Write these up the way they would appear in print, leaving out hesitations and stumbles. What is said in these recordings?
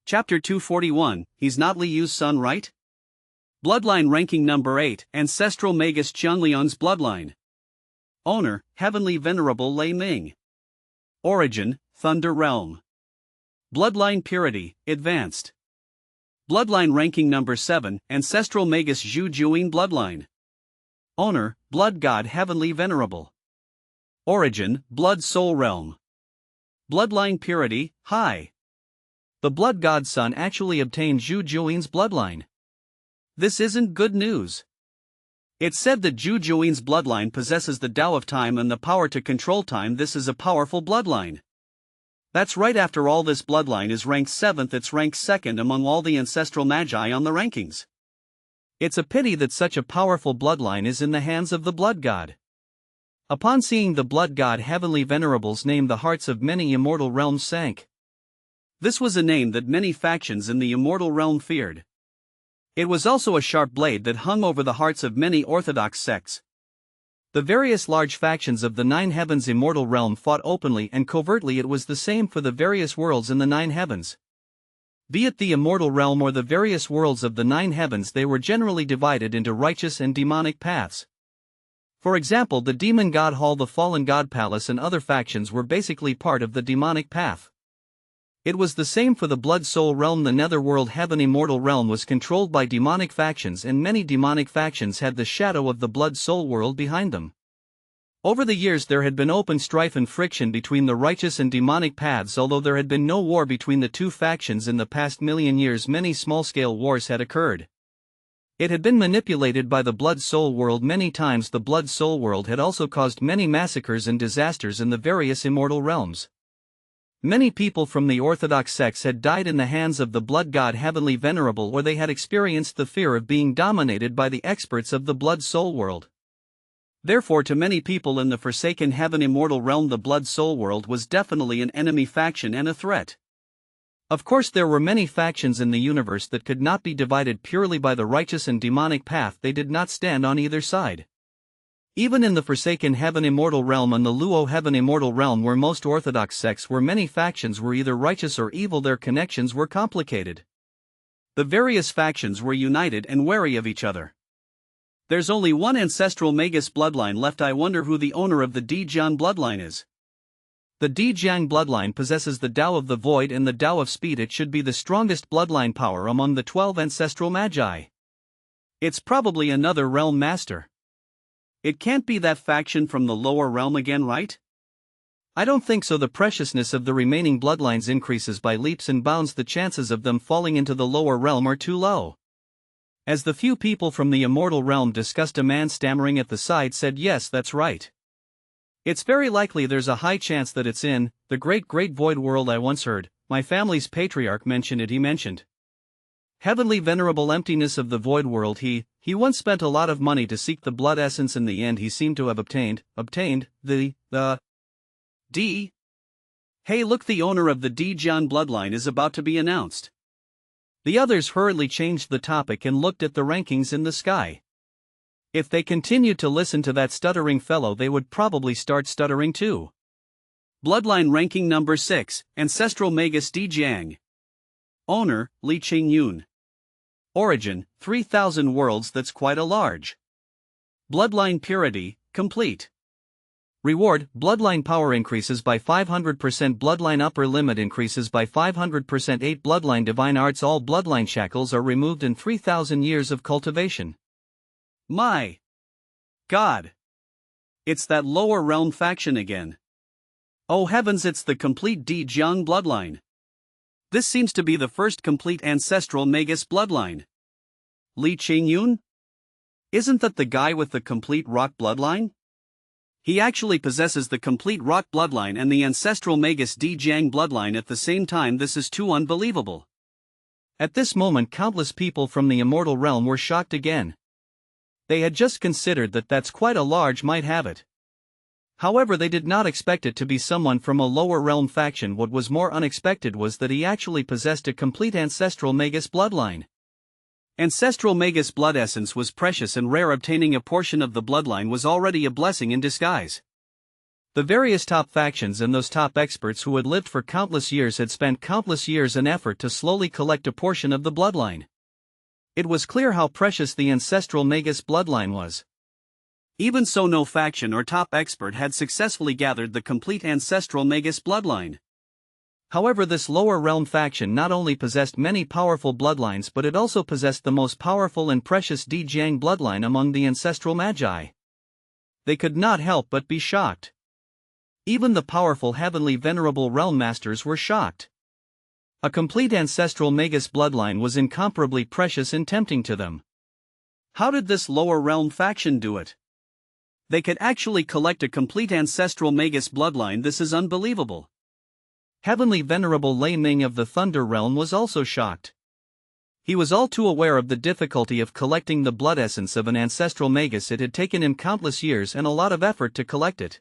Chapter 241, He's not Li Yu's son, right? Bloodline ranking number 8, Ancestral Magus Qianlian's bloodline. Owner, Heavenly Venerable Lei Ming. Origin, Thunder Realm. Bloodline purity, advanced. Bloodline ranking number 7, Ancestral Magus Zhu Juyin bloodline. Owner, Blood God Heavenly Venerable. Origin, Blood Soul Realm. Bloodline purity, high. The Blood God's son actually obtained Zhu Juin's bloodline. This isn't good news. It's said that Zhu Juin's bloodline possesses the Tao of time and the power to control time. This is a powerful bloodline. That's right, after all, this bloodline is ranked 7th, it's ranked 2nd among all the ancestral magi on the rankings. It's a pity that such a powerful bloodline is in the hands of the Blood God. Upon seeing the Blood God Heavenly Venerable's name, the hearts of many immortal realms sank. This was a name that many factions in the immortal realm feared. It was also a sharp blade that hung over the hearts of many orthodox sects. The various large factions of the Nine Heavens immortal realm fought openly and covertly. It was the same for the various worlds in the Nine Heavens. Be it the immortal realm or the various worlds of the Nine Heavens, they were generally divided into righteous and demonic paths. For example, the Demon God Hall, the Fallen God Palace, and other factions were basically part of the demonic path. It was the same for the Blood Soul Realm. The Netherworld Heaven immortal realm was controlled by demonic factions, and many demonic factions had the shadow of the Blood Soul world behind them. Over the years there had been open strife and friction between the righteous and demonic paths. Although there had been no war between the two factions in the past million years, many small-scale wars had occurred. It had been manipulated by the Blood Soul world many times. The Blood Soul world had also caused many massacres and disasters in the various immortal realms. Many people from the orthodox sects had died in the hands of the Blood God Heavenly Venerable, or they had experienced the fear of being dominated by the experts of the Blood Soul world. Therefore, to many people in the Forsaken Heaven immortal realm, the Blood Soul world was definitely an enemy faction and a threat. Of course, there were many factions in the universe that could not be divided purely by the righteous and demonic path. They did not stand on either side. Even in the Forsaken Heaven immortal realm and the Luo Heaven immortal realm, where most orthodox sects were, many factions were either righteous or evil. Their connections were complicated. The various factions were united and wary of each other. There's only one ancestral Magus bloodline left. I wonder who the owner of the Dejiang bloodline is. The Dejiang bloodline possesses the Tao of the Void and the Tao of Speed. It should be the strongest bloodline power among the 12 ancestral magi. It's probably another realm master. It can't be that faction from the lower realm again, right? I don't think so. The preciousness of the remaining bloodlines increases by leaps and bounds. The chances of them falling into the lower realm are too low. As the few people from the immortal realm discussed, a man stammering at the side said, "Yes, that's right. It's very likely. There's a high chance that it's in the great void world. I once heard my family's patriarch mention it. He mentioned Heavenly Venerable emptiness of the void world. He once spent a lot of money to seek the blood essence. In the end he seemed to have obtained the D. Hey look, the owner of the Dejiang bloodline is about to be announced." The others hurriedly changed the topic and looked at the rankings in the sky. If they continued to listen to that stuttering fellow, they would probably start stuttering too. Bloodline ranking number 6, Ancestral Magus Dejiang. Owner, Li Qingyun. Origin, 3,000 worlds. That's quite a large. Bloodline purity, complete. Reward, bloodline power increases by 500%, bloodline upper limit increases by 500%, 8 bloodline divine arts, all bloodline shackles are removed in 3,000 years of cultivation. My God! It's that lower realm faction again. Oh heavens, it's the complete Dejiang bloodline. This seems to be the first complete ancestral Magus bloodline. Li Qingyun? Isn't that the guy with the complete rock bloodline? He actually possesses the complete rock bloodline and the ancestral Magus Dejiang bloodline at the same time. This is too unbelievable. At this moment, countless people from the immortal realm were shocked again. They had just considered that that's quite a large might have it. However, they did not expect it to be someone from a lower realm faction. What was more unexpected was that he actually possessed a complete ancestral Magus bloodline. Ancestral Magus blood essence was precious and rare. Obtaining a portion of the bloodline was already a blessing in disguise. The various top factions and those top experts who had lived for countless years had spent countless years and effort to slowly collect a portion of the bloodline. It was clear how precious the ancestral Magus bloodline was. Even so, no faction or top expert had successfully gathered the complete ancestral Magus bloodline. However, this lower realm faction not only possessed many powerful bloodlines, but it also possessed the most powerful and precious Dejiang bloodline among the ancestral magi. They could not help but be shocked. Even the powerful heavenly venerable realm masters were shocked. A complete ancestral Magus bloodline was incomparably precious and tempting to them. How did this lower realm faction do it? They could actually collect a complete ancestral Magus bloodline. This is unbelievable. Heavenly Venerable Lei Ming of the Thunder Realm was also shocked. He was all too aware of the difficulty of collecting the blood essence of an ancestral Magus. It had taken him countless years and a lot of effort to collect it.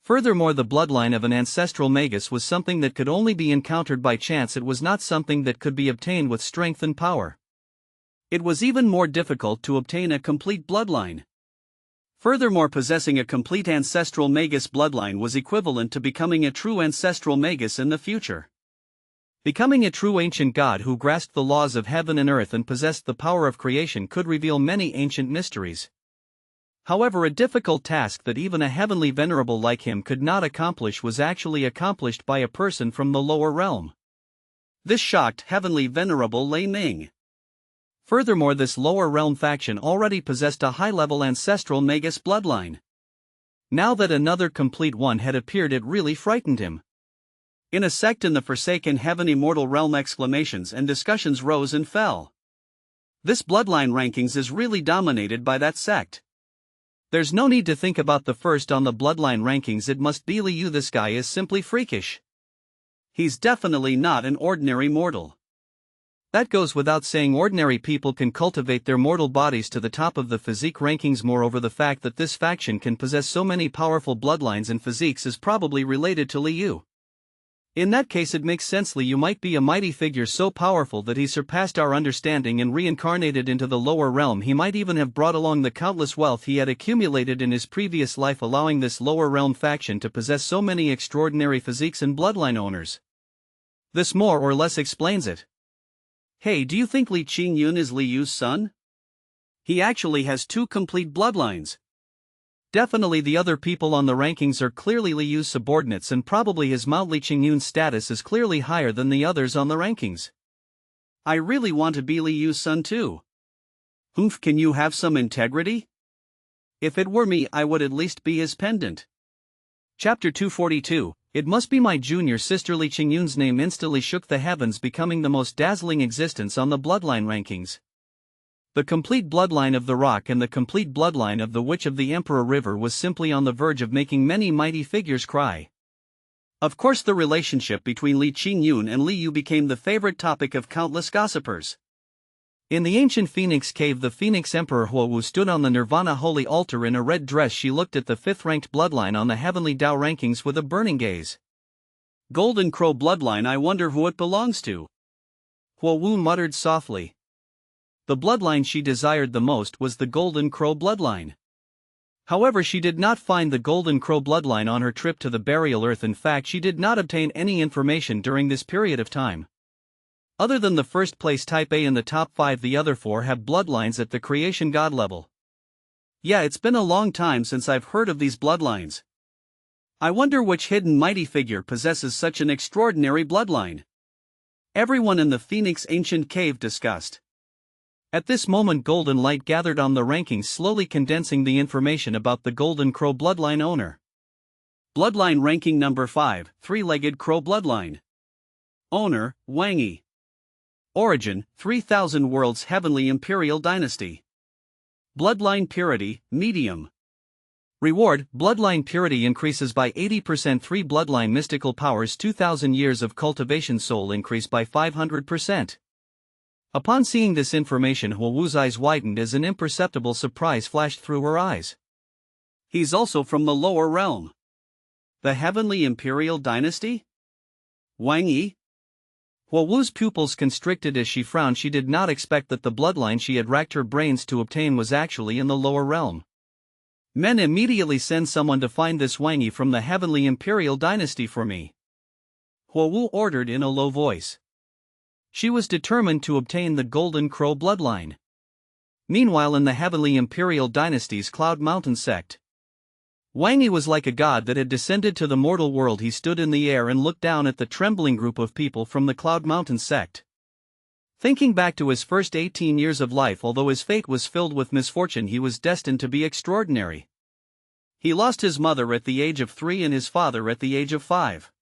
Furthermore, the bloodline of an ancestral Magus was something that could only be encountered by chance. It was not something that could be obtained with strength and power. It was even more difficult to obtain a complete bloodline. Furthermore, possessing a complete ancestral Magus bloodline was equivalent to becoming a true ancestral Magus in the future. Becoming a true ancient god who grasped the laws of heaven and earth and possessed the power of creation could reveal many ancient mysteries. However, a difficult task that even a heavenly venerable like him could not accomplish was actually accomplished by a person from the lower realm. This shocked heavenly venerable Lei Ming. Furthermore, this lower realm faction already possessed a high-level ancestral Magus bloodline. Now that another complete one had appeared, it really frightened him. In a sect in the forsaken heaven immortal realm, exclamations and discussions rose and fell. This bloodline rankings is really dominated by that sect. There's no need to think about the first on the bloodline rankings. It must be Li Yu. This guy is simply freakish. He's definitely not an ordinary mortal. That goes without saying. Ordinary people can cultivate their mortal bodies to the top of the physique rankings. Moreover, the fact that this faction can possess so many powerful bloodlines and physiques is probably related to Li Yu. In that case, it makes sense. Li Yu might be a mighty figure so powerful that he surpassed our understanding and reincarnated into the lower realm. He might even have brought along the countless wealth he had accumulated in his previous life, allowing this lower realm faction to possess so many extraordinary physiques and bloodline owners. This more or less explains it. Hey, do you think Li Qingyun is Li Yu's son? He actually has two complete bloodlines. Definitely the other people on the rankings are clearly Li Yu's subordinates, and probably his Mount Li Qingyun's status is clearly higher than the others on the rankings. I really want to be Li Yu's son too. Humph, can you have some integrity? If it were me, I would at least be his pendant. Chapter 242, It must be my junior sister. Li Qingyun's name instantly shook the heavens, becoming the most dazzling existence on the bloodline rankings. The complete bloodline of the Rock and the complete bloodline of the Witch of the Emperor River was simply on the verge of making many mighty figures cry. Of course, the relationship between Li Qingyun and Li Yu became the favorite topic of countless gossipers. In the ancient Phoenix Cave, the Phoenix Emperor Huowu stood on the Nirvana holy altar in a red dress. She looked at the fifth-ranked bloodline on the Heavenly Dao rankings with a burning gaze. Golden Crow bloodline, I wonder who it belongs to. Huowu muttered softly. The bloodline she desired the most was the Golden Crow bloodline. However, she did not find the Golden Crow bloodline on her trip to the burial earth. In fact, she did not obtain any information during this period of time. Other than the first place type A in the top 5, the other 4 have bloodlines at the creation god level. Yeah, it's been a long time since I've heard of these bloodlines. I wonder which hidden mighty figure possesses such an extraordinary bloodline. Everyone in the Phoenix ancient cave discussed. At this moment, golden light gathered on the rankings, slowly condensing the information about the Golden Crow bloodline owner. Bloodline ranking number 5, Three-Legged Crow bloodline. Owner, Wang Yi. Origin, 3000 Worlds Heavenly Imperial Dynasty. Bloodline purity, medium. Reward, bloodline purity increases by 80%. 3 bloodline mystical powers. 2000 years of cultivation. Soul increase by 500%. Upon seeing this information, Huowu's eyes widened as an imperceptible surprise flashed through her eyes. He's also from the lower realm. The Heavenly Imperial Dynasty? Wang Yi? Huowu's pupils constricted as she frowned. She did not expect that the bloodline she had racked her brains to obtain was actually in the lower realm. Men immediately send someone to find this Wang Yi from the Heavenly Imperial Dynasty for me. Huo Wu ordered in a low voice. She was determined to obtain the Golden Crow bloodline. Meanwhile, in the Heavenly Imperial Dynasty's Cloud Mountain sect, Wang Yi was like a god that had descended to the mortal world. He stood in the air and looked down at the trembling group of people from the Cloud Mountain sect. Thinking back to his first 18 years of life, although his fate was filled with misfortune, he was destined to be extraordinary. He lost his mother at the age of 3 and his father at the age of 5.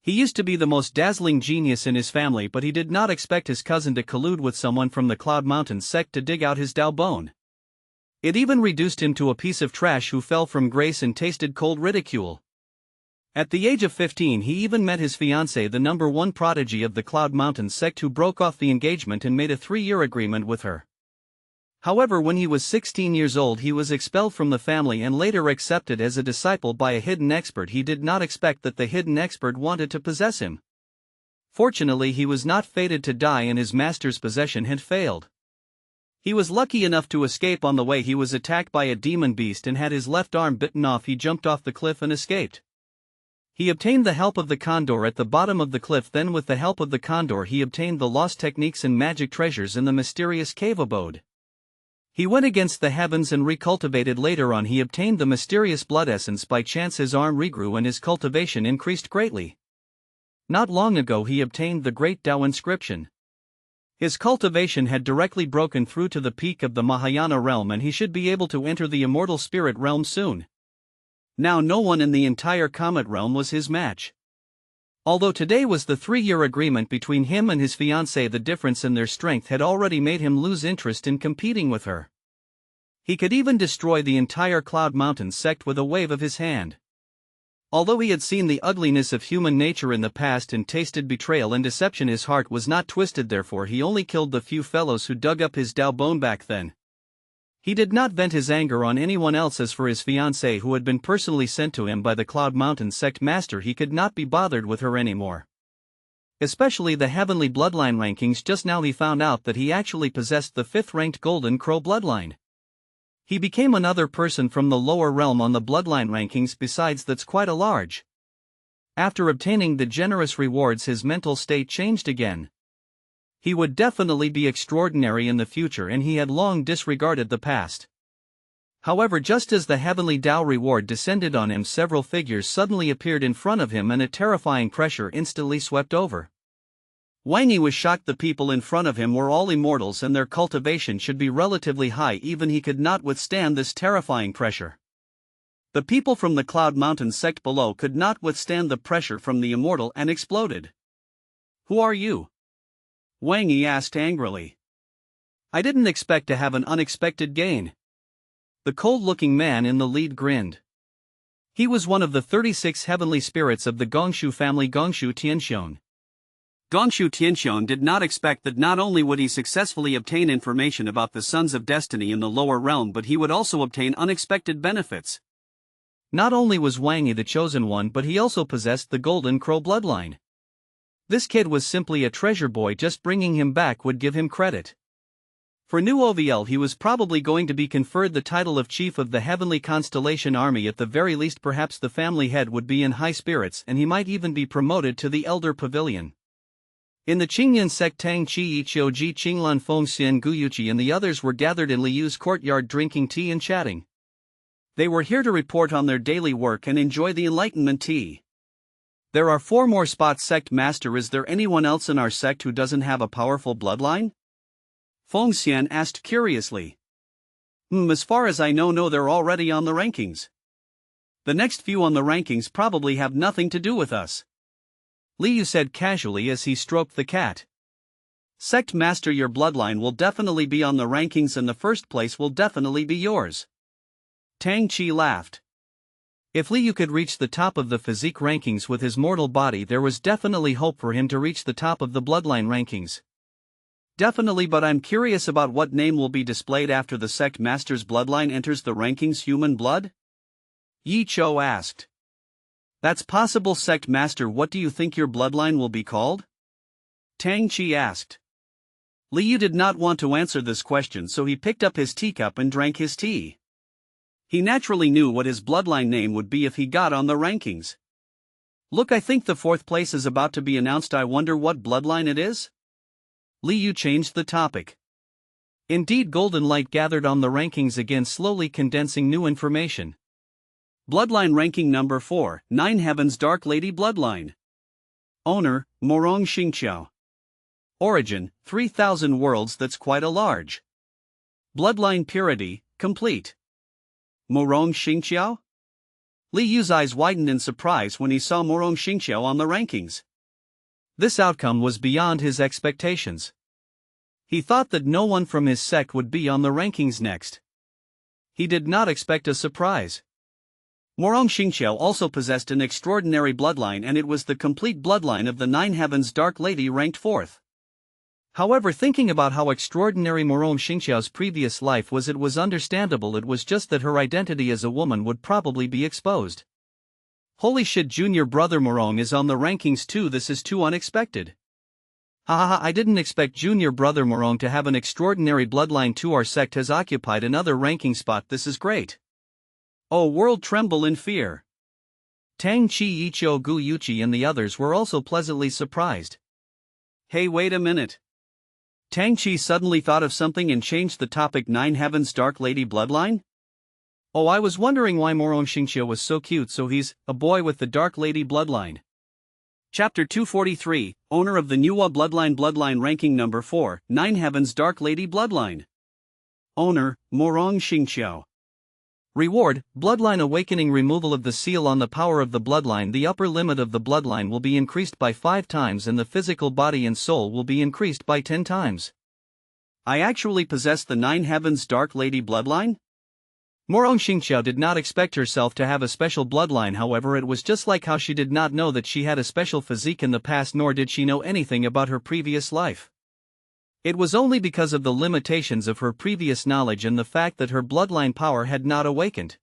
He used to be the most dazzling genius in his family, but he did not expect his cousin to collude with someone from the Cloud Mountain sect to dig out his Dao bone. It even reduced him to a piece of trash who fell from grace and tasted cold ridicule. At the age of 15, he even met his fiancée, the #1 prodigy of the Cloud Mountain sect, who broke off the engagement and made a 3-year agreement with her. However, when he was 16 years old, he was expelled from the family and later accepted as a disciple by a hidden expert. He did not expect that the hidden expert wanted to possess him. Fortunately, he was not fated to die and his master's possession had failed. He was lucky enough to escape. On the way, he was attacked by a demon beast and had his left arm bitten off. He jumped off the cliff and escaped. He obtained the help of the condor at the bottom of the cliff. Then with the help of the condor, he obtained the lost techniques and magic treasures in the mysterious cave abode. He went against the heavens and recultivated. Later on, he obtained the mysterious blood essence. By chance, his arm regrew and his cultivation increased greatly. Not long ago, he obtained the Great Dao inscription. His cultivation had directly broken through to the peak of the Mahayana realm, and he should be able to enter the immortal spirit realm soon. Now no one in the entire comet realm was his match. Although today was the 3-year agreement between him and his fiancée, the difference in their strength had already made him lose interest in competing with her. He could even destroy the entire Cloud Mountain sect with a wave of his hand. Although he had seen the ugliness of human nature in the past and tasted betrayal and deception, his heart was not twisted. Therefore, he only killed the few fellows who dug up his Dao bone back then. He did not vent his anger on anyone else. As for his fiancée, who had been personally sent to him by the Cloud Mountain sect master, he could not be bothered with her anymore. Especially the heavenly bloodline rankings. Just now he found out that he actually possessed the 5th-ranked Golden Crow bloodline. He became another person from the lower realm on the bloodline rankings. Besides, that's quite a large. After obtaining the generous rewards, his mental state changed again. He would definitely be extraordinary in the future, and he had long disregarded the past. However, just as the Heavenly Dao reward descended on him, several figures suddenly appeared in front of him and a terrifying pressure instantly swept over. Wang Yi was shocked. The people in front of him were all immortals and their cultivation should be relatively high. Even he could not withstand this terrifying pressure. The people from the Cloud Mountain sect below could not withstand the pressure from the immortal and exploded. "Who are you?" Wang Yi asked angrily. "I didn't expect to have an unexpected gain." The cold-looking man in the lead grinned. He was one of the 36 heavenly spirits of the Gongshu family, Gongshu Tianxiong. Gongshu Tianxiong did not expect that not only would he successfully obtain information about the Sons of Destiny in the lower realm, but he would also obtain unexpected benefits. Not only was Wang Yi the chosen one, but he also possessed the Golden Crow bloodline. This kid was simply a treasure boy. Just bringing him back would give him credit. For New OVL, he was probably going to be conferred the title of Chief of the Heavenly Constellation Army. At the very least, perhaps the family head would be in high spirits, and he might even be promoted to the Elder Pavilion. In the Qingyan sect, Tang Chi Ichioji, Qinglan Feng Xian Guyuchi and the others were gathered in Liu's courtyard drinking tea and chatting. They were here to report on their daily work and enjoy the enlightenment tea. "There are 4 more spots, sect master. Is there anyone else in our sect who doesn't have a powerful bloodline?" Feng Xian asked curiously. As far as I know, no, they're already on the rankings. The next few on the rankings probably have nothing to do with us," Liu said casually as he stroked the cat. "Sect master, your bloodline will definitely be on the rankings and the first place will definitely be yours." Tang Chi laughed. If Liu could reach the top of the physique rankings with his mortal body, there was definitely hope for him to reach the top of the bloodline rankings. "Definitely, but I'm curious about what name will be displayed after the sect master's bloodline enters the rankings. Human blood?" Yi Cho asked. "That's possible, sect master. What do you think your bloodline will be called?" Tang Chi asked. Liu did not want to answer this question, so he picked up his teacup and drank his tea. He naturally knew what his bloodline name would be if he got on the rankings. Look, I think the 4th place is about to be announced. I wonder what bloodline it is? Liu changed the topic. Indeed, golden light gathered on the rankings again, slowly condensing new information. Bloodline ranking number 4, 9 Heavens Dark Lady Bloodline. Owner, Morong Xingqiao. Origin, 3,000 worlds. That's quite a large. Bloodline purity, complete. Morong Xingqiao? Li Yu's eyes widened in surprise when he saw Morong Xingqiao on the rankings. This outcome was beyond his expectations. He thought that no one from his sect would be on the rankings next. He did not expect a surprise. Morong Xingqiao also possessed an extraordinary bloodline, and it was the complete bloodline of the 9 Heavens Dark Lady, ranked 4th. However, thinking about how extraordinary Morong Xingqiao's previous life was, it was understandable. It was just that her identity as a woman would probably be exposed. Holy shit, junior brother Morong is on the rankings too. This is too unexpected. Haha, I didn't expect junior brother Morong to have an extraordinary bloodline too. Our sect has occupied another ranking spot. This is great. Oh, world tremble in fear. Tang Chi, Yichou, Gu Yuchi and the others were also pleasantly surprised. Hey, wait a minute. Tang Chi suddenly thought of something and changed the topic. 9 Heavens Dark Lady Bloodline? Oh, I was wondering why Morong Xingqiao was so cute. So he's a boy with the Dark Lady Bloodline. Chapter 243, Owner of the Nuwa Bloodline. Bloodline ranking number 4, 9 Heavens Dark Lady Bloodline. Owner, Morong Xingqiao. Reward, Bloodline Awakening. Removal of the seal on the power of the bloodline. The upper limit of the bloodline will be increased by 5 times and the physical body and soul will be increased by 10 times. I actually possess the 9 Heavens Dark Lady Bloodline? Morong Xingqiao did not expect herself to have a special bloodline. However, it was just like how she did not know that she had a special physique in the past, nor did she know anything about her previous life. It was only because of the limitations of her previous knowledge and the fact that her bloodline power had not awakened.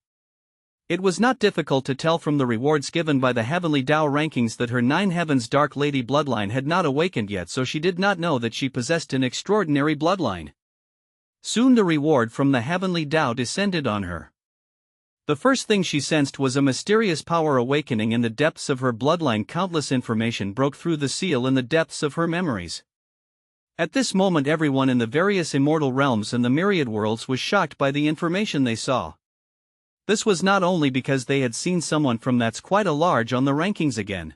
It was not difficult to tell from the rewards given by the Heavenly Dao rankings that her 9 Heavens Dark Lady bloodline had not awakened yet, so she did not know that she possessed an extraordinary bloodline. Soon the reward from the Heavenly Dao descended on her. The first thing she sensed was a mysterious power awakening in the depths of her bloodline. Countless information broke through the seal in the depths of her memories. At this moment, everyone in the various immortal realms and the myriad worlds was shocked by the information they saw. This was not only because they had seen someone from that's quite a large on the rankings again.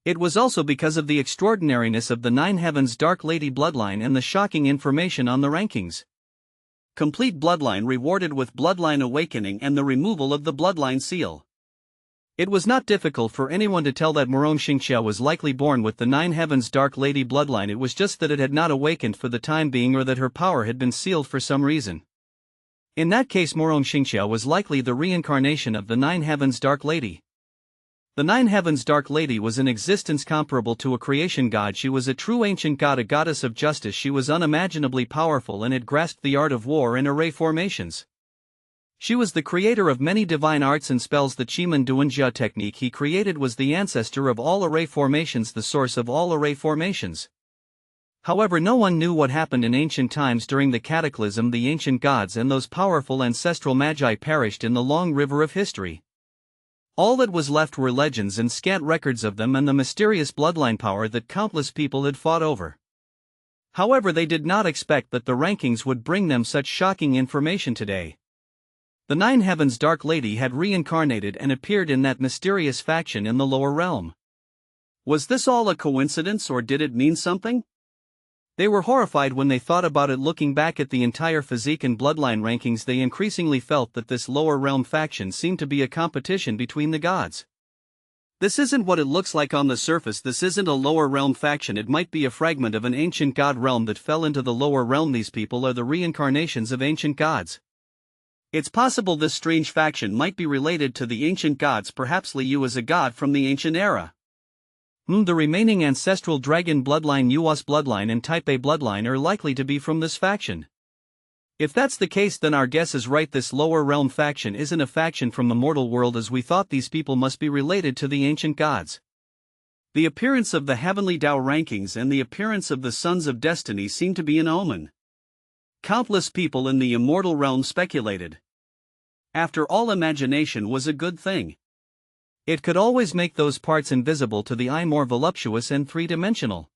It was also because of the extraordinariness of the 9 Heavens Dark Lady bloodline and the shocking information on the rankings. Complete bloodline rewarded with bloodline awakening and the removal of the bloodline seal. It was not difficult for anyone to tell that Morong Xingqiao was likely born with the 9 Heavens Dark Lady bloodline. It was just that it had not awakened for the time being, or that her power had been sealed for some reason. In that case, Morong Xingqiao was likely the reincarnation of the 9 Heavens Dark Lady. The 9 Heavens Dark Lady was in existence comparable to a creation god. She was a true ancient god, a goddess of justice. She was unimaginably powerful and had grasped the art of war and array formations. She was the creator of many divine arts and spells. The Chiman Duanjia technique he created was the ancestor of all array formations, the source of all array formations. However, no one knew what happened in ancient times during the cataclysm. The ancient gods and those powerful ancestral magi perished in the long river of history. All that was left were legends and scant records of them and the mysterious bloodline power that countless people had fought over. However, they did not expect that the rankings would bring them such shocking information today. The 9 Heavens Dark Lady had reincarnated and appeared in that mysterious faction in the lower realm. Was this all a coincidence, or did it mean something? They were horrified when they thought about it. Looking back at the entire physique and bloodline rankings, they increasingly felt that this lower realm faction seemed to be a competition between the gods. This isn't what it looks like on the surface. This isn't a lower realm faction. It might be a fragment of an ancient god realm that fell into the lower realm. These people are the reincarnations of ancient gods. It's possible this strange faction might be related to the ancient gods. Perhaps Liu is a god from the ancient era. The remaining ancestral dragon bloodline, Yuas bloodline and Type A bloodline are likely to be from this faction. If that's the case, then our guess is right. This lower realm faction isn't a faction from the mortal world as we thought. These people must be related to the ancient gods. The appearance of the Heavenly Dao rankings and the appearance of the Sons of Destiny seem to be an omen. Countless people in the immortal realm speculated. After all, imagination was a good thing. It could always make those parts invisible to the eye more voluptuous and three-dimensional.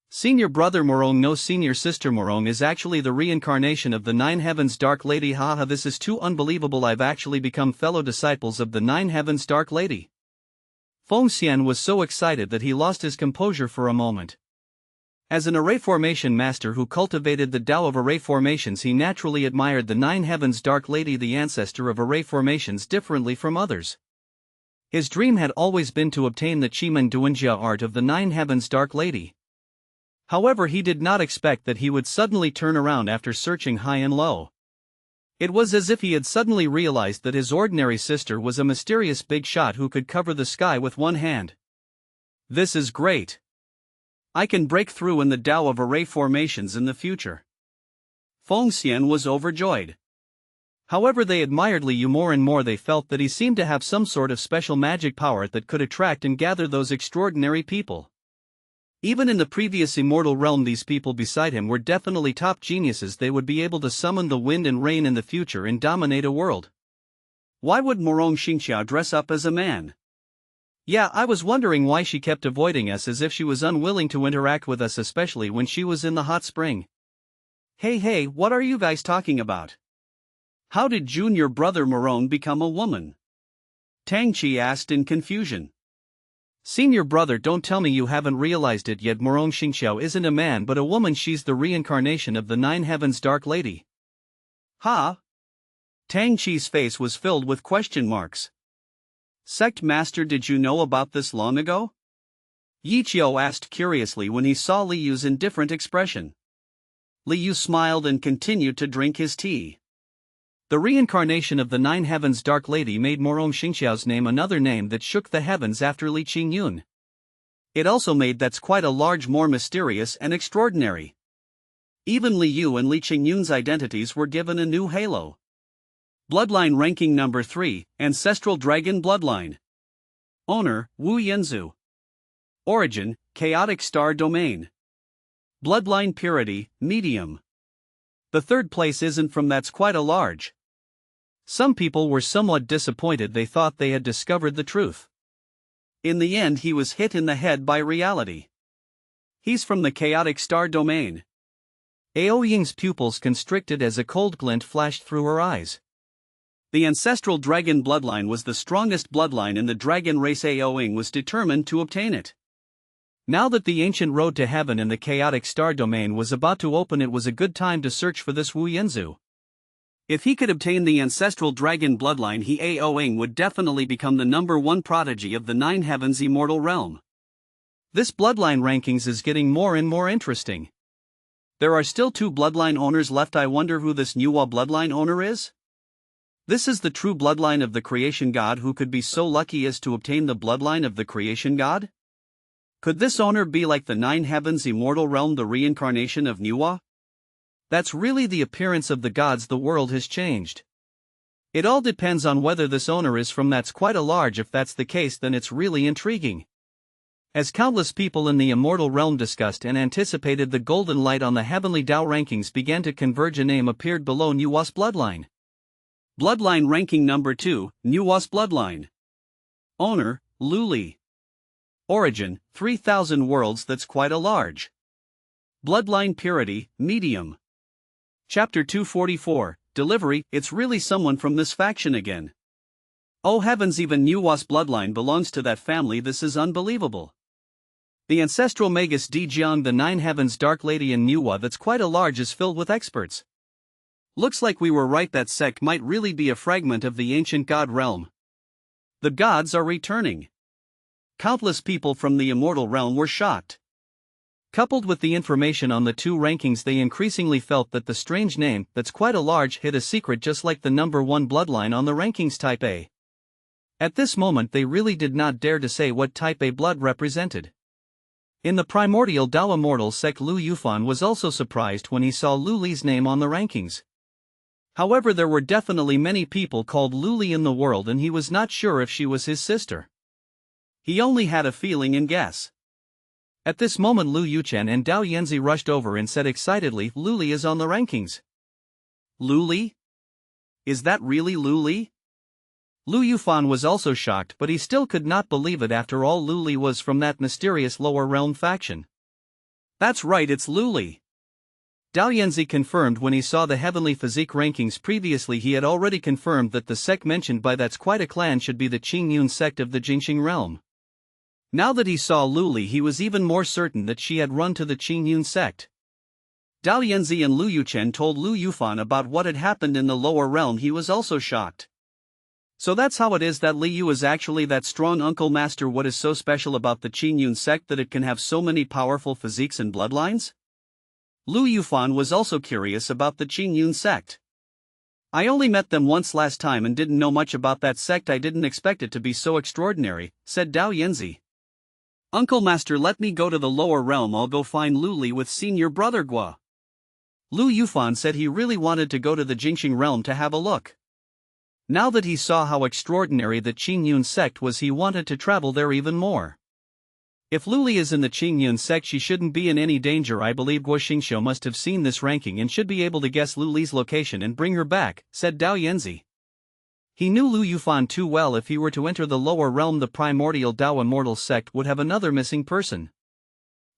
Senior brother Morong no senior sister Morong is actually the reincarnation of the Nine Heavens Dark Lady. Haha, this is too unbelievable. I've actually become fellow disciples of the Nine Heavens Dark Lady. Feng Xian was so excited that he lost his composure for a moment. As an array formation master who cultivated the Tao of array formations, he naturally admired the Nine Heavens Dark Lady, the ancestor of array formations, differently from others. His dream had always been to obtain the Chimen Duanjia art of the Nine Heavens Dark Lady. However, he did not expect that he would suddenly turn around after searching high and low. It was as if he had suddenly realized that his ordinary sister was a mysterious big shot who could cover the sky with one hand. This is great. I can break through in the Tao of array formations in the future. Feng Xian was overjoyed. However, they admired Liu more and more. They felt that he seemed to have some sort of special magic power that could attract and gather those extraordinary people. Even in the previous immortal realm, these people beside him were definitely top geniuses. They would be able to summon the wind and rain in the future and dominate a world. Why would Morong Xingxia dress up as a man? Yeah, I was wondering why she kept avoiding us, as if she was unwilling to interact with us, especially when she was in the hot spring. Hey, what are you guys talking about? How did junior brother Morong become a woman? Tang Chi asked in confusion. Senior brother, don't tell me you haven't realized it yet. Morong Xingxiao isn't a man but a woman. She's the reincarnation of the Nine Heavens Dark Lady. Ha? Tang Chi's face was filled with question marks. Sect Master, did you know about this long ago? Yi Qiu asked curiously when he saw Li Yu's indifferent expression. Li Yu smiled and continued to drink his tea. The reincarnation of the Nine Heavens Dark Lady made Morong Xingxiao's name another name that shook the heavens after Li Qingyun. It also made that's quite a large more mysterious and extraordinary. Even Li Yu and Li Qingyun's identities were given a new halo. Bloodline ranking number 3, Ancestral Dragon Bloodline. Owner, Wu Yanzu. Origin, Chaotic Star Domain. Bloodline purity, medium. The third place isn't from that's quite a large. Some people were somewhat disappointed. They thought they had discovered the truth. In the end, he was hit in the head by reality. He's from the Chaotic Star Domain. Ao Ying's pupils constricted as a cold glint flashed through her eyes. The ancestral dragon bloodline was the strongest bloodline in the dragon race. Ao Ying was determined to obtain it. Now that the ancient road to heaven in the Chaotic Star Domain was about to open, it was a good time to search for this Wu Yanzu. If he could obtain the ancestral dragon bloodline, Ao Ying would definitely become the #1 prodigy of the Nine Heavens immortal realm. This bloodline rankings is getting more and more interesting. There are still 2 bloodline owners left. I wonder who this Nuwa bloodline owner is? This is the true bloodline of the creation god. Who could be so lucky as to obtain the bloodline of the creation god? Could this owner be like the Nine Heavens immortal realm, the reincarnation of Nuwa? That's really the appearance of the gods. The world has changed. It all depends on whether this owner is from that's quite a large. If that's the case, then it's really intriguing. As countless people in the immortal realm discussed and anticipated the golden light on the Heavenly Dao rankings began to converge, a name appeared below Nuwa's bloodline. Bloodline ranking number 2, Nuwa's bloodline. Owner, Luli. Origin, 3,000 worlds. That's quite a large. Bloodline purity, medium. Chapter 244, Delivery. It's really someone from this faction again. Oh heavens, even Nuwa's bloodline belongs to that family. This is unbelievable. The ancestral Magus Di Jiang, the Nine Heavens Dark Lady in Nuwa, that's quite a large, is filled with experts. Looks like we were right, that sect might really be a fragment of the ancient god realm. The gods are returning. Countless people from the immortal realm were shocked. Coupled with the information on the 2 rankings, they increasingly felt that the strange name, that's quite a large, hid a secret, just like the #1 bloodline on the rankings, Type A. At this moment they really did not dare to say what Type A blood represented. In the primordial Dao immortal sect, Lu Yufan was also surprised when he saw Lu Li's name on the rankings. However, there were definitely many people called Lu Li in the world, and he was not sure if she was his sister. He only had a feeling and guess. At this moment, Lu Yuchen and Dao Yanzi rushed over and said excitedly, "Lu Li is on the rankings." Lu Li? Is that really Lu Li? Lu Yufan was also shocked, but he still could not believe it. After all, Lu Li was from that mysterious lower realm faction. That's right, it's Lu Li. Dao Yanzi confirmed when he saw the Heavenly Physique rankings. Previously he had already confirmed that the sect mentioned by That's Quite a Clan should be the Qingyun sect of the Jingxing realm. Now that he saw Lu Li, he was even more certain that she had run to the Qingyun sect. Dao Yanzi and Lu Yuchen told Lu Yufan about what had happened in the lower realm. He was also shocked. So that's how it is that Li Yu is actually that strong uncle master. What is so special about the Qingyun sect that it can have so many powerful physiques and bloodlines? Lu Yufan was also curious about the Qingyun sect. I only met them once last time and didn't know much about that sect. I didn't expect it to be so extraordinary, said Dao Yanzi. Uncle master, let me go to the lower realm. I'll go find Lu Li with senior brother Gua. Lu Yufan said he really wanted to go to the Jingxing realm to have a look. Now that he saw how extraordinary the Qingyun sect was, he wanted to travel there even more. If Lu Li is in the Qingyun sect, she shouldn't be in any danger. I believe Guo Xingqiu must have seen this ranking and should be able to guess Lu Li's location and bring her back, said Dao Yanzi. He knew Lu Yufan too well. If he were to enter the lower realm, the primordial Dao immortal sect would have another missing person.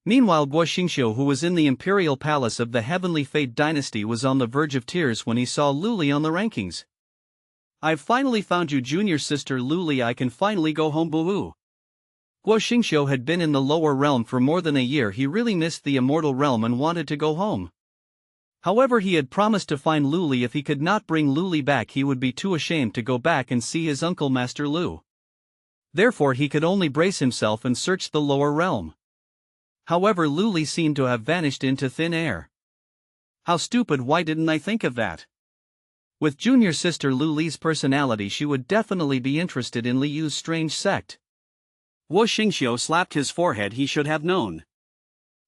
Meanwhile, Guo Xingqiu, who was in the imperial palace of the Heavenly Fate dynasty, was on the verge of tears when he saw Lu Li on the rankings. I've finally found you, junior sister Lu Li. I can finally go home. Boo-hoo. Guo Xingqiu had been in the lower realm for more than a year. He really missed the immortal realm and wanted to go home. However, he had promised to find Lu Li. If he could not bring Lu Li back, he would be too ashamed to go back and see his uncle Master Lu. Therefore, he could only brace himself and search the lower realm. However, Lu Li seemed to have vanished into thin air. How stupid! Why didn't I think of that? With junior sister Lu Li's personality, she would definitely be interested in Li Yu's strange sect. Guo Xingqiu slapped his forehead. He should have known.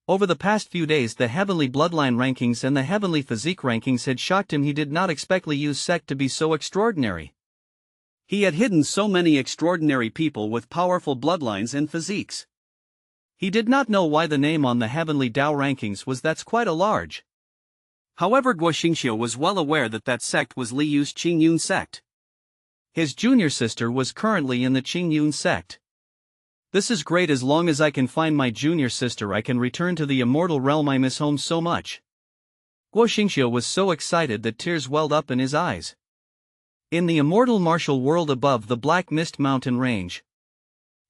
Over the past few days, the Heavenly Bloodline rankings and the Heavenly Physique rankings had shocked him. He did not expect Li Yu's sect to be so extraordinary. He had hidden so many extraordinary people with powerful bloodlines and physiques. He did not know why the name on the Heavenly Dao rankings was That's Quite a Large. However, Guo Xingqiu was well aware that that sect was Li Yu's Qingyun sect. His junior sister was currently in the Qingyun sect. This is great. As long as I can find my junior sister, I can return to the immortal realm. I miss home so much. Guo Xingqiu was so excited that tears welled up in his eyes. In the immortal martial world above the Black Mist Mountain range,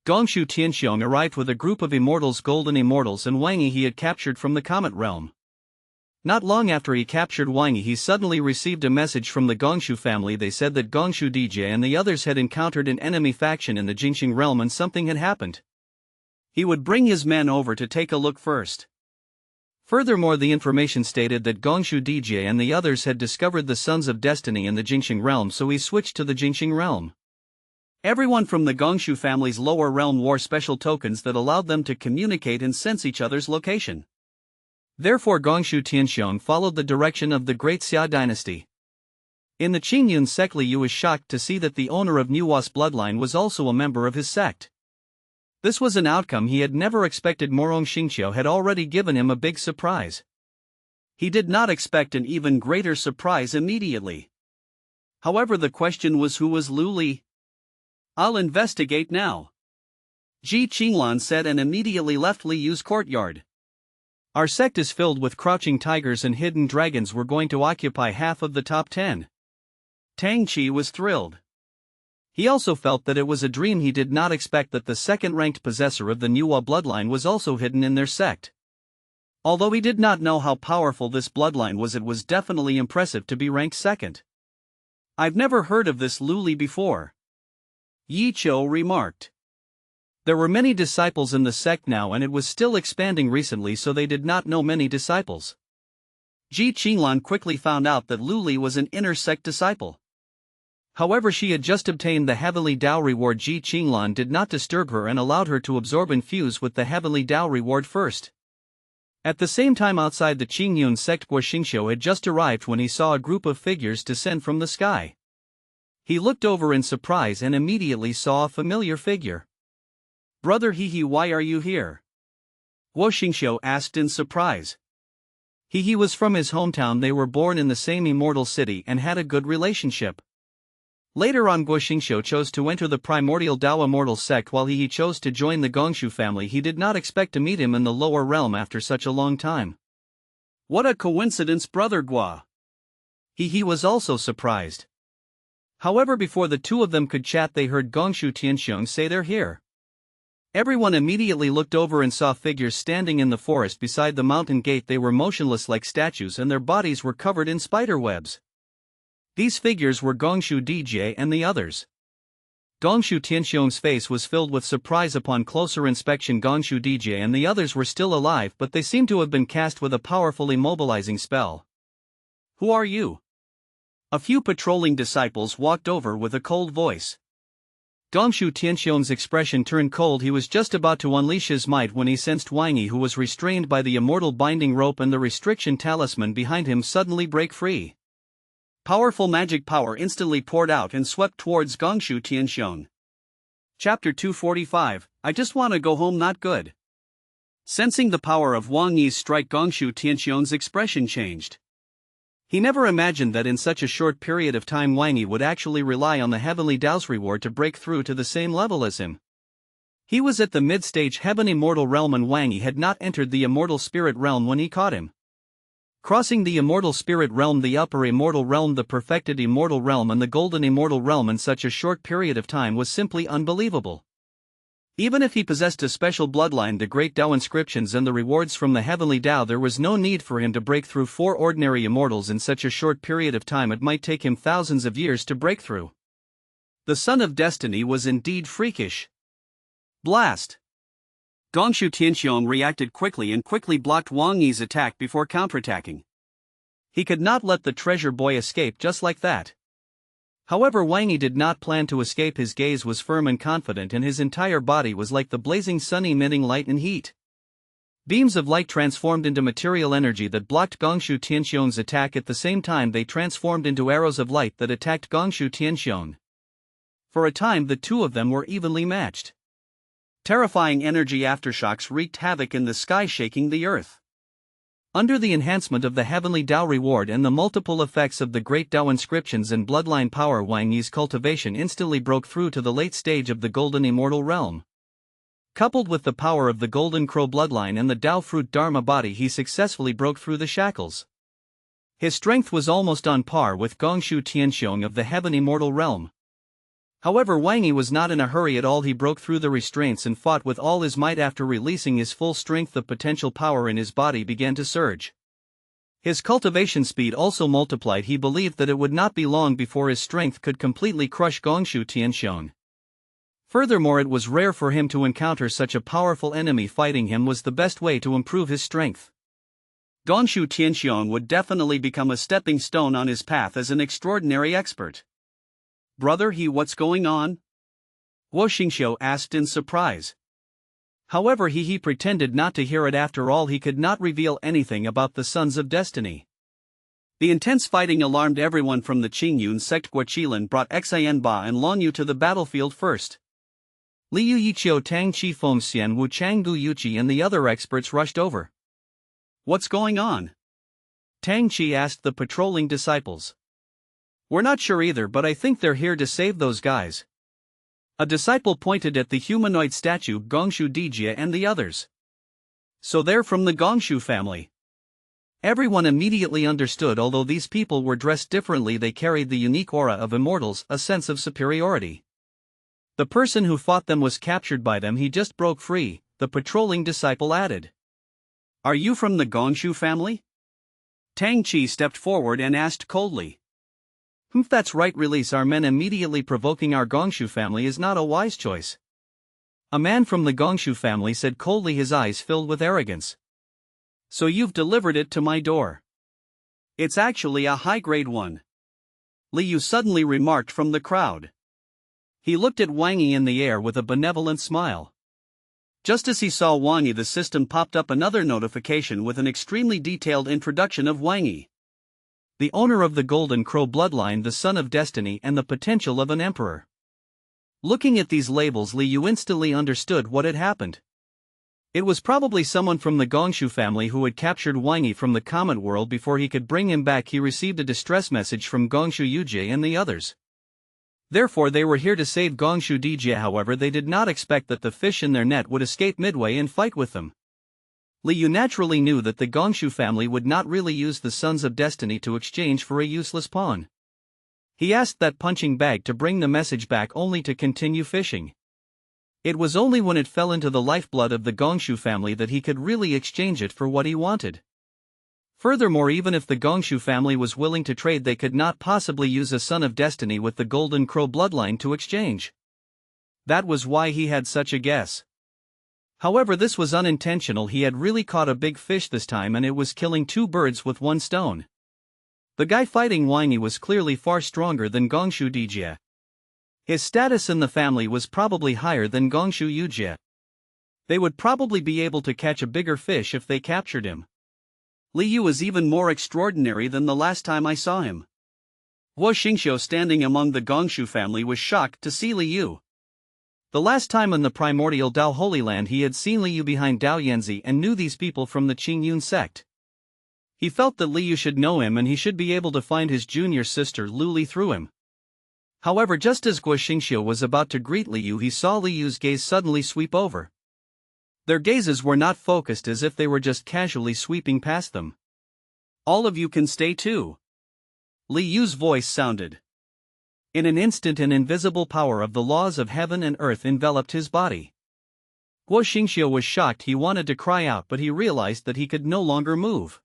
Gongshu Tianxiong arrived with a group of immortals, golden immortals, and Wang Yi he had captured from the Comet realm. Not long after he captured Wang Yi, he suddenly received a message from the Gongshu family. They said that Gongshu DJ and the others had encountered an enemy faction in the Jingxing realm and something had happened. He would bring his men over to take a look first. Furthermore, the information stated that Gongshu DJ and the others had discovered the Sons of Destiny in the Jingxing realm, so he switched to the Jingxing realm. Everyone from the Gongshu family's lower realm wore special tokens that allowed them to communicate and sense each other's location. Therefore, Gongshu Tianxiong followed the direction of the Great Xia dynasty. In the Qingyun sect, Li Yu was shocked to see that the owner of Nuwa's bloodline was also a member of his sect. This was an outcome he had never expected. Morong Xingqiu had already given him a big surprise. He did not expect an even greater surprise immediately. However, the question was, who was Lu Li? I'll investigate now, Ji Qinglan said, and immediately left Li Yu's courtyard. Our sect is filled with crouching tigers and hidden dragons. We're going to occupy half of the top 10. Tang Qi was thrilled. He also felt that it was a dream. He did not expect that the second-ranked possessor of the Nuwa bloodline was also hidden in their sect. Although he did not know how powerful this bloodline was, it was definitely impressive to be ranked second. I've never heard of this Lu Li before, Yi Qiu remarked. There were many disciples in the sect now, and it was still expanding recently, so they did not know many disciples. Ji Qinglan quickly found out that Lu Li was an inner sect disciple. However, she had just obtained the Heavenly Dao reward. Ji Qinglan did not disturb her and allowed her to absorb and fuse with the Heavenly Dao reward first. At the same time, outside the Qingyun sect, Guo Xingqiu had just arrived when he saw a group of figures descend from the sky. He looked over in surprise and immediately saw a familiar figure. Brother He, why are you here? Guo Xingqiu asked in surprise. He was from his hometown. They were born in the same immortal city and had a good relationship. Later on, Guo Xingqiu chose to enter the primordial Dao immortal sect while he chose to join the Gongshu family. He did not expect to meet him in the lower realm after such a long time. What a coincidence, brother Guo. He was also surprised. However, before the two of them could chat, they heard Gongshu Tianxiong say they're here. Everyone immediately looked over and saw figures standing in the forest beside the mountain gate. They were motionless like statues and their bodies were covered in spider webs. These figures were Gongshu DJ and the others. Gongshu Tianxiong's face was filled with surprise upon closer inspection. Gongshu DJ and the others were still alive, but they seemed to have been cast with a powerful immobilizing spell. Who are you? A few patrolling disciples walked over with a cold voice. Gongshu Tianxiong's expression turned cold. He was just about to unleash his might when he sensed Wang Yi, who was restrained by the immortal binding rope and the restriction talisman behind him, suddenly break free. Powerful magic power instantly poured out and swept towards Gongshu Tianxiong. Chapter 245, I just want to go home. Not good. Sensing the power of Wang Yi's strike, Gongshu Tianxiong's expression changed. He never imagined that in such a short period of time Wang Yi would actually rely on the Heavenly Dao's reward to break through to the same level as him. He was at the mid-stage heaven immortal realm and Wang Yi had not entered the immortal spirit realm when he caught him. Crossing the immortal spirit realm, the upper immortal realm, the perfected immortal realm and the golden immortal realm in such a short period of time was simply unbelievable. Even if he possessed a special bloodline, the great Dao inscriptions and the rewards from the Heavenly Dao, there was no need for him to break through 4 ordinary immortals in such a short period of time. It might take him thousands of years to break through. The Son of Destiny was indeed freakish. Blast! Gongshu Tianxiong reacted quickly and quickly blocked Wang Yi's attack before counterattacking. He could not let the treasure boy escape just like that. However, Wang Yi did not plan to escape. His gaze was firm and confident and his entire body was like the blazing sun emitting light and heat. Beams of light transformed into material energy that blocked Gongshu Tianxiong's attack. At the same time, they transformed into arrows of light that attacked Gongshu Tianxiong. For a time, the two of them were evenly matched. Terrifying energy aftershocks wreaked havoc in the sky, shaking the earth. Under the enhancement of the Heavenly Dao reward and the multiple effects of the great Dao inscriptions and bloodline power, Wang Yi's cultivation instantly broke through to the late stage of the golden immortal realm. Coupled with the power of the golden crow bloodline and the Dao fruit Dharma body, he successfully broke through the shackles. His strength was almost on par with Gongshu Tianxiong of the heaven immortal realm. However, Wang Yi was not in a hurry at all. He broke through the restraints and fought with all his might. After releasing his full strength, the potential power in his body began to surge. His cultivation speed also multiplied. He believed that it would not be long before his strength could completely crush Gongshu Tianxiong. Furthermore, it was rare for him to encounter such a powerful enemy. Fighting him was the best way to improve his strength. Gongshu Tianxiong would definitely become a stepping stone on his path as an extraordinary expert. Brother He, what's going on? Guo Xingqiu asked in surprise. However, he pretended not to hear it. After all, he could not reveal anything about the Sons of Destiny. The intense fighting alarmed everyone from the Qingyun sect. Guo Qilin brought Xianba and Long Yu to the battlefield first. Liu Yiqiu, Tang Qi, Fengxian, Wu Changgu, Yuqi and the other experts rushed over. What's going on? Tang Qi asked the patrolling disciples. We're not sure either, but I think they're here to save those guys. A disciple pointed at the humanoid statue, Gongshu Dijie and the others. So they're from the Gongshu family. Everyone immediately understood. Although these people were dressed differently, they carried the unique aura of immortals, a sense of superiority. The person who fought them was captured by them. He just broke free, the patrolling disciple added. Are you from the Gongshu family? Tang Qi stepped forward and asked coldly. That's right. Release our men immediately. Provoking our Gongshu family is not a wise choice. A man from the Gongshu family said coldly, his eyes filled with arrogance. So you've delivered it to my door. It's actually a high-grade one. Liu suddenly remarked from the crowd. He looked at Wang Yi in the air with a benevolent smile. Just as he saw Wang Yi, the system popped up another notification with an extremely detailed introduction of Wang Yi. The owner of the Golden Crow bloodline, the Son of Destiny and the potential of an emperor. Looking at these labels, Liu instantly understood what had happened. It was probably someone from the Gongshu family who had captured Wang Yi from the Comet World. Before he could bring him back, he received a distress message from Gongshu Yujie and the others. Therefore they were here to save Gongshu Dijie. However, they did not expect that the fish in their net would escape midway and fight with them. Li Yu naturally knew that the Gongshu family would not really use the Sons of Destiny to exchange for a useless pawn. He asked that punching bag to bring the message back only to continue fishing. It was only when it fell into the lifeblood of the Gongshu family that he could really exchange it for what he wanted. Furthermore, even if the Gongshu family was willing to trade, they could not possibly use a Son of Destiny with the Golden Crow bloodline to exchange. That was why he had such a guess. However, this was unintentional. He had really caught a big fish this time, and it was killing two birds with one stone. The guy fighting Wang Yi was clearly far stronger than Gongshu Dijie. His status in the family was probably higher than Gongshu Yujie. They would probably be able to catch a bigger fish if they captured him. Li Yu is even more extraordinary than the last time I saw him. Guo Xingqiu, standing among the Gongshu family, was shocked to see Li Yu. The last time in the primordial Dao Holy Land he had seen Li Yu behind Dao Yanzi and knew these people from the Qingyun sect. He felt that Li Yu should know him and he should be able to find his junior sister Lu Li through him. However, just as Guo Xingqiu was about to greet Li Yu, he saw Li Yu's gaze suddenly sweep over. Their gazes were not focused, as if they were just casually sweeping past them. All of you can stay too. Li Yu's voice sounded. In an instant, an invisible power of the laws of heaven and earth enveloped his body. Guo Xingqiu was shocked. He wanted to cry out, but he realized that he could no longer move.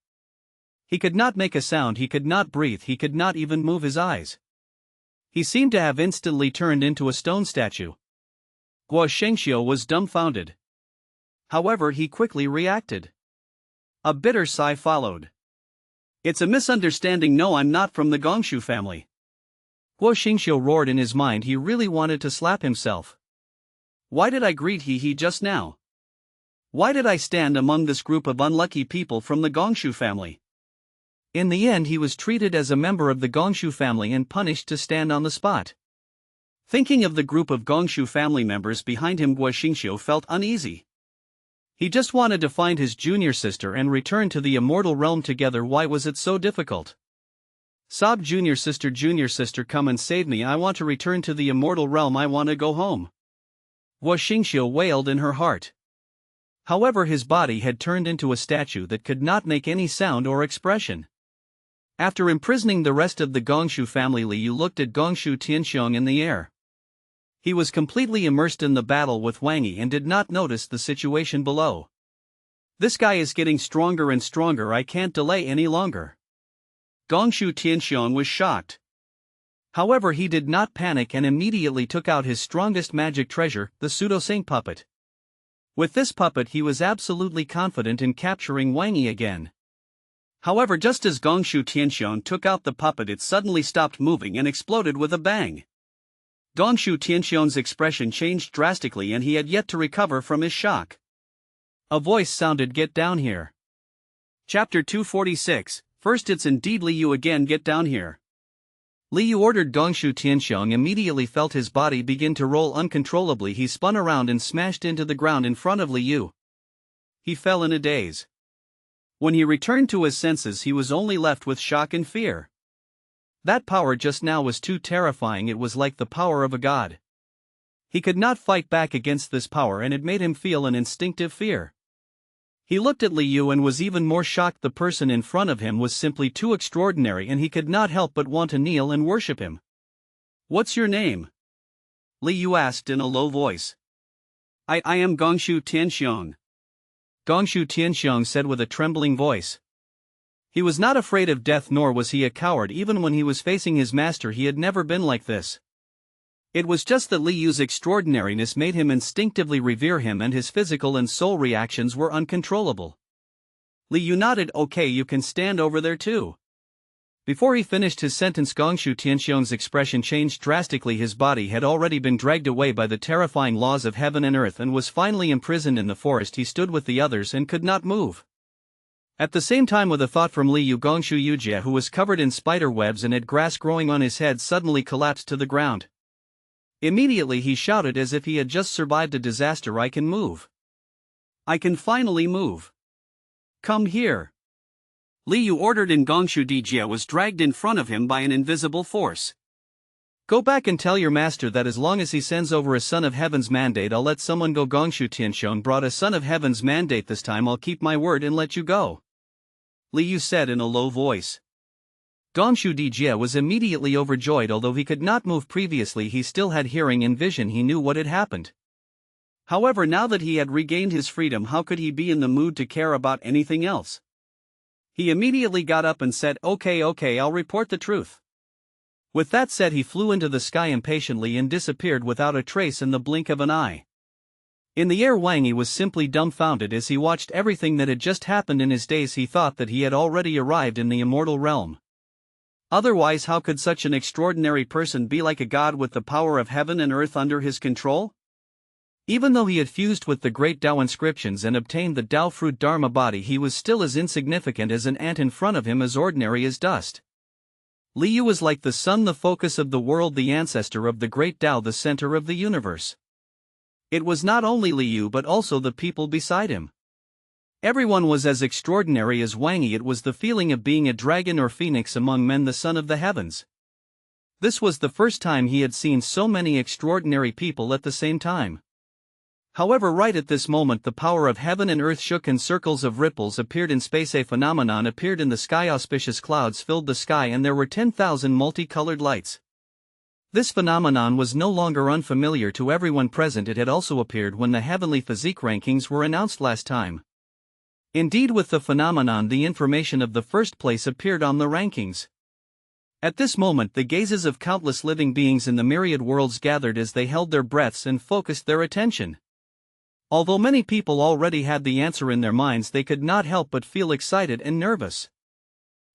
He could not make a sound, he could not breathe, he could not even move his eyes. He seemed to have instantly turned into a stone statue. Guo Xingqiu was dumbfounded. However, he quickly reacted. A bitter sigh followed. It's a misunderstanding. No, I'm not from the Gongshu family. Guo Xingqiu roared in his mind. He really wanted to slap himself. Why did I greet he just now? Why did I stand among this group of unlucky people from the Gongshu family? In the end, he was treated as a member of the Gongshu family and punished to stand on the spot. Thinking of the group of Gongshu family members behind him, Guo Xingqiu felt uneasy. He just wanted to find his junior sister and return to the immortal realm together. Why was it so difficult? Sob, junior sister, come and save me. I want to return to the immortal realm. I want to go home. Guo Xingqiu wailed in her heart. However, his body had turned into a statue that could not make any sound or expression. After imprisoning the rest of the Gongshu family, Li Yu looked at Gongshu Tianxiong in the air. He was completely immersed in the battle with Wang Yi and did not notice the situation below. This guy is getting stronger and stronger. I can't delay any longer. Gongshu Tianxiong was shocked. However, he did not panic and immediately took out his strongest magic treasure, the pseudo-saint puppet. With this puppet, he was absolutely confident in capturing Wang Yi again. However, just as Gongshu Tianxiong took out the puppet, it suddenly stopped moving and exploded with a bang. Gongshu Tianxiong's expression changed drastically and he had yet to recover from his shock. A voice sounded, "Get down here." Chapter 246, First It's indeed Li Yu again. Get down here. Li Yu ordered. Gongshu Tianxiong immediately felt his body begin to roll uncontrollably. He spun around and smashed into the ground in front of Li Yu. He fell in a daze. When he returned to his senses, he was only left with shock and fear. That power just now was too terrifying. It was like the power of a god. He could not fight back against this power and it made him feel an instinctive fear. He looked at Li Yu and was even more shocked. The person in front of him was simply too extraordinary and he could not help but want to kneel and worship him. What's your name? Li Yu asked in a low voice. I am Gongshu Tianxiong. Gongshu Tianxiong said with a trembling voice. He was not afraid of death, nor was he a coward. Even when he was facing his master, he had never been like this. It was just that Li Yu's extraordinariness made him instinctively revere him, and his physical and soul reactions were uncontrollable. Li Yu nodded. Okay, you can stand over there too. Before he finished his sentence, Gongshu Tianxiong's expression changed drastically. His body had already been dragged away by the terrifying laws of heaven and earth and was finally imprisoned in the forest. He stood with the others and could not move. At the same time, with a thought from Li Yu, Gongshu Yujie, who was covered in spider webs and had grass growing on his head, suddenly collapsed to the ground. Immediately he shouted as if he had just survived a disaster. I can move. I can finally move. Come here. Liu ordered, and Gongshu Dijia was dragged in front of him by an invisible force. Go back and tell your master that as long as he sends over a Son of Heaven's mandate, I'll let someone go. Gongshu Tianxiong brought a Son of Heaven's mandate this time. I'll keep my word and let you go, Liu said in a low voice. Gongshu Dijia was immediately overjoyed. Although he could not move previously, he still had hearing and vision. He knew what had happened. However, now that he had regained his freedom, how could he be in the mood to care about anything else? He immediately got up and said, Okay, I'll report the truth. With that said, he flew into the sky impatiently and disappeared without a trace in the blink of an eye. In the air, Wang Yi was simply dumbfounded as he watched everything that had just happened in his days. He thought that he had already arrived in the immortal realm. Otherwise, how could such an extraordinary person be like a god with the power of heaven and earth under his control? Even though he had fused with the great Dao inscriptions and obtained the Dao fruit Dharma body, he was still as insignificant as an ant in front of him, as ordinary as dust. Liu was like the sun, the focus of the world, the ancestor of the great Dao, the center of the universe. It was not only Liu but also the people beside him. Everyone was as extraordinary as Wang Yi. It was the feeling of being a dragon or phoenix among men, the son of the heavens. This was the first time he had seen so many extraordinary people at the same time. However, right at this moment, the power of heaven and earth shook and circles of ripples appeared in space. A phenomenon appeared in the sky. Auspicious clouds filled the sky and there were 10,000 multicolored lights. This phenomenon was no longer unfamiliar to everyone present. It had also appeared when the heavenly physique rankings were announced last time. Indeed, with the phenomenon, the information of the first place appeared on the rankings. At this moment, the gazes of countless living beings in the myriad worlds gathered as they held their breaths and focused their attention. Although many people already had the answer in their minds, they could not help but feel excited and nervous.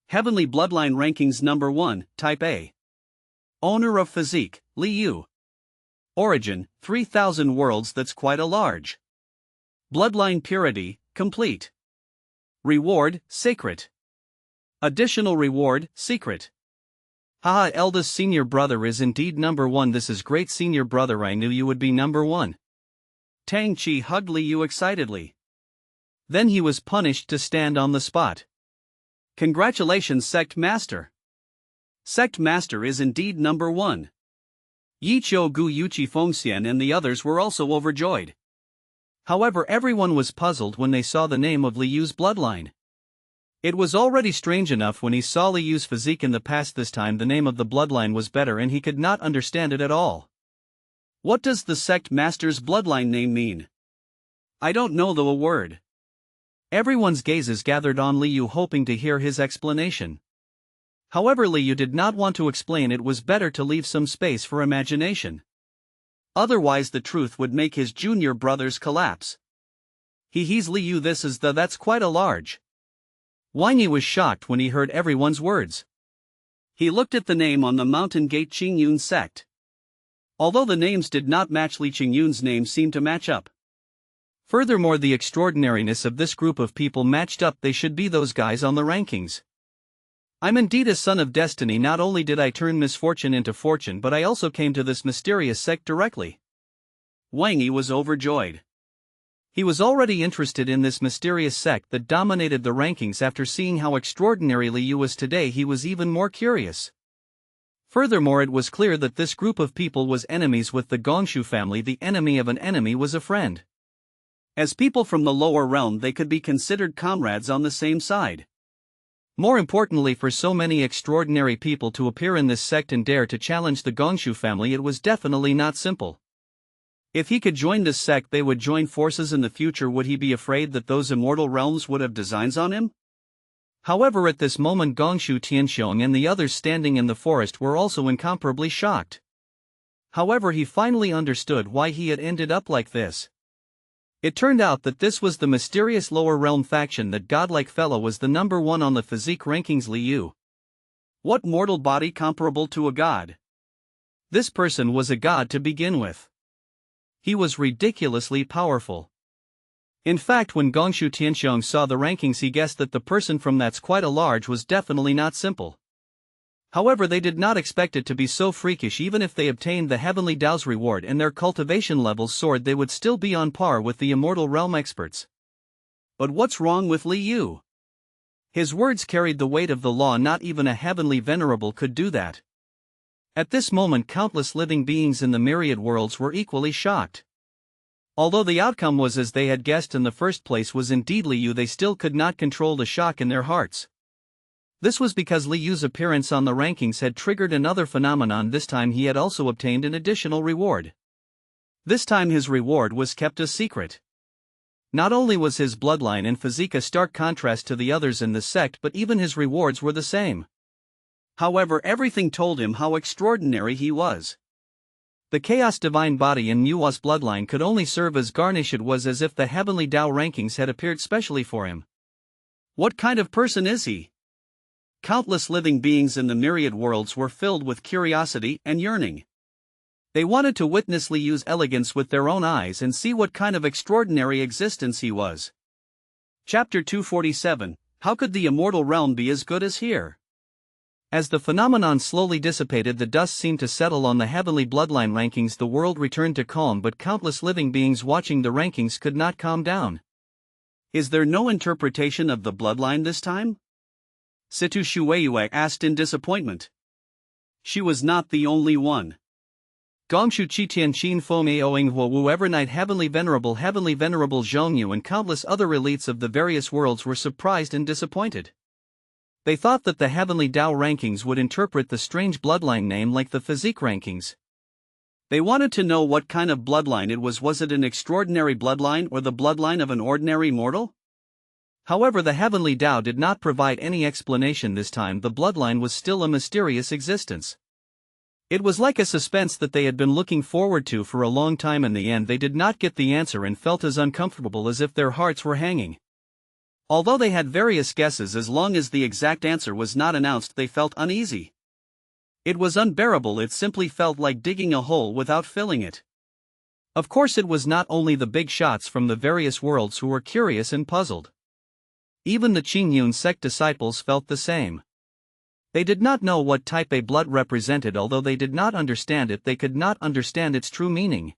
Heavenly Bloodline Rankings Number 1, Type A. Owner of Physique, Liu. Origin, 3,000 worlds. That's quite a large. Bloodline Purity, Complete. Reward, Sacred. Additional Reward, Secret. Haha, eldest senior brother is indeed number 1. This is great, senior brother. I knew you would be number 1. Tang Chi hugged Liu excitedly. Then he was punished to stand on the spot. Congratulations, Sect Master. Sect Master is indeed number 1. Yi Qiu Gu Yuchi Fengxian and the others were also overjoyed. However, everyone was puzzled when they saw the name of Liu's bloodline. It was already strange enough when he saw Liu's physique in the past. This time the name of the bloodline was better and he could not understand it at all. What does the Sect Master's bloodline name mean? I don't know a word. Everyone's gazes gathered on Liu, hoping to hear his explanation. However, Liu did not want to explain. It was better to leave some space for imagination. Otherwise the truth would make his junior brothers collapse. He's Liu, that's quite a large. Wang Yi was shocked when he heard everyone's words. He looked at the name on the mountain gate, Qingyun Sect. Although the names did not match, Li Qingyun's name seemed to match up. Furthermore, the extraordinariness of this group of people matched up. They should be those guys on the rankings. I'm indeed a son of destiny. Not only did I turn misfortune into fortune, but I also came to this mysterious sect directly. Wang Yi was overjoyed. He was already interested in this mysterious sect that dominated the rankings. After seeing how extraordinary Liu was today, he was even more curious. Furthermore, it was clear that this group of people was enemies with the Gongshu family. The enemy of an enemy was a friend. As people from the lower realm, they could be considered comrades on the same side. More importantly, for so many extraordinary people to appear in this sect and dare to challenge the Gongshu family, it was definitely not simple. If he could join this sect, they would join forces in the future. Would he be afraid that those immortal realms would have designs on him? However, at this moment, Gongshu Tianxiong and the others standing in the forest were also incomparably shocked. However, he finally understood why he had ended up like this. It turned out that this was the mysterious lower realm faction. That godlike fellow was the number 1 on the physique rankings, Liu. What mortal body comparable to a god? This person was a god to begin with. He was ridiculously powerful. In fact, when Gongshu Tianxiong saw the rankings, he guessed that the person from that's quite a large was definitely not simple. However, they did not expect it to be so freakish. Even if they obtained the Heavenly Dao's reward and their cultivation levels soared, they would still be on par with the immortal realm experts. But what's wrong with Li Yu? His words carried the weight of the law. Not even a heavenly venerable could do that. At this moment, countless living beings in the myriad worlds were equally shocked. Although the outcome was as they had guessed in the first place was indeed Li Yu, they still could not control the shock in their hearts. This was because Li Yu's appearance on the rankings had triggered another phenomenon. This time he had also obtained an additional reward. This time his reward was kept a secret. Not only was his bloodline and physique a stark contrast to the others in the sect, but even his rewards were the same. However, everything told him how extraordinary he was. The chaos divine body in Mua's bloodline could only serve as garnish. It was as if the Heavenly Dao rankings had appeared specially for him. What kind of person is he? Countless living beings in the myriad worlds were filled with curiosity and yearning. They wanted to witness Li Yu's elegance with their own eyes and see what kind of extraordinary existence he was. Chapter 247, How could the immortal realm be as good as here? As the phenomenon slowly dissipated, the dust seemed to settle on the heavenly bloodline rankings. The world returned to calm, but countless living beings watching the rankings could not calm down. Is there no interpretation of the bloodline this time? Situ Shueiyue asked in disappointment. She was not the only one. Gongshu Qitian Qin Fome Oing Hua Wu Evernight Heavenly Venerable Zhongyu and countless other elites of the various worlds were surprised and disappointed. They thought that the Heavenly Dao rankings would interpret the strange bloodline name like the Physique rankings. They wanted to know what kind of bloodline it was. Was it an extraordinary bloodline or the bloodline of an ordinary mortal? However, the Heavenly Dao did not provide any explanation this time. The bloodline was still a mysterious existence. It was like a suspense that they had been looking forward to for a long time. In the end, they did not get the answer and felt as uncomfortable as if their hearts were hanging. Although they had various guesses, as long as the exact answer was not announced, they felt uneasy. It was unbearable. It simply felt like digging a hole without filling it. Of course, it was not only the big shots from the various worlds who were curious and puzzled. Even the Qingyun sect disciples felt the same. They did not know what type A blood represented. Although they did not understand it, they could not understand its true meaning.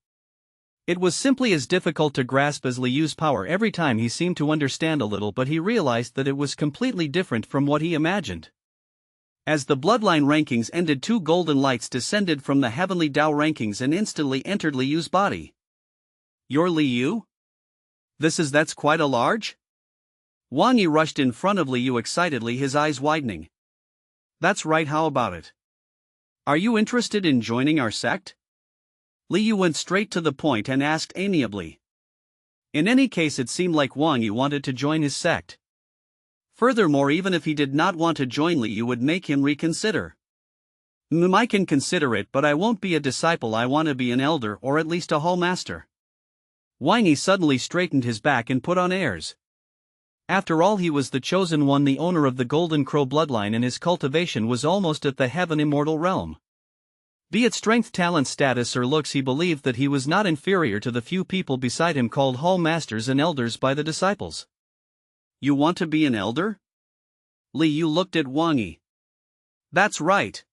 It was simply as difficult to grasp as Li Yu's power. Every time he seemed to understand a little, but he realized that it was completely different from what he imagined. As the bloodline rankings ended, two golden lights descended from the Heavenly Dao rankings and instantly entered Li Yu's body. You're Li Yu? That's quite a large? Wang Yi rushed in front of Li Yu excitedly, his eyes widening. That's right, how about it? Are you interested in joining our sect? Li Yu went straight to the point and asked amiably. In any case, it seemed like Wang Yi wanted to join his sect. Furthermore, even if he did not want to join, Li Yu would make him reconsider. I can consider it, but I won't be a disciple. I want to be an elder, or at least a hall master. Wang Yi suddenly straightened his back and put on airs. After all, he was the chosen one, the owner of the Golden Crow bloodline, and his cultivation was almost at the heaven immortal realm. Be it strength, talent, status, or looks, he believed that he was not inferior to the few people beside him called hall masters and elders by the disciples. You want to be an elder? Li Yu looked at Wang Yi. That's right.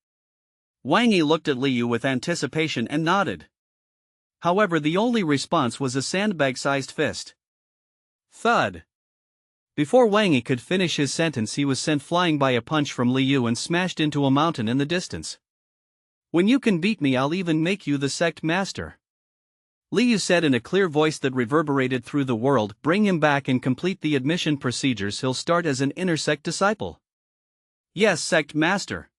Wang Yi looked at Li Yu with anticipation and nodded. However, the only response was a sandbag-sized fist. Thud. Before Wang Yi could finish his sentence, he was sent flying by a punch from Li Yu and smashed into a mountain in the distance. When you can beat me, I'll even make you the sect master. Li Yu said in a clear voice that reverberated through the world. Bring him back and complete the admission procedures. He'll start as an inner sect disciple. Yes, sect master.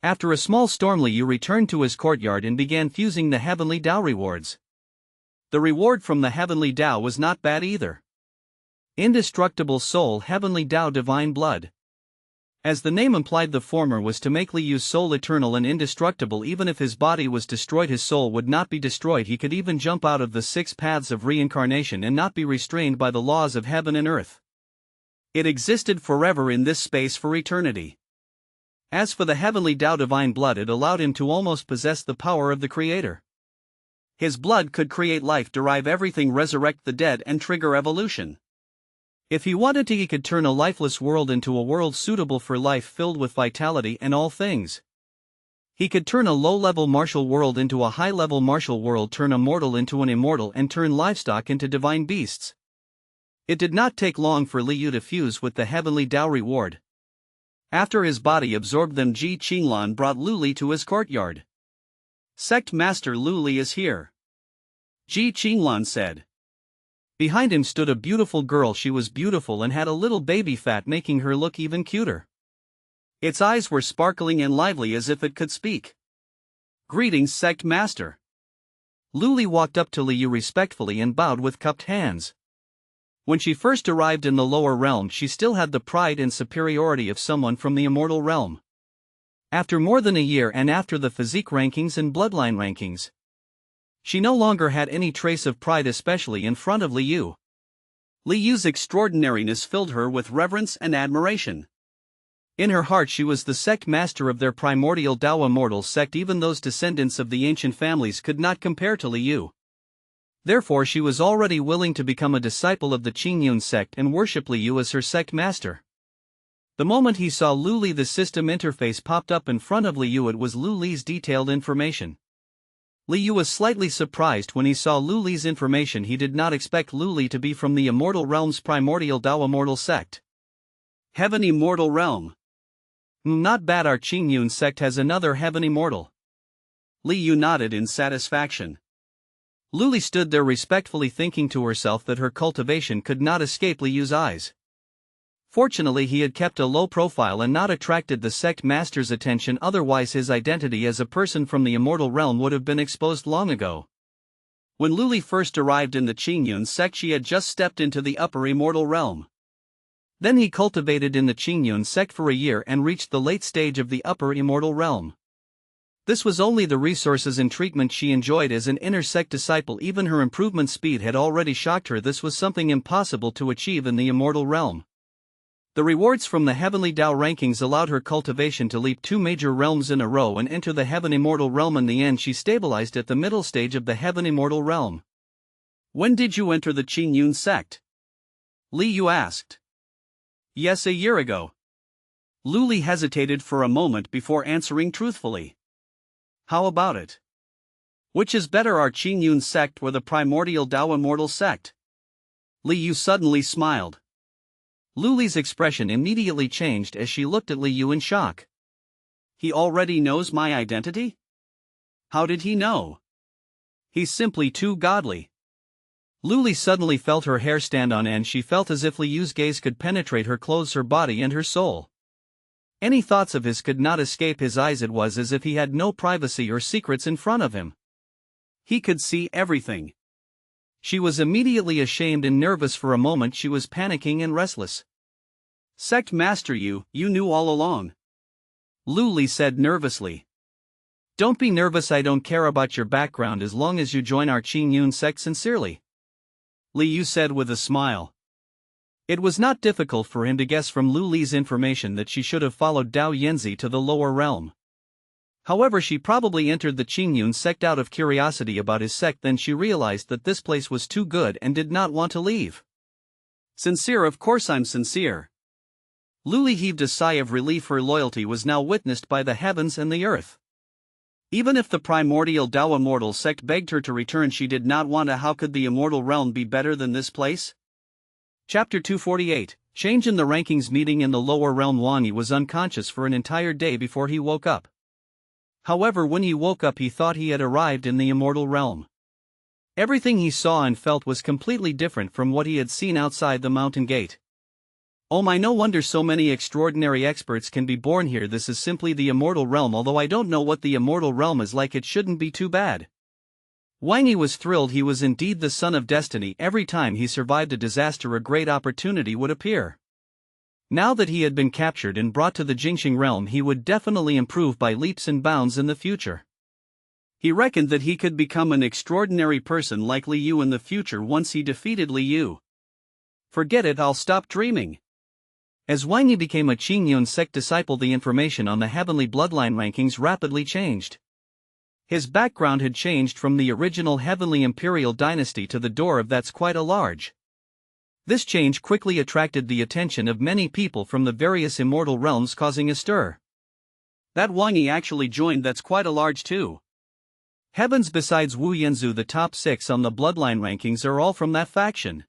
After a small storm, Li Yu returned to his courtyard and began fusing the Heavenly Dao rewards. The reward from the Heavenly Dao was not bad either. Indestructible soul, Heavenly Dao, divine blood. As the name implied, the former was to make Li Yu's soul eternal and indestructible. Even if his body was destroyed, his soul would not be destroyed. He could even jump out of the 6 paths of reincarnation and not be restrained by the laws of heaven and earth. It existed forever in this space for eternity. As for the Heavenly Dao divine blood, it allowed him to almost possess the power of the Creator. His blood could create life, derive everything, resurrect the dead, and trigger evolution. If he wanted to, he could turn a lifeless world into a world suitable for life, filled with vitality and all things. He could turn a low-level martial world into a high-level martial world, turn a mortal into an immortal, and turn livestock into divine beasts. It did not take long for Li Yu to fuse with the Heavenly Dao reward. After his body absorbed them, Ji Qinglan brought Lu Li to his courtyard. "Sect Master Lu Li is here," Ji Qinglan said. Behind him stood a beautiful girl. She was beautiful and had a little baby fat, making her look even cuter. Its eyes were sparkling and lively as if it could speak. "Greetings, Sect Master." Lu Li walked up to Li Yu respectfully and bowed with cupped hands. When she first arrived in the lower realm, she still had the pride and superiority of someone from the immortal realm. After more than a year and after the physique rankings and bloodline rankings, she no longer had any trace of pride, especially in front of Li Yu. Li Yu's extraordinariness filled her with reverence and admiration. In her heart she was the sect master of their primordial Dao immortal sect. Even those descendants of the ancient families could not compare to Li Yu. Therefore she was already willing to become a disciple of the Qingyun sect and worship Li Yu as her sect master. The moment he saw Lu Li, the system interface popped up in front of Li Yu. It was Lu Li's detailed information. Li Yu was slightly surprised when he saw Lu Li's information. He did not expect Lu Li to be from the immortal realm's primordial Dao immortal sect. Heaven immortal realm. Not bad, our Qingyun sect has another heaven immortal. Li Yu nodded in satisfaction. Lu Li stood there respectfully, thinking to herself that her cultivation could not escape Li Yu's eyes. Fortunately, he had kept a low profile and not attracted the sect master's attention, otherwise his identity as a person from the immortal realm would have been exposed long ago. When Lu Li first arrived in the Qingyun sect, she had just stepped into the upper immortal realm. Then he cultivated in the Qingyun sect for a year and reached the late stage of the upper immortal realm. This was only the resources and treatment she enjoyed as an inner sect disciple. Even her improvement speed had already shocked her. This was something impossible to achieve in the immortal realm. The rewards from the Heavenly Dao rankings allowed her cultivation to leap 2 major realms in a row and enter the Heaven Immortal realm. In the end, she stabilized at the middle stage of the Heaven Immortal realm. "When did you enter the Qingyun sect?" Li Yu asked. "Yes, a year ago." Lu Li hesitated for a moment before answering truthfully. "How about it? Which is better, our Qingyun sect or the primordial Dao immortal sect?" Li Yu suddenly smiled. Lu Li's expression immediately changed as she looked at Li Yu in shock. "He already knows my identity? How did he know? He's simply too godly." Lu Li suddenly felt her hair stand on end. She felt as if Li Yu's gaze could penetrate her clothes, her body and her soul. Any thoughts of his could not escape his eyes. It was as if he had no privacy or secrets in front of him. He could see everything. She was immediately ashamed and nervous. For a moment she was panicking and restless. "Sect Master, you knew all along," Lu Li said nervously. "Don't be nervous. I don't care about your background as long as you join our Qingyun sect sincerely," Li Yu said with a smile. It was not difficult for him to guess from Lu Li's information that she should have followed Dao Yanzi to the lower realm. However, she probably entered the Qingyun sect out of curiosity about his sect. Then she realized that this place was too good and did not want to leave. "Sincere, of course I'm sincere." Lu Li heaved a sigh of relief. Her loyalty was now witnessed by the heavens and the earth. Even if the primordial Dao immortal sect begged her to return, she did not want to. How could the immortal realm be better than this place? Chapter 248, Change in the rankings. Meeting in the lower realm. Wang Yi was unconscious for an entire day before he woke up. However, when he woke up he thought he had arrived in the immortal realm. Everything he saw and felt was completely different from what he had seen outside the mountain gate. Oh my, no wonder so many extraordinary experts can be born here. This is simply the immortal realm. Although I don't know what the immortal realm is like, it shouldn't be too bad. Wang Yi was thrilled. He was indeed the son of destiny. Every time he survived a disaster, a great opportunity would appear. Now that he had been captured and brought to the Jingxing realm, he would definitely improve by leaps and bounds in the future. He reckoned that he could become an extraordinary person like Li Yu in the future once he defeated Li Yu. "Forget it, I'll stop dreaming." As Wang Yi became a Qingyun sect disciple, the information on the heavenly bloodline rankings rapidly changed. His background had changed from the original heavenly imperial dynasty to the door of that's quite a large. This change quickly attracted the attention of many people from the various immortal realms, causing a stir. That Wang Yi actually joined that's quite a large too. Heavens, besides Wu Yanzu, the top 6 on the bloodline rankings are all from that faction.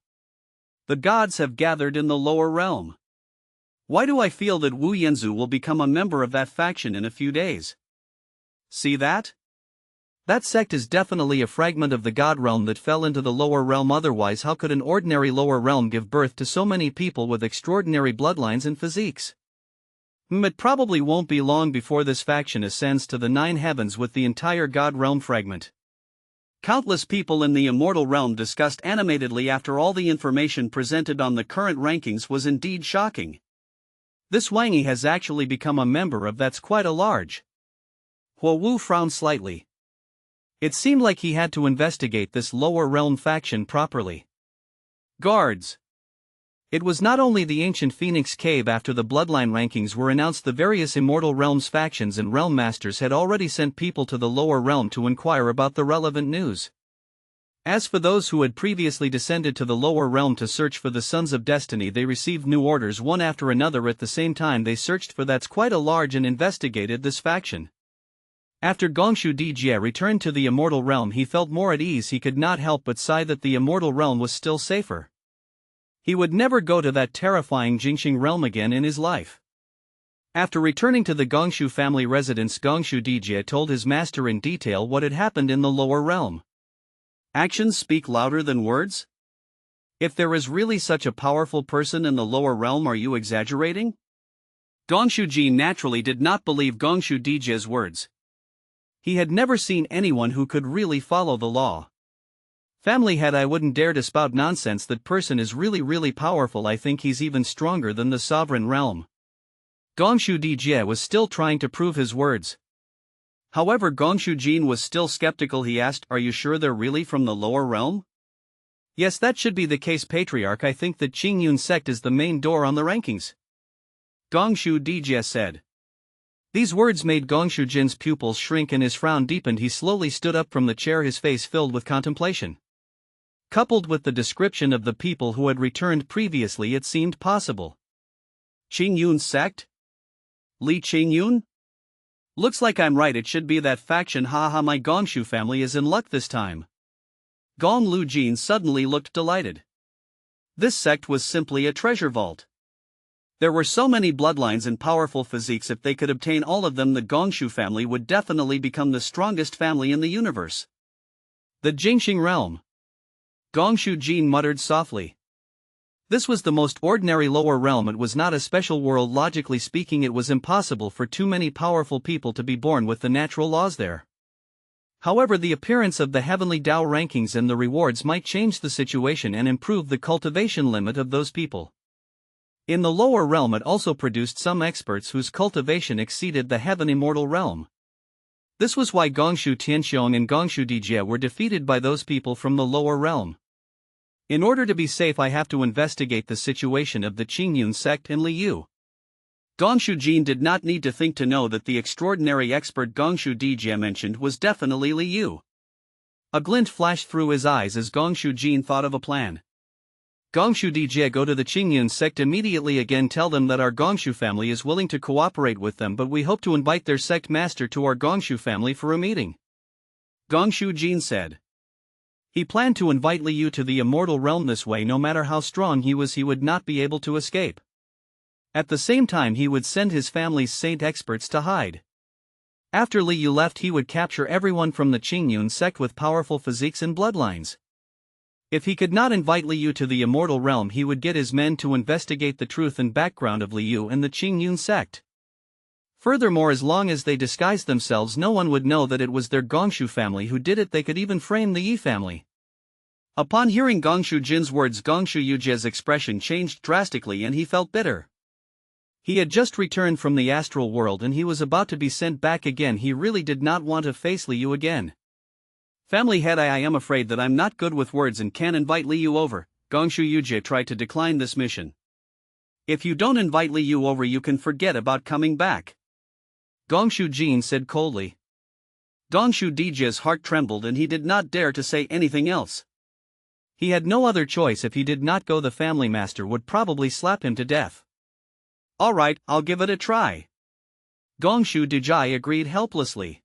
The gods have gathered in the lower realm. Why do I feel that Wu Yanzu will become a member of that faction in a few days? See that? That sect is definitely a fragment of the god realm that fell into the lower realm, otherwise how could an ordinary lower realm give birth to so many people with extraordinary bloodlines and physiques? It probably won't be long before this faction ascends to the 9 heavens with the entire god realm fragment. Countless people in the immortal realm discussed animatedly after all the information presented on the current rankings was indeed shocking. This Wangi has actually become a member of that's quite a large. Huo Wu frowned slightly. It seemed like he had to investigate this lower realm faction properly. Guards. It was not only the ancient Phoenix Cave. After the bloodline rankings were announced, the various immortal realms factions and realm masters had already sent people to the lower realm to inquire about the relevant news. As for those who had previously descended to the lower realm to search for the Sons of Destiny, they received new orders one after another. At the same time they searched for that's quite a large and investigated this faction. After Gongshu Dijie returned to the immortal realm, he felt more at ease. He could not help but sigh that the immortal realm was still safer. He would never go to that terrifying Jingxing realm again in his life. After returning to the Gongshu family residence, Gongshu Dijie told his master in detail what had happened in the lower realm. Actions speak louder than words? If there is really such a powerful person in the lower realm, are you exaggerating? Gongshu Jin naturally did not believe Gongshu Dijie's words. He had never seen anyone who could really follow the law. Family head, I wouldn't dare to spout nonsense. That person is really powerful. I think he's even stronger than the sovereign realm. Gongshu Dijie was still trying to prove his words. However, Gongshu Jin was still skeptical. He asked, are you sure they're really from the lower realm? Yes, that should be the case, Patriarch. I think that Qingyun sect is the main door on the rankings, Gongshu Dijie said. These words made Gongshu Jin's pupils shrink and his frown deepened. He slowly stood up from the chair, his face filled with contemplation. Coupled with the description of the people who had returned previously, it seemed possible. Qingyun sect? Li Qingyun? Looks like I'm right, it should be that faction. Haha, my Gongshu family is in luck this time. Gong Lu Jin suddenly looked delighted. This sect was simply a treasure vault. There were so many bloodlines and powerful physiques. If they could obtain all of them, the Gongshu family would definitely become the strongest family in the universe. The Jingxing realm. Gongshu Jin muttered softly. This was the most ordinary lower realm. It was not a special world. Logically speaking, it was impossible for too many powerful people to be born with the natural laws there. However, the appearance of the Heavenly Dao rankings and the rewards might change the situation and improve the cultivation limit of those people. In the lower realm, it also produced some experts whose cultivation exceeded the Heaven Immortal realm. This was why Gongshu Tianxiong and Gongshu Dijie were defeated by those people from the lower realm. In order to be safe, I have to investigate the situation of the Qingyun sect and Liu. Gongshu Jin did not need to think to know that the extraordinary expert Gongshu Dijie mentioned was definitely Liu. A glint flashed through his eyes as Gongshu Jin thought of a plan. Gongshu Dijie, go to the Qingyun sect immediately. Again, tell them that our Gongshu family is willing to cooperate with them, but we hope to invite their sect master to our Gongshu family for a meeting, Gongshu Jin said. He planned to invite Liu to the immortal realm. This way, no matter how strong he was, he would not be able to escape. At the same time, he would send his family's saint experts to hide. After Liu left, he would capture everyone from the Qingyun sect with powerful physiques and bloodlines. If he could not invite Liu to the immortal realm, he would get his men to investigate the truth and background of Liu and the Qingyun sect. Furthermore, as long as they disguised themselves, no one would know that it was their Gongshu family who did it. They could even frame the Yi family. Upon hearing Gongshu Jin's words, Gongshu Yujie's expression changed drastically and he felt bitter. He had just returned from the astral world and he was about to be sent back again. He really did not want to face Liu again. Family head, I am afraid that I'm not good with words and can't invite Liu over. Gongshu Yujie tried to decline this mission. If you don't invite Liu over, you can forget about coming back, Gongshu Jin said coldly. Gongshu Dijie's heart trembled and he did not dare to say anything else. He had no other choice. If he did not go, the family master would probably slap him to death. Alright, I'll give it a try, Gongshu Dijie agreed helplessly.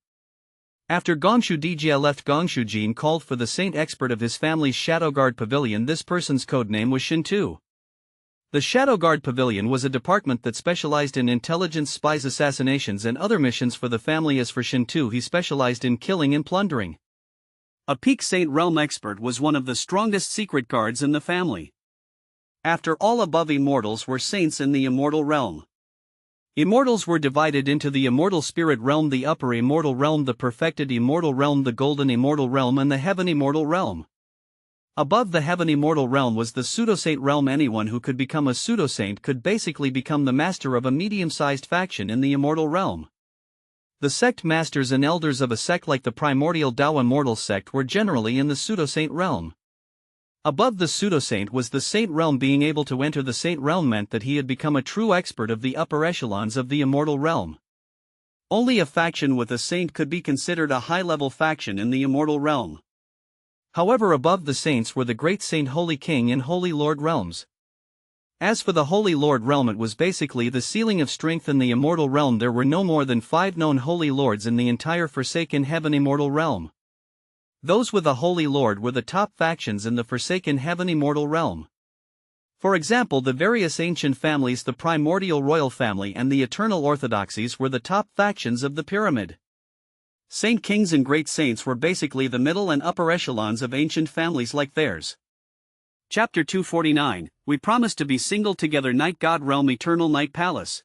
After Gongshu Dijia left, Gongshu Jin called for the saint expert of his family's Shadowguard Pavilion. This person's codename was Shintu. The Shadowguard Pavilion was a department that specialized in intelligence, spies, assassinations and other missions for the family. As for Shintu, he specialized in killing and plundering. A peak Saint Realm expert was one of the strongest secret guards in the family. After all above, immortals were saints in the immortal realm. Immortals were divided into the immortal spirit realm, the upper immortal realm, the perfected immortal realm, the golden immortal realm and the heaven immortal realm. Above the heaven immortal realm was the pseudo-saint realm. Anyone who could become a pseudo-saint could basically become the master of a medium-sized faction in the immortal realm. The sect masters and elders of a sect like the primordial Dao immortal sect were generally in the pseudo-saint realm. Above the pseudo-saint was the saint realm. Being able to enter the saint realm meant that he had become a true expert of the upper echelons of the immortal realm. Only a faction with a saint could be considered a high-level faction in the immortal realm. However, above the saints were the great saint, holy king and holy lord realms. As for the holy lord realm, it was basically the ceiling of strength in the immortal realm. There were no more than 5 known holy lords in the entire Forsaken Heaven immortal realm. Those with a holy lord were the top factions in the Forsaken Heaven immortal realm. For example, the various ancient families, the primordial royal family and the eternal orthodoxies were the top factions of the pyramid. Saint kings and great saints were basically the middle and upper echelons of ancient families like theirs. Chapter 249, We Promise to Be Single Together. Night God Realm, Eternal Night Palace.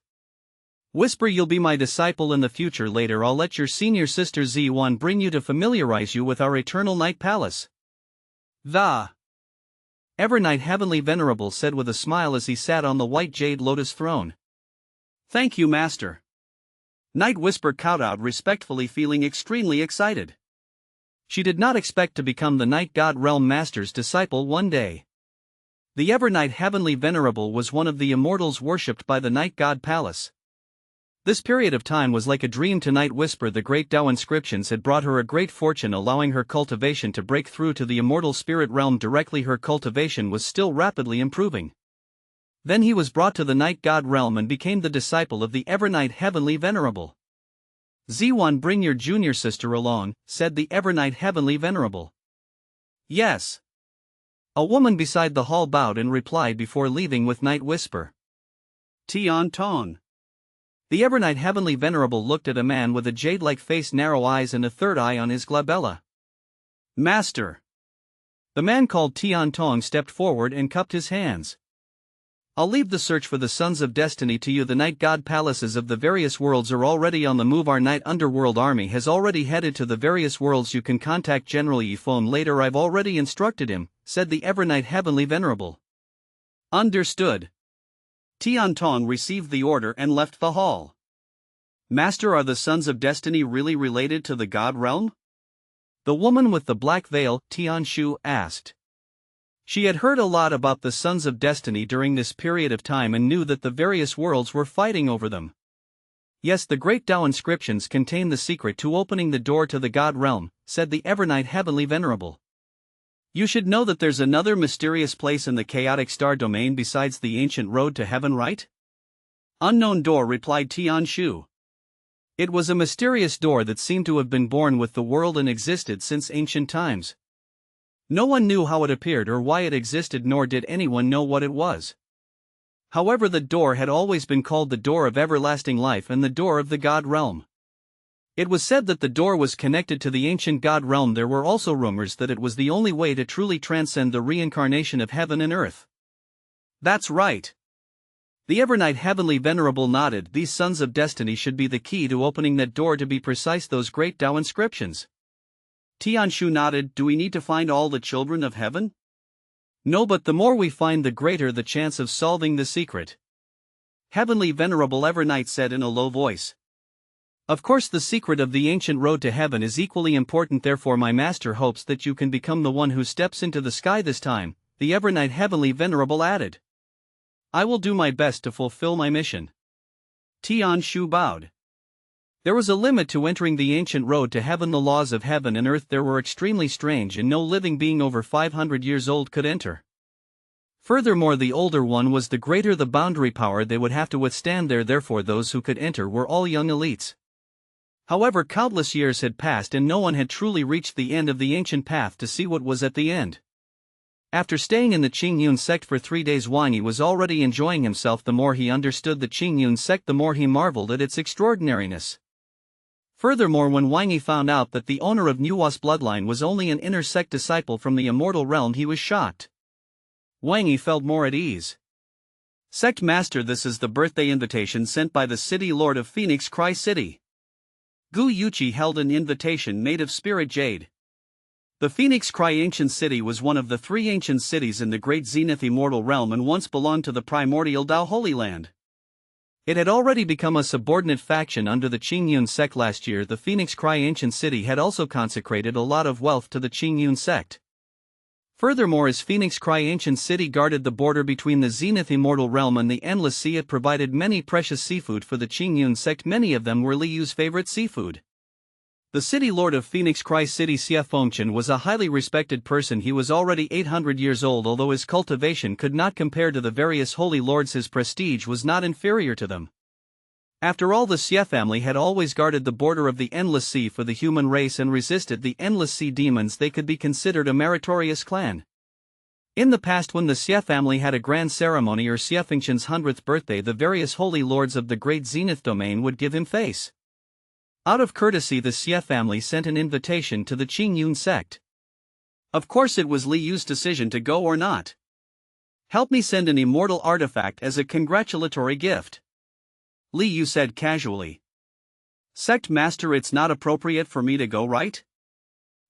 Whisper, you'll be my disciple in the future. Later I'll let your senior sister Z1 bring you to familiarize you with our Eternal Night Palace. The Evernight Heavenly Venerable said with a smile as he sat on the white jade lotus throne. Thank you, Master. Night Whisper cowed out respectfully, feeling extremely excited. She did not expect to become the Night God Realm Master's disciple one day. The Evernight Heavenly Venerable was one of the immortals worshipped by the Night God Palace. This period of time was like a dream to Night Whisper. The great Dao inscriptions had brought her a great fortune, allowing her cultivation to break through to the immortal spirit realm directly. Her cultivation was still rapidly improving. Then he was brought to the Night God realm and became the disciple of the Evernight Heavenly Venerable. Z1, bring your junior sister along, said the Evernight Heavenly Venerable. Yes. A woman beside the hall bowed and replied before leaving with Night Whisper. Tian Tong. The Evernight Heavenly Venerable looked at a man with a jade-like face, narrow eyes and a third eye on his glabella. Master. The man called Tian Tong stepped forward and cupped his hands. I'll leave the search for the Sons of Destiny to you. The Night God palaces of the various worlds are already on the move. Our Night Underworld army has already headed to the various worlds. You can contact General Yifeng later. I've already instructed him, said the Evernight Heavenly Venerable. Understood. Tian Tong received the order and left the hall. Master, are the Sons of Destiny really related to the God realm? The woman with the black veil, Tian Shu, asked. She had heard a lot about the Sons of Destiny during this period of time and knew that the various worlds were fighting over them. Yes, the great Dao inscriptions contain the secret to opening the door to the God realm, said the Evernight Heavenly Venerable. You should know that there's another mysterious place in the chaotic star domain besides the ancient road to heaven, right? Unknown door, replied Tian Shu. It was a mysterious door that seemed to have been born with the world and existed since ancient times. No one knew how it appeared or why it existed, nor did anyone know what it was. However, the door had always been called the Door of Everlasting Life and the Door of the God Realm. It was said that the door was connected to the ancient God Realm. There were also rumors that it was the only way to truly transcend the reincarnation of heaven and earth. That's right. The Evernight Heavenly Venerable nodded. These Sons of Destiny should be the key to opening that door, to be precise, those great Dao inscriptions. Tian Shu nodded. Do we need to find all the children of heaven? No, but the more we find, the greater the chance of solving the secret. Heavenly Venerable Evernight said in a low voice. Of course, the secret of the ancient road to heaven is equally important. Therefore, my master hopes that you can become the one who steps into the sky this time, the Evernight Heavenly Venerable added. I will do my best to fulfill my mission. Tian Shu bowed. There was a limit to entering the ancient road to heaven. The laws of heaven and earth there were extremely strange, and no living being over 500 years old could enter. Furthermore, the older one was, the greater the boundary power they would have to withstand there. Therefore, those who could enter were all young elites. However, countless years had passed and no one had truly reached the end of the ancient path to see what was at the end. After staying in the Qingyun sect for 3 days, Wang Yi was already enjoying himself. The more he understood the Qingyun sect, the more he marveled at its extraordinariness. Furthermore, when Wang Yi found out that the owner of Nuwa's bloodline was only an inner sect disciple from the immortal realm, he was shocked. Wang Yi felt more at ease. Sect Master, this is the birthday invitation sent by the City Lord of Phoenix Cry City. Gu Yuqi held an invitation made of spirit jade. The Phoenix Cry ancient city was one of the 3 ancient cities in the Great Zenith Immortal Realm and once belonged to the primordial Dao Holy Land. It had already become a subordinate faction under the Qingyun sect. Last year, the Phoenix Cry ancient city had also consecrated a lot of wealth to the Qingyun sect. Furthermore, as Phoenix Cry ancient city guarded the border between the Zenith Immortal Realm and the Endless Sea, it provided many precious seafood for the Qingyun sect. Many of them were Li Yu's favorite seafood. The City Lord of Phoenix Cry City, Xie Fengchen, was a highly respected person. He was already 800 years old. Although his cultivation could not compare to the various holy lords, his prestige was not inferior to them. After all, the Xie family had always guarded the border of the Endless Sea for the human race and resisted the Endless Sea demons. They could be considered a meritorious clan. In the past, when the Xie family had a grand ceremony or Xie Fengchen's 100th birthday, the various holy lords of the Great Zenith domain would give him face. Out of courtesy, the Xie family sent an invitation to the Qingyun sect. Of course, it was Li Yu's decision to go or not. Help me send an immortal artifact as a congratulatory gift, Li Yu said casually. Sect Master, it's not appropriate for me to go, right?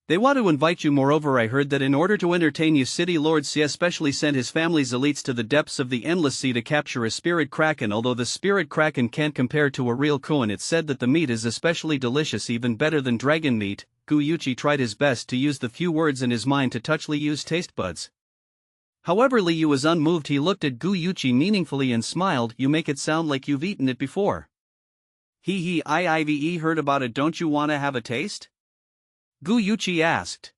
They want to invite you. Moreover, I heard that in order to entertain you, City Lord Xie specially sent his family's elites to the depths of the Endless Sea to capture a spirit kraken. Although the spirit kraken can't compare to a real Kuan, it's said that the meat is especially delicious, even better than dragon meat. Gu Yuqi tried his best to use the few words in his mind to touch Li Yu's taste buds. However, Li Yu was unmoved. He looked at Gu Yuqi meaningfully and smiled. You make it sound like you've eaten it before. I've heard about it. Don't you want to have a taste? Gu Yuqi asked.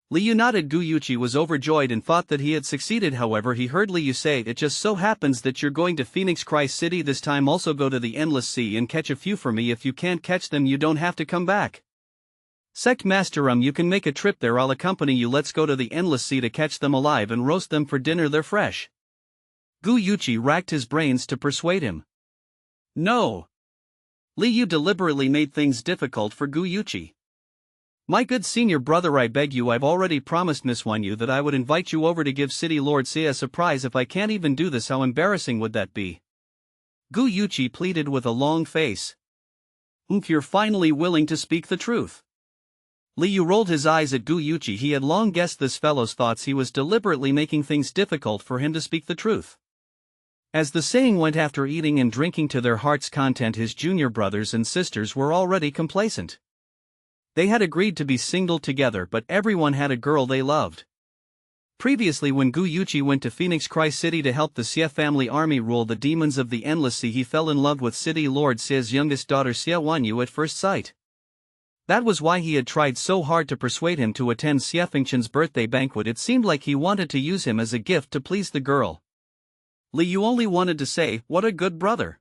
Li Yu nodded. Gu Yuqi was overjoyed and thought that he had succeeded. However, he heard Li Yu say, it just so happens that you're going to Phoenix Cry City this time. Also go to the Endless Sea and catch a few for me. If you can't catch them, you don't have to come back. Sect Master, you can make a trip there. I'll accompany you. Let's go to the Endless Sea to catch them alive and roast them for dinner. They're fresh. Gu Yuqi racked his brains to persuade him. No. Li Yu deliberately made things difficult for Gu Yuqi. My good senior brother, I beg you, I've already promised Miss Wan Yu that I would invite you over to give City Lord Xie a surprise. If I can't even do this, how embarrassing would that be? Gu Yuqi pleaded with a long face. You're finally willing to speak the truth. Li Yu rolled his eyes at Gu Yuqi. He had long guessed this fellow's thoughts. He was deliberately making things difficult for him to speak the truth. As the saying went, after eating and drinking to their heart's content, his junior brothers and sisters were already complacent. They had agreed to be single together, but everyone had a girl they loved. Previously, when Gu Yuqi went to Phoenix Cry City to help the Xie family army rule the demons of the Endless Sea, he fell in love with City Lord Xie's youngest daughter, Xie Wanyu, at first sight. That was why he had tried so hard to persuade him to attend Xie Fengchen's birthday banquet. It seemed like he wanted to use him as a gift to please the girl. Li Yu only wanted to say, what a good brother.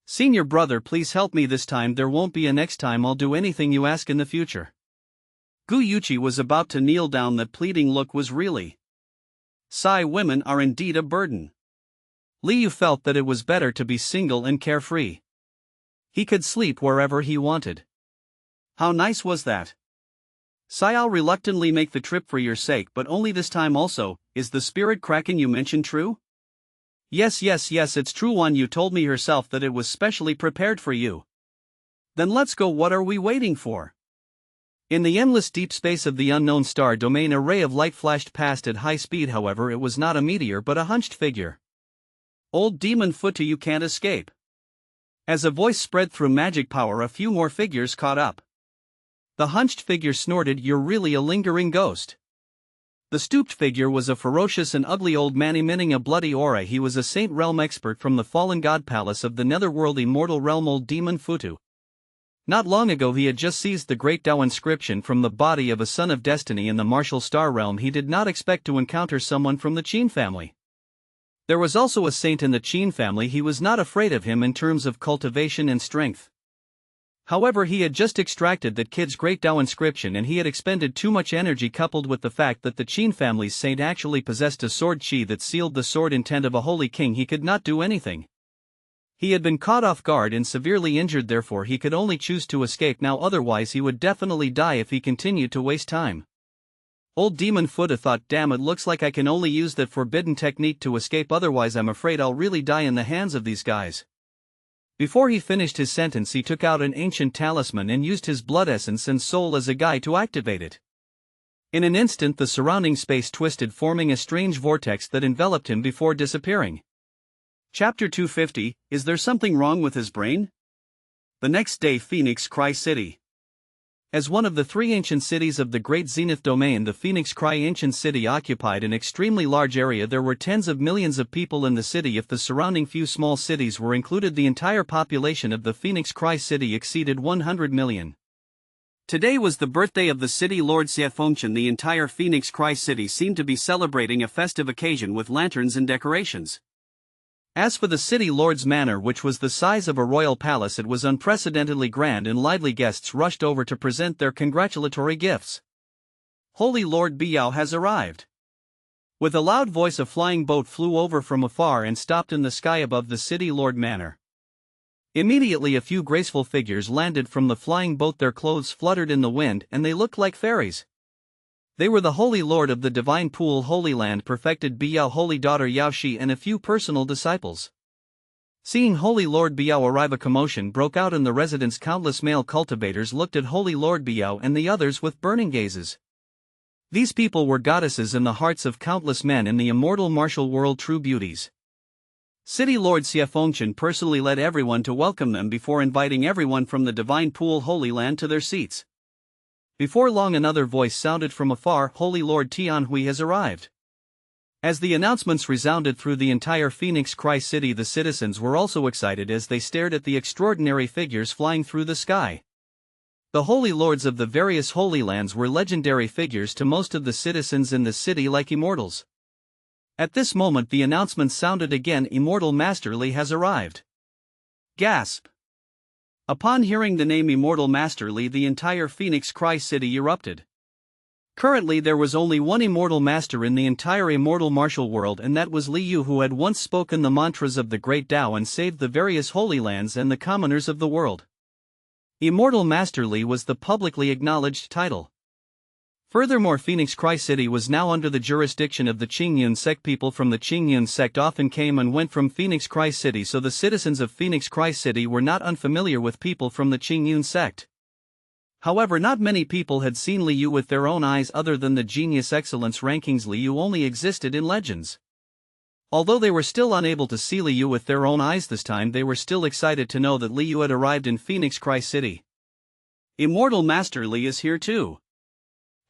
Senior brother, please help me this time. There won't be a next time. I'll do anything you ask in the future. Gu Yuqi was about to kneel down. That pleading look was really. Sigh, women are indeed a burden. Li Yu felt that it was better to be single and carefree. He could sleep wherever he wanted. How nice was that? Sigh, I'll reluctantly make the trip for your sake, but only this time. Also, is the spirit kraken you mentioned true? Yes, it's true. Wan Yu told me herself that it was specially prepared for you. Then let's go. What are we waiting for? In the endless deep space of the unknown star domain, a ray of light flashed past at high speed. However, it was not a meteor but a hunched figure. Old demon Futu, you can't escape. As a voice spread through magic power, a few more figures caught up. The hunched figure snorted, you're really a lingering ghost. The stooped figure was a ferocious and ugly old man emitting a bloody aura. He was a Saint Realm expert from the fallen god palace of the Netherworld Immortal Realm. Old demon Futu. Not long ago he had just seized the Great Dao inscription from the body of a son of destiny in the martial star realm. He did not expect to encounter someone from the Qin family. There was also a saint in the Qin family. He was not afraid of him in terms of cultivation and strength. However, he had just extracted that kid's Great Dao inscription and he had expended too much energy, coupled with the fact that the Qin family's saint actually possessed a sword chi that sealed the sword intent of a holy king. He could not do anything. He had been caught off guard and severely injured, therefore he could only choose to escape now, otherwise he would definitely die if he continued to waste time. Old Demon Fuda thought, damn, it looks like I can only use that forbidden technique to escape, otherwise I'm afraid I'll really die in the hands of these guys. Before he finished his sentence, he took out an ancient talisman and used his blood essence and soul as a guide to activate it. In an instant the surrounding space twisted, forming a strange vortex that enveloped him before disappearing. Chapter 250, Is there something wrong with his brain? The next day, Phoenix Cry City. As one of the three ancient cities of the Great Zenith Domain, the Phoenix Cry ancient city occupied an extremely large area. There were tens of millions of people in the city. If the surrounding few small cities were included, the entire population of the Phoenix Cry city exceeded 100 million. Today was the birthday of the city lord Xiafengchen. The entire Phoenix Cry city seemed to be celebrating a festive occasion with lanterns and decorations. As for the city lord's manor, which was the size of a royal palace, it was unprecedentedly grand and lively. Guests rushed over to present their congratulatory gifts. Holy Lord Biao has arrived. With a loud voice, a flying boat flew over from afar and stopped in the sky above the city lord manor. Immediately a few graceful figures landed from the flying boat. Their clothes fluttered in the wind and they looked like fairies. They were the Holy Lord of the Divine Pool, Holy Land, perfected Biao, Holy Daughter Yaoshi, and a few personal disciples. Seeing Holy Lord Biao arrive, a commotion broke out in the residence. Countless male cultivators looked at Holy Lord Biao and the others with burning gazes. These people were goddesses in the hearts of countless men in the immortal martial world, true beauties. City Lord Xiafengchen personally led everyone to welcome them before inviting everyone from the Divine Pool, Holy Land, to their seats. Before long, another voice sounded from afar, Holy Lord Tianhui has arrived. As the announcements resounded through the entire Phoenix Cry city, the citizens were also excited as they stared at the extraordinary figures flying through the sky. The Holy Lords of the various Holy Lands were legendary figures to most of the citizens in the city, like immortals. At this moment the announcement sounded again, Immortal Master Li has arrived. Gasp! Upon hearing the name Immortal Master Li, the entire Phoenix Cry city erupted. Currently there was only one immortal master in the entire immortal martial world, and that was Li Yu, who had once spoken the mantras of the Great Dao and saved the various Holy Lands and the commoners of the world. Immortal Master Li was the publicly acknowledged title. Furthermore, Phoenix Cry City was now under the jurisdiction of the Qingyun sect. People from the Qingyun sect often came and went from Phoenix Cry City, so the citizens of Phoenix Cry City were not unfamiliar with people from the Qingyun sect. However, not many people had seen Li Yu with their own eyes. Other than the Genius Excellence rankings, Li Yu only existed in legends. Although they were still unable to see Li Yu with their own eyes this time, they were still excited to know that Li Yu had arrived in Phoenix Cry City. Immortal Master Li is here too.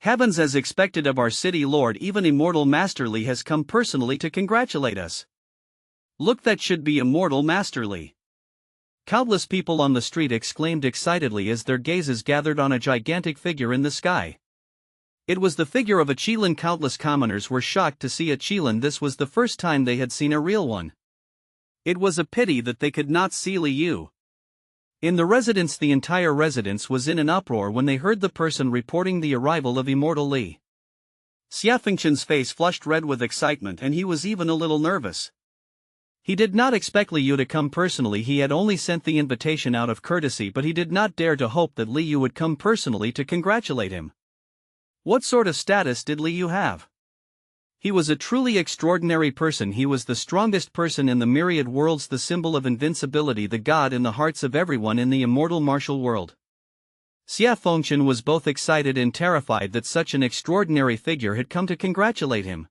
Heavens, as expected of our city lord, even Immortal Master Li has come personally to congratulate us. Look, that should be Immortal Master Li. Countless people on the street exclaimed excitedly as their gazes gathered on a gigantic figure in the sky. It was the figure of a Qilin. Countless commoners were shocked to see a Qilin. This was the first time they had seen a real one. It was a pity that they could not see Li Yu. In the residence, the entire residence was in an uproar when they heard the person reporting the arrival of Immortal Li. Xiafengchen's face flushed red with excitement and he was even a little nervous. He did not expect Li Yu to come personally. He had only sent the invitation out of courtesy, but he did not dare to hope that Li Yu would come personally to congratulate him. What sort of status did Li Yu have? He was a truly extraordinary person. He was the strongest person in the myriad worlds, the symbol of invincibility, the god in the hearts of everyone in the immortal martial world. Xiafengchen was both excited and terrified that such an extraordinary figure had come to congratulate him.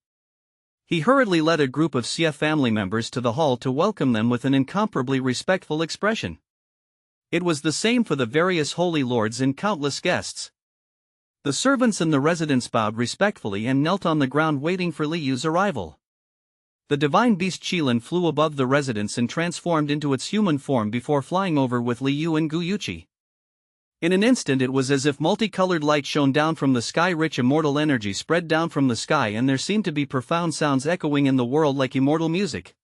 He hurriedly led a group of Xia family members to the hall to welcome them with an incomparably respectful expression. It was the same for the various holy lords and countless guests. The servants in the residence bowed respectfully and knelt on the ground waiting for Li Yu's arrival. The divine beast Qilin flew above the residence and transformed into its human form before flying over with Li Yu and Guyuchi. In an instant it was as if multicolored light shone down from the sky. Rich immortal energy spread down from the sky and there seemed to be profound sounds echoing in the world like immortal music.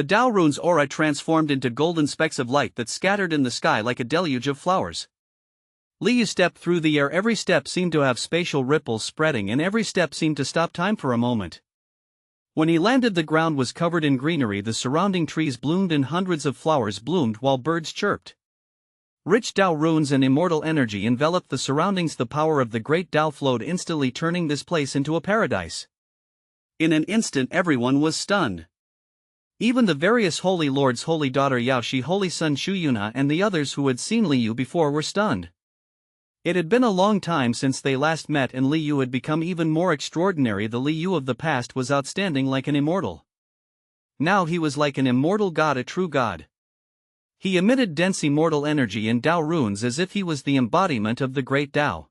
The Dao rune's aura transformed into golden specks of light that scattered in the sky like a deluge of flowers. Li Yu stepped through the air. Every step seemed to have spatial ripples spreading, and every step seemed to stop time for a moment. When he landed, the ground was covered in greenery, the surrounding trees bloomed and hundreds of flowers bloomed while birds chirped. Rich Dao runes and immortal energy enveloped the surroundings. The power of the great Dao flowed instantly, turning this place into a paradise. In an instant everyone was stunned. Even the various holy lords, holy daughter Yao Shi, holy son Shu Yunhe, and the others who had seen Li Yu before were stunned. It had been a long time since they last met, and Li Yu had become even more extraordinary. The Li Yu of the past was outstanding, like an immortal. Now he was like an immortal god, a true god. He emitted dense immortal energy and Dao runes as if he was the embodiment of the great Dao.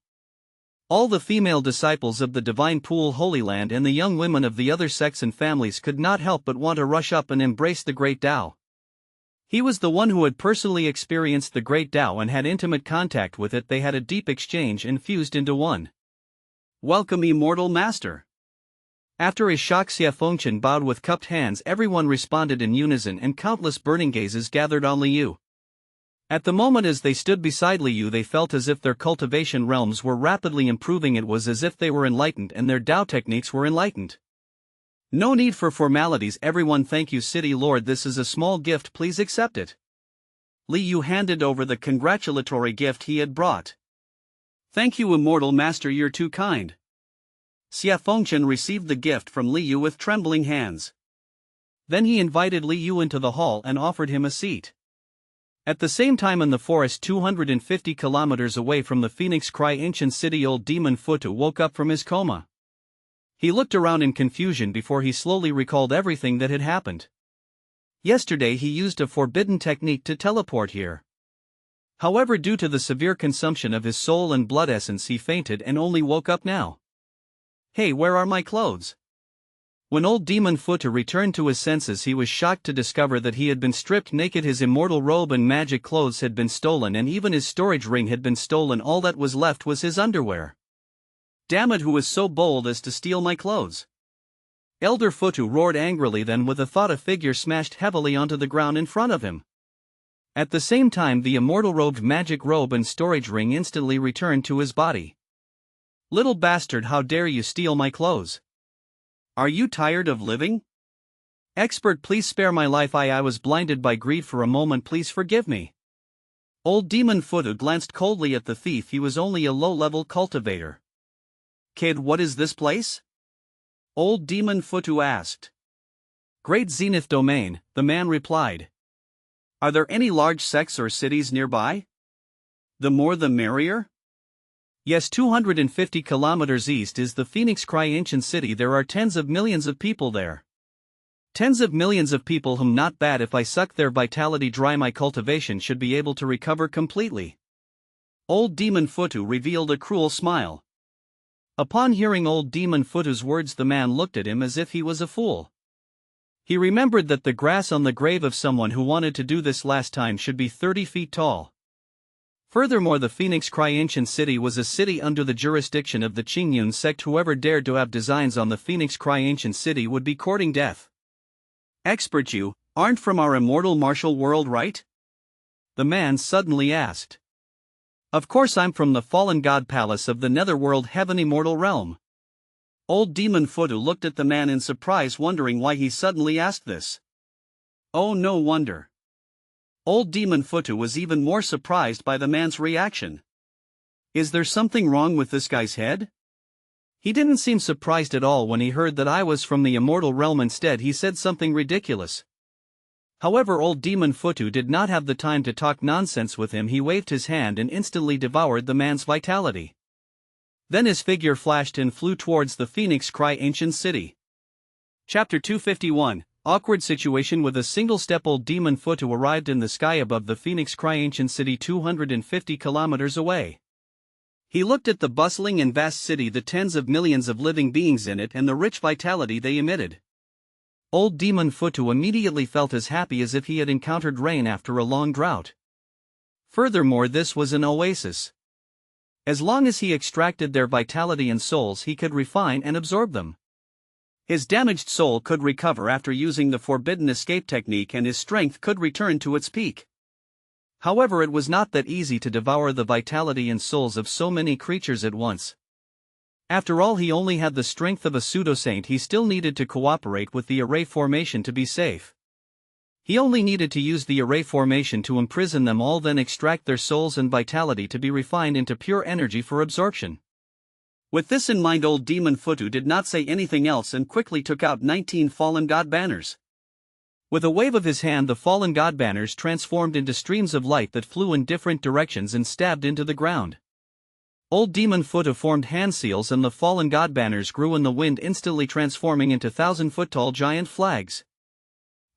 All the female disciples of the divine pool Holy Land and the young women of the other sects and families could not help but want to rush up and embrace the great Dao. He was the one who had personally experienced the great Dao and had intimate contact with it. They had a deep exchange and fused into one. Welcome, immortal master. After a shock, Xia Fengchen bowed with cupped hands. Everyone responded in unison, and countless burning gazes gathered on Li Yu. At the moment as they stood beside Li Yu, they felt as if their cultivation realms were rapidly improving. It was as if they were enlightened and their Dao techniques were enlightened. No need for formalities, everyone. Thank you, City Lord. This is a small gift, please accept it. Li Yu handed over the congratulatory gift he had brought. Thank you, immortal master, you're too kind. Xia Fengchen received the gift from Li Yu with trembling hands. Then he invited Li Yu into the hall and offered him a seat. At the same time, in the forest 250 kilometers away from the Phoenix Cry ancient city, old Demon Futu woke up from his coma. He looked around in confusion before he slowly recalled everything that had happened. Yesterday he used a forbidden technique to teleport here. However, due to the severe consumption of his soul and blood essence, he fainted and only woke up now. Hey, where are my clothes? When old Demon Futu returned to his senses, he was shocked to discover that he had been stripped naked. His immortal robe and magic clothes had been stolen, and even his storage ring had been stolen. All that was left was his underwear. Damn it, who was so bold as to steal my clothes? Elder Futu roared angrily. Then, with a thought, a figure smashed heavily onto the ground in front of him. At the same time, the immortal robed magic robe and storage ring instantly returned to his body. Little bastard, how dare you steal my clothes? Are you tired of living? Expert, please spare my life. I was blinded by greed for a moment, please forgive me. Old Demon Futu glanced coldly at the thief. He was only a low-level cultivator. Kid, what is this place? Old Demon Futu asked. Great Zenith Domain, the man replied. Are there any large sects or cities nearby? The more the merrier? Yes, 250 kilometers east is the Phoenix Cry ancient city. There are tens of millions of people there. Tens of millions of people whom, not bad, if I suck their vitality dry, my cultivation should be able to recover completely. Old Demon Futu revealed a cruel smile. Upon hearing old Demon Futu's words, the man looked at him as if he was a fool. He remembered that the grass on the grave of someone who wanted to do this last time should be 30 feet tall. Furthermore, the Phoenix Cry ancient city was a city under the jurisdiction of the Qingyun sect. Whoever dared to have designs on the Phoenix Cry ancient city would be courting death. Expert, you aren't from our immortal martial world, right? The man suddenly asked. Of course I'm from the fallen god palace of the Netherworld heaven immortal realm. Old Demon Futu looked at the man in surprise, wondering why he suddenly asked this. Oh, no wonder. Old Demon Futu was even more surprised by the man's reaction. Is there something wrong with this guy's head? He didn't seem surprised at all when he heard that I was from the immortal realm. Instead, he said something ridiculous. However, old Demon Futu did not have the time to talk nonsense with him. He waved his hand and instantly devoured the man's vitality. Then his figure flashed and flew towards the Phoenix Cry ancient city. Chapter 251. Awkward situation. With a single step, old Demon Futu arrived in the sky above the Phoenix Cry ancient city 250 kilometers away. He looked at the bustling and vast city, the tens of millions of living beings in it, and the rich vitality they emitted. Old Demon Futu immediately felt as happy as if he had encountered rain after a long drought. Furthermore, this was an oasis. As long as he extracted their vitality and souls, he could refine and absorb them. His damaged soul could recover after using the forbidden escape technique, and his strength could return to its peak. However, it was not that easy to devour the vitality and souls of so many creatures at once. After all, he only had the strength of a pseudo-saint. He still needed to cooperate with the array formation to be safe. He only needed to use the array formation to imprison them all, then extract their souls and vitality to be refined into pure energy for absorption. With this in mind, old Demon Futu did not say anything else and quickly took out 19 fallen god banners. With a wave of his hand, the fallen god banners transformed into streams of light that flew in different directions and stabbed into the ground. Old Demon Futu formed hand seals, and the fallen god banners grew in the wind, instantly transforming into 1,000-foot-tall giant flags.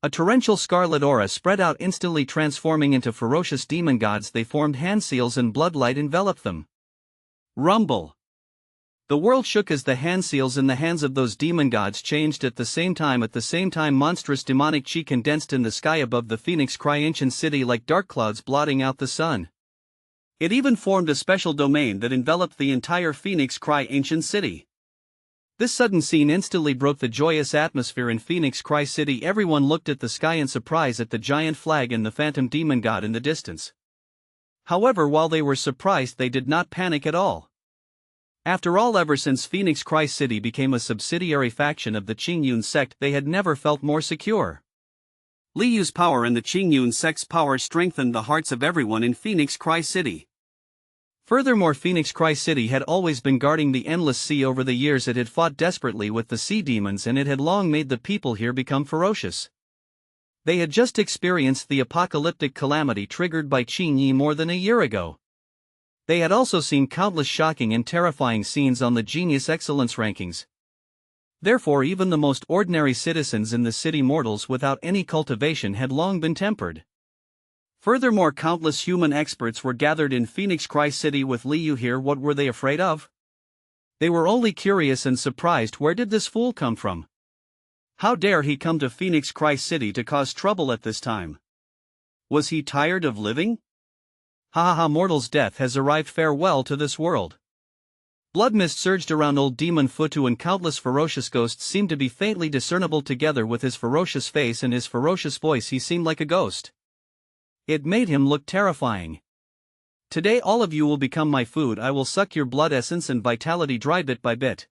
A torrential scarlet aura spread out, instantly transforming into ferocious demon gods. They formed hand seals and bloodlight enveloped them. Rumble. The world shook as the hand seals in the hands of those demon gods changed at the same time. At the same time, monstrous demonic chi condensed in the sky above the Phoenix Cry ancient city like dark clouds blotting out the sun. It even formed a special domain that enveloped the entire Phoenix Cry ancient city. This sudden scene instantly broke the joyous atmosphere in Phoenix Cry city. Everyone looked at the sky in surprise at the giant flag and the phantom demon god in the distance. However, while they were surprised, they did not panic at all. After all, ever since Phoenix Cry City became a subsidiary faction of the Qingyun sect, they had never felt more secure. Liyu's power and the Qingyun sect's power strengthened the hearts of everyone in Phoenix Cry City. Furthermore, Phoenix Cry City had always been guarding the endless sea. Over the years, it had fought desperately with the sea demons, and it had long made the people here become ferocious. They had just experienced the apocalyptic calamity triggered by Qin Yi more than a year ago. They had also seen countless shocking and terrifying scenes on the Genius Excellence rankings. Therefore, even the most ordinary citizens in the city, mortals without any cultivation, had long been tempered. Furthermore, countless human experts were gathered in Phoenix Cry City with Liu here. What were they afraid of? They were only curious and surprised. Where did this fool come from? How dare he come to Phoenix Cry City to cause trouble at this time? Was he tired of living? Ha ha ha, mortal's death has arrived. Farewell to this world. Blood mist surged around old Demon Futu, and countless ferocious ghosts seemed to be faintly discernible. Together with his ferocious face and his ferocious voice, he seemed like a ghost. It made him look terrifying. Today all of you will become my food. I will suck your blood essence and vitality dry bit by bit.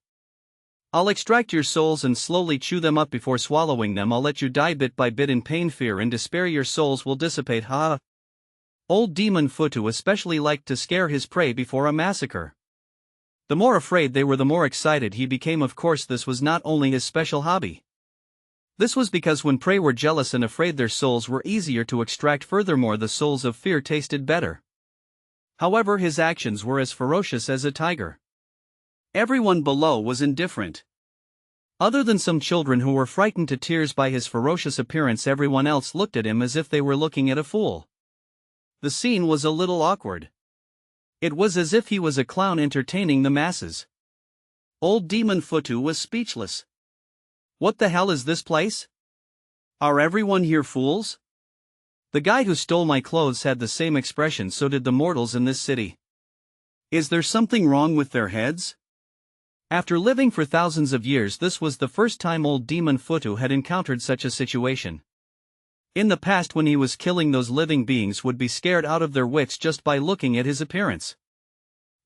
I'll extract your souls and slowly chew them up. Before swallowing them, I'll let you die bit by bit in pain, fear, and despair. Your souls will dissipate. Ha! Old Demon Futu especially liked to scare his prey before a massacre. The more afraid they were, the more excited he became. Of course, this was not only his special hobby. This was because when prey were jealous and afraid, their souls were easier to extract. Furthermore, the souls of fear tasted better. However, his actions were as ferocious as a tiger. Everyone below was indifferent. Other than some children who were frightened to tears by his ferocious appearance, everyone else looked at him as if they were looking at a fool. The scene was a little awkward. It was as if he was a clown entertaining the masses. Old Demon Futu was speechless. What the hell is this place? Are everyone here fools? The guy who stole my clothes had the same expression. So did the mortals in this city. Is there something wrong with their heads? After living for thousands of years, this was the first time old Demon Futu had encountered such a situation. In the past, when he was killing those living beings, would be scared out of their wits just by looking at his appearance.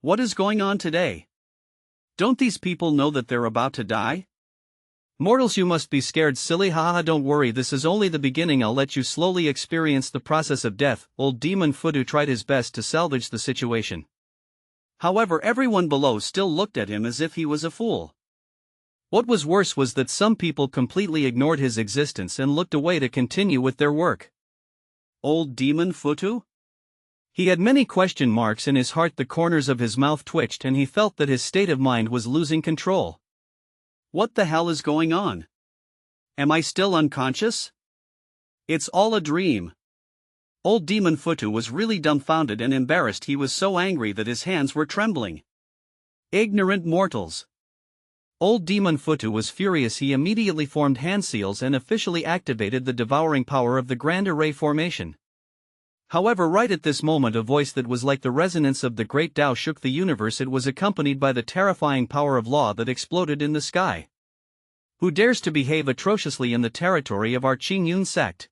What is going on today? Don't these people know that they're about to die? Mortals, you must be scared, silly. Haha, don't worry, this is only the beginning. I'll let you slowly experience the process of death. Old Demon Futu tried his best to salvage the situation. However, everyone below still looked at him as if he was a fool. What was worse was that some people completely ignored his existence and looked away to continue with their work. Old Demon Futu? He had many question marks in his heart. The corners of his mouth twitched, and he felt that his state of mind was losing control. What the hell is going on? Am I still unconscious? It's all a dream. Old Demon Futu was really dumbfounded and embarrassed. He was so angry that his hands were trembling. Ignorant mortals. Old Demon Futu was furious. He immediately formed hand seals and officially activated the devouring power of the Grand Array formation. However, right at this moment, a voice that was like the resonance of the great Tao shook the universe. It was accompanied by the terrifying power of law that exploded in the sky. Who dares to behave atrociously in the territory of our Qingyun sect?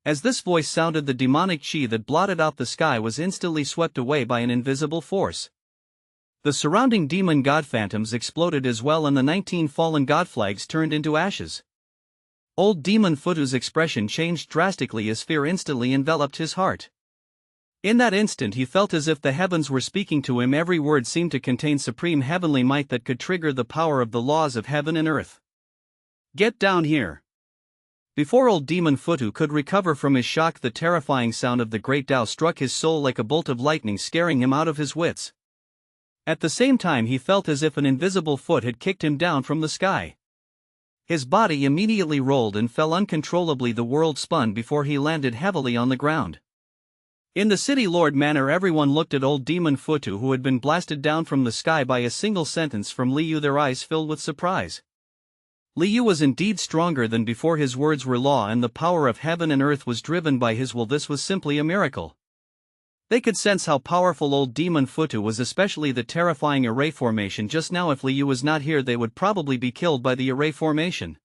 As this voice sounded, the demonic chi that blotted out the sky was instantly swept away by an invisible force. The surrounding demon god phantoms exploded as well, and the 19 fallen god flags turned into ashes. Old Demon Futu's expression changed drastically as fear instantly enveloped his heart. In that instant he felt as if the heavens were speaking to him. Every word seemed to contain supreme heavenly might that could trigger the power of the laws of heaven and earth. Get down here! Before old Demon Futu could recover from his shock, the terrifying sound of the great Dao struck his soul like a bolt of lightning, scaring him out of his wits. At the same time he felt as if an invisible foot had kicked him down from the sky. His body immediately rolled and fell uncontrollably. The world spun before he landed heavily on the ground. In the City Lord Manor, everyone looked at old Demon Futu, who had been blasted down from the sky by a single sentence from Liu, their eyes filled with surprise. Liu was indeed stronger than before. His words were law, and the power of heaven and earth was driven by his will. This was simply a miracle. They could sense how powerful old Demon Futu was, especially the terrifying array formation just now. If Liu was not here, they would probably be killed by the array formation.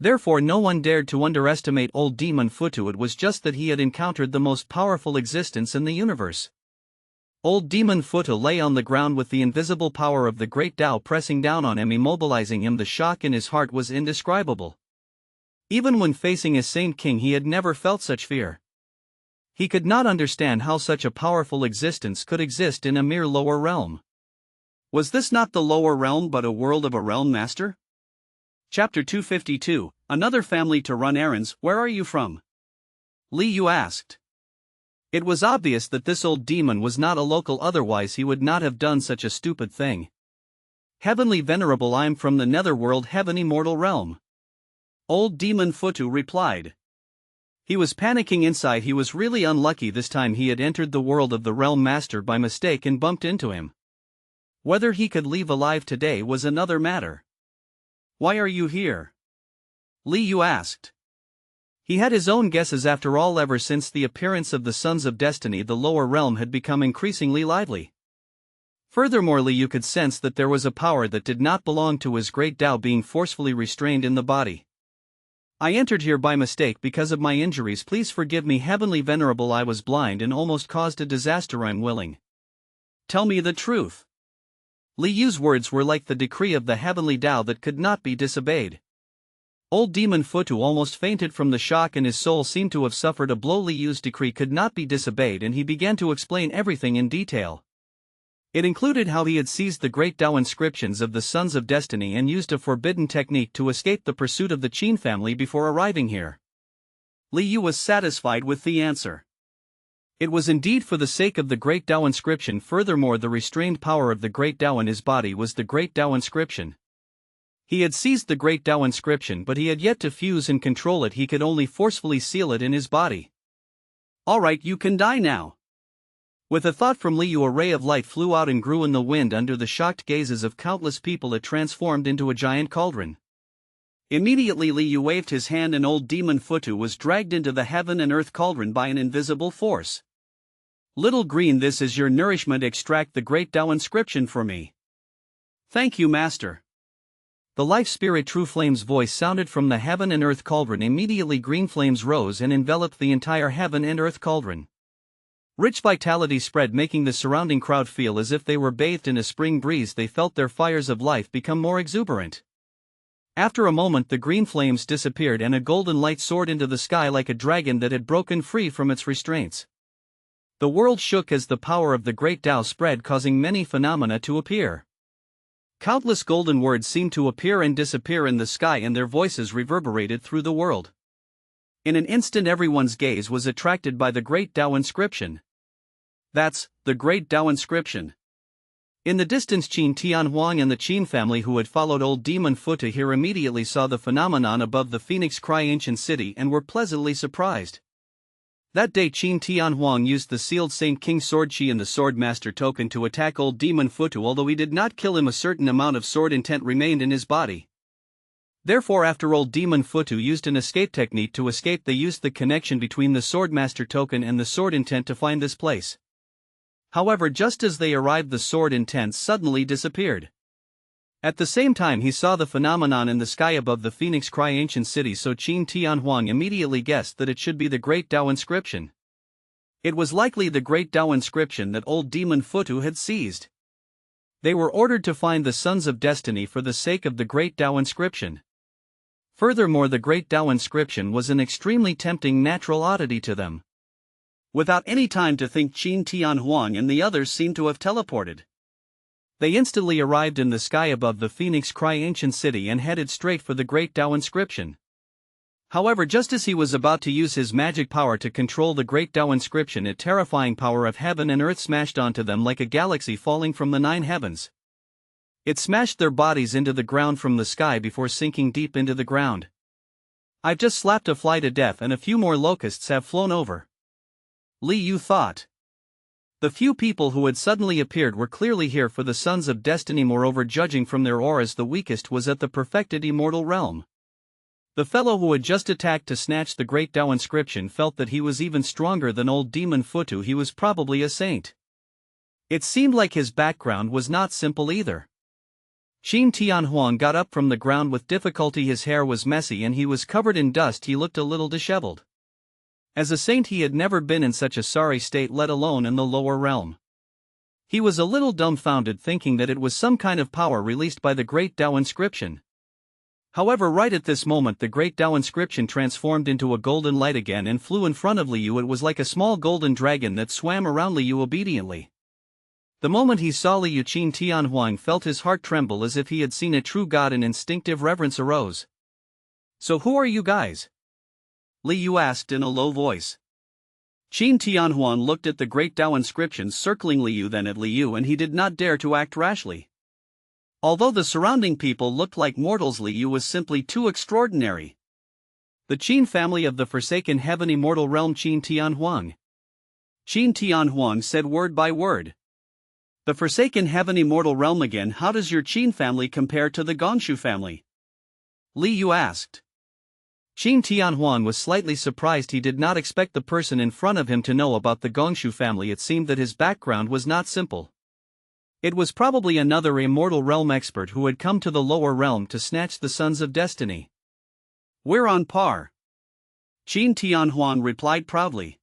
Therefore no one dared to underestimate old Demon Futu. It was just that he had encountered the most powerful existence in the universe. Old Demon Futu lay on the ground with the invisible power of the great Dao pressing down on him, immobilizing him. The shock in his heart was indescribable. Even when facing a Saint King, he had never felt such fear. He could not understand how such a powerful existence could exist in a mere lower realm. Was this not the lower realm but a world of a realm master? Chapter 252, Another family to run errands. Where are you from? Liu asked. It was obvious that this old demon was not a local, otherwise he would not have done such a stupid thing. Heavenly Venerable, I'm from the Netherworld Heaven Immortal Realm. Old Demon Futu replied. He was panicking inside. He was really unlucky this time. He had entered the world of the Realm Master by mistake and bumped into him. Whether he could leave alive today was another matter. Why are you here? Liu asked. He had his own guesses. After all, ever since the appearance of the Sons of Destiny, the lower realm had become increasingly lively. Furthermore, Liu could sense that there was a power that did not belong to his great Dao being forcefully restrained in the body. I entered here by mistake because of my injuries. Please forgive me, Heavenly Venerable. I was blind and almost caused a disaster. I'm willing. Tell me the truth. Liu's words were like the decree of the Heavenly Dao that could not be disobeyed. Old Demon Futu almost fainted from the shock, and his soul seemed to have suffered a blow. Liu's decree could not be disobeyed, and he began to explain everything in detail. It included how he had seized the great Dao inscriptions of the Sons of Destiny and used a forbidden technique to escape the pursuit of the Qin family before arriving here. Liu was satisfied with the answer. It was indeed for the sake of the great Dao inscription. Furthermore, the restrained power of the great Dao in his body was the great Dao inscription. He had seized the great Dao inscription, but he had yet to fuse and control it. He could only forcefully seal it in his body. Alright, you can die now. With a thought from Liu, a ray of light flew out and grew in the wind. Under the shocked gazes of countless people, it transformed into a giant cauldron. Immediately Liu waved his hand and old Demon Futu was dragged into the heaven and earth cauldron by an invisible force. Little Green, this is your nourishment. Extract the great Dao inscription for me. Thank you, Master. The Life Spirit True Flame's voice sounded from the heaven and earth cauldron. Immediately green flames rose and enveloped the entire heaven and earth cauldron. Rich vitality spread, making the surrounding crowd feel as if they were bathed in a spring breeze. They felt their fires of life become more exuberant. After a moment, the green flames disappeared and a golden light soared into the sky like a dragon that had broken free from its restraints. The world shook as the power of the great Dao spread, causing many phenomena to appear. Countless golden words seemed to appear and disappear in the sky, and their voices reverberated through the world. In an instant, everyone's gaze was attracted by the great Dao inscription. That's the great Dao inscription. In the distance, Qin Tianhuang and the Qin family, who had followed old Demon Futu here, immediately saw the phenomenon above the Phoenix Cry ancient city and were pleasantly surprised. That day, Qin Tianhuang used the sealed Saint King Sword Chi and the Sword Master token to attack old Demon Futu. Although he did not kill him, a certain amount of sword intent remained in his body. Therefore, after old Demon Futu used an escape technique to escape, they used the connection between the Sword Master token and the sword intent to find this place. However, just as they arrived, the sword intent suddenly disappeared. At the same time he saw the phenomenon in the sky above the Phoenix Cry ancient city, so Qin Tianhuang immediately guessed that it should be the Great Dao inscription. It was likely the Great Dao inscription that old demon Futu had seized. They were ordered to find the Sons of Destiny for the sake of the Great Dao inscription. Furthermore, the Great Dao inscription was an extremely tempting natural oddity to them. Without any time to think, Qin Tianhuang and the others seemed to have teleported. They instantly arrived in the sky above the Phoenix Cry ancient city and headed straight for the Great Dao inscription. However, just as he was about to use his magic power to control the Great Dao inscription, a terrifying power of heaven and earth smashed onto them like a galaxy falling from the 9 heavens. It smashed their bodies into the ground from the sky before sinking deep into the ground. I've just slapped a fly to death and a few more locusts have flown over. Li Yu thought. The few people who had suddenly appeared were clearly here for the Sons of Destiny. Moreover, judging from their auras, the weakest was at the perfected immortal realm. The fellow who had just attacked to snatch the Great Dao inscription felt that he was even stronger than old demon Futu. He was probably a saint. It seemed like his background was not simple either. Qin Tianhuang got up from the ground with difficulty. His hair was messy and he was covered in dust. He looked a little disheveled. As a saint he had never been in such a sorry state, let alone in the lower realm. He was a little dumbfounded, thinking that it was some kind of power released by the Great Dao inscription. However, right at this moment the Great Dao inscription transformed into a golden light again and flew in front of Li Yu. It was like a small golden dragon that swam around Li Yu obediently. The moment he saw Li Yu, Qin Tianhuang felt his heart tremble as if he had seen a true god, and instinctive reverence arose. "So who are you guys?" Li Yu asked in a low voice. Qin Tianhuang looked at the Great Dao inscription circling Li Yu, then at Li Yu, and he did not dare to act rashly. Although the surrounding people looked like mortals, Li Yu was simply too extraordinary. The Qin family of the forsaken heaven immortal realm. Qin Tianhuang. Qin Tianhuang said word by word. The forsaken heaven immortal realm again. How does your Qin family compare to the Gongshu family? Li Yu asked. Qin Tianhuang was slightly surprised. He did not expect the person in front of him to know about the Gongshu family. It seemed that his background was not simple. It was probably another immortal realm expert who had come to the lower realm to snatch the Sons of Destiny. "We're on par," Qin Tianhuang replied proudly.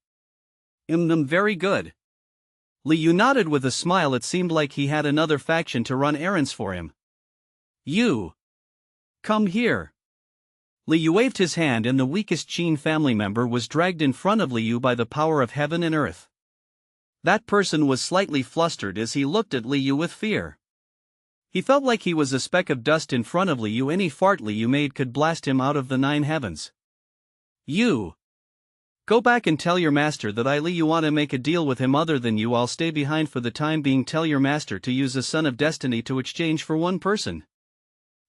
Very good." Li Yu nodded with a smile. It seemed like he had another faction to run errands for him. "You! Come here." Li Yu waved his hand and the weakest Qin family member was dragged in front of Li Yu by the power of heaven and earth. That person was slightly flustered as he looked at Li Yu with fear. He felt like he was a speck of dust in front of Li Yu. Any fart Li Yu made could blast him out of the 9 heavens. "You! Go back and tell your master that Li Yu want to make a deal with him other than you. I'll stay behind for the time being. Tell your master to use a Son of Destiny to exchange for one person."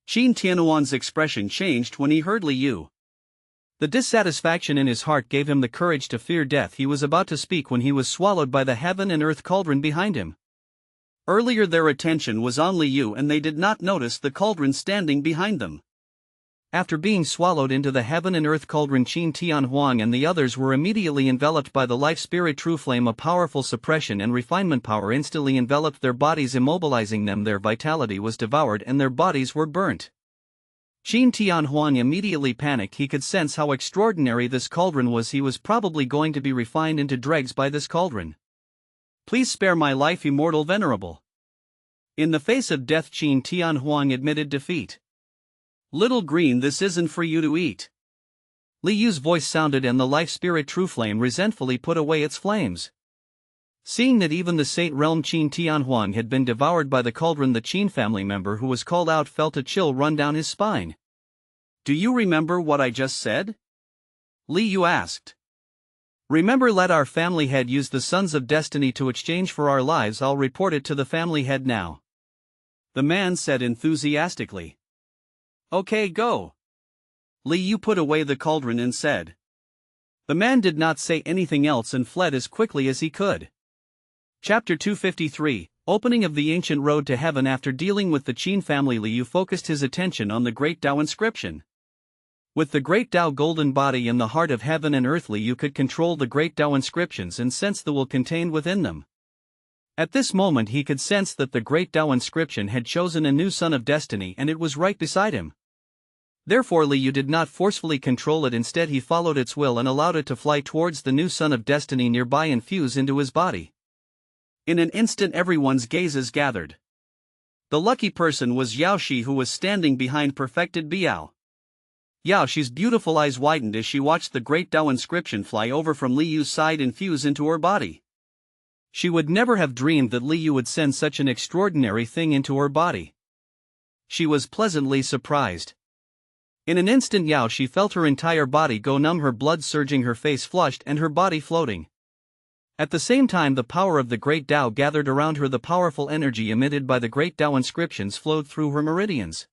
Qin Tianhuang's expression changed when he heard Li Yu. The dissatisfaction in his heart gave him the courage to fear death. He was about to speak when he was swallowed by the heaven and earth cauldron behind him. Earlier their attention was on Li Yu and they did not notice the cauldron standing behind them. After being swallowed into the heaven and earth cauldron, Qin Tianhuang and the others were immediately enveloped by the life spirit true flame. A powerful suppression and refinement power instantly enveloped their bodies, immobilizing them. Their vitality was devoured and their bodies were burnt. Qin Tianhuang immediately panicked. He could sense how extraordinary this cauldron was. He was probably going to be refined into dregs by this cauldron. "Please spare my life, immortal venerable." In the face of death, Qin Tianhuang admitted defeat. "Little green, this isn't for you to eat." Li Yu's voice sounded and the life spirit true flame resentfully put away its flames. Seeing that even the saint realm Qin Tianhuang had been devoured by the cauldron, the Qin family member who was called out felt a chill run down his spine. "Do you remember what I just said?" Li Yu asked. "Remember, let our family head use the Sons of Destiny to exchange for our lives. I'll report it to the family head now," the man said enthusiastically. "Okay, go." Li Yu put away the cauldron and said. The man did not say anything else and fled as quickly as he could. Chapter 253, Opening of the Ancient Road to Heaven. After dealing with the Qin family, Li Yu focused his attention on the Great Dao inscription. With the Great Dao golden body in the heart of heaven and earth, Li Yu could control the Great Dao inscriptions and sense the will contained within them. At this moment he could sense that the Great Dao inscription had chosen a new Son of Destiny and it was right beside him. Therefore Liu did not forcefully control it, instead he followed its will and allowed it to fly towards the new Son of Destiny nearby and fuse into his body. In an instant everyone's gazes gathered. The lucky person was Yaoshi, who was standing behind perfected Biao. Yaoshi's beautiful eyes widened as she watched the Great Dao inscription fly over from Liu's side and fuse into her body. She would never have dreamed that Liu would send such an extraordinary thing into her body. She was pleasantly surprised. In an instant Yaoshi felt her entire body go numb, her blood surging, her face flushed and her body floating. At the same time the power of the Great Dao gathered around her. The powerful energy emitted by the Great Dao inscriptions flowed through her meridians.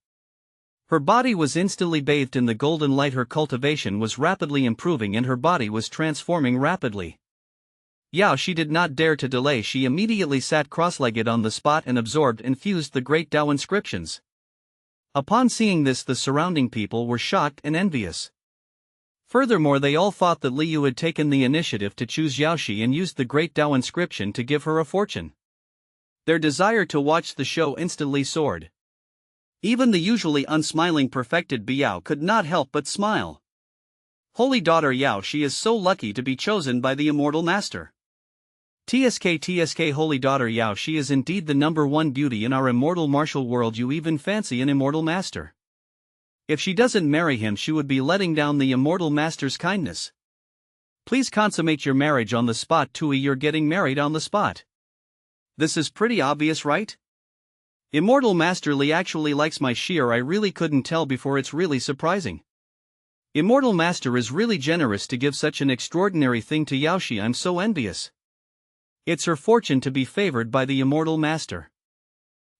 Her body was instantly bathed in the golden light. Her cultivation was rapidly improving and her body was transforming rapidly. Yaoshi did not dare to delay. She immediately sat cross-legged on the spot and absorbed and fused the Great Dao inscriptions. Upon seeing this, the surrounding people were shocked and envious. Furthermore, they all thought that Liu had taken the initiative to choose Yaoshi and used the Great Dao inscription to give her a fortune. Their desire to watch the show instantly soared. Even the usually unsmiling perfected Biao could not help but smile. Holy daughter Yaoshi is so lucky to be chosen by the immortal master. TSK holy daughter Yaoshi is indeed the #1 beauty in our immortal martial world. You even fancy an immortal master. If she doesn't marry him, she would be letting down the immortal master's kindness. Please consummate your marriage on the spot. Tui, you're getting married on the spot. This is pretty obvious, right? Immortal Master Li actually likes my shear. I really couldn't tell before. It's really surprising. Immortal Master is really generous to give such an extraordinary thing to Yaoshi. I'm so envious. It's her fortune to be favored by the Immortal Master.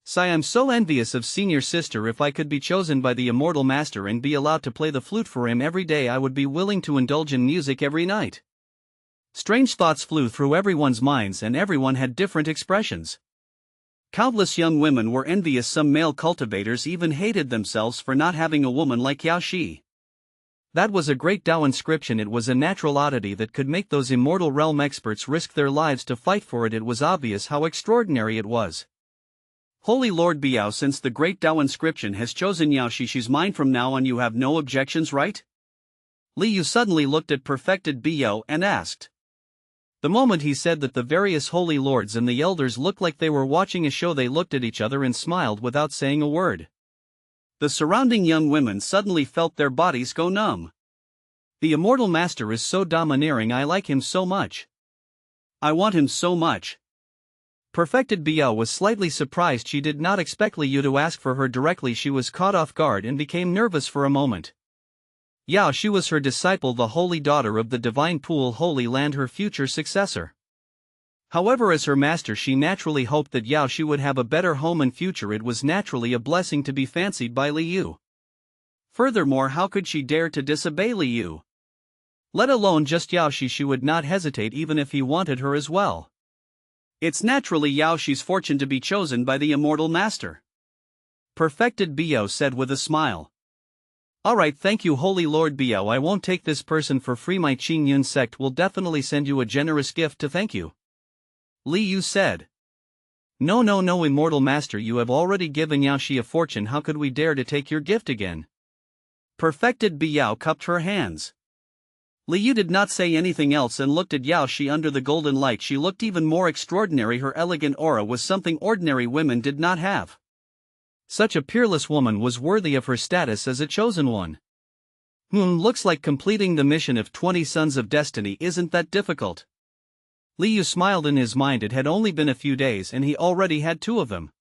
Sigh, I'm so envious of senior sister. If I could be chosen by the Immortal Master and be allowed to play the flute for him every day, I would be willing to indulge in music every night. Strange thoughts flew through everyone's minds and everyone had different expressions. Countless young women were envious. Some male cultivators even hated themselves for not having a woman like Yaoshi. That was a Great Dao inscription. It was a natural oddity that could make those immortal realm experts risk their lives to fight for it. It was obvious how extraordinary it was. Holy Lord Biao, since the Great Dao inscription has chosen Yaoshi, she's mine from now on. You have no objections, right? Liu suddenly looked at perfected Biao and asked. The moment he said that, the various holy lords and the elders looked like they were watching a show. They looked at each other and smiled without saying a word. The surrounding young women suddenly felt their bodies go numb. The Immortal Master is so domineering. I like him so much. I want him so much. Perfected Biao was slightly surprised. She did not expect Liu to ask for her directly. She was caught off guard and became nervous for a moment. Yaoshi was her disciple, the holy daughter of the divine pool Holy Land, her future successor. However, as her master, she naturally hoped that Yaoshi would have a better home and future. It was naturally a blessing to be fancied by Liu. Furthermore, how could she dare to disobey Liu? Let alone just Yaoshi. She would not hesitate even if he wanted her as well. It's naturally Yaoshi's fortune to be chosen by the Immortal Master. Perfected Biao said with a smile. Alright, thank you, Holy Lord Biao. I won't take this person for free. My Qingyun sect will definitely send you a generous gift to thank you. Liu said. No, Immortal Master, you have already given Yaoshi a fortune. How could we dare to take your gift again? Perfected Biao cupped her hands. Liu did not say anything else and looked at Yaoshi under the golden light. She looked even more extraordinary. Her elegant aura was something ordinary women did not have. Such a peerless woman was worthy of her status as a chosen one. Looks like completing the mission of 20 Sons of Destiny isn't that difficult. Liu smiled in his mind. It had only been a few days and he already had 2 of them.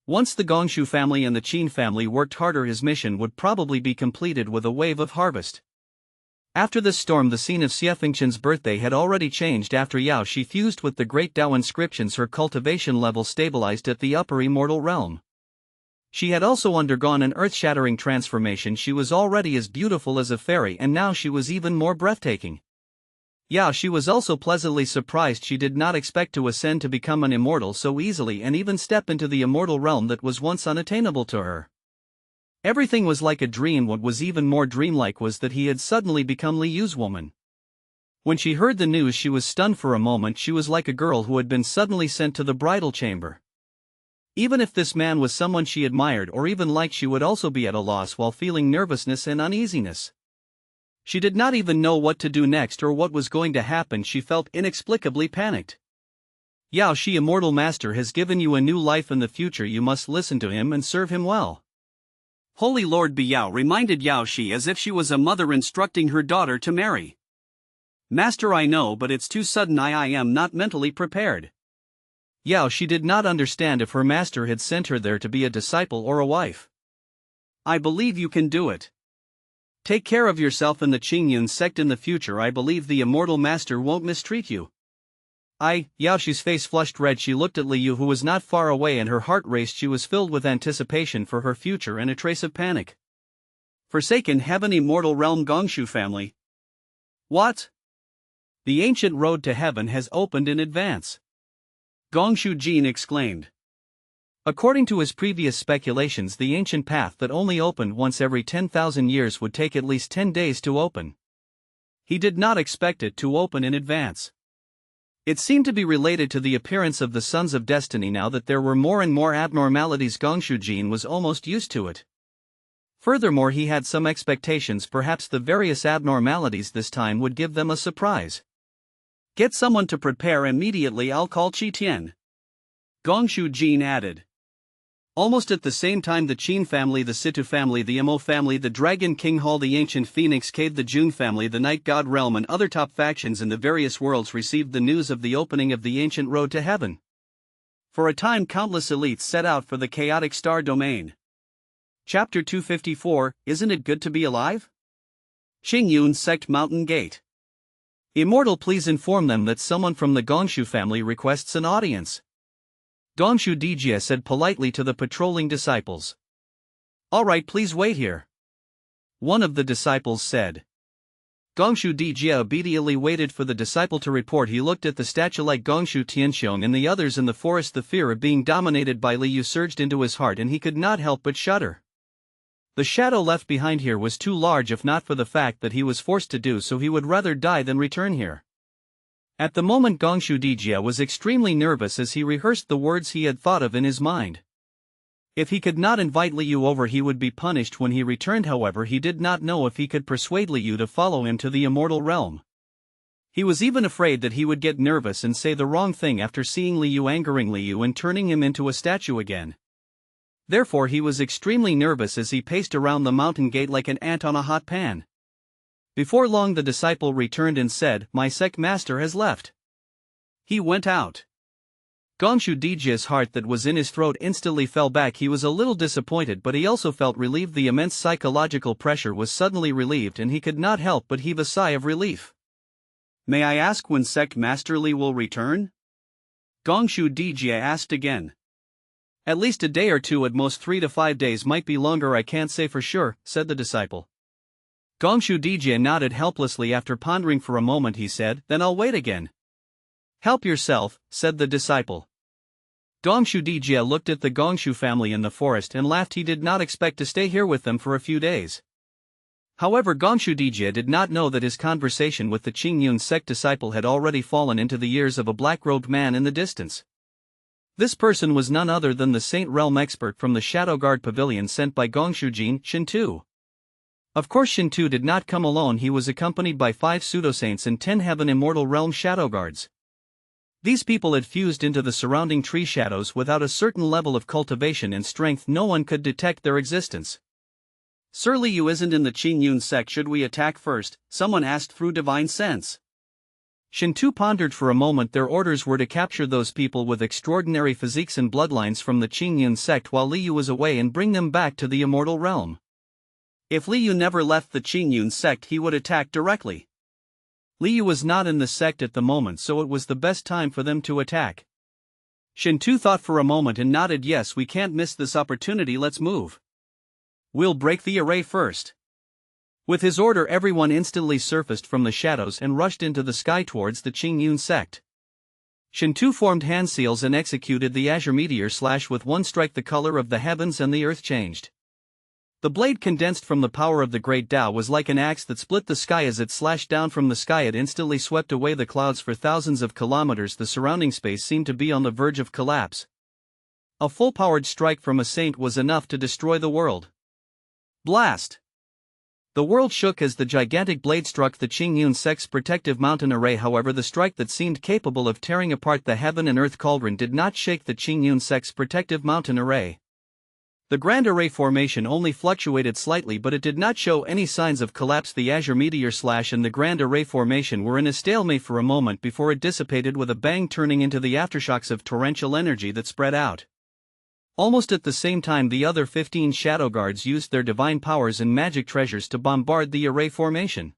Once the Gongshu family and the Qin family worked harder, his mission would probably be completed with a wave of harvest. After this storm, the scene of Xiefengchen's birthday had already changed. After Yaoshi fused with the Great Dao inscriptions, her cultivation level stabilized at the upper immortal realm. She had also undergone an earth-shattering transformation. She was already as beautiful as a fairy and now she was even more breathtaking. Yaoshi was also pleasantly surprised. She did not expect to ascend to become an immortal so easily and even step into the immortal realm that was once unattainable to her. Everything was like a dream. What was even more dreamlike was that he had suddenly become Liu's woman. When she heard the news, she was stunned for a moment. She was like a girl who had been suddenly sent to the bridal chamber. Even if this man was someone she admired or even liked, she would also be at a loss while feeling nervousness and uneasiness. She did not even know what to do next or what was going to happen. She felt inexplicably panicked. Yao Shi, Immortal Master has given you a new life in the future. You must listen to him and serve him well. Holy Lord Biao reminded Yao Shi as if she was a mother instructing her daughter to marry. Master, I know, but it's too sudden. I am not mentally prepared. Yao Shi did not understand if her master had sent her there to be a disciple or a wife. I believe you can do it. Take care of yourself in the Qingyun sect in the future. I believe the Immortal Master won't mistreat you. Yao Shi's face flushed red. She looked at Li Yu, who was not far away, and her heart raced. She was filled with anticipation for her future and a trace of panic. Forsaken Heaven, Immortal Realm, Gongshu family. What? The ancient road to heaven has opened in advance. Gongshu Jin exclaimed. According to his previous speculations, the ancient path that only opened once every 10,000 years would take at least 10 days to open. He did not expect it to open in advance. It seemed to be related to the appearance of the Sons of Destiny. Now that there were more and more abnormalities, Gongshu Jin was almost used to it. Furthermore, he had some expectations. Perhaps the various abnormalities this time would give them a surprise. Get someone to prepare immediately. I'll call Qi Tian. Gongshu Jin added. Almost at the same time, the Qin family, the Situ family, the Mo family, the Dragon King Hall, the Ancient Phoenix Cave, the Jun family, the Night God Realm, and other top factions in the various worlds received the news of the opening of the ancient road to heaven. For a time, countless elites set out for the chaotic star domain. Chapter 254, Isn't it good to be alive? Qingyun Sect Mountain Gate. Immortal, please inform them that someone from the Gongshu family requests an audience. Gongshu Dijia said politely to the patrolling disciples. All right, please wait here. One of the disciples said. Gongshu Dijia obediently waited for the disciple to report. He looked at the statue like Gongshu Tianxiong and the others in the forest. The fear of being dominated by Li Yu surged into his heart, and he could not help but shudder. The shadow left behind here was too large. If not for the fact that he was forced to do so, he would rather die than return here. At the moment, Gongshu Dijia was extremely nervous as he rehearsed the words he had thought of in his mind. If he could not invite Li Yu over, he would be punished when he returned. However, he did not know if he could persuade Li Yu to follow him to the immortal realm. He was even afraid that he would get nervous and say the wrong thing after seeing Li Yu, angering Li Yu and turning him into a statue again. Therefore, he was extremely nervous as he paced around the mountain gate like an ant on a hot pan. Before long, the disciple returned and said, "My sect master has left. He went out." Gongshu Dijia's heart that was in his throat instantly fell back. He was a little disappointed, but he also felt relieved. The immense psychological pressure was suddenly relieved, and he could not help but heave a sigh of relief. May I ask when sect master Li will return? Gongshu Dijia asked again. At least a day or two, at most 3 to 5 days, might be longer. I can't say for sure, said the disciple. Gongshu Dijia nodded helplessly. After pondering for a moment, he said, Then I'll wait again. Help yourself, said the disciple. Gongshu Dijia looked at the Gongshu family in the forest and laughed. He did not expect to stay here with them for a few days. However, Gongshu Dijia did not know that his conversation with the Qingyun sect disciple had already fallen into the ears of a black-robed man in the distance. This person was none other than the Saint Realm expert from the Shadow Guard Pavilion sent by Gongshu Jin, Shintu. Of course, Shintu did not come alone. He was accompanied by 5 pseudo-saints and 10 Heaven Immortal Realm Shadow Guards. These people had fused into the surrounding tree shadows. Without a certain level of cultivation and strength, no one could detect their existence. Sir, Li Yu isn't in the Qingyun sect. Should we attack first? Someone asked through divine sense. Shintu pondered for a moment. Their orders were to capture those people with extraordinary physiques and bloodlines from the Qingyun sect while Li Yu was away and bring them back to the immortal realm. If Li Yu never left the Qingyun sect, he would attack directly. Li Yu was not in the sect at the moment, so it was the best time for them to attack. Shintu thought for a moment and nodded. Yes, we can't miss this opportunity. Let's move. We'll break the array first. With his order, everyone instantly surfaced from the shadows and rushed into the sky towards the Qingyun sect. Shintu formed hand seals and executed the azure meteor slash. With one strike, the color of the heavens and the earth changed. The blade condensed from the power of the great Dao was like an axe that split the sky. As it slashed down from the sky, it instantly swept away the clouds for thousands of kilometers. The surrounding space seemed to be on the verge of collapse. A full-powered strike from a saint was enough to destroy the world. Blast! The world shook as the gigantic blade struck the Qingyun Sect's protective mountain array. However, the strike that seemed capable of tearing apart the heaven and earth cauldron did not shake the Qingyun Sect's protective mountain array. The Grand Array formation only fluctuated slightly, but it did not show any signs of collapse. The Azure Meteor Slash and the Grand Array formation were in a stalemate for a moment before it dissipated with a bang, turning into the aftershocks of torrential energy that spread out. Almost at the same time, the other 15 Shadow Guards used their divine powers and magic treasures to bombard the array formation.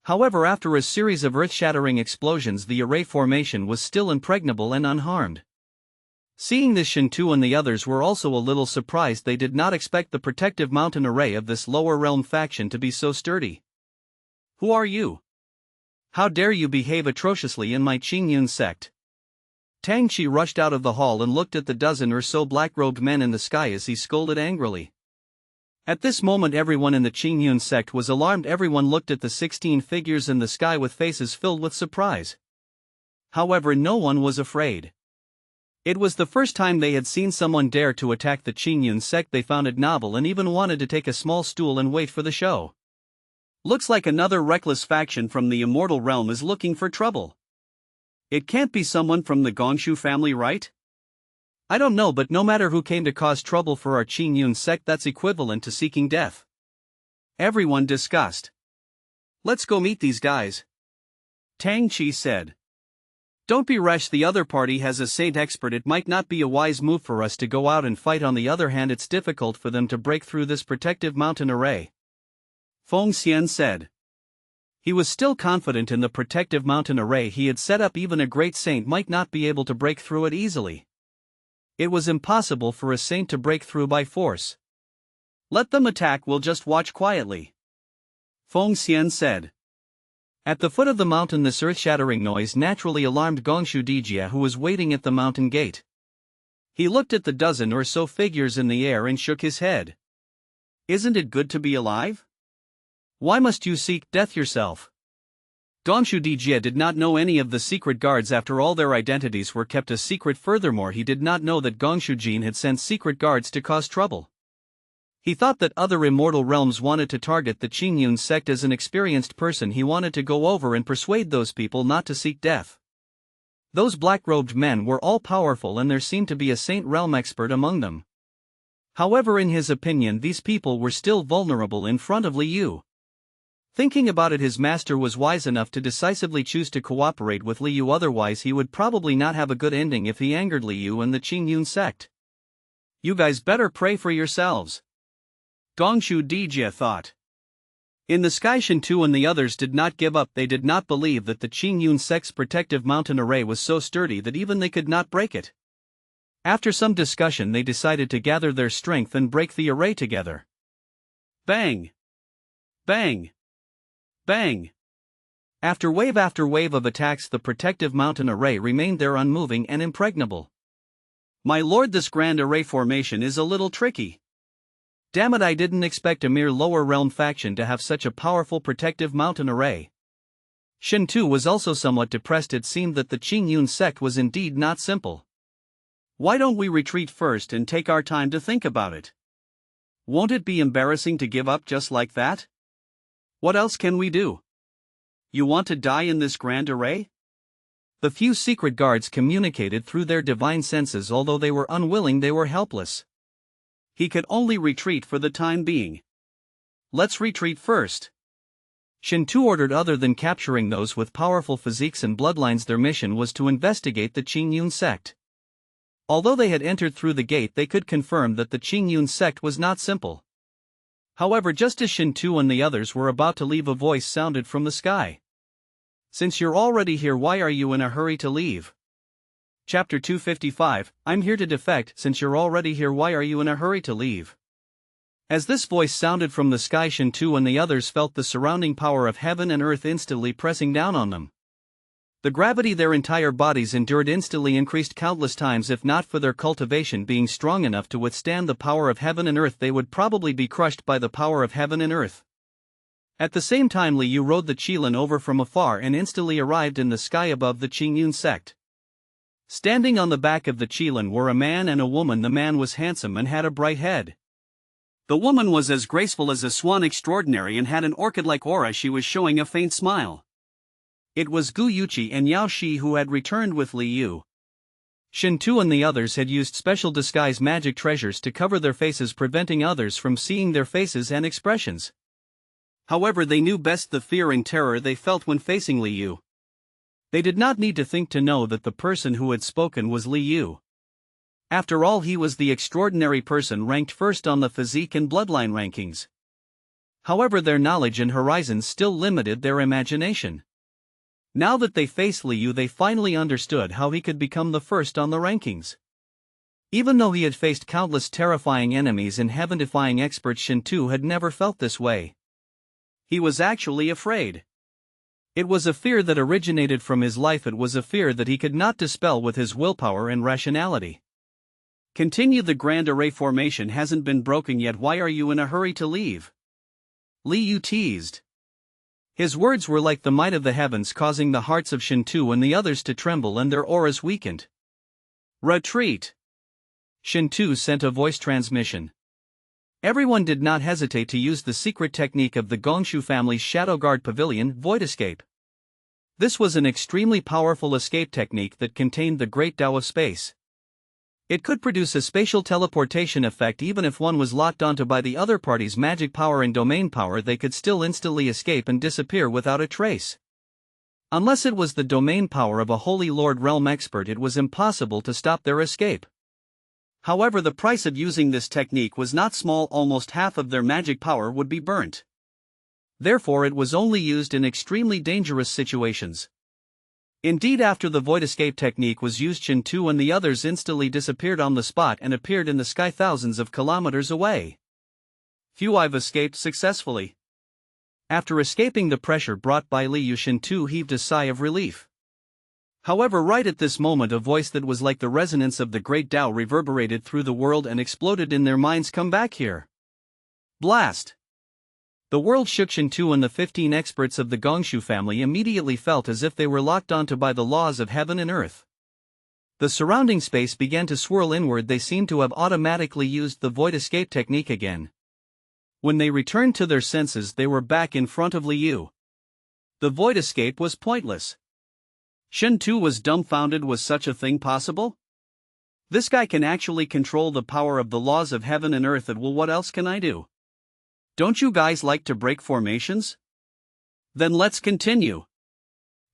However, after a series of earth-shattering explosions, the array formation was still impregnable and unharmed. Seeing this, Shintu and the others were also a little surprised. They did not expect the protective mountain array of this lower realm faction to be so sturdy. Who are you? How dare you behave atrociously in my Qingyun sect? Tang Chi rushed out of the hall and looked at the dozen or so black-robed men in the sky as he scolded angrily. At this moment, everyone in the Qingyun sect was alarmed. Everyone looked at the 16 figures in the sky with faces filled with surprise. However, no one was afraid. It was the first time they had seen someone dare to attack the Qingyun sect. They found it novel and even wanted to take a small stool and wait for the show. Looks like another reckless faction from the immortal realm is looking for trouble. It can't be someone from the Gongshu family, right? I don't know, but no matter who came to cause trouble for our Qingyun sect, that's equivalent to seeking death. Everyone discussed. Let's go meet these guys, Tang Chi said. Don't be rash. The other party has a saint expert. It might not be a wise move for us to go out and fight. On the other hand, it's difficult for them to break through this protective mountain array, Feng Xian said. He was still confident in the protective mountain array he had set up. Even a great saint might not be able to break through it easily. It was impossible for a saint to break through by force. Let them attack, we'll just watch quietly, Feng Xian said. At the foot of the mountain, this earth-shattering noise naturally alarmed Gongshu Dijia, who was waiting at the mountain gate. He looked at the dozen or so figures in the air and shook his head. Isn't it good to be alive? Why must you seek death yourself? Gongshu Dijia did not know any of the secret guards. After all, their identities were kept a secret. Furthermore, he did not know that Gongshu Jin had sent secret guards to cause trouble. He thought that other immortal realms wanted to target the Qingyun sect. As an experienced person, he wanted to go over and persuade those people not to seek death. Those black-robed men were all powerful and there seemed to be a saint realm expert among them. However, in his opinion, these people were still vulnerable in front of Liu. Thinking about it, his master was wise enough to decisively choose to cooperate with Liu. Otherwise, he would probably not have a good ending if he angered Liu and the Qingyun sect. You guys better pray for yourselves, Gongshu Dijia thought. In the sky, Shintu and the others did not give up. They did not believe that the Qingyun sect's protective mountain array was so sturdy that even they could not break it. After some discussion, they decided to gather their strength and break the array together. Bang! Bang! Bang! After wave of attacks, the protective mountain array remained there unmoving and impregnable. My lord, this grand array formation is a little tricky. Damn it, I didn't expect a mere lower realm faction to have such a powerful protective mountain array. Shintu was also somewhat depressed. It seemed that the Qingyun sect was indeed not simple. Why don't we retreat first and take our time to think about it? Won't it be embarrassing to give up just like that? What else can we do? You want to die in this grand array? The few secret guards communicated through their divine senses. Although they were unwilling, they were helpless. He could only retreat for the time being. Let's retreat first, Shintu ordered. Other than capturing those with powerful physiques and bloodlines, their mission was to investigate the Qingyun sect. Although they had entered through the gate, they could confirm that the Qingyun sect was not simple. However, just as Shintu and the others were about to leave, a voice sounded from the sky. Since you're already here, why are you in a hurry to leave? Chapter 255, I'm here to defect. Since you're already here, why are you in a hurry to leave? As this voice sounded from the sky, Shintu and the others felt the surrounding power of heaven and earth instantly pressing down on them. The gravity their entire bodies endured instantly increased countless times. If not for their cultivation being strong enough to withstand the power of heaven and earth, they would probably be crushed by the power of heaven and earth. At the same time, Liu rode the Qilin over from afar and instantly arrived in the sky above the Qingyun sect. Standing on the back of the Qilin were a man and a woman. The man was handsome and had a bright head. The woman was as graceful as a swan extraordinary and had an orchid-like aura. She was showing a faint smile. It was Gu Yuqi and Yao Shi who had returned with Liu. Shen Tu and the others had used special disguise magic treasures to cover their faces, preventing others from seeing their faces and expressions. However, they knew best the fear and terror they felt when facing Liu. They did not need to think to know that the person who had spoken was Liu. After all, he was the extraordinary person ranked first on the physique and bloodline rankings. However, their knowledge and horizons still limited their imagination. Now that they faced Liu, they finally understood how he could become the first on the rankings. Even though he had faced countless terrifying enemies and heaven-defying experts, Shen Tu had never felt this way. He was actually afraid. It was a fear that originated from his life. It was a fear that he could not dispel with his willpower and rationality. Continue. The Grand Array formation hasn't been broken yet. Why are you in a hurry to leave? Liu teased. His words were like the might of the heavens, causing the hearts of Shen Tu and the others to tremble and their auras weakened. Retreat. Shen Tu sent a voice transmission. Everyone did not hesitate to use the secret technique of the Gongshu family's Shadow Guard Pavilion, Void Escape. This was an extremely powerful escape technique that contained the Great Dao of Space. It could produce a spatial teleportation effect. Even if one was locked onto by the other party's magic power and domain power, they could still instantly escape and disappear without a trace. Unless it was the domain power of a Holy Lord realm expert, it was impossible to stop their escape. However, the price of using this technique was not small. Almost half of their magic power would be burnt. Therefore, it was only used in extremely dangerous situations. Indeed, after the void escape technique was used, Shen Tu and the others instantly disappeared on the spot and appeared in the sky thousands of kilometers away. Phew, I've escaped successfully. After escaping the pressure brought by Liu, Shen Tu heaved a sigh of relief. However, right at this moment, a voice that was like the resonance of the Great Dao reverberated through the world and exploded in their minds. Come back here. Blast! The world shook. Shen Tu and the 15 experts of the Gongshu family immediately felt as if they were locked onto by the laws of heaven and earth. The surrounding space began to swirl inward. They seemed to have automatically used the void escape technique again. When they returned to their senses, they were back in front of Liu. The void escape was pointless. Shen Tu was dumbfounded. Was such a thing possible? This guy can actually control the power of the laws of heaven and earth. Well, what else can I do? Don't you guys like to break formations? Then let's continue.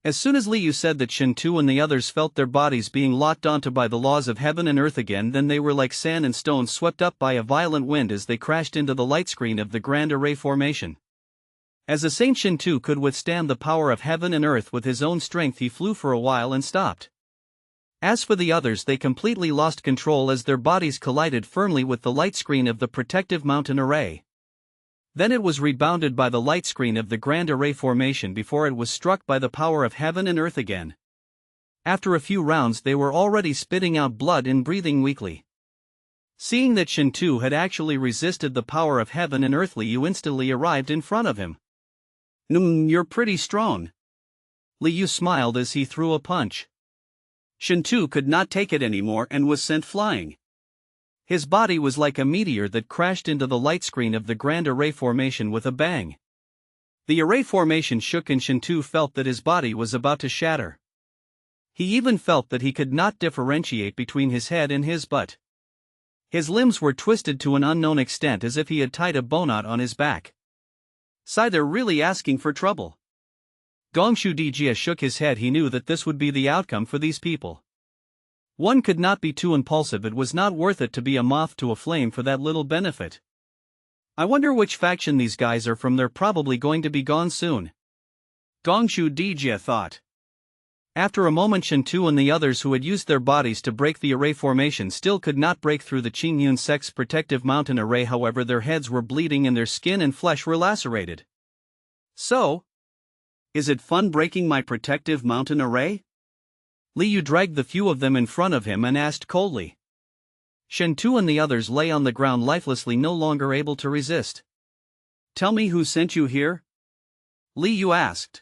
As soon as Liu said that, Shen Tu and the others felt their bodies being locked onto by the laws of heaven and earth again. Then they were like sand and stones swept up by a violent wind as they crashed into the light screen of the Grand Array formation. As a saint, Shen Tu could withstand the power of heaven and earth with his own strength. He flew for a while and stopped. As for the others, they completely lost control as their bodies collided firmly with the light screen of the protective mountain array. Then it was rebounded by the light screen of the Grand Array formation before it was struck by the power of heaven and earth again. After a few rounds, they were already spitting out blood and breathing weakly. Seeing that Shen Tu had actually resisted the power of heaven and earth, Liu instantly arrived in front of him. You're pretty strong. Liu smiled as he threw a punch. Shen Tu could not take it anymore and was sent flying. His body was like a meteor that crashed into the light screen of the Grand Array formation with a bang. The array formation shook and Shen Tu felt that his body was about to shatter. He even felt that he could not differentiate between his head and his butt. His limbs were twisted to an unknown extent as if he had tied a bowknot on his back. They're really asking for trouble. Gongshu Dijia shook his head. He knew that this would be the outcome for these people. One could not be too impulsive. It was not worth it to be a moth to a flame for that little benefit. I wonder which faction these guys are from. They're probably going to be gone soon. Gongshu Dijia thought. After a moment, Shen Tu and the others who had used their bodies to break the array formation still could not break through the Qingyun sect's protective mountain array. However, their heads were bleeding and their skin and flesh were lacerated. So, Is it fun breaking my protective mountain array? Li Yu dragged the few of them in front of him and asked coldly. Shen Tu and the others lay on the ground lifelessly, no longer able to resist. Tell me who sent you here? Li Yu asked.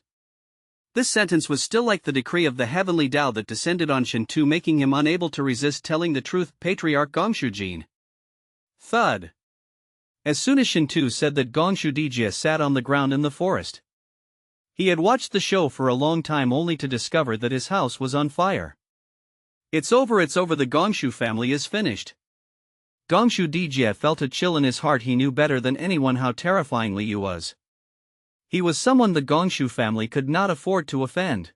This sentence was still like the decree of the Heavenly Dao that descended on Shen Tu, making him unable to resist telling the truth. Patriarch Gongshujin. Thud. As soon as Shen Tu said that, Gongshu Dijie sat on the ground in the forest. He had watched the show for a long time only to discover that his house was on fire. It's over, the Gongshu family is finished. Gongshu Dijie felt a chill in his heart. He knew better than anyone how terrifying Li Yu was. He was someone the Gongshu family could not afford to offend.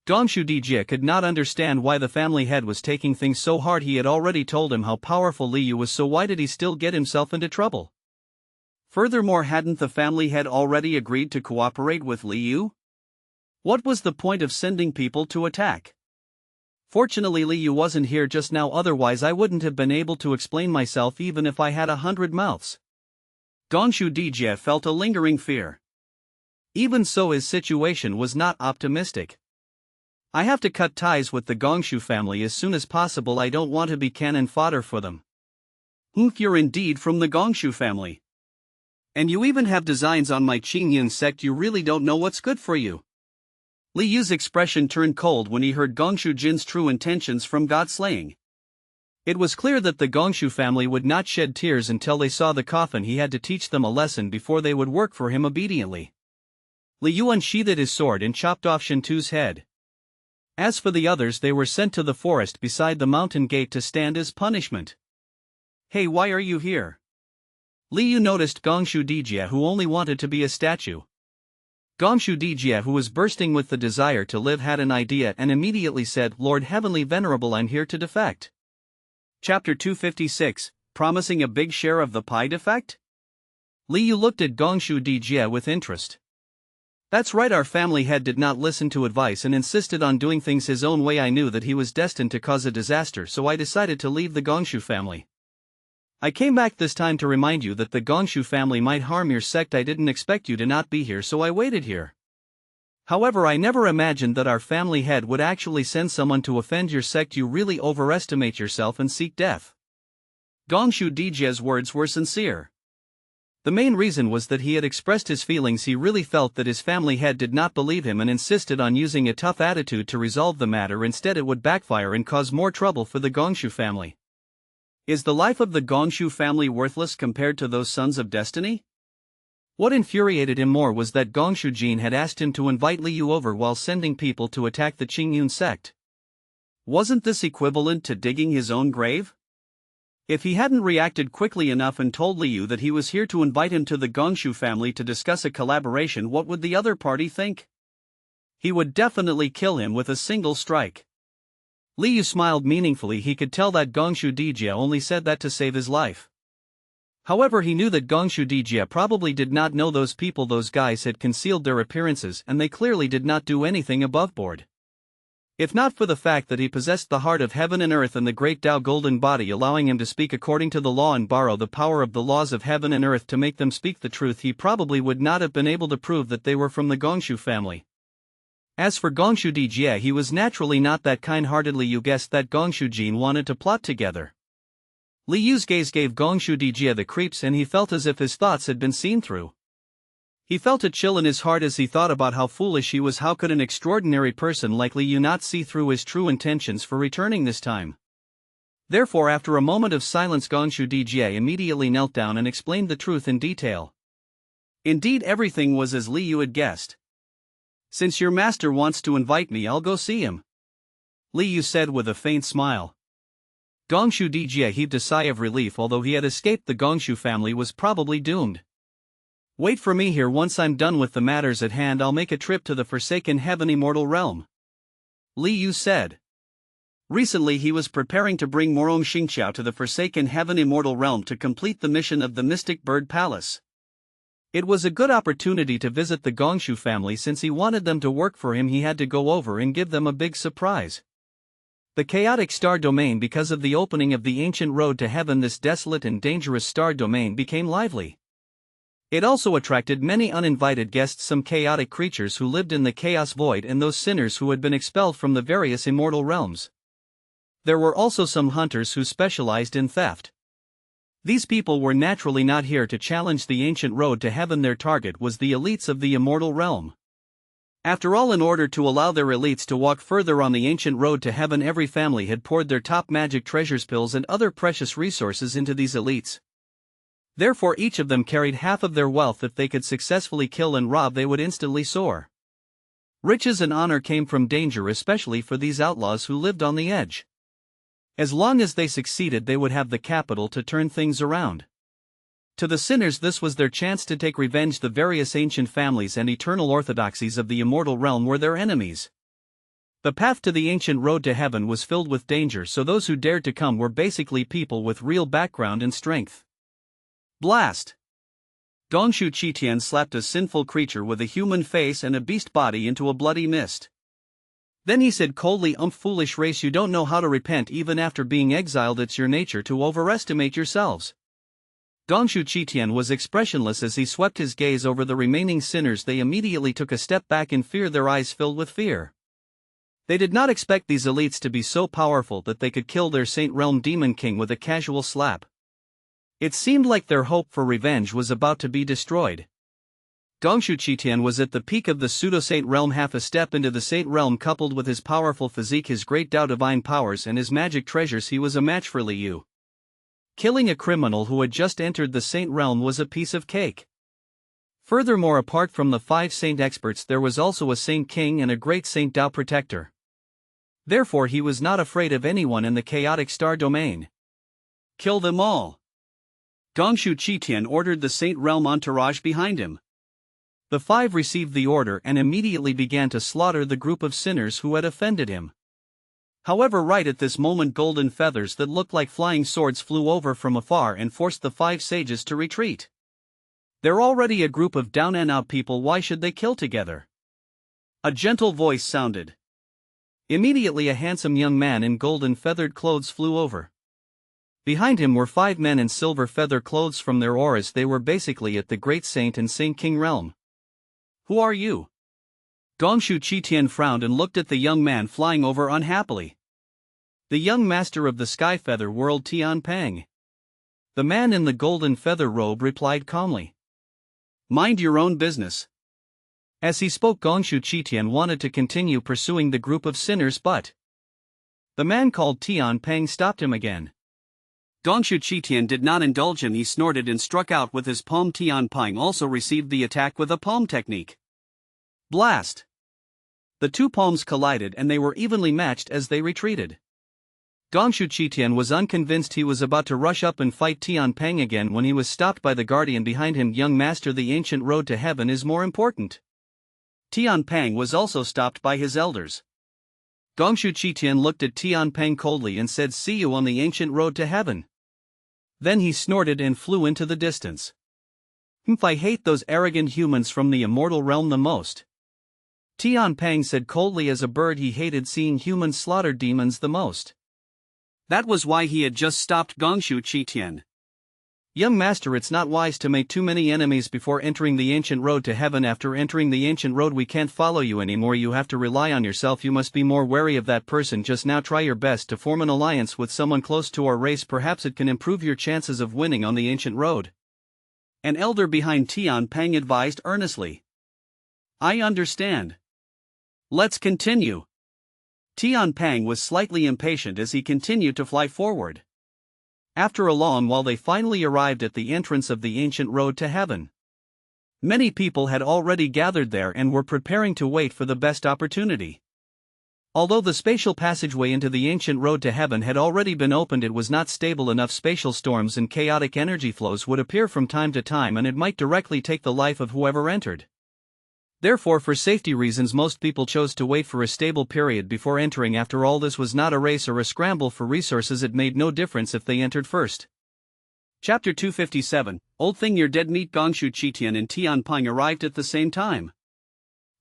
Gongshu Dijie could not understand why the family head was taking things so hard. He had already told him how powerful Li Yu was, so why did he still get himself into trouble? Furthermore, hadn't the family head already agreed to cooperate with Li Yu? What was the point of sending people to attack? Fortunately, Li Yu wasn't here just now, otherwise I wouldn't have been able to explain myself even if I had 100 mouths. Gongshu Dijie felt a lingering fear. Even so, his situation was not optimistic. I have to cut ties with the Gongshu family as soon as possible. I don't want to be cannon fodder for them. You're indeed from the Gongshu family. And you even have designs on my Qingyun sect. You really don't know what's good for you. Li Yu's expression turned cold when he heard Gongshu Jin's true intentions from God slaying. It was clear that the Gongshu family would not shed tears until they saw the coffin. He had to teach them a lesson before they would work for him obediently. Li Yu unsheathed his sword and chopped off Shen Tu's head. As for the others, they were sent to the forest beside the mountain gate to stand as punishment. Hey, why are you here? Li Yu noticed Gongshu Dijie, who only wanted to be a statue. Gongshu Dijie, who was bursting with the desire to live, had an idea and immediately said, Lord Heavenly Venerable, I'm here to defect. Chapter 256, Promising a Big Share of the Pie Defect? Li Yu looked at Gongshu Dijie with interest. That's right, our family head did not listen to advice and insisted on doing things his own way. I knew that he was destined to cause a disaster, so I decided to leave the Gongshu family. I came back this time to remind you that the Gongshu family might harm your sect. I didn't expect you to not be here, so I waited here. However, I never imagined that our family head would actually send someone to offend your sect. You really overestimate yourself and seek death. Gongshu Dijie's words were sincere. The main reason was that he had expressed his feelings. He really felt that his family head did not believe him and insisted on using a tough attitude to resolve the matter. Instead, it would backfire and cause more trouble for the Gongshu family. Is the life of the Gongshu family worthless compared to those sons of destiny? What infuriated him more was that Gongshu Jin had asked him to invite Li Yu over while sending people to attack the Qingyun sect. Wasn't this equivalent to digging his own grave? If he hadn't reacted quickly enough and told Li Yu that he was here to invite him to the Gongshu family to discuss a collaboration, what would the other party think? He would definitely kill him with a single strike. Li Yu smiled meaningfully. He could tell that Gongshu Dijie only said that to save his life. However, he knew that Gongshu Dijie probably did not know those people. Those guys had concealed their appearances and they clearly did not do anything above board. If not for the fact that he possessed the heart of heaven and earth and the great Tao golden body allowing him to speak according to the law and borrow the power of the laws of heaven and earth to make them speak the truth, he probably would not have been able to prove that they were from the Gongshu family. As for Gongshu Dijie, he was naturally not that kind-hearted. Li Yu guessed that Gongshu Jin wanted to plot together. Li Yu's gaze gave Gongshu Dijie the creeps and he felt as if his thoughts had been seen through. He felt a chill in his heart as he thought about how foolish he was. How could an extraordinary person like Li Yu not see through his true intentions for returning this time? Therefore, after a moment of silence, Gongshu Dijie immediately knelt down and explained the truth in detail. Indeed, everything was as Li Yu had guessed. Since your master wants to invite me, I'll go see him, Li Yu said with a faint smile. Gongshu Dijie heaved a sigh of relief. Although he had escaped, the Gongshu family was probably doomed. Wait for me here. Once I'm done with the matters at hand, I'll make a trip to the forsaken heaven immortal realm, Li Yu said. Recently he was preparing to bring Morong Xingqiao to the forsaken heaven immortal realm to complete the mission of the Mystic Bird Palace. It was a good opportunity to visit the Gongshu family. Since he wanted them to work for him, he had to go over and give them a big surprise. The chaotic star domain, because of the opening of the ancient road to heaven, this desolate and dangerous star domain became lively. It also attracted many uninvited guests, some chaotic creatures who lived in the chaos void and those sinners who had been expelled from the various immortal realms. There were also some hunters who specialized in theft. These people were naturally not here to challenge the ancient road to heaven. Their target was the elites of the immortal realm. After all, in order to allow their elites to walk further on the ancient road to heaven, every family had poured their top magic treasures, pills and other precious resources into these elites. Therefore each of them carried half of their wealth. If they could successfully kill and rob, they would instantly soar. Riches and honor came from danger, especially for these outlaws who lived on the edge. As long as they succeeded, they would have the capital to turn things around. To the sinners, this was their chance to take revenge. The various ancient families and eternal orthodoxies of the immortal realm were their enemies. The path to the ancient road to heaven was filled with danger, so those who dared to come were basically people with real background and strength. Blast! Dongshu Qitian slapped a sinful creature with a human face and a beast body into a bloody mist. Then he said coldly, foolish race, you don't know how to repent even after being exiled. It's your nature to overestimate yourselves." Dongshu Qitian was expressionless as he swept his gaze over the remaining sinners. They immediately took a step back in fear, their eyes filled with fear. They did not expect these elites to be so powerful that they could kill their Saint Realm Demon King with a casual slap. It seemed like their hope for revenge was about to be destroyed. Dongshu Qitian was at the peak of the pseudo-Saint Realm. Half a step into the Saint Realm, coupled with his powerful physique, his great Dao divine powers and his magic treasures, he was a match for Liu. Killing a criminal who had just entered the Saint Realm was a piece of cake. Furthermore, apart from the 5 Saint experts, there was also a Saint King and a great Saint Dao protector. Therefore he was not afraid of anyone in the chaotic star domain. "Kill them all!" Dongshu Qitian ordered the Saint Realm entourage behind him. The 5 received the order and immediately began to slaughter the group of sinners who had offended him. However, right at this moment, golden feathers that looked like flying swords flew over from afar and forced the 5 sages to retreat. "They're already a group of down and out people, why should they kill together?" A gentle voice sounded. Immediately a handsome young man in golden feathered clothes flew over. Behind him were 5 men in silver feather clothes. From their auras they were basically at the Great Saint and Saint King realm. "Who are you?" Dongshu Qitian frowned and looked at the young man flying over unhappily. "The young master of the Sky Feather World, Tian Peng." The man in the golden feather robe replied calmly. "Mind your own business." As he spoke, Dongshu Qitian wanted to continue pursuing the group of sinners, but the man called Tian Peng stopped him again. Dongshu Qitian did not indulge him. He snorted and struck out with his palm. Tian Peng also received the attack with a palm technique. Blast! The 2 palms collided and they were evenly matched as they retreated. Dongshu Qitian was unconvinced. He was about to rush up and fight Tian Peng again when he was stopped by the guardian behind him. "Young master, the ancient road to heaven is more important." Tian Peng was also stopped by his elders. Dongshu Qitian looked at Tian Peng coldly and said, "See you on the ancient road to heaven." Then he snorted and flew into the distance. I hate those arrogant humans from the immortal realm the most." Tian Peng said coldly. As a bird, he hated seeing humans slaughter demons the most. That was why he had just stopped Dongshu Qitian. "Young master, it's not wise to make too many enemies before entering the ancient road to heaven. After entering the ancient road we can't follow you anymore. You have to rely on yourself. You must be more wary of that person just now. Try your best to form an alliance with someone close to our race. Perhaps it can improve your chances of winning on the ancient road." An elder behind Tian Peng advised earnestly. "I understand. Let's continue." Tian Peng was slightly impatient as he continued to fly forward. After a long while they finally arrived at the entrance of the ancient road to heaven. Many people had already gathered there and were preparing to wait for the best opportunity. Although the spatial passageway into the ancient road to heaven had already been opened, it was not stable enough. Spatial storms and chaotic energy flows would appear from time to time and it might directly take the life of whoever entered. Therefore, for safety reasons, most people chose to wait for a stable period before entering. After all, this was not a race or a scramble for resources. It made no difference if they entered first. Chapter 257, Old Thing You're Dead. Meet Dongshu Qitian and Tian Peng arrived at the same time.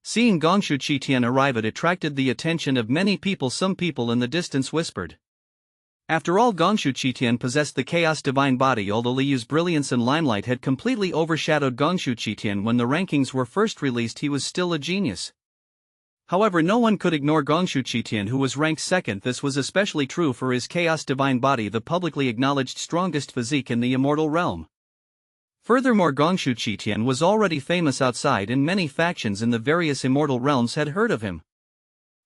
Seeing Dongshu Qitian arrive, it attracted the attention of many people. Some people in the distance whispered, After all, Gongshu Qitian possessed the chaos divine body, although Liyu's brilliance and limelight had completely overshadowed Gongshu Qitian when the rankings were first released. He was still a genius. However, no one could ignore Gongshu Qitian, who was ranked second. This was especially true for his chaos divine body, the publicly acknowledged strongest physique in the immortal realm. Furthermore, Gongshu Qitian was already famous outside, and many factions in the various immortal realms had heard of him.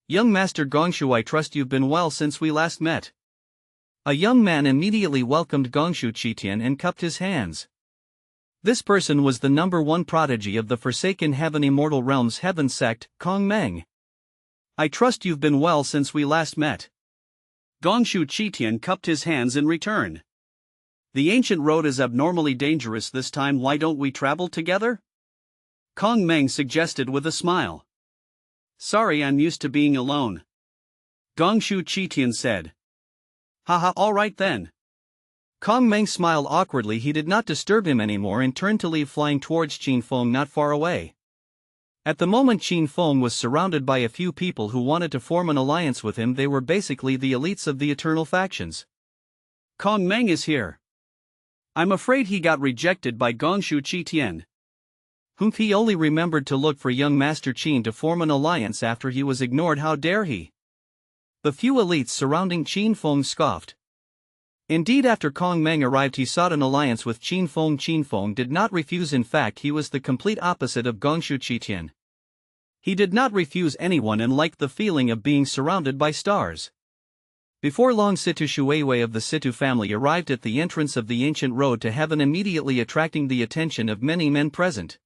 "Young Master Gongshu, I trust you've been well since we last met." A young man immediately welcomed Gongshu Qitian and cupped his hands. This person was the #1 prodigy of the Forsaken Heaven Immortal Realms Heaven Sect, Kong Meng. "I trust you've been well since we last met." Gongshu Qitian cupped his hands in return. "The ancient road is abnormally dangerous this time. Why don't we travel together?" Kong Meng suggested with a smile. "Sorry, I'm used to being alone," Gongshu Qitian said. "Haha, alright then." Kong Meng smiled awkwardly. He did not disturb him anymore and turned to leave, flying towards Qin Feng not far away. At the moment, Qin Feng was surrounded by a few people who wanted to form an alliance with him. They were basically the elites of the eternal factions. "Kong Meng is here." "I'm afraid he got rejected by Gongshu Qitian." He only remembered to look for young Master Qin to form an alliance after he was ignored. How dare he? The few elites surrounding Qin Feng scoffed. Indeed, after Kong Meng arrived, he sought an alliance with Qin Feng. Qin Feng did not refuse. In fact, he was the complete opposite of Gongshu Qitian. He did not refuse anyone and liked the feeling of being surrounded by stars. Before long, Situ Shuiwei of the Situ family arrived at the entrance of the ancient road to heaven, immediately attracting the attention of many men present.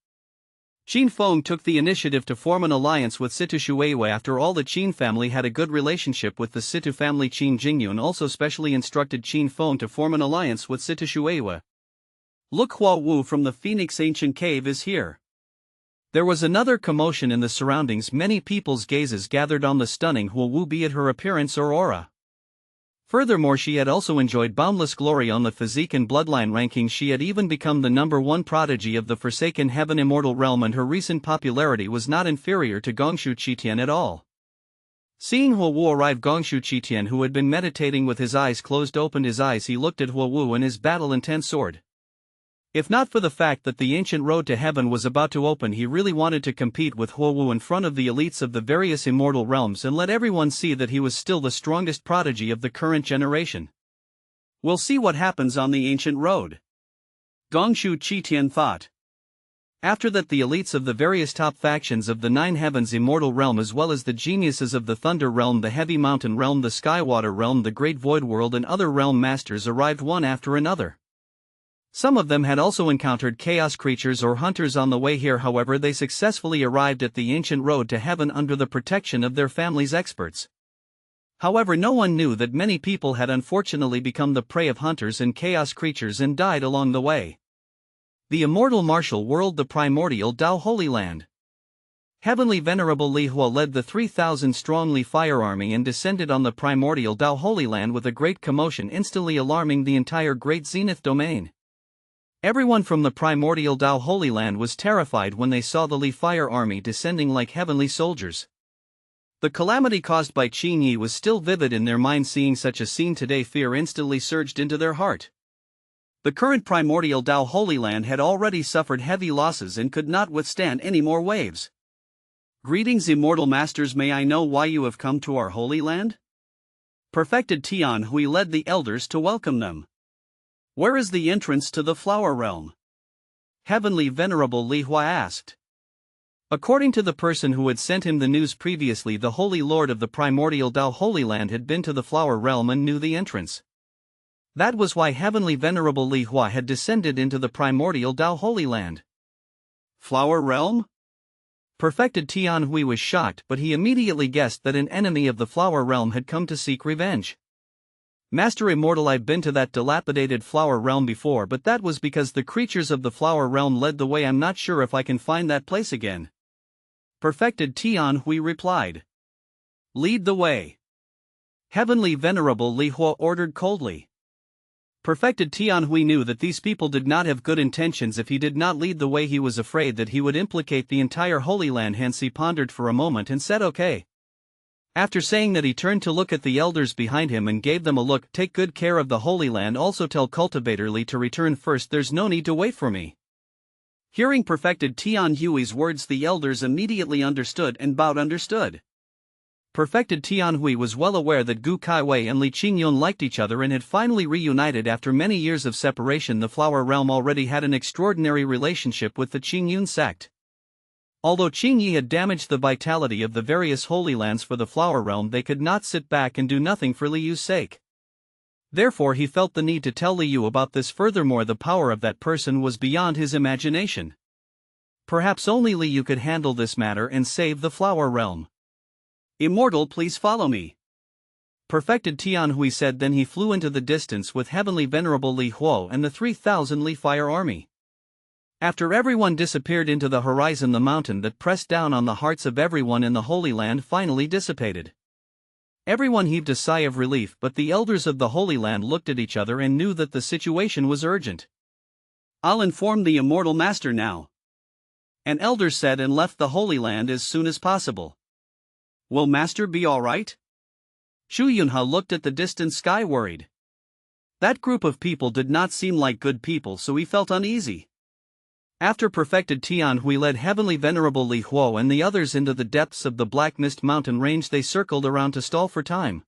Qin Feng took the initiative to form an alliance with Situ Shuiwei. After all, the Qin family had a good relationship with the Situ family. Qin Jingyun also specially instructed Qin Feng to form an alliance with Situ Shuiwei. "Look, Hua Wu from the Phoenix Ancient Cave is here." There was another commotion in the surroundings. Many people's gazes gathered on the stunning Hua Wu, be it her appearance or aura. Furthermore, she had also enjoyed boundless glory on the physique and bloodline rankings. She had even become the #1 prodigy of the Forsaken Heaven Immortal Realm, and her recent popularity was not inferior to Gongshu Qitian at all. Seeing Hua Wu arrive, Gongshu Qitian, who had been meditating with his eyes closed, opened his eyes. He looked at Hua Wu and his battle-intent sword. If not for the fact that the ancient road to heaven was about to open, he really wanted to compete with Hua Wu in front of the elites of the various immortal realms and let everyone see that he was still the strongest prodigy of the current generation. "We'll see what happens on the ancient road," Gongshu Qitian thought. After that, the elites of the various top factions of the Nine Heavens Immortal Realm, as well as the geniuses of the Thunder Realm, the Heavy Mountain Realm, the Skywater Realm, the Great Void World, and other realm masters arrived one after another. Some of them had also encountered chaos creatures or hunters on the way here. However, they successfully arrived at the ancient road to heaven under the protection of their family's experts. However, no one knew that many people had unfortunately become the prey of hunters and chaos creatures and died along the way. The immortal martial world, the primordial Dao Holy Land. Heavenly Venerable Li Hua led the 3,000-strong Li Fire Army and descended on the primordial Dao Holy Land with a great commotion, instantly alarming the entire Great Zenith domain. Everyone from the primordial Dao Holy Land was terrified when they saw the Li Fire Army descending like heavenly soldiers. The calamity caused by Qin Yi was still vivid in their mind. Seeing such a scene today, fear instantly surged into their heart. The current primordial Dao Holy Land had already suffered heavy losses and could not withstand any more waves. "Greetings, immortal masters, may I know why you have come to our Holy Land?" Perfected Tian Hui led the elders to welcome them. "Where is the entrance to the Flower Realm?" Heavenly Venerable Li Hua asked. According to the person who had sent him the news previously, the Holy Lord of the primordial Dao Holy Land had been to the Flower Realm and knew the entrance. That was why Heavenly Venerable Li Hua had descended into the primordial Dao Holy Land. "Flower Realm?" Perfected Tian Hui was shocked, but he immediately guessed that an enemy of the Flower Realm had come to seek revenge. "Master Immortal, I've been to that dilapidated Flower Realm before, but that was because the creatures of the Flower Realm led the way. I'm not sure if I can find that place again." Perfected Tian Hui replied. "Lead the way," Heavenly Venerable Li Hua ordered coldly. Perfected Tian Hui knew that these people did not have good intentions. If he did not lead the way, he was afraid that he would implicate the entire Holy Land. Hence he pondered for a moment and said okay. After saying that, he turned to look at the elders behind him and gave them a look. Take good care of the Holy Land. Also tell Cultivator Li to return first. There's no need to wait for me. Hearing Perfected Tianhui's words, the elders immediately understood and bowed. Understood. Perfected Tianhui was well aware that Gu Kaiwei and Li Qingyun liked each other and had finally reunited after many years of separation. The Flower Realm already had an extraordinary relationship with the Qingyun sect. Although Qingyi had damaged the vitality of the various Holy Lands for the Flower Realm, they could not sit back and do nothing for Li Yu's sake. Therefore he felt the need to tell Li Yu about this. Furthermore, the power of that person was beyond his imagination. Perhaps only Li Yu could handle this matter and save the Flower Realm. Immortal, please follow me. Perfected Tianhui said. Then he flew into the distance with Heavenly Venerable Li Huo and the 3,000 Li Fire Army. After everyone disappeared into the horizon, the mountain that pressed down on the hearts of everyone in the Holy Land finally dissipated. Everyone heaved a sigh of relief, but the elders of the Holy Land looked at each other and knew that the situation was urgent. I'll inform the Immortal Master now. An elder said and left the Holy Land as soon as possible. Will Master be alright? Xu Yunhe looked at the distant sky, worried. That group of people did not seem like good people, so he felt uneasy. After Perfected Tianhui led Heavenly Venerable Li Huo and the others into the depths of the Black Mist Mountain range, they circled around to stall for time.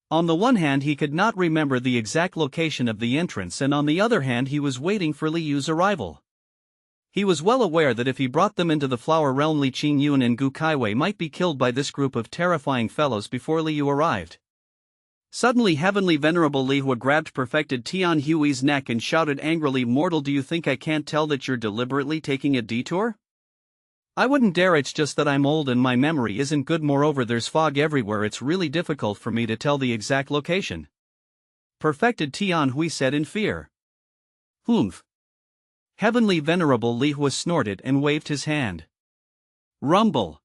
On the one hand, he could not remember the exact location of the entrance, and on the other hand, he was waiting for Li Yu's arrival. He was well aware that if he brought them into the Flower Realm, Li Qingyun and Gu Kaiwei might be killed by this group of terrifying fellows before Li Yu arrived. Suddenly, Heavenly Venerable Li Huo grabbed Perfected Tianhui's neck and shouted angrily, "Mortal, do you think I can't tell that you're deliberately taking a detour?" "I wouldn't dare. It's just that I'm old and my memory isn't good. Moreover, there's fog everywhere. It's really difficult for me to tell the exact location," Perfected Tianhui said in fear. "Humph." Heavenly Venerable Li Huo snorted and waved his hand. Rumble.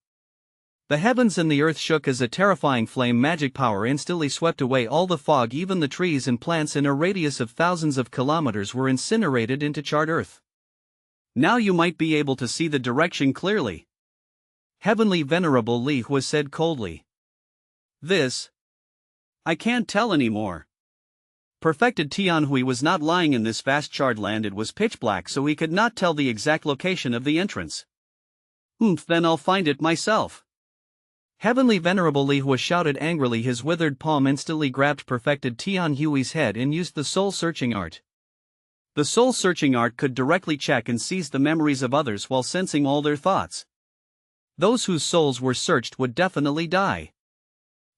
The heavens and the earth shook as a terrifying flame magic power instantly swept away all the fog. Even the trees and plants in a radius of thousands of kilometers were incinerated into charred earth. "Now you might be able to see the direction clearly," Heavenly Venerable Li Huo said coldly. I can't tell anymore." Perfected Tianhui was not lying. In this vast charred land it was pitch black, so he could not tell the exact location of the entrance. Then I'll find it myself." Heavenly Venerable Li Huo shouted angrily. His withered palm instantly grabbed Perfected Tianhui's head and used the soul-searching art. The soul-searching art could directly check and seize the memories of others while sensing all their thoughts. Those whose souls were searched would definitely die.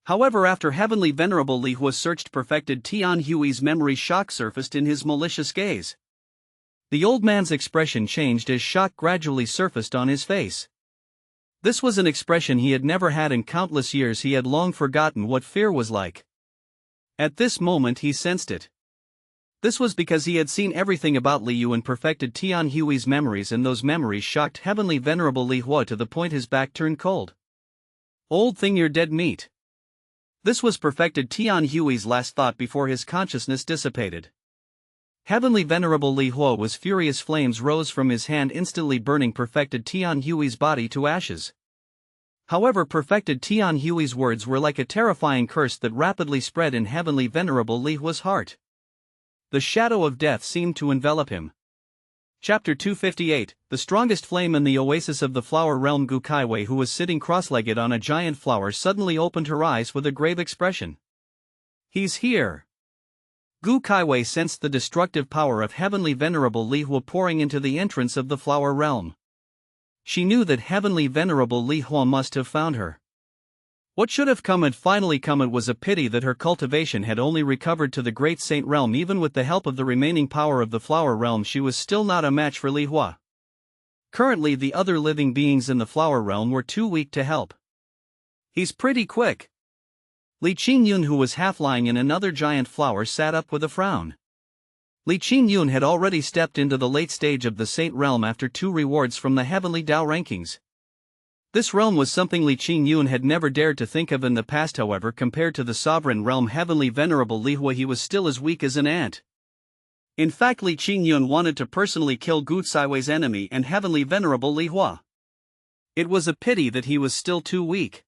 However, after Heavenly Venerable Li Huo searched Perfected Tianhui's memory, shock surfaced in his malicious gaze. The old man's expression changed as shock gradually surfaced on his face. This was an expression he had never had in countless years. He had long forgotten what fear was like. At this moment he sensed it. This was because he had seen everything about Li Yu and Perfected Tianhui's memories, and those memories shocked Heavenly Venerable Li Huo to the point his back turned cold. "Old thing, you're dead meat." This was Perfected Tianhui's last thought before his consciousness dissipated. Heavenly Venerable Li Huo was furious. Flames rose from his hand, instantly burning Perfected Tianhui's body to ashes. However, Perfected Tianhui's words were like a terrifying curse that rapidly spread in Heavenly Venerable Li Huo's heart. The shadow of death seemed to envelop him. Chapter 258, The strongest flame in the oasis of the Flower Realm. Gu Kaiwei, who was sitting cross-legged on a giant flower, suddenly opened her eyes with a grave expression. "He's here." Gu Kaiwei sensed the destructive power of Heavenly Venerable Li Huo pouring into the entrance of the Flower Realm. She knew that Heavenly Venerable Li Huo must have found her. What should have come had finally come. It was a pity that her cultivation had only recovered to the Great Saint Realm. Even with the help of the remaining power of the Flower Realm, she was still not a match for Li Huo. Currently, the other living beings in the Flower Realm were too weak to help. "He's pretty quick." Li Qingyun, who was half lying in another giant flower, sat up with a frown. Li Qingyun had already stepped into the late stage of the Saint Realm after 2 rewards from the Heavenly Dao rankings. This realm was something Li Qingyun had never dared to think of in the past. However, compared to the Sovereign Realm Heavenly Venerable Li Huo, he was still as weak as an ant. In fact, Li Qingyun wanted to personally kill Gu Kaiwei's enemy and Heavenly Venerable Li Huo. It was a pity that he was still too weak.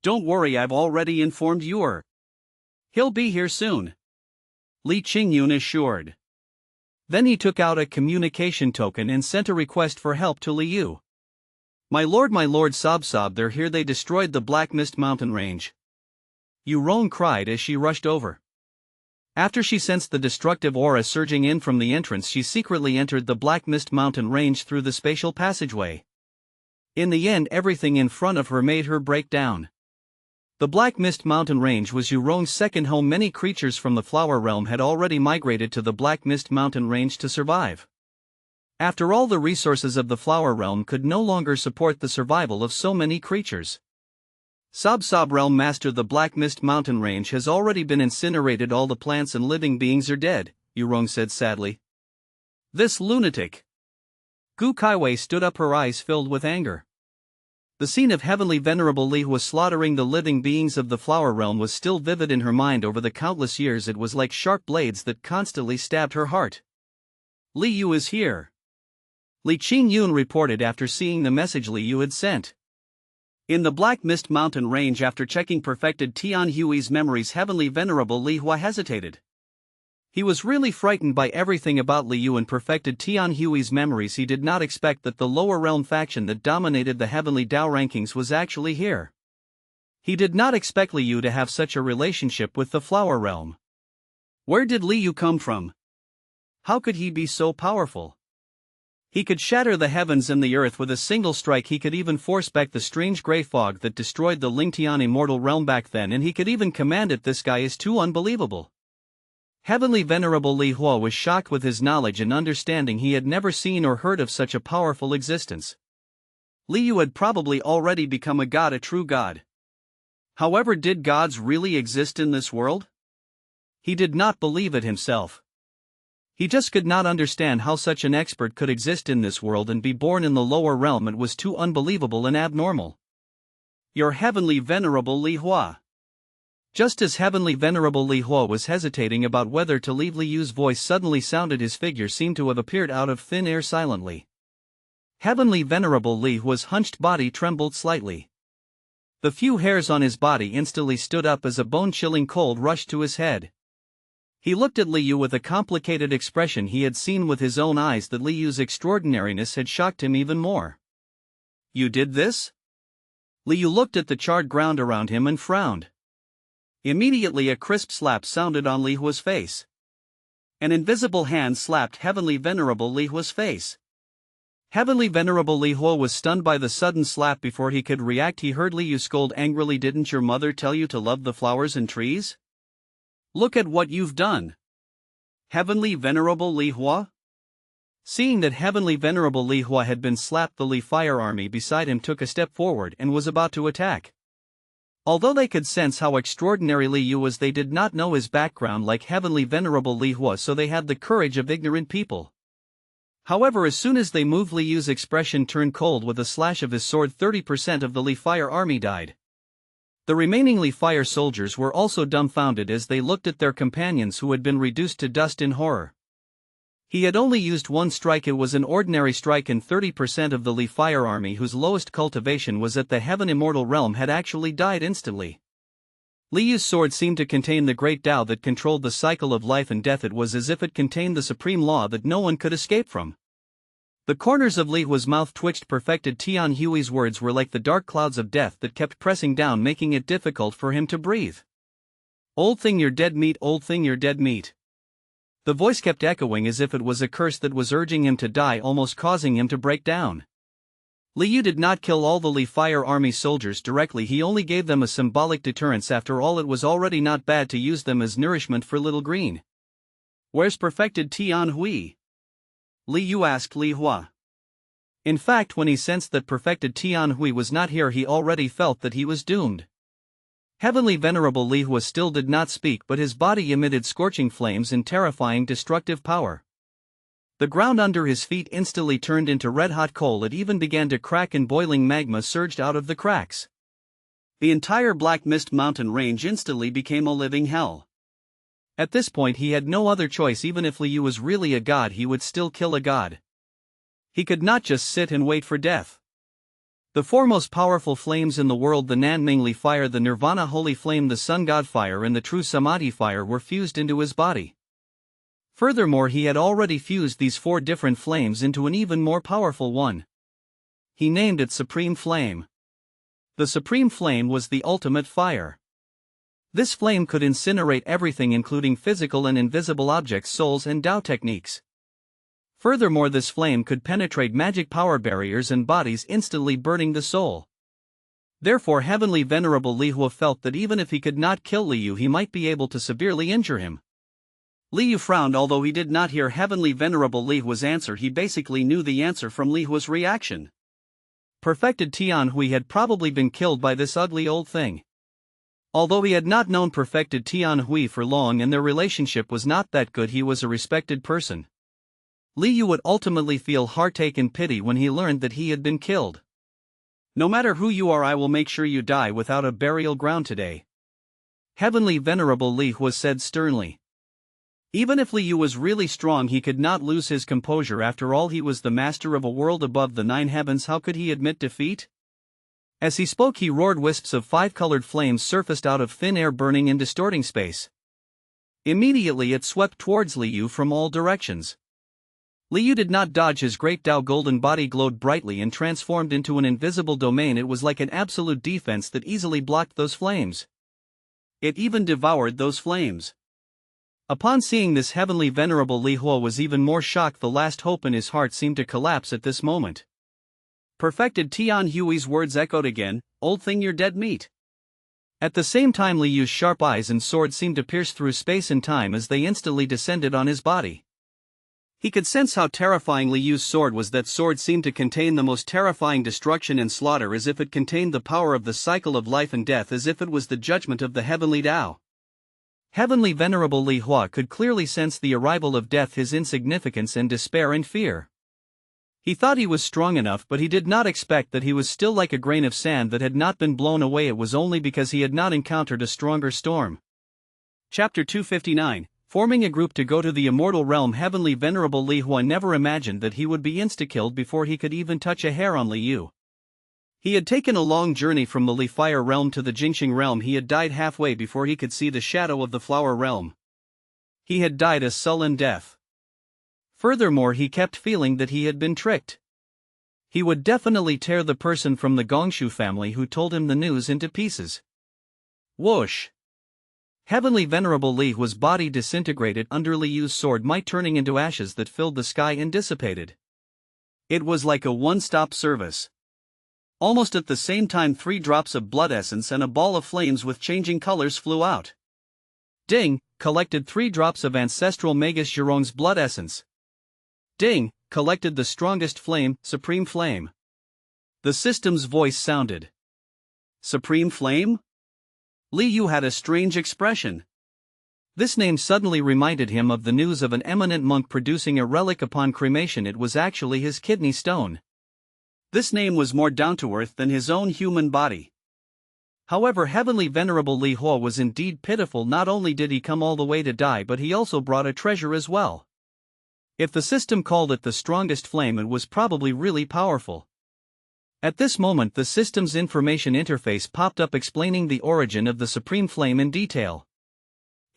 Don't worry, I've already informed you. He'll be here soon, Li Qingyun assured. Then he took out a communication token and sent a request for help to Liu. My lord, sob, they're here. They destroyed the Black Mist mountain range. Yu Rong cried as she rushed over. After she sensed the destructive aura surging in from the entrance, she secretly entered the Black Mist mountain range through the spatial passageway. In the end, everything in front of her made her break down. The Black Mist mountain range was Yu Rong's second home. Many creatures from the Flower Realm had already migrated to the Black Mist mountain range to survive. After all, the resources of the Flower Realm could no longer support the survival of so many creatures. Sob Realm Master, the Black Mist mountain range has already been incinerated. All the plants and living beings are dead, Yu Rong said sadly. This lunatic. Gu Kaiwei stood up, her eyes filled with anger. The scene of Heavenly Venerable Li was slaughtering the living beings of the Flower Realm was still vivid in her mind. Over the countless years, it was like sharp blades that constantly stabbed her heart. Li Yu is here, Li Qingyun reported after seeing the message Li Yu had sent. In the Black Mist mountain range. After checking perfected Tian Hui's memories, Heavenly Venerable Li Hua hesitated. He was really frightened by everything about Li Yu and perfected Tian Hui's memories. He did not expect that the lower realm faction that dominated the Heavenly Dao rankings was actually here. He did not expect Li Yu to have such a relationship with the Flower Realm. Where did Li Yu come from? How could he be so powerful? He could shatter the heavens and the earth with a single strike. He could even force back the strange grey fog that destroyed the Lingtian immortal realm back then, and he could even command it. This guy is too unbelievable. Heavenly Venerable Li Hua was shocked with his knowledge and understanding. He had never seen or heard of such a powerful existence. Li Yu had probably already become a god, a true god. However, did gods really exist in this world? He did not believe it himself. He just could not understand how such an expert could exist in this world and be born in the lower realm. It was too unbelievable and abnormal. Your Heavenly Venerable Li Hua. Just as Heavenly Venerable Li Hua was hesitating about whether to leave, Li Yu's voice suddenly sounded. His figure seemed to have appeared out of thin air silently. Heavenly Venerable Li Hua's hunched body trembled slightly. The few hairs on his body instantly stood up as a bone-chilling cold rushed to his head. He looked at Li Yu with a complicated expression. He had seen with his own eyes that Li Yu's extraordinariness had shocked him even more. You did this? Li Yu looked at the charred ground around him and frowned. Immediately a crisp slap sounded on Li Hua's face. An invisible hand slapped Heavenly Venerable Li Hua's face. Heavenly Venerable Li Hua was stunned by the sudden slap. Before he could react, he heard Li Yu scold angrily, "Didn't your mother tell you to love the flowers and trees? Look at what you've done." Heavenly Venerable Li Hua? Seeing that Heavenly Venerable Li Hua had been slapped, the Li Fire army beside him took a step forward and was about to attack. Although they could sense how extraordinary Li Yu was, they did not know his background like Heavenly Venerable Li Hua, so they had the courage of ignorant people. However, as soon as they moved, Li Yu's expression turned cold. With a slash of his sword, 30% of the Li Fire army died. The remaining Li Fire soldiers were also dumbfounded as they looked at their companions who had been reduced to dust in horror. He had only used one strike. It was an ordinary strike, and 30% of the Li Fire army, whose lowest cultivation was at the Heaven Immortal Realm, had actually died instantly. Li Yu's sword seemed to contain the great Tao that controlled the cycle of life and death. It was as if it contained the supreme law that no one could escape from. The corners of Li Hua's mouth twitched. Perfected Tian Hui's words were like the dark clouds of death that kept pressing down, making it difficult for him to breathe. "Old thing, you're dead meat, old thing, you're dead meat." The voice kept echoing as if it was a curse that was urging him to die, almost causing him to break down. Li Yu did not kill all the Li Fire army soldiers directly. He only gave them a symbolic deterrence. After all, it was already not bad to use them as nourishment for Little Green. "Where's perfected Tian Hui?" Li Yu asked Li Hua. In fact, when he sensed that perfected Tian Hui was not here, he already felt that he was doomed. Heavenly Venerable Li Hua still did not speak, but his body emitted scorching flames and terrifying destructive power. The ground under his feet instantly turned into red-hot coal. It even began to crack, and boiling magma surged out of the cracks. The entire Black Mist mountain range instantly became a living hell. At this point, he had no other choice. Even if Li Yu was really a god, he would still kill a god. He could not just sit and wait for death. The four most powerful flames in the world, the Nanming Li fire, the Nirvana holy flame, the Sun God fire, and the true Samadhi fire, were fused into his body. Furthermore, he had already fused these four different flames into an even more powerful one. He named it Supreme Flame. The Supreme Flame was the ultimate fire. This flame could incinerate everything, including physical and invisible objects, souls, and Dao techniques. Furthermore, this flame could penetrate magic power barriers and bodies, instantly burning the soul. Therefore, Heavenly Venerable Li Hua felt that even if he could not kill Li Yu, he might be able to severely injure him. Li Yu frowned, although he did not hear Heavenly Venerable Li Hua's answer. He basically knew the answer from Li Hua's reaction. Perfected Tian Hui had probably been killed by this ugly old thing. Although he had not known Perfected Tian Hui for long and their relationship was not that good, he was a respected person. Li Yu would ultimately feel heartache and pity when he learned that he had been killed. No matter who you are, I will make sure you die without a burial ground today. Heavenly Venerable Li Hua said sternly. Even if Li Yu was really strong, he could not lose his composure. After all, he was the master of a world above the 9 heavens. How could he admit defeat? As he spoke, he roared. Wisps of 5-colored flames surfaced out of thin air, burning and distorting space. Immediately it swept towards Li Yu from all directions. Li Yu did not dodge. His great Dao golden body glowed brightly and transformed into an invisible domain. It was like an absolute defense that easily blocked those flames. It even devoured those flames. Upon seeing this, Heavenly Venerable Li Hua was even more shocked. The last hope in his heart seemed to collapse at this moment. Perfected Tian Hui's words echoed again, "Old thing, you're dead meat." At the same time, Li Yu's sharp eyes and sword seemed to pierce through space and time as they instantly descended on his body. He could sense how terrifying Li Yu's sword was. That sword seemed to contain the most terrifying destruction and slaughter, as if it contained the power of the cycle of life and death, as if it was the judgment of the Heavenly Dao. Heavenly Venerable Li Hua could clearly sense the arrival of death, his insignificance and despair and fear. He thought he was strong enough, but he did not expect that he was still like a grain of sand that had not been blown away. It was only because he had not encountered a stronger storm. Chapter 259, Forming a group to go to the immortal realm. Heavenly Venerable Li Hua never imagined that he would be insta-killed before he could even touch a hair on Li Yu. He had taken a long journey from the Li Fire realm to the Jingxing realm. He had died halfway before he could see the shadow of the Flower realm. He had died a sullen death. Furthermore, he kept feeling that he had been tricked. He would definitely tear the person from the Gongshu family who told him the news into pieces. Whoosh! Heavenly Venerable Li Hua's body disintegrated under Li Yu's sword might, turning into ashes that filled the sky and dissipated. It was like a one-stop service. Almost at the same time, 3 drops of blood essence and a ball of flames with changing colors flew out. Ding! Collected 3 drops of ancestral Magus Zhurong's blood essence. Ding! Collected the strongest flame, Supreme Flame. The system's voice sounded. Supreme Flame? Li Yu had a strange expression. This name suddenly reminded him of the news of an eminent monk producing a relic upon cremation. It was actually his kidney stone. This name was more down-to-earth than his own human body. However, Heavenly Venerable Li Hua was indeed pitiful. Not only did he come all the way to die, but he also brought a treasure as well. If the system called it the strongest flame, it was probably really powerful. At this moment, the system's information interface popped up explaining the origin of the Supreme Flame in detail.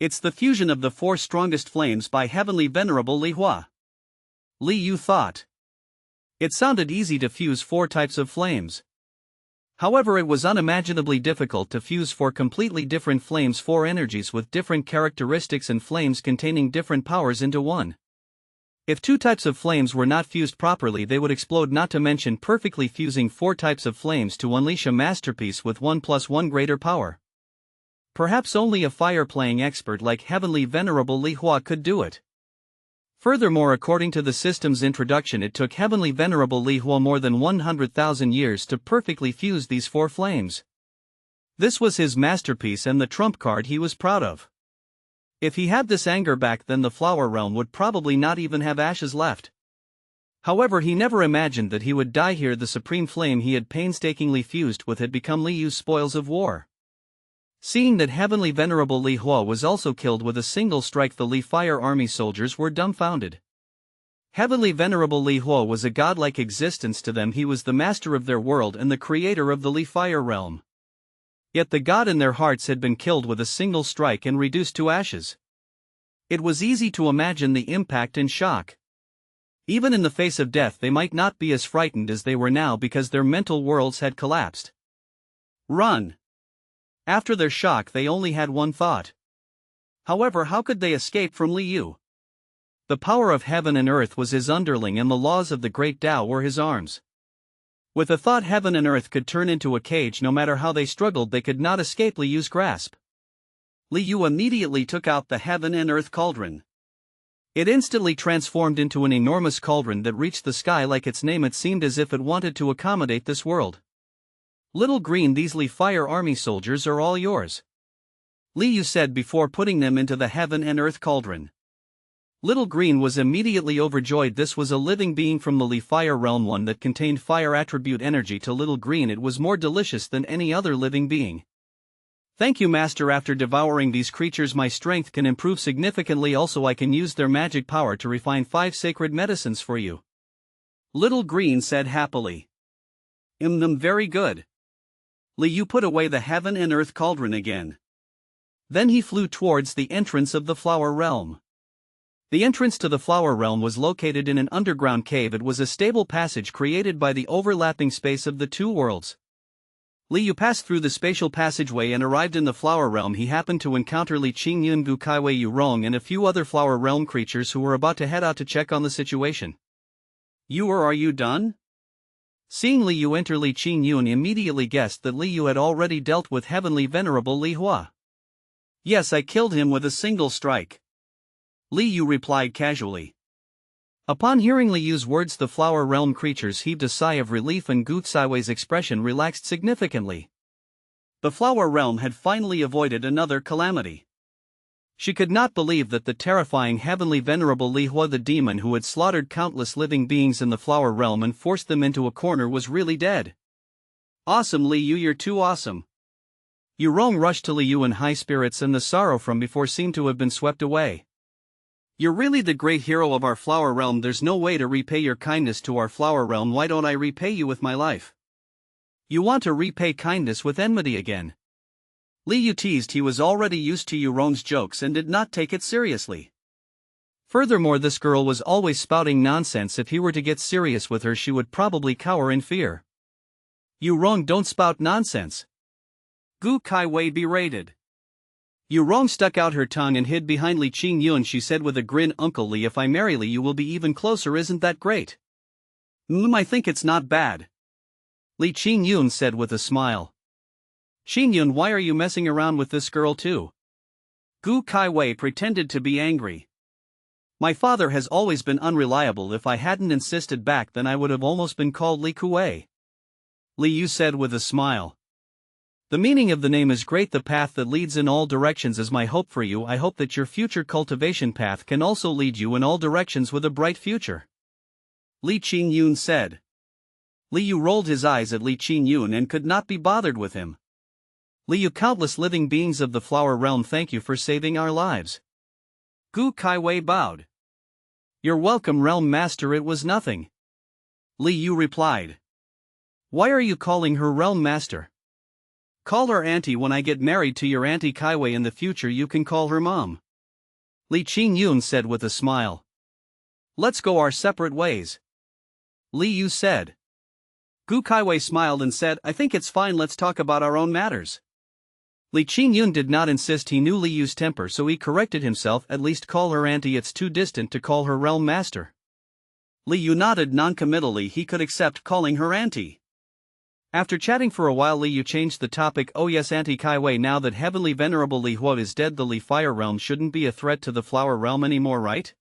It's the fusion of the 4 strongest flames by Heavenly Venerable Li Hua. Li Yu thought. It sounded easy to fuse 4 types of flames. However, it was unimaginably difficult to fuse 4 completely different flames, 4 energies with different characteristics and flames containing different powers into one. If 2 types of flames were not fused properly, they would explode, not to mention perfectly fusing 4 types of flames to unleash a masterpiece with 1+1 greater power. Perhaps only a fire-playing expert like Heavenly Venerable Li Hua could do it. Furthermore, according to the system's introduction, it took Heavenly Venerable Li Hua more than 100,000 years to perfectly fuse these 4 flames. This was his masterpiece and the trump card he was proud of. If he had this anger back, then the Flower Realm would probably not even have ashes left. However, he never imagined that he would die here. The Supreme Flame he had painstakingly fused with had become Li Yu's spoils of war. Seeing that Heavenly Venerable Li Hua was also killed with a single strike, the Li Fire army soldiers were dumbfounded. Heavenly Venerable Li Huo was a godlike existence to them. He was the master of their world and the creator of the Li Fire realm. Yet the god in their hearts had been killed with a single strike and reduced to ashes. It was easy to imagine the impact and shock. Even in the face of death, they might not be as frightened as they were now because their mental worlds had collapsed. Run! After their shock, they only had one thought. However, how could they escape from Li Yu? The power of heaven and earth was his underling, and the laws of the great Tao were his arms. With a thought, heaven and earth could turn into a cage. No matter how they struggled, they could not escape Li Yu's grasp. Li Yu immediately took out the heaven and earth cauldron. It instantly transformed into an enormous cauldron that reached the sky. Like its name, it seemed as if it wanted to accommodate this world. Little Green, these Li Fire army soldiers are all yours, Li Yu said before putting them into the heaven and earth cauldron. Little Green was immediately overjoyed. This was a living being from the Li Fire realm, one that contained fire attribute energy. To Little Green, it was more delicious than any other living being. Thank you, Master. After devouring these creatures, my strength can improve significantly. Also, I can use their magic power to refine 5 sacred medicines for you, Little Green said happily. Very good. Li Yu put away the heaven and earth cauldron again. Then he flew towards the entrance of the flower realm. The entrance to the flower realm was located in an underground cave. It was a stable passage created by the overlapping space of the two worlds. Li Yu passed through the spatial passageway and arrived in the flower realm. He happened to encounter Li Qingyun, Gu Kaiwei Yurong, and a few other flower realm creatures who were about to head out to check on the situation. Are you done? Seeing Li Yu enter, Li Qingyun immediately guessed that Li Yu had already dealt with Heavenly Venerable Li Hua. Yes, I killed him with a single strike, Li Yu replied casually. Upon hearing Li Yu's words, the flower realm creatures heaved a sigh of relief and Gu Kaiwei's expression relaxed significantly. The flower realm had finally avoided another calamity. She could not believe that the terrifying Heavenly Venerable Li Hua, the demon who had slaughtered countless living beings in the flower realm and forced them into a corner, was really dead. Awesome, Li Yu, you're too awesome. Yurong rushed to Li Yu in high spirits, and the sorrow from before seemed to have been swept away. You're really the great hero of our flower realm. There's no way to repay your kindness to our flower realm. Why don't I repay you with my life? You want to repay kindness with enmity again? Li Yu teased. He was already used to Yurong's jokes and did not take it seriously. Furthermore, this girl was always spouting nonsense. If he were to get serious with her, she would probably cower in fear. Yurong, don't spout nonsense, Gu Kaiwei berated. Yurong stuck out her tongue and hid behind Li Qingyun. She said with a grin, Uncle Li, if I marry Li, you will be even closer. Isn't that great? I think it's not bad, Li Qingyun said with a smile. Qingyun, why are you messing around with this girl too? Gu Kaiwei pretended to be angry. My father has always been unreliable. If I hadn't insisted back then, I would have almost been called Li Kuei, Li Yu said with a smile. The meaning of the name is great. The path that leads in all directions is my hope for you. I hope that your future cultivation path can also lead you in all directions with a bright future, Li Qingyun said. Li Yu rolled his eyes at Li Qingyun and could not be bothered with him. Li Yu, countless living beings of the flower realm, thank you for saving our lives. Gu Kaiwei bowed. You're welcome, Realm Master. It was nothing, Li Yu replied. Why are you calling her Realm Master? Call her Auntie. When I get married to your Auntie Kaiwei in the future, you can call her Mom, Li Qingyun said with a smile. Let's go our separate ways, Li Yu said. Gu Kaiwei smiled and said, I think it's fine. Let's talk about our own matters. Li Qingyun did not insist. He knew Li Yu's temper, so he corrected himself. At least call her Auntie. It's too distant to call her Realm Master. Li Yu nodded noncommittally. He could accept calling her Auntie. After chatting for a while, Li Yu changed the topic. Oh yes, Auntie Kaiwei, now that Heavenly Venerable Li Hua is dead, the Li Fire realm shouldn't be a threat to the Flower realm anymore, right?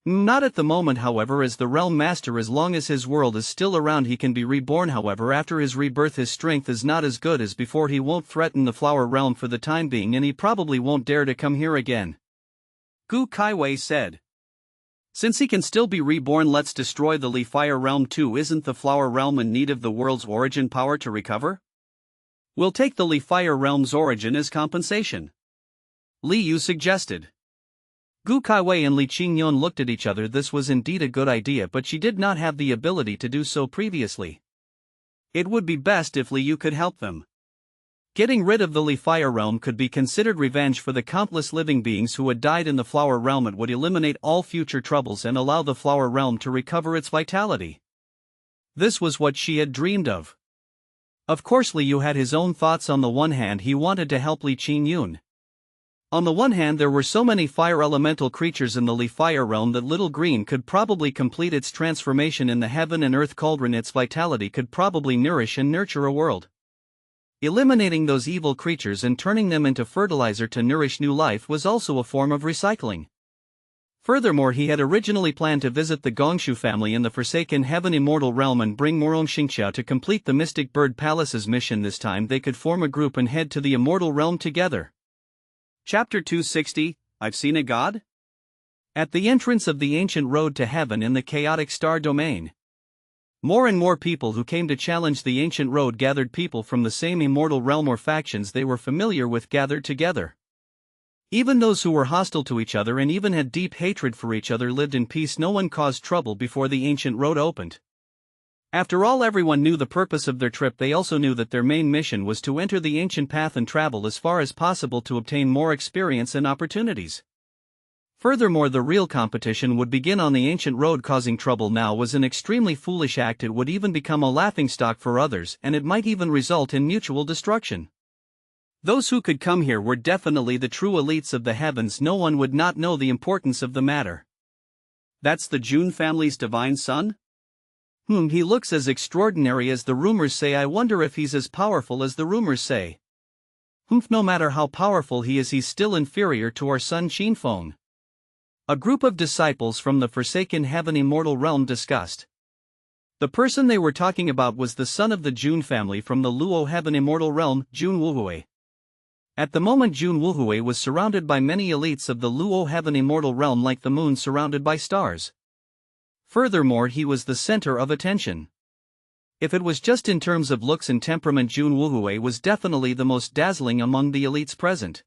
Not at the moment, however, as the Realm Master. As long as his world is still around, he can be reborn. However, after his rebirth, his strength is not as good as before. He won't threaten the Flower realm for the time being, and he probably won't dare to come here again, Gu Kaiwei said. Since he can still be reborn, let's destroy the Li Fire realm too. Isn't the Flower realm in need of the world's origin power to recover? We'll take the Li Fire realm's origin as compensation, Li Yu suggested. Gu Kaiwei and Li Qingyun looked at each other. This was indeed a good idea, but she did not have the ability to do so previously. It would be best if Li Yu could help them. Getting rid of the Li Fire Realm could be considered revenge for the countless living beings who had died in the Flower Realm. It would eliminate all future troubles and allow the Flower Realm to recover its vitality. This was what she had dreamed of. Of course, Li Yu had his own thoughts. On the one hand, he wanted to help Li Qingyun. On the one hand, there were so many fire elemental creatures in the Li Fire Realm that Little Green could probably complete its transformation in the Heaven and Earth Cauldron. Its vitality could probably nourish and nurture a world. Eliminating those evil creatures and turning them into fertilizer to nourish new life was also a form of recycling. Furthermore, he had originally planned to visit the Gongshu family in the Forsaken Heaven Immortal Realm and bring Morong Xingqiao to complete the Mystic Bird Palace's mission. This time they could form a group and head to the Immortal Realm together. Chapter 260, I've Seen a God? At the entrance of the ancient road to heaven in the chaotic star domain, more and more people who came to challenge the ancient road gathered. People from the same immortal realm or factions they were familiar with gathered together. Even those who were hostile to each other and even had deep hatred for each other lived in peace. No one caused trouble before the ancient road opened. After all, everyone knew the purpose of their trip. They also knew that their main mission was to enter the ancient path and travel as far as possible to obtain more experience and opportunities. Furthermore, the real competition would begin on the ancient road. Causing trouble now was an extremely foolish act. It would even become a laughingstock for others, and it might even result in mutual destruction. Those who could come here were definitely the true elites of the heavens. No one would not know the importance of the matter. That's the Jun family's divine son? He looks as extraordinary as the rumors say. I wonder if he's as powerful as the rumors say. No matter how powerful he is, he's still inferior to our son Qinfeng. A group of disciples from the Forsaken Heaven Immortal Realm discussed. The person they were talking about was the son of the Jun family from the Luo Heaven Immortal Realm, Jun Wuhui. At the moment, Jun Wuhui was surrounded by many elites of the Luo Heaven Immortal Realm like the moon surrounded by stars. Furthermore, he was the center of attention. If it was just in terms of looks and temperament, Jun Wuhui was definitely the most dazzling among the elites present.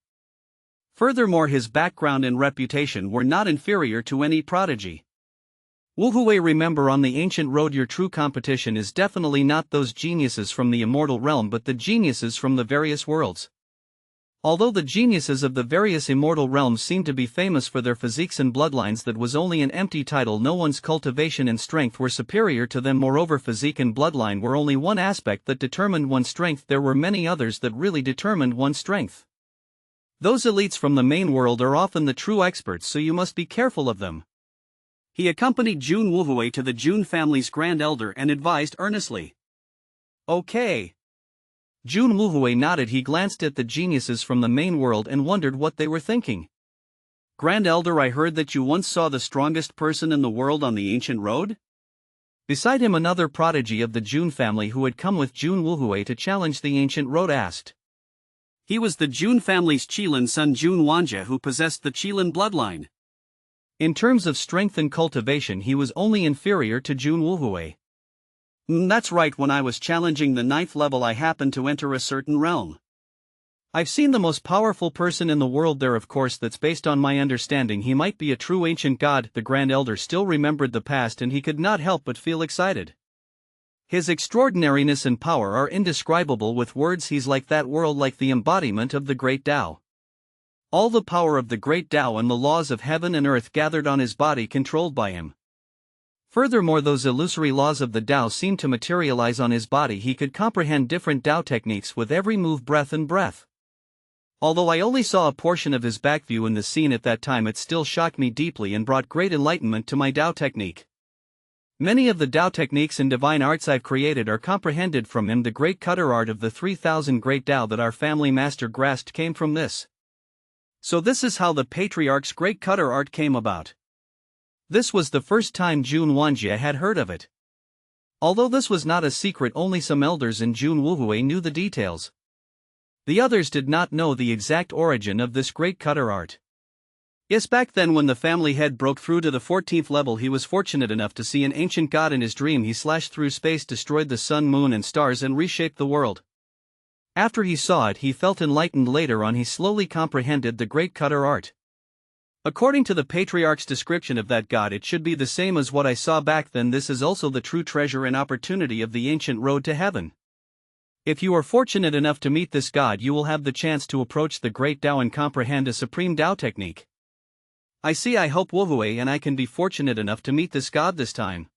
Furthermore, his background and reputation were not inferior to any prodigy. Wuhui, remember, on the ancient road your true competition is definitely not those geniuses from the immortal realm but the geniuses from the various worlds. Although the geniuses of the various immortal realms seem to be famous for their physiques and bloodlines, that was only an empty title. No one's cultivation and strength were superior to them. Moreover, physique and bloodline were only one aspect that determined one's strength. There were many others that really determined one's strength. Those elites from the main world are often the true experts, so you must be careful of them. He accompanied Jun Wuhui to the Jun family's grand elder and advised earnestly. Okay. Jun Wuhui nodded. He glanced at the geniuses from the main world and wondered what they were thinking. Grand Elder, I heard that you once saw the strongest person in the world on the ancient road? Beside him, another prodigy of the Jun family who had come with Jun Wuhui to challenge the ancient road asked. He was the Jun family's Qilin son Jun Wanja, who possessed the Qilin bloodline. In terms of strength and cultivation, he was only inferior to Jun Wuhui. That's right. When I was challenging the 9th level, I happened to enter a certain realm. I've seen the most powerful person in the world there. Of course, that's based on my understanding. He might be a true ancient god. The Grand Elder still remembered the past and he could not help but feel excited. His extraordinariness and power are indescribable with words. He's like that world, like the embodiment of the Great Dao. All the power of the Great Dao and the laws of heaven and earth gathered on his body, controlled by him. Furthermore, those illusory laws of the Dao seemed to materialize on his body. He could comprehend different Dao techniques with every move, breath and breath. Although I only saw a portion of his back view in the scene at that time, it still shocked me deeply and brought great enlightenment to my Dao technique. Many of the Dao techniques and divine arts I've created are comprehended from him. The great cutter art of the 3000 great Dao that our family master grasped came from this. So this is how the patriarch's great cutter art came about. This was the first time Jun Wanja had heard of it. Although this was not a secret, only some elders in Jun Wuhui knew the details. The others did not know the exact origin of this great cutter art. Yes, back then when the family head broke through to the 14th level, he was fortunate enough to see an ancient god in his dream. He slashed through space, destroyed the sun, moon and stars and reshaped the world. After he saw it, he felt enlightened. Later on, he slowly comprehended the great cutter art. According to the Patriarch's description of that god, it should be the same as what I saw back then. This is also the true treasure and opportunity of the ancient road to heaven. If you are fortunate enough to meet this god, you will have the chance to approach the great Dao and comprehend a supreme Dao technique. I hope Wuhui and I can be fortunate enough to meet this god this time.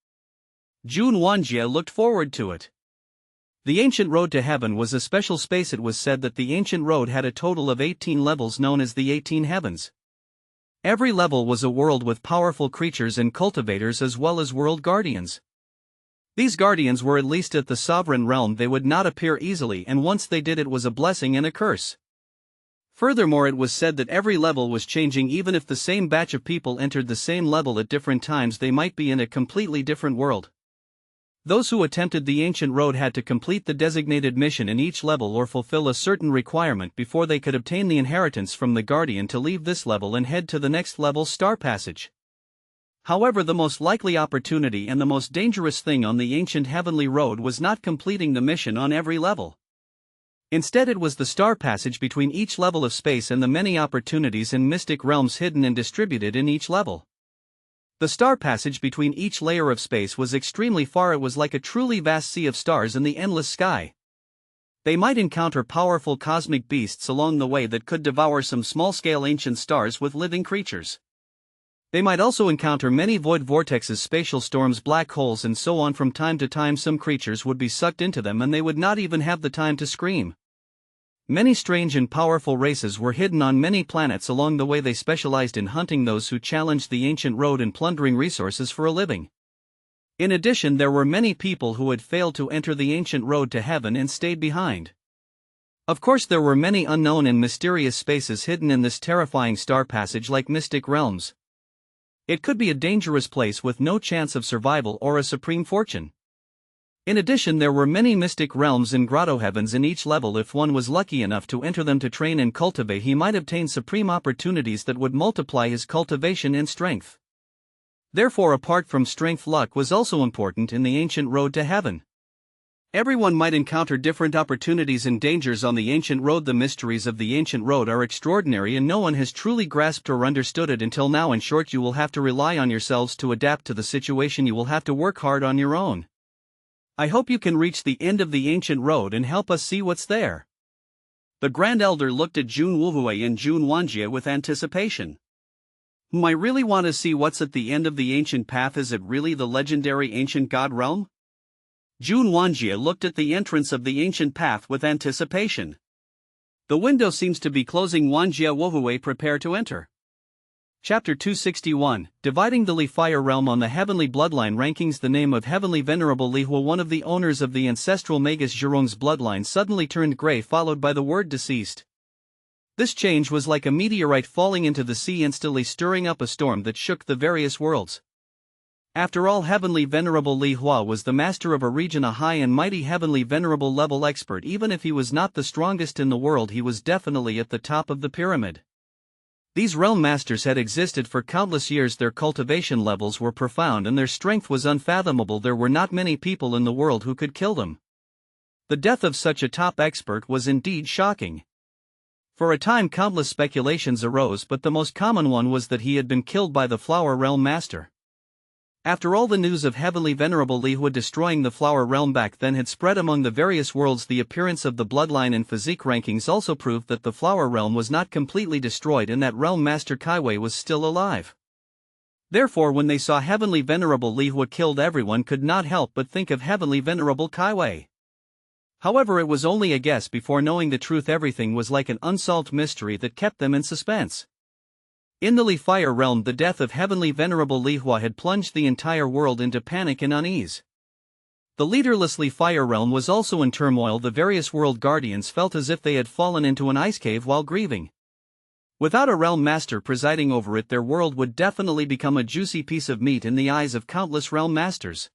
Jun Wanjie looked forward to it. The ancient road to heaven was a special space. It was said that the ancient road had a total of 18 levels known as the 18 heavens. Every level was a world with powerful creatures and cultivators as well as world guardians. These guardians were at least at the sovereign realm. They would not appear easily, and once they did, it was a blessing and a curse. Furthermore, it was said that every level was changing. Even if the same batch of people entered the same level at different times, they might be in a completely different world. Those who attempted the ancient road had to complete the designated mission in each level or fulfill a certain requirement before they could obtain the inheritance from the guardian to leave this level and head to the next level, Star Passage. However, the most likely opportunity and the most dangerous thing on the ancient heavenly road was not completing the mission on every level. Instead, it was the Star Passage between each level of space and the many opportunities in mystic realms hidden and distributed in each level. The star passage between each layer of space was extremely far. It was like a truly vast sea of stars in the endless sky. They might encounter powerful cosmic beasts along the way that could devour some small-scale ancient stars with living creatures. They might also encounter many void vortexes, spatial storms, black holes, and so on. From time to time, some creatures would be sucked into them and they would not even have the time to scream. Many strange and powerful races were hidden on many planets along the way. They specialized in hunting those who challenged the ancient road and plundering resources for a living. In addition, there were many people who had failed to enter the ancient road to heaven and stayed behind. Of course, there were many unknown and mysterious spaces hidden in this terrifying star passage, like mystic realms. It could be a dangerous place with no chance of survival or a supreme fortune. In addition, there were many mystic realms and grotto heavens in each level. If one was lucky enough to enter them to train and cultivate, he might obtain supreme opportunities that would multiply his cultivation and strength. Therefore, apart from strength, luck was also important in the ancient road to heaven. Everyone might encounter different opportunities and dangers on the ancient road. The mysteries of the ancient road are extraordinary and no one has truly grasped or understood it until now. In short, you will have to rely on yourselves to adapt to the situation. You will have to work hard on your own. I hope you can reach the end of the ancient road and help us see what's there. The Grand Elder looked at Jun Wuhui and Jun Wanjie with anticipation. I really want to see what's at the end of the ancient path. Is it really the legendary ancient god realm? Jun Wanjie looked at the entrance of the ancient path with anticipation. The window seems to be closing. Wanjie Wuhui, prepare to enter. Chapter 261, Dividing the Li Fire Realm. On the Heavenly Bloodline rankings, the name of Heavenly Venerable Li Hua, one of the owners of the ancestral Magus Zhurong's bloodline, suddenly turned gray, followed by the word deceased. This change was like a meteorite falling into the sea, instantly stirring up a storm that shook the various worlds. After all, Heavenly Venerable Li Hua was the master of a region, a high and mighty Heavenly Venerable level expert. Even if he was not the strongest in the world, he was definitely at the top of the pyramid. These realm masters had existed for countless years. Their cultivation levels were profound and their strength was unfathomable. There were not many people in the world who could kill them. The death of such a top expert was indeed shocking. For a time, countless speculations arose, but the most common one was that he had been killed by the Flower Realm Master. After all, the news of Heavenly Venerable Li Hua destroying the Flower Realm back then had spread among the various worlds. The appearance of the bloodline and physique rankings also proved that the Flower Realm was not completely destroyed and that Realm Master Kaiwei was still alive. Therefore, when they saw Heavenly Venerable Li Hua killed, everyone could not help but think of Heavenly Venerable Kaiwei. However, it was only a guess. Before knowing the truth, everything was like an unsolved mystery that kept them in suspense. In the Li Fire Realm, the death of Heavenly Venerable Li Hua had plunged the entire world into panic and unease. The leaderless Li Fire Realm was also in turmoil. The various world guardians felt as if they had fallen into an ice cave while grieving. Without a realm master presiding over it, their world would definitely become a juicy piece of meat in the eyes of countless realm masters.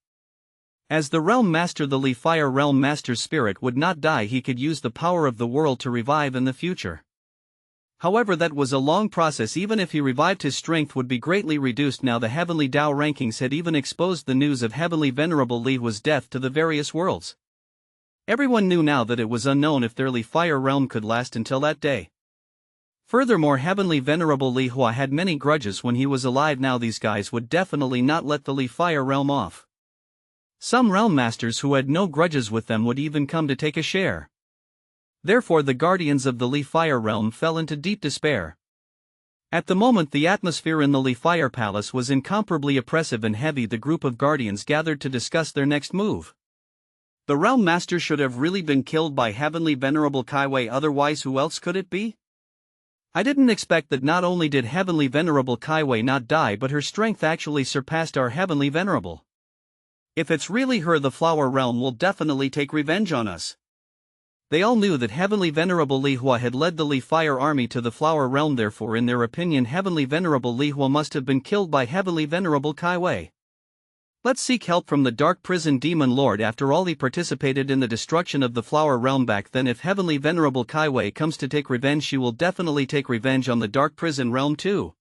As the realm master, the Li Fire Realm Master's spirit would not die. He could use the power of the world to revive in the future. However, that was a long process. Even if he revived, his strength would be greatly reduced. Now the Heavenly Dao rankings had even exposed the news of Heavenly Venerable Li Hua's death to the various worlds. Everyone knew now that it was unknown if their Li Fire Realm could last until that day. Furthermore, Heavenly Venerable Li Hua had many grudges when he was alive. Now these guys would definitely not let the Li Fire realm off. Some realm masters who had no grudges with them would even come to take a share. Therefore the guardians of the Li Fire realm fell into deep despair. At the moment the atmosphere in the Li Fire Palace was incomparably oppressive and heavy. The group of guardians gathered to discuss their next move. The realm master should have really been killed by Heavenly Venerable Kaiwei, otherwise who else could it be? I didn't expect that. Not only did Heavenly Venerable Kaiwei not die, but her strength actually surpassed our Heavenly Venerable. If it's really her, the Flower Realm will definitely take revenge on us. They all knew that Heavenly Venerable Li Hua had led the Li Fire army to the Flower Realm. Therefore, in their opinion, Heavenly Venerable Li Hua must have been killed by Heavenly Venerable Kaiwei. Let's seek help from the Dark Prison Demon Lord. After all, he participated in the destruction of the Flower Realm back then. If Heavenly Venerable Kaiwei comes to take revenge, she will definitely take revenge on the Dark Prison Realm too.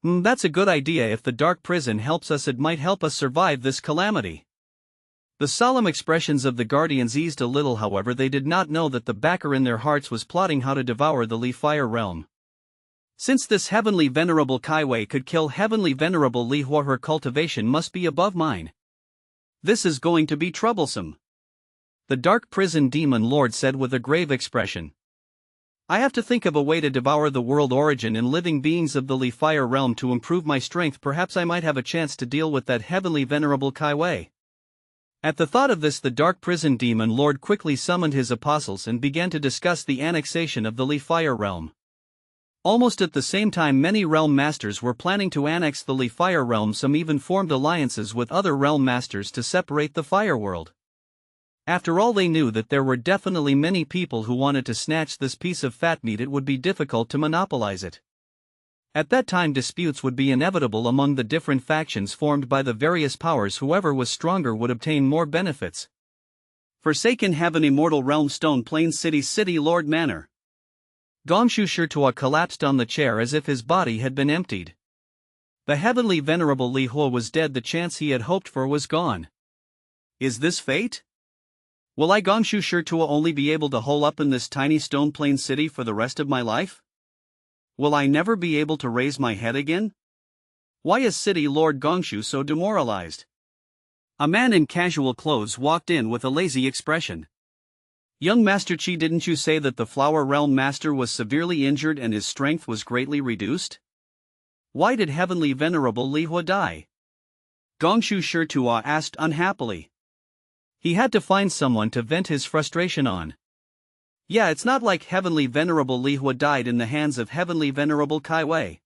That's a good idea. If the Dark Prison helps us, it might help us survive this calamity. The solemn expressions of the guardians eased a little. However, they did not know that the backer in their hearts was plotting how to devour the Li Fire realm. Since this Heavenly Venerable Kaiwei could kill Heavenly Venerable Li Hua, her cultivation must be above mine. This is going to be troublesome, the Dark Prison Demon Lord said with a grave expression. I have to think of a way to devour the world origin and living beings of the Li Fire realm to improve my strength. Perhaps I might have a chance to deal with that Heavenly Venerable Kaiwei. At the thought of this, the Dark Prison Demon Lord quickly summoned his apostles and began to discuss the annexation of the Li Fire realm. Almost at the same time, many realm masters were planning to annex the Li Fire realm. Some even formed alliances with other realm masters to separate the Fire world. After all, they knew that there were definitely many people who wanted to snatch this piece of fat meat. It would be difficult to monopolize it. At that time, disputes would be inevitable among the different factions formed by the various powers. Whoever was stronger would obtain more benefits. Forsaken Heaven, Immortal Realm, Stone Plains City Lord Manor. Gongshu Shirtua collapsed on the chair as if his body had been emptied. The Heavenly Venerable Li Hua was dead. The chance he had hoped for was gone. Is this fate? Will I, Gongshu Shirtua, only be able to hole up in this tiny Stone Plain City for the rest of my life? Will I never be able to raise my head again? Why is City Lord Gongshu so demoralized? A man in casual clothes walked in with a lazy expression. Young Master Chi, didn't you say that the Flower Realm Master was severely injured and his strength was greatly reduced? Why did Heavenly Venerable Li Hua die? Gongshu Shirtua asked unhappily. He had to find someone to vent his frustration on. Yeah, it's not like Heavenly Venerable Li Hua died in the hands of Heavenly Venerable Kaiwei.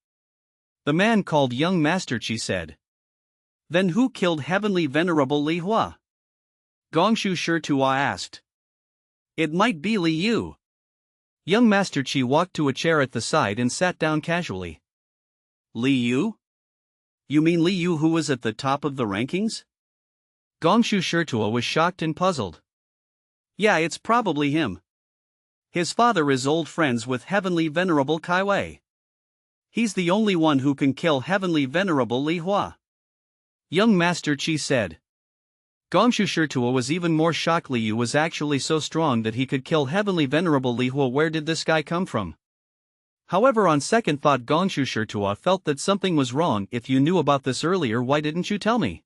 The man called Young Master Chi said. Then who killed Heavenly Venerable Li Hua? Gongshu Shirtua asked. It might be Li Yu. Young Master Chi walked to a chair at the side and sat down casually. Li Yu? You mean Li Yu, who was at the top of the rankings? Gongshu Shirtua was shocked and puzzled. Yeah, it's probably him. His father is old friends with Heavenly Venerable Kaiwei. He's the only one who can kill Heavenly Venerable Li Hua. Young Master Chi said. Gongshu Shirtua was even more shocked. Li Yu was actually so strong that he could kill Heavenly Venerable Li Hua. Where did this guy come from? However, on second thought, Gongshu Shirtua felt that something was wrong. If you knew about this earlier, why didn't you tell me?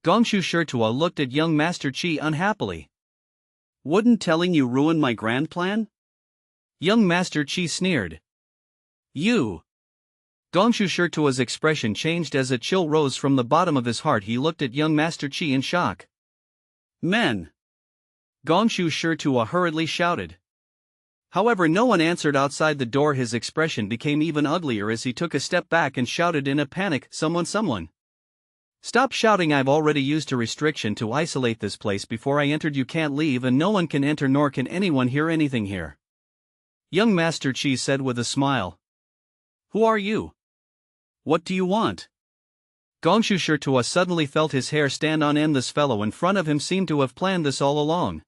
Gongshu Shirtua looked at Young Master Chi unhappily. Wouldn't telling you ruin my grand plan? Young Master Chi sneered. You. Gongshu Shirtua's expression changed as a chill rose from the bottom of his heart. He looked at Young Master Chi in shock. Men. Gongshu Shirtua hurriedly shouted. However, no one answered outside the door. His expression became even uglier as he took a step back and shouted in a panic, Someone. Stop shouting. I've already used a restriction to isolate this place before I entered. You can't leave and no one can enter, nor can anyone hear anything here. Young Master Chi said with a smile. Who are you? What do you want? Gongshu Shirtua suddenly felt his hair stand on end. This fellow in front of him seemed to have planned this all along.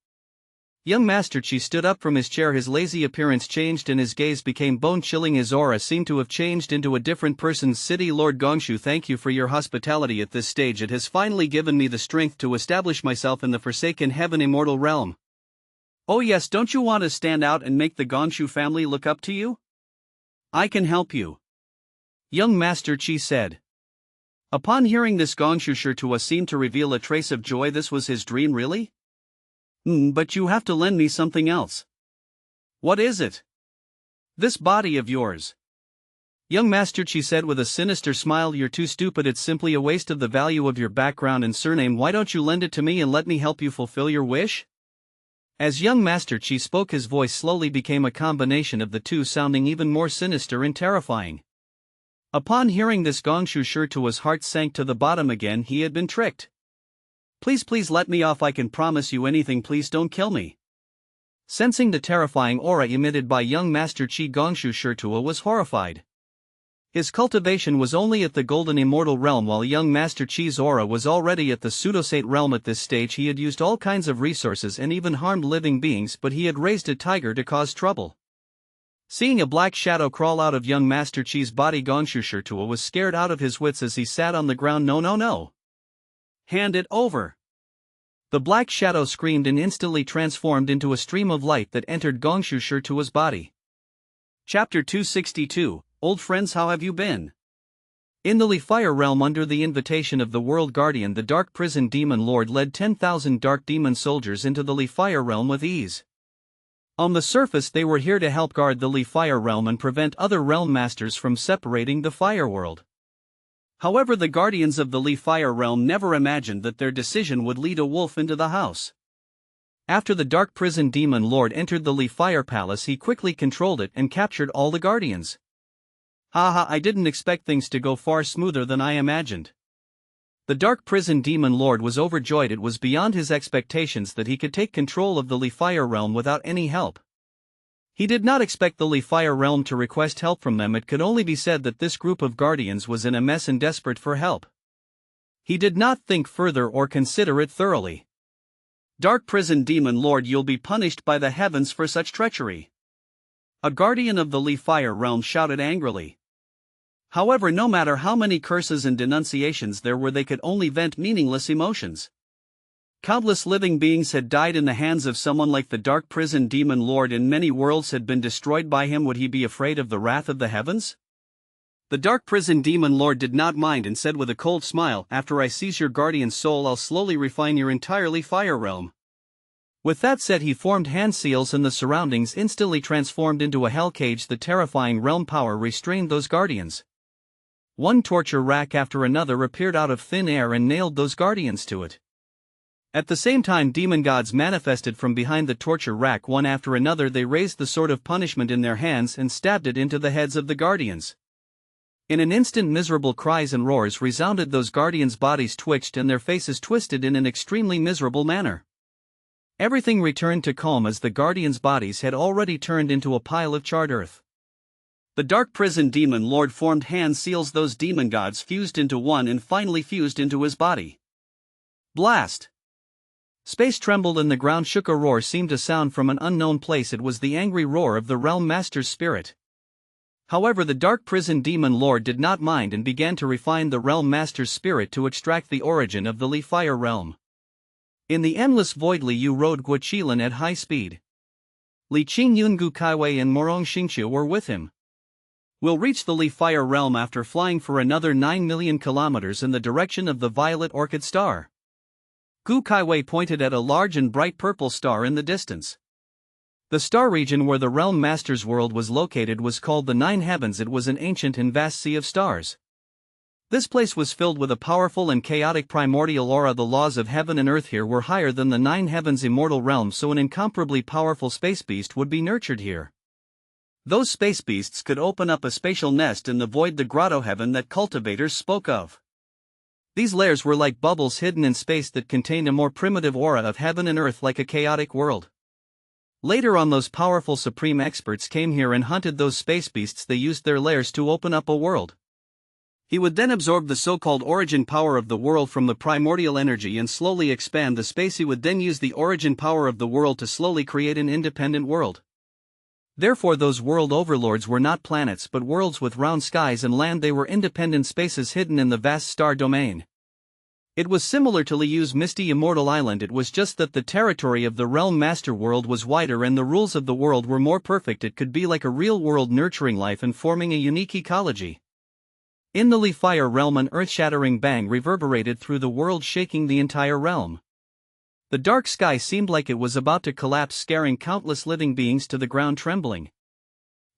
Young Master Chi stood up from his chair. His lazy appearance changed and his gaze became bone-chilling. His aura seemed to have changed into a different person. City Lord Gongshu, thank you for your hospitality at this stage. It has finally given me the strength to establish myself in the Forsaken Heaven Immortal Realm. Oh yes, don't you want to stand out and make the Gongshu family look up to you? I can help you. Young Master Chi said. Upon hearing this, Gongshu seemed to reveal a trace of joy. This was his dream, really? But you have to lend me something else. What is it? This body of yours. Young Master Chi said with a sinister smile, you're too stupid, it's simply a waste of the value of your background and surname. Why don't you lend it to me and let me help you fulfill your wish? As young Master Chi spoke, his voice slowly became a combination of the two, sounding even more sinister and terrifying. Upon hearing this, Gongshu Shirtua's heart sank to the bottom again. He had been tricked. Please let me off, I can promise you anything, please don't kill me. Sensing the terrifying aura emitted by young Master Chi, Gongshu Shirtua was horrified. His cultivation was only at the golden immortal realm, while young Master Chi's aura was already at the pseudosate realm. At this stage he had used all kinds of resources and even harmed living beings, but he had raised a tiger to cause trouble. Seeing a black shadow crawl out of young Master Chi's body, Gongshu Shirtua was scared out of his wits as he sat on the ground. No. Hand it over. The black shadow screamed and instantly transformed into a stream of light that entered Gongshu Shirtua's body. Chapter 262. Old friends, how have you been? In the Fire realm, under the invitation of the World Guardian, the Dark Prison Demon Lord led 10,000 dark demon soldiers into the Fire realm with ease. On the surface they were here to help guard the Fire realm and prevent other realm masters from separating the Fire world. However, the guardians of the Fire realm never imagined that their decision would lead a wolf into the house. After the Dark Prison Demon Lord entered the Fire palace, he quickly controlled it and captured all the guardians. Haha, I didn't expect things to go far smoother than I imagined. The Dark Prison Demon Lord was overjoyed. It was beyond his expectations that he could take control of the Fire realm without any help. He did not expect the Fire realm to request help from them. It could only be said that this group of guardians was in a mess and desperate for help. He did not think further or consider it thoroughly. Dark Prison Demon Lord, you'll be punished by the heavens for such treachery. A guardian of the Fire realm shouted angrily. However, no matter how many curses and denunciations there were, they could only vent meaningless emotions. Countless living beings had died in the hands of someone like the Dark Prison Demon Lord, and many worlds had been destroyed by him. Would he be afraid of the wrath of the heavens? The Dark Prison Demon Lord did not mind and said with a cold smile, after I seize your guardian's soul, I'll slowly refine your entirely Fire realm. With that said, he formed hand seals and the surroundings instantly transformed into a hell cage. The terrifying realm power restrained those guardians. One torture rack after another appeared out of thin air and nailed those guardians to it. At the same time, demon gods manifested from behind the torture rack. One after another they raised the sword of punishment in their hands and stabbed it into the heads of the guardians. In an instant, miserable cries and roars resounded. Those guardians' bodies twitched and their faces twisted in an extremely miserable manner. Everything returned to calm as the guardians' bodies had already turned into a pile of charred earth. The Dark Prison Demon Lord formed hand seals. Those demon gods fused into one and finally fused into his body. Blast! Space trembled and the ground shook. A roar seemed to sound from an unknown place. It was the angry roar of the Realm Master's spirit. However, the Dark Prison Demon Lord did not mind and began to refine the Realm Master's spirit to extract the origin of the Fire realm. In the endless void, Li Yu rode Guaqilan at high speed. Li Qing, Yungu Kaiwei and Morong Xingxia were with him. We'll reach the Fire realm after flying for another 9 million kilometers in the direction of the Violet Orchid Star. Gu Kaiwei pointed at a large and bright purple star in the distance. The star region where the Realm Master's world was located was called the Nine Heavens. It was an ancient and vast sea of stars. This place was filled with a powerful and chaotic primordial aura. The laws of heaven and earth here were higher than the Nine Heavens' immortal realm, so an incomparably powerful space beast would be nurtured here. Those space beasts could open up a spatial nest in the void, the grotto heaven that cultivators spoke of. These lairs were like bubbles hidden in space that contained a more primitive aura of heaven and earth, like a chaotic world. Later on, those powerful supreme experts came here and hunted those space beasts. They used their lairs to open up a world. He would then absorb the so-called origin power of the world from the primordial energy and slowly expand the space. He would then use the origin power of the world to slowly create an independent world. Therefore, those world overlords were not planets but worlds with round skies and land. They were independent spaces hidden in the vast star domain. It was similar to Liu's misty immortal island, it was just that the territory of the realm master world was wider and the rules of the world were more perfect. It could be like a real world nurturing life and forming a unique ecology. In the Defier realm, an earth-shattering bang reverberated through the world, shaking the entire realm. The dark sky seemed like it was about to collapse, scaring countless living beings to the ground, trembling.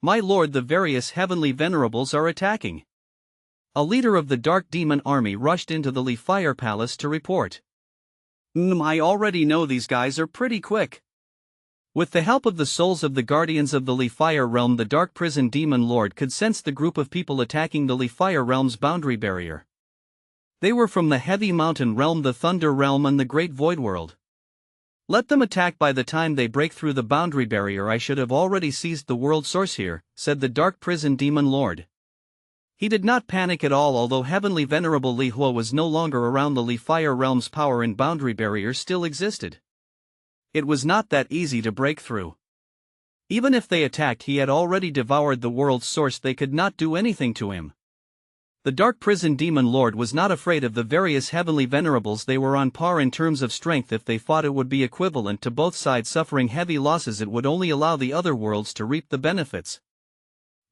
My lord, the various heavenly venerables are attacking. A leader of the Dark Demon army rushed into the Defier palace to report. I already know these guys are pretty quick. With the help of the souls of the guardians of the Defier realm, the Dark Prison Demon Lord could sense the group of people attacking the Defier realm's boundary barrier. They were from the Heavy Mountain realm, the Thunder realm, and the Great Void world. Let them attack. By the time they break through the boundary barrier, I should have already seized the world source here, said the Dark Prison Demon Lord. He did not panic at all. Although Heavenly Venerable Li Hua was no longer around, the Defier realm's power and boundary barrier still existed. It was not that easy to break through. Even if they attacked, he had already devoured the world's source. They could not do anything to him. The Dark Prison Demon Lord was not afraid of the various heavenly venerables. They were on par in terms of strength. If they fought, it would be equivalent to both sides suffering heavy losses. It would only allow the other worlds to reap the benefits.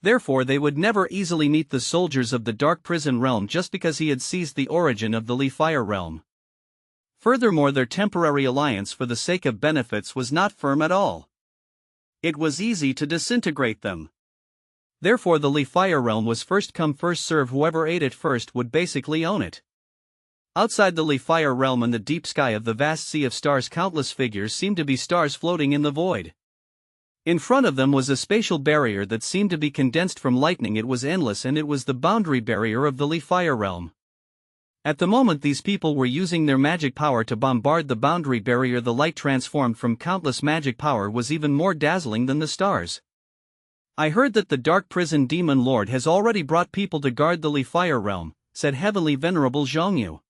Therefore, they would never easily meet the soldiers of the Dark Prison realm just because he had seized the origin of the Defier realm. Furthermore, their temporary alliance for the sake of benefits was not firm at all. It was easy to disintegrate them. Therefore, the Defier realm was first come first serve. Whoever ate it first would basically own it. Outside the Defier realm, in the deep sky of the vast sea of stars, countless figures seemed to be stars floating in the void. In front of them was a spatial barrier that seemed to be condensed from lightning. It was endless, and it was the boundary barrier of the Defier realm. At the moment, these people were using their magic power to bombard the boundary barrier. The light transformed from countless magic power was even more dazzling than the stars. I heard that the Dark Prison Demon Lord has already brought people to guard the Defier realm, said Heavenly Venerable Zhongyu.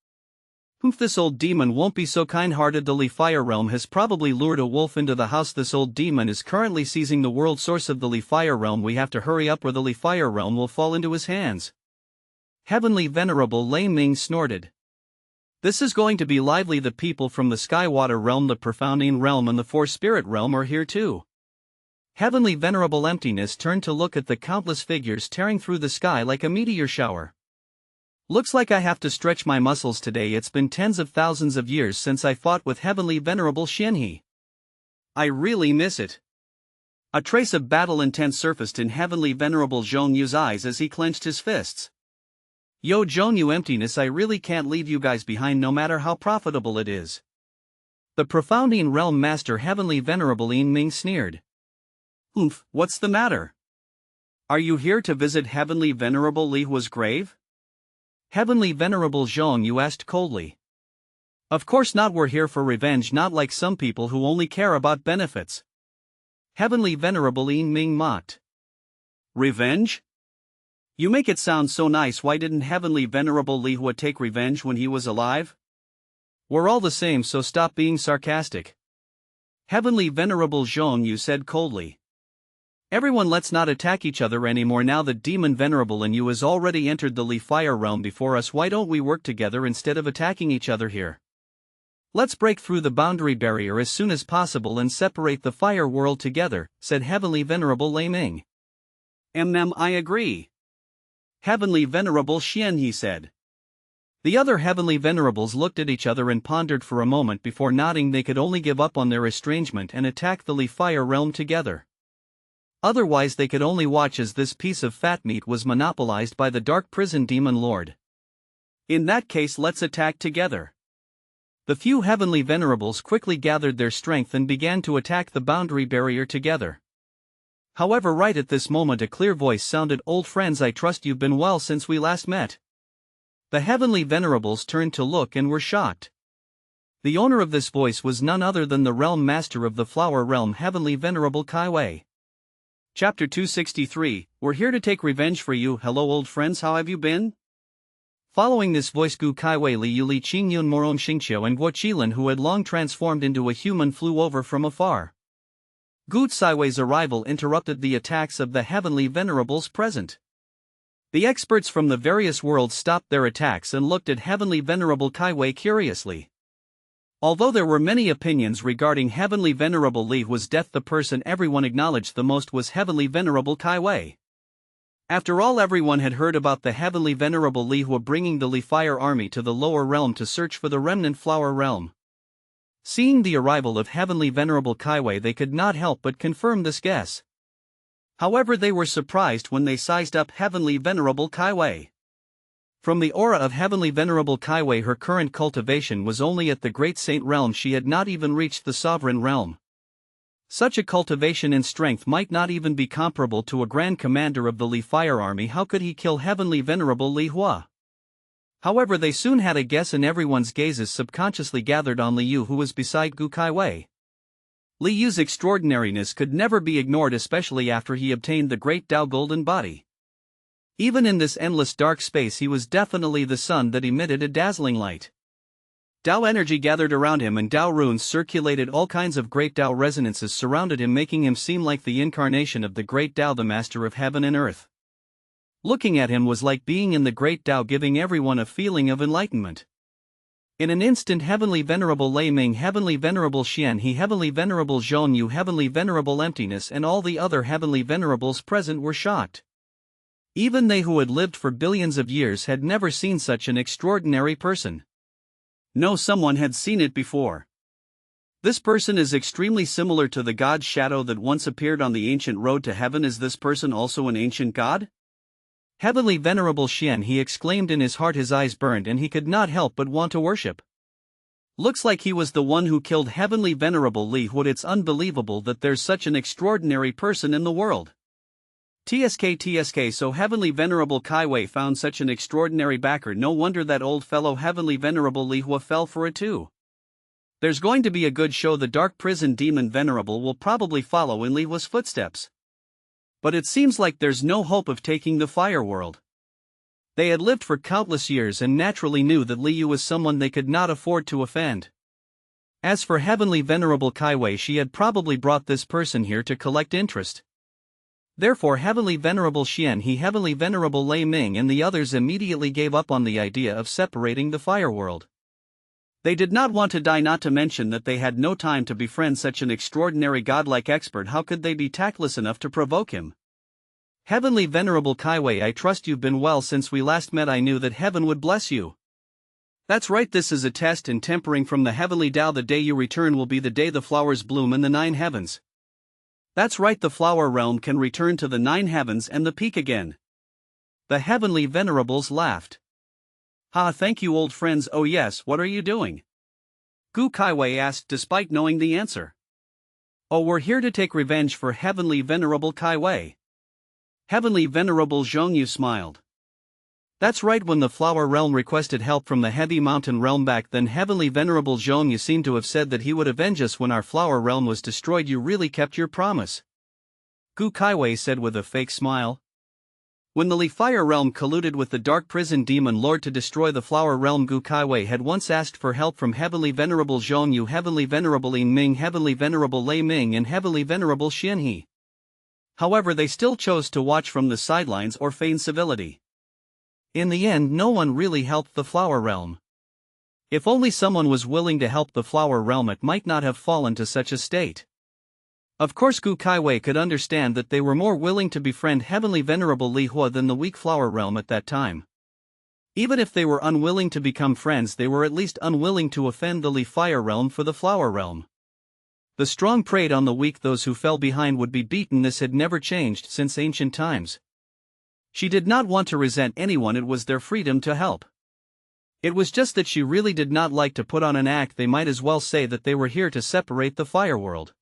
This old demon won't be so kind-hearted. The Defier realm has probably lured a wolf into the house. This old demon is currently seizing the world source of the Defier realm. We have to hurry up or the Defier realm will fall into his hands. Heavenly Venerable Lei Ming snorted. This is going to be lively. The people from the Skywater realm, the Profounding realm, and the Four Spirit realm are here too. Heavenly Venerable Emptiness turned to look at the countless figures tearing through the sky like a meteor shower. Looks like I have to stretch my muscles today. It's been tens of thousands of years since I fought with Heavenly Venerable Xianhe. I really miss it. A trace of battle intent surfaced in Heavenly Venerable Zhongyu's eyes as he clenched his fists. Yo, Zhongyu Emptiness, I really can't leave you guys behind no matter how profitable it is. The Profounding Realm Master Heavenly Venerable Yin Ming sneered. What's the matter? Are you here to visit Heavenly Venerable Li Hua's grave? Heavenly Venerable Zhongyu asked coldly. Of course not, we're here for revenge, not like some people who only care about benefits. Heavenly Venerable Yin Ming mocked. Revenge? You make it sound so nice. Why didn't Heavenly Venerable Li Hua take revenge when he was alive? We're all the same, so stop being sarcastic. Heavenly Venerable Zhongyu said coldly. Everyone, let's not attack each other anymore now that Demon Venerable and you has already entered the Defier realm before us. Why don't we work together instead of attacking each other here? Let's break through the boundary barrier as soon as possible and separate the fire world together, said Heavenly Venerable Lei Ming. I agree. Heavenly Venerable Xianhe said. The other Heavenly Venerables looked at each other and pondered for a moment before nodding. They could only give up on their estrangement and attack the Defier realm together. Otherwise they could only watch as this piece of fat meat was monopolized by the Dark Prison Demon Lord. In that case, let's attack together. The few Heavenly Venerables quickly gathered their strength and began to attack the boundary barrier together. However, right at this moment a clear voice sounded. Old friends, I trust you've been well since we last met. The Heavenly Venerables turned to look and were shocked. The owner of this voice was none other than the Realm Master of the Flower Realm, Heavenly Venerable Kai Wei. Chapter 263, We're here to take revenge for you. Hello old friends, how have you been? Following this voice, Gu Kai Wei, Li Yu Li Qingyun Moron Xingqiu and Guo Qilin, who had long transformed into a human, flew over from afar. Gu Caiwei's arrival interrupted the attacks of the Heavenly Venerables present. The experts from the various worlds stopped their attacks and looked at Heavenly Venerable Kaiwei curiously. Although there were many opinions regarding Heavenly Venerable Li Hua's death, the person everyone acknowledged the most was Heavenly Venerable Kaiwei. After all, everyone had heard about the Heavenly Venerable Li Hua bringing the Li Fire army to the lower realm to search for the remnant flower realm. Seeing the arrival of Heavenly Venerable Kaiwei, they could not help but confirm this guess. However, they were surprised when they sized up Heavenly Venerable Kaiwei. From the aura of Heavenly Venerable Kaiwei, her current cultivation was only at the Great Saint realm. She had not even reached the Sovereign realm. Such a cultivation and strength might not even be comparable to a Grand Commander of the Li Fire army. How could he kill Heavenly Venerable Li Hua? However, they soon had a guess, and everyone's gazes subconsciously gathered on Li Yu, who was beside Gu Kaiwei. Li Yu's extraordinariness could never be ignored, especially after he obtained the Great Dao Golden Body. Even in this endless dark space, he was definitely the sun that emitted a dazzling light. Dao energy gathered around him, and Dao runes circulated. All kinds of great Dao resonances surrounded him, making him seem like the incarnation of the great Dao, the master of heaven and earth. Looking at him was like being in the great Dao, giving everyone a feeling of enlightenment. In an instant, Heavenly Venerable Lei Ming, Heavenly Venerable Xian He, Heavenly Venerable Zhong Yu, Heavenly Venerable Emptiness, and all the other Heavenly Venerables present were shocked. Even they who had lived for billions of years had never seen such an extraordinary person. No, someone had seen it before. This person is extremely similar to the god's shadow that once appeared on the ancient road to heaven. Is this person also an ancient god? Heavenly Venerable Xian He exclaimed in his heart. His eyes burned and he could not help but want to worship. Looks like he was the one who killed Heavenly Venerable Li Hua. It's unbelievable that there's such an extraordinary person in the world. TSK, so Heavenly Venerable Kaiwei found such an extraordinary backer. No wonder that old fellow Heavenly Venerable Li Hua fell for it too. There's going to be a good show. The Dark Prison Demon Venerable will probably follow in Li Hua's footsteps. But it seems like there's no hope of taking the Fire World. They had lived for countless years and naturally knew that Li Yu was someone they could not afford to offend. As for Heavenly Venerable Kaiwei, she had probably brought this person here to collect interest. Therefore, Heavenly Venerable Xian He, Heavenly Venerable Lei Ming, and the others immediately gave up on the idea of separating the Fire World. They did not want to die, not to mention that they had no time to befriend such an extraordinary godlike expert. How could they be tactless enough to provoke him? Heavenly Venerable Kaiwei, I trust you've been well since we last met. I knew that heaven would bless you. That's right, this is a test and tempering from the Heavenly Dao. The day you return will be the day the flowers bloom in the 9 heavens. That's right, the flower realm can return to the 9 heavens and the peak again. The Heavenly Venerables laughed. Ha, thank you, old friends. Oh yes, what are you doing? Gu Kaiwei asked, despite knowing the answer. Oh, we're here to take revenge for Heavenly Venerable Kaiwei. Heavenly Venerable Zhong Yu smiled. That's right, when the flower realm requested help from the heavy mountain realm back then, Heavenly Venerable Zhong Yu seemed to have said that he would avenge us when our flower realm was destroyed. You really kept your promise. Gu Kaiwei said with a fake smile. When the Li Fire realm colluded with the Dark Prison Demon Lord to destroy the flower realm, Gu Kaiwei had once asked for help from Heavenly Venerable Zhong Yu, Heavenly Venerable Yin Ming, Heavenly Venerable Lei Ming, and Heavenly Venerable Xian He. However, they still chose to watch from the sidelines or feign civility. In the end, no one really helped the flower realm. If only someone was willing to help the flower realm, it might not have fallen to such a state. Of course, Gu Kaiwei could understand that they were more willing to befriend Heavenly Venerable Li Hua than the weak flower realm at that time. Even if they were unwilling to become friends, they were at least unwilling to offend the Li Fire realm for the flower realm. The strong preyed on the weak, those who fell behind would be beaten. This had never changed since ancient times. She did not want to resent anyone, it was their freedom to help. It was just that she really did not like to put on an act. They might as well say that they were here to separate the Fire World.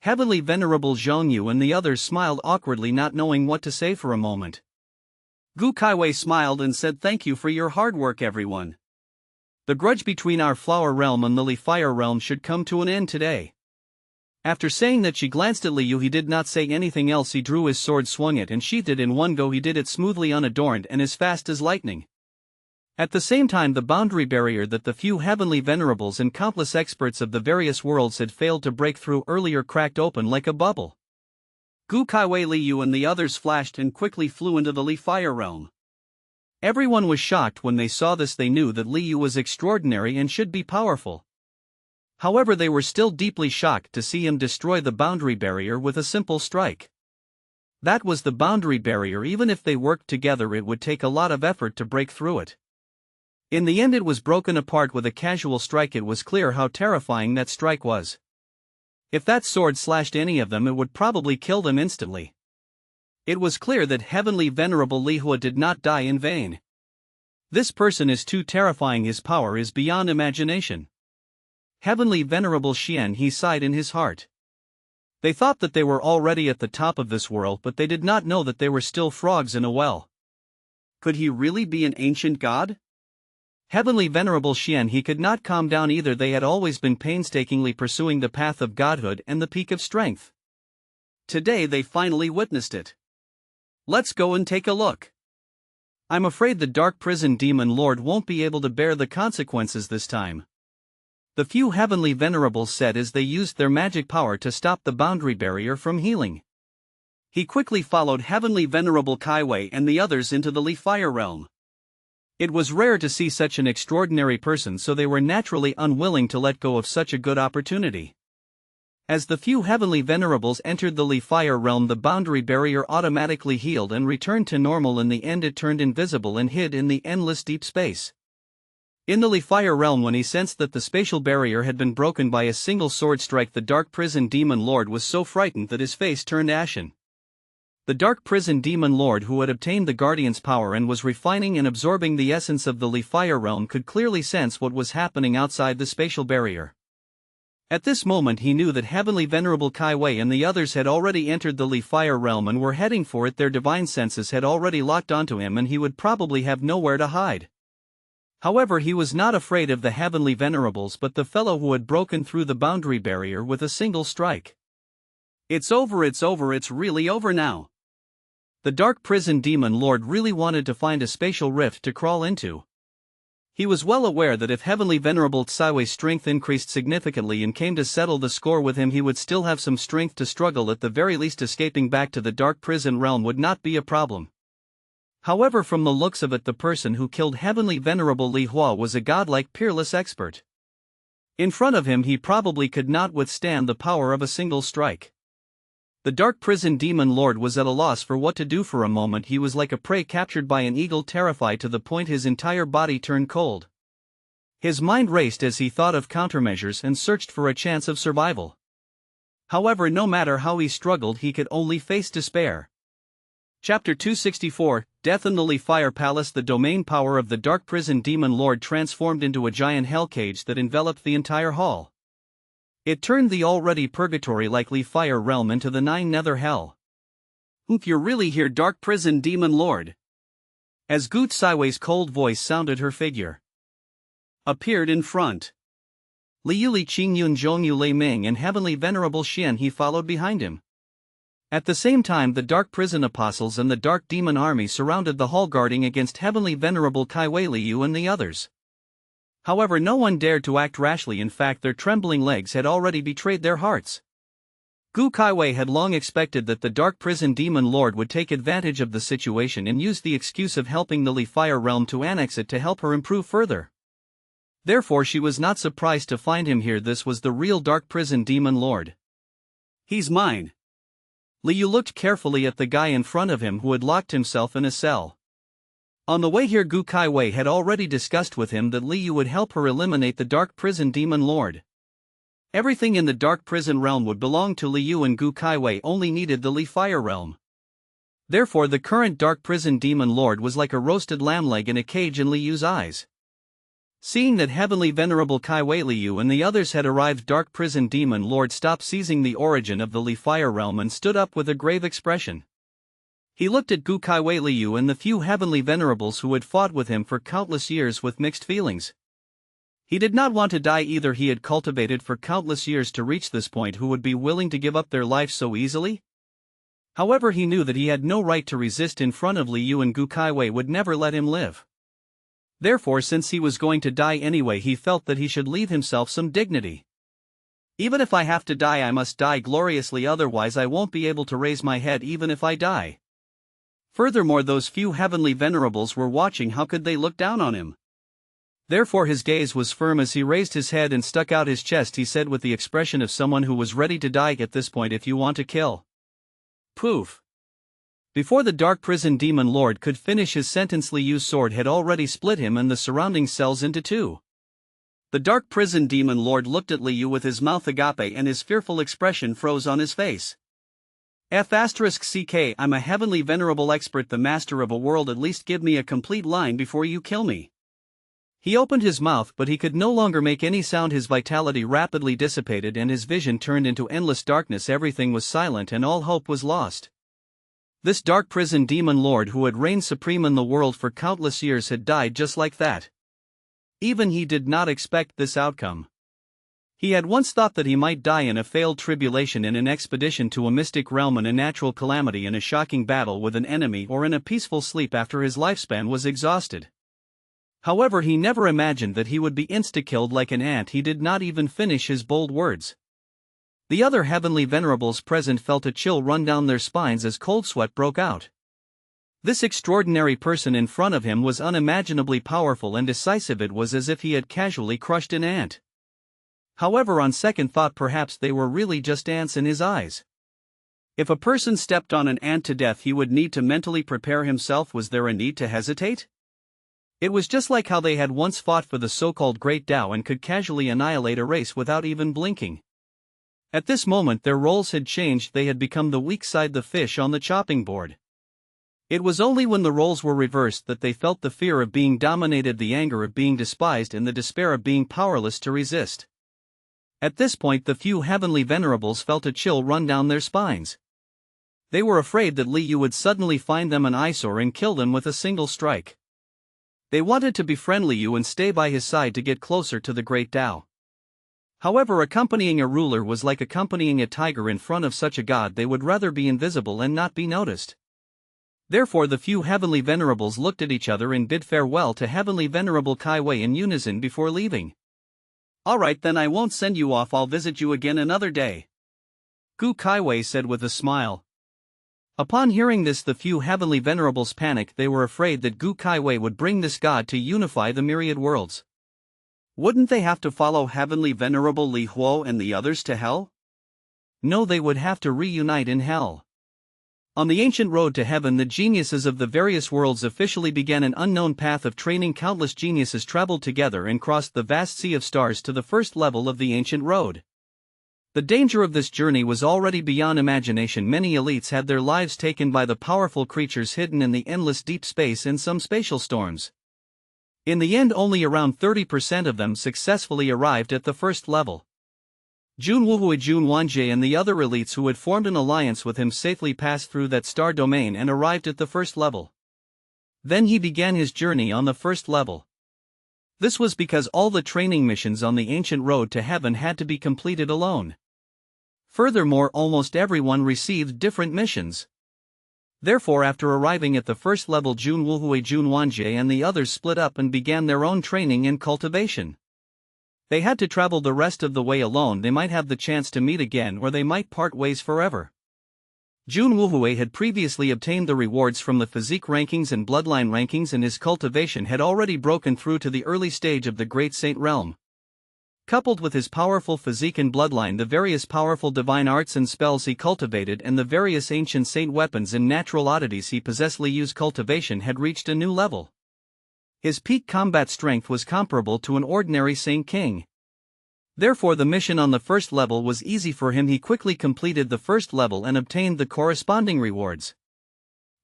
Heavenly Venerable Zhong Yu and the others smiled awkwardly, not knowing what to say for a moment. Gu Kaiwei smiled and said, thank you for your hard work, everyone. The grudge between our flower realm and the Li Fire realm should come to an end today. After saying that, she glanced at Li Yu. He did not say anything else. He drew his sword, swung it, and sheathed it in one go. He did it smoothly, unadorned, and as fast as lightning. At the same time, the boundary barrier that the few heavenly venerables and countless experts of the various worlds had failed to break through earlier cracked open like a bubble. Gu Kaiwei Liu and the others flashed and quickly flew into the Li Fire realm. Everyone was shocked when they saw this. They knew that Liu was extraordinary and should be powerful. However, they were still deeply shocked to see him destroy the boundary barrier with a simple strike. That was the boundary barrier. Even if they worked together, it would take a lot of effort to break through it. In the end, it was broken apart with a casual strike. It was clear how terrifying that strike was. If that sword slashed any of them, it would probably kill them instantly. It was clear that Heavenly Venerable Li Hua did not die in vain. This person is too terrifying. His power is beyond imagination. Heavenly Venerable Xian, he sighed in his heart. They thought that they were already at the top of this world, but they did not know that they were still frogs in a well. Could he really be an ancient god? Heavenly Venerable Xian, he could not calm down either. They had always been painstakingly pursuing the path of godhood and the peak of strength. Today they finally witnessed it. Let's go and take a look. I'm afraid the Dark Prison Demon Lord won't be able to bear the consequences this time. The few Heavenly Venerables said as they used their magic power to stop the boundary barrier from healing. He quickly followed Heavenly Venerable Kaiwei and the others into the Li Fire realm. It was rare to see such an extraordinary person, so they were naturally unwilling to let go of such a good opportunity. As the few Heavenly Venerables entered the Li Fire realm, the boundary barrier automatically healed and returned to normal. In the end, it turned invisible and hid in the endless deep space. In the Li Fire realm, when he sensed that the spatial barrier had been broken by a single sword strike, the Dark Prison Demon Lord was so frightened that his face turned ashen. The Dark Prison Demon Lord, who had obtained the Guardian's power and was refining and absorbing the essence of the Li Fire realm, could clearly sense what was happening outside the spatial barrier. At this moment, he knew that Heavenly Venerable Kaiwei and the others had already entered the Li Fire realm and were heading for it. Their divine senses had already locked onto him, and he would probably have nowhere to hide. However, he was not afraid of the Heavenly Venerables but the fellow who had broken through the boundary barrier with a single strike. It's over, it's really over now. The Dark Prison Demon Lord really wanted to find a spatial rift to crawl into. He was well aware that if Heavenly Venerable Tsaiwei's strength increased significantly and came to settle the score with him, he would still have some strength to struggle. At the very least, escaping back to the Dark Prison realm would not be a problem. However, from the looks of it, the person who killed Heavenly Venerable Li Hua was a godlike, peerless expert. In front of him, he probably could not withstand the power of a single strike. The Dark Prison Demon Lord was at a loss for what to do. For a moment, he was like a prey captured by an eagle, terrified to the point his entire body turned cold. His mind raced as he thought of countermeasures and searched for a chance of survival. However, no matter how he struggled, he could only face despair. Chapter 264, Death in the Li Fire Palace. The domain power of the Dark Prison Demon Lord transformed into a giant hell cage that enveloped the entire hall. It turned the already purgatory-like Li Fire realm into the 9 nether hell. You're really here, Dark Prison Demon Lord? As Gu Tsaiwei's cold voice sounded, her figure appeared in front. Liu Li Qingyun Zhongyu Lei Ming and Heavenly Venerable Xian, he followed behind him. At the same time, the Dark Prison Apostles and the Dark Demon Army surrounded the hall, guarding against Heavenly Venerable Kaiwei Liu and the others. However, no one dared to act rashly. In fact, their trembling legs had already betrayed their hearts. Gu Kaiwei had long expected that the Dark Prison Demon Lord would take advantage of the situation and use the excuse of helping the Li Fire realm to annex it to help her improve further. Therefore, she was not surprised to find him here. This was the real Dark Prison Demon Lord. He's mine. Liu looked carefully at the guy in front of him who had locked himself in a cell. On the way here, Gu Kaiwei had already discussed with him that Liu would help her eliminate the Dark Prison Demon Lord. Everything in the Dark Prison realm would belong to Liu, and Gu Kaiwei only needed the Li Fire realm. Therefore, the current Dark Prison Demon Lord was like a roasted lamb leg in a cage in Liu's eyes. Seeing that Heavenly Venerable Kaiwei Liu and the others had arrived, Dark Prison Demon Lord stopped seizing the origin of the Li Fire realm and stood up with a grave expression. He looked at Gu Kaiwei Liu and the few Heavenly Venerables who had fought with him for countless years with mixed feelings. He did not want to die either. He had cultivated for countless years to reach this point. Who would be willing to give up their life so easily? However, he knew that he had no right to resist in front of Liu, and Gu Kaiwei would never let him live. Therefore, since he was going to die anyway, he felt that he should leave himself some dignity. Even if I have to die, I must die gloriously, otherwise I won't be able to raise my head even if I die. Furthermore, those few heavenly venerables were watching. How could they look down on him? Therefore his gaze was firm as he raised his head and stuck out his chest. He said with the expression of someone who was ready to die at this point, if you want to kill. Poof. Before the dark prison demon lord could finish his sentence, Li Yu's sword had already split him and the surrounding cells into two. The dark prison demon lord looked at Li Yu with his mouth agape, and his fearful expression froze on his face. *CK, I'm a heavenly venerable expert, the master of a world. At least give me a complete line before you kill me. He opened his mouth, but he could no longer make any sound. His vitality rapidly dissipated and his vision turned into endless darkness. Everything was silent and all hope was lost. This dark prison demon lord who had reigned supreme in the world for countless years had died just like that. Even he did not expect this outcome. He had once thought that he might die in a failed tribulation, in an expedition to a mystic realm, in a natural calamity, in a shocking battle with an enemy, or in a peaceful sleep after his lifespan was exhausted. However, he never imagined that he would be insta-killed like an ant. He did not even finish his bold words. The other heavenly venerables present felt a chill run down their spines as cold sweat broke out. This extraordinary person in front of him was unimaginably powerful and decisive. It was as if he had casually crushed an ant. However, on second thought, perhaps they were really just ants in his eyes. If a person stepped on an ant to death, he would need to mentally prepare himself. Was there a need to hesitate? It was just like how they had once fought for the so-called Great Dao and could casually annihilate a race without even blinking. At this moment their roles had changed. They had become the weak side, the fish on the chopping board. It was only when the roles were reversed that they felt the fear of being dominated, the anger of being despised, and the despair of being powerless to resist. At this point the few heavenly venerables felt a chill run down their spines. They were afraid that Li Yu would suddenly find them an eyesore and kill them with a single strike. They wanted to befriend Li Yu and stay by his side to get closer to the Great Dao. However, accompanying a ruler was like accompanying a tiger in front of such a god. They would rather be invisible and not be noticed. Therefore the few heavenly venerables looked at each other and bid farewell to heavenly venerable Kai Wei in unison before leaving. Alright then, I won't send you off, I'll visit you again another day, Gu Kai Wei said with a smile. Upon hearing this, the few heavenly venerables panicked. They were afraid that Gu Kai Wei would bring this god to unify the myriad worlds. Wouldn't they have to follow heavenly venerable Li Huo and the others to hell? No, they would have to reunite in hell. On the ancient road to heaven, the geniuses of the various worlds officially began an unknown path of training. Countless geniuses traveled together and crossed the vast sea of stars to the first level of the ancient road. The danger of this journey was already beyond imagination. Many elites had their lives taken by the powerful creatures hidden in the endless deep space in some spatial storms. In the end, only around 30% of them successfully arrived at the first level. Jun Wanjie and the other elites who had formed an alliance with him safely passed through that star domain and arrived at the first level. Then he began his journey on the first level. This was because all the training missions on the ancient road to heaven had to be completed alone. Furthermore, almost everyone received different missions. Therefore, after arriving at the first level, Jun Wanjie and the others split up and began their own training and cultivation. They had to travel the rest of the way alone. They might have the chance to meet again, or they might part ways forever. Jun Wuhui had previously obtained the rewards from the physique rankings and bloodline rankings, and his cultivation had already broken through to the early stage of the Great Saint Realm. Coupled with his powerful physique and bloodline, the various powerful divine arts and spells he cultivated, and the various ancient saint weapons and natural oddities he possessed, Li Yu's cultivation had reached a new level. His peak combat strength was comparable to an ordinary saint king. Therefore, the mission on the first level was easy for him. He quickly completed the first level and obtained the corresponding rewards.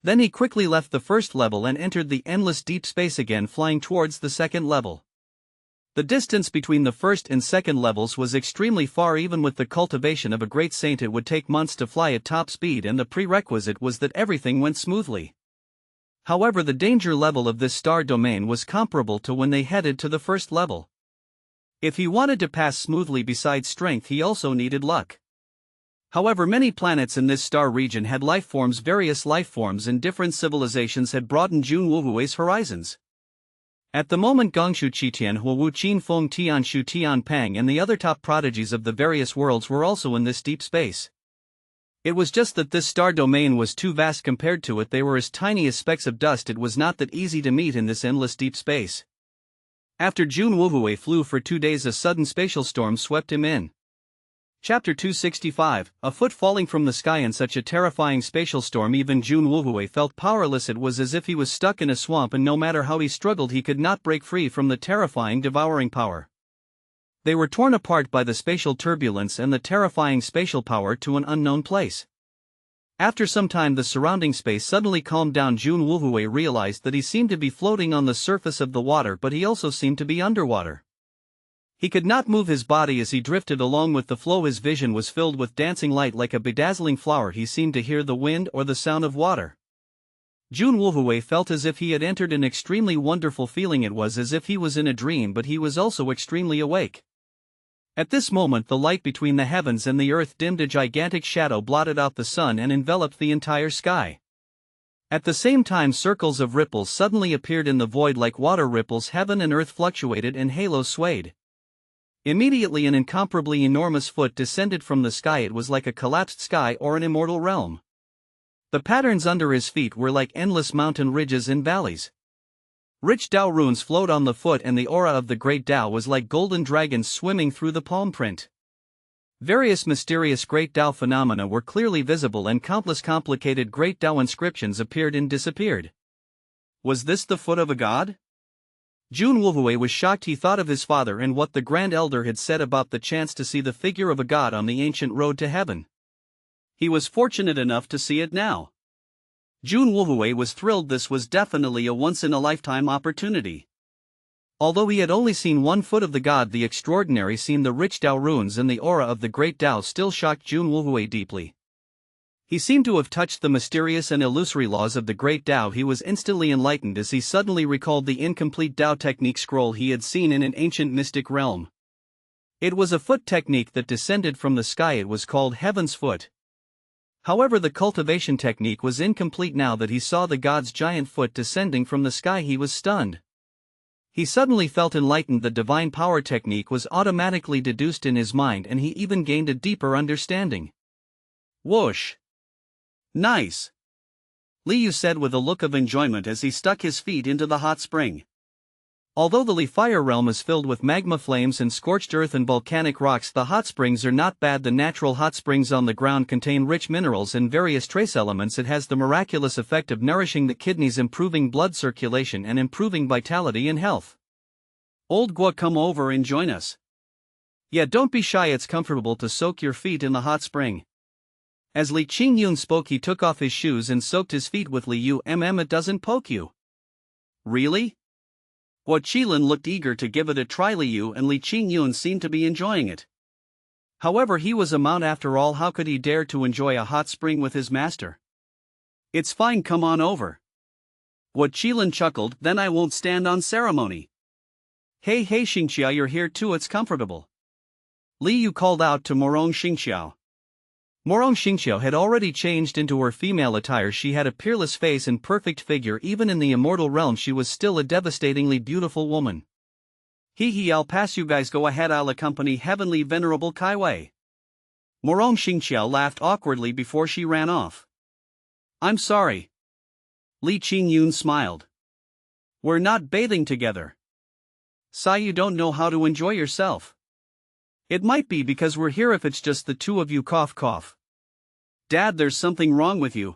Then he quickly left the first level and entered the endless deep space again, flying towards the second level. The distance between the first and second levels was extremely far. Even with the cultivation of a great saint, it would take months to fly at top speed, and the prerequisite was that everything went smoothly. However, the danger level of this star domain was comparable to when they headed to the first level. If he wanted to pass smoothly, besides strength, he also needed luck. However, many planets in this star region had life forms. Various life forms and different civilizations had broadened Jun Wuhui's horizons. At the moment Gongshu Qitian Hua Wu Qin Feng Tian Shu Tian Pang and the other top prodigies of the various worlds were also in this deep space. It was just that this star domain was too vast compared to it. They were as tiny as specks of dust. It was not that easy to meet in this endless deep space. After Jun Wuwei flew for 2 days, a sudden spatial storm swept him in. Chapter 265, a foot falling from the sky in such a terrifying spatial storm, even Jun Wuwei felt powerless. It was as if he was stuck in a swamp, and no matter how he struggled he could not break free from the terrifying devouring power. They were torn apart by the spatial turbulence and the terrifying spatial power to an unknown place. After some time the surrounding space suddenly calmed down. Jun Wuwei realized that he seemed to be floating on the surface of the water, but he also seemed to be underwater. He could not move his body as he drifted along with the flow. His vision was filled with dancing light like a bedazzling flower. He seemed to hear the wind or the sound of water. Jun Wuwei felt as if he had entered an extremely wonderful feeling. It was as if he was in a dream, but he was also extremely awake. At this moment the light between the heavens and the earth dimmed. A gigantic shadow blotted out the sun and enveloped the entire sky. At the same time circles of ripples suddenly appeared in the void like water ripples. Heaven and earth fluctuated and halos swayed. Immediately an incomparably enormous foot descended from the sky. It was like a collapsed sky or an immortal realm. The patterns under his feet were like endless mountain ridges and valleys. Rich Dao runes flowed on the foot, and the aura of the great Dao was like golden dragons swimming through the palm print. Various mysterious great Dao phenomena were clearly visible, and countless complicated great Dao inscriptions appeared and disappeared. Was this the foot of a god? Jun Wuwei was shocked. He thought of his father and what the Grand Elder had said about the chance to see the figure of a god on the ancient road to heaven. He was fortunate enough to see it now. Jun Wuwei was thrilled. This was definitely a once-in-a-lifetime opportunity. Although he had only seen 1 foot of the god, the extraordinary scene, the rich Dao runes and the aura of the great Dao still shocked Jun Wuwei deeply. He seemed to have touched the mysterious and illusory laws of the great Dao. He was instantly enlightened as he suddenly recalled the incomplete Dao technique scroll he had seen in an ancient mystic realm. It was a foot technique that descended from the sky. It was called Heaven's Foot. However, the cultivation technique was incomplete. Now that he saw the god's giant foot descending from the sky, he was stunned. He suddenly felt enlightened. The divine power technique was automatically deduced in his mind, and he even gained a deeper understanding. Whoosh! Nice! Liu said with a look of enjoyment as he stuck his feet into the hot spring. Although the fire realm is filled with magma flames and scorched earth and volcanic rocks, the hot springs are not bad. The natural hot springs on the ground contain rich minerals and various trace elements. It has the miraculous effect of nourishing the kidneys, improving blood circulation and improving vitality and health. Old Gua, come over and join us. Yeah, don't be shy. It's comfortable to soak your feet in the hot spring. As Li Qingyun spoke, he took off his shoes and soaked his feet with Liu. It doesn't poke you. Really? Hua Qilin looked eager to give it a try. Liu and Li Qingyun seemed to be enjoying it. However, he was a mount after all. How could he dare to enjoy a hot spring with his master? It's fine, come on over. Hua Qilin chuckled, then I won't stand on ceremony. Hey Xingqiao, you're here too, it's comfortable. Liu called out to Morong Xingqiao. Morong Xingqiao had already changed into her female attire. She had a peerless face and perfect figure. Even in the immortal realm she was still a devastatingly beautiful woman. Hee, I'll pass you guys, go ahead, I'll accompany Heavenly Venerable Kaiwei. Morong Xingqiao laughed awkwardly before she ran off. I'm sorry. Li Qingyun smiled. We're not bathing together. Sai, you don't know how to enjoy yourself. It might be because we're here. If it's just the two of you, cough cough. Dad, there's something wrong with you.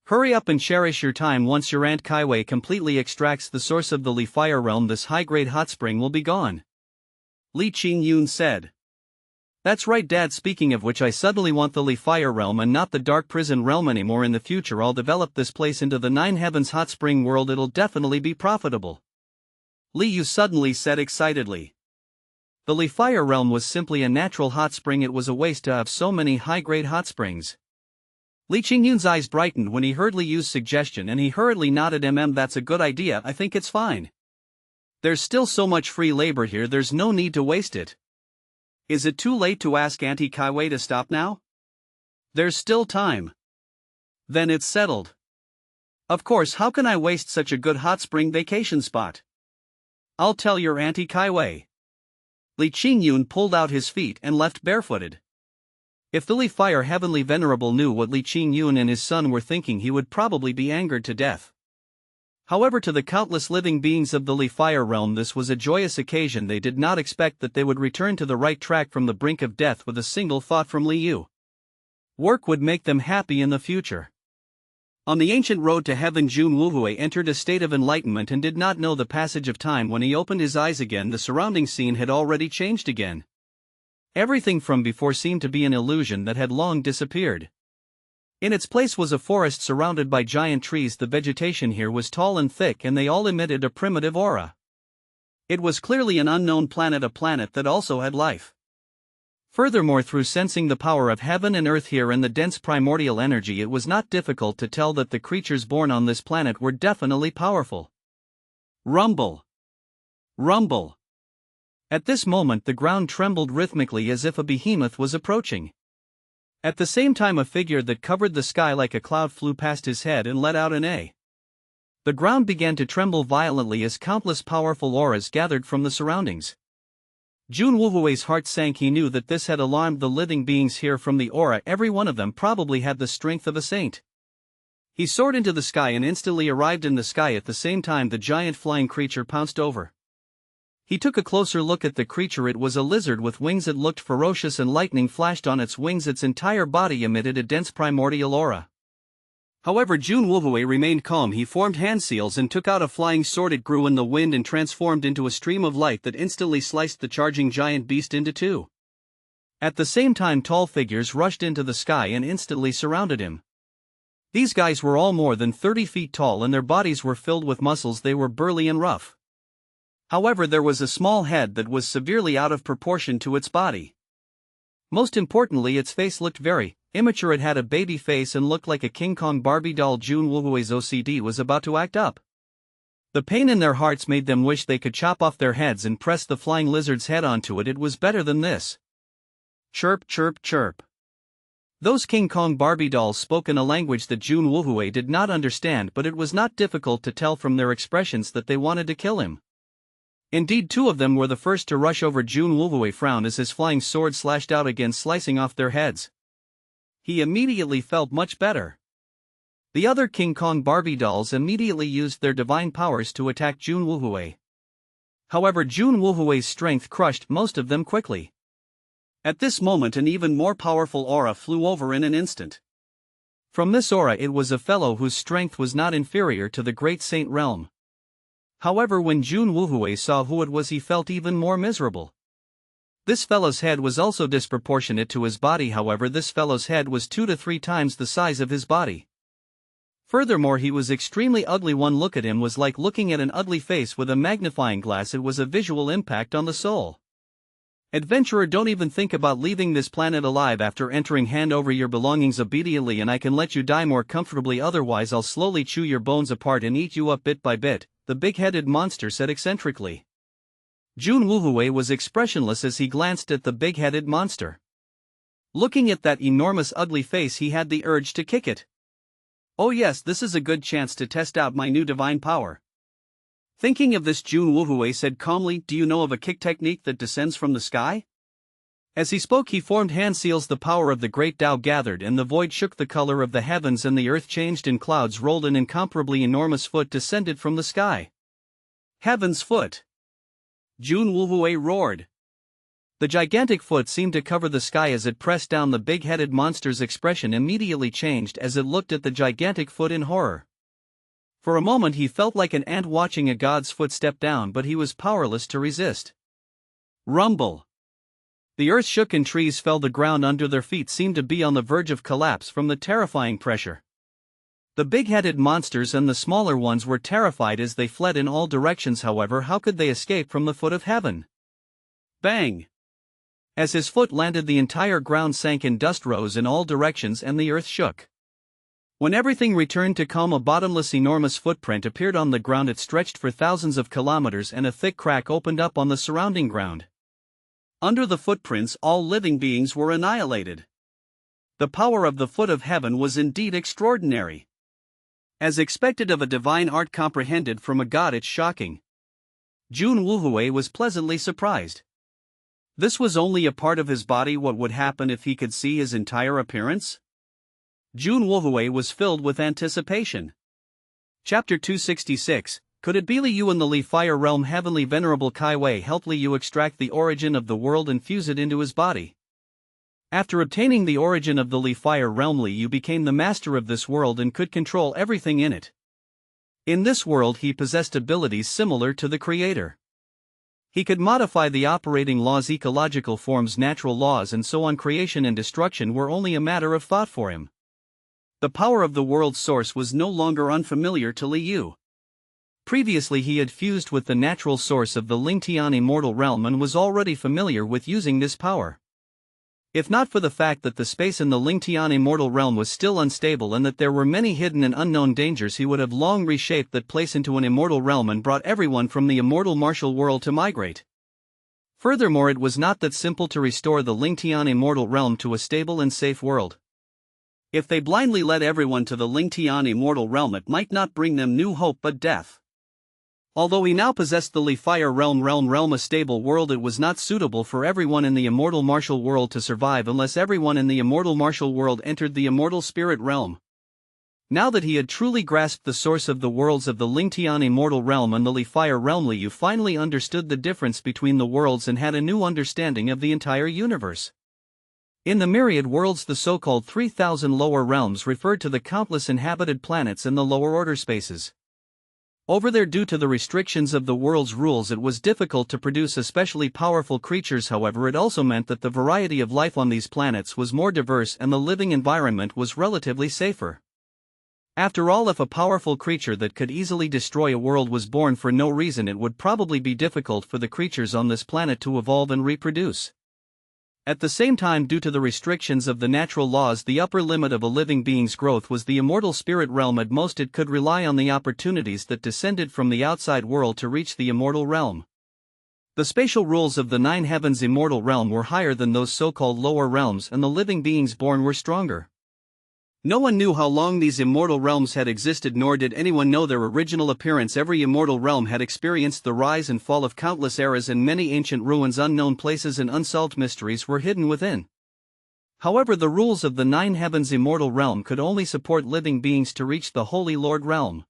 Hurry up and cherish your time. Once your Aunt Kaiwei completely extracts the source of the Li Fire realm, this high-grade hot spring will be gone. Li Qingyun said. That's right, Dad. Speaking of which, I suddenly want the Li Fire realm and not the dark prison realm anymore. In the future I'll develop this place into the 9 Heavens hot spring world. It'll definitely be profitable. Liu suddenly said excitedly. The Li Fire realm was simply a natural hot spring. It was a waste to have so many high-grade hot springs. Li Qingyun's eyes brightened when he heard Liu's suggestion, and he hurriedly nodded. That's a good idea, I think it's fine. There's still so much free labor here, there's no need to waste it. Is it too late to ask Auntie Kaiwei to stop now? There's still time. Then it's settled. Of course, how can I waste such a good hot spring vacation spot? I'll tell your Auntie Kaiwei. Li Qingyun pulled out his feet and left barefooted. If the Li Fire Heavenly Venerable knew what Li Qingyun and his son were thinking, he would probably be angered to death. However, to the countless living beings of the Li Fire realm, this was a joyous occasion. They did not expect that they would return to the right track from the brink of death with a single thought from Li Yu. Work would make them happy in the future. On the ancient road to heaven, Jun Wuhui entered a state of enlightenment and did not know the passage of time. When he opened his eyes again, the surrounding scene had already changed again. Everything from before seemed to be an illusion that had long disappeared. In its place was a forest surrounded by giant trees. The vegetation here was tall and thick, and they all emitted a primitive aura. It was clearly an unknown planet, a planet that also had life. Furthermore, through sensing the power of heaven and earth here and the dense primordial energy, it was not difficult to tell that the creatures born on this planet were definitely powerful. Rumble! Rumble! At this moment the ground trembled rhythmically as if a behemoth was approaching. At the same time, a figure that covered the sky like a cloud flew past his head and let out an A. The ground began to tremble violently as countless powerful auras gathered from the surroundings. Jun Wuhui's heart sank. He knew that this had alarmed the living beings here. From the aura, every one of them probably had the strength of a saint. He soared into the sky and instantly arrived in the sky. At the same time, the giant flying creature pounced over. He took a closer look at the creature. It was a lizard with wings. It looked ferocious and lightning flashed on its wings. Its entire body emitted a dense primordial aura. However, Jun Wuhui remained calm. He formed hand seals and took out a flying sword. It grew in the wind and transformed into a stream of light that instantly sliced the charging giant beast into two. At the same time, tall figures rushed into the sky and instantly surrounded him. These guys were all more than 30 feet tall and their bodies were filled with muscles. They were burly and rough. However, there was a small head that was severely out of proportion to its body. Most importantly, its face looked very immature. It had a baby face and looked like a King Kong Barbie doll. Jun Wuhui's OCD was about to act up. The pain in their hearts made them wish they could chop off their heads and press the flying lizard's head onto it. It was better than this. Chirp, chirp, chirp. Those King Kong Barbie dolls spoke in a language that Jun Wuhui did not understand, but it was not difficult to tell from their expressions that they wanted to kill him. Indeed, two of them were the first to rush over. Jun Wuhui frowned as his flying sword slashed out again, slicing off their heads. He immediately felt much better. The other King Kong Barbie dolls immediately used their divine powers to attack Jun Wuhui. However, Jun Wuhui's strength crushed most of them quickly. At this moment, an even more powerful aura flew over in an instant. From this aura, it was a fellow whose strength was not inferior to the great saint realm. However, when Jun Wuhui saw who it was, he felt even more miserable. This fellow's head was also disproportionate to his body. However, this fellow's head was 2 to 3 times the size of his body. Furthermore, he was extremely ugly. One look at him was like looking at an ugly face with a magnifying glass. It was a visual impact on the soul. Adventurer, don't even think about leaving this planet alive after entering. Hand over your belongings immediately and I can let you die more comfortably, otherwise I'll slowly chew your bones apart and eat you up bit by bit, the big-headed monster said eccentrically. Jun Wuhui was expressionless as he glanced at the big-headed monster. Looking at that enormous ugly face, he had the urge to kick it. Oh yes, this is a good chance to test out my new divine power. Thinking of this, Jun Wuhui said calmly, do you know of a kick technique that descends from the sky? As he spoke, he formed hand seals. The power of the great Dao gathered and the void shook. The color of the heavens and the earth changed and clouds rolled. An incomparably enormous foot descended from the sky. Heaven's foot! Jun Wuhui roared. The gigantic foot seemed to cover the sky as it pressed down. The big-headed monster's expression immediately changed as it looked at the gigantic foot in horror. For a moment he felt like an ant watching a god's foot step down, but he was powerless to resist. Rumble! The earth shook and trees fell. The ground under their feet seemed to be on the verge of collapse from the terrifying pressure. The big-headed monsters and the smaller ones were terrified as they fled in all directions. However, how could they escape from the foot of heaven? Bang! As his foot landed, the entire ground sank and dust rose in all directions and the earth shook. When everything returned to calm, a bottomless enormous footprint appeared on the ground. It stretched for thousands of kilometers and a thick crack opened up on the surrounding ground. Under the footprints, all living beings were annihilated. The power of the foot of heaven was indeed extraordinary. As expected of a divine art comprehended from a god, it's shocking. Jun Wuhui was pleasantly surprised. This was only a part of his body. What would happen if he could see his entire appearance? Jun Wuhui was filled with anticipation. Chapter 266. Could it be Li Yu in the Li Fire Realm? Heavenly Venerable Kai Wei helped Li Yu extract the origin of the world and fuse it into his body. After obtaining the origin of the Li Fire Realm, Li Yu became the master of this world and could control everything in it. In this world he possessed abilities similar to the Creator. He could modify the operating laws, ecological forms, natural laws, and so on. Creation and destruction were only a matter of thought for him. The power of the world's source was no longer unfamiliar to Li Yu. Previously he had fused with the natural source of the Lingtian immortal realm and was already familiar with using this power. If not for the fact that the space in the Lingtian immortal realm was still unstable and that there were many hidden and unknown dangers, he would have long reshaped that place into an immortal realm and brought everyone from the immortal martial world to migrate. Furthermore, it was not that simple to restore the Lingtian immortal realm to a stable and safe world. If they blindly led everyone to the Lingtian immortal realm, it might not bring them new hope but death. Although he now possessed the Li Fire realm, a stable world, it was not suitable for everyone in the immortal martial world to survive unless everyone in the immortal martial world entered the immortal spirit realm. Now that he had truly grasped the source of the worlds of the Lingtian immortal realm and the Li Fire realm, Li Yu finally understood the difference between the worlds and had a new understanding of the entire universe. In the myriad worlds, the so-called 3,000 lower realms referred to the countless inhabited planets in the lower order spaces. Over there, due to the restrictions of the world's rules, it was difficult to produce especially powerful creatures. However, it also meant that the variety of life on these planets was more diverse and the living environment was relatively safer. After all, if a powerful creature that could easily destroy a world was born for no reason, it would probably be difficult for the creatures on this planet to evolve and reproduce. At the same time, due to the restrictions of the natural laws, the upper limit of a living being's growth was the immortal spirit realm. At most, it could rely on the opportunities that descended from the outside world to reach the immortal realm. The spatial rules of the nine heavens immortal realm were higher than those so-called lower realms, and the living beings born were stronger. No one knew how long these immortal realms had existed, nor did anyone know their original appearance. Every immortal realm had experienced the rise and fall of countless eras, and many ancient ruins, unknown places, and unsolved mysteries were hidden within. However, the rules of the nine heavens immortal realm could only support living beings to reach the Holy Lord realm.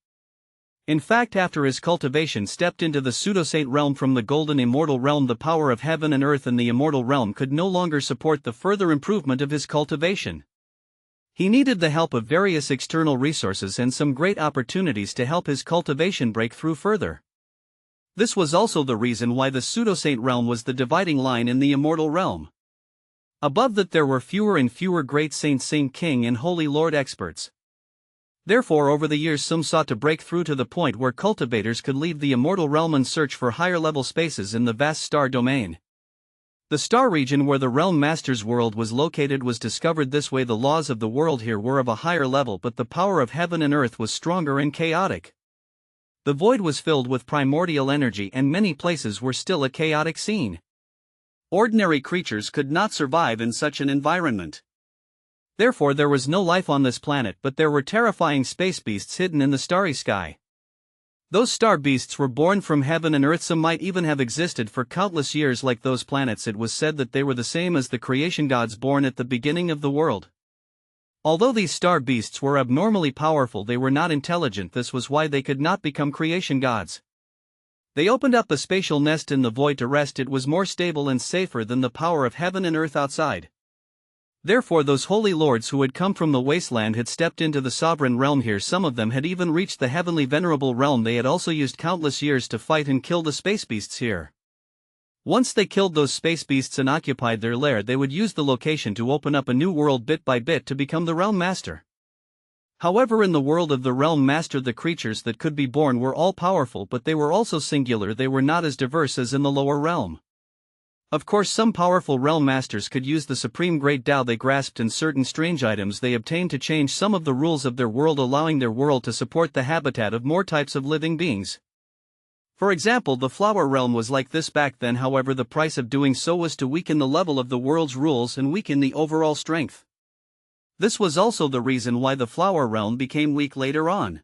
In fact, after his cultivation stepped into the pseudo-saint realm from the golden immortal realm, the power of heaven and earth in the immortal realm could no longer support the further improvement of his cultivation. He needed the help of various external resources and some great opportunities to help his cultivation break through further. This was also the reason why the pseudo-saint realm was the dividing line in the immortal realm. Above that, there were fewer and fewer great saints, Saint King and Holy Lord experts. Therefore, over the years, some sought to break through to the point where cultivators could leave the immortal realm and search for higher level spaces in the vast star domain. The star region where the Realm Master's world was located was discovered this way. The laws of the world here were of a higher level, but the power of heaven and earth was stronger and chaotic. The void was filled with primordial energy, and many places were still a chaotic scene. Ordinary creatures could not survive in such an environment. Therefore, there was no life on this planet, but there were terrifying space beasts hidden in the starry sky. Those star beasts were born from heaven and earth. Some might even have existed for countless years. Like those planets, it was said that they were the same as the creation gods born at the beginning of the world. Although these star beasts were abnormally powerful, they were not intelligent. This was why they could not become creation gods. They opened up a spatial nest in the void to rest. It was more stable and safer than the power of heaven and earth outside. Therefore, those holy lords who had come from the wasteland had stepped into the sovereign realm here. Some of them had even reached the heavenly venerable realm. They had also used countless years to fight and kill the space beasts here. Once they killed those space beasts and occupied their lair, they would use the location to open up a new world bit by bit to become the Realm Master. However, in the world of the Realm Master, the creatures that could be born were all powerful, but they were also singular. They were not as diverse as in the lower realm. Of course, some powerful Realm Masters could use the supreme great Dao they grasped and certain strange items they obtained to change some of the rules of their world, allowing their world to support the habitat of more types of living beings. For example, the flower realm was like this back then. However, the price of doing so was to weaken the level of the world's rules and weaken the overall strength. This was also the reason why the flower realm became weak later on.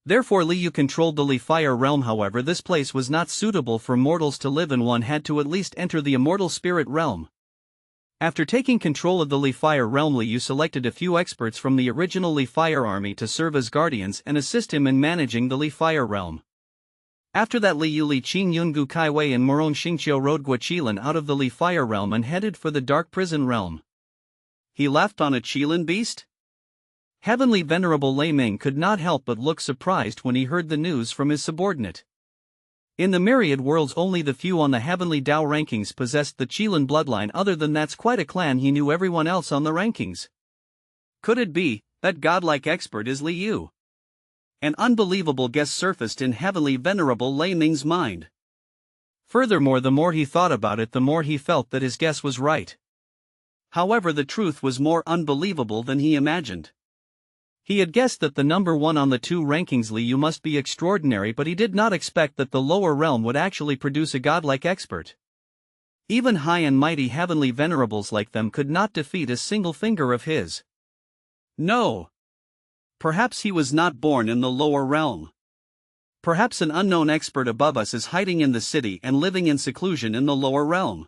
Therefore Li Yu controlled the Li Fire realm. However, this place was not suitable for mortals to live in. One had to at least enter the immortal spirit realm. After taking control of the Li Fire realm, Li Yu selected a few experts from the original Li Fire army to serve as guardians and assist him in managing the Li Fire realm. After that, Li Yu, Li Qin Yungu Kaiwei and Morong Xingqiu rode Guaqilan out of the Li Fire realm and headed for the Dark Prison realm. He left on a Qilin beast? Heavenly Venerable Lei Ming could not help but look surprised when he heard the news from his subordinate. In the myriad worlds, only the few on the Heavenly Dao rankings possessed the Qilin bloodline. Other than that's quite a clan. He knew everyone else on the rankings. Could it be that godlike expert is Li Yu? An unbelievable guess surfaced in Heavenly Venerable Lei Ming's mind. Furthermore, the more he thought about it, the more he felt that his guess was right. However, the truth was more unbelievable than he imagined. He had guessed that the number one on the two rankings, Li Yu, must be extraordinary, but he did not expect that the lower realm would actually produce a godlike expert. Even high and mighty heavenly venerables like them could not defeat a single finger of his. No. Perhaps he was not born in the lower realm. Perhaps an unknown expert above us is hiding in the city and living in seclusion in the lower realm.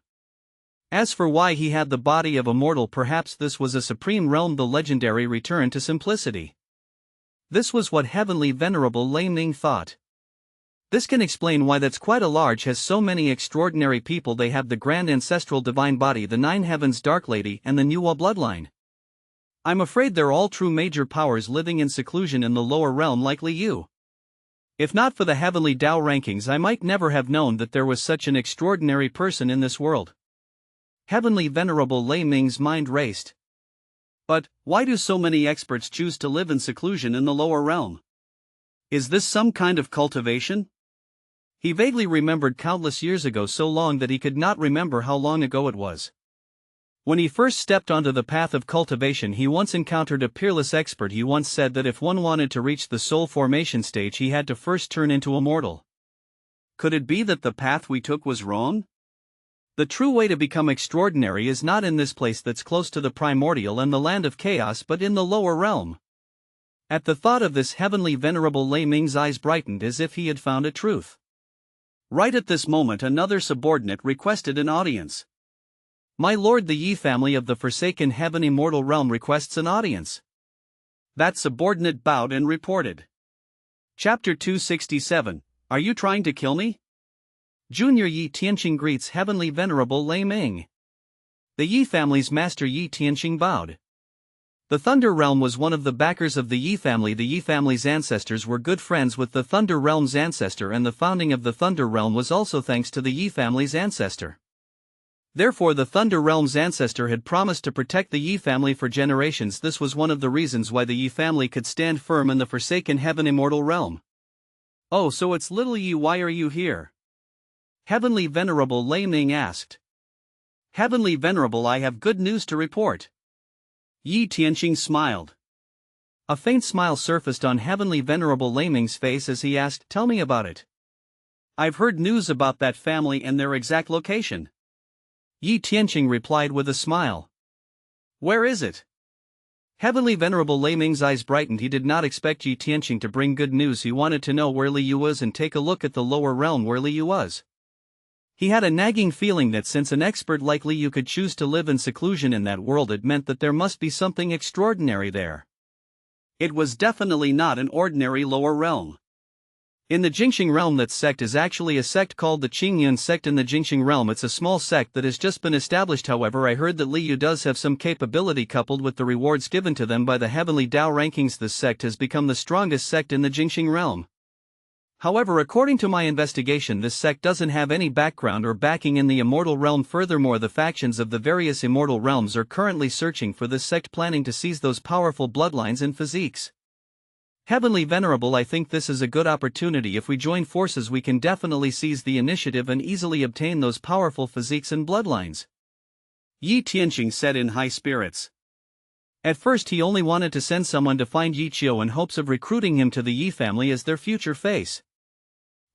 As for why he had the body of a mortal, perhaps this was a supreme realm, the legendary return to simplicity. This was what Heavenly Venerable Lei Ming thought. This can explain why that's quite a large has so many extraordinary people. They have the grand ancestral divine body, the Nine Heavens Dark Lady, and the Nuwa bloodline. I'm afraid they're all true major powers living in seclusion in the lower realm like Li Yu. If not for the Heavenly Dao rankings, I might never have known that there was such an extraordinary person in this world. Heavenly Venerable Lei Ming's mind raced. But why do so many experts choose to live in seclusion in the lower realm? Is this some kind of cultivation? He vaguely remembered countless years ago, so long that he could not remember how long ago it was. When he first stepped onto the path of cultivation, he once encountered a peerless expert. He once said that if one wanted to reach the soul formation stage, he had to first turn into a mortal. Could it be that the path we took was wrong? The true way to become extraordinary is not in this place that's close to the primordial and the land of chaos, but in the lower realm. At the thought of this, Heavenly Venerable Lei Ming's eyes brightened as if he had found a truth. Right at this moment, another subordinate requested an audience. My lord, the Yi family of the forsaken heaven immortal realm requests an audience. That subordinate bowed and reported. Chapter 267, Are you trying to kill me? Junior Yi Tianqing greets Heavenly Venerable Lei Ming. The Yi family's master Yi Tianqing bowed. The Thunder Realm was one of the backers of the Yi family. The Yi family's ancestors were good friends with the Thunder Realm's ancestor, and the founding of the Thunder Realm was also thanks to the Yi family's ancestor. Therefore, the Thunder Realm's ancestor had promised to protect the Yi family for generations. This was one of the reasons why the Yi family could stand firm in the forsaken heaven immortal realm. Oh, so it's little Yi, why are you here? Heavenly Venerable Lei Ming asked. Heavenly Venerable, I have good news to report. Yi Tianqing smiled. A faint smile surfaced on Heavenly Venerable Lei Ming's face as he asked, Tell me about it. I've heard news about that family and their exact location. Yi Tianqing replied with a smile. Where is it? Heavenly Venerable Lei Ming's eyes brightened. He did not expect Yi Tianqing to bring good news. He wanted to know where Li Yu was and take a look at the lower realm where Li Yu was. He had a nagging feeling that since an expert like Li Yu could choose to live in seclusion in that world, it meant that there must be something extraordinary there. It was definitely not an ordinary lower realm. In the Jingxing realm, that sect is actually a sect called the Qingyun sect. In the Jingxing realm, it's a small sect that has just been established. However, I heard that Li Yu does have some capability coupled with the rewards given to them by the Heavenly Dao rankings. This sect has become the strongest sect in the Jingxing realm. However, according to my investigation, this sect doesn't have any background or backing in the immortal realm. Furthermore, the factions of the various immortal realms are currently searching for this sect, planning to seize those powerful bloodlines and physiques. Heavenly Venerable, I think this is a good opportunity. If we join forces, we can definitely seize the initiative and easily obtain those powerful physiques and bloodlines. Yi Tianqing said in high spirits. At first, he only wanted to send someone to find Yi Qiu in hopes of recruiting him to the Yi family as their future face.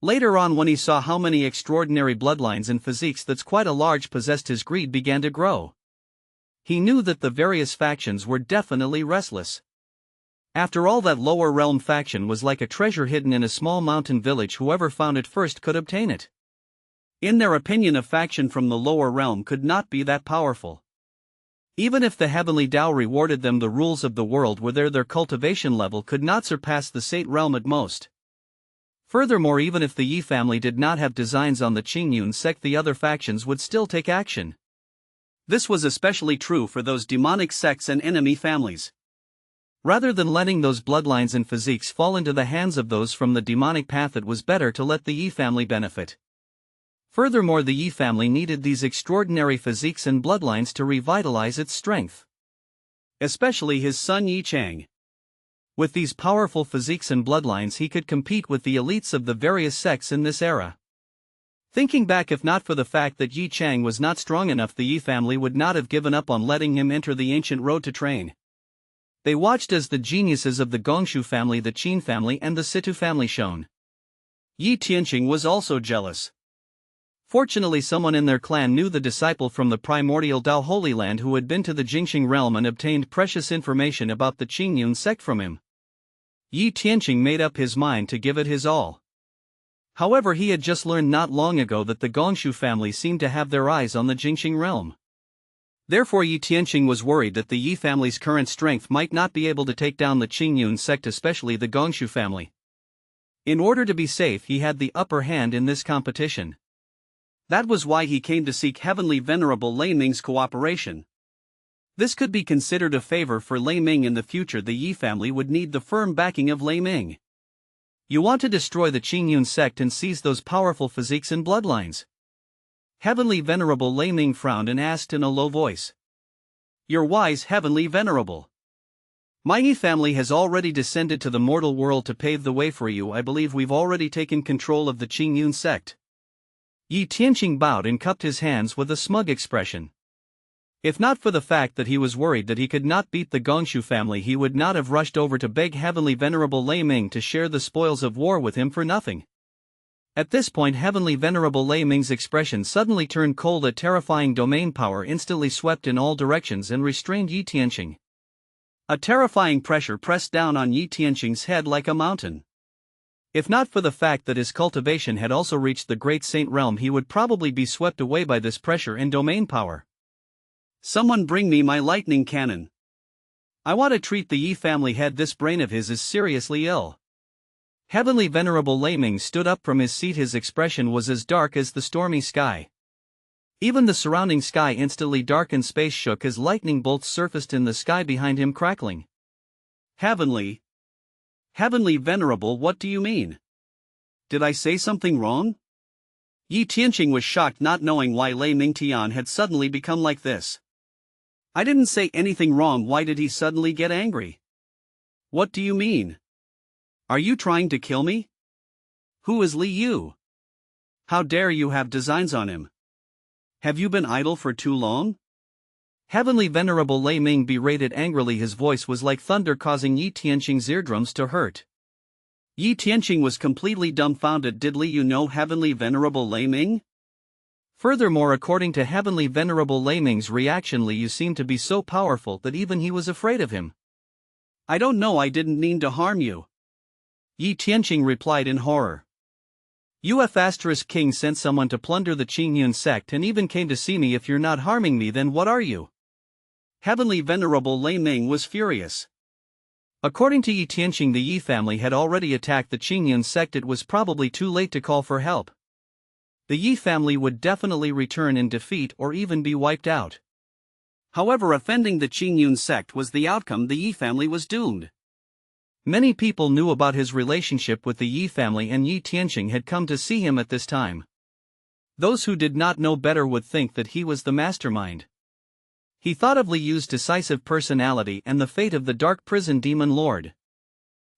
Later on, when he saw how many extraordinary bloodlines and physiques that's quite a large possessed, his greed began to grow. He knew that the various factions were definitely restless. After all, that lower realm faction was like a treasure hidden in a small mountain village. Whoever found it first could obtain it. In their opinion, a faction from the lower realm could not be that powerful. Even if the Heavenly Dao rewarded them, the rules of the world were there, their cultivation level could not surpass the Sate realm at most. Furthermore, even if the Yi family did not have designs on the Qingyun sect, the other factions would still take action. This was especially true for those demonic sects and enemy families. Rather than letting those bloodlines and physiques fall into the hands of those from the demonic path, it was better to let the Yi family benefit. Furthermore, the Yi family needed these extraordinary physiques and bloodlines to revitalize its strength. Especially his son Yi Chang. With these powerful physiques and bloodlines, he could compete with the elites of the various sects in this era. Thinking back, if not for the fact that Yi Chang was not strong enough, the Yi family would not have given up on letting him enter the ancient road to train. They watched as the geniuses of the Gongshu family, the Qin family, and the Situ family shone. Yi Tianqing was also jealous. Fortunately, someone in their clan knew the disciple from the primordial Dao Holy Land who had been to the Jingxing realm and obtained precious information about the Qingyun sect from him. Yi Tianqing made up his mind to give it his all. However, he had just learned not long ago that the Gongshu family seemed to have their eyes on the Jingxing realm. Therefore, Yi Tianqing was worried that the Yi family's current strength might not be able to take down the Qingyun sect, especially the Gongshu family. In order to be safe, he had the upper hand in this competition. That was why he came to seek Heavenly Venerable Lei Ming's cooperation. This could be considered a favor for Lei Ming. In the future, the Yi family would need the firm backing of Lei Ming. You want to destroy the Qingyun sect and seize those powerful physiques and bloodlines? Heavenly Venerable Lei Ming frowned and asked in a low voice. Your wise Heavenly Venerable. My Yi family has already descended to the mortal world to pave the way for you. I believe we've already taken control of the Qingyun sect. Yi Tianqing bowed and cupped his hands with a smug expression. If not for the fact that he was worried that he could not beat the Gongshu family, he would not have rushed over to beg Heavenly Venerable Lei Ming to share the spoils of war with him for nothing. At this point, Heavenly Venerable Lei Ming's expression suddenly turned cold. A terrifying domain power instantly swept in all directions and restrained Yi Tianqing. A terrifying pressure pressed down on Yi Tianqing's head like a mountain. If not for the fact that his cultivation had also reached the Great Saint realm, he would probably be swept away by this pressure and domain power. Someone bring me my lightning cannon. I want to treat the Yi family head. This brain of his is seriously ill. Heavenly Venerable Lei Ming stood up from his seat. His expression was as dark as the stormy sky. Even the surrounding sky instantly darkened. Space shook as lightning bolts surfaced in the sky behind him, crackling. Heavenly Venerable, what do you mean? Did I say something wrong? Yi Tianqing was shocked, not knowing why Lei Ming Tian had suddenly become like this. I didn't say anything wrong. Why did he suddenly get angry? What do you mean? Are you trying to kill me? Who is Li Yu? How dare you have designs on him? Have you been idle for too long? Heavenly Venerable Lei Ming berated angrily. His voice was like thunder, causing Yi Tianqing's eardrums to hurt. Yi Tianqing was completely dumbfounded. Did Li Yu know Heavenly Venerable Lei Ming? Furthermore, according to Heavenly Venerable Lei Ming's reaction, Li Yu seemed to be so powerful that even he was afraid of him. I don't know, I didn't mean to harm you. Yi Tianqing replied in horror. King sent someone to plunder the Qingyun sect and even came to see me. If you're not harming me, then what are you? Heavenly Venerable Lei Ming was furious. According to Yi Tianqing, the Yi family had already attacked the Qingyun sect. It was probably too late to call for help. The Yi family would definitely return in defeat or even be wiped out. However, offending the Qingyun sect was the outcome. The Yi family was doomed. Many people knew about his relationship with the Yi family, and Yi Tianqing had come to see him at this time. Those who did not know better would think that he was the mastermind. He thought of Li Yu's decisive personality and the fate of the Dark Prison Demon Lord.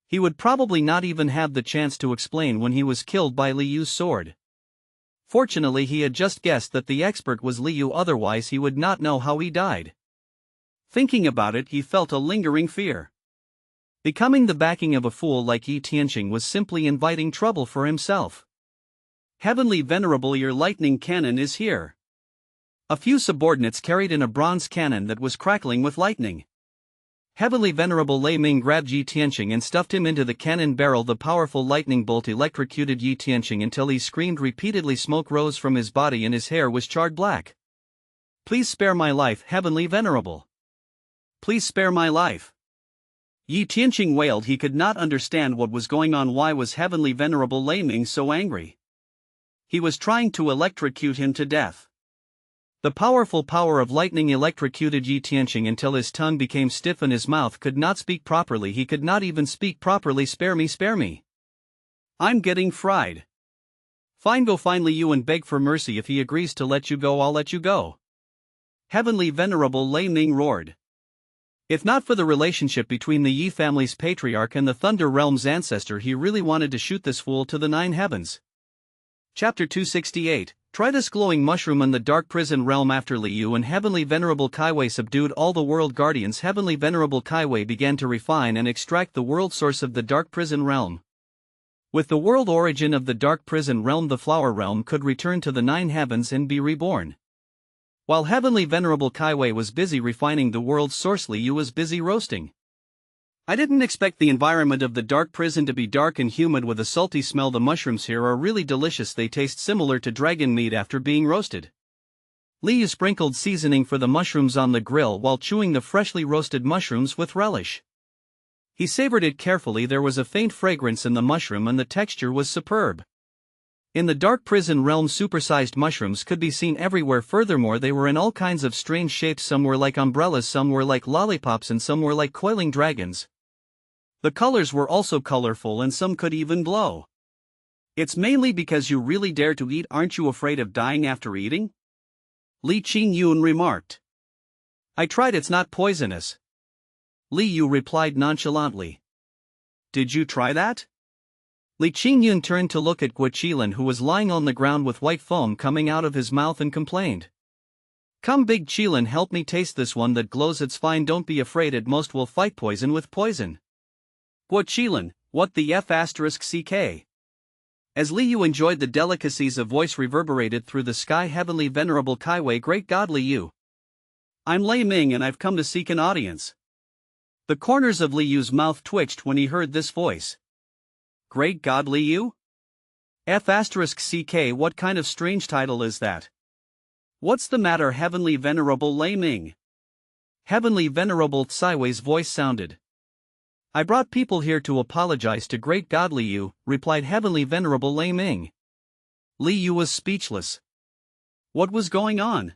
He would probably not even have the chance to explain when he was killed by Li Yu's sword. Fortunately, he had just guessed that the expert was Li Yu, otherwise he would not know how he died. Thinking about it, he felt a lingering fear. Becoming the backing of a fool like Yi Tianqing was simply inviting trouble for himself. Heavenly Venerable, your lightning cannon is here. A few subordinates carried in a bronze cannon that was crackling with lightning. Heavenly Venerable Lei Ming grabbed Yi Tianqing and stuffed him into the cannon barrel. The powerful lightning bolt electrocuted Yi Tianqing until he screamed repeatedly. Smoke rose from his body and his hair was charred black. Please spare my life, Heavenly Venerable. Please spare my life. Yi Tianqing wailed. He could not understand what was going on. Why was Heavenly Venerable Lei Ming so angry? He was trying to electrocute him to death. The powerful power of lightning electrocuted Yi Tianqing until his tongue became stiff and his mouth could not speak properly. He could not even speak properly. Spare me, spare me. I'm getting fried. Fine, go find Li Yu and beg for mercy. If he agrees to let you go, I'll let you go. Heavenly Venerable Lei Ming roared. If not for the relationship between the Yi family's patriarch and the Thunder Realm's ancestor, he really wanted to shoot this fool to the 9 heavens. Chapter 268, Try this glowing mushroom in the dark prison realm. After Li Yu and Heavenly Venerable Kaiwei subdued all the world guardians, Heavenly Venerable Kaiwei began to refine and extract the world source of the dark prison realm. With the world origin of the dark prison realm, the flower realm could return to the 9 heavens and be reborn. While Heavenly Venerable Kaiwei was busy refining the world's source, Li Yu was busy roasting. I didn't expect the environment of the dark prison to be dark and humid with a salty smell. The mushrooms here are really delicious. They taste similar to dragon meat after being roasted. Li Yu sprinkled seasoning for the mushrooms on the grill while chewing the freshly roasted mushrooms with relish. He savored it carefully. There was a faint fragrance in the mushroom and the texture was superb. In the dark prison realm, supersized mushrooms could be seen everywhere. Furthermore, they were in all kinds of strange shapes. Some were like umbrellas, some were like lollipops, and some were like coiling dragons. The colors were also colorful and some could even glow. It's mainly because you really dare to eat. Aren't you afraid of dying after eating? Li Qingyun remarked. I tried, it's not poisonous. Li Yu replied nonchalantly. Did you try that? Li Qingyun turned to look at Guo Qilin, who was lying on the ground with white foam coming out of his mouth, and complained. Come, Big Qilin, help me taste this one that glows. It's fine, don't be afraid. At most we'll fight poison with poison. Guo Qilin, what the f***ck? As Li Yu enjoyed the delicacies, a voice reverberated through the sky. Heavenly Venerable Kaiwei, great God Li Yu. I'm Lei Ming and I've come to seek an audience. The corners of Li Yu's mouth twitched when he heard this voice. Great God Li Yu? f***ck, what kind of strange title is that? What's the matter, Heavenly Venerable Lei Ming? Heavenly Venerable Tsaiwei's voice sounded. I brought people here to apologize to Great God Li Yu, replied Heavenly Venerable Lei Ming. Li Yu was speechless. What was going on?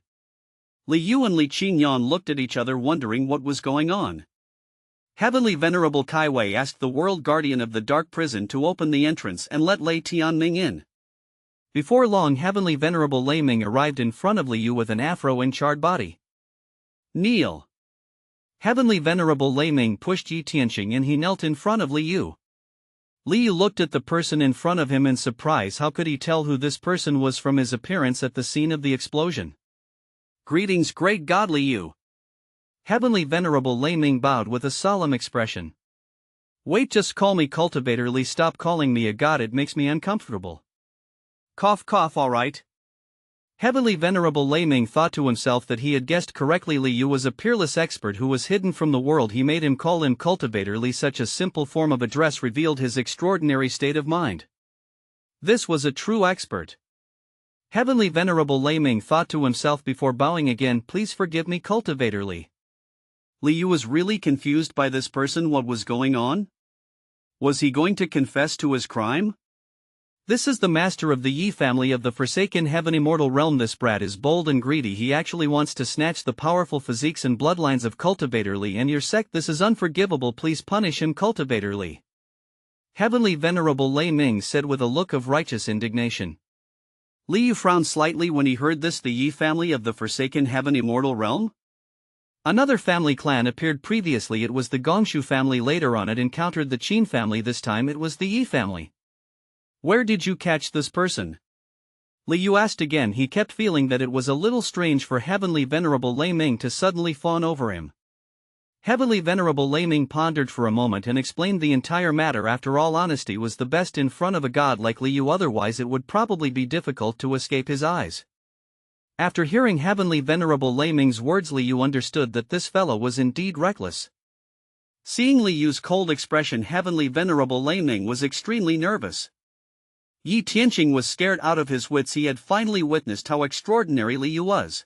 Li Yu and Li Qingyun looked at each other, wondering what was going on. Heavenly Venerable Kaiwei asked the world guardian of the dark prison to open the entrance and let Lei Tianming in. Before long, Heavenly Venerable Lei Ming arrived in front of Li Yu with an afro and charred body. Kneel. Heavenly Venerable Lei Ming pushed Yi Tianqing and he knelt in front of Li Yu. Li Yu looked at the person in front of him in surprise. How could he tell who this person was from his appearance at the scene of the explosion? Greetings, Great God Li Yu. Heavenly Venerable Lei Ming bowed with a solemn expression. Wait, just call me Cultivator. Li, stop calling me a god, it makes me uncomfortable. Cough cough, alright. Heavenly Venerable Lei Ming thought to himself that he had guessed correctly. Li Yu was a peerless expert who was hidden from the world. He made him call him Cultivator. Li, such a simple form of address revealed his extraordinary state of mind. This was a true expert. Heavenly Venerable Lei Ming thought to himself before bowing again, please forgive me, Cultivator Li. Li Yu was really confused by this person. What was going on? Was he going to confess to his crime? This is the master of the Yi family of the Forsaken Heaven Immortal Realm. This brat is bold and greedy. He actually wants to snatch the powerful physiques and bloodlines of Cultivator Li and your sect. This is unforgivable. Please punish him, Cultivator Li. Heavenly Venerable Lei Ming said with a look of righteous indignation. Li Yu frowned slightly when he heard this. The Yi family of the Forsaken Heaven Immortal Realm? Another family clan appeared previously. It was the Gongshu family. Later on it encountered the Qin family. This time it was the Yi family. Where did you catch this person? Li Yu asked again. He kept feeling that it was a little strange for Heavenly Venerable Lei Ming to suddenly fawn over him. Heavenly Venerable Lei Ming pondered for a moment and explained the entire matter. After all, honesty was the best in front of a god like Li Yu, otherwise it would probably be difficult to escape his eyes. After hearing Heavenly Venerable Lei Ming's words, Li Yu understood that this fellow was indeed reckless. Seeing Li Yu's cold expression, Heavenly Venerable Lei Ming was extremely nervous. Yi Tianqing was scared out of his wits. He had finally witnessed how extraordinary Li Yu was.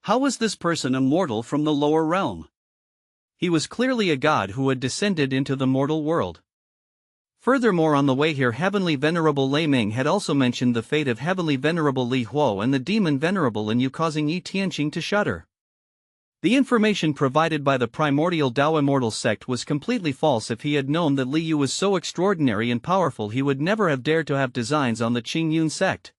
How was this person a mortal from the lower realm? He was clearly a god who had descended into the mortal world. Furthermore, on the way here, Heavenly Venerable Lei Ming had also mentioned the fate of Heavenly Venerable Li Huo and the Demon Venerable Lin Yu, causing Yi Tianqing to shudder. The information provided by the primordial Dao immortal sect was completely false. If he had known that Li Yu was so extraordinary and powerful, he would never have dared to have designs on the Qingyun sect.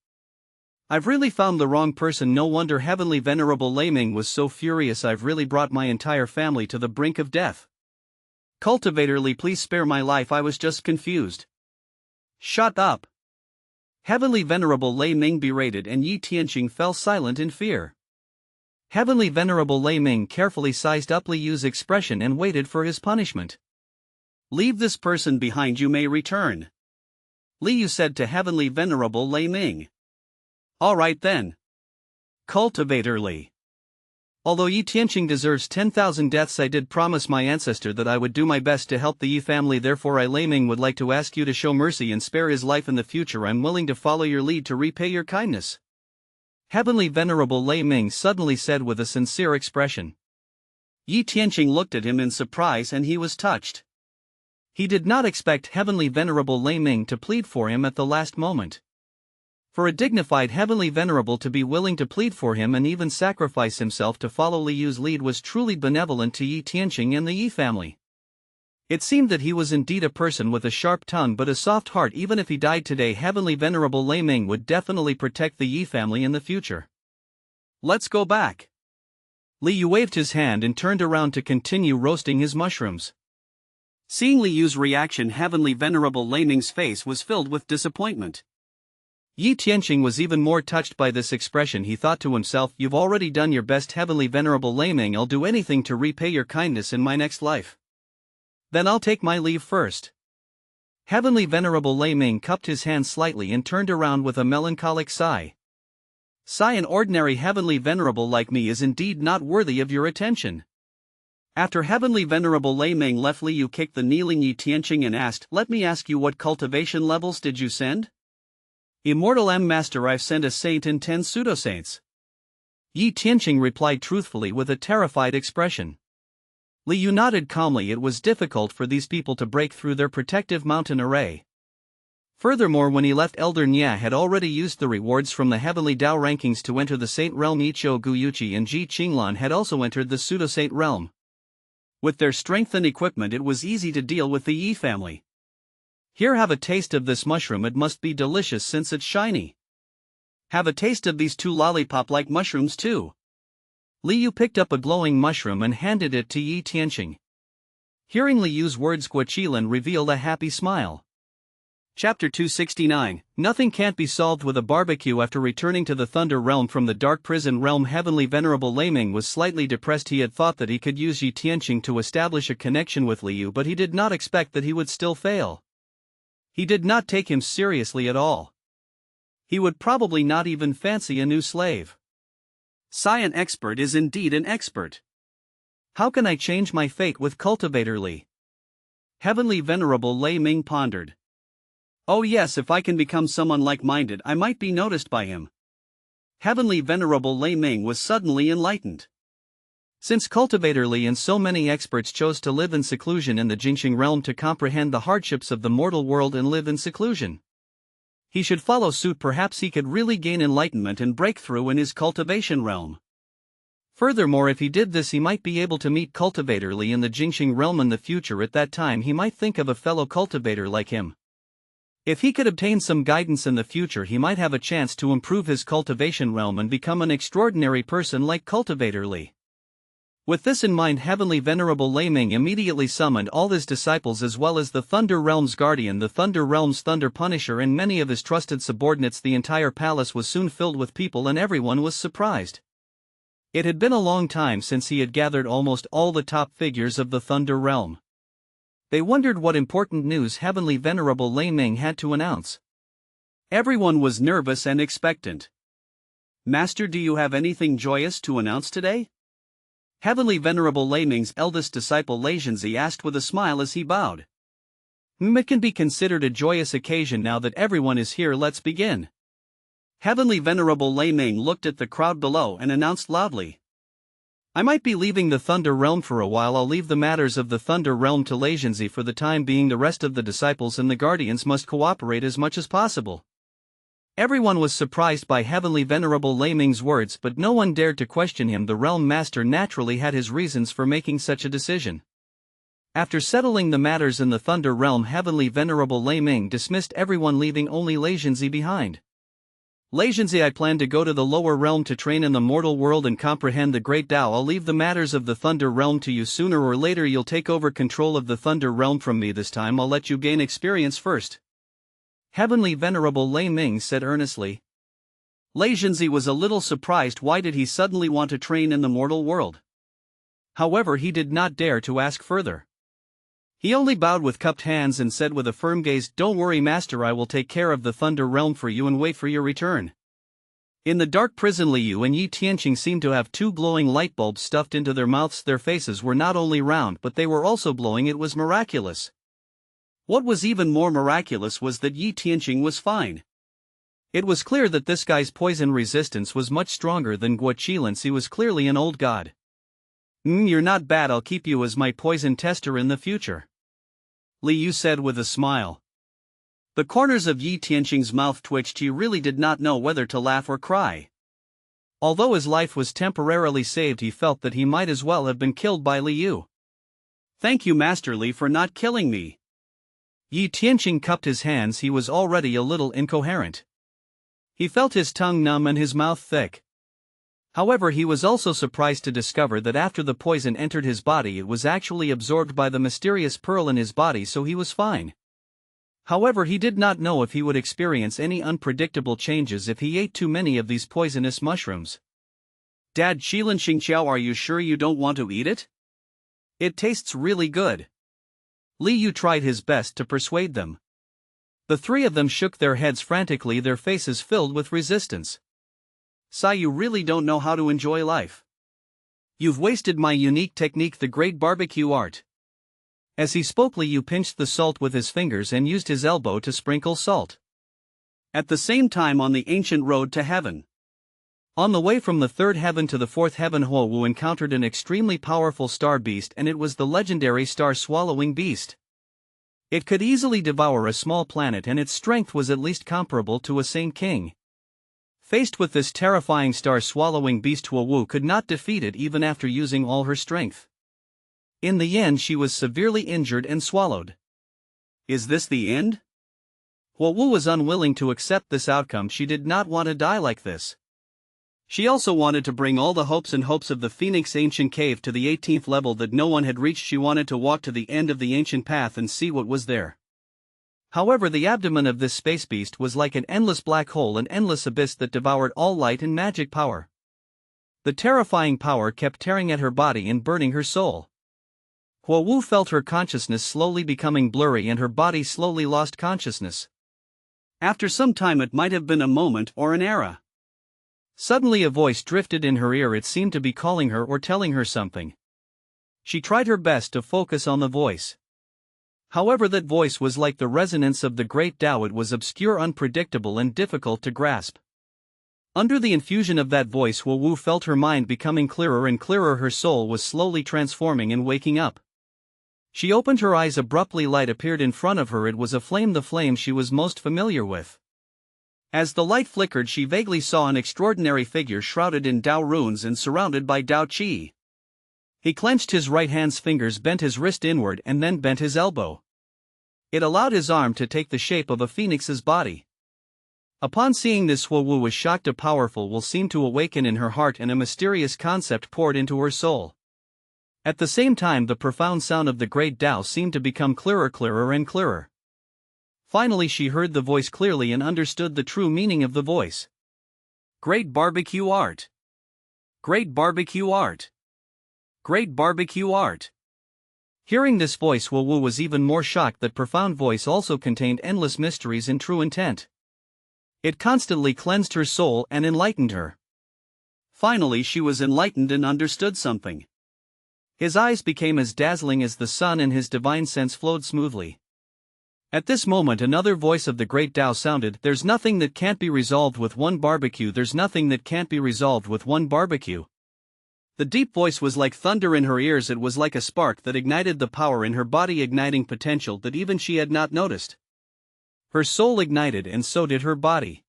I've really found the wrong person. No wonder Heavenly Venerable Lei Ming was so furious. I've really brought my entire family to the brink of death. Cultivator Li, please spare my life. I was just confused. Shut up. Heavenly Venerable Lei Ming berated, and Yi Tianqing fell silent in fear. Heavenly Venerable Lei Ming carefully sized up Li Yu's expression and waited for his punishment. Leave this person behind, you may return, Li Yu said to Heavenly Venerable Lei Ming. All right then. Cultivator Li. Although Yi Tianqing deserves 10,000 deaths, I did promise my ancestor that I would do my best to help the Yi family. Therefore, I, Lei Ming, would like to ask you to show mercy and spare his life in the future. I'm willing to follow your lead to repay your kindness, Heavenly Venerable Lei Ming suddenly said with a sincere expression. Yi Tianqing looked at him in surprise, and he was touched. He did not expect Heavenly Venerable Lei Ming to plead for him at the last moment. For a dignified Heavenly Venerable to be willing to plead for him and even sacrifice himself to follow Li Yu's lead was truly benevolent to Yi Tianqing and the Yi family. It seemed that he was indeed a person with a sharp tongue but a soft heart. Even if he died today, Heavenly Venerable Lei Ming would definitely protect the Yi family in the future. Let's go back. Li Yu waved his hand and turned around to continue roasting his mushrooms. Seeing Li Yu's reaction, Heavenly Venerable Lei Ming's face was filled with disappointment. Yi Tianqing was even more touched by this expression. He thought to himself, you've already done your best, Heavenly Venerable Lei Ming. I'll do anything to repay your kindness in my next life. Then I'll take my leave first. Heavenly Venerable Lei Ming cupped his hand slightly and turned around with a melancholic sigh. Sigh, an ordinary Heavenly Venerable like me is indeed not worthy of your attention. After Heavenly Venerable Lei Ming left, Li Yu kicked the kneeling Yi Tianqing and asked, let me ask you, what cultivation levels did you send? Immortal M Master, I've sent a saint and 10 pseudo-saints. Yi Tianqing replied truthfully with a terrified expression. Li Yu nodded calmly. It was difficult for these people to break through their protective mountain array. Furthermore, when he left, Elder Nya had already used the rewards from the Heavenly Dao rankings to enter the Saint Realm. Ichou Guyuchi and Ji Qinglan had also entered the Pseudo-Saint Realm. With their strength and equipment, it was easy to deal with the Yi family. Here, have a taste of this mushroom. It must be delicious since it's shiny. Have a taste of these 2 lollipop-like mushrooms too. Li Yu picked up a glowing mushroom and handed it to Yi Tianqing. Hearing Li Yu's words, Guaqilan revealed a happy smile. Chapter 269, Nothing can't be solved with a barbecue. After returning to the Thunder Realm from the Dark Prison Realm, Heavenly Venerable Lei Ming was slightly depressed. He had thought that he could use Yi Tianqing to establish a connection with Li Yu, but he did not expect that he would still fail. He did not take him seriously at all. He would probably not even fancy a new slave. An expert is indeed an expert. How can I change my fate with Cultivator Li? Heavenly Venerable Lei Ming pondered. Oh yes, if I can become someone like-minded, I might be noticed by him. Heavenly Venerable Lei Ming was suddenly enlightened. Since Cultivator Li and so many experts chose to live in seclusion in the Jingxing realm to comprehend the hardships of the mortal world and live in seclusion, he should follow suit. Perhaps he could really gain enlightenment and breakthrough in his cultivation realm. Furthermore, if he did this, he might be able to meet Cultivator Li in the Jingxing realm in the future. At that time, he might think of a fellow cultivator like him. If he could obtain some guidance in the future, he might have a chance to improve his cultivation realm and become an extraordinary person like Cultivator Li. With this in mind, Heavenly Venerable Lei Ming immediately summoned all his disciples as well as the Thunder Realm's guardian, the Thunder Realm's Thunder Punisher, and many of his trusted subordinates. The entire palace was soon filled with people and everyone was surprised. It had been a long time since he had gathered almost all the top figures of the Thunder Realm. They wondered what important news Heavenly Venerable Lei Ming had to announce. Everyone was nervous and expectant. Master, do you have anything joyous to announce today? Heavenly Venerable Lei Ming's eldest disciple Lei Zhenzi asked with a smile as he bowed. It can be considered a joyous occasion now that everyone is here. Let's begin. Heavenly Venerable Lei Ming looked at the crowd below and announced loudly. I might be leaving the Thunder Realm for a while. I'll leave the matters of the Thunder Realm to Lei Zhenzi for the time being. The rest of the disciples and the guardians must cooperate as much as possible. Everyone was surprised by Heavenly Venerable Lei Ming's words, but no one dared to question him. The Realm Master naturally had his reasons for making such a decision. After settling the matters in the Thunder Realm, Heavenly Venerable Lei Ming dismissed everyone, leaving only Lei Zhenzi behind. Lei Zhenzi, I plan to go to the lower realm to train in the mortal world and comprehend the Great Dao. I'll leave the matters of the Thunder Realm to you. Sooner or later you'll take over control of the Thunder Realm from me. This time I'll let you gain experience first. Heavenly Venerable Lei Ming said earnestly. Lei Zhenzi was a little surprised. Why did he suddenly want to train in the mortal world? However, he did not dare to ask further. He only bowed with cupped hands and said with a firm gaze, Don't worry, Master, I will take care of the Thunder Realm for you and wait for your return. In the dark prison, Liu and Yi Tianqing seemed to have two glowing light bulbs stuffed into their mouths. Their faces were not only round but they were also glowing. It was miraculous. What was even more miraculous was that Yi Tianqing was fine. It was clear that this guy's poison resistance was much stronger than Guo Qilin's. He was clearly an old god. You're not bad. I'll keep you as my poison tester in the future, Li Yu said with a smile. The corners of Yi Tianqing's mouth twitched. He really did not know whether to laugh or cry. Although his life was temporarily saved, he felt that he might as well have been killed by Li Yu. Thank you, Master Li, for not killing me. Yi Tianqing cupped his hands. He was already a little incoherent. He felt his tongue numb and his mouth thick. However, he was also surprised to discover that after the poison entered his body, it was actually absorbed by the mysterious pearl in his body, so he was fine. However, he did not know if he would experience any unpredictable changes if he ate too many of these poisonous mushrooms. Dad, Qilin Xingqiao, are you sure you don't want to eat it? It tastes really good. Li Yu tried his best to persuade them. The three of them shook their heads frantically, their faces filled with resistance. Sai, you really don't know how to enjoy life. You've wasted my unique technique, the great barbecue art. As he spoke, Li Yu pinched the salt with his fingers and used his elbow to sprinkle salt. At the same time, on the ancient road to heaven. On the way from the third heaven to the fourth heaven, Huo Wu encountered an extremely powerful star beast, and it was the legendary star-swallowing beast. It could easily devour a small planet, and its strength was at least comparable to a Saint King. Faced with this terrifying star-swallowing beast, Huo Wu could not defeat it even after using all her strength. In the end, she was severely injured and swallowed. Is this the end? Huo Wu was unwilling to accept this outcome. She did not want to die like this. She also wanted to bring all the hopes of the Phoenix Ancient Cave to the 18th level that no one had reached. She wanted to walk to the end of the ancient path and see what was there. However, the abdomen of this space beast was like an endless black hole, an endless abyss that devoured all light and magic power. The terrifying power kept tearing at her body and burning her soul. Huo Wu felt her consciousness slowly becoming blurry and her body slowly lost consciousness. After some time, it might have been a moment or an era. Suddenly a voice drifted in her ear. It seemed to be calling her or telling her something. She tried her best to focus on the voice. However, that voice was like the resonance of the Great Dao. It was obscure, unpredictable, and difficult to grasp. Under the infusion of that voice, Huo Wu felt her mind becoming clearer and clearer. Her soul was slowly transforming and waking up. She opened her eyes abruptly. Light appeared in front of her. It was a flame, the flame she was most familiar with. As the light flickered, she vaguely saw an extraordinary figure shrouded in Dao runes and surrounded by Dao Qi. He clenched his right hand's fingers, bent his wrist inward, and then bent his elbow. It allowed his arm to take the shape of a phoenix's body. Upon seeing this, Huo Wu was shocked. A powerful will seemed to awaken in her heart, and a mysterious concept poured into her soul. At the same time, the profound sound of the Great Dao seemed to become clearer and clearer. Finally, she heard the voice clearly and understood the true meaning of the voice. Great barbecue art. Great barbecue art. Great barbecue art. Hearing this voice, Huo Wu was even more shocked. That profound voice also contained endless mysteries and true intent. It constantly cleansed her soul and enlightened her. Finally, she was enlightened and understood something. His eyes became as dazzling as the sun and his divine sense flowed smoothly. At this moment another voice of the great Dao sounded, "There's nothing that can't be resolved with one barbecue, there's nothing that can't be resolved with one barbecue." The deep voice was like thunder in her ears, it was like a spark that ignited the power in her body, igniting potential that even she had not noticed. Her soul ignited and so did her body.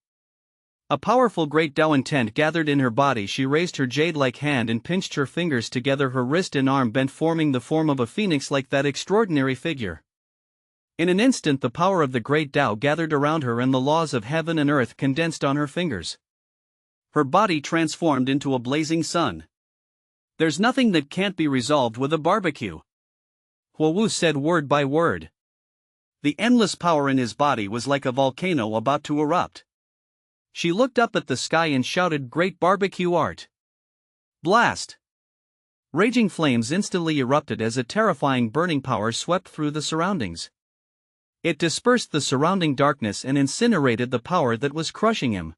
A powerful great Dao intent gathered in her body. She raised her jade-like hand and pinched her fingers together, her wrist and arm bent, forming the form of a phoenix like that extraordinary figure. In an instant the power of the great Dao gathered around her and the laws of heaven and earth condensed on her fingers. Her body transformed into a blazing sun. "There's nothing that can't be resolved with a barbecue," Huo Wu said word by word. The endless power in his body was like a volcano about to erupt. She looked up at the sky and shouted, "Great barbecue art!" Blast! Raging flames instantly erupted as a terrifying burning power swept through the surroundings. It dispersed the surrounding darkness and incinerated the power that was crushing him.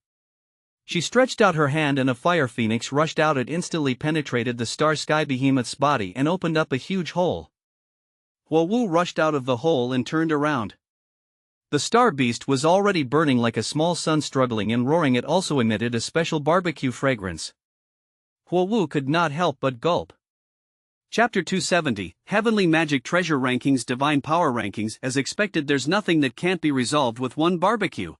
She stretched out her hand and a fire phoenix rushed out. It instantly penetrated the star sky behemoth's body and opened up a huge hole. Huo Wu rushed out of the hole and turned around. The star beast was already burning like a small sun, struggling and roaring. It also emitted a special barbecue fragrance. Huo Wu could not help but gulp. Chapter 270, Heavenly Magic Treasure Rankings, Divine Power Rankings. As expected, there's nothing that can't be resolved with one barbecue,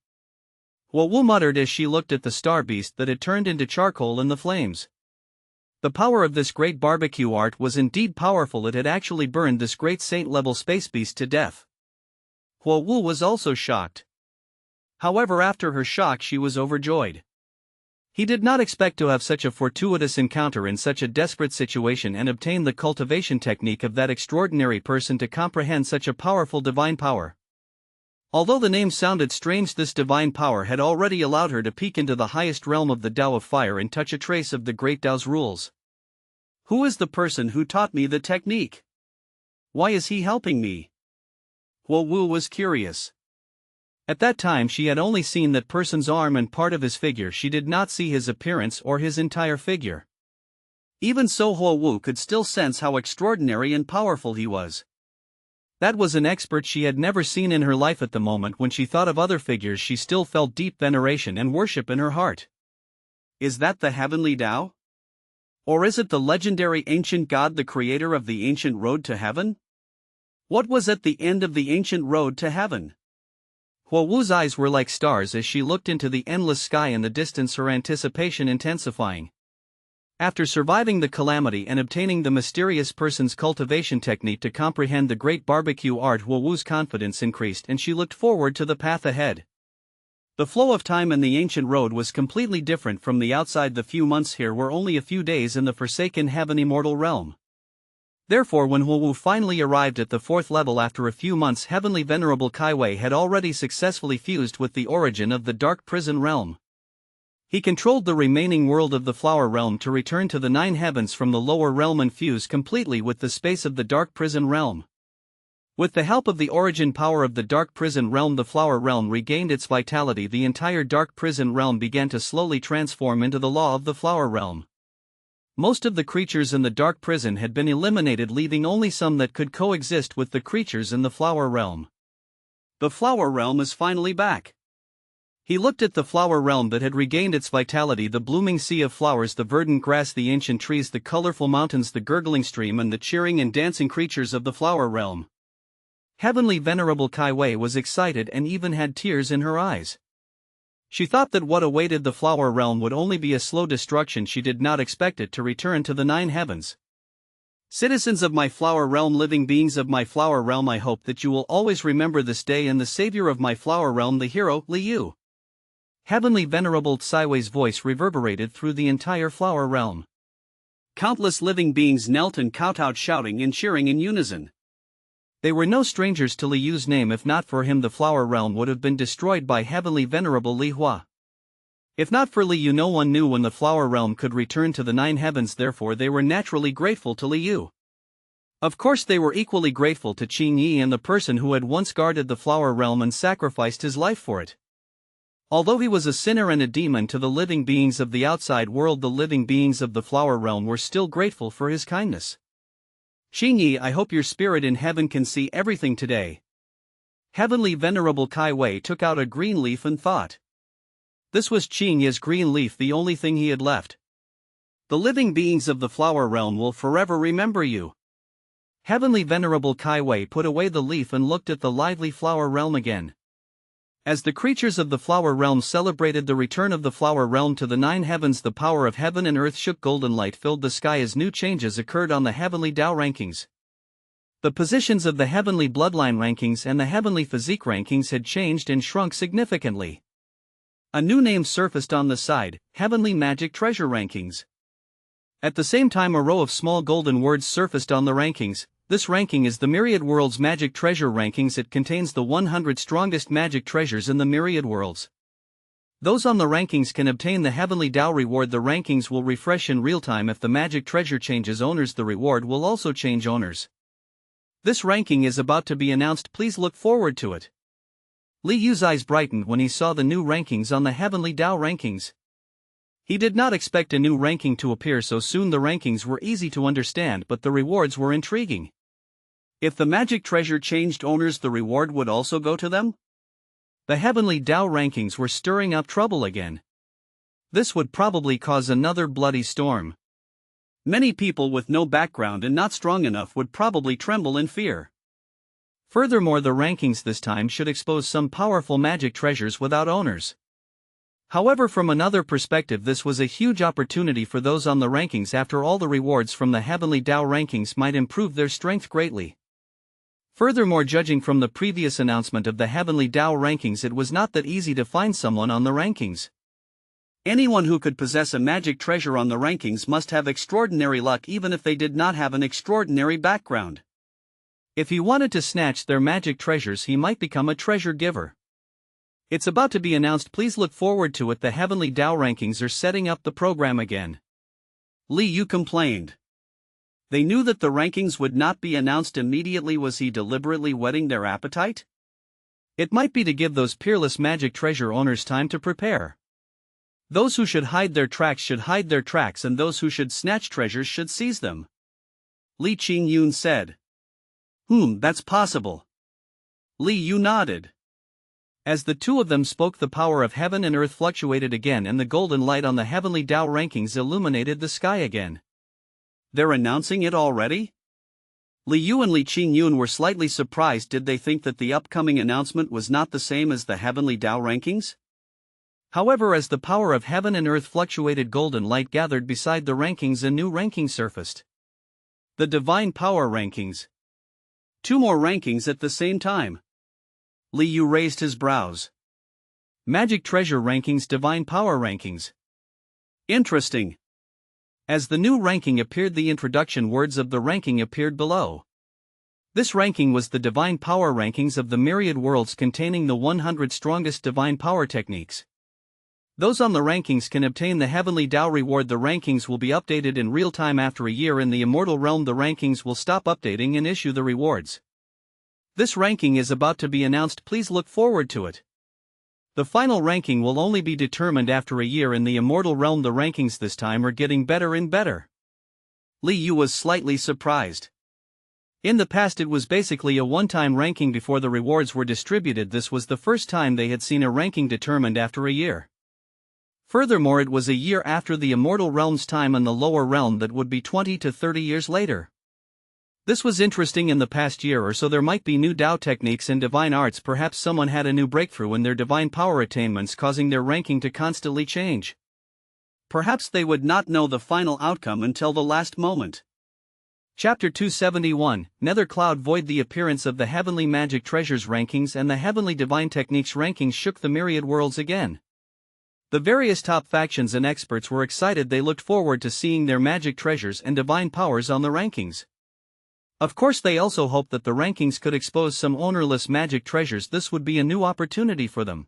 Huo Wu muttered as she looked at the star beast that had turned into charcoal in the flames. The power of this great barbecue art was indeed powerful. It had actually burned this great saint-level space beast to death. Huo Wu was also shocked. However, after her shock she was overjoyed. He did not expect to have such a fortuitous encounter in such a desperate situation and obtain the cultivation technique of that extraordinary person to comprehend such a powerful divine power. Although the name sounded strange, this divine power had already allowed her to peek into the highest realm of the Tao of Fire and touch a trace of the great Tao's rules. Who is the person who taught me the technique? Why is he helping me? Huo Wu was curious. At that time she had only seen that person's arm and part of his figure. She did not see his appearance or his entire figure. Even so, Huo Wu could still sense how extraordinary and powerful he was. That was an expert she had never seen in her life. At the moment when she thought of other figures, she still felt deep veneration and worship in her heart. Is that the Heavenly Dao? Or is it the legendary ancient god, the creator of the ancient road to heaven? What was at the end of the ancient road to heaven? Huo Wu's eyes were like stars as she looked into the endless sky in the distance, her anticipation intensifying. After surviving the calamity and obtaining the mysterious person's cultivation technique to comprehend the great barbecue art, Huo Wu's confidence increased and she looked forward to the path ahead. The flow of time in the ancient road was completely different from the outside. The few months here were only a few days in the forsaken heaven immortal realm. Therefore, when Huo Wu finally arrived at the 4th level after a few months, Heavenly Venerable Kaiwei had already successfully fused with the origin of the Dark Prison Realm. He controlled the remaining world of the Flower Realm to return to the 9 heavens from the lower realm and fuse completely with the space of the Dark Prison Realm. With the help of the origin power of the Dark Prison Realm, the Flower Realm regained its vitality. The entire Dark Prison Realm began to slowly transform into the law of the Flower Realm. Most of the creatures in the Dark Prison had been eliminated, leaving only some that could coexist with the creatures in the Flower Realm. The Flower Realm is finally back. He looked at the Flower Realm that had regained its vitality, the blooming sea of flowers, the verdant grass, the ancient trees, the colorful mountains, the gurgling stream and the cheering and dancing creatures of the Flower Realm. Heavenly Venerable Kaiwei was excited and even had tears in her eyes. She thought that what awaited the Flower Realm would only be a slow destruction. She did not expect it to return to the 9 heavens. Citizens of my Flower Realm, living beings of my Flower Realm, I hope that you will always remember this day and the savior of my Flower Realm, the hero, Liu. Heavenly Venerable Kaiwei's voice reverberated through the entire Flower Realm. Countless living beings knelt and kowtowed, shouting and cheering in unison. They were no strangers to Liu's name. If not for him, the Flower Realm would have been destroyed by Heavenly Venerable Li Hua. If not for Liu, no one knew when the Flower Realm could return to the 9 heavens. Therefore they were naturally grateful to Liu. Of course they were equally grateful to Qing Yi and the person who had once guarded the Flower Realm and sacrificed his life for it. Although he was a sinner and a demon to the living beings of the outside world, the living beings of the Flower Realm were still grateful for his kindness. Xingyi, I hope your spirit in heaven can see everything today. Heavenly Venerable Kai Wei took out a green leaf and thought. This was Xingyi's green leaf, the only thing he had left. The living beings of the flower realm will forever remember you. Heavenly Venerable Kai Wei put away the leaf and looked at the lively flower realm again. As the creatures of the flower realm celebrated the return of the flower realm to the 9 heavens, the power of heaven and earth shook. Golden light filled the sky as new changes occurred on the Heavenly Dao rankings. The positions of the Heavenly Bloodline rankings and the Heavenly Physique rankings had changed and shrunk significantly. A new name surfaced on the side, Heavenly Magic Treasure rankings. At the same time, a row of small golden words surfaced on the rankings. This ranking is the Myriad Worlds Magic Treasure rankings. It contains the 100 strongest magic treasures in the Myriad Worlds. Those on the rankings can obtain the Heavenly Dao reward. The rankings will refresh in real time. If the magic treasure changes owners, the reward will also change owners. This ranking is about to be announced. Please look forward to it. Li Yu's eyes brightened when he saw the new rankings on the Heavenly Dao rankings. He did not expect a new ranking to appear so soon. The rankings were easy to understand, but the rewards were intriguing. If the magic treasure changed owners, the reward would also go to them? The Heavenly Dao rankings were stirring up trouble again. This would probably cause another bloody storm. Many people with no background and not strong enough would probably tremble in fear. Furthermore, the rankings this time should expose some powerful magic treasures without owners. However, from another perspective, this was a huge opportunity for those on the rankings. After all, the rewards from the Heavenly Dao rankings might improve their strength greatly. Furthermore, judging from the previous announcement of the Heavenly Dao rankings, it was not that easy to find someone on the rankings. Anyone who could possess a magic treasure on the rankings must have extraordinary luck, even if they did not have an extraordinary background. If he wanted to snatch their magic treasures, he might become a treasure giver. It's about to be announced. Please look forward to it. The Heavenly Dao rankings are setting up the program again. Li Yu complained. They knew that the rankings would not be announced immediately. Was he deliberately whetting their appetite? It might be to give those peerless magic treasure owners time to prepare. Those who should hide their tracks should hide their tracks, and those who should snatch treasures should seize them. Li Qingyun said. That's possible. Li Yu nodded. As the two of them spoke, the power of heaven and earth fluctuated again, and the golden light on the Heavenly Dao rankings illuminated the sky again. They're announcing it already? Li Yu and Li Qingyun were slightly surprised. Did they think that the upcoming announcement was not the same as the Heavenly Dao rankings? However, as the power of heaven and earth fluctuated, golden light gathered beside the rankings. A new ranking surfaced. The Divine Power rankings. 2 more rankings at the same time. Li Yu raised his brows. Magic Treasure rankings, Divine Power rankings. Interesting. As the new ranking appeared, the introduction words of the ranking appeared below. This ranking was the Divine Power rankings of the Myriad Worlds, containing the 100 strongest divine power techniques. Those on the rankings can obtain the Heavenly Dao reward. The rankings will be updated in real time. After a year in the Immortal Realm, the rankings will stop updating and issue the rewards. This ranking is about to be announced. Please look forward to it. The final ranking will only be determined after a year in the Immortal Realm. The rankings this time are getting better and better. Li Yu was slightly surprised. In the past, it was basically a one-time ranking before the rewards were distributed. This was the first time they had seen a ranking determined after a year. Furthermore, it was a year after the Immortal Realm's time in the lower realm. That would be 20 to 30 years later. This was interesting. In the past year or so, there might be new Dao techniques and divine arts. Perhaps someone had a new breakthrough in their divine power attainments, causing their ranking to constantly change. Perhaps they would not know the final outcome until the last moment. Chapter 271, Nether Cloud Void. The appearance of the Heavenly Magic Treasures rankings and the Heavenly Divine Techniques rankings shook the Myriad Worlds again. The various top factions and experts were excited. They looked forward to seeing their magic treasures and divine powers on the rankings. Of course, they also hoped that the rankings could expose some ownerless magic treasures. This would be a new opportunity for them.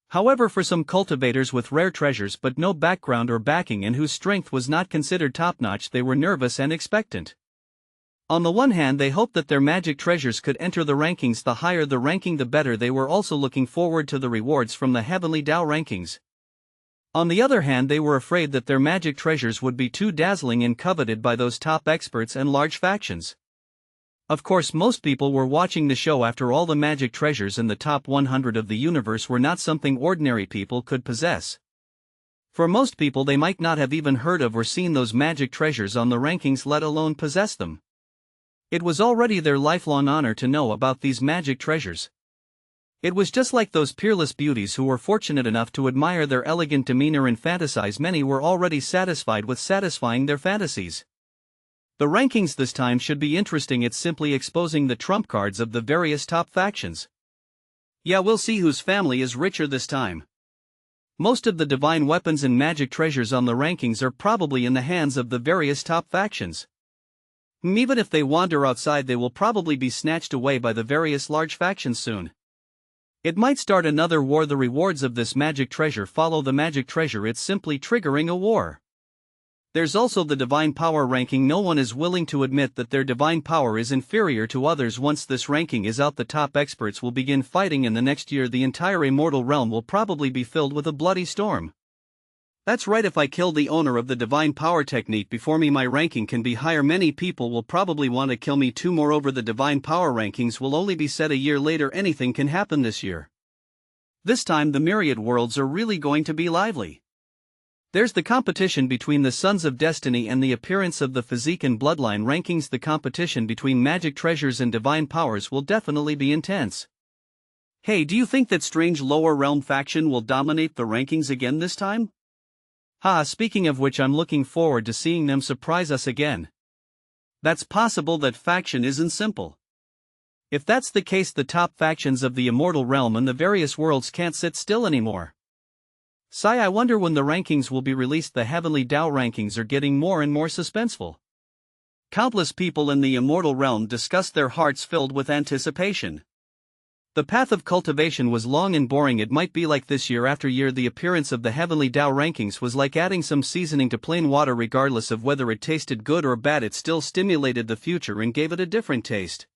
However, for some cultivators with rare treasures but no background or backing and whose strength was not considered top-notch, they were nervous and expectant. On the one hand, they hoped that their magic treasures could enter the rankings. The higher the ranking, the better. They were also looking forward to the rewards from the Heavenly Dao rankings. On the other hand, they were afraid that their magic treasures would be too dazzling and coveted by those top experts and large factions. Of course, most people were watching the show. After all, the magic treasures in the top 100 of the universe were not something ordinary people could possess. For most people, they might not have even heard of or seen those magic treasures on the rankings, let alone possess them. It was already their lifelong honor to know about these magic treasures. It was just like those peerless beauties who were fortunate enough to admire their elegant demeanor and fantasize. Many were already satisfied with satisfying their fantasies. The rankings this time should be interesting. It's simply exposing the trump cards of the various top factions. Yeah, we'll see whose family is richer this time. Most of the divine weapons and magic treasures on the rankings are probably in the hands of the various top factions. Even if they wander outside, they will probably be snatched away by the various large factions soon. It might start another war. The rewards of this magic treasure follow the magic treasure. It's simply triggering a war. There's also the divine power ranking. No one is willing to admit that their divine power is inferior to others. Once this ranking is out, the top experts will begin fighting. In the next year, the entire immortal realm will probably be filled with a bloody storm. That's right, if I kill the owner of the divine power technique before me, my ranking can be higher. Many people will probably want to kill me too. Moreover, the divine power rankings will only be set a year later. Anything can happen this year. This time the myriad worlds are really going to be lively. There's the competition between the Sons of Destiny and the appearance of the Physique and Bloodline rankings. The competition between magic treasures and divine powers will definitely be intense. Hey, do you think that strange lower realm faction will dominate the rankings again this time? Speaking of which, I'm looking forward to seeing them surprise us again. That's possible. That faction isn't simple. If that's the case, the top factions of the immortal realm and the various worlds can't sit still anymore. I wonder when the rankings will be released. The Heavenly Dao rankings are getting more and more suspenseful. Countless people in the immortal realm discussed, their hearts filled with anticipation. The path of cultivation was long and boring. It might be like this year after year. The appearance of the Heavenly Dao rankings was like adding some seasoning to plain water. Regardless of whether it tasted good or bad, it still stimulated the future and gave it a different taste.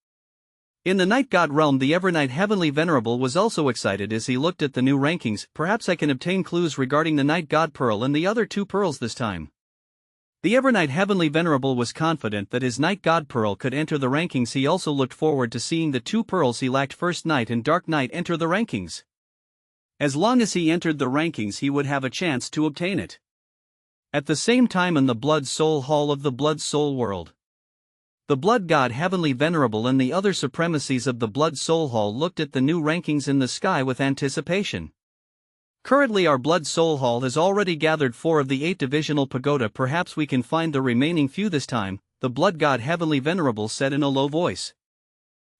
In the Night God realm, the Evernight Heavenly Venerable was also excited as he looked at the new rankings. Perhaps I can obtain clues regarding the Night God Pearl and the other two pearls this time. The Evernight Heavenly Venerable was confident that his Night God Pearl could enter the rankings. He also looked forward to seeing the two pearls he lacked, First Night and Dark Night, enter the rankings. As long as he entered the rankings, he would have a chance to obtain it. At the same time, in the Blood Soul Hall of the Blood Soul World, the Blood God Heavenly Venerable and the other supremacies of the Blood Soul Hall looked at the new rankings in the sky with anticipation. Currently, our Blood Soul Hall has already gathered 4 of the 8 divisional pagoda. Perhaps we can find the remaining few this time, the Blood God Heavenly Venerable said in a low voice.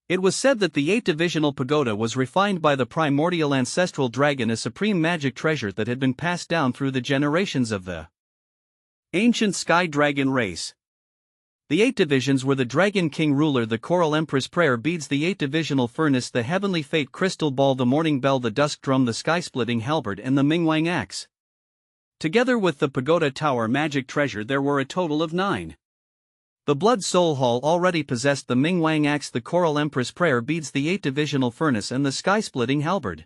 It was said that the 8 divisional pagoda was refined by the primordial ancestral dragon, a supreme magic treasure that had been passed down through the generations of the ancient sky dragon race. The 8 divisions were the Dragon King Ruler, the Coral Empress Prayer Beads, the 8 divisional furnace, the Heavenly Fate Crystal Ball, the Morning Bell, the Dusk Drum, the Sky-Splitting Halberd, and the Mingwang Axe. Together with the Pagoda Tower magic treasure, there were a total of 9. The Blood Soul Hall already possessed the Mingwang Axe, the Coral Empress Prayer Beads, the 8 divisional furnace, and the Sky-Splitting Halberd.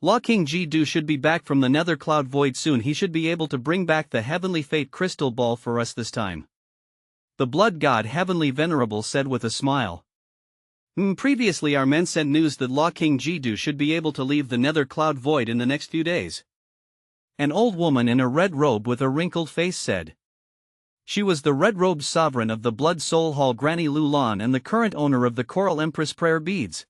Law King Ji-Du should be back from the Nether Cloud Void soon. He should be able to bring back the Heavenly Fate Crystal Ball for us this time. The Blood God Heavenly Venerable said with a smile. Previously, our men sent news that Law King Ji-Du should be able to leave the Nether Cloud Void in the next few days. An old woman in a red robe with a wrinkled face said. She was the red-robed sovereign of the Blood Soul Hall, Granny Lulan, and the current owner of the Coral Empress Prayer Beads.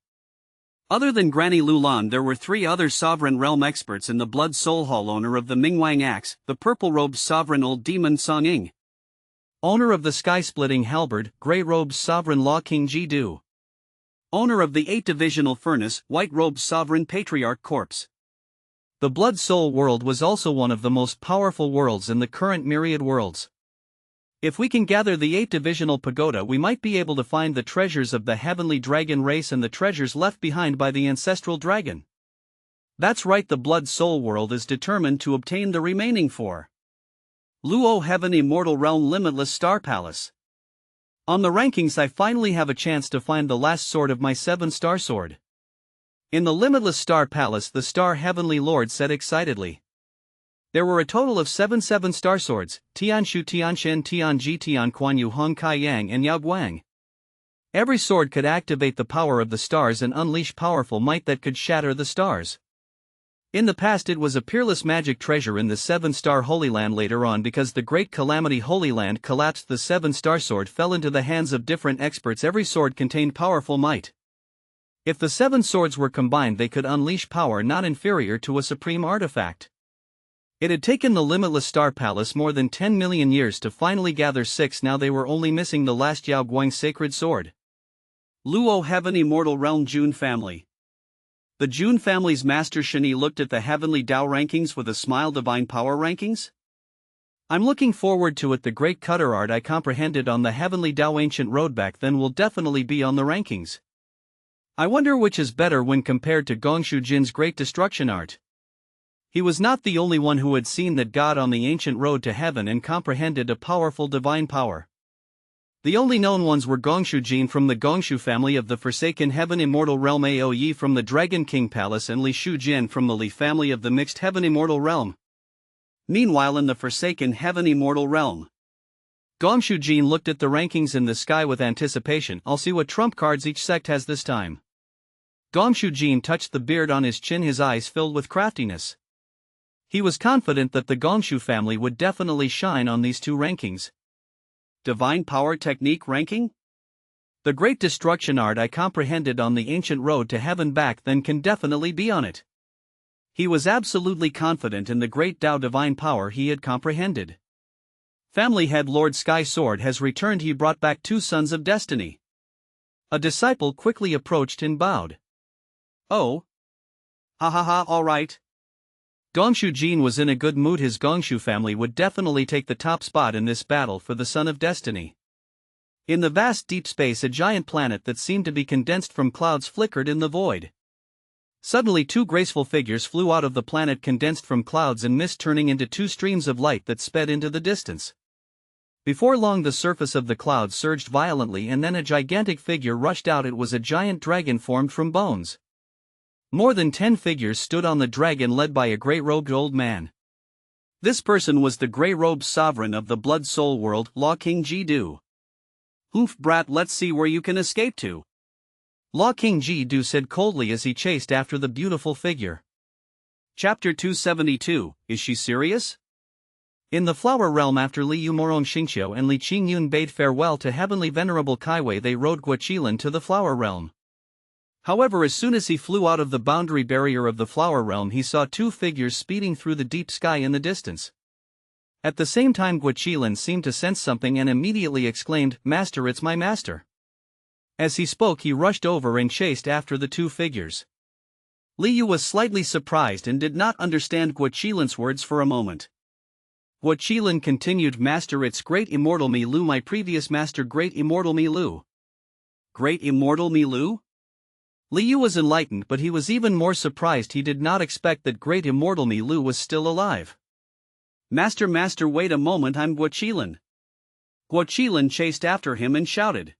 Other than Granny Lulan, there were 3 other sovereign realm experts in the Blood Soul Hall: owner of the Mingwang Axe, the purple-robed sovereign Old Demon Song, owner of the Sky-Splitting Halberd, grey-robed sovereign Law King Ji-Du, owner of the 8 divisional furnace, white-robed sovereign Patriarch Corpse. The Blood Soul world was also one of the most powerful worlds in the current myriad worlds. If we can gather the 8 divisional pagoda, we might be able to find the treasures of the Heavenly Dragon race and the treasures left behind by the Ancestral Dragon. That's right, the Blood Soul world is determined to obtain the remaining 4. Luo Heaven Immortal Realm Limitless Star Palace. On the rankings, I finally have a chance to find the last sword of my 7-star sword. In the Limitless Star Palace, the Star Heavenly Lord said excitedly. There were a total of 7 7-star swords: Tianshu, Tianshen, Tianji, Tianquanyu, Hong Kai Yang, and Yao Guang. Every sword could activate the power of the stars and unleash powerful might that could shatter the stars. In the past, it was a peerless magic treasure in the 7-star Holy Land. Later on, because the Great Calamity Holy Land collapsed, the 7-star sword fell into the hands of different experts. Every sword contained powerful might. If the 7 swords were combined, they could unleash power not inferior to a supreme artifact. It had taken the Limitless Star Palace more than 10 million years to finally gather 6. Now they were only missing the last Yao Guang sacred sword. Luo Heaven Immortal Realm Jun Family. The Jun family's master Shani looked at the Heavenly Dao rankings with a smile. Divine Power rankings? I'm looking forward to it. The great cutter art I comprehended on the Heavenly Dao ancient road back then will definitely be on the rankings. I wonder which is better when compared to Gongshu Jin's great destruction art. He was not the only one who had seen that god on the ancient road to heaven and comprehended a powerful divine power. The only known ones were Gongshu Jin from the Gongshu family of the Forsaken Heaven Immortal Realm, Ao Yi from the Dragon King Palace, and Li Shu Jin from the Li family of the Mixed Heaven Immortal Realm. Meanwhile, in the Forsaken Heaven Immortal Realm, Gongshu Jin looked at the rankings in the sky with anticipation. I'll see what trump cards each sect has this time. Gongshu Jin touched the beard on his chin, his eyes filled with craftiness. He was confident that the Gongshu family would definitely shine on these 2 rankings. Divine Power Technique ranking? The great destruction art I comprehended on the ancient road to heaven back then can definitely be on it. He was absolutely confident in the great Dao divine power he had comprehended. Family head Lord Sky Sword has returned. He brought back 2 sons of destiny. A disciple quickly approached and bowed. Oh. Ha ha ha, alright. Gongshu Jin was in a good mood. His Gongshu family would definitely take the top spot in this battle for the Son of Destiny. In the vast deep space, a giant planet that seemed to be condensed from clouds flickered in the void. Suddenly 2 graceful figures flew out of the planet condensed from clouds and mist, turning into 2 streams of light that sped into the distance. Before long, the surface of the clouds surged violently and then a gigantic figure rushed out. It was a giant dragon formed from bones. More than 10 figures stood on the dragon, led by a grey-robed old man. This person was the grey-robed sovereign of the Blood Soul world, Law King Ji-Du. Oof brat, let's see where you can escape to. Law King Ji-Du said coldly as he chased after the beautiful figure. Chapter 272, Is She Serious? In the Flower Realm, after Li Yumorong Xingqiu and Li Qingyun bade farewell to Heavenly Venerable Kaiwei, they rode Guaqilan to the Flower Realm. However, as soon as he flew out of the boundary barrier of the Flower Realm, he saw 2 figures speeding through the deep sky in the distance. At the same time, Guaqilan seemed to sense something and immediately exclaimed, "Master, it's my master." As he spoke, he rushed over and chased after the 2 figures. Li Yu was slightly surprised and did not understand Guaqilan's words for a moment. Guaqilan continued, "Master, it's Great Immortal Mi Lu, my previous master, Great Immortal Mi Lu." Great Immortal Mi Lu? Li Yu was enlightened, but he was even more surprised. He did not expect that Great Immortal Mi Lu was still alive. Master, wait a moment, I'm Guaqilan." Guaqilan chased after him and shouted.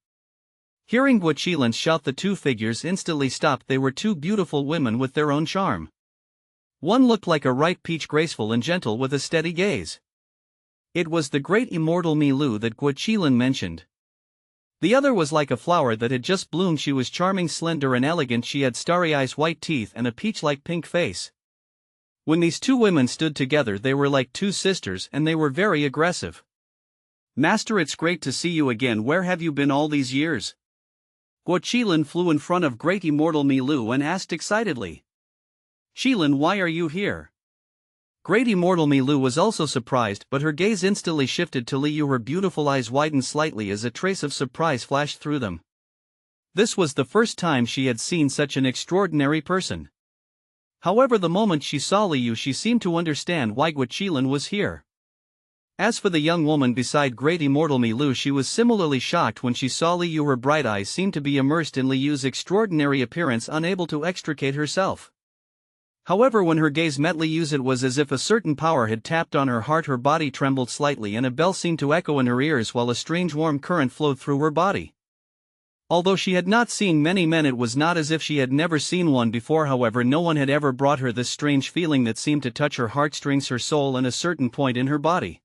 Hearing Guaqilan shout, the 2 figures instantly stopped. They were 2 beautiful women with their own charm. One looked like a ripe peach, graceful and gentle with a steady gaze. It was the Great Immortal Mi Lu that Guaqilan mentioned. The other was like a flower that had just bloomed. She was charming, slender and elegant. She had starry eyes, white teeth and a peach-like pink face. When these 2 women stood together, they were like 2 sisters, and they were very aggressive. "Master, it's great to see you again. Where have you been all these years?" Guaqilan flew in front of Great Immortal Mi Lu and asked excitedly. "Qilan, why are you here?" Great Immortal Mi Lu was also surprised, but her gaze instantly shifted to Li Yu. Her beautiful eyes widened slightly as a trace of surprise flashed through them. This was the first time she had seen such an extraordinary person. However, the moment she saw Li Yu, she seemed to understand why Guaqilan was here. As for the young woman beside Great Immortal Mi Lu, she was similarly shocked when she saw Li Yu. Her bright eyes seemed to be immersed in Li Yu's extraordinary appearance, unable to extricate herself. However, when her gaze met Li Yu's, it was as if a certain power had tapped on her heart. Her body trembled slightly and a bell seemed to echo in her ears while a strange warm current flowed through her body. Although she had not seen many men, it was not as if she had never seen one before. However, no one had ever brought her this strange feeling that seemed to touch her heartstrings, her soul, and a certain point in her body.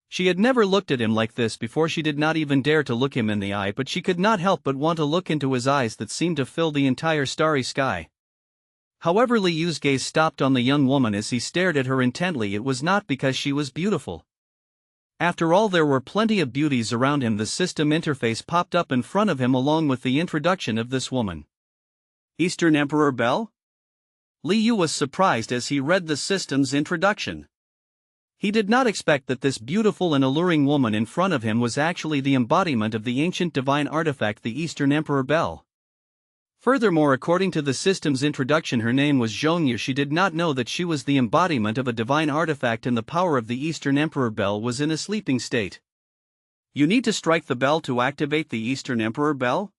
She had never looked at him like this before. She did not even dare to look him in the eye, but she could not help but want to look into his eyes that seemed to fill the entire starry sky. However, Li Yu's gaze stopped on the young woman as he stared at her intently. It was not because she was beautiful. After all, there were plenty of beauties around him. The system interface popped up in front of him along with the introduction of this woman. Eastern Emperor Bell? Li Yu was surprised as he read the system's introduction. He did not expect that this beautiful and alluring woman in front of him was actually the embodiment of the ancient divine artifact, the Eastern Emperor Bell. Furthermore, according to the system's introduction, her name was Zhongyu. She did not know that she was the embodiment of a divine artifact, and the power of the Eastern Emperor Bell was in a sleeping state. You need to strike the bell to activate the Eastern Emperor Bell?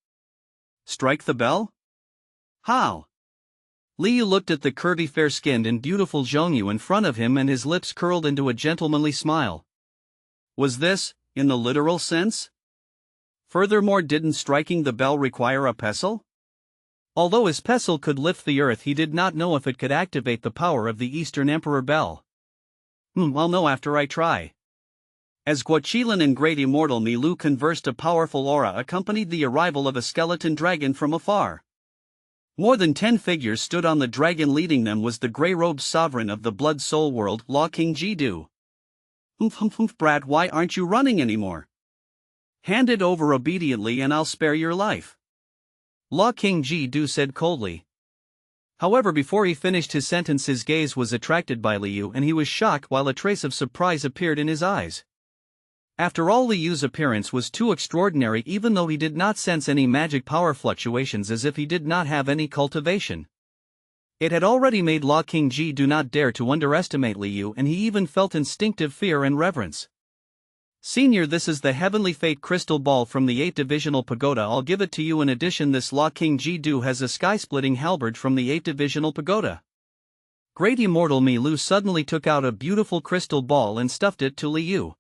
Strike the bell? How? Li Yu looked at the curvy, fair-skinned and beautiful Zhongyu in front of him, and his lips curled into a gentlemanly smile. Was this, in the literal sense? Furthermore, didn't striking the bell require a pestle? Although his pestle could lift the earth, he did not know if it could activate the power of the Eastern Emperor Bell. I'll know after I try. As Guaqilan and Great Immortal Milu conversed, a powerful aura accompanied the arrival of a skeleton dragon from afar. More than 10 figures stood on the dragon. Leading them was the grey-robed sovereign of the Blood Soul world, Law King Jidu. Brat, why aren't you running anymore? Hand it over obediently and I'll spare your life. Law King Jidu said coldly. However, before he finished his sentence, his gaze was attracted by Li Yu, and he was shocked while a trace of surprise appeared in his eyes. After all, Li Yu's appearance was too extraordinary, even though he did not sense any magic power fluctuations, as if he did not have any cultivation. It had already made Law King Jidu not dare to underestimate Li Yu, and he even felt instinctive fear and reverence. Senior, this is the Heavenly Fate Crystal Ball from the 8th Divisional Pagoda. I'll give it to you. In addition, this Law King Jidu has a sky-splitting halberd from the 8th Divisional Pagoda. Great Immortal Milu suddenly took out a beautiful crystal ball and stuffed it to Li Yu.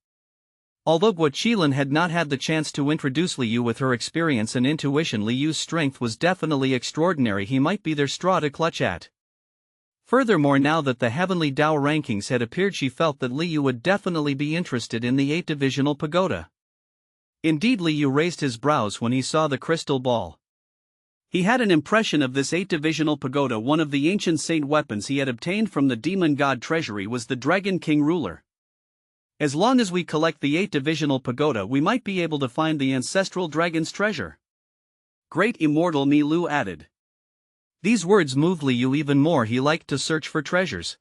Although Guaqilan had not had the chance to introduce Li Yu with her experience and intuition, Li Yu's strength was definitely extraordinary. He might be their straw to clutch at. Furthermore, now that the Heavenly Dao rankings had appeared, she felt that Li Yu would definitely be interested in the 8th Divisional Pagoda. Indeed, Li Yu raised his brows when he saw the crystal ball. He had an impression of this 8th Divisional Pagoda. One of the ancient saint weapons he had obtained from the demon god treasury was the Dragon King ruler. As long as we collect the 8th Divisional Pagoda, we might be able to find the ancestral dragon's treasure. Great Immortal Milu added. These words moved Li Yu even more. He liked to search for treasures.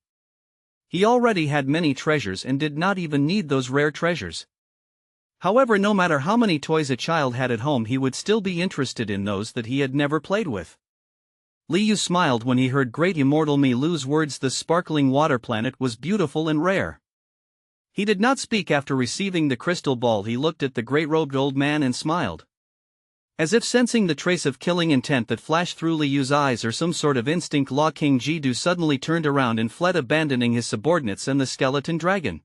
He already had many treasures and did not even need those rare treasures. However, no matter how many toys a child had at home, he would still be interested in those that he had never played with. Li Yu smiled when he heard Great Immortal Milu's words. The sparkling water planet was beautiful and rare. He did not speak after receiving the crystal ball. He looked at the great-robed old man and smiled. As if sensing the trace of killing intent that flashed through Li Yu's eyes, or some sort of instinct, Law King Jidu suddenly turned around and fled, abandoning his subordinates and the skeleton dragon.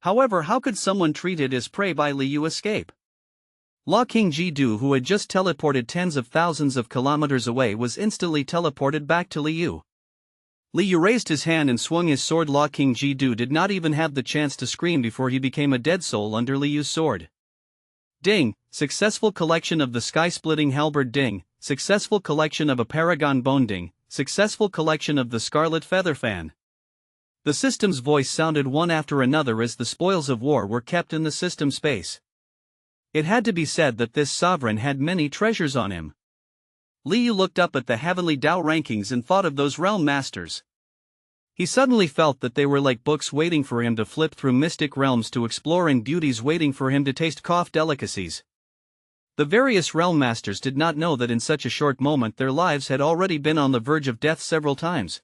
However, how could someone treated as prey by Li Yu escape? Law King Jidu, who had just teleported tens of thousands of kilometers away, was instantly teleported back to Li Yu. Li Yu raised his hand and swung his sword. Law King Jidu did not even have the chance to scream before he became a dead soul under Li Yu's sword. Ding! Successful collection of the sky-splitting halberd. Ding! Successful collection of a paragon bone. Ding! Successful collection of the scarlet feather fan. The system's voice sounded one after another as the spoils of war were kept in the system space. It had to be said that this sovereign had many treasures on him. Li Yu looked up at the Heavenly Dao rankings and thought of those realm masters. He suddenly felt that they were like books waiting for him to flip through, mystic realms to explore, and beauties waiting for him to taste, cough delicacies. The various realm masters did not know that in such a short moment their lives had already been on the verge of death several times.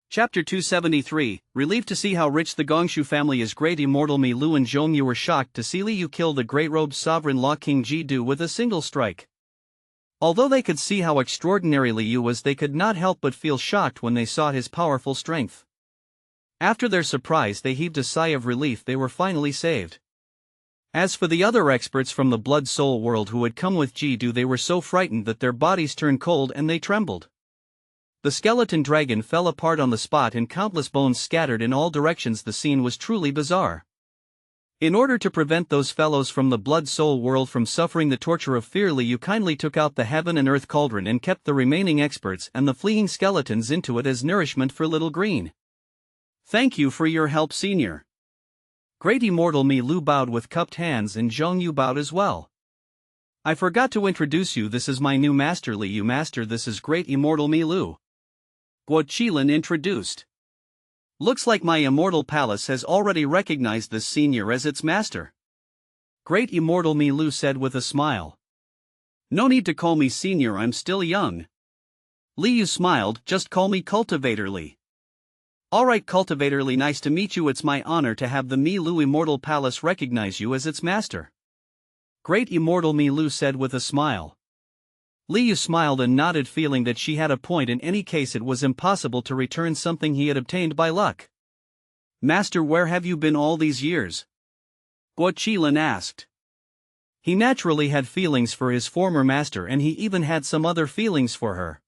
Chapter 273, relieved to see how rich the Gongshu family is. Great Immortal Milu and Zhongyu were shocked to see Li Yu kill the great-robed sovereign Law King Jidu with a single strike. Although they could see how extraordinary Li Yu was, they could not help but feel shocked when they saw his powerful strength. After their surprise, they heaved a sigh of relief. They were finally saved. As for the other experts from the blood soul world who had come with Jidu, they were so frightened that their bodies turned cold and they trembled. The skeleton dragon fell apart on the spot and countless bones scattered in all directions. The scene was truly bizarre. In order to prevent those fellows from the blood soul world from suffering the torture of fear, Liu kindly took out the heaven and earth cauldron and kept the remaining experts and the fleeing skeletons into it as nourishment for Little Green. Thank you for your help, Senior. Great Immortal Mi Lu bowed with cupped hands and Zhong Yu bowed as well. I forgot to introduce you. This is my new master, Liu. Master, this is Great Immortal Mi Lu. Guo Qilin introduced. Looks like my immortal palace has already recognized this senior as its master. Great Immortal Mi Lu said with a smile. No need to call me senior, I'm still young. Liu smiled, just call me Cultivator Li. Alright Cultivator Li, nice to meet you. It's my honor to have the Mi Lu Immortal Palace recognize you as its master. Great Immortal Mi Lu said with a smile. Liu smiled and nodded, feeling that she had a point. In any case, it was impossible to return something he had obtained by luck. Master, where have you been all these years? Guo Qilin asked. He naturally had feelings for his former master, and he even had some other feelings for her.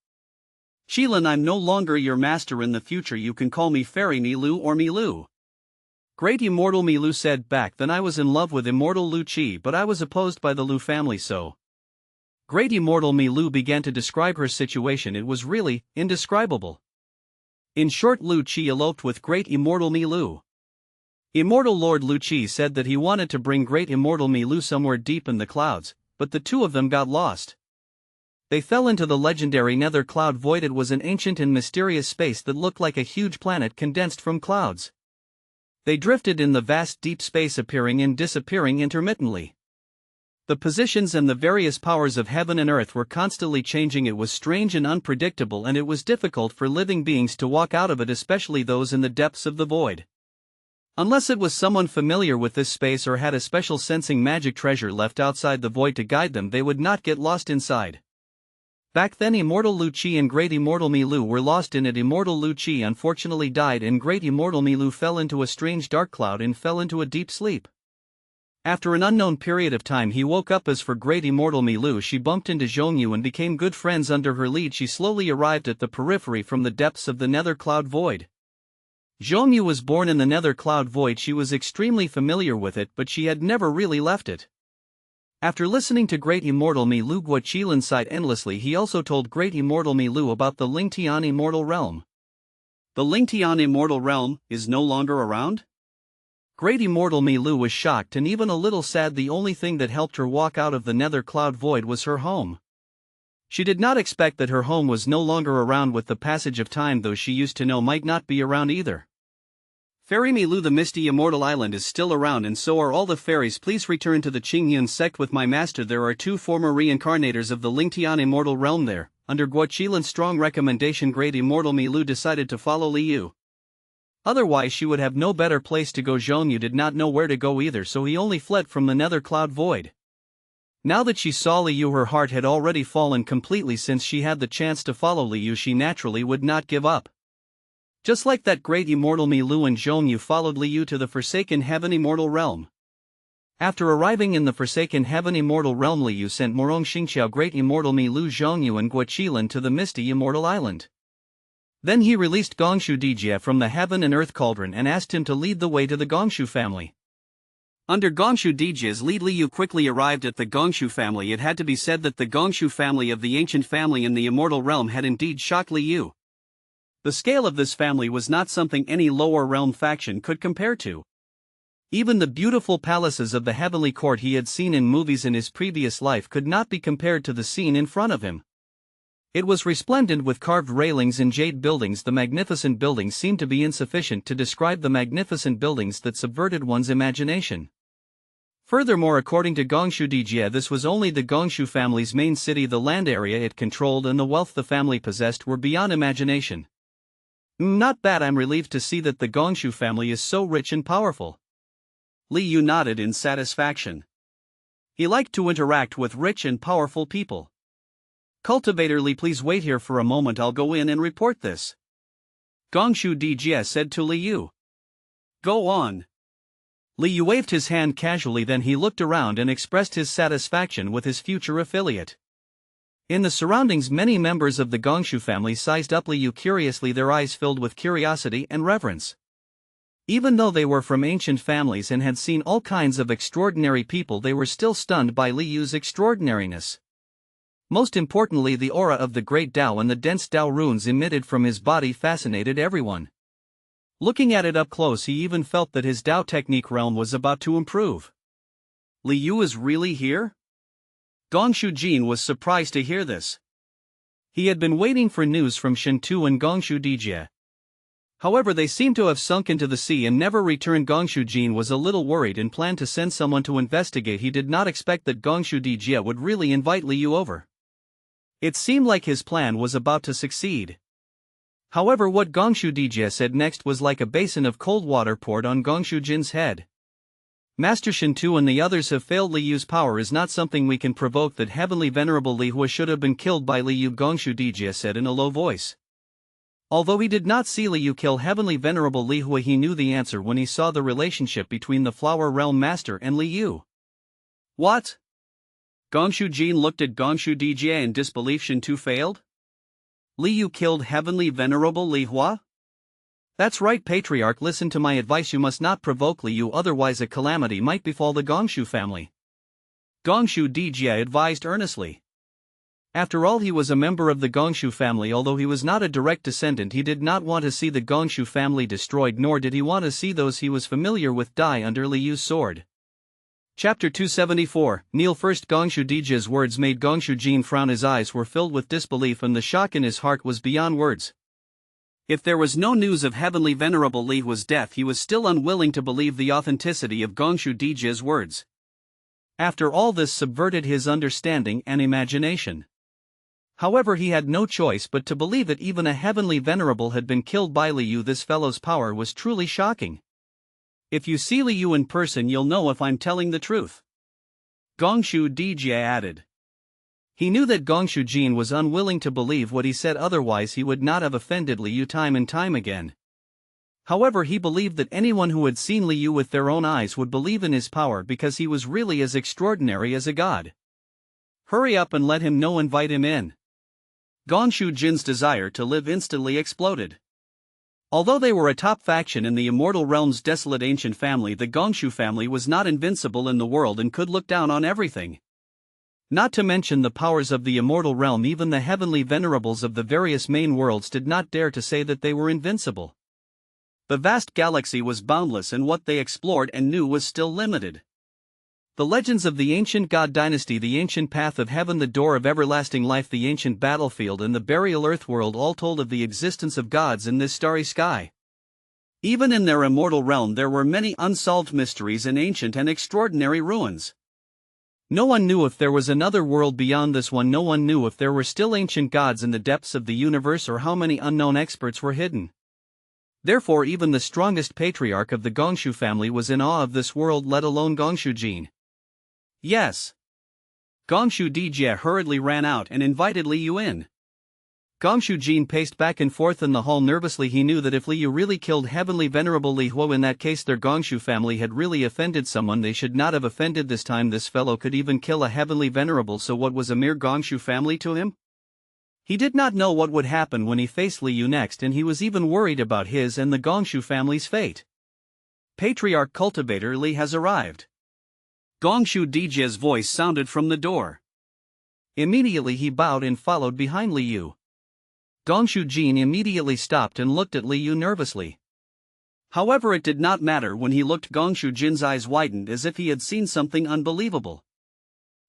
Qilin, I'm no longer your master. In the future you can call me Fairy Mi Lu or Mi Lu. Great Immortal Mi Lu said. Back then I was in love with Immortal Lu Qi, but I was opposed by the Lu family, so... Great Immortal Mi Lu began to describe her situation. It was really indescribable. In short, Lu Qi eloped with Great Immortal Mi Lu. Immortal Lord Lu Qi said that he wanted to bring Great Immortal Mi Lu somewhere deep in the clouds, but the two of them got lost. They fell into the legendary Nether Cloud Void. It was an ancient and mysterious space that looked like a huge planet condensed from clouds. They drifted in the vast deep space, appearing and disappearing intermittently. The positions and the various powers of heaven and earth were constantly changing. It was strange and unpredictable, and it was difficult for living beings to walk out of it, especially those in the depths of the void. Unless it was someone familiar with this space or had a special sensing magic treasure left outside the void to guide them, they would not get lost inside. Back then, Immortal Lu Qi and Great Immortal Mi Lu were lost in it. Immortal Lu Qi unfortunately died, and Great Immortal Mi Lu fell into a strange dark cloud and fell into a deep sleep. After an unknown period of time, he woke up. As for Great Immortal Mi Lu, she bumped into Zhong Yu and became good friends. Under her lead, she slowly arrived at the periphery from the depths of the Nether Cloud Void. Zhong Yu was born in the Nether Cloud Void. She was extremely familiar with it, but she had never really left it. After listening to Great Immortal Mi Lu, Guo Qilin sighed endlessly. He also told Great Immortal Mi Lu about the Lingtian Immortal Realm. The Lingtian Immortal Realm is no longer around? Great Immortal Mi Lu was shocked and even a little sad. The only thing that helped her walk out of the Nether Cloud Void was her home. She did not expect that her home was no longer around. With the passage of time, those she used to know might not be around either. Fairy Mi Lu, the Misty Immortal Island is still around, and so are all the fairies. Please return to the Qingyun sect with my master. There are 2 former reincarnators of the Lingtian Immortal Realm there. Under Guo Qilin's strong recommendation, Great Immortal Mi Lu decided to follow Liu. Otherwise she would have no better place to go. Zhong Yu did not know where to go either, so he only fled from the Nether Cloud Void. Now that she saw Liu, her heart had already fallen completely. Since she had the chance to follow Liu, she naturally would not give up. Just like that, Great Immortal Mi Lu and Zhong Yu followed Liu to the Forsaken Heaven Immortal Realm. After arriving in the Forsaken Heaven Immortal Realm, Liu sent Morong Xingqiao, Great Immortal Mi Lu, Zhong Yu and Guo Qilin to the Misty Immortal Island. Then he released Gongshu Dijie from the Heaven and Earth Cauldron and asked him to lead the way to the Gongshu family. Under Gongshu Dijie's lead, Liu quickly arrived at the Gongshu family. It had to be said that the Gongshu family of the ancient family in the Immortal Realm had indeed shocked Liu. The scale of this family was not something any lower realm faction could compare to. Even the beautiful palaces of the Heavenly Court he had seen in movies in his previous life could not be compared to the scene in front of him. It was resplendent with carved railings and jade buildings. The magnificent buildings seemed to be insufficient to describe the magnificent buildings that subverted one's imagination. Furthermore, according to Gongshu Dijie, this was only the Gongshu family's main city. The land area it controlled and the wealth the family possessed were beyond imagination. Not bad. I'm relieved to see that the Gongshu family is so rich and powerful. Liu nodded in satisfaction. He liked to interact with rich and powerful people. Cultivator Li, please wait here for a moment. I'll go in and report this. Gongshu Dijie said to Liu. Go on. Li Yu waved his hand casually, then he looked around and expressed his satisfaction with his future affiliate. In the surroundings, many members of the Gongshu family sized up Li Yu curiously, their eyes filled with curiosity and reverence. Even though they were from ancient families and had seen all kinds of extraordinary people, they were still stunned by Li Yu's extraordinariness. Most importantly, the aura of the great Dao and the dense Dao runes emitted from his body fascinated everyone. Looking at it up close, he even felt that his Dao technique realm was about to improve. Li Yu is really here? Gongshu Jin was surprised to hear this. He had been waiting for news from Shintu and Gongshu Dijie. However, they seemed to have sunk into the sea and never returned. Gongshu Jin was a little worried and planned to send someone to investigate. He did not expect that Gongshu Dijie would really invite Li Yu over. It seemed like his plan was about to succeed. However, what Gongshu Dijie said next was like a basin of cold water poured on Gongshu Jin's head. Master Shintu and the others have failed. Li Yu's power is not something we can provoke. That Heavenly Venerable Li Hua should have been killed by Li Yu, Gongshu Dijie said in a low voice. Although he did not see Li Yu kill Heavenly Venerable Li Hua, he knew the answer when he saw the relationship between the Flower Realm Master and Li Yu. What? Gongshu Jin looked at Gongshu Dijie in disbelief. Shintu failed? Li Yu killed Heavenly Venerable Li Hua? That's right, Patriarch, listen to my advice. You must not provoke Li Yu, otherwise a calamity might befall the Gongshu family. Gongshu Dijie advised earnestly. After all, he was a member of the Gongshu family. Although he was not a direct descendant, he did not want to see the Gongshu family destroyed, nor did he want to see those he was familiar with die under Li Yu's sword. Chapter 274, Kneel First. Gongshu Dijie's words made Gongshu Jin frown. His eyes were filled with disbelief and the shock in his heart was beyond words. If there was no news of Heavenly Venerable Li Hua's death, he was still unwilling to believe the authenticity of Gongshu Dijie's words. After all, this subverted his understanding and imagination. However, he had no choice but to believe that even a Heavenly Venerable had been killed by Li Yu. This fellow's power was truly shocking. If you see Li Yu in person, you'll know if I'm telling the truth, Gongshu Dijie added. He knew that Gongshu Jin was unwilling to believe what he said, otherwise he would not have offended Li Yu time and time again. However, he believed that anyone who had seen Li Yu with their own eyes would believe in his power, because he was really as extraordinary as a god. Hurry up and let him know, invite him in. Gongshu Jin's desire to live instantly exploded. Although they were a top faction in the immortal realm's desolate ancient family, the Gongshu family was not invincible in the world and could look down on everything. Not to mention the powers of the immortal realm, even the heavenly venerables of the various main worlds did not dare to say that they were invincible. The vast galaxy was boundless and what they explored and knew was still limited. The legends of the ancient god dynasty, the ancient path of heaven, the door of everlasting life, the ancient battlefield, and the burial earth world all told of the existence of gods in this starry sky. Even in their immortal realm there were many unsolved mysteries and ancient and extraordinary ruins. No one knew if there was another world beyond this one. No one knew if there were still ancient gods in the depths of the universe or how many unknown experts were hidden. Therefore, even the strongest patriarch of the Gongshu family was in awe of this world, let alone Gongshu Jin. Yes. Gongshu Dijie hurriedly ran out and invited Li Yu in. Gongshu Jin paced back and forth in the hall nervously. He knew that if Li Yu really killed Heavenly Venerable Li Hua, in that case their Gongshu family had really offended someone they should not have offended. This time this fellow could even kill a Heavenly Venerable, so what was a mere Gongshu family to him? He did not know what would happen when he faced Li Yu next, and he was even worried about his and the Gongshu family's fate. Patriarch Cultivator Li has arrived. Gongshu Dijie's voice sounded from the door. Immediately he bowed and followed behind Li Yu. Gongshu Jin immediately stopped and looked at Li Yu nervously. However, it did not matter when he looked. Gongshu Jin's eyes widened as if he had seen something unbelievable.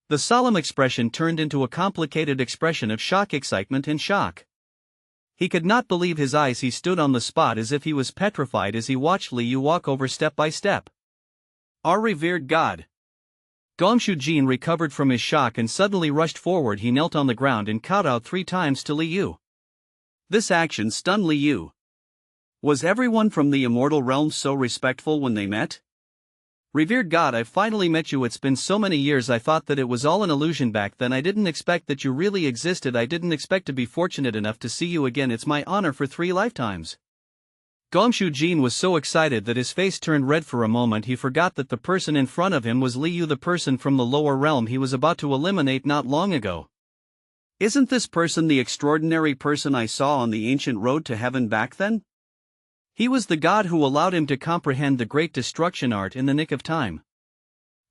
The solemn expression turned into a complicated expression of shock, excitement, and shock. He could not believe his eyes. He stood on the spot as if he was petrified as he watched Li Yu walk over step by step. Our revered god. Gongshu Jin recovered from his shock and suddenly rushed forward. He knelt on the ground and kowtowed 3 times to Li Yu. This action stunned Li Yu. Was everyone from the immortal realm so respectful when they met? Revered god, I finally met you. It's been so many years. I thought that it was all an illusion back then. I didn't expect that you really existed. I didn't expect to be fortunate enough to see you again. It's my honor for 3 lifetimes. Gongshu Jin was so excited that his face turned red for a moment. He forgot that the person in front of him was Liu, the person from the lower realm he was about to eliminate not long ago. Isn't this person the extraordinary person I saw on the ancient road to heaven back then? He was the god who allowed him to comprehend the great destruction art in the nick of time.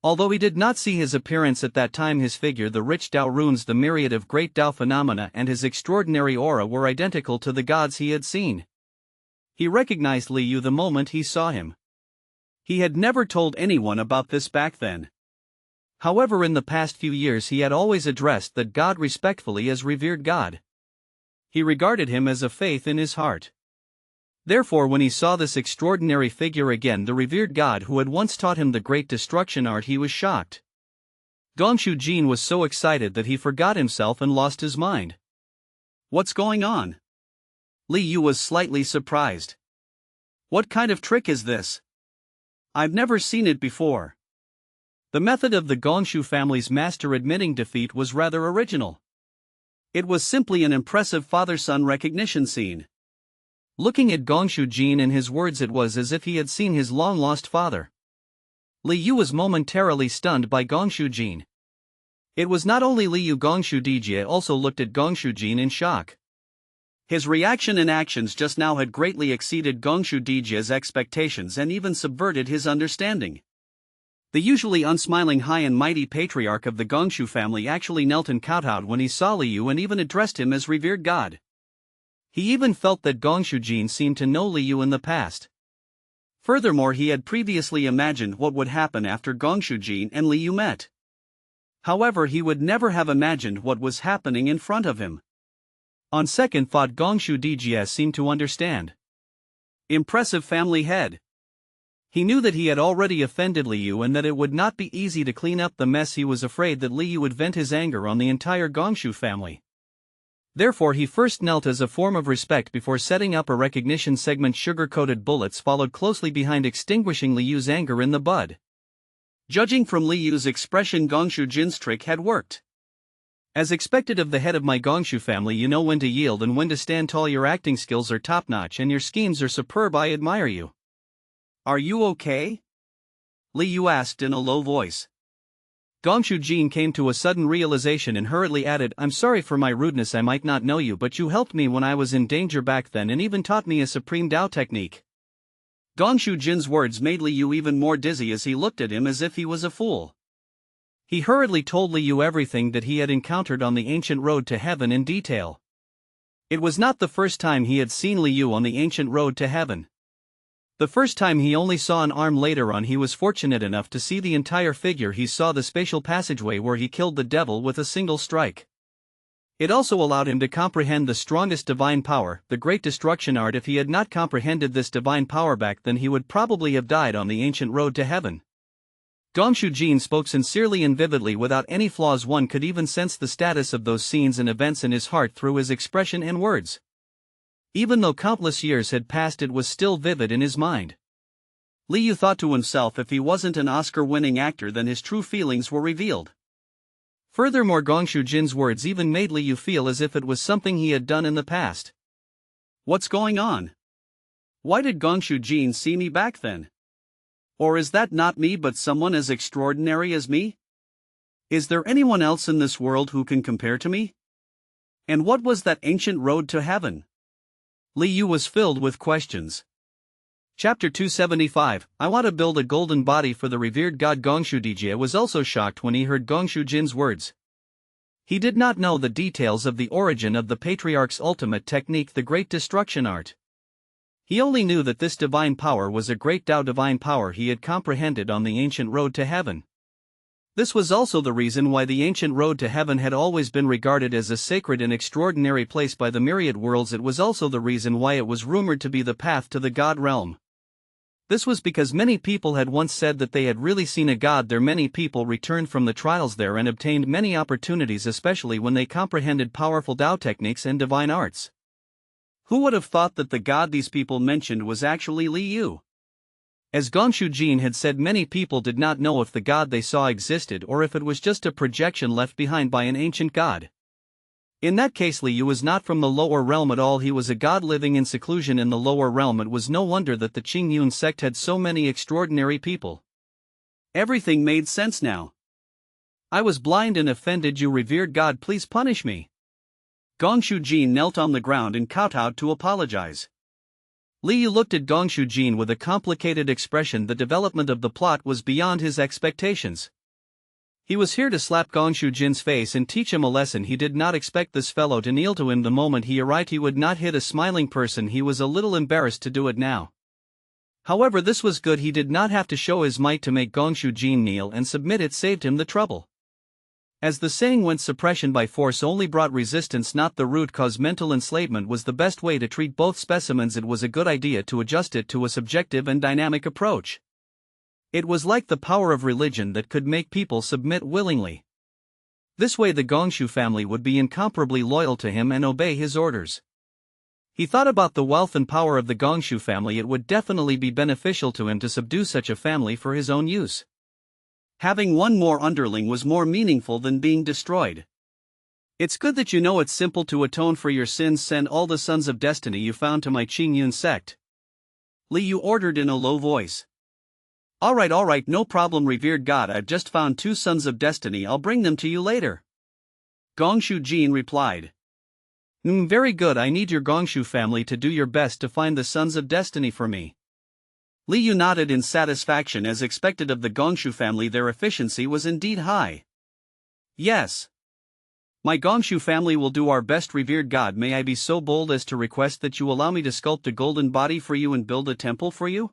Although he did not see his appearance at that time, his figure, the rich Dao runes, the myriad of great Dao phenomena, and his extraordinary aura were identical to the gods he had seen. He recognized Liu the moment he saw him. He had never told anyone about this back then. However, in the past few years he had always addressed that god respectfully as revered god. He regarded him as a faith in his heart. Therefore, when he saw this extraordinary figure again, the revered god who had once taught him the great destruction art, he was shocked. Gongshu Jin was so excited that he forgot himself and lost his mind. What's going on? Liu was slightly surprised. What kind of trick is this? I've never seen it before. The method of the Gongshu family's master admitting defeat was rather original. It was simply an impressive father-son recognition scene. Looking at Gongshu Jin and his words, it was as if he had seen his long-lost father. Liu was momentarily stunned by Gongshu Jin. It was not only Liu, Gongshu Dijie also looked at Gongshu Jin in shock. His reaction and actions just now had greatly exceeded Gongshu Dijie's expectations and even subverted his understanding. The usually unsmiling high and mighty patriarch of the Gongshu family actually knelt and kowtowed when he saw Liu and even addressed him as revered god. He even felt that Gongshu Jin seemed to know Liu in the past. Furthermore, he had previously imagined what would happen after Gongshu Jin and Liu met. However, he would never have imagined what was happening in front of him. On second thought, Gongshu Dijie seemed to understand. Impressive family head. He knew that he had already offended Liu and that it would not be easy to clean up the mess. He was afraid that Liu would vent his anger on the entire Gongshu family. Therefore, he first knelt as a form of respect before setting up a recognition segment. Sugar-coated bullets followed closely behind, extinguishing Liu's anger in the bud. Judging from Liu's expression, Gongshu Jin's trick had worked. As expected of the head of my Gongshu family, you know when to yield and when to stand tall. Your acting skills are top-notch and your schemes are superb. I admire you. Are you okay? Liu asked in a low voice. Gongshu Jin came to a sudden realization and hurriedly added, I'm sorry for my rudeness. I might not know you, but you helped me when I was in danger back then and even taught me a supreme Dao technique. Gongshu Jin's words made Liu even more dizzy as he looked at him as if he was a fool. He hurriedly told Liu everything that he had encountered on the ancient road to heaven in detail. It was not the first time he had seen Liu on the ancient road to heaven. The first time he only saw an arm. Later on, he was fortunate enough to see the entire figure. He saw the spatial passageway where he killed the devil with a single strike. It also allowed him to comprehend the strongest divine power, the great destruction art. If he had not comprehended this divine power back then, he would probably have died on the ancient road to heaven. Gongshu Jin spoke sincerely and vividly without any flaws. One could even sense the status of those scenes and events in his heart through his expression and words. Even though countless years had passed, it was still vivid in his mind. Liu thought to himself, if he wasn't an Oscar-winning actor, then his true feelings were revealed. Furthermore, Gongshu Jin's words even made Liu feel as if it was something he had done in the past. What's going on? Why did Gongshu Jin see me back then? Or is that not me but someone as extraordinary as me? Is there anyone else in this world who can compare to me? And what was that ancient road to heaven? Liu was filled with questions. Chapter 275, I want to build a golden body for the revered god. Gongshu Dijie was also shocked when he heard Gongshu Jin's words. He did not know the details of the origin of the patriarch's ultimate technique, the great destruction art. He only knew that this divine power was a great Dao divine power he had comprehended on the ancient road to heaven. This was also the reason why the ancient road to heaven had always been regarded as a sacred and extraordinary place by the myriad worlds. It was also the reason why it was rumored to be the path to the god realm. This was because many people had once said that they had really seen a god there. Many people returned from the trials there and obtained many opportunities, especially when they comprehended powerful Dao techniques and divine arts. Who would have thought that the god these people mentioned was actually Liu? As Gongshu Jin had said, many people did not know if the god they saw existed or if it was just a projection left behind by an ancient god. In that case, Li Yu was not from the lower realm at all, he was a god living in seclusion in the lower realm. It was no wonder that the Qingyun sect had so many extraordinary people. Everything made sense now. I was blind and offended you, revered god, please punish me. Gongshu Jin knelt on the ground and kowtowed to apologize. Li Yu looked at Gongshu Jin with a complicated expression. The development of the plot was beyond his expectations. He was here to slap Gongshu Jin's face and teach him a lesson. He did not expect this fellow to kneel to him the moment he arrived. He would not hit a smiling person. He was a little embarrassed to do it now. However, this was good. He did not have to show his might to make Gongshu Jin kneel and submit. It saved him the trouble. As the saying went, suppression by force only brought resistance, not the root cause. Mental enslavement was the best way to treat both specimens. It was a good idea to adjust it to a subjective and dynamic approach. It was like the power of religion that could make people submit willingly. This way the Gongshu family would be incomparably loyal to him and obey his orders. He thought about the wealth and power of the Gongshu family. It would definitely be beneficial to him to subdue such a family for his own use. Having one more underling was more meaningful than being destroyed. It's good that you know it's simple to atone for your sins. Send all the sons of destiny you found to my Qingyun sect. Li Yu ordered in a low voice. All right, no problem, revered god. I've just found 2 sons of destiny. I'll bring them to you later. Gongshu Jin replied. Very good. I need your Gongshu family to do your best to find the sons of destiny for me. Li Yu nodded in satisfaction. As expected of the Gongshu family, their efficiency was indeed high. Yes. My Gongshu family will do our best, revered god. May I be so bold as to request that you allow me to sculpt a golden body for you and build a temple for you?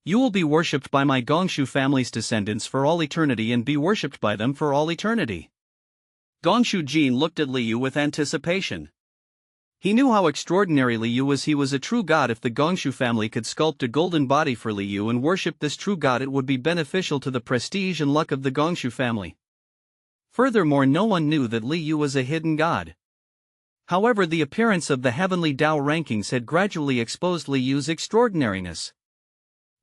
You will be worshipped by my Gongshu family's descendants for all eternity and be worshipped by them for all eternity. Gongshu Jin looked at Li Yu with anticipation. He knew how extraordinary Li Yu was. He was a true god. If the Gongshu family could sculpt a golden body for Li Yu and worship this true god, it would be beneficial to the prestige and luck of the Gongshu family. Furthermore, no one knew that Li Yu was a hidden god. However, the appearance of the Heavenly Dao rankings had gradually exposed Li Yu's extraordinariness.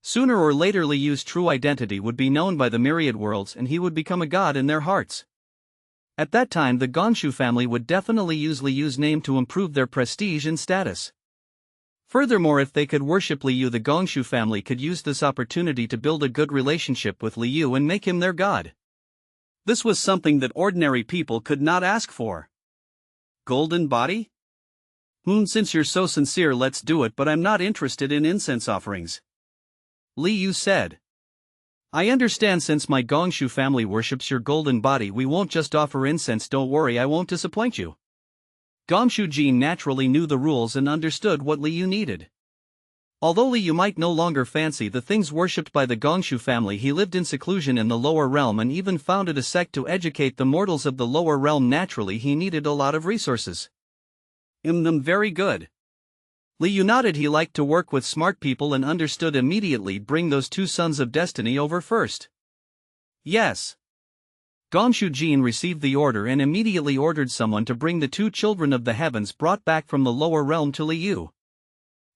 Sooner or later, Li Yu's true identity would be known by the myriad worlds and he would become a god in their hearts. At that time, the Gongshu family would definitely use Li Yu's name to improve their prestige and status. Furthermore, if they could worship Li Yu, the Gongshu family could use this opportunity to build a good relationship with Li Yu and make him their god. This was something that ordinary people could not ask for. Golden body? Since you're so sincere, let's do it, but I'm not interested in incense offerings. Li Yu said. I understand. Since my Gongshu family worships your golden body, we won't just offer incense. Don't worry, I won't disappoint you. Gongshu Jin naturally knew the rules and understood what Li Yu needed. Although Li Yu might no longer fancy the things worshipped by the Gongshu family, he lived in seclusion in the lower realm and even founded a sect to educate the mortals of the lower realm. Naturally, he needed a lot of resources. Very good. Li Yu nodded. He liked to work with smart people and understood immediately. Bring those 2 sons of destiny over first. Yes. Gongshu Jin received the order and immediately ordered someone to bring the 2 children of the heavens brought back from the lower realm to Li Yu.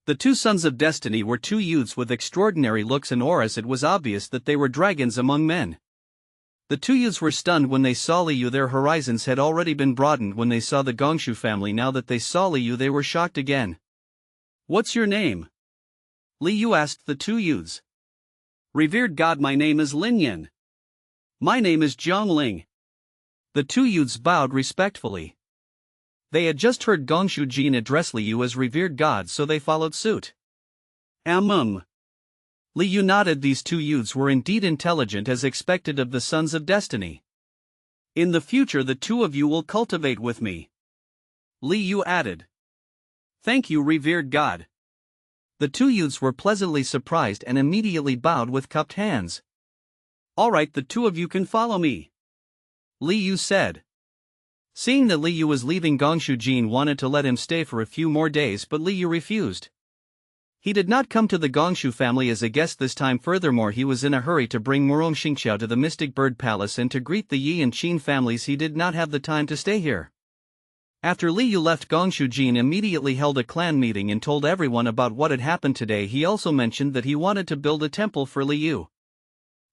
The 2 sons of destiny were 2 youths with extraordinary looks and auras. It was obvious that they were dragons among men. The 2 youths were stunned when they saw Li Yu. Their horizons had already been broadened when they saw the Gongshu family. Now that they saw Li Yu, they were shocked again. What's your name? Li Yu asked the 2 youths. Revered god, my name is Lin Yin. My name is Zhongling. The 2 youths bowed respectfully. They had just heard Gongshu Jin address Li Yu as revered god, so they followed suit. Li Yu nodded. These 2 youths were indeed intelligent, as expected of the sons of destiny. In the future, the 2 of you will cultivate with me. Li Yu added. Thank you, revered god. The 2 youths were pleasantly surprised and immediately bowed with cupped hands. All right, the 2 of you can follow me, Li Yu said. Seeing that Li Yu was leaving, Gongshu Jin wanted to let him stay for a few more days, but Li Yu refused. He did not come to the Gongshu family as a guest this time. Furthermore, he was in a hurry to bring Murong Xingqiao to the Mystic Bird Palace and to greet the Yi and Qin families. He did not have the time to stay here. After Li Yu left, Gongshu Jin immediately held a clan meeting and told everyone about what had happened today. He also mentioned that he wanted to build a temple for Li Yu.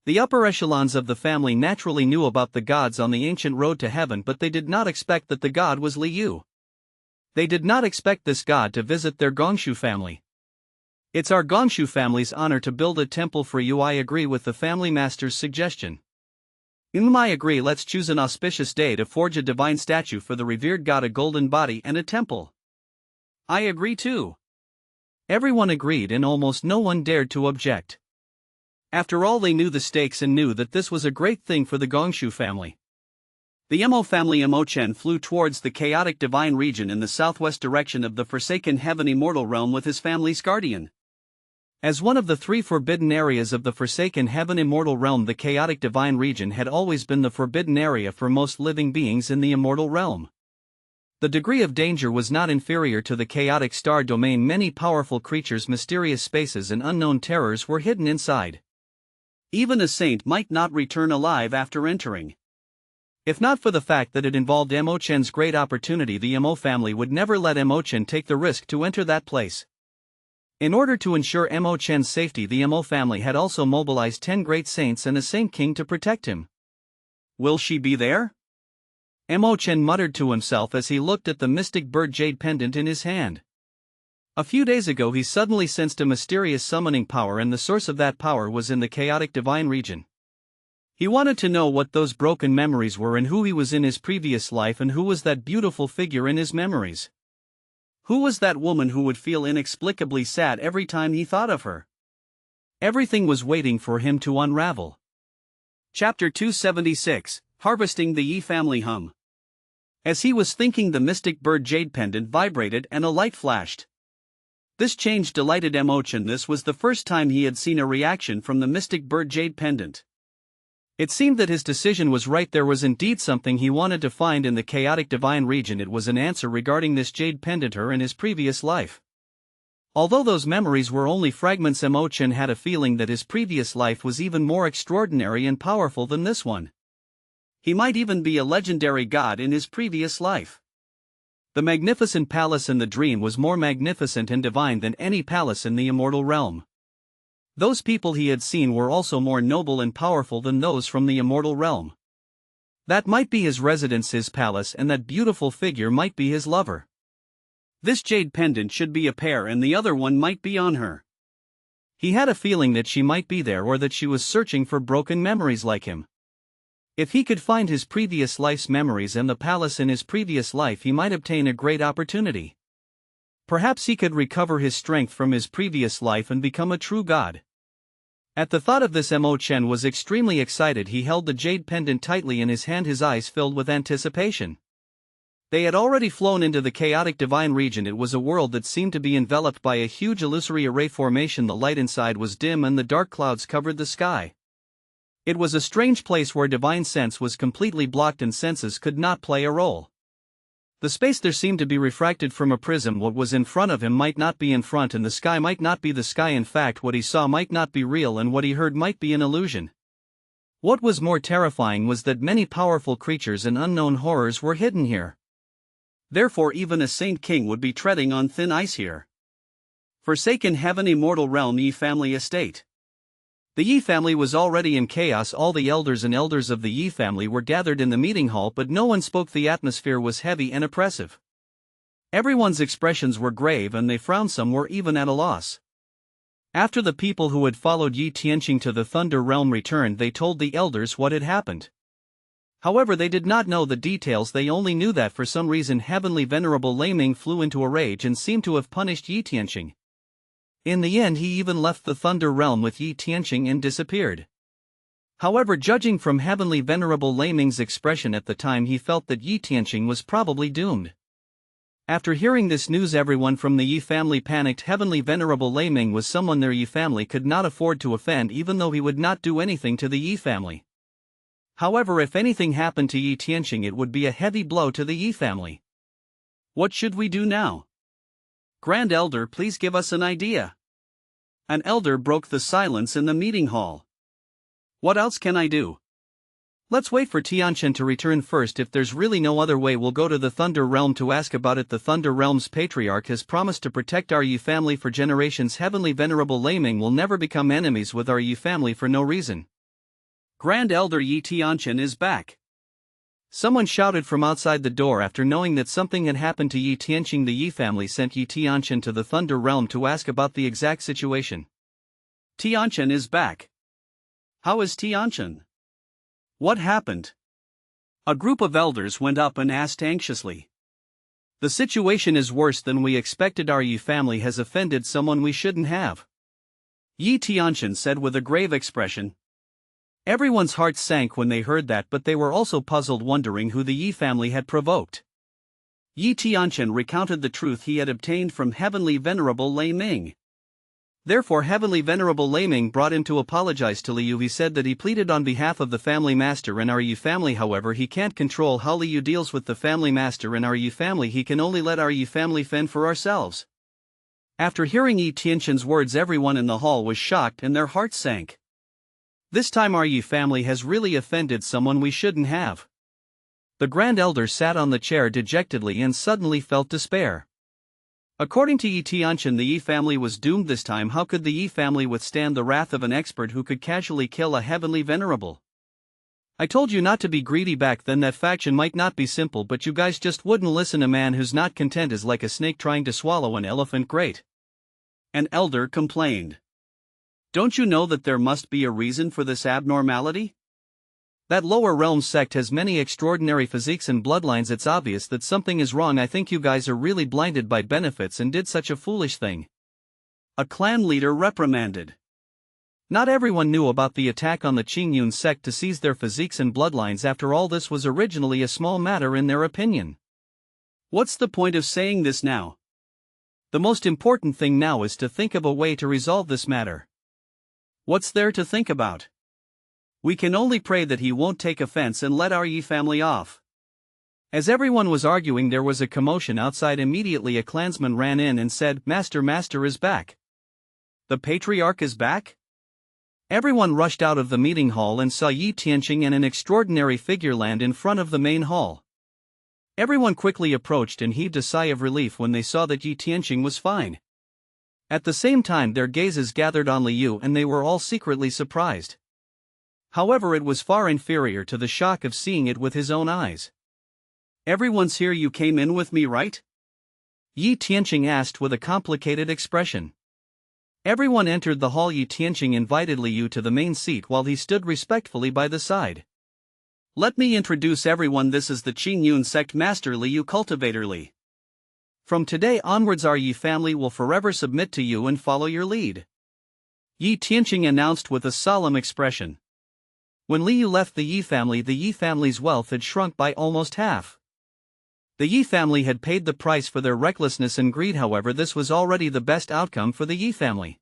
The upper echelons of the family naturally knew about the gods on the ancient road to heaven, but they did not expect that the god was Li Yu. They did not expect this god to visit their Gongshu family. It's our Gongshu family's honor to build a temple for you. I agree with the family master's suggestion. I agree, let's choose an auspicious day to forge a divine statue for the revered god, a golden body and a temple. I agree too. Everyone agreed and almost no one dared to object. After all, they knew the stakes and knew that this was a great thing for the Gongshu family. The Mo family Mo-chen flew towards the chaotic divine region in the southwest direction of the forsaken heaven immortal realm with his family's guardian. As one of the 3 forbidden areas of the forsaken heaven immortal realm, the chaotic divine region had always been the forbidden area for most living beings in the immortal realm. The degree of danger was not inferior to the chaotic star domain. Many powerful creatures, mysterious spaces and unknown terrors were hidden inside. Even a saint might not return alive after entering. If not for the fact that it involved Mo-chen's great opportunity, the Mo family would never let Mo-chen take the risk to enter that place. In order to ensure Mo-chen's safety, the Mo family had also mobilized 10 great saints and a saint king to protect him. Will she be there? Mo-chen muttered to himself as he looked at the mystic bird jade pendant in his hand. A few days ago he suddenly sensed a mysterious summoning power, and the source of that power was in the chaotic divine region. He wanted to know what those broken memories were and who he was in his previous life, and who was that beautiful figure in his memories. Who was that woman who would feel inexplicably sad every time he thought of her? Everything was waiting for him to unravel. Chapter 276, Harvesting the Yi Family Hum. As he was thinking, the mystic bird jade pendant vibrated and a light flashed. This change delighted Mo-chen. This was the first time he had seen a reaction from the mystic bird jade pendant. It seemed that his decision was right. There was indeed something he wanted to find in the chaotic divine region. It was an answer regarding this jade pendant, her in his previous life. Although those memories were only fragments, Mo-chen had a feeling that his previous life was even more extraordinary and powerful than this one. He might even be a legendary god in his previous life. The magnificent palace in the dream was more magnificent and divine than any palace in the immortal realm. Those people he had seen were also more noble and powerful than those from the immortal realm. That might be his residence, his palace, and that beautiful figure might be his lover. This jade pendant should be a pair, and the other one might be on her. He had a feeling that she might be there, or that she was searching for broken memories like him. If he could find his previous life's memories and the palace in his previous life, he might obtain a great opportunity. Perhaps he could recover his strength from his previous life and become a true god. At the thought of this, Mo-chen was extremely excited. He held the jade pendant tightly in his hand, his eyes filled with anticipation. They had already flown into the chaotic divine region. It was a world that seemed to be enveloped by a huge illusory array formation. The light inside was dim and the dark clouds covered the sky. It was a strange place where divine sense was completely blocked and senses could not play a role. The space there seemed to be refracted from a prism. What was in front of him might not be in front, and the sky might not be the sky. In fact, what he saw might not be real, and what he heard might be an illusion. What was more terrifying was that many powerful creatures and unknown horrors were hidden here. Therefore even a saint king would be treading on thin ice here. Forsaken heaven immortal realm Yi family estate. The Yi family was already in chaos. All the elders and elders of the Yi family were gathered in the meeting hall, but no one spoke. The atmosphere was heavy and oppressive. Everyone's expressions were grave and they frowned. Some were even at a loss. After the people who had followed Yi Tianqing to the Thunder Realm returned, they told the elders what had happened. However, they did not know the details. They only knew that for some reason Heavenly Venerable Lei Ming flew into a rage and seemed to have punished Yi Tianqing. In the end, he even left the Thunder Realm with Yi Tianqing and disappeared. However, judging from Heavenly Venerable Lei Ming's expression at the time, he felt that Yi Tianqing was probably doomed. After hearing this news, everyone from the Yi family panicked. Heavenly Venerable Lei Ming was someone their Yi family could not afford to offend, even though he would not do anything to the Yi family. However, if anything happened to Yi Tianqing, it would be a heavy blow to the Yi family. What should we do now? Grand Elder, please give us an idea. An elder broke the silence in the meeting hall. What else can I do? Let's wait for Tianqian to return first. If there's really no other way, we'll go to the Thunder Realm to ask about it. The Thunder Realm's patriarch has promised to protect our Yi family for generations. Heavenly Venerable Lei Ming will never become enemies with our Yi family for no reason. Grand Elder Yi Tianqian is back. Someone shouted from outside the door after knowing that something had happened to Yi Tianqing. The Yi family sent Yi Tianqian to the Thunder Realm to ask about the exact situation. Tianqian is back. How is Tianqian? What happened? A group of elders went up and asked anxiously. The situation is worse than we expected. Our Yi family has offended someone we shouldn't have, Yi Tianqian said with a grave expression. Everyone's hearts sank when they heard that, but they were also puzzled, wondering who the Yi family had provoked. Yi Tianqian recounted the truth he had obtained from Heavenly Venerable Lei Ming. Therefore Heavenly Venerable Lei Ming brought him to apologize to Liu. He said that he pleaded on behalf of the family master and our Yi family. However, he can't control how Liu deals with the family master and our Yi family. He can only let our Yi family fend for ourselves. After hearing Yi Tianqian's words, everyone in the hall was shocked and their hearts sank. This time our Yi family has really offended someone we shouldn't have. The Grand Elder sat on the chair dejectedly and suddenly felt despair. According to Yi Tianqian, the Yi family was doomed this time. How could the Yi family withstand the wrath of an expert who could casually kill a heavenly venerable? I told you not to be greedy back then. That faction might not be simple, but you guys just wouldn't listen. A man who's not content is like a snake trying to swallow an elephant. Great. An elder complained. Don't you know that there must be a reason for this abnormality? That lower realm sect has many extraordinary physiques and bloodlines. It's obvious that something is wrong. I think you guys are really blinded by benefits and did such a foolish thing, a clan leader reprimanded. Not everyone knew about the attack on the Qingyun sect to seize their physiques and bloodlines. After all, this was originally a small matter in their opinion. What's the point of saying this now? The most important thing now is to think of a way to resolve this matter. What's there to think about? We can only pray that he won't take offense and let our Yi family off. As everyone was arguing, there was a commotion outside. Immediately a clansman ran in and said, Master is back. The patriarch is back? Everyone rushed out of the meeting hall and saw Yi Tianqian and an extraordinary figure land in front of the main hall. Everyone quickly approached and heaved a sigh of relief when they saw that Yi Tianqian was fine. At the same time, their gazes gathered on Liu and they were all secretly surprised. However, it was far inferior to the shock of seeing it with his own eyes. Everyone's here. You came in with me, right? Yi Tianqian asked with a complicated expression. Everyone entered the hall. Yi Tianqian invited Liu to the main seat while he stood respectfully by the side. Let me introduce everyone. This is the Qingyun sect master Liu, Cultivator Li. From today onwards, our Yi family will forever submit to you and follow your lead, Yi Tianqian announced with a solemn expression. When Liu left the Yi family's wealth had shrunk by almost half. The Yi family had paid the price for their recklessness and greed. However, this was already the best outcome for the Yi family.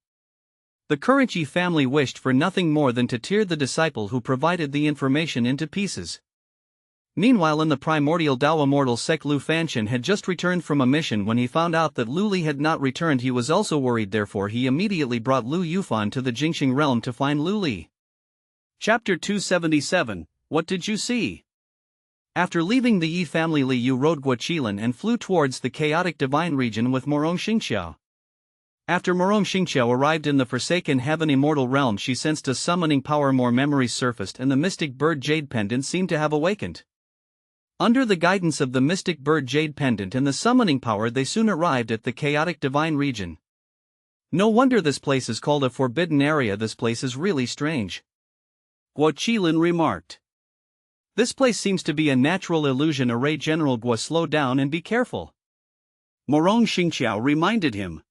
The current Yi family wished for nothing more than to tear the disciple who provided the information into pieces. Meanwhile, in the primordial Dao immortal sect, Lu Fanchen had just returned from a mission. When he found out that Lu Li had not returned, he was also worried. Therefore, he immediately brought Lu Yufan to the Jingxing realm to find Lu Li. Chapter 277, What did you see? After leaving the Yi family, Liu rode Guoqilan and flew towards the chaotic divine region with Morong Xingqiao. After Morong Xingqiao arrived in the forsaken heaven immortal realm, she sensed a summoning power. More memories surfaced and the mystic bird jade pendant seemed to have awakened. Under the guidance of the mystic bird jade pendant and the summoning power, they soon arrived at the chaotic divine region. No wonder this place is called a forbidden area. This place is really strange, Guoqilan remarked. This place seems to be a natural illusion array. General Guo, slow down and be careful, Morong Xingqiao reminded him.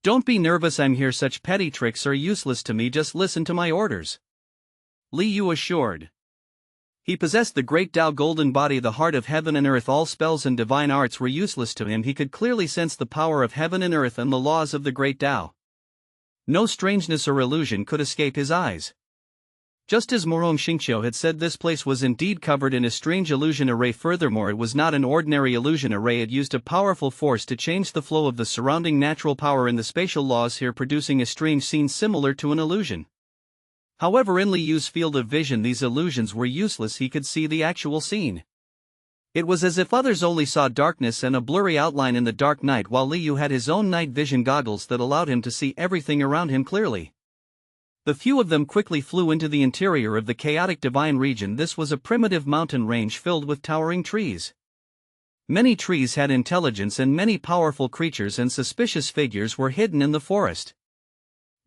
Don't be nervous, I'm here. Such petty tricks are useless to me, just listen to my orders, Liu assured. He possessed the great Dao golden body, the heart of heaven and earth. All spells and divine arts were useless to him. He could clearly sense the power of heaven and earth and the laws of the great Dao. No strangeness or illusion could escape his eyes. Just as Morong Xingqiao had said, this place was indeed covered in a strange illusion array. Furthermore, it was not an ordinary illusion array. It used a powerful force to change the flow of the surrounding natural power and the spatial laws here, producing a strange scene similar to an illusion. However, in Liu's field of vision, these illusions were useless. He could see the actual scene. It was as if others only saw darkness and a blurry outline in the dark night, while Liu had his own night vision goggles that allowed him to see everything around him clearly. The few of them quickly flew into the interior of the chaotic divine region. This was a primitive mountain range filled with towering trees. Many trees had intelligence, and many powerful creatures and suspicious figures were hidden in the forest.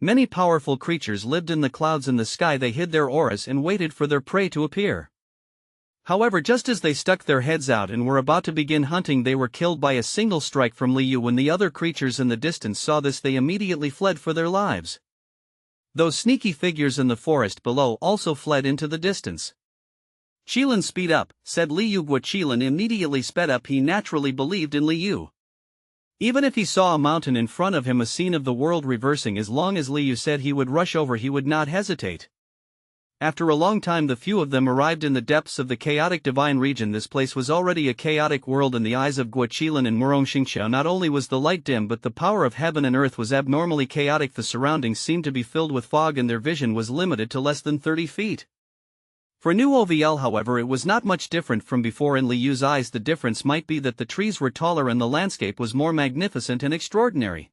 Many powerful creatures lived in the clouds in the sky. They hid their auras and waited for their prey to appear. However, just as they stuck their heads out and were about to begin hunting, they were killed by a single strike from Liu. When the other creatures in the distance saw this, they immediately fled for their lives. Those sneaky figures in the forest below also fled into the distance. Qilin, speed up, said Liu. Qilin immediately sped up. He naturally believed in Liu. Even if he saw a mountain in front of him, a scene of the world reversing, as long as Liu said he would rush over, he would not hesitate. After a long time, the few of them arrived in the depths of the chaotic divine region. This place was already a chaotic world in the eyes of Qilin and Murong Xingqiao. Not only was the light dim, but the power of heaven and earth was abnormally chaotic. The surroundings seemed to be filled with fog, and their vision was limited to less than 30 feet. For New OVL, however, it was not much different from before. In Liu's eyes, the difference might be that the trees were taller and the landscape was more magnificent and extraordinary.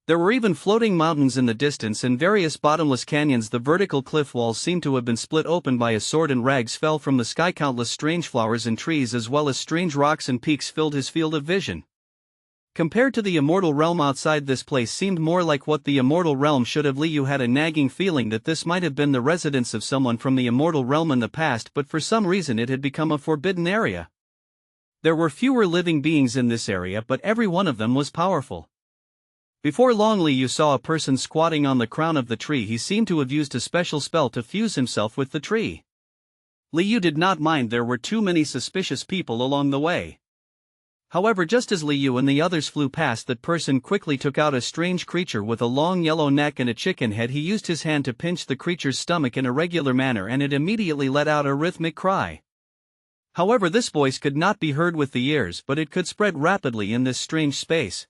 There were even floating mountains in the distance and various bottomless canyons. The vertical cliff walls seemed to have been split open by a sword, and rags fell from the sky. Countless strange flowers and trees, as well as strange rocks and peaks, filled his field of vision. Compared to the immortal realm outside, this place seemed more like what the immortal realm should have. Liu had a nagging feeling that this might have been the residence of someone from the immortal realm in the past, but for some reason it had become a forbidden area. There were fewer living beings in this area, but every one of them was powerful. Before long, Liu saw a person squatting on the crown of the tree. He seemed to have used a special spell to fuse himself with the tree. Liu did not mind. There were too many suspicious people along the way. However, just as Liu and the others flew past, that person quickly took out a strange creature with a long yellow neck and a chicken head. He used his hand to pinch the creature's stomach in a regular manner, and it immediately let out a rhythmic cry. However, this voice could not be heard with the ears, but it could spread rapidly in this strange space.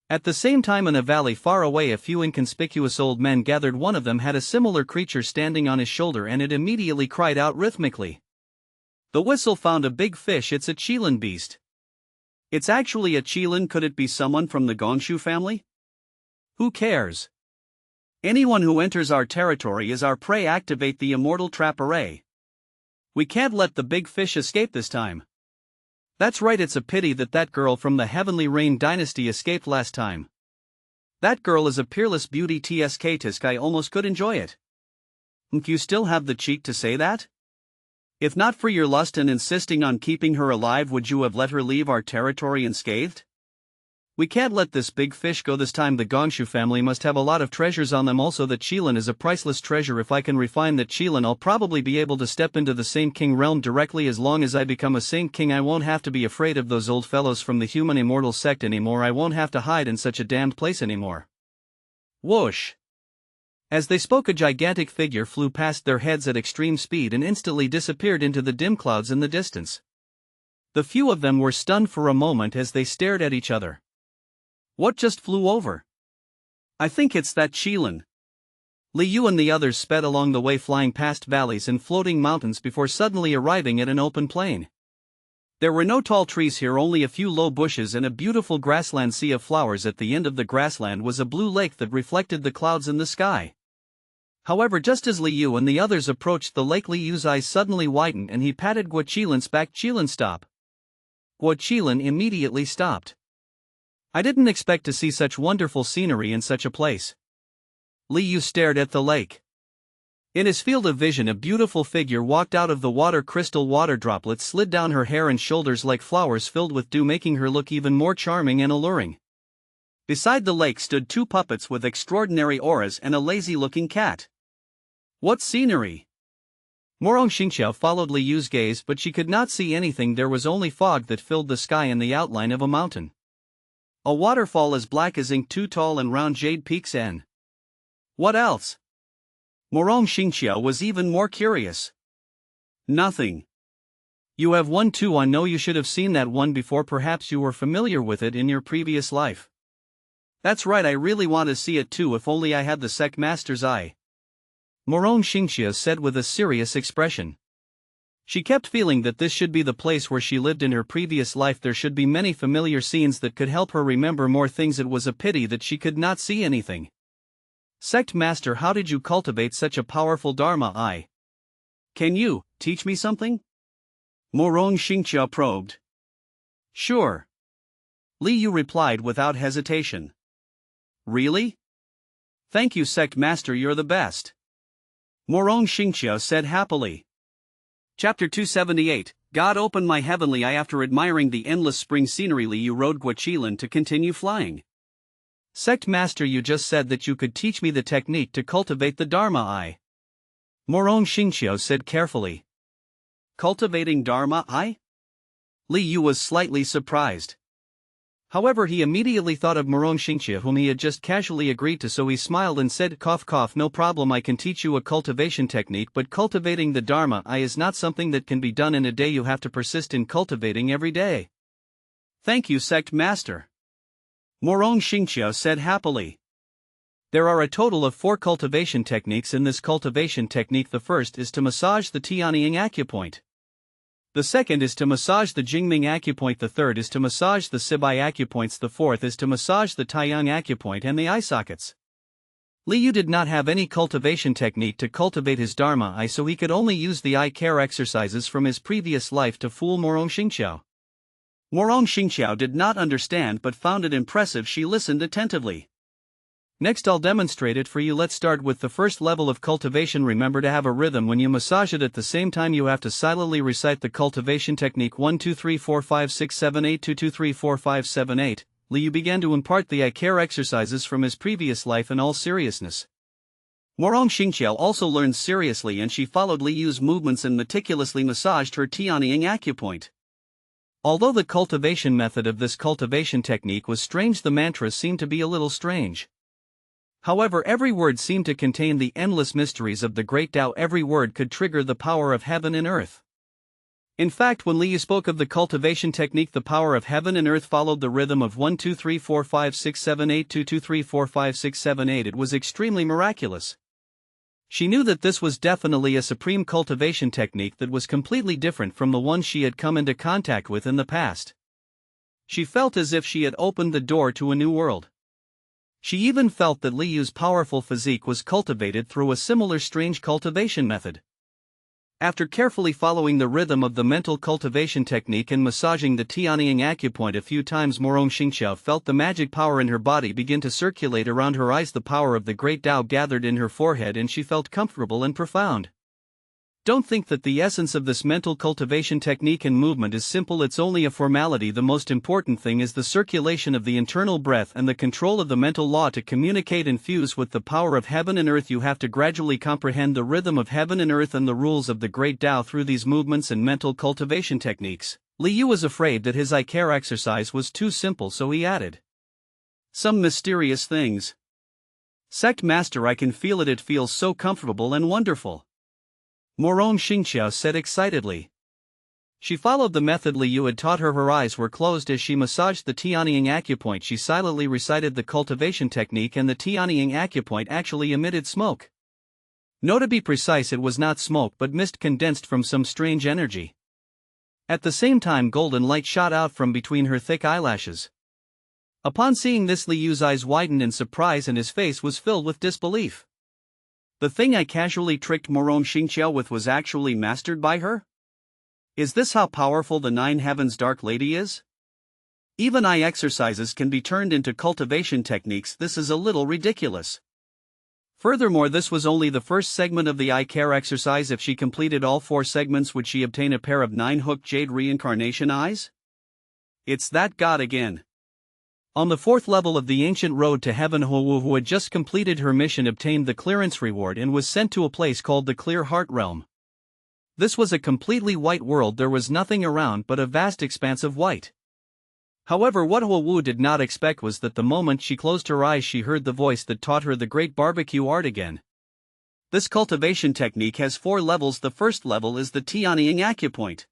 At the same time, in a valley far away, a few inconspicuous old men gathered. One of them had a similar creature standing on his shoulder, and it immediately cried out rhythmically. The whistle found a big fish. It's a Qilin beast. It's actually a Qilin. Could it be someone from the Gongshu family? Who cares? Anyone who enters our territory is our prey. Activate the immortal trap array. We can't let the big fish escape this time. That's right, it's a pity that that girl from the Heavenly Rain dynasty escaped last time. That girl is a peerless beauty. Tisk, I almost could enjoy it. You still have the cheek to say that? If not for your lust and insisting on keeping her alive, would you have let her leave our territory unscathed? We can't let this big fish go this time. The Gongshu family must have a lot of treasures on them. Also, the Qilin is a priceless treasure. If I can refine that Qilin, I'll probably be able to step into the Saint King realm directly. As long as I become a Saint King, I won't have to be afraid of those old fellows from the human immortal sect anymore. I won't have to hide in such a damned place anymore. Whoosh! As they spoke, a gigantic figure flew past their heads at extreme speed and instantly disappeared into the dim clouds in the distance. The few of them were stunned for a moment as they stared at each other. What just flew over? I think it's that Qilin. Liu and the others sped along the way, flying past valleys and floating mountains before suddenly arriving at an open plain. There were no tall trees here, only a few low bushes and a beautiful grassland sea of flowers. At the end of the grassland was a blue lake that reflected the clouds in the sky. However, just as Liu and the others approached the lake, Liu's eyes suddenly widened and he patted Qilin's back. Qilin, stop. Qilin immediately stopped. I didn't expect to see such wonderful scenery in such a place. Liu stared at the lake. In his field of vision, a beautiful figure walked out of the water. Crystal water droplets slid down her hair and shoulders like flowers filled with dew, making her look even more charming and alluring. Beside the lake stood two puppets with extraordinary auras and a lazy-looking cat. What scenery! Murong Xingqiao followed Liu's gaze, but she could not see anything. There was only fog that filled the sky and the outline of a mountain. A waterfall as black as ink, two tall and round jade peaks, and what else? Murong Xingqiao was even more curious. Nothing. You have one too. I know you should have seen that one before. Perhaps you were familiar with it in your previous life. That's right, I really want to see it too. If only I had the Sect Master's eye. Murong Xingqiao said with a serious expression. She kept feeling that this should be the place where she lived in her previous life. There should be many familiar scenes that could help her remember more things. It was a pity that she could not see anything. Sect Master, how did you cultivate such a powerful Dharma? Can you teach me something? Morong Xingqiao probed. Sure. Li Yu replied without hesitation. Really? Thank you, Sect Master, you're the best. Morong Xingqiao said happily. Chapter 278, God opened my heavenly eye after admiring the endless spring scenery. Li Yu rode Guaqilan to continue flying. Sect Master, you just said that you could teach me the technique to cultivate the Dharma eye. Morong Xingqiao said carefully. Cultivating Dharma eye? Li Yu was slightly surprised. However, he immediately thought of Morong Xingqiao, whom he had just casually agreed to, so he smiled and said, cough cough, no problem, I can teach you a cultivation technique, but cultivating the Dharma eye is not something that can be done in a day. You have to persist in cultivating every day. Thank you, Sect Master. Morong Xingqiao said happily. There are a total of 4 cultivation techniques in this cultivation technique. The first is to massage the Tianying acupoint. The second is to massage the Jingming acupoint. The third is to massage the Sibai acupoints. The fourth is to massage the Taiyang acupoint and the eye sockets. Li Yu did not have any cultivation technique to cultivate his Dharma eye, so he could only use the eye care exercises from his previous life to fool Morong Xingqiao. Morong Xingqiao did not understand but found it impressive. She listened attentively. Next, I'll demonstrate it for you. Let's start with the first level of cultivation. Remember to have a rhythm when you massage it. At the same time, you have to silently recite the cultivation technique 1 2 3 4 5 6 7 8 2 2 3 4 5 7 8. Li Yu began to impart the eye care exercises from his previous life in all seriousness. Morong Xingqiao also learned seriously, and she followed Li Yu's movements and meticulously massaged her Tianying acupoint. Although the cultivation method of this cultivation technique was strange, the mantras seemed to be a little strange. However, every word seemed to contain the endless mysteries of the Great Tao. Every word could trigger the power of heaven and earth. In fact, when Li Yu spoke of the cultivation technique, the power of heaven and earth followed the rhythm of 1 2 3 4 5 6 7 8 2 2 3 4 5 6 7 8. It was extremely miraculous. She knew that this was definitely a supreme cultivation technique that was completely different from the ones she had come into contact with in the past. She felt as if she had opened the door to a new world. She even felt that Li Yu's powerful physique was cultivated through a similar strange cultivation method. After carefully following the rhythm of the mental cultivation technique and massaging the Tianying acupoint a few times, Morong Xingqiao felt the magic power in her body begin to circulate around her eyes. The power of the Great Tao gathered in her forehead, and she felt comfortable and profound. Don't think that the essence of this mental cultivation technique and movement is simple. It's only a formality. The most important thing is the circulation of the internal breath and the control of the mental law to communicate and fuse with the power of heaven and earth. You have to gradually comprehend the rhythm of heaven and earth and the rules of the Great Tao through these movements and mental cultivation techniques. Li Yu was afraid that his eye care exercise was too simple, so he added some mysterious things. Sect Master, I can feel it. It feels so comfortable and wonderful. Morong Xingqiao said excitedly. She followed the method Li Yu had taught her. Her eyes were closed as she massaged the Tianying acupoint. She silently recited the cultivation technique, and the Tianying acupoint actually emitted smoke. No, to be precise, it was not smoke but mist condensed from some strange energy. At the same time, golden light shot out from between her thick eyelashes. Upon seeing this, Li Yu's eyes widened in surprise and his face was filled with disbelief. The thing I casually tricked Morong Xingqiao with was actually mastered by her? Is this how powerful the Nine Heavens Dark Lady is? Even eye exercises can be turned into cultivation techniques. This is a little ridiculous. Furthermore, this was only the first segment of the eye care exercise. If she completed all 4 segments, would she obtain a pair of 9-hooked jade reincarnation eyes? It's that god again. On the 4th level of the ancient road to heaven, Huowu, who had just completed her mission, obtained the clearance reward and was sent to a place called the Clear Heart Realm. This was a completely white world. There was nothing around but a vast expanse of white. However, what Huowu did not expect was that the moment she closed her eyes, she heard the voice that taught her the great barbecue art again. This cultivation technique has 4 levels. The first level is the Tianying acupoint.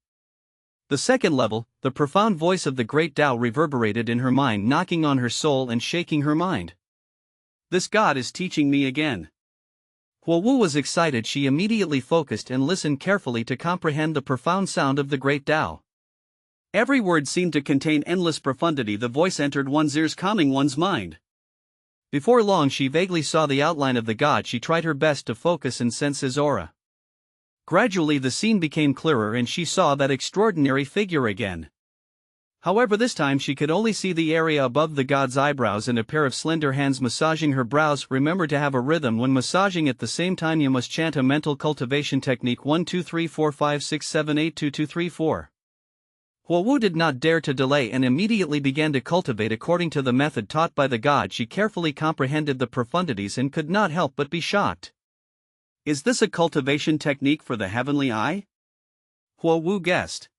The second level, the profound voice of the Great Tao reverberated in her mind, knocking on her soul and shaking her mind. This god is teaching me again. Huowu was excited. She immediately focused and listened carefully to comprehend the profound sound of the Great Tao. Every word seemed to contain endless profundity. The voice entered one's ears, calming one's mind. Before long she vaguely saw the outline of the god. She tried her best to focus and sense his aura. Gradually the scene became clearer and she saw that extraordinary figure again. However, this time she could only see the area above the god's eyebrows and a pair of slender hands massaging her brows. Remember to have a rhythm when massaging. At the same time you must chant a mental cultivation technique 1 2 3 4 5 6 7 8 2 2 3 4. Huowu did not dare to delay and immediately began to cultivate according to the method taught by the god. She carefully comprehended the profundities and could not help but be shocked. Is this a cultivation technique for the heavenly eye? Huowu guessed.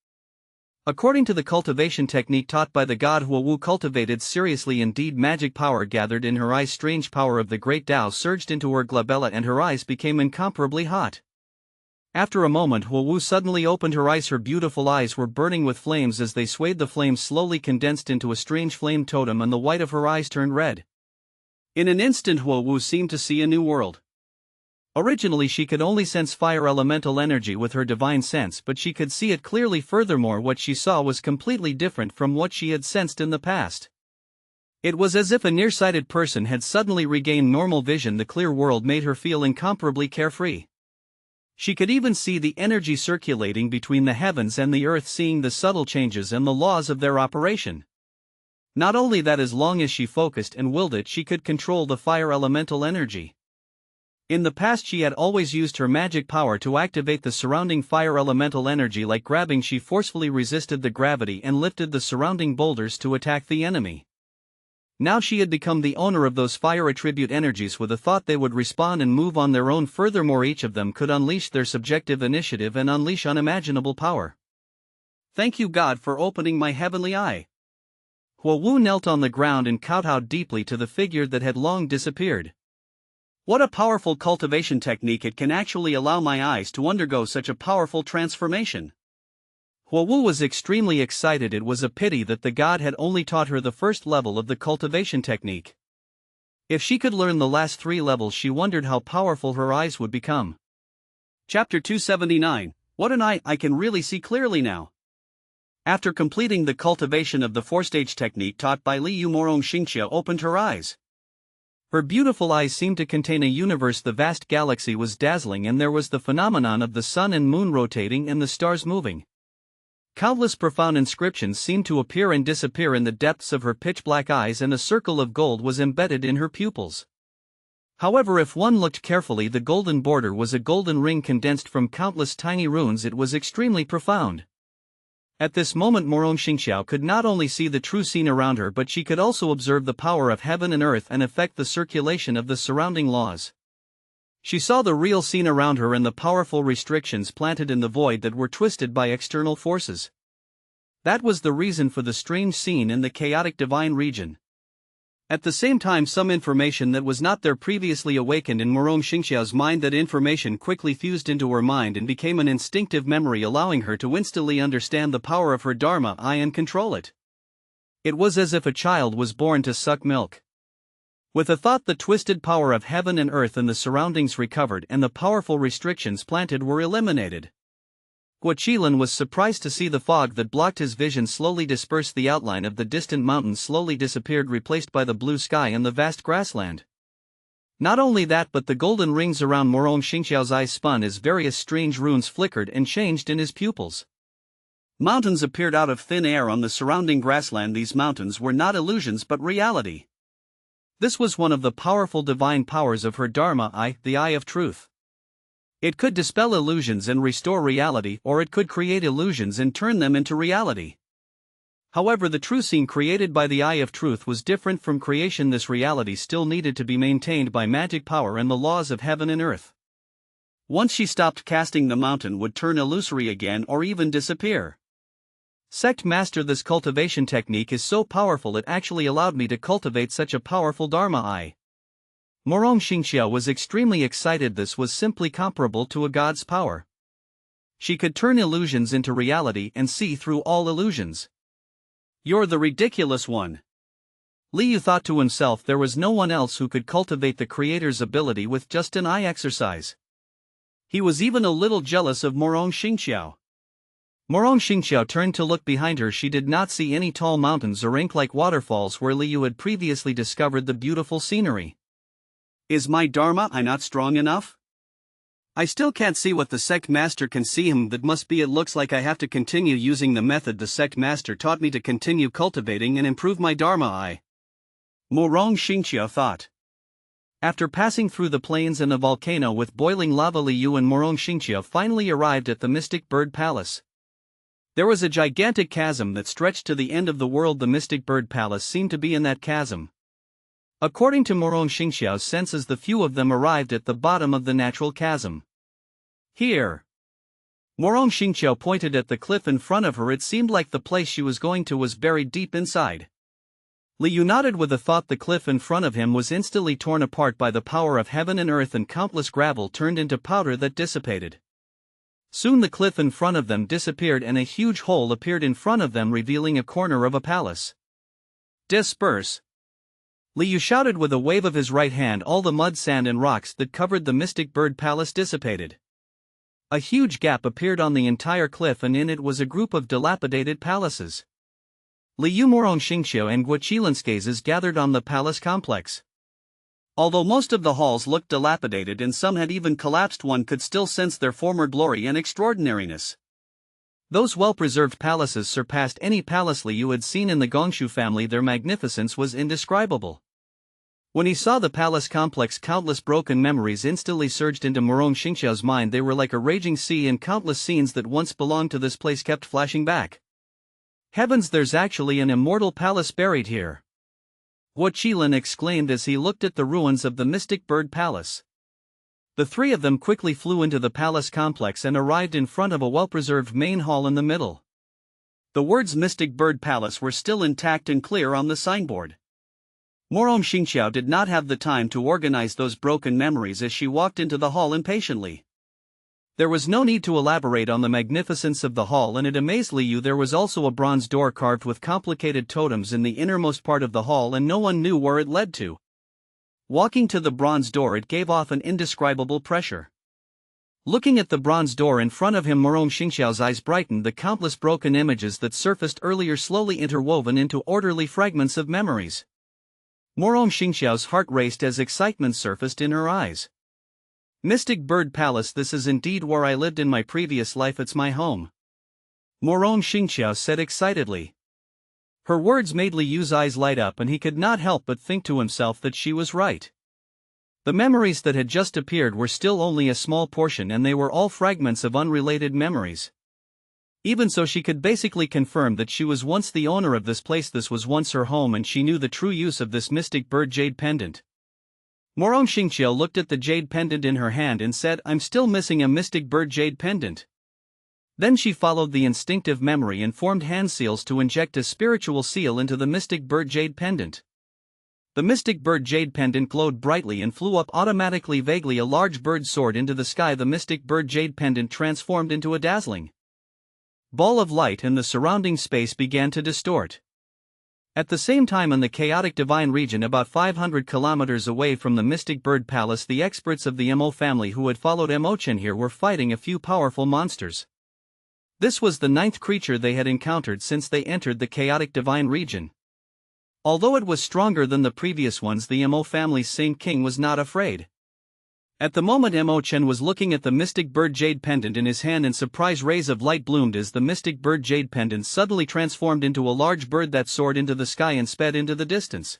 According to the cultivation technique taught by the god, Huowu cultivated seriously. Indeed, magic power gathered in her eyes. Strange power of the great Dao surged into her glabella and her eyes became incomparably hot. After a moment, Huowu suddenly opened her eyes. Her beautiful eyes were burning with flames. As they swayed, the flames slowly condensed into a strange flame totem and the white of her eyes turned red. In an instant Huowu seemed to see a new world. Originally she could only sense fire elemental energy with her divine sense, but she could see it clearly. Furthermore, what she saw was completely different from what she had sensed in the past. It was as if a nearsighted person had suddenly regained normal vision. The clear world made her feel incomparably carefree. She could even see the energy circulating between the heavens and the earth, seeing the subtle changes and the laws of their operation. Not only that, as long as she focused and willed it, she could control the fire elemental energy. In the past she had always used her magic power to activate the surrounding fire elemental energy. Like grabbing, she forcefully resisted the gravity and lifted the surrounding boulders to attack the enemy. Now she had become the owner of those fire attribute energies. With a thought they would respond and move on their own. Furthermore, each of them could unleash their subjective initiative and unleash unimaginable power. Thank you, God, for opening my heavenly eye. Huowu knelt on the ground and kowtowed deeply to the figure that had long disappeared. What a powerful cultivation technique! It can actually allow my eyes to undergo such a powerful transformation. Huowu was extremely excited. It was a pity that the god had only taught her the first level of the cultivation technique. If she could learn the last 3 levels, she wondered how powerful her eyes would become. Chapter 279. What an eye! I can really see clearly now. After completing the cultivation of the 4-stage technique taught by Liu, Morong Xingxia opened her eyes. Her beautiful eyes seemed to contain a universe. The vast galaxy was dazzling, and there was the phenomenon of the sun and moon rotating and the stars moving. Countless profound inscriptions seemed to appear and disappear in the depths of her pitch-black eyes, and a circle of gold was embedded in her pupils. However, if one looked carefully, the golden border was a golden ring condensed from countless tiny runes. It was extremely profound. At this moment Morong Xingxiao could not only see the true scene around her, but she could also observe the power of heaven and earth and affect the circulation of the surrounding laws. She saw the real scene around her and the powerful restrictions planted in the void that were twisted by external forces. That was the reason for the strange scene in the chaotic divine region. At the same time, some information that was not there previously awakened in Morong Xingxiao's mind. That information quickly fused into her mind and became an instinctive memory, allowing her to instantly understand the power of her Dharma eye and control it. It was as if a child was born to suck milk. With a thought, the twisted power of heaven and earth and the surroundings recovered, and the powerful restrictions planted were eliminated. Guoqilan was surprised to see the fog that blocked his vision slowly disperse. The outline of the distant mountains slowly disappeared, replaced by the blue sky and the vast grassland. Not only that, but the golden rings around Morong Xingxiao's eyes spun as various strange runes flickered and changed in his pupils. Mountains appeared out of thin air on the surrounding grassland. These mountains were not illusions but reality. This was one of the powerful divine powers of her Dharma eye, the eye of truth. It could dispel illusions and restore reality, or it could create illusions and turn them into reality. However, the true scene created by the eye of truth was different from creation. This reality still needed to be maintained by magic power and the laws of heaven and earth. Once she stopped casting, the mountain would turn illusory again or even disappear. Sect Master, this cultivation technique is so powerful it actually allowed me to cultivate such a powerful Dharma eye. Morong Xingxiao was extremely excited. This was simply comparable to a god's power. She could turn illusions into reality and see through all illusions. You're the ridiculous one. Liu thought to himself. There was no one else who could cultivate the creator's ability with just an eye exercise. He was even a little jealous of Morong Xingxiao. Morong Xingqiao turned to look behind her. She did not see any tall mountains or ink-like waterfalls where Liu had previously discovered the beautiful scenery. Is my dharma I not strong enough? I still can't see what the sect master can see. That must be it. Looks like I have to continue using the method the sect master taught me to continue cultivating and improve my dharma. Morong Xingqiao thought. After passing through the plains and the volcano with boiling lava, Liu and Morong Xingqiao finally arrived at the Mystic Bird Palace. There was a gigantic chasm that stretched to the end of the world. The Mystic Bird Palace seemed to be in that chasm. According to Morong Xingqiao's senses, the few of them arrived at the bottom of the natural chasm. Here. Morong Xingqiao pointed at the cliff in front of her. It seemed like the place she was going to was buried deep inside. Liu nodded with a thought. The cliff in front of him was instantly torn apart by the power of heaven and earth, and countless gravel turned into powder that dissipated. Soon the cliff in front of them disappeared and a huge hole appeared in front of them, revealing a corner of a palace. Disperse! Liu shouted with a wave of his right hand. All the mud, sand and rocks that covered the Mystic Bird Palace dissipated. A huge gap appeared on the entire cliff, and in it was a group of dilapidated palaces. Liu, Morong Xingqiao and Guaqilanskazes gathered on the palace complex. Although most of the halls looked dilapidated and some had even collapsed, one could still sense their former glory and extraordinariness. Those well-preserved palaces surpassed any palace Liu had seen in the Gongshu family. Their magnificence was indescribable. When he saw the palace complex, countless broken memories instantly surged into Morong Xingqiao's mind. They were like a raging sea, and countless scenes that once belonged to this place kept flashing back. Heavens, there's actually an immortal palace buried here! Guaqilan exclaimed as he looked at the ruins of the Mystic Bird Palace. The three of them quickly flew into the palace complex and arrived in front of a well-preserved main hall in the middle. The words Mystic Bird Palace were still intact and clear on the signboard. Morong Xingqiao did not have the time to organize those broken memories as she walked into the hall impatiently. There was no need to elaborate on the magnificence of the hall, and it amazed Liu. There was also a bronze door carved with complicated totems in the innermost part of the hall, and no one knew where it led to. Walking to the bronze door, it gave off an indescribable pressure. Looking at the bronze door in front of him, Morong Xingqiao's eyes brightened. The countless broken images that surfaced earlier slowly interwoven into orderly fragments of memories. Morong Xingqiao's heart raced as excitement surfaced in her eyes. Mystic Bird Palace, this is indeed where I lived in my previous life. It's my home. Morong Xingqiao said excitedly. Her words made Liu's eyes light up, and he could not help but think to himself that she was right. The memories that had just appeared were still only a small portion, and they were all fragments of unrelated memories. Even so, she could basically confirm that she was once the owner of this place. This was once her home, and she knew the true use of this Mystic Bird Jade Pendant. Morong Xingqiao looked at the jade pendant in her hand and said, I'm still missing a Mystic Bird Jade Pendant. Then she followed the instinctive memory and formed hand seals to inject a spiritual seal into the Mystic Bird Jade Pendant. The Mystic Bird Jade Pendant glowed brightly and flew up automatically. Vaguely, a large bird soared into the sky. The Mystic Bird Jade Pendant transformed into a dazzling ball of light, and the surrounding space began to distort. At the same time, in the chaotic divine region about 500 kilometers away from the Mystic Bird Palace, the experts of the Mo family who had followed Mo Chen here were fighting a few powerful monsters. This was the 9th creature they had encountered since they entered the chaotic divine region. Although it was stronger than the previous ones, the Mo family's Saint King was not afraid. At the moment, Mo Chen was looking at the Mystic Bird Jade Pendant in his hand, and surprise rays of light bloomed as the Mystic Bird Jade Pendant suddenly transformed into a large bird that soared into the sky and sped into the distance.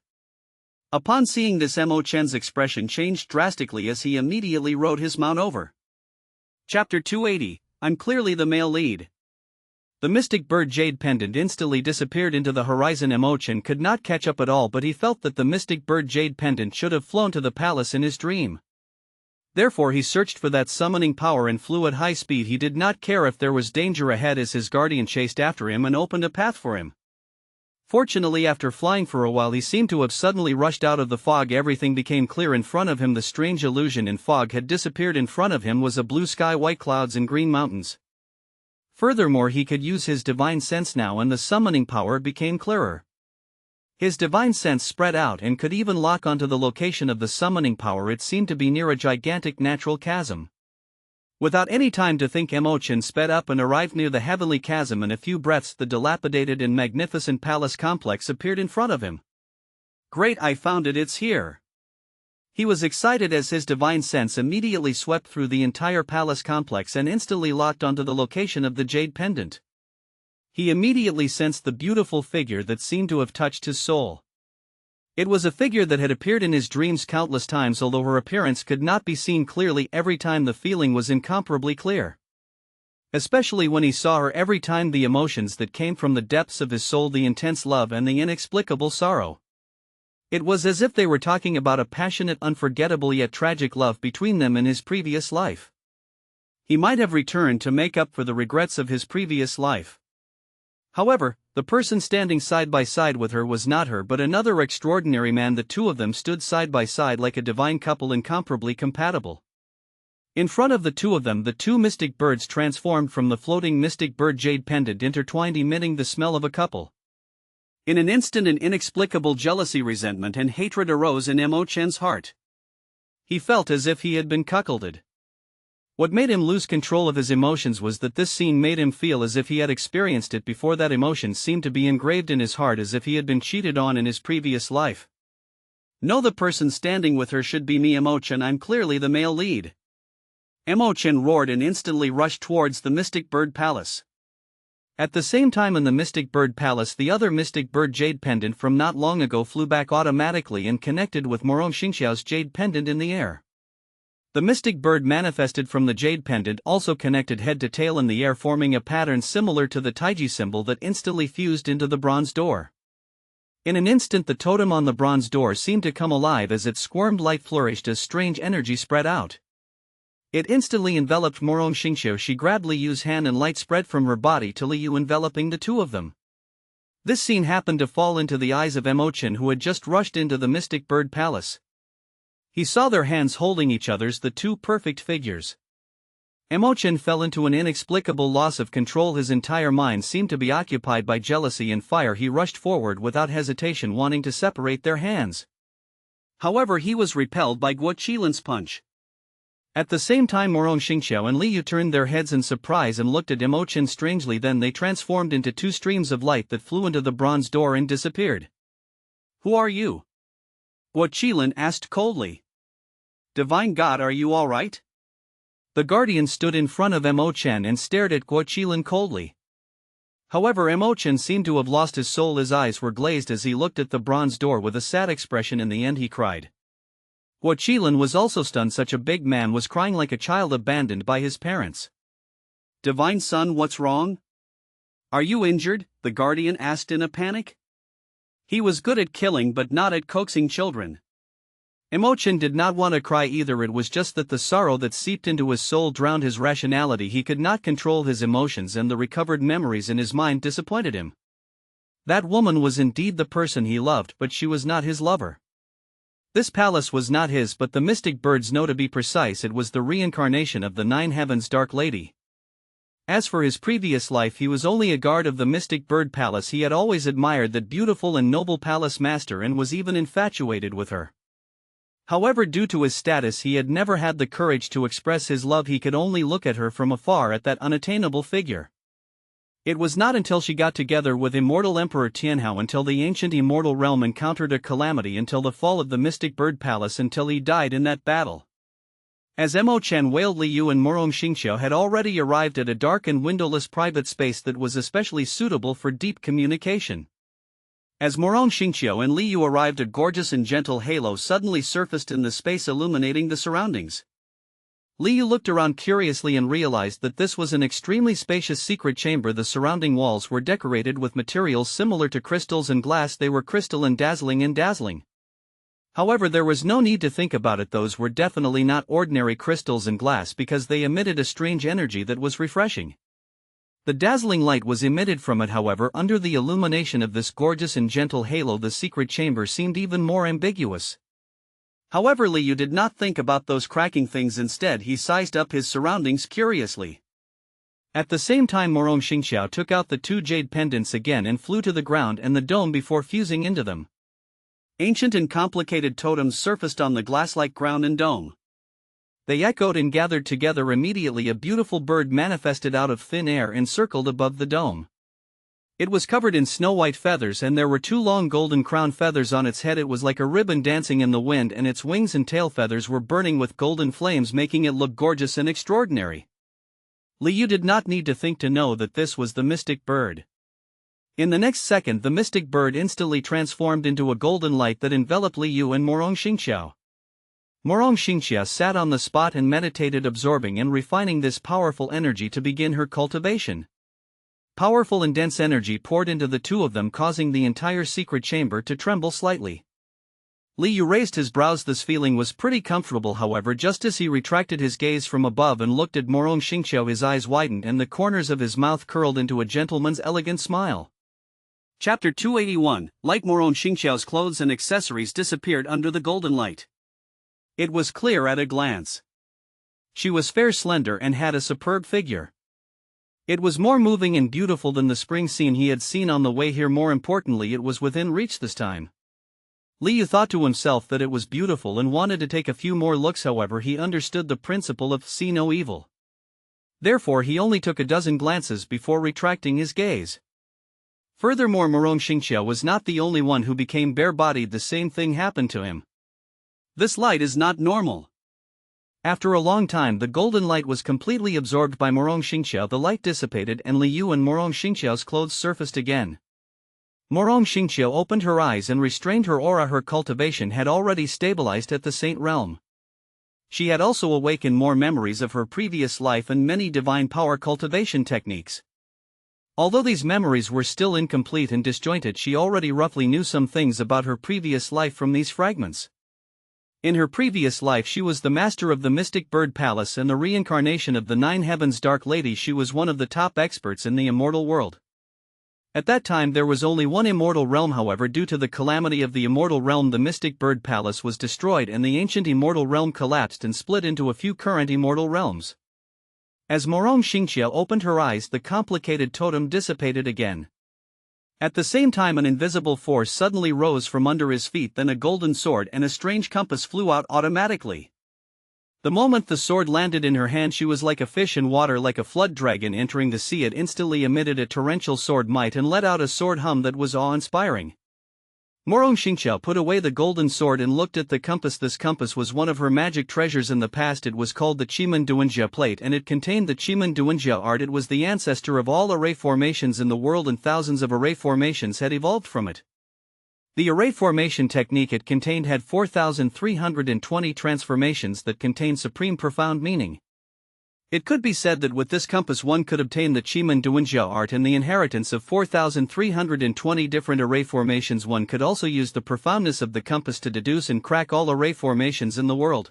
Upon seeing this, Mo Chen's expression changed drastically as he immediately rode his mount over. Chapter 280, I'm clearly the male lead. The Mystic Bird Jade Pendant instantly disappeared into the horizon. Mo Chen could not catch up at all, but he felt that the Mystic Bird Jade Pendant should have flown to the palace in his dream. Therefore he searched for that summoning power and flew at high speed. He did not care if there was danger ahead as his guardian chased after him and opened a path for him. Fortunately, after flying for a while, he seemed to have suddenly rushed out of the fog. Everything became clear in front of him. The strange illusion in fog had disappeared. In front of him was a blue sky, white clouds and green mountains. Furthermore, he could use his divine sense now, and the summoning power became clearer. His divine sense spread out and could even lock onto the location of the summoning power. It seemed to be near a gigantic natural chasm. Without any time to think, Emo-chan sped up and arrived near the heavenly chasm. In a few breaths the dilapidated and magnificent palace complex appeared in front of him. Great, I found it, it's here. He was excited as his divine sense immediately swept through the entire palace complex and instantly locked onto the location of the jade pendant. He immediately sensed the beautiful figure that seemed to have touched his soul. It was a figure that had appeared in his dreams countless times, although her appearance could not be seen clearly every time. The feeling was incomparably clear. Especially when he saw her, every time the emotions that came from the depths of his soul, the intense love and the inexplicable sorrow. It was as if they were talking about a passionate, unforgettable yet tragic love between them in his previous life. He might have returned to make up for the regrets of his previous life. However, the person standing side by side with her was not her but another extraordinary man. The two of them stood side by side like a divine couple, incomparably compatible. In front of the two of them, the two mystic birds transformed from the floating mystic bird jade pendant, intertwined, emitting the smell of a couple. In an instant, an inexplicable jealousy, resentment, and hatred arose in Emo-chan's heart. He felt as if he had been cuckolded. What made him lose control of his emotions was that this scene made him feel as if he had experienced it before. That emotion seemed to be engraved in his heart, as if he had been cheated on in his previous life. No, the person standing with her should be me, Emo-chan. I'm clearly the male lead. Emo-chan roared and instantly rushed towards the Mystic Bird Palace. At the same time, in the Mystic Bird Palace, the other Mystic Bird jade pendant from not long ago flew back automatically and connected with Morong Xingxiao's jade pendant in the air. The Mystic Bird manifested from the jade pendant also connected head to tail in the air, forming a pattern similar to the Taiji symbol that instantly fused into the bronze door. In an instant, the totem on the bronze door seemed to come alive as it squirmed. Light flourished as strange energy spread out. It instantly enveloped Morong Xingxiao. She grabbed Li Yu's hand and light spread from her body to Li Yu, enveloping the two of them. This scene happened to fall into the eyes of Emo-chan, who had just rushed into the Mystic Bird Palace. He saw their hands holding each other's, the two perfect figures. Emo-chan fell into an inexplicable loss of control. His entire mind seemed to be occupied by jealousy and fire. He rushed forward without hesitation, wanting to separate their hands. However, he was repelled by Guo Qilan's punch. At the same time, Morong Xingxiao and Li Yu turned their heads in surprise and looked at Emo-chan strangely. Then they transformed into two streams of light that flew into the bronze door and disappeared. Who are you? Guo Qilan asked coldly. Divine God, are you all right? The guardian stood in front of Emo-chan and stared at Guo Qilan coldly. However, Emo-chan seemed to have lost his soul. His eyes were glazed as he looked at the bronze door with a sad expression. In the end, he cried. Guo Qilan was also stunned. Such a big man was crying like a child abandoned by his parents. Divine Son, what's wrong? Are you injured? The guardian asked in a panic. He was good at killing but not at coaxing children. Emo-chan did not want to cry either. It was just that the sorrow that seeped into his soul drowned his rationality. He could not control his emotions, and the recovered memories in his mind disappointed him. That woman was indeed the person he loved, but she was not his lover. This palace was not his, but the mystic birds know. To be precise, it was the reincarnation of the Nine Heavens Dark Lady. As for his previous life, he was only a guard of the Mystic Bird Palace. He had always admired that beautiful and noble palace master and was even infatuated with her. However, due to his status, he had never had the courage to express his love. He could only look at her from afar, at that unattainable figure. It was not until she got together with immortal Emperor Tianhao, until the ancient immortal realm encountered a calamity, until the fall of the Mystic Bird Palace, until he died in that battle. As Emo-chan wailed, Li Yu and Morong Xingxiao had already arrived at a dark and windowless private space that was especially suitable for deep communication. As Morong Xingxiao and Li Yu arrived, a gorgeous and gentle halo suddenly surfaced in the space, illuminating the surroundings. Li Yu looked around curiously and realized that this was an extremely spacious secret chamber. The surrounding walls were decorated with materials similar to crystals and glass. They were crystal and dazzling. However, there was no need to think about it. Those were definitely not ordinary crystals and glass, because they emitted a strange energy that was refreshing. The dazzling light was emitted from it. However, under the illumination of this gorgeous and gentle halo, the secret chamber seemed even more ambiguous. However, Li Yu did not think about those cracking things. Instead, he sized up his surroundings curiously. At the same time, Morong Xingxiao took out the two jade pendants again and flew to the ground and the dome before fusing into them. Ancient and complicated totems surfaced on the glass-like ground and dome. They echoed and gathered together immediately. A beautiful bird manifested out of thin air and circled above the dome. It was covered in snow-white feathers and there were 2 long golden crown feathers on its head. It was like a ribbon dancing in the wind and its wings and tail feathers were burning with golden flames, making it look gorgeous and extraordinary. Liu did not need to think to know that this was the mystic bird. In the next second the mystic bird instantly transformed into a golden light that enveloped Liu and Morong Xingqiao. Morong Xingqiao sat on the spot and meditated, absorbing and refining this powerful energy to begin her cultivation. Powerful and dense energy poured into the two of them, causing the entire secret chamber to tremble slightly. Liu raised his brows. This feeling was pretty comfortable, however, just as he retracted his gaze from above and looked at Morong Xingqiao, his eyes widened and the corners of his mouth curled into a gentleman's elegant smile. Chapter 281, like Morong Xingqiao's clothes and accessories disappeared under the golden light. It was clear at a glance. She was fair, slender, and had a superb figure. It was more moving and beautiful than the spring scene he had seen on the way here. More importantly, it was within reach this time. Liu thought to himself that it was beautiful and wanted to take a few more looks. However, he understood the principle of see no evil. Therefore he only took a dozen glances before retracting his gaze. Furthermore, Morong Xingqiao was not the only one who became bare-bodied. The same thing happened to him. This light is not normal. After a long time the golden light was completely absorbed by Morong Xingqiao. The light dissipated and Liu and Morong Xingqiao's clothes surfaced again. Morong Xingqiao opened her eyes and restrained her aura. Her cultivation had already stabilized at the Saint Realm. She had also awakened more memories of her previous life and many divine power cultivation techniques. Although these memories were still incomplete and disjointed, she already roughly knew some things about her previous life from these fragments. In her previous life she was the master of the Mystic Bird Palace and the reincarnation of the 9 Heavens Dark Lady. She was one of the top experts in the immortal world. At that time there was only one immortal realm. However, due to the calamity of the immortal realm, the Mystic Bird Palace was destroyed and the ancient immortal realm collapsed and split into a few current immortal realms. As Morong Xingqiao opened her eyes, the complicated totem dissipated again. At the same time, an invisible force suddenly rose from under his feet. Then a golden sword and a strange compass flew out automatically. The moment the sword landed in her hand, she was like a fish in water, like a flood dragon entering the sea. It instantly emitted a torrential sword might and let out a sword hum that was awe-inspiring. Morong Xingqiao put away the golden sword and looked at the compass. This compass was one of her magic treasures in the past. It was called the Qimen Duanjia plate and it contained the Qimen Duanjia art. It was the ancestor of all array formations in the world and thousands of array formations had evolved from it. The array formation technique it contained had 4,320 transformations that contained supreme profound meaning. It could be said that with this compass one could obtain the Qimen Duanjia art and the inheritance of 4,320 different array formations. One could also use the profoundness of the compass to deduce and crack all array formations in the world.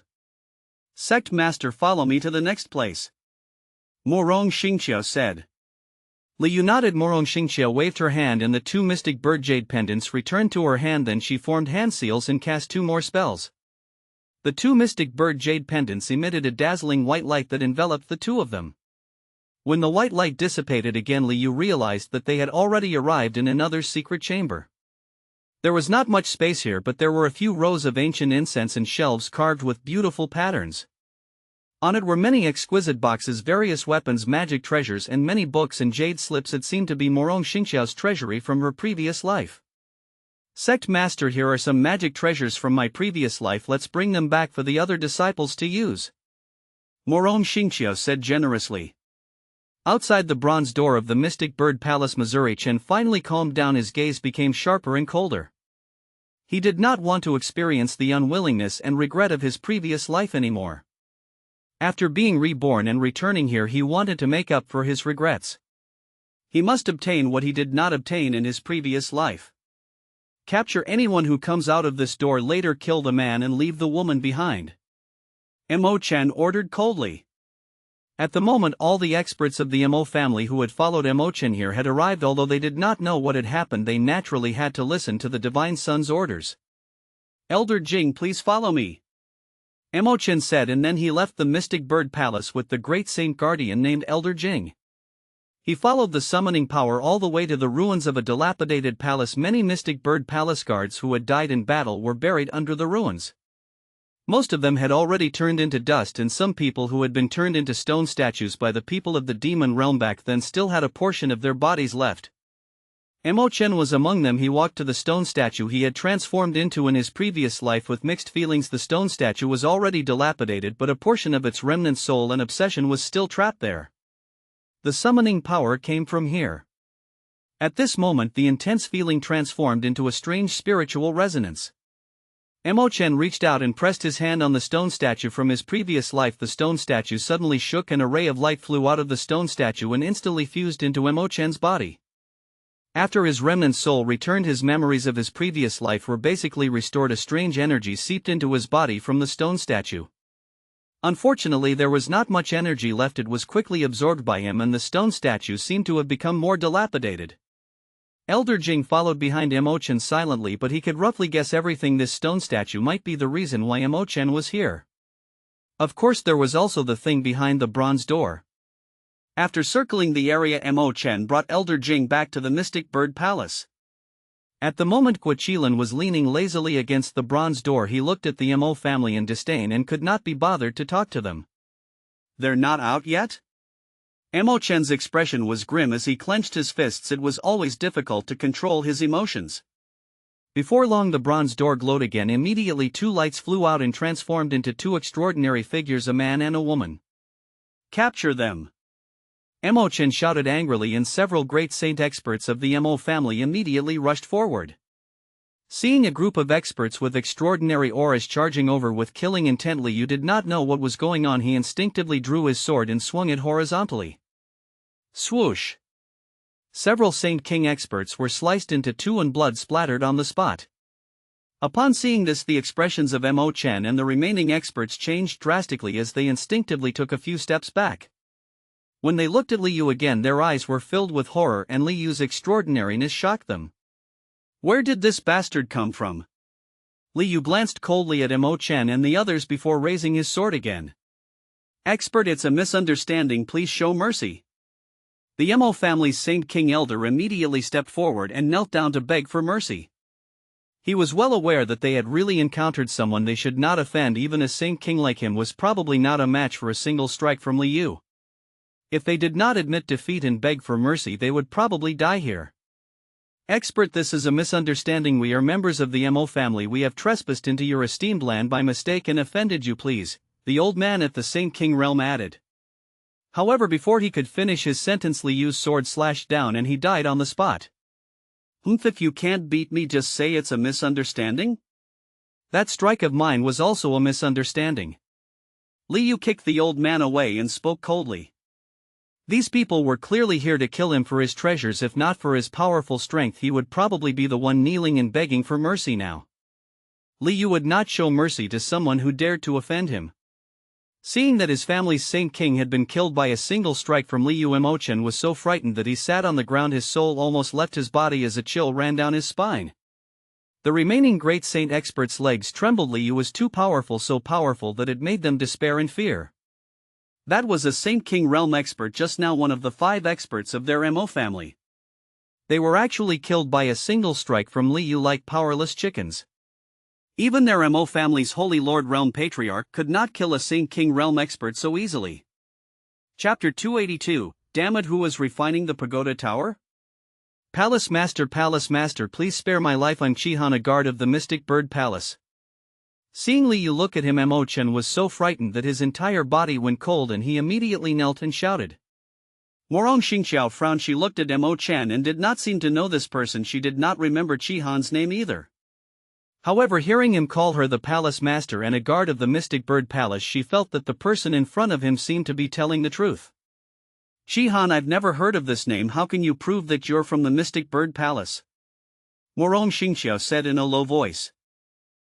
Sect Master, follow me to the next place, Morong Xingqiao said. Liu nodded. Morong Xingqiao waved her hand and the 2 mystic bird jade pendants returned to her hand. Then she formed hand seals and cast 2 more spells. The 2 mystic bird jade pendants emitted a dazzling white light that enveloped the 2 of them. When the white light dissipated again, Liu realized that they had already arrived in another secret chamber. There was not much space here, but there were a few rows of ancient incense and shelves carved with beautiful patterns. On it were many exquisite boxes, various weapons, magic treasures, and many books and jade slips. It seemed to be Morong Xingqiao's treasury from her previous life. Sect Master, here are some magic treasures from my previous life. Let's bring them back for the other disciples to use, Morong Xingqiao said generously. Outside the bronze door of the Mystic Bird Palace, Missouri Chen finally calmed down. His gaze became sharper and colder. He did not want to experience the unwillingness and regret of his previous life anymore. After being reborn and returning here, he wanted to make up for his regrets. He must obtain what he did not obtain in his previous life. Capture anyone who comes out of this door. Later kill the man and leave the woman behind, Mo Chen ordered coldly. At the moment all the experts of the Mo family who had followed Mo Chen here had arrived. Although they did not know what had happened, they naturally had to listen to the Divine Son's orders. Elder Jing, please follow me, Mo Chen said, and then he left the Mystic Bird Palace with the great saint guardian named Elder Jing. He followed the summoning power all the way to the ruins of a dilapidated palace. Many Mystic Bird Palace guards who had died in battle were buried under the ruins. Most of them had already turned into dust, and some people who had been turned into stone statues by the people of the demon realm back then still had a portion of their bodies left. Mo-Chen was among them. He walked to the stone statue he had transformed into in his previous life with mixed feelings. The stone statue was already dilapidated, but a portion of its remnant soul and obsession was still trapped there. The summoning power came from here. At this moment the intense feeling transformed into a strange spiritual resonance. Mo-Chen reached out and pressed his hand on the stone statue from his previous life. The stone statue suddenly shook and a ray of light flew out of the stone statue and instantly fused into Mo-Chen's body. After his remnant soul returned, his memories of his previous life were basically restored. A strange energy seeped into his body from the stone statue. Unfortunately, there was not much energy left. It was quickly absorbed by him, and the stone statue seemed to have become more dilapidated. Elder Jing followed behind Mo-Chen silently, but he could roughly guess everything. This stone statue might be the reason why Mo-Chen was here. Of course, there was also the thing behind the bronze door. After circling the area, Mo-Chen brought Elder Jing back to the Mystic Bird Palace. At the moment, Guaqilan was leaning lazily against the bronze door. He looked at the Mo family in disdain and could not be bothered to talk to them. They're not out yet? Mo-Chen's expression was grim as he clenched his fists. It was always difficult to control his emotions. Before long the bronze door glowed again. Immediately two lights flew out and transformed into two extraordinary figures, a man and a woman. Capture them! Mo-Chen shouted angrily, and several great saint experts of the Mo family immediately rushed forward. Seeing a group of experts with extraordinary auras charging over with killing intent, Liu did not know what was going on. He instinctively drew his sword and swung it horizontally. Swoosh! Several Saint King experts were sliced into two and blood splattered on the spot. Upon seeing this, the expressions of Mo-Chen and the remaining experts changed drastically as they instinctively took a few steps back. When they looked at Liu again, their eyes were filled with horror, and Liu's extraordinariness shocked them. Where did this bastard come from? Liu glanced coldly at Mo-Chen and the others before raising his sword again. Expert, it's a misunderstanding. Please show mercy. The Mo family's Saint King elder immediately stepped forward and knelt down to beg for mercy. He was well aware that they had really encountered someone they should not offend. Even a Saint King like him was probably not a match for a single strike from Liu. If they did not admit defeat and beg for mercy, they would probably die here. Expert, this is a misunderstanding. We are members of the Mo family. We have trespassed into your esteemed land by mistake and offended you. Please, the old man at the Saint King realm added. However, before he could finish his sentence, Liu's sword slashed down and he died on the spot. If you can't beat me, just say it's a misunderstanding? That strike of mine was also a misunderstanding. Liu kicked the old man away and spoke coldly. These people were clearly here to kill him for his treasures. If not for his powerful strength, he would probably be the one kneeling and begging for mercy now. Liu would not show mercy to someone who dared to offend him. Seeing that his family's Saint King had been killed by a single strike from Liu, Mo-Chen was so frightened that he sat on the ground. His soul almost left his body as a chill ran down his spine. The remaining great saint experts' legs trembled. Liu was too powerful, so powerful that it made them despair and fear. That was a Saint King realm expert just now, one of the 5 experts of their Mo family. They were actually killed by a single strike from Liu like powerless chickens. Even their Mo family's Holy Lord Realm Patriarch could not kill a Saint King realm expert so easily. Chapter 282, Damn it, who was refining the pagoda tower? Palace Master, please spare my life. I'm Chi-Han, a guard of the Mystic Bird Palace. Seeing Liu look at him, Mo-Chen was so frightened that his entire body went cold and he immediately knelt and shouted. Morong Xingxiao frowned. She looked at Mo-Chen and did not seem to know this person. She did not remember Chi-Han's name either. However, hearing him call her the Palace Master and a guard of the Mystic Bird Palace, she felt that the person in front of him seemed to be telling the truth. Chi-Han, I've never heard of this name. How can you prove that you're from the Mystic Bird Palace? Morong Xingxiao said in a low voice.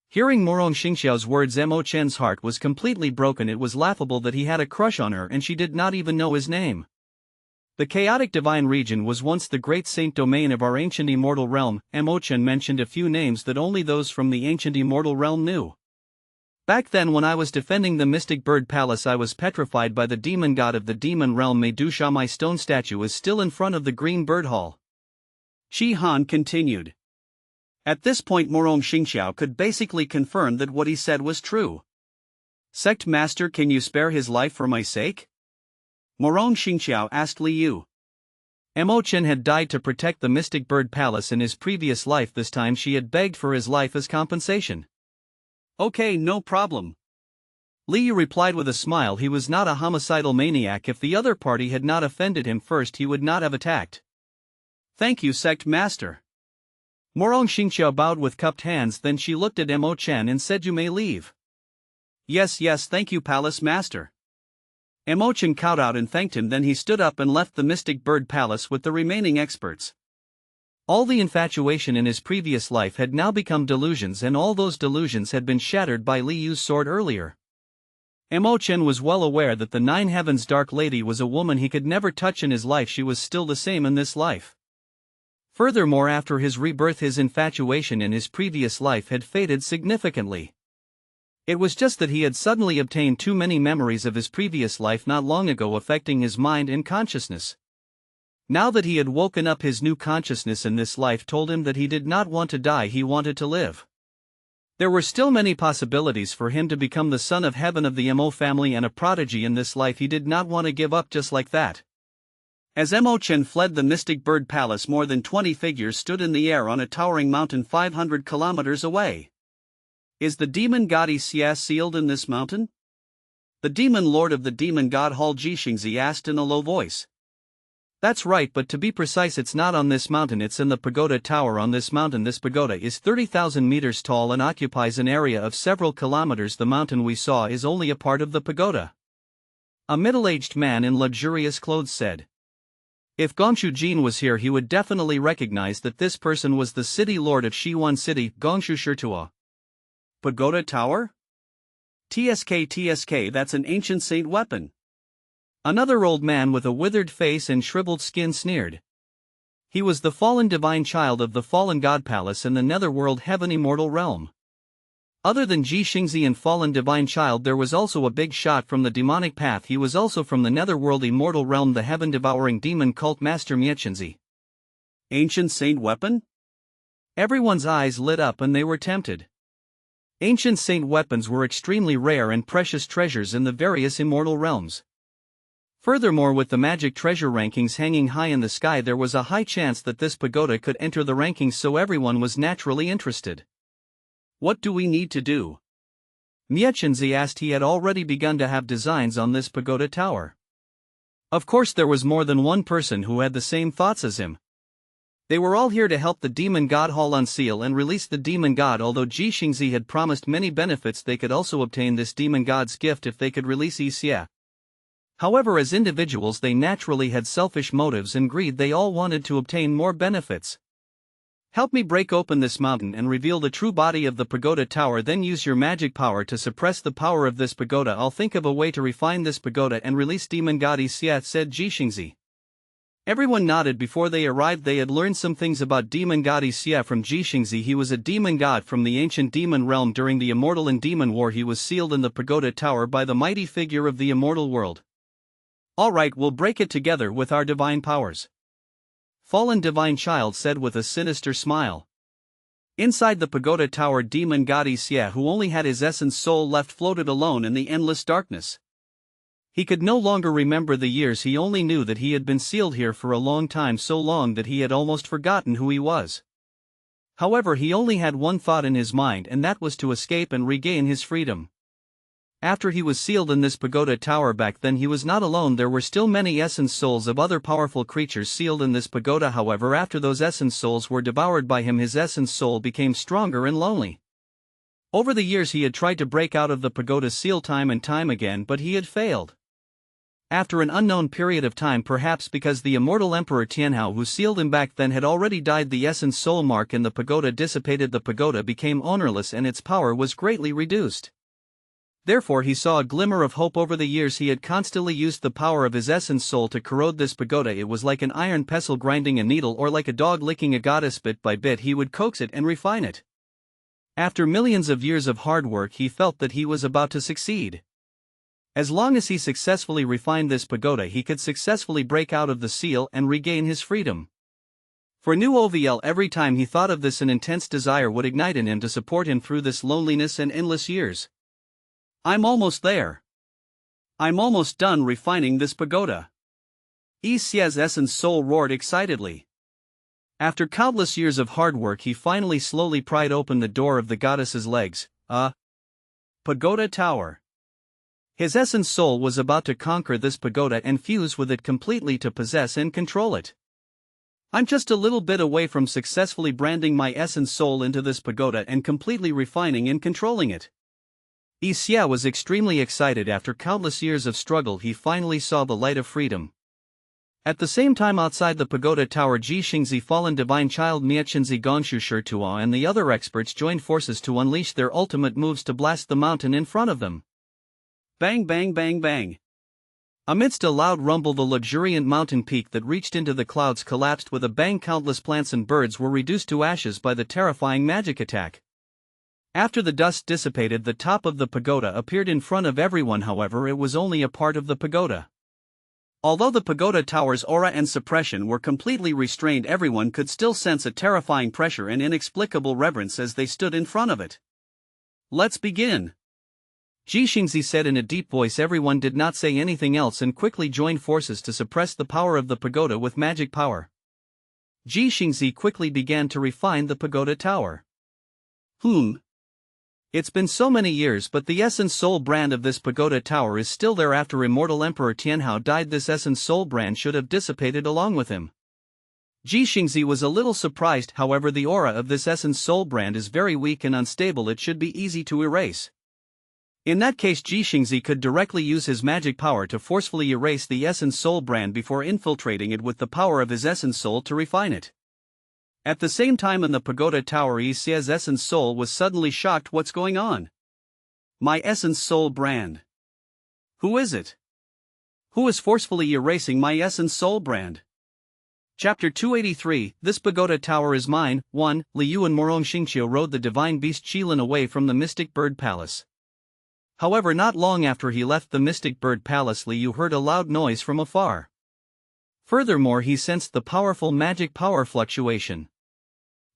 Hearing Morong Xingxiao's words, Mo-Chen's heart was completely broken. It was laughable that he had a crush on her and she did not even know his name. The chaotic divine region was once the great saint domain of our ancient immortal realm. Mo-Chen mentioned a few names that only those from the ancient immortal realm knew. Back then, when I was defending the Mystic Bird Palace, I was petrified by the demon god of the demon realm, Medusha. My stone statue is still in front of the Green Bird Hall. Chi-Han continued. At this point, Morong Xingxiao could basically confirm that what he said was true. Sect Master, can you spare his life for my sake? Morong Xingqiao asked Li Yu. Mo Chen had died to protect the Mystic Bird Palace in his previous life. This time she had begged for his life as compensation. Okay, no problem. Li Yu replied with a smile. He was not a homicidal maniac. If the other party had not offended him first, he would not have attacked. Thank you, Sect Master. Morong Xingqiao bowed with cupped hands. Then she looked at Mo Chen and said, "You may leave." Yes, thank you, Palace Master. Mo Chen kowtowed and thanked him. Then he stood up and left the Mystic Bird Palace with the remaining experts. All the infatuation in his previous life had now become delusions, and all those delusions had been shattered by Li Yu's sword earlier. Mo Chen was well aware that the Nine Heavens Dark Lady was a woman he could never touch in his life. She was still the same in this life. Furthermore, after his rebirth, his infatuation in his previous life had faded significantly. It was just that he had suddenly obtained too many memories of his previous life not long ago, affecting his mind and consciousness. Now that he had woken up, his new consciousness in this life told him that he did not want to die, he wanted to live. There were still many possibilities for him to become the son of heaven of the Mo family and a prodigy in this life. He did not want to give up just like that. As Mo Chen fled the Mystic Bird Palace, more than 20 figures stood in the air on a towering mountain 500 kilometers away. Is the demon god Xia sealed in this mountain? The demon lord of the demon god hall Jixingzi asked in a low voice. That's right, but to be precise, it's not on this mountain, it's in the pagoda tower on this mountain. This pagoda is 30,000 meters tall and occupies an area of several kilometers. The mountain we saw is only a part of the pagoda. A middle-aged man in luxurious clothes said. If Gongshu Jin was here, he would definitely recognize that this person was the city lord of Shiwan City, Gongshu Shirtua. Pagoda tower? TSK, that's an ancient saint weapon. Another old man with a withered face and shriveled skin sneered. He was the fallen divine child of the fallen god palace in the netherworld heaven immortal realm. Other than Ji Xingzi and fallen divine child, there was also a big shot from the demonic path. He was also from the netherworld immortal realm, the heaven devouring demon cult master Miechenzi. Ancient saint weapon? Everyone's eyes lit up and they were tempted. Ancient saint weapons were extremely rare and precious treasures in the various immortal realms. Furthermore, with the magic treasure rankings hanging high in the sky, there was a high chance that this pagoda could enter the rankings, so everyone was naturally interested. What do we need to do? Miechenzi asked. He had already begun to have designs on this pagoda tower. Of course, there was more than one person who had the same thoughts as him. They were all here to help the demon god hall unseal and release the demon god. Although Ji Xingzi had promised many benefits, they could also obtain this demon god's gift if they could release Xia. However, as individuals, they naturally had selfish motives and greed. They all wanted to obtain more benefits. Help me break open this mountain and reveal the true body of the pagoda tower. Then use your magic power to suppress the power of this pagoda. I'll think of a way to refine this pagoda and release demon god Xia, said Ji Xingzi. Everyone nodded. Before they arrived, they had learned some things about demon god Xia from Ji Xingzi. He was a demon god from the ancient demon realm. During the immortal and demon war, he was sealed in the pagoda tower by the mighty figure of the immortal world. Alright, we'll break it together with our divine powers. Fallen divine child said with a sinister smile. Inside the pagoda tower, demon god Xia, who only had his essence soul left, floated alone in the endless darkness. He could no longer remember the years. He only knew that he had been sealed here for a long time, so long that he had almost forgotten who he was. However, he only had one thought in his mind, and that was to escape and regain his freedom. After he was sealed in this pagoda tower back then, he was not alone. There were still many essence souls of other powerful creatures sealed in this pagoda. However, after those essence souls were devoured by him, his essence soul became stronger and lonely. Over the years he had tried to break out of the pagoda seal time and time again, but he had failed. After an unknown period of time, perhaps because the immortal Emperor Tianhao who sealed him back then had already died, the essence soul mark in the pagoda dissipated. The pagoda became ownerless and its power was greatly reduced. Therefore he saw a glimmer of hope. Over the years he had constantly used the power of his essence soul to corrode this pagoda. It was like an iron pestle grinding a needle, or like a dog licking a goddess. Bit by bit he would coax it and refine it. After millions of years of hard work, he felt that he was about to succeed. As long as he successfully refined this pagoda, he could successfully break out of the seal and regain his freedom. For new OVL, every time he thought of this, an intense desire would ignite in him to support him through this loneliness and endless years. I'm almost there. I'm almost done refining this pagoda. Yi Xia's essence soul roared excitedly. After countless years of hard work, he finally slowly pried open the door of the goddess's legs, a pagoda tower. His essence soul was about to conquer this pagoda and fuse with it completely to possess and control it. I'm just a little bit away from successfully branding my essence soul into this pagoda and completely refining and controlling it. Yi Xia was extremely excited. After countless years of struggle, he finally saw the light of freedom. At the same time, outside the pagoda tower, Ji Xingzi, fallen divine child, Miechenzi, Gongshu Shirtua, and the other experts joined forces to unleash their ultimate moves to blast the mountain in front of them. Bang bang bang bang. Amidst a loud rumble, the luxuriant mountain peak that reached into the clouds collapsed with a bang. Countless plants and birds were reduced to ashes by the terrifying magic attack. After the dust dissipated, the top of the pagoda appeared in front of everyone. However, it was only a part of the pagoda. Although the pagoda tower's aura and suppression were completely restrained, everyone could still sense a terrifying pressure and inexplicable reverence as they stood in front of it. Let's begin. Ji Xingzi said in a deep voice. Everyone did not say anything else and quickly joined forces to suppress the power of the pagoda with magic power. Ji Xingzi quickly began to refine the pagoda tower. It's been so many years, but the essence soul brand of this pagoda tower is still there. After immortal Emperor Tianhao died, this essence soul brand should have dissipated along with him. Ji Xingzi was a little surprised. However, the aura of this essence soul brand is very weak and unstable. It should be easy to erase. In that case, Ji Xingzi could directly use his magic power to forcefully erase the essence soul brand before infiltrating it with the power of his essence soul to refine it. At the same time, in the pagoda tower, Yi Xia's essence soul was suddenly shocked. What's going on? My essence soul brand. Who is it? Who is forcefully erasing my essence soul brand? Chapter 283, This pagoda tower is mine. 1. Liu and Morong Xingqiu rode the divine beast Qilin away from the mystic bird palace. However, not long after he left the mystic bird palace, Liu heard a loud noise from afar. Furthermore, he sensed the powerful magic power fluctuation.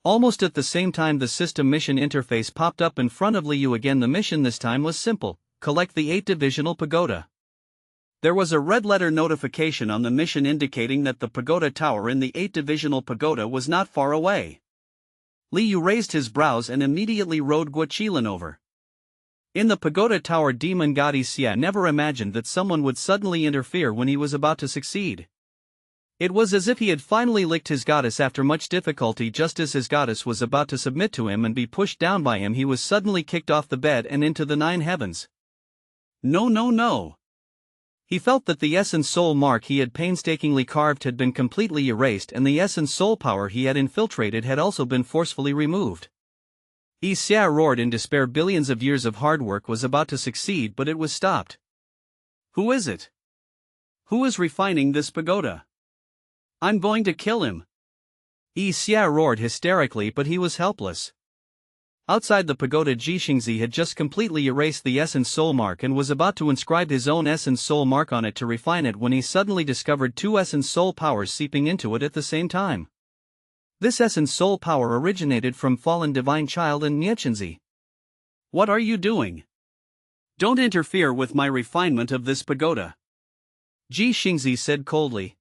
Almost at the same time, the system mission interface popped up in front of Liu. Again, the mission this time was simple: collect the 8-divisional pagoda. There was a red letter notification on the mission indicating that the pagoda tower in the 8-divisional pagoda was not far away. Liu raised his brows and immediately rode Guaqilin over. In the pagoda tower, demon god Yi Xia never imagined that someone would suddenly interfere when he was about to succeed. It was as if he had finally licked his goddess after much difficulty. Just as his goddess was about to submit to him and be pushed down by him, he was suddenly kicked off the bed and into the 9 heavens. No. He felt that the essence soul mark he had painstakingly carved had been completely erased, and the essence soul power he had infiltrated had also been forcefully removed. Yi Xia roared in despair. Billions of years of hard work was about to succeed, but it was stopped. Who is it? Who is refining this pagoda? I'm going to kill him. Yi Xia roared hysterically, but he was helpless. Outside the pagoda, Ji Xingzi had just completely erased the essence soul mark and was about to inscribe his own essence soul mark on it to refine it when he suddenly discovered 2 essence soul powers seeping into it at the same time. This essence soul power originated from fallen divine child and Miechenzi. What are you doing? Don't interfere with my refinement of this pagoda. Ji Xingzi said coldly.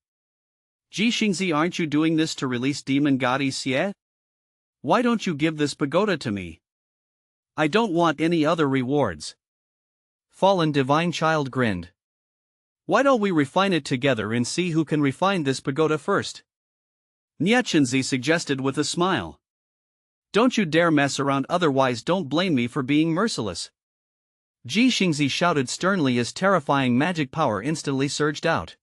Ji Xingzi, aren't you doing this to release demon god Yi Xia? Why don't you give this pagoda to me? I don't want any other rewards. Fallen divine child grinned. Why don't we refine it together and see who can refine this pagoda first? Miechenzi suggested with a smile. Don't you dare mess around, otherwise don't blame me for being merciless. Ji Xingzi shouted sternly as terrifying magic power instantly surged out.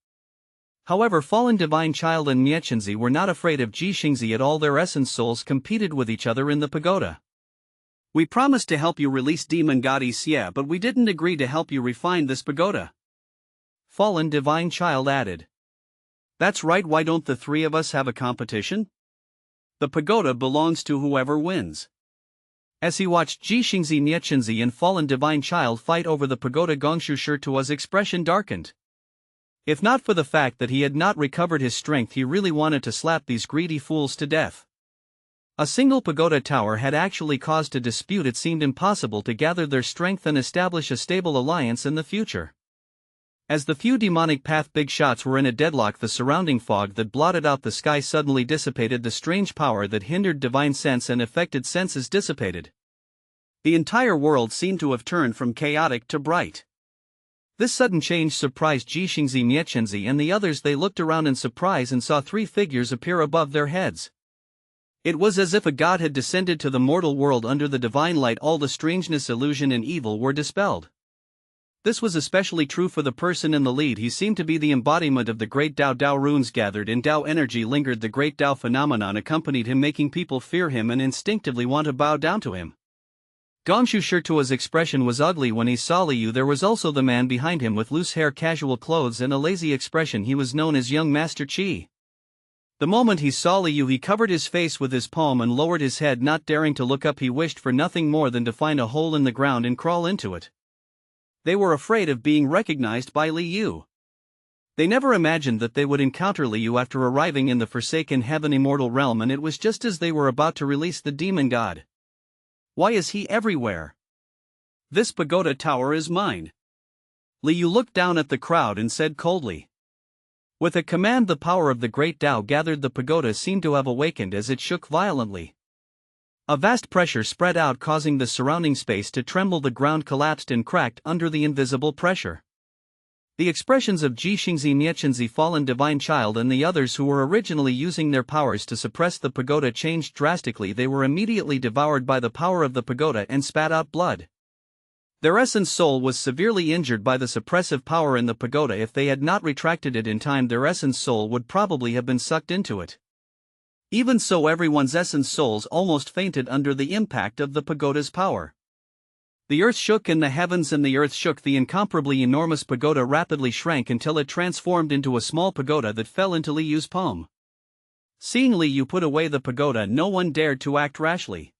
However, fallen divine child and Miechenzi were not afraid of Ji Xingzi at all. Their essence souls competed with each other in the pagoda. We promised to help you release demon god Yi Xia, but we didn't agree to help you refine this pagoda. Fallen divine child added. That's right, why don't the 3 of us have a competition? The pagoda belongs to whoever wins. As he watched Ji Xingzi, Miechenzi and fallen divine child fight over the pagoda, Gongshu Shirtua's expression darkened. If not for the fact that he had not recovered his strength, he really wanted to slap these greedy fools to death. A single pagoda tower had actually caused a dispute. It seemed impossible to gather their strength and establish a stable alliance in the future. As the few demonic path big shots were in a deadlock, the surrounding fog that blotted out the sky suddenly dissipated. The strange power that hindered divine sense and affected senses dissipated. The entire world seemed to have turned from chaotic to bright. This sudden change surprised Jixingzi, Miechenzi and the others. They looked around in surprise and saw three figures appear above their heads. It was as if a god had descended to the mortal world under the divine light. All the strangeness, illusion and evil were dispelled. This was especially true for the person in the lead. He seemed to be the embodiment of the great Dao. Dao runes gathered in Dao energy lingered. The great Dao phenomenon accompanied him, making people fear him and instinctively want to bow down to him. Gongshu Shirtua's expression was ugly when he saw Liu. There was also the man behind him with loose hair, casual clothes and a lazy expression. He was known as Young Master Qi. The moment he saw Liu, he covered his face with his palm and lowered his head, not daring to look up. He wished for nothing more than to find a hole in the ground and crawl into it. They were afraid of being recognized by Liu. They never imagined that they would encounter Liu after arriving in the forsaken heaven immortal realm, and it was just as they were about to release the demon god. Why is he everywhere? This pagoda tower is mine. Liu looked down at the crowd and said coldly. With a command, the power of the great Dao gathered. The pagoda seemed to have awakened as it shook violently. A vast pressure spread out, causing the surrounding space to tremble. The ground collapsed and cracked under the invisible pressure. The expressions of Jixingzi, Miechenzi, fallen divine child, and the others who were originally using their powers to suppress the pagoda changed drastically. They were immediately devoured by the power of the pagoda and spat out blood. Their essence soul was severely injured by the suppressive power in the pagoda. If they had not retracted it in time, their essence soul would probably have been sucked into it. Even so, everyone's essence souls almost fainted under the impact of the pagoda's power. The earth shook and the heavens and the earth shook. The incomparably enormous pagoda rapidly shrank until it transformed into a small pagoda that fell into Liu's palm. Seeing Liu put away the pagoda, no one dared to act rashly.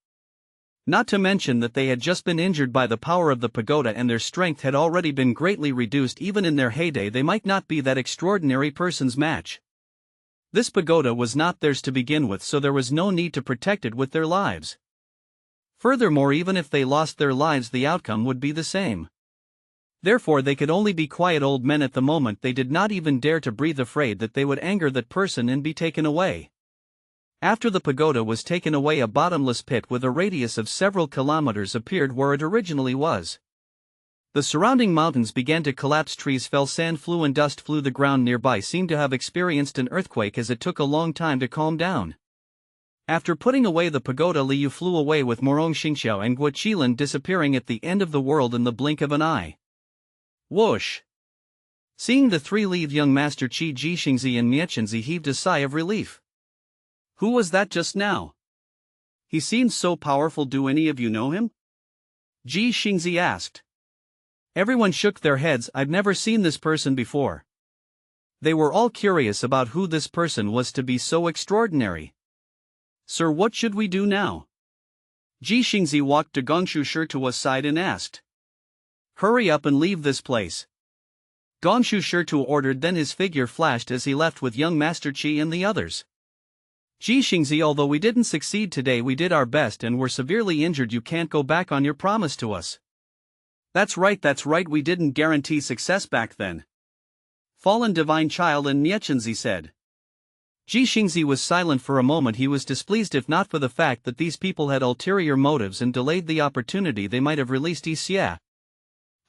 Not to mention that they had just been injured by the power of the pagoda and their strength had already been greatly reduced. Even in their heyday, they might not be that extraordinary person's match. This pagoda was not theirs to begin with, so there was no need to protect it with their lives. Furthermore, even if they lost their lives, the outcome would be the same. Therefore, they could only be quiet old men at the moment. They did not even dare to breathe, afraid that they would anger that person and be taken away. After the pagoda was taken away, a bottomless pit with a radius of several kilometers appeared where it originally was. The surrounding mountains began to collapse, trees fell, sand flew and dust flew. The ground nearby seemed to have experienced an earthquake, as it took a long time to calm down. After putting away the pagoda, Liu flew away with Morong Xingxiao and Guoqilan, disappearing at the end of the world in the blink of an eye. Whoosh! Seeing the three leave, young Master Qi, Jixingzi and Miechenzi heaved a sigh of relief. Who was that just now? He seemed so powerful. Do any of you know him? Jixingzi asked. Everyone shook their heads. I've never seen this person before. They were all curious about who this person was to be so extraordinary. Sir, what should we do now? Jixingzi walked to Gongshu Shirtua's side and asked. Hurry up and leave this place. Gongshu Shirtua ordered, then his figure flashed as he left with young Master Qi and the others. Jixingzi, although we didn't succeed today, we did our best and were severely injured. You can't go back on your promise to us. That's right, we didn't guarantee success back then. Fallen divine child and Miechenzi said. Jixingzi was silent for a moment. He was displeased, if not for the fact that these people had ulterior motives and delayed the opportunity they might have released Xie.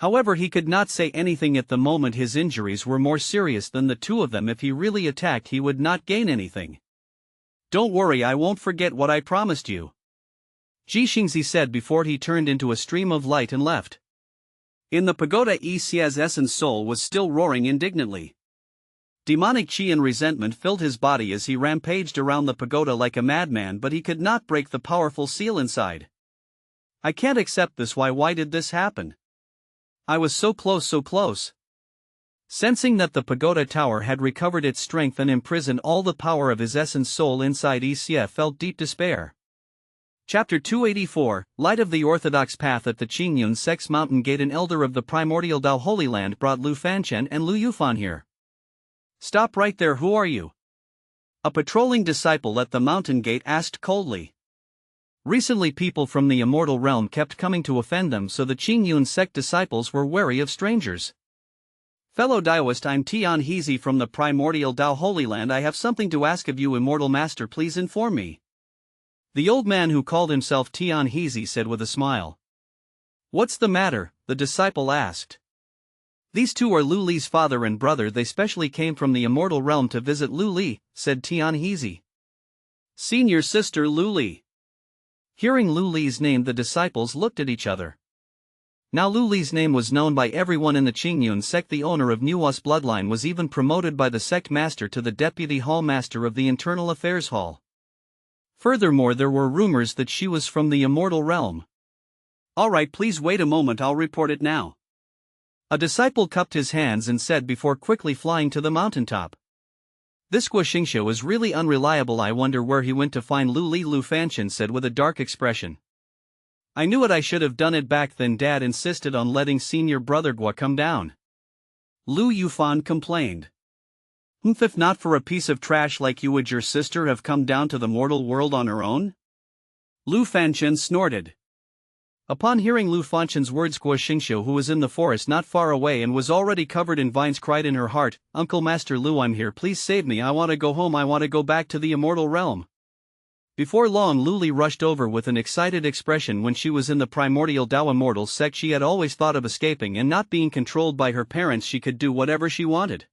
However, he could not say anything at the moment. His injuries were more serious than the two of them. If he really attacked, he would not gain anything. Don't worry, I won't forget what I promised you, Jixingzi said before he turned into a stream of light and left. In the pagoda, Xie's essence soul was still roaring indignantly. Demonic qi and resentment filled his body as he rampaged around the pagoda like a madman, but he could not break the powerful seal inside. I can't accept this. Why did this happen? I was so close, so close. Sensing that the pagoda tower had recovered its strength and imprisoned all the power of his essence soul inside, Xie felt deep despair. Chapter 284, Light of the Orthodox Path. At the Qingyun Sect's mountain gate, an elder of the primordial Dao Holy Land brought Lu Fanchen and Lu Yufan here. Stop right there, who are you? A patrolling disciple at the mountain gate asked coldly. Recently people from the immortal realm kept coming to offend them, so the Qingyun sect disciples were wary of strangers. Fellow Daoist, I'm Tian Heezy from the primordial Dao Holy Land. I have something to ask of you, immortal master, please inform me. The old man who called himself Tian Heezy said with a smile. What's the matter? The disciple asked. These two are Lu Li's father and brother. They specially came from the immortal realm to visit Lu Li, said Tian Heezy. Senior sister Lu Li. Hearing Lu Li's name, the disciples looked at each other. Now Lu Li's name was known by everyone in the Qingyun sect. The owner of Nuos bloodline was even promoted by the sect master to the deputy hall master of the internal affairs hall. Furthermore, there were rumors that she was from the immortal realm. Alright, please wait a moment, I'll report it now. A disciple cupped his hands and said before quickly flying to the mountaintop. This Guoxingxiu is really unreliable. I wonder where he went to find Lu Li. Lu Fanchen said with a dark expression. I knew it, I should have done it back then. Dad insisted on letting senior brother Gua come down. Lu Yufan complained. If not for a piece of trash like you, would your sister have come down to the mortal world on her own? Lu Fanchen snorted. Upon hearing Lu Fanchen's words, Guoxingxiu, who was in the forest not far away and was already covered in vines, cried in her heart, Uncle Master Lu, I'm here, please save me. I want to go home. I want to go back to the immortal realm. Before long, Lu Li rushed over with an excited expression. When she was in the primordial Dao immortal sect, she had always thought of escaping and not being controlled by her parents. She could do whatever she wanted.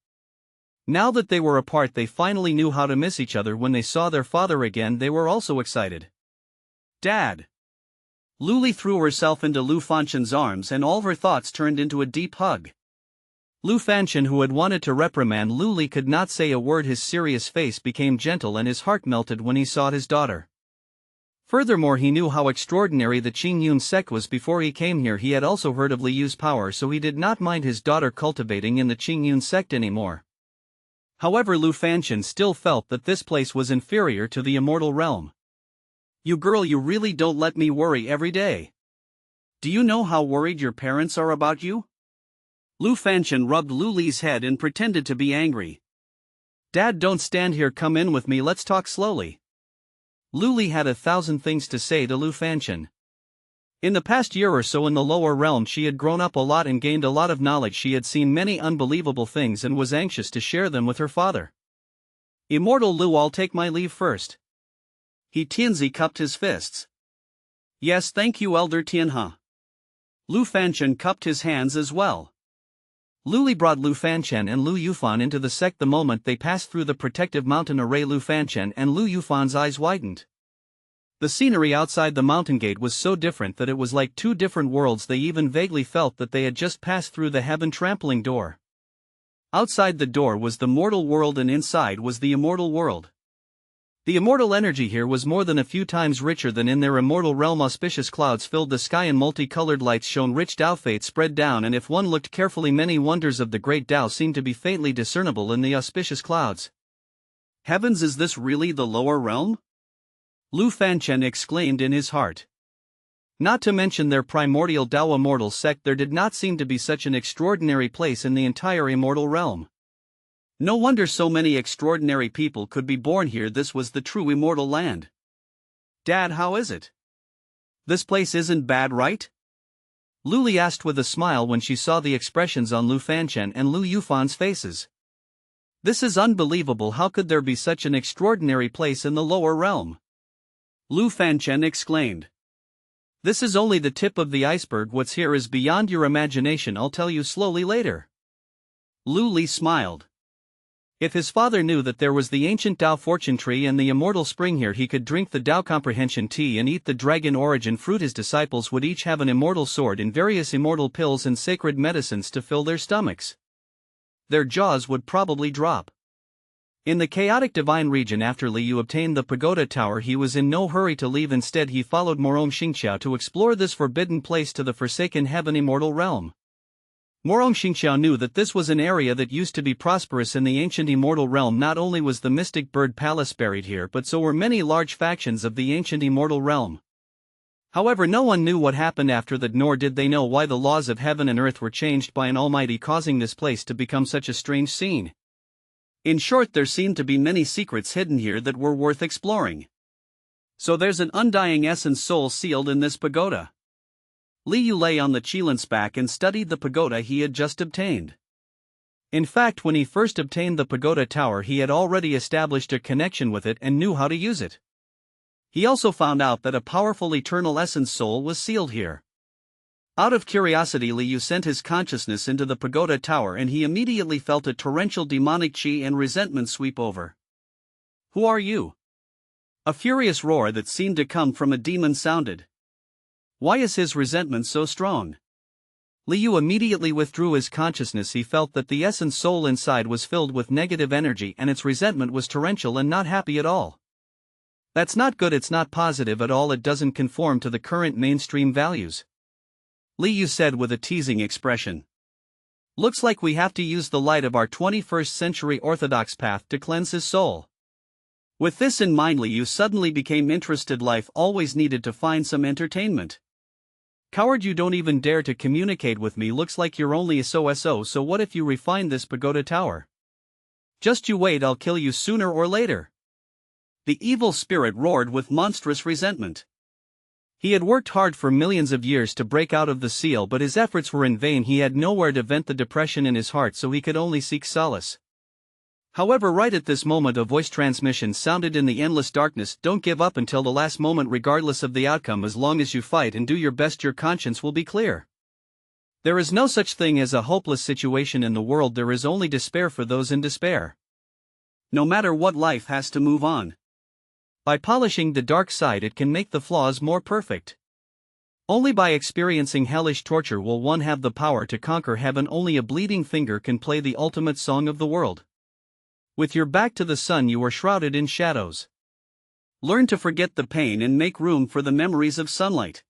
Now that they were apart, they finally knew how to miss each other. When they saw their father again, they were also excited. Dad! Lu Li threw herself into Lu Fanchen's arms and all her thoughts turned into a deep hug. Lu Fanchen, who had wanted to reprimand Lu Li, could not say a word. His serious face became gentle and his heart melted when he saw his daughter. Furthermore, he knew how extraordinary the Qingyun sect was. Before he came here, he had also heard of Li Yu's power, so he did not mind his daughter cultivating in the Qingyun sect anymore. However, Lu Fanchen still felt that this place was inferior to the immortal realm. You girl, you really don't let me worry every day. Do you know how worried your parents are about you? Lu Fanchen rubbed Lu Li's head and pretended to be angry. Dad, don't stand here, come in with me, let's talk slowly. Lu Li had 1,000 things to say to Lu Fanchen. In the past year or so in the lower realm, she had grown up a lot and gained a lot of knowledge. She had seen many unbelievable things and was anxious to share them with her father. Immortal Lu, I'll take my leave first. He Tianzi cupped his fists. Yes, thank you, Elder Tianhe. Lu Fanchen cupped his hands as well. Lu Li brought Lu Fanchen and Lu Yufan into the sect the moment they passed through the protective mountain array. Lu Fanchen and Lu Yufan's eyes widened. The scenery outside the mountain gate was so different that it was like two different worlds. They even vaguely felt that they had just passed through the heaven trampling door. Outside the door was the mortal world and inside was the immortal world. The immortal energy here was more than a few times richer than in their immortal realm. Auspicious clouds filled the sky and multicolored lights shone. Rich Dao fate spread down, and if one looked carefully, many wonders of the great Dao seemed to be faintly discernible in the auspicious clouds. Heavens, is this really the lower realm? Lu Fanchen exclaimed in his heart. Not to mention their primordial Dao immortal sect, there did not seem to be such an extraordinary place in the entire immortal realm. No wonder so many extraordinary people could be born here. This was the true immortal land. Dad, how is it? This place isn't bad, right? Lu Li asked with a smile when she saw the expressions on Lu Fanchen and Lu Yufan's faces. This is unbelievable. How could there be such an extraordinary place in the lower realm? Lu Fanchen exclaimed. This is only the tip of the iceberg. What's here is beyond your imagination. I'll tell you slowly later. Lu Li smiled. If his father knew that there was the ancient Dao fortune tree and the immortal spring here, he could drink the Dao comprehension tea and eat the dragon origin fruit. His disciples would each have an immortal sword and various immortal pills and sacred medicines to fill their stomachs. Their jaws would probably drop. In the chaotic divine region, after Li Yu obtained the pagoda tower, he was in no hurry to leave. Instead, he followed Morong Xingqiao to explore this forbidden place to the forsaken heaven immortal realm. Morong Xingqiao knew that this was an area that used to be prosperous in the ancient immortal realm. Not only was the mystic bird palace buried here, but so were many large factions of the ancient immortal realm. However, no one knew what happened after that, nor did they know why the laws of heaven and earth were changed by an almighty, causing this place to become such a strange scene. In short, there seemed to be many secrets hidden here that were worth exploring. So there's an undying essence soul sealed in this pagoda. Liu lay on the Qilin's back and studied the pagoda he had just obtained. In fact, when he first obtained the pagoda tower, he had already established a connection with it and knew how to use it. He also found out that a powerful eternal essence soul was sealed here. Out of curiosity, Liu sent his consciousness into the pagoda tower and he immediately felt a torrential demonic qi and resentment sweep over. "Who are you?" A furious roar that seemed to come from a demon sounded. Why is his resentment so strong? Liu immediately withdrew his consciousness. He felt that the essence soul inside was filled with negative energy and its resentment was torrential and not happy at all. That's not good, it's not positive at all, it doesn't conform to the current mainstream values. Liu said with a teasing expression. Looks like we have to use the light of our 21st century orthodox path to cleanse his soul. With this in mind, Liu suddenly became interested. Life always needed to find some entertainment. Coward, you don't even dare to communicate with me. Looks like you're only a so what if you refine this pagoda tower? Just you wait, I'll kill you sooner or later. The evil spirit roared with monstrous resentment. He had worked hard for millions of years to break out of the seal, but his efforts were in vain. He had nowhere to vent the depression in his heart, so he could only seek solace. However, right at this moment a voice transmission sounded in the endless darkness. Don't give up until the last moment regardless of the outcome. As long as you fight and do your best, your conscience will be clear. There is no such thing as a hopeless situation in the world, there is only despair for those in despair. No matter what, life has to move on. By polishing the dark side it can make the flaws more perfect. Only by experiencing hellish torture will one have the power to conquer heaven. Only a bleeding finger can play the ultimate song of the world. With your back to the sun you are shrouded in shadows. Learn to forget the pain and make room for the memories of sunlight.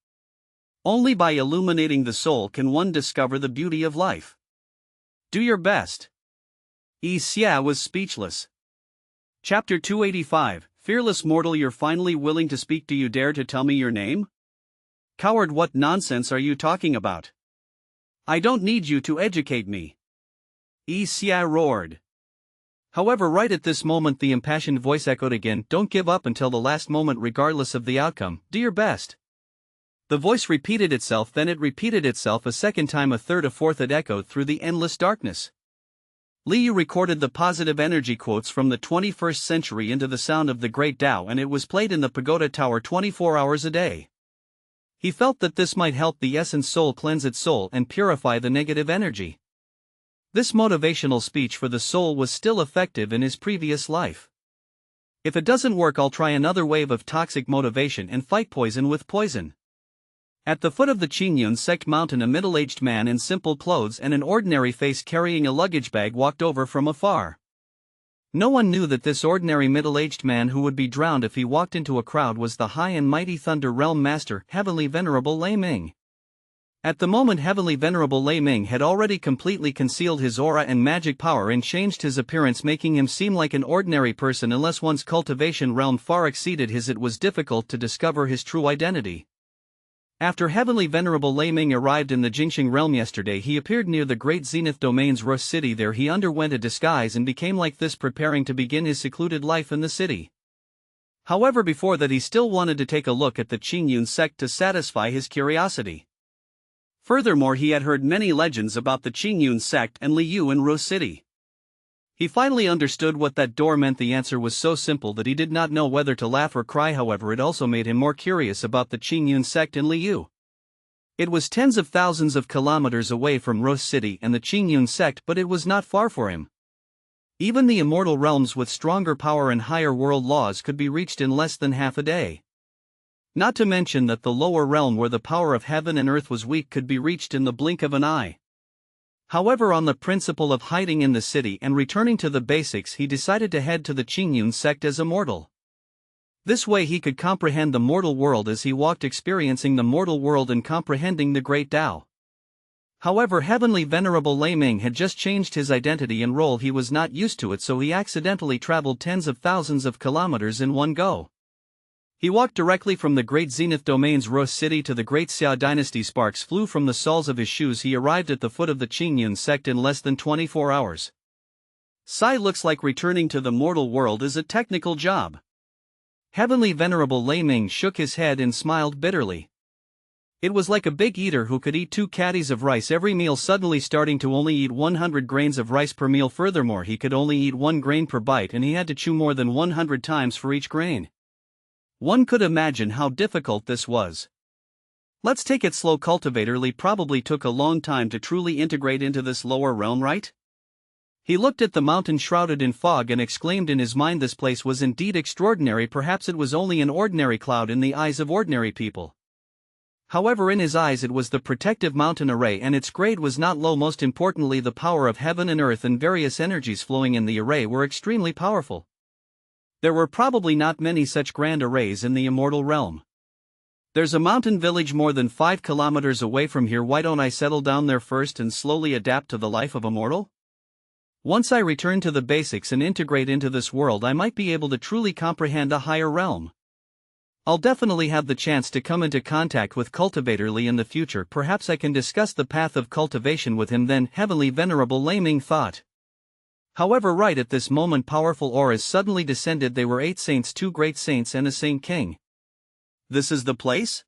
Only by illuminating the soul can one discover the beauty of life. Do your best. Yi Xia was speechless. Chapter 285, Fearless Mortal, you're finally willing to speak. Do you dare to tell me your name? Coward, what nonsense are you talking about? I don't need you to educate me. Yi Xia roared. However, right at this moment the impassioned voice echoed again. Don't give up until the last moment regardless of the outcome. Do your best. The voice repeated itself, then it repeated itself a second time, a third, a fourth. It echoed through the endless darkness. Liu recorded the positive energy quotes from the 21st century into the sound of the great Dao, and it was played in the pagoda tower 24 hours a day. He felt that this might help the essence soul cleanse its soul and purify the negative energy. This motivational speech for the soul was still effective in his previous life. If it doesn't work, I'll try another wave of toxic motivation and fight poison with poison. At the foot of the Qingyun Sect mountain, a middle-aged man in simple clothes and an ordinary face carrying a luggage bag walked over from afar. No one knew that this ordinary middle-aged man, who would be drowned if he walked into a crowd, was the high and mighty Thunder Realm Master, Heavenly Venerable Lei Ming. At the moment, Heavenly Venerable Lei Ming had already completely concealed his aura and magic power and changed his appearance, making him seem like an ordinary person. Unless one's cultivation realm far exceeded his, it was difficult to discover his true identity. After Heavenly Venerable Lei Ming arrived in the Jingxing realm yesterday, he appeared near the Great Zenith Domain's Rose City. There he underwent a disguise and became like this, preparing to begin his secluded life in the city. However, before that he still wanted to take a look at the Qingyun Sect to satisfy his curiosity. Furthermore, he had heard many legends about the Qingyun Sect and Liu in Rose City. He finally understood what that door meant. The answer was so simple that he did not know whether to laugh or cry. However, it also made him more curious about the Qingyun Sect and Liu. It was tens of thousands of kilometers away from Rose City and the Qingyun Sect, but it was not far for him. Even the immortal realms with stronger power and higher world laws could be reached in less than half a day. Not to mention that the lower realm, where the power of heaven and earth was weak, could be reached in the blink of an eye. However, on the principle of hiding in the city and returning to the basics, he decided to head to the Qingyun Sect as a mortal. This way he could comprehend the mortal world as he walked, experiencing the mortal world and comprehending the great Tao. However, Heavenly Venerable Lei Ming had just changed his identity and role. He was not used to it, so he accidentally traveled tens of thousands of kilometers in one go. He walked directly from the Great Zenith Domain's Rose City to the Great Xia Dynasty. Sparks flew from the soles of his shoes. He arrived at the foot of the Qingyun Sect in less than 24 hours. Looks like returning to the mortal world is a technical job. Heavenly Venerable Lei Ming shook his head and smiled bitterly. It was like a big eater who could eat 2 caddies of rice every meal suddenly starting to only eat 100 grains of rice per meal. Furthermore, he could only eat 1 grain per bite and he had to chew more than 100 times for each grain. One could imagine how difficult this was. Let's take it slow. Cultivator Li probably took a long time to truly integrate into this lower realm, right? He looked at the mountain shrouded in fog and exclaimed in his mind, this place was indeed extraordinary. Perhaps it was only an ordinary cloud in the eyes of ordinary people. However, in his eyes it was the protective mountain array, and its grade was not low. Most importantly, the power of heaven and earth and various energies flowing in the array were extremely powerful. There were probably not many such grand arrays in the immortal realm. There's a mountain village more than 5 kilometers away from here. Why don't I settle down there first and slowly adapt to the life of a mortal? Once I return to the basics and integrate into this world, I might be able to truly comprehend a higher realm. I'll definitely have the chance to come into contact with Cultivator Li in the future. Perhaps I can discuss the path of cultivation with him then, Heavenly Venerable Lei Ming thought. However, right at this moment powerful auras suddenly descended. They were 8 saints, 2 great saints and a saint king. This is the place?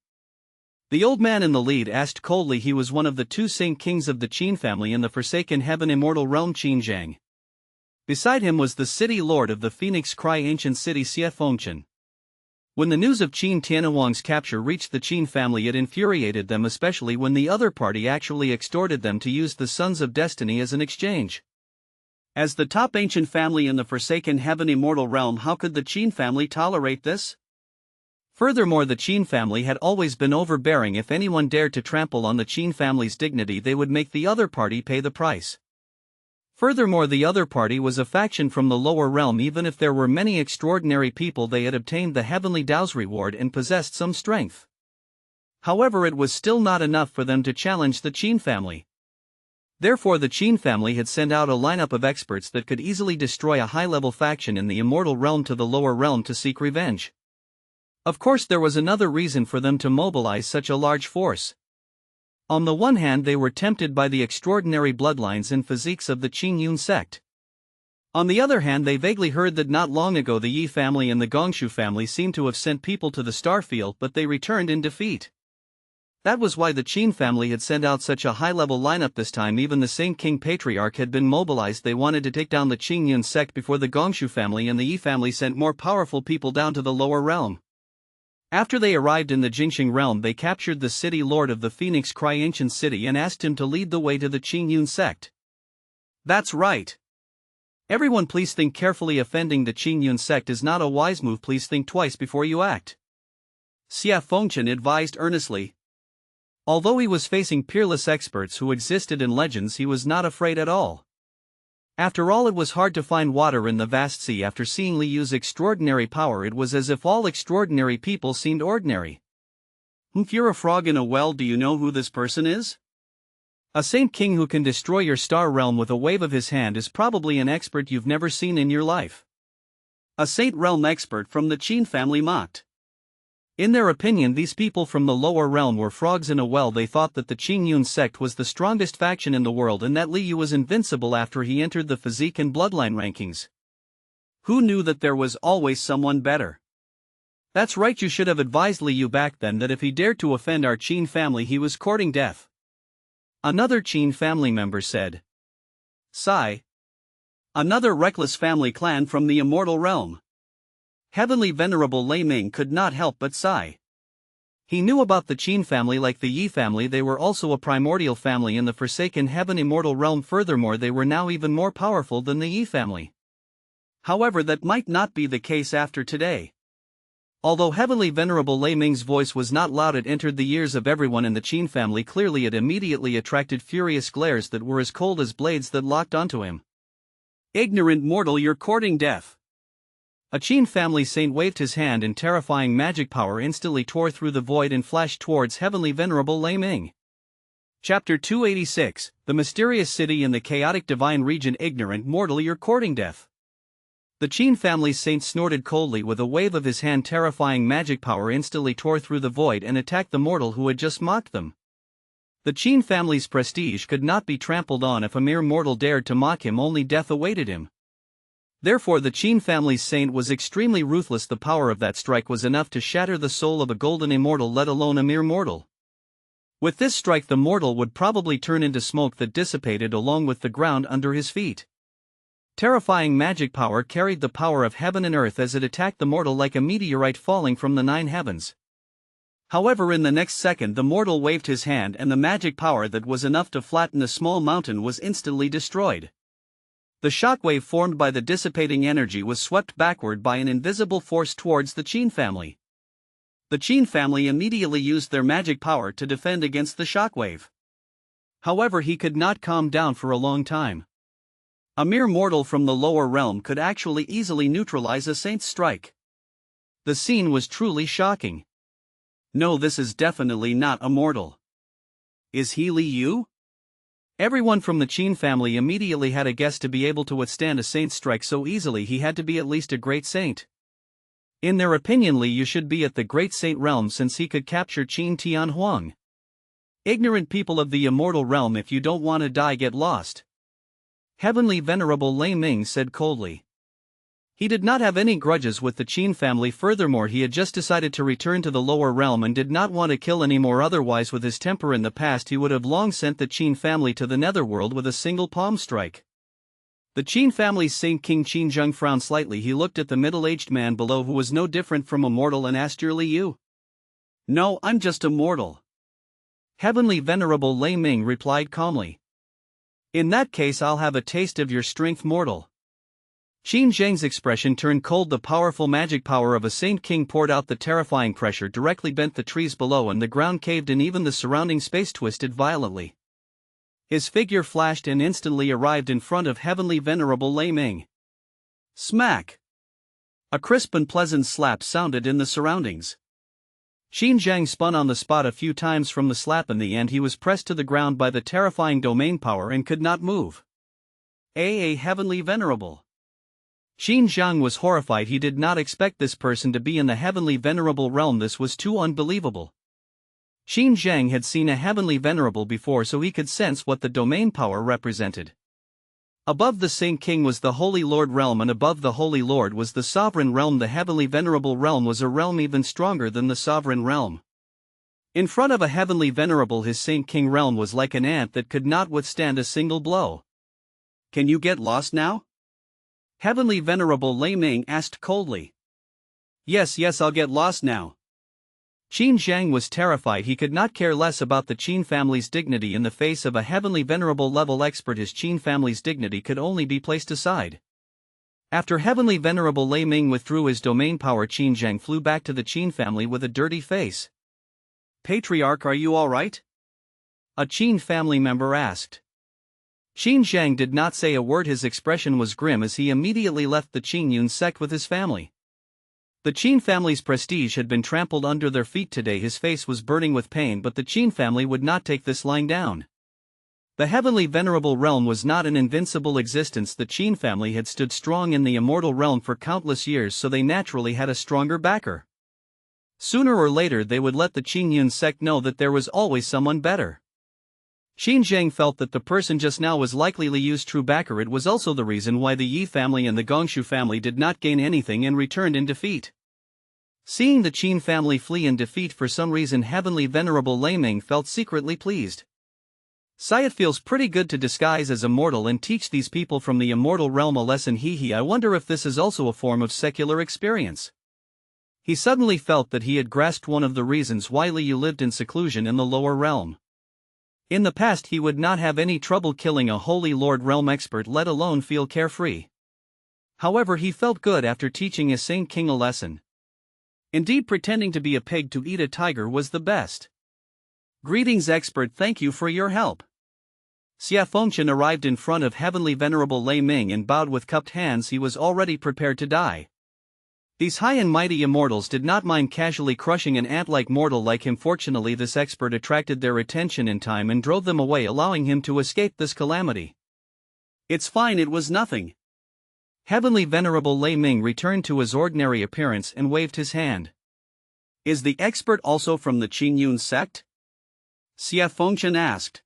The old man in the lead asked coldly. He was one of the 2 saint kings of the Qin family in the Forsaken Heaven immortal realm, Qin Zhang. Beside him was the city lord of the Phoenix Cry ancient city, Xie Fengchen. When the news of Qin Tianhuang's capture reached the Qin family, it infuriated them, especially when the other party actually extorted them to use the Sons of Destiny as an exchange. As the top ancient family in the Forsaken Heaven immortal realm, how could the Qin family tolerate this? Furthermore, the Qin family had always been overbearing. If anyone dared to trample on the Qin family's dignity, they would make the other party pay the price. Furthermore, the other party was a faction from the lower realm. Even if there were many extraordinary people, they had obtained the Heavenly Dao's reward and possessed some strength. However, it was still not enough for them to challenge the Qin family. Therefore, the Qin family had sent out a lineup of experts that could easily destroy a high-level faction in the immortal realm to the lower realm to seek revenge. Of course, there was another reason for them to mobilize such a large force. On the one hand, they were tempted by the extraordinary bloodlines and physiques of the Qin sect. On the other hand, they vaguely heard that not long ago the Yi family and the Gongshu family seemed to have sent people to the Starfield, but they returned in defeat. That was why the Qin family had sent out such a high-level lineup this time. Even the Saint King Patriarch had been mobilized. They wanted to take down the Qin sect before the Gongshu family and the Yi family sent more powerful people down to the lower realm. After they arrived in the Jingxing realm, they captured the city lord of the Phoenix Cry ancient city and asked him to lead the way to the Qin sect. That's right. Everyone, please think carefully. Offending the Qin sect is not a wise move. Please think twice before you act, Xie Fengchen advised earnestly. Although he was facing peerless experts who existed in legends, he was not afraid at all. After all, it was hard to find water in the vast sea. After seeing Li Yu's extraordinary power, it was as if all extraordinary people seemed ordinary. If you're a frog in a well, do you know who this person is? A saint king who can destroy your star realm with a wave of his hand is probably an expert you've never seen in your life. A saint realm expert from the Qin family mocked. In their opinion, these people from the lower realm were frogs in a well. They thought that the Qin sect was the strongest faction in the world and that Li Yu was invincible after he entered the physique and bloodline rankings. Who knew that there was always someone better? That's right, you should have advised Li Yu back then that if he dared to offend our Qin family, he was courting death. Another Qin family member said. Sigh. Another reckless family clan from the immortal realm. Heavenly Venerable Lei Ming could not help but sigh. He knew about the Qin family like the Yi family. They were also a primordial family in the Forsaken Heaven immortal realm. Furthermore, they were now even more powerful than the Yi family. However, that might not be the case after today. Although Heavenly Venerable Lei Ming's voice was not loud, it entered the ears of everyone in the Qin family clearly. It immediately attracted furious glares that were as cold as blades that locked onto him. Ignorant mortal, you're courting death. A Qin family saint waved his hand and terrifying magic power instantly tore through the void and flashed towards Heavenly Venerable Lei Ming. Chapter 286, The Mysterious City in the Chaotic Divine Region. Ignorant mortal, you're courting death. The Qin family's saint snorted coldly. With a wave of his hand, terrifying magic power instantly tore through the void and attacked the mortal who had just mocked them. The Qin family's prestige could not be trampled on. If a mere mortal dared to mock him, only death awaited him. Therefore the Qin family's saint was extremely ruthless. The power of that strike was enough to shatter the soul of a golden immortal, let alone a mere mortal. With this strike the mortal would probably turn into smoke that dissipated along with the ground under his feet. Terrifying magic power carried the power of heaven and earth as it attacked the mortal like a meteorite falling from the 9 heavens. However, in the next second the mortal waved his hand and the magic power that was enough to flatten a small mountain was instantly destroyed. The shockwave formed by the dissipating energy was swept backward by an invisible force towards the Qin family. The Qin family immediately used their magic power to defend against the shockwave. However, he could not calm down for a long time. A mere mortal from the lower realm could actually easily neutralize a saint's strike. The scene was truly shocking. No, this is definitely not a mortal. Is he Li Yu? Everyone from the Qin family immediately had a guess. To be able to withstand a saint's strike so easily, he had to be at least a great saint. In their opinion, Li Yu should be at the great saint realm since he could capture Qin Tianhuang. Ignorant people of the immortal realm, if you don't want to die, get lost. Heavenly Venerable Lei Ming said coldly. He did not have any grudges with the Qin family. Furthermore, he had just decided to return to the lower realm and did not want to kill anymore. Otherwise, with his temper in the past, he would have long sent the Qin family to the Netherworld with a single palm strike. The Qin family's Saint King Qinzheng frowned slightly. He looked at the middle-aged man below, who was no different from a mortal, and asked, "You're Li Yu?" "No, I'm just a mortal." Heavenly Venerable Lei Ming replied calmly. "In that case, I'll have a taste of your strength, mortal." Qinzheng's expression turned cold. The powerful magic power of a Saint King poured out. The terrifying pressure directly bent the trees below and the ground caved in. Even the surrounding space twisted violently. His figure flashed and instantly arrived in front of Heavenly Venerable Lei Ming. Smack! A crisp and pleasant slap sounded in the surroundings. Qinzheng spun on the spot a few times from the slap. In the end, he was pressed to the ground by the terrifying domain power and could not move. Heavenly Venerable. Qinzheng was horrified. He did not expect this person to be in the Heavenly Venerable realm. This was too unbelievable. Qinzheng had seen a Heavenly Venerable before, so he could sense what the domain power represented. Above the Saint King was the Holy Lord realm, and above the Holy Lord was the Sovereign realm. The Heavenly Venerable realm was a realm even stronger than the Sovereign realm. In front of a Heavenly Venerable, his Saint King realm was like an ant that could not withstand a single blow. "Can you get lost now?" Heavenly Venerable Lei Ming asked coldly. Yes, I'll get lost now." Qinzheng was terrified. He could not care less about the Qin family's dignity in the face of a Heavenly Venerable level expert. His Qin family's dignity could only be placed aside. After Heavenly Venerable Lei Ming withdrew his domain power, Qinzheng flew back to the Qin family with a dirty face. "Patriarch, are you all right?" a Qin family member asked. Qinzheng did not say a word. His expression was grim as he immediately left the Qin sect with his family. The Qin family's prestige had been trampled under their feet today. His face was burning with pain, but the Qin family would not take this lying down. The Heavenly Venerable realm was not an invincible existence. The Qin family had stood strong in the immortal realm for countless years, so they naturally had a stronger backer. Sooner or later they would let the Qin sect know that there was always someone better. Qinzheng felt that the person just now was likely Li Yu's true backer. It was also the reason why the Yi family and the Gongshu family did not gain anything and returned in defeat. Seeing the Qin family flee in defeat, for some reason Heavenly Venerable Lei Ming felt secretly pleased. It feels pretty good to disguise as a mortal and teach these people from the immortal realm a lesson. I wonder if this is also a form of secular experience. He suddenly felt that he had grasped one of the reasons why Li Yu lived in seclusion in the lower realm. In the past he would not have any trouble killing a Holy Lord realm expert, let alone feel carefree. However, he felt good after teaching his Saint King a lesson. Indeed, pretending to be a pig to eat a tiger was the best. "Greetings, expert, thank you for your help." Xia Fengqian arrived in front of Heavenly Venerable Lei Ming and bowed with cupped hands. He was already prepared to die. These high and mighty immortals did not mind casually crushing an ant-like mortal like him. Fortunately, this expert attracted their attention in time and drove them away, allowing him to escape this calamity. "It's fine, it was nothing." Heavenly Venerable Lei Ming returned to his ordinary appearance and waved his hand. "Is the expert also from the Qin sect?" Xia Fengqian asked.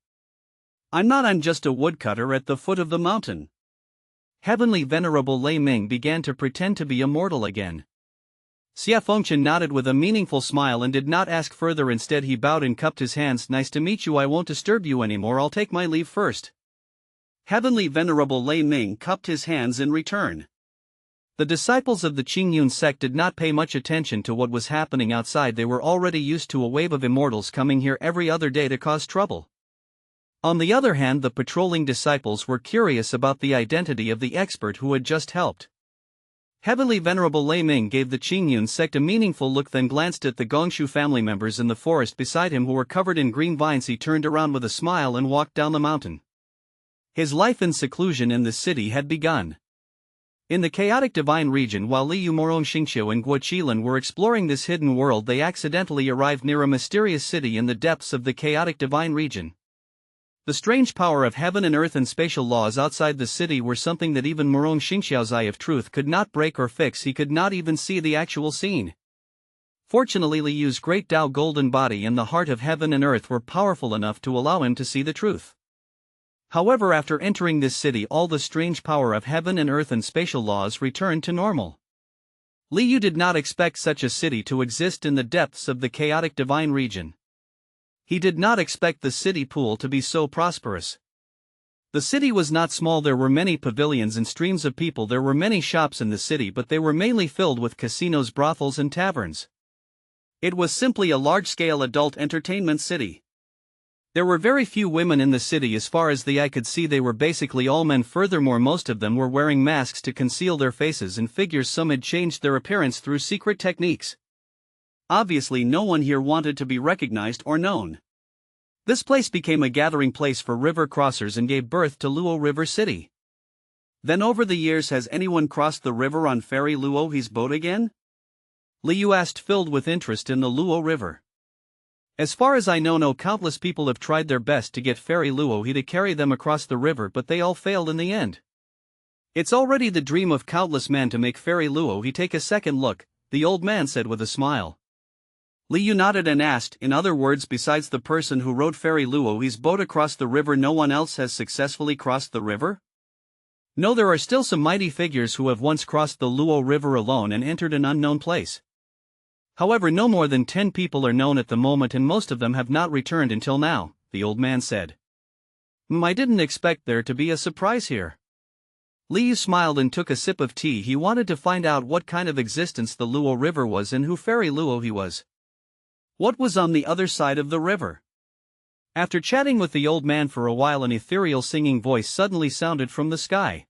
I'm not, I'm just a woodcutter at the foot of the mountain." Heavenly Venerable Lei Ming began to pretend to be immortal again. Xia Fengchen nodded with a meaningful smile and did not ask further. Instead he bowed and cupped his hands. Nice to meet you. I won't disturb you anymore. I'll take my leave first. Heavenly Venerable Lei Ming cupped his hands in return. The disciples of the Qingyun sect did not pay much attention to what was happening outside. They were already used to a wave of immortals coming here every other day to cause trouble. On the other hand, the patrolling disciples were curious about the identity of the expert who had just helped. Heavenly Venerable Lei Ming gave the Qingyun sect a meaningful look, then glanced at the Gongshu family members in the forest beside him who were covered in green vines. He turned around with a smile and walked down the mountain. His life in seclusion in the city had begun. In the chaotic divine region, while Liu Morong Xingqiu and Guo Qilin were exploring this hidden world, they accidentally arrived near a mysterious city in the depths of the chaotic divine region. The strange power of heaven and earth and spatial laws outside the city were something that even Morong Xingqiu's eye of truth could not break or fix. He could not even see the actual scene. Fortunately, Liu's great Dao golden body and the heart of heaven and earth were powerful enough to allow him to see the truth. However, after entering this city, all the strange power of heaven and earth and spatial laws returned to normal. Liu did not expect such a city to exist in the depths of the chaotic divine region. He did not expect the city pool to be so prosperous. The city was not small. There were many pavilions and streams of people. There were many shops in the city, but they were mainly filled with casinos, brothels and taverns. It was simply a large-scale adult entertainment city. There were very few women in the city. As far as the eye could see, they were basically all men. Furthermore, most of them were wearing masks to conceal their faces and figures. Some had changed their appearance through secret techniques. Obviously, no one here wanted to be recognized or known. This place became a gathering place for river crossers and gave birth to Luo River City. Then over the years, has anyone crossed the river on ferry Luo He's boat again? Liu asked, filled with interest in the Luo River. As far as I know, no. Countless people have tried their best to get ferry Luo He to carry them across the river, but they all failed in the end. It's already the dream of countless men to make ferry Luo He. Take a second look, the old man said with a smile. Liu nodded and asked, in other words, besides the person who rode ferry Luo He's boat across the river, no one else has successfully crossed the river? No, there are still some mighty figures who have once crossed the Luo River alone and entered an unknown place. However, no more than 10 people are known at the moment, and most of them have not returned until now, the old man said. I didn't expect there to be a surprise here. Liu smiled and took a sip of tea. He wanted to find out what kind of existence the Luo River was and who ferry Luo He was. What was on the other side of the river? After chatting with the old man for a while, an ethereal singing voice suddenly sounded from the sky.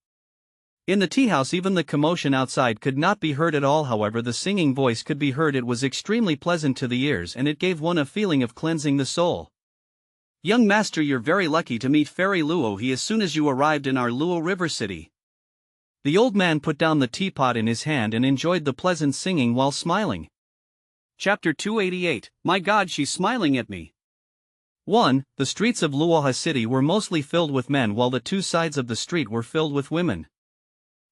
In the tea house, even the commotion outside could not be heard at all. However, the singing voice could be heard. It was extremely pleasant to the ears, and it gave one a feeling of cleansing the soul. Young master, you're very lucky to meet ferry Luo He as soon as you arrived in our Luo River City. The old man put down the teapot in his hand and enjoyed the pleasant singing while smiling. Chapter 288, My God, she's smiling at me. 1. The streets of Luoha City were mostly filled with men, while the two sides of the street were filled with women.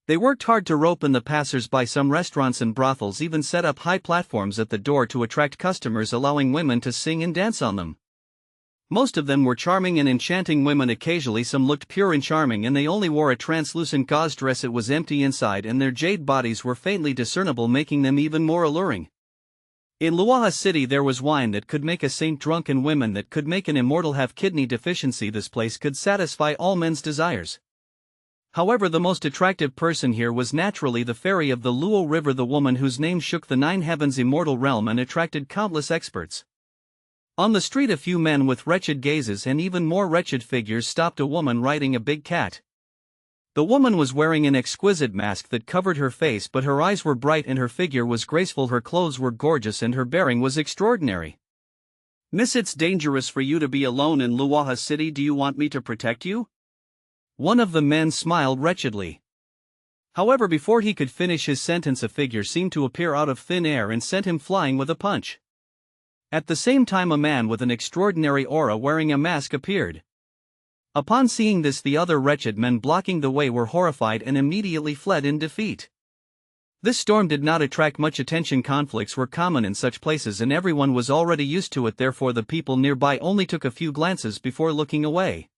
They worked hard to rope in the passers-by. Some restaurants and brothels even set up high platforms at the door to attract customers, allowing women to sing and dance on them. Most of them were charming and enchanting women. Occasionally some looked pure and charming, and they only wore a translucent gauze dress. It was empty inside, and their jade bodies were faintly discernible, making them even more alluring. In Luoha City there was wine that could make a saint drunk and women that could make an immortal have kidney deficiency. This place could satisfy all men's desires. However, the most attractive person here was naturally the fairy of the Luo River, the woman whose name shook the 9 heavens immortal realm and attracted countless experts. On the street, a few men with wretched gazes and even more wretched figures stopped a woman riding a big cat. The woman was wearing an exquisite mask that covered her face, but her eyes were bright and her figure was graceful. Her clothes were gorgeous and her bearing was extraordinary. Miss, it's dangerous for you to be alone in Luoha City. Do you want me to protect you? One of the men smiled wretchedly. However, before he could finish his sentence, a figure seemed to appear out of thin air and sent him flying with a punch. At the same time, a man with an extraordinary aura wearing a mask appeared. Upon seeing this, the other wretched men blocking the way were horrified and immediately fled in defeat. This storm did not attract much attention. Conflicts were common in such places and everyone was already used to it, therefore the people nearby only took a few glances before looking away.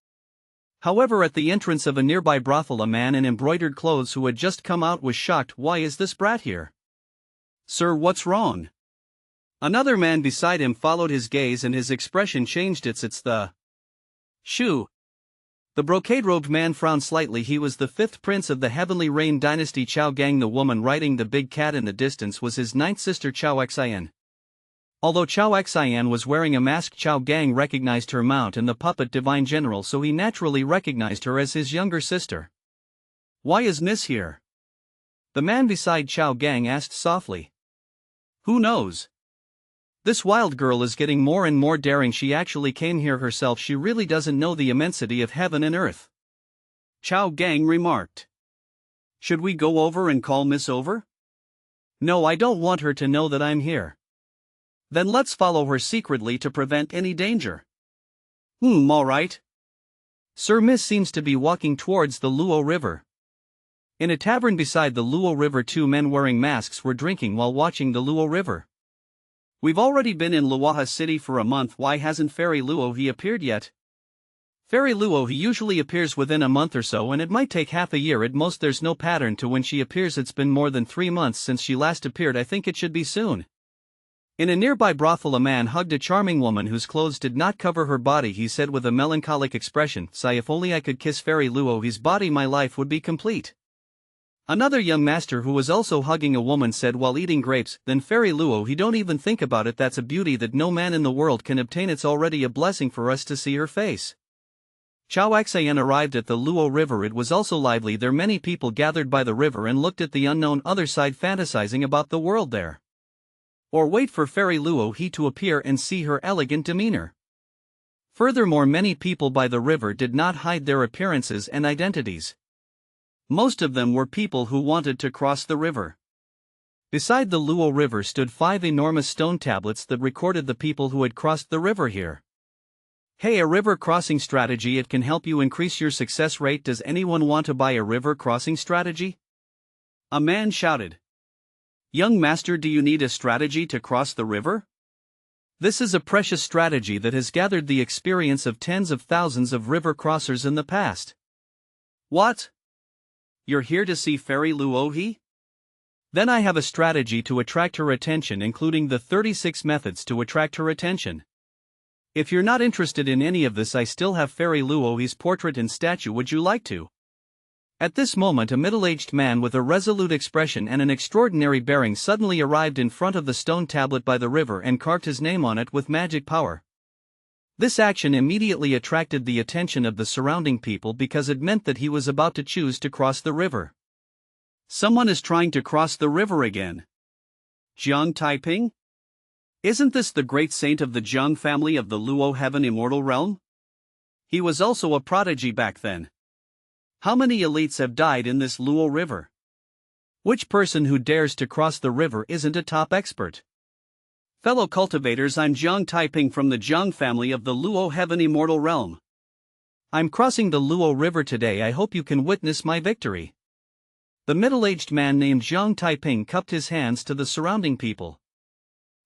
However, at the entrance of a nearby brothel, a man in embroidered clothes who had just come out was shocked. "Why is this brat here?" "Sir, what's wrong?" Another man beside him followed his gaze and his expression changed. It's the Shu. The brocade-robed man frowned slightly. He was the fifth prince of the Heavenly Rain dynasty, Chao Gang. The woman riding the big cat in the distance was his ninth sister, Chao Xian. Although Chao Xian was wearing a mask, Chao Gang recognized her mount and the puppet divine general, so he naturally recognized her as his younger sister. "Why is Miss here?" the man beside Chao Gang asked softly. "Who knows? This wild girl is getting more and more daring. She actually came here herself. She really doesn't know the immensity of heaven and earth," Chao Gang remarked. "Should we go over and call Miss over?" "No, I don't want her to know that I'm here." "Then let's follow her secretly to prevent any danger." All right." Sir, Miss seems to be walking towards the Luo River. In a tavern beside the Luo River, two men wearing masks were drinking while watching the Luo River. "We've already been in Luoha City for a month. Why hasn't Fairy Luo he appeared yet?" "Fairy Luo he usually appears within a month or so, and it might take half a year at most. There's no pattern to when she appears. It's been more than 3 months since she last appeared. I think it should be soon." In a nearby brothel, a man hugged a charming woman whose clothes did not cover her body. He said with a melancholic expression, "Sigh, if only I could kiss Fairy Luo his body, my life would be complete." Another young master who was also hugging a woman said while eating grapes, "Then Fairy Luo he don't even think about it. That's a beauty that no man in the world can obtain. It's already a blessing for us to see her face." Chao Xian arrived at the Luo River. It was also lively there. Many people gathered by the river and looked at the unknown other side, fantasizing about the world there. Or wait for Fairy Luo he to appear and see her elegant demeanor. Furthermore, many people by the river did not hide their appearances and identities. Most of them were people who wanted to cross the river. Beside the Luo River stood 5 enormous stone tablets that recorded the people who had crossed the river here. Hey, a river crossing strategy. It can help you increase your success rate. Does anyone want to buy a river crossing strategy? A man shouted. "Young master, do you need a strategy to cross the river?" This is a precious strategy that has gathered the experience of tens of thousands of river crossers in the past. "What? You're here to see Fairy Luo he?" Then I have a strategy to attract her attention, including the 36 methods to attract her attention. If you're not interested in any of this, I still have Fairy Luo he's portrait and statue. Would you like to? At this moment, a middle-aged man with a resolute expression and an extraordinary bearing suddenly arrived in front of the stone tablet by the river and carved his name on it with magic power. This action immediately attracted the attention of the surrounding people because it meant that he was about to choose to cross the river. "Someone is trying to cross the river again. Jiang Taiping? Isn't this the great saint of the Jiang family of the Luo Heaven Immortal Realm? He was also a prodigy back then. How many elites have died in this Luo River? Which person who dares to cross the river isn't a top expert? Fellow cultivators, I'm Jiang Taiping from the Jiang family of the Luo Heaven Immortal Realm. I'm crossing the Luo River today. I hope you can witness my victory." The middle-aged man named Jiang Taiping cupped his hands to the surrounding people.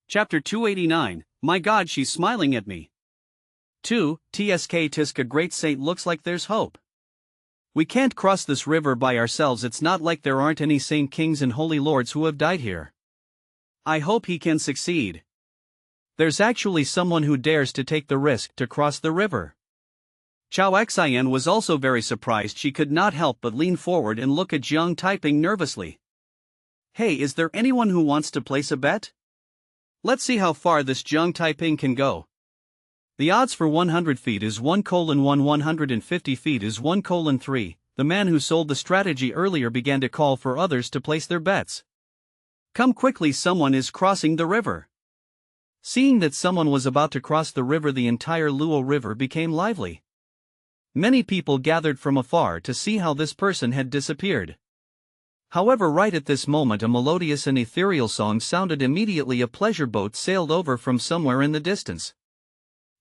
Chapter 289, My God, she's smiling at me. 2. Tisk, a great saint. Looks like there's hope. We can't cross this river by ourselves. It's not like there aren't any saint kings and holy lords who have died here. I hope he can succeed. There's actually someone who dares to take the risk to cross the river. Chao Xian was also very surprised. She could not help but lean forward and look at Jiang Taiping nervously. "Hey, is there anyone who wants to place a bet? Let's see how far this Jiang Taiping can go." The odds for 100 feet is 1:1, 150 feet is 1:3. The man who sold the strategy earlier began to call for others to place their bets. "Come quickly, someone is crossing the river." Seeing that someone was about to cross the river, the entire Luo River became lively. Many people gathered from afar to see how this person had disappeared. However, right at this moment, a melodious and ethereal song sounded. Immediately, a pleasure boat sailed over from somewhere in the distance.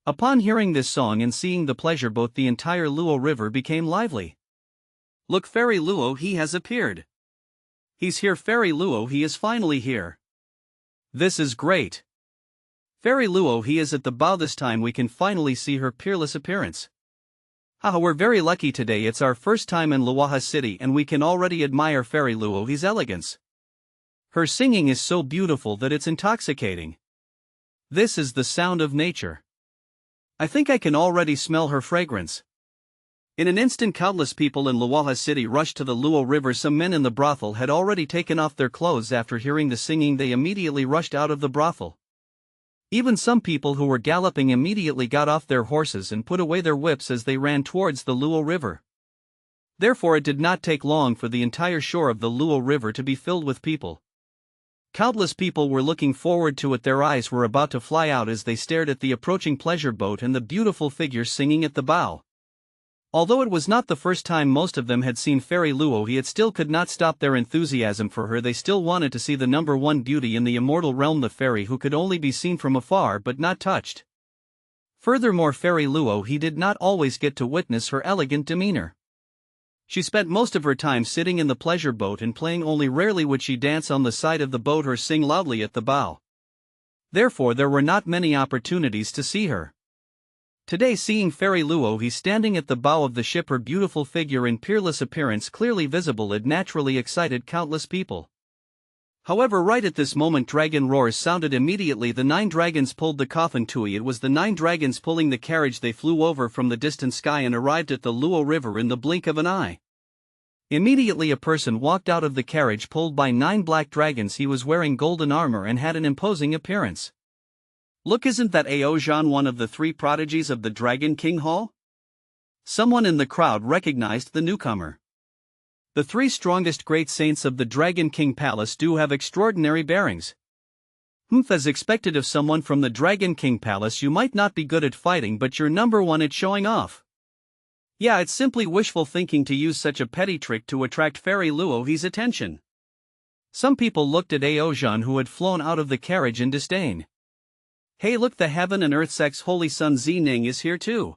Upon hearing this song and seeing the pleasure boat, the entire Luo River became lively. "Look, Fairy Luo he has appeared. He's here, Fairy Luo he is finally here. This is great. Fairy Luo he is at the bow. This time we can finally see her peerless appearance." Haha, we're very lucky today. It's our first time in Luoha City and we can already admire Fairy Luohi's elegance. Her singing is so beautiful that it's intoxicating. This is the sound of nature. I think I can already smell her fragrance. In an instant, countless people in Luoha City rushed to the Luo River. Some men in the brothel had already taken off their clothes after hearing the singing. They immediately rushed out of the brothel. Even some people who were galloping immediately got off their horses and put away their whips as they ran towards the Luo River. Therefore, it did not take long for the entire shore of the Luo River to be filled with people. Countless people were looking forward to it. Their eyes were about to fly out as they stared at the approaching pleasure boat and the beautiful figure singing at the bow. Although it was not the first time most of them had seen Fairy Luohi, it still could not stop their enthusiasm for her. They still wanted to see the number one beauty in the immortal realm, the fairy who could only be seen from afar but not touched. Furthermore, Fairy Luohi did not always get to witness her elegant demeanor. She spent most of her time sitting in the pleasure boat and playing. Only rarely would she dance on the side of the boat or sing loudly at the bow. Therefore, there were not many opportunities to see her. Today, seeing Fairy Luohi standing at the bow of the ship, her beautiful figure and peerless appearance clearly visible, it naturally excited countless people. However, right at this moment, dragon roars sounded. Immediately the 9 dragons pulled the coffin tui. It was the 9 dragons pulling the carriage. They flew over from the distant sky and arrived at the Luo River in the blink of an eye. Immediately a person walked out of the carriage pulled by 9 black dragons. He was wearing golden armor and had an imposing appearance. Look, isn't that Aozhan, one of the 3 prodigies of the Dragon King Hall? Someone in the crowd recognized the newcomer. The 3 strongest great saints of the Dragon King Palace do have extraordinary bearings. As expected of someone from the Dragon King Palace, you might not be good at fighting, but you're number 1 at showing off. Yeah, it's simply wishful thinking to use such a petty trick to attract Fairy Luohi's attention. Some people looked at Aozhan, who had flown out of the carriage, in disdain. Hey, look, the Heaven and Earth Sect's holy son Zining is here too.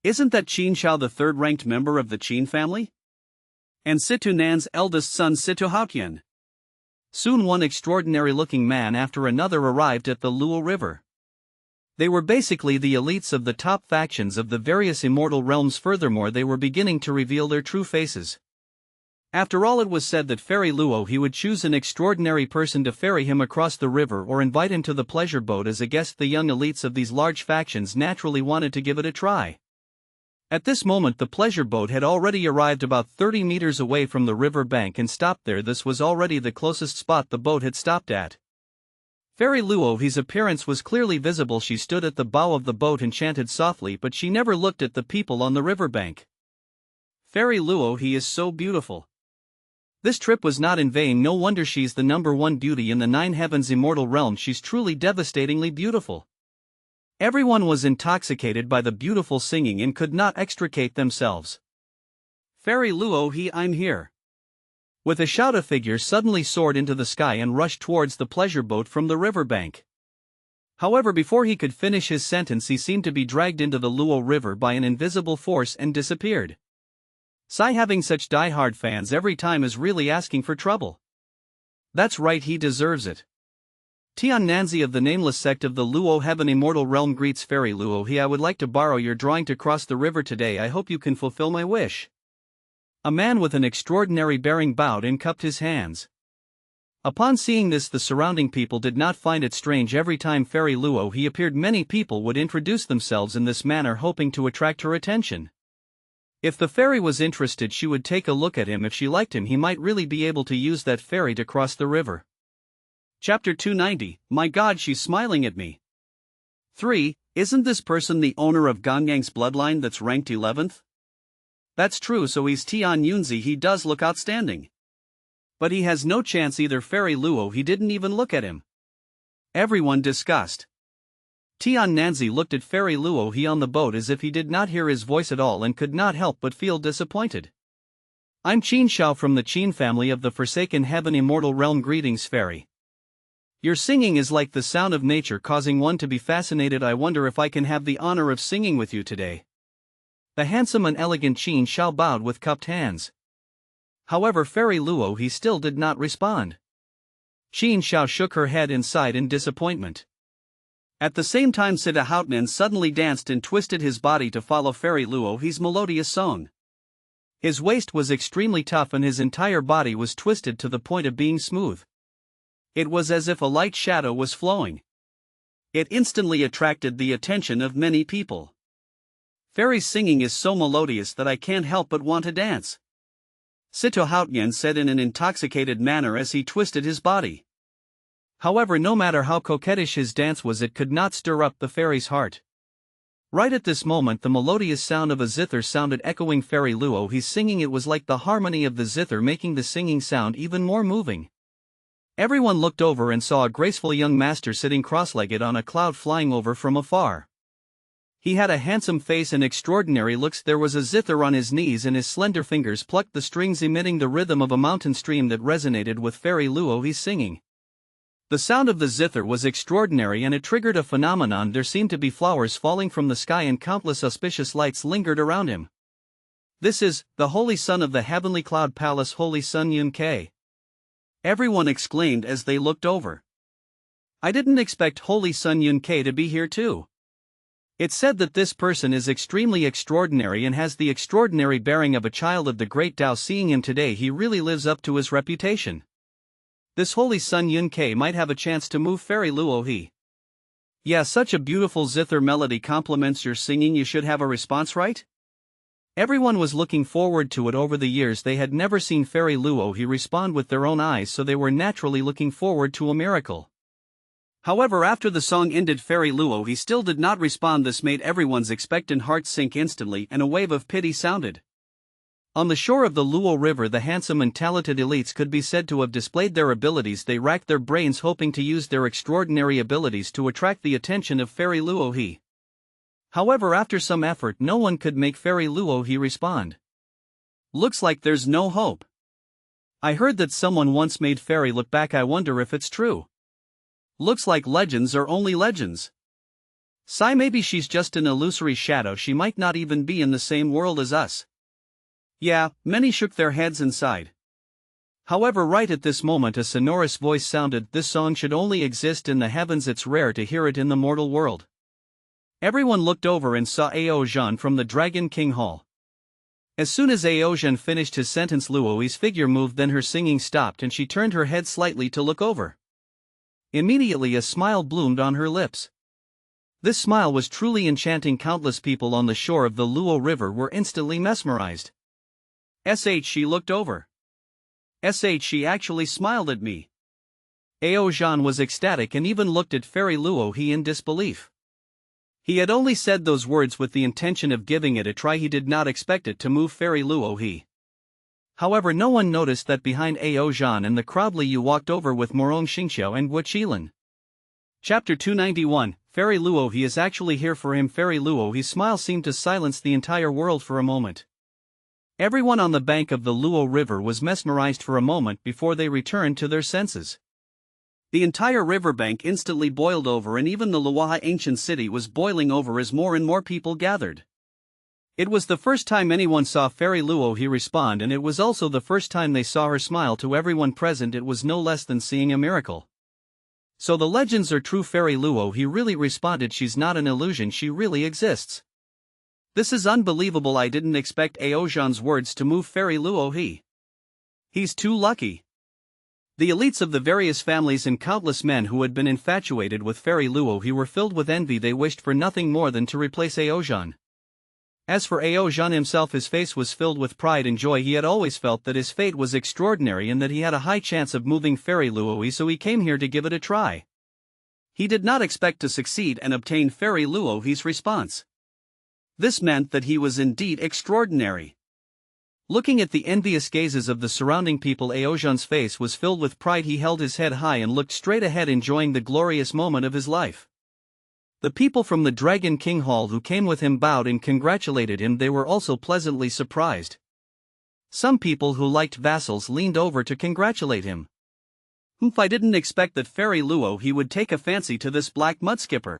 Isn't that Qin Shao, the 3rd-ranked member of the Qin family? And Situ Nan's eldest son, Situ Haotian. Soon one extraordinary-looking man after another arrived at the Luo River. They were basically the elites of the top factions of the various immortal realms. Furthermore, they were beginning to reveal their true faces. After all, it was said that Fairy Luohi would choose an extraordinary person to ferry him across the river or invite him to the pleasure boat as a guest. The young elites of these large factions naturally wanted to give it a try. At this moment, the pleasure boat had already arrived about 30 meters away from the river bank and stopped there. This was already the closest spot the boat had stopped at. Fairy Luohi's appearance was clearly visible. She stood at the bow of the boat and chanted softly, but she never looked at the people on the riverbank. Fairy Luohi is so beautiful. This trip was not in vain. No wonder she's the number 1 beauty in the 9 heavens immortal realm. She's truly devastatingly beautiful. Everyone was intoxicated by the beautiful singing and could not extricate themselves. Fairy Luohi, I'm here. With a shout, a figure suddenly soared into the sky and rushed towards the pleasure boat from the riverbank. However, before he could finish his sentence, he seemed to be dragged into the Luo River by an invisible force and disappeared. Sai, having such die-hard fans every time is really asking for trouble. That's right, he deserves it. Tian Nanzi of the nameless sect of the Luo Heaven immortal realm greets Fairy Luohi. I would like to borrow your drawing to cross the river today. I hope you can fulfill my wish. A man with an extraordinary bearing bowed and cupped his hands. Upon seeing this, the surrounding people did not find it strange. Every time Fairy Luohi appeared, many people would introduce themselves in this manner, hoping to attract her attention. If the fairy was interested, she would take a look at him. If she liked him, he might really be able to use that fairy to cross the river. Chapter 290, My God, she's smiling at me. 3. Isn't this person the owner of Ganyang's bloodline that's ranked 11th? That's true, so he's Tian Yunzi. He does look outstanding. But he has no chance either. Fairy Luohi didn't even look at him. Everyone discussed. Tian Nanzi looked at Fairy Luohi on the boat as if he did not hear his voice at all and could not help but feel disappointed. I'm Qin Shao from the Qin family of the Forsaken Heaven immortal realm. Greetings, Fairy. Your singing is like the sound of nature, causing one to be fascinated. I wonder if I can have the honor of singing with you today. The handsome and elegant Qin Shao bowed with cupped hands. However, Fairy Luohi still did not respond. Qin Shao shook her head and sighed in disappointment. At the same time Sita Houtman suddenly danced and twisted his body to follow Fairy Luo He's melodious song. His waist was extremely tough and his entire body was twisted to the point of being smooth. It was as if a light shadow was flowing. It instantly attracted the attention of many people. Fairy's singing is so melodious that I can't help but want to dance, Sita Houtman said in an intoxicated manner as he twisted his body. However, no matter how coquettish his dance was, it could not stir up the fairy's heart. Right at this moment the melodious sound of a zither sounded echoing Fairy Luo He's singing. It was like the harmony of the zither making the singing sound even more moving. Everyone looked over and saw a graceful young master sitting cross-legged on a cloud flying over from afar. He had a handsome face and extraordinary looks. There was a zither on his knees and his slender fingers plucked the strings emitting the rhythm of a mountain stream that resonated with Fairy Luo He's singing. The sound of the zither was extraordinary and it triggered a phenomenon. There seemed to be flowers falling from the sky and countless auspicious lights lingered around him. This is the Holy Son of the Heavenly Cloud Palace, Holy Sun Yun-Kei. Everyone exclaimed as they looked over. I didn't expect Holy Sun Yun-Kei to be here too. It's said that this person is extremely extraordinary and has the extraordinary bearing of a child of the great Tao. Seeing him today, he really lives up to his reputation. This Holy Sun Yun-Kei might have a chance to move Fairy Luo He. Yeah, such a beautiful zither melody complements your singing. You should have a response, right? Everyone was looking forward to it. Over the years they had never seen Fairy Luo He respond with their own eyes, so they were naturally looking forward to a miracle. However, after the song ended, Fairy Luo He still did not respond. This made everyone's expectant hearts sink instantly and a wave of pity sounded. On the shore of the Luo River, the handsome and talented elites could be said to have displayed their abilities. They racked their brains hoping to use their extraordinary abilities to attract the attention of Fairy Luo He. However, after some effort, no one could make Fairy Luo He respond. Looks like there's no hope. I heard that someone once made Fairy look back. I wonder if it's true. Looks like legends are only legends. Sigh, maybe she's just an illusory shadow. She might not even be in the same world as us. Yeah, many shook their heads and sighed. However, right at this moment a sonorous voice sounded. This song should only exist in the heavens. It's rare to hear it in the mortal world. Everyone looked over and saw Ao Zhan from the Dragon King Hall. As soon as Ao Zhan finished his sentence, Luo's figure moved, then her singing stopped and she turned her head slightly to look over. Immediately a smile bloomed on her lips. This smile was truly enchanting. Countless people on the shore of the Luo River were instantly mesmerized. She looked over. She actually smiled at me. Ao Zhan was ecstatic and even looked at Fairy Luo He in disbelief. He had only said those words with the intention of giving it a try. He did not expect it to move Fairy Luo He. However, no one noticed that behind Ao Zhan and the crowd Liu walked over with Morong Xingxiao and Wu Qilin. Chapter 291, Fairy Luo He is actually here for him. Fairy Luo He's smile seemed to silence the entire world for a moment. Everyone on the bank of the Luo River was mesmerized for a moment before they returned to their senses. The entire riverbank instantly boiled over and even the Luohai ancient city was boiling over as more and more people gathered. It was the first time anyone saw Fairy Luo He respond, and it was also the first time they saw her smile. To everyone present it was no less than seeing a miracle. So the legends are true. Fairy Luo He really responded. She's not an illusion, she really exists. This is unbelievable. I didn't expect Ao Zhan's words to move Fairy Luo He. He's too lucky. The elites of the various families and countless men who had been infatuated with Fairy Luo He were filled with envy. They wished for nothing more than to replace Ao Zhan. As for Ao Zhan himself, his face was filled with pride and joy. He had always felt that his fate was extraordinary and that he had a high chance of moving Fairy Luo He, so he came here to give it a try. He did not expect to succeed and obtain Fairy Luo He's response. This meant that he was indeed extraordinary. Looking at the envious gazes of the surrounding people, Ao Zhan's face was filled with pride. He held his head high and looked straight ahead, enjoying the glorious moment of his life. The people from the Dragon King Hall who came with him bowed and congratulated him. They were also pleasantly surprised. Some people who liked vassals leaned over to congratulate him. I didn't expect that Fairy Luo He would take a fancy to this black mudskipper,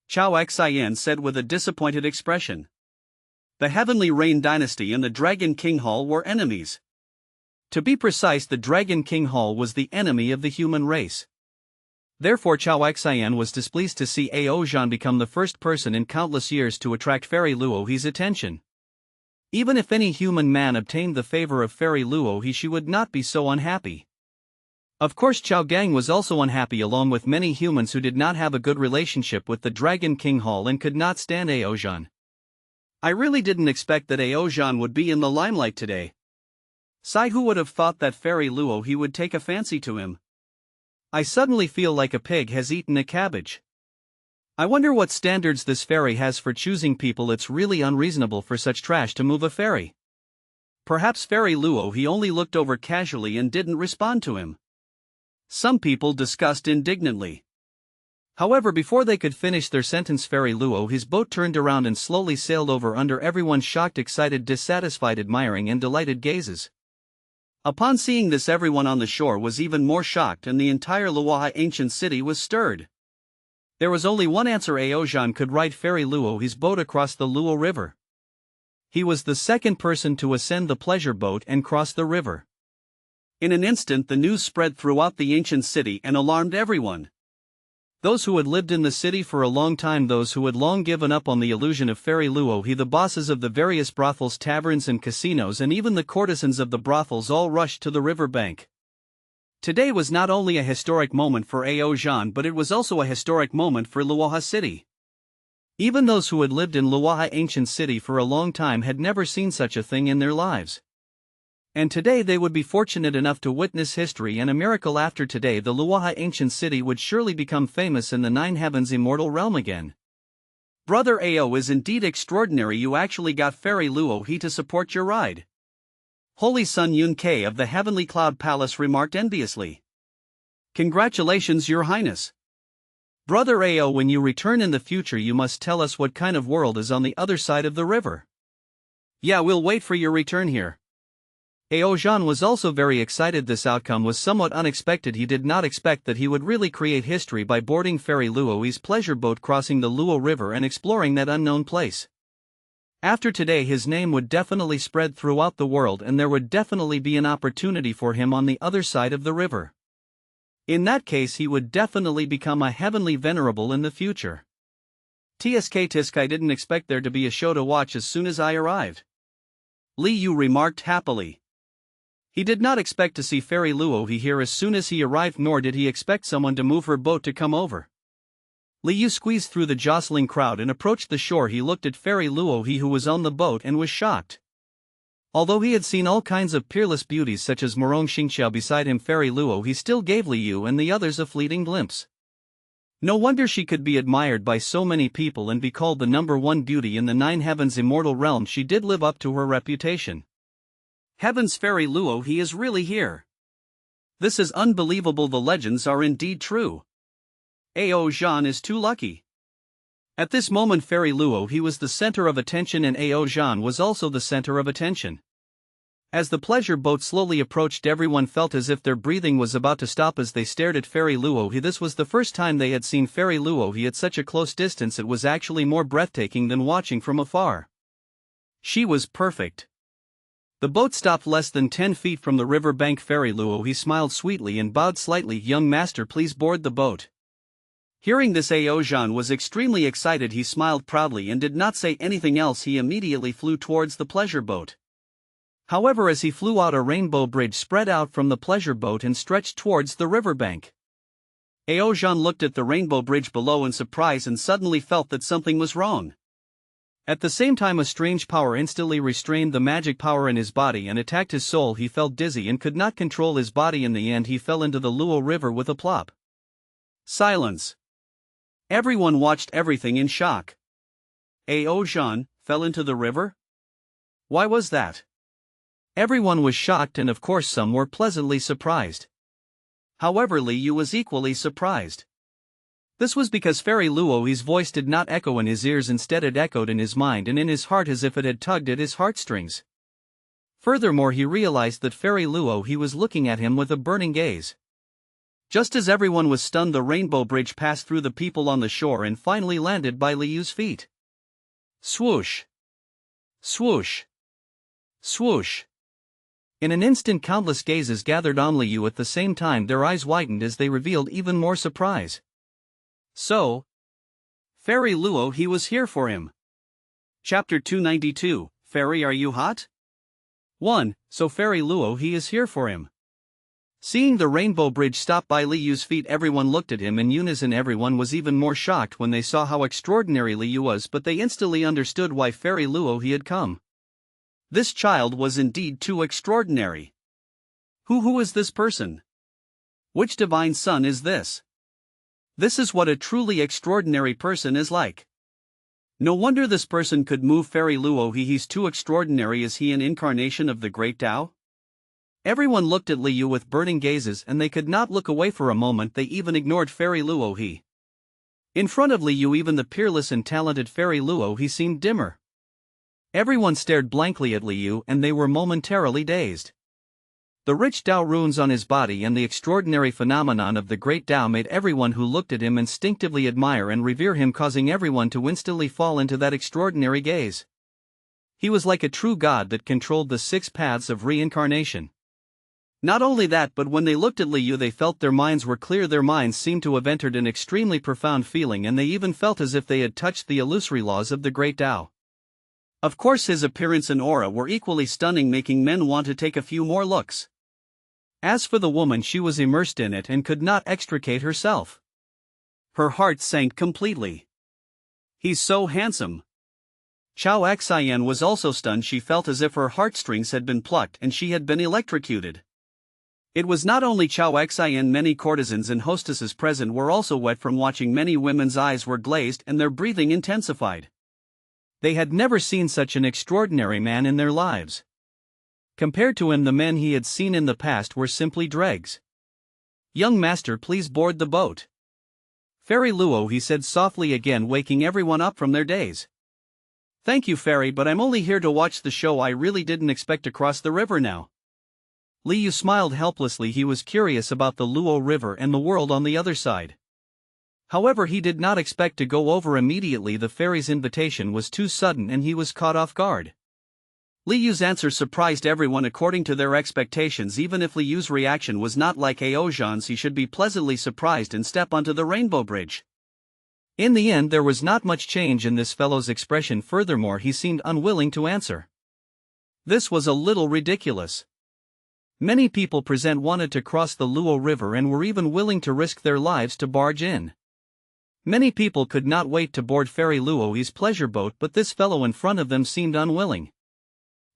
Chao Xian said with a disappointed expression. The Heavenly Rain Dynasty and the Dragon King Hall were enemies. To be precise, the Dragon King Hall was the enemy of the human race. Therefore Chao Xian was displeased to see Ao Zhan become the first person in countless years to attract Fairy Luo He's attention. Even if any human man obtained the favor of Fairy Luo He, she would not be so unhappy. Of course Chao Gang was also unhappy, along with many humans who did not have a good relationship with the Dragon King Hall and could not stand Ao Zhan. I really didn't expect that Ao Zhan would be in the limelight today. Sai, who would have thought that Fairy Luo He would take a fancy to him? I suddenly feel like a pig has eaten a cabbage. I wonder what standards this fairy has for choosing people. It's really unreasonable for such trash to move a fairy. Perhaps Fairy Luo He only looked over casually and didn't respond to him. Some people discussed indignantly. However, before they could finish their sentence, Fairy Luo He's boat turned around and slowly sailed over under everyone's shocked, excited, dissatisfied, admiring and delighted gazes. Upon seeing this, everyone on the shore was even more shocked and the entire Luohai ancient city was stirred. There was only one answer: Ao Zhan could ride Fairy Luo He's boat across the Luo River. He was the second person to ascend the pleasure boat and cross the river. In an instant the news spread throughout the ancient city and alarmed everyone. Those who had lived in the city for a long time, those who had long given up on the illusion of Fairy Luo He, the bosses of the various brothels, taverns and casinos, and even the courtesans of the brothels all rushed to the river bank. Today was not only a historic moment for Ao Zhan, but it was also a historic moment for Luoha City. Even those who had lived in Luoha ancient city for a long time had never seen such a thing in their lives. And today they would be fortunate enough to witness history and a miracle. After today, the Luoha ancient city would surely become famous in the Nine Heavens immortal realm again. Brother Ao is indeed extraordinary. You actually got Fairy Luo He to support your ride. Holy Son Yun Ke of the Heavenly Cloud Palace remarked enviously. Congratulations, Your Highness. Brother Ao, when you return in the future, you must tell us what kind of world is on the other side of the river. Yeah, we'll wait for your return here. Ao Zhan was also very excited. This outcome was somewhat unexpected. He did not expect that he would really create history by boarding Fairy Luo He's pleasure boat, crossing the Luo River and exploring that unknown place. After today, his name would definitely spread throughout the world and there would definitely be an opportunity for him on the other side of the river. In that case, he would definitely become a heavenly venerable in the future. Tisk, I didn't expect there to be a show to watch as soon as I arrived. Li Yu remarked happily. He did not expect to see Fairy Luo He here as soon as he arrived, nor did he expect someone to move her boat to come over. Li Yu squeezed through the jostling crowd and approached the shore. He looked at Fairy Luo He, who was on the boat, and was shocked. Although he had seen all kinds of peerless beauties such as Morong Xingxiao beside him, Fairy Luo He still gave Li Yu and the others a fleeting glimpse. No wonder she could be admired by so many people and be called the #1 beauty in the Nine Heavens immortal realm. She did live up to her reputation. Heavens, Fairy Luo He is really here. This is unbelievable. The legends are indeed true. Ao Zhan is too lucky. At this moment, Fairy Luo He was the center of attention and Ao Zhan was also the center of attention. As the pleasure boat slowly approached, everyone felt as if their breathing was about to stop as they stared at Fairy Luo He. This was the first time they had seen Fairy Luo He at such a close distance. It was actually more breathtaking than watching from afar. She was perfect. The boat stopped less than 10 feet from the river bank. Fairy Luo He smiled sweetly and bowed slightly. Young master, please board the boat. Hearing this, Ao Zhan was extremely excited. He smiled proudly and did not say anything else. He immediately flew towards the pleasure boat. However, as he flew out, a rainbow bridge spread out from the pleasure boat and stretched towards the riverbank. Ao Zhan looked at the rainbow bridge below in surprise and suddenly felt that something was wrong. At the same time, a strange power instantly restrained the magic power in his body and attacked his soul. He felt dizzy and could not control his body. In the end, he fell into the Luo River with a plop. Silence. Everyone watched everything in shock. Ao Zhan fell into the river? Why was that? Everyone was shocked and of course some were pleasantly surprised. However, Li Yu was equally surprised. This was because Fairy Luo He's voice did not echo in his ears, instead it echoed in his mind and in his heart as if it had tugged at his heartstrings. Furthermore, he realized that Fairy Luo He was looking at him with a burning gaze. Just as everyone was stunned, the rainbow bridge passed through the people on the shore and finally landed by Li Yu's feet. Swoosh! Swoosh! Swoosh! In an instant countless gazes gathered on Liu at the same time, their eyes widened as they revealed even more surprise. So, Fairy Luo, he was here for him. Chapter 292, Fairy, are you hot? 1. So Fairy Luo, he is here for him. Seeing the rainbow bridge stop by Liu's feet, everyone looked at him in unison. Everyone was even more shocked when they saw how extraordinary Liu was, but they instantly understood why Fairy Luo he had come. This child was indeed too extraordinary. Who is this person? Which divine son is this? This is what a truly extraordinary person is like. No wonder this person could move Fairy Luo. He's too extraordinary. Is he an incarnation of the great Dao? Everyone looked at Liu with burning gazes, and they could not look away for a moment. They even ignored Fairy Luo he. In front of Liu, even the peerless and talented Fairy Luo he seemed dimmer. Everyone stared blankly at Liu, and they were momentarily dazed. The rich Dao runes on his body and the extraordinary phenomenon of the great Dao made everyone who looked at him instinctively admire and revere him, causing everyone to instantly fall into that extraordinary gaze. He was like a true god that controlled the 6 paths of reincarnation. Not only that, but when they looked at Liu, they felt their minds were clear. Their minds seemed to have entered an extremely profound feeling, and they even felt as if they had touched the illusory laws of the great Dao. Of course, his appearance and aura were equally stunning, making men want to take a few more looks. As for the woman, she was immersed in it and could not extricate herself. Her heart sank completely. He's so handsome. Chao Xian was also stunned. She felt as if her heartstrings had been plucked and she had been electrocuted. It was not only Chao Xian, many courtesans and hostesses present were also wet from watching. Many women's eyes were glazed and their breathing intensified. They had never seen such an extraordinary man in their lives. Compared to him, the men he had seen in the past were simply dregs. Young master, please board the boat. Fairy Luo, he said softly, again waking everyone up from their daze. Thank you, Fairy, but I'm only here to watch the show. I really didn't expect to cross the river now. Liu smiled helplessly. He was curious about the Luo River and the world on the other side. However, he did not expect to go over immediately. The fairy's invitation was too sudden and he was caught off guard. Liu's answer surprised everyone according to their expectations. Even if Liu's reaction was not like Aozhan's, he should be pleasantly surprised and step onto the rainbow bridge. In the end, there was not much change in this fellow's expression. Furthermore, he seemed unwilling to answer. This was a little ridiculous. Many people present wanted to cross the Luo River and were even willing to risk their lives to barge in. Many people could not wait to board Fairy Luo's pleasure boat, but this fellow in front of them seemed unwilling.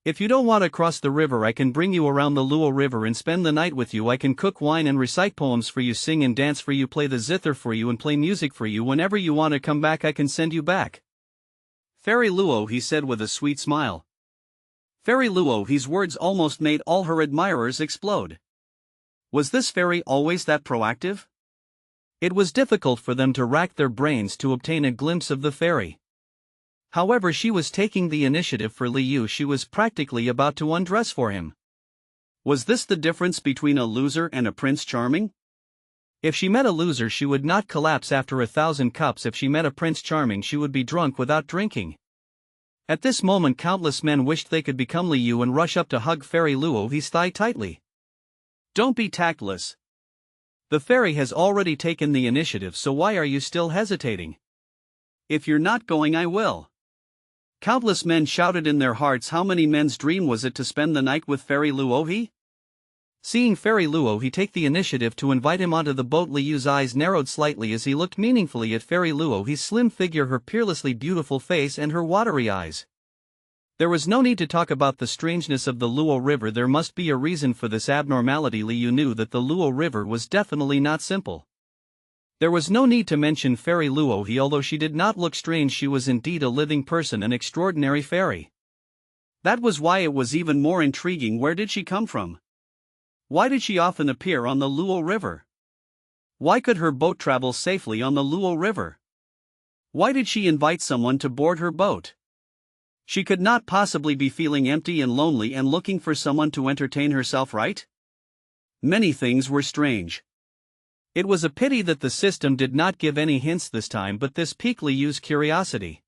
If you don't want to cross the river, I can bring you around the Luo River and spend the night with you. I can cook wine and recite poems for you, sing and dance for you, play the zither for you and play music for you. Whenever you want to come back, I can send you back. Fairy Luo, he said with a sweet smile. Fairy Luo, his words almost made all her admirers explode. Was this fairy always that proactive? It was difficult for them to rack their brains to obtain a glimpse of the fairy. However, she was taking the initiative for Liu. She was practically about to undress for him. Was this the difference between a loser and a Prince Charming? If she met a loser, she would not collapse after 1,000 cups. If she met a Prince Charming, she would be drunk without drinking. At this moment, countless men wished they could become Liu and rush up to hug Fairy Luo his thigh tightly. Don't be tactless. The fairy has already taken the initiative, so why are you still hesitating? If you're not going, I will. Countless men shouted in their hearts. How many men's dream was it to spend the night with Fairy Luo? Seeing Fairy Luo he take the initiative to invite him onto the boat, Liu's eyes narrowed slightly as he looked meaningfully at Fairy Luo, his slim figure, her peerlessly beautiful face and her watery eyes. There was no need to talk about the strangeness of the Luo River. There must be a reason for this abnormality. Liu knew that the Luo River was definitely not simple. There was no need to mention Fairy Luo. Although she did not look strange, she was indeed a living person, an extraordinary fairy. That was why it was even more intriguing. Where did she come from? Why did she often appear on the Luo River? Why could her boat travel safely on the Luo River? Why did she invite someone to board her boat? She could not possibly be feeling empty and lonely and looking for someone to entertain herself, right? Many things were strange. It was a pity that the system did not give any hints this time, but this piqued Liu's curiosity.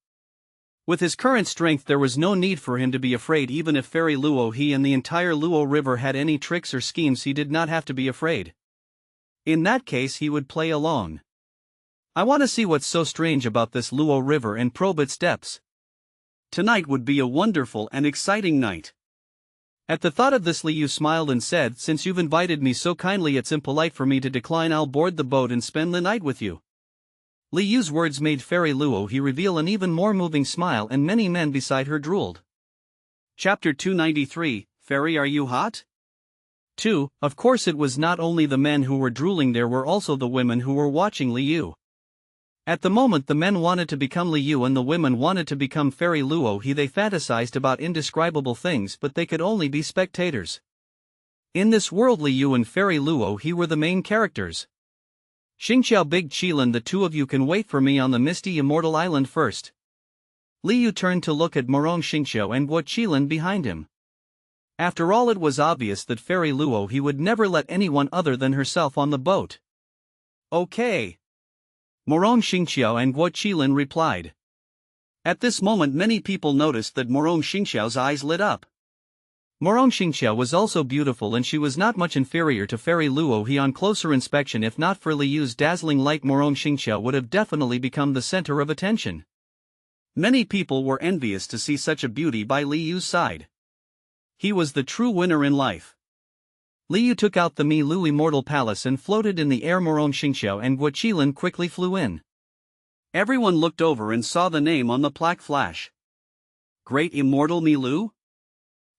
With his current strength there was no need for him to be afraid. Even if Fairy Luo he and the entire Luo River had any tricks or schemes, he did not have to be afraid. In that case he would play along. I want to see what's so strange about this Luo River and probe its depths. Tonight would be a wonderful and exciting night. At the thought of this, Liu smiled and said, "Since you've invited me so kindly, it's impolite for me to decline. I'll board the boat and spend the night with you." Liu's words made Fairy Luo he reveal an even more moving smile, and many men beside her drooled. Chapter 293, Fairy, are you hot? 2. Of course it was not only the men who were drooling, there were also the women who were watching Liu. At the moment the men wanted to become Liu and the women wanted to become Fairy Luo he. They fantasized about indescribable things, but they could only be spectators. In this world Liu and Fairy Luo he were the main characters. "Xingqiao, Big Qilin, the two of you can wait for me on the misty immortal island first." Liu turned to look at Morong Xingqiao and Guo Qilin behind him. After all, it was obvious that Fairy Luo he would never let anyone other than herself on the boat. "Okay," Morong Xingqiao and Guo Qilin replied. At this moment many people noticed that Morong Xingqiao's eyes lit up. Morong Xingqiao was also beautiful, and she was not much inferior to Fairy Luo he. On closer inspection, if not for Liu's dazzling light, Morong Xingqiao would have definitely become the center of attention. Many people were envious to see such a beauty by Liu's side. He was the true winner in life. Liu took out the Mi Lu Immortal Palace and floated in the air. Morong Xingqiao and Guo Qilin quickly flew in. Everyone looked over and saw the name on the plaque flash. Great Immortal Mi Lu?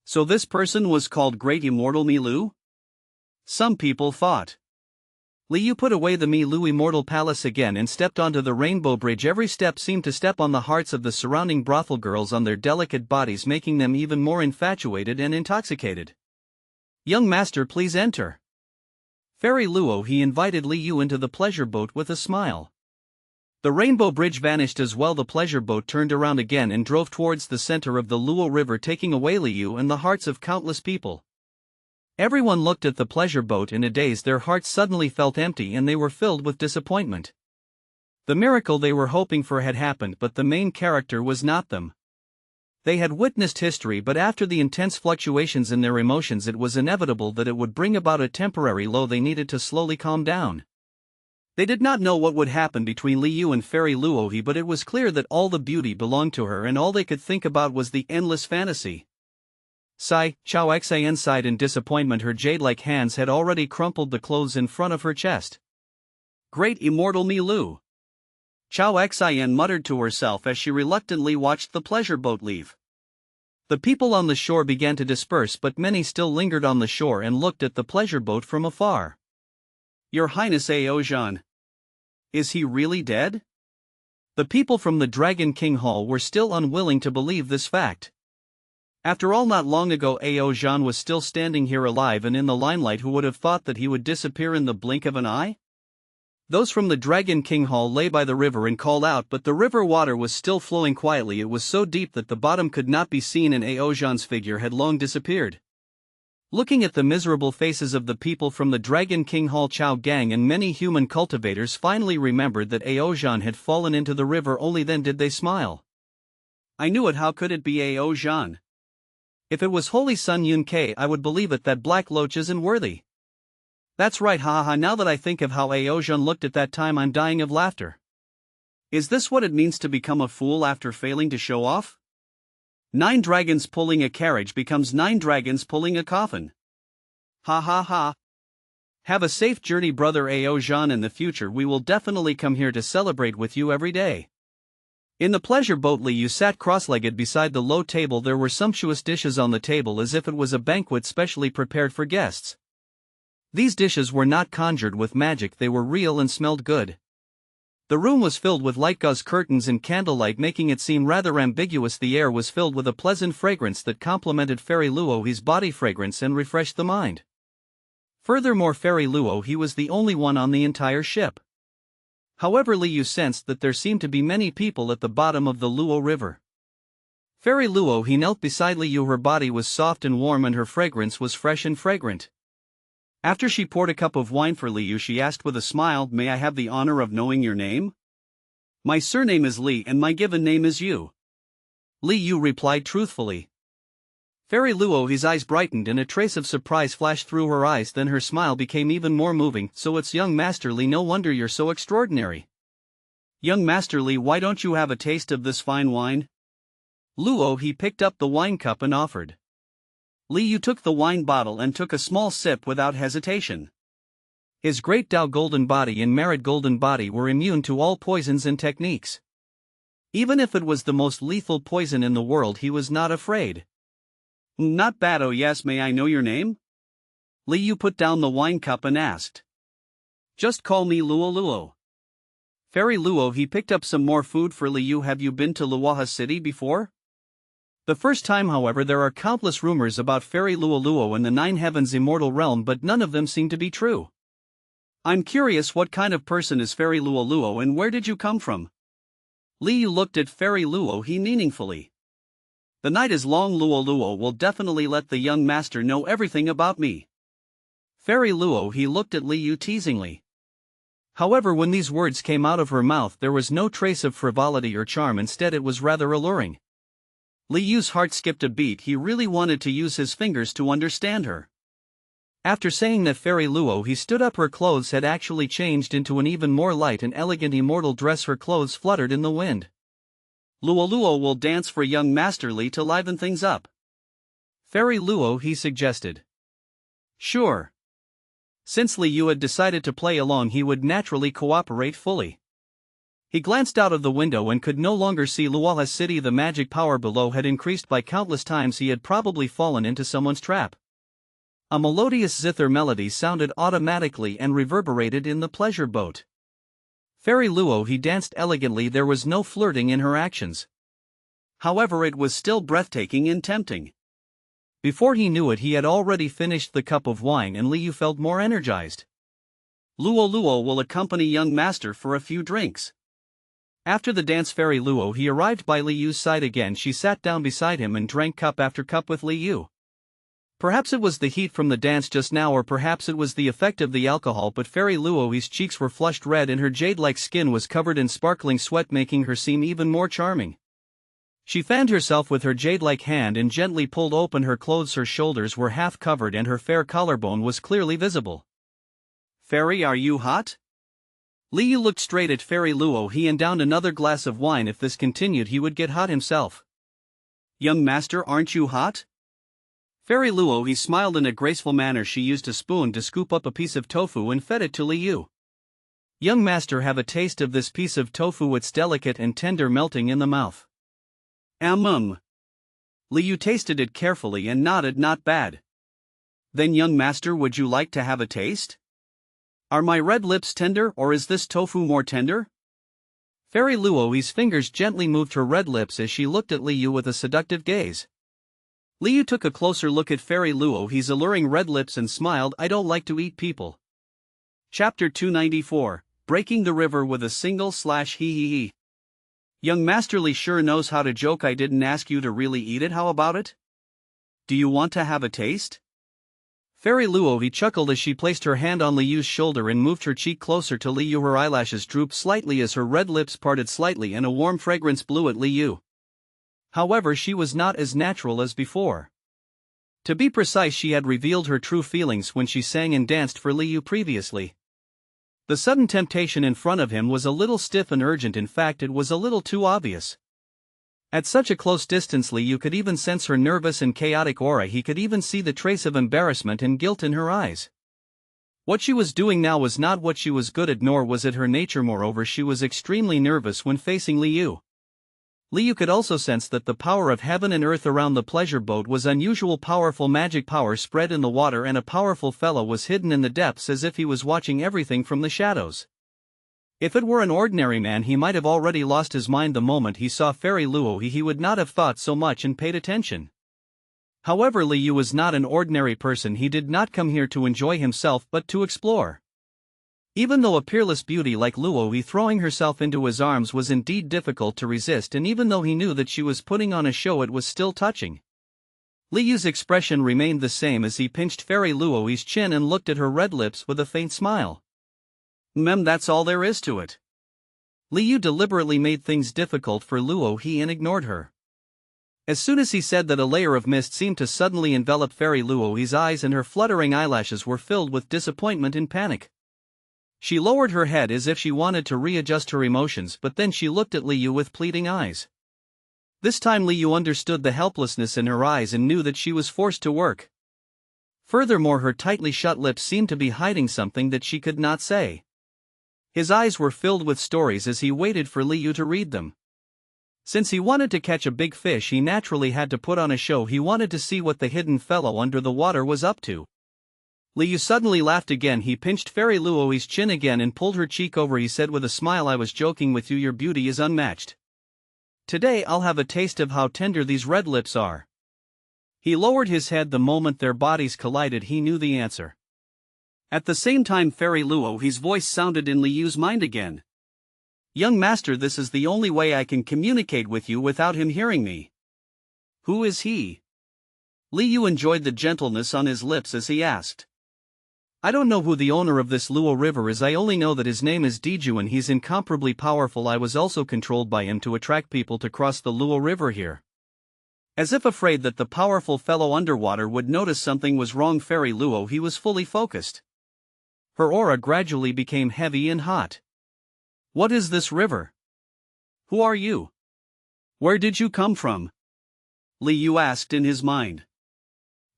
So this person was called Great Immortal Mi Lu? Some people thought. Liu put away the Mi Lu Immortal Palace again and stepped onto the Rainbow Bridge. Every step seemed to step on the hearts of the surrounding brothel girls on their delicate bodies, making them even more infatuated and intoxicated. "Young master, please enter." Fairy Luo he invited Liu into the pleasure boat with a smile. The Rainbow Bridge vanished as well. The pleasure boat turned around again and drove towards the center of the Luo River, taking away Liu and the hearts of countless people. Everyone looked at the pleasure boat in a daze. Their hearts suddenly felt empty and they were filled with disappointment. The miracle they were hoping for had happened, but the main character was not them. They had witnessed history, but after the intense fluctuations in their emotions, it was inevitable that it would bring about a temporary low. They needed to slowly calm down. They did not know what would happen between Liu and Fairy Luo he, but it was clear that all the beauty belonged to her and all they could think about was the endless fantasy. Chao Xian sighed in disappointment. Her jade-like hands had already crumpled the clothes in front of her chest. Great Immortal Mi Lu. Chao Xian muttered to herself as she reluctantly watched the pleasure boat leave. The people on the shore began to disperse, but many still lingered on the shore and looked at the pleasure boat from afar. "Your Highness Aozhan. Is he really dead?" The people from the Dragon King Hall were still unwilling to believe this fact. After all, not long ago Aozhan was still standing here alive and in the limelight. Who would have thought that he would disappear in the blink of an eye? Those from the Dragon King Hall lay by the river and called out, but the river water was still flowing quietly. It was so deep that the bottom could not be seen, and Aozhan's figure had long disappeared. Looking at the miserable faces of the people from the Dragon King Hall, Chao Gang and many human cultivators finally remembered that Aozhan had fallen into the river. Only then did they smile. "I knew it. How could it be Aozhan? If it was Holy Sun Yun Ke, I would believe it. That black loach isn't worthy." "That's right, ha ha. Now that I think of how Aozhan looked at that time, I'm dying of laughter. Is this what it means to become a fool after failing to show off? 9 dragons pulling a carriage becomes 9 dragons pulling a coffin. Ha ha ha. Have a safe journey, brother Aozhan. In the future we will definitely come here to celebrate with you every day." In the pleasure boat, Liu sat cross-legged beside the low table. There were sumptuous dishes on the table as if it was a banquet specially prepared for guests. These dishes were not conjured with magic, they were real and smelled good. The room was filled with light gauze curtains and candlelight, making it seem rather ambiguous. The air was filled with a pleasant fragrance that complemented Fairy Luo he's body fragrance and refreshed the mind. Furthermore, Fairy Luo he was the only one on the entire ship. However, Liu sensed that there seemed to be many people at the bottom of the Luo River. Fairy Luo he knelt beside Liu. Her body was soft and warm and her fragrance was fresh and fragrant. After she poured a cup of wine for Liu, she asked with a smile, "May I have the honor of knowing your name?" "My surname is Li and my given name is Yu." Li Yu replied truthfully. Fairy Luohi's eyes brightened and a trace of surprise flashed through her eyes, then her smile became even more moving. So it's young Master Li, no wonder you're so extraordinary. Young Master Li, why don't you have a taste of this fine wine? Luohi picked up the wine cup and offered. Li Yu took the wine bottle and took a small sip without hesitation. His great Dao golden body and merit golden body were immune to all poisons and techniques. Even if it was the most lethal poison in the world, he was not afraid. Not bad. Oh yes, may I know your name? Li Yu put down the wine cup and asked. Just call me Luo Luo. Fairy Luohi picked up some more food for Li Yu. Have you been to Luoha City before? The first time, however. There are countless rumors about Fairy Luo Luo in the Nine Heavens immortal realm, but none of them seem to be true. I'm curious, what kind of person is Fairy Luo Luo and where did you come from? Li Yu looked at Fairy Luohi meaningfully. The night is long. Luo Luo will definitely let the young master know everything about me. Fairy Luohi looked at Li Yu teasingly. However, when these words came out of her mouth, there was no trace of frivolity or charm. Instead, it was rather alluring. Li Yu's heart skipped a beat. He really wanted to use his fingers to understand her. After saying that, Fairy Luohi stood up. Her clothes had actually changed into an even more light and elegant immortal dress. Her clothes fluttered in the wind. Luo Luo will dance for young Master Li to liven things up. Fairy Luohi suggested. Sure. Since Li Yu had decided to play along, he would naturally cooperate fully. He glanced out of the window and could no longer see Luoha City. The magic power below had increased by countless times. He had probably fallen into someone's trap. A melodious zither melody sounded automatically and reverberated in the pleasure boat. Fairy Luohi danced elegantly. There was no flirting in her actions. However, it was still breathtaking and tempting. Before he knew it, he had already finished the cup of wine and Li Yu felt more energized. Luo Luo will accompany young master for a few drinks. After the dance, Fairy Luohi arrived by Li Yu's side again. She sat down beside him and drank cup after cup with Li Yu. Perhaps it was the heat from the dance just now, or perhaps it was the effect of the alcohol, but Fairy Luohi's cheeks were flushed red and her jade-like skin was covered in sparkling sweat, making her seem even more charming. She fanned herself with her jade-like hand and gently pulled open her clothes. Her shoulders were half covered and her fair collarbone was clearly visible. Fairy, are you hot? Li Yu looked straight at Fairy Luohi and downed another glass of wine. If this continued, he would get hot himself. Young master, aren't you hot? Fairy Luohi smiled in a graceful manner. She used a spoon to scoop up a piece of tofu and fed it to Li Yu. Young master, have a taste of this piece of tofu. It's delicate and tender, melting in the mouth. Li Yu tasted it carefully and nodded. Not bad. Then young master, would you like to have a taste? Are my red lips tender, or is this tofu more tender? Fairy Luohi's fingers gently moved her red lips as she looked at Li Yu with a seductive gaze. Li Yu took a closer look at Fairy Luohi's alluring red lips and smiled. I don't like to eat people. Chapter 294, Breaking the River with a Single / He. Young Master Li sure knows how to joke. I didn't ask you to really eat it. How about it? Do you want to have a taste? Fairy Luohi chuckled as she placed her hand on Li Yu's shoulder and moved her cheek closer to Li Yu. Her eyelashes drooped slightly as her red lips parted slightly and a warm fragrance blew at Li Yu. However, she was not as natural as before. To be precise, she had revealed her true feelings when she sang and danced for Li Yu previously. The sudden temptation in front of him was a little stiff and urgent. In fact, it was a little too obvious. At such a close distance, Li Yu could even sense her nervous and chaotic aura. He could even see the trace of embarrassment and guilt in her eyes. What she was doing now was not what she was good at, nor was it her nature. Moreover, she was extremely nervous when facing Li Yu. Li Yu could also sense that the power of heaven and earth around the pleasure boat was unusual. Powerful magic power spread in the water, and a powerful fellow was hidden in the depths as if he was watching everything from the shadows. If it were an ordinary man, he might have already lost his mind the moment he saw Fairy Luohi. He would not have thought so much and paid attention. However, Li Yu was not an ordinary person. He did not come here to enjoy himself but to explore. Even though a peerless beauty like Luohi throwing herself into his arms was indeed difficult to resist, and even though he knew that she was putting on a show, it was still touching. Li Yu's expression remained the same as he pinched Fairy Luohi's chin and looked at her red lips with a faint smile. That's all there is to it. Li Yu deliberately made things difficult for Luohi and ignored her. As soon as he said that, a layer of mist seemed to suddenly envelop Fairy Luohi's eyes and her fluttering eyelashes were filled with disappointment and panic. She lowered her head as if she wanted to readjust her emotions, but then she looked at Liu with pleading eyes. This time Liu understood the helplessness in her eyes and knew that she was forced to work. Furthermore, her tightly shut lips seemed to be hiding something that she could not say. His eyes were filled with stories as he waited for Liu to read them. Since he wanted to catch a big fish, he naturally had to put on a show. He wanted to see what the hidden fellow under the water was up to. Liu suddenly laughed again. He pinched Fairy Luohi's chin again and pulled her cheek over. He said with a smile, "I was joking with you, your beauty is unmatched. Today I'll have a taste of how tender these red lips are." He lowered his head. The moment their bodies collided, he knew the answer. At the same time, Fairy Luohi's voice sounded in Liu's mind again. "Young master, this is the only way I can communicate with you without him hearing me." "Who is he?" Liu enjoyed the gentleness on his lips as he asked. "I don't know who the owner of this Luo river is. I only know that his name is Diju and he's incomparably powerful. I was also controlled by him to attract people to cross the Luo river here." As if afraid that the powerful fellow underwater would notice something was wrong, Fairy Luohi was fully focused. Her aura gradually became heavy and hot. "What is this river? Who are you? Where did you come from?" Liu asked in his mind.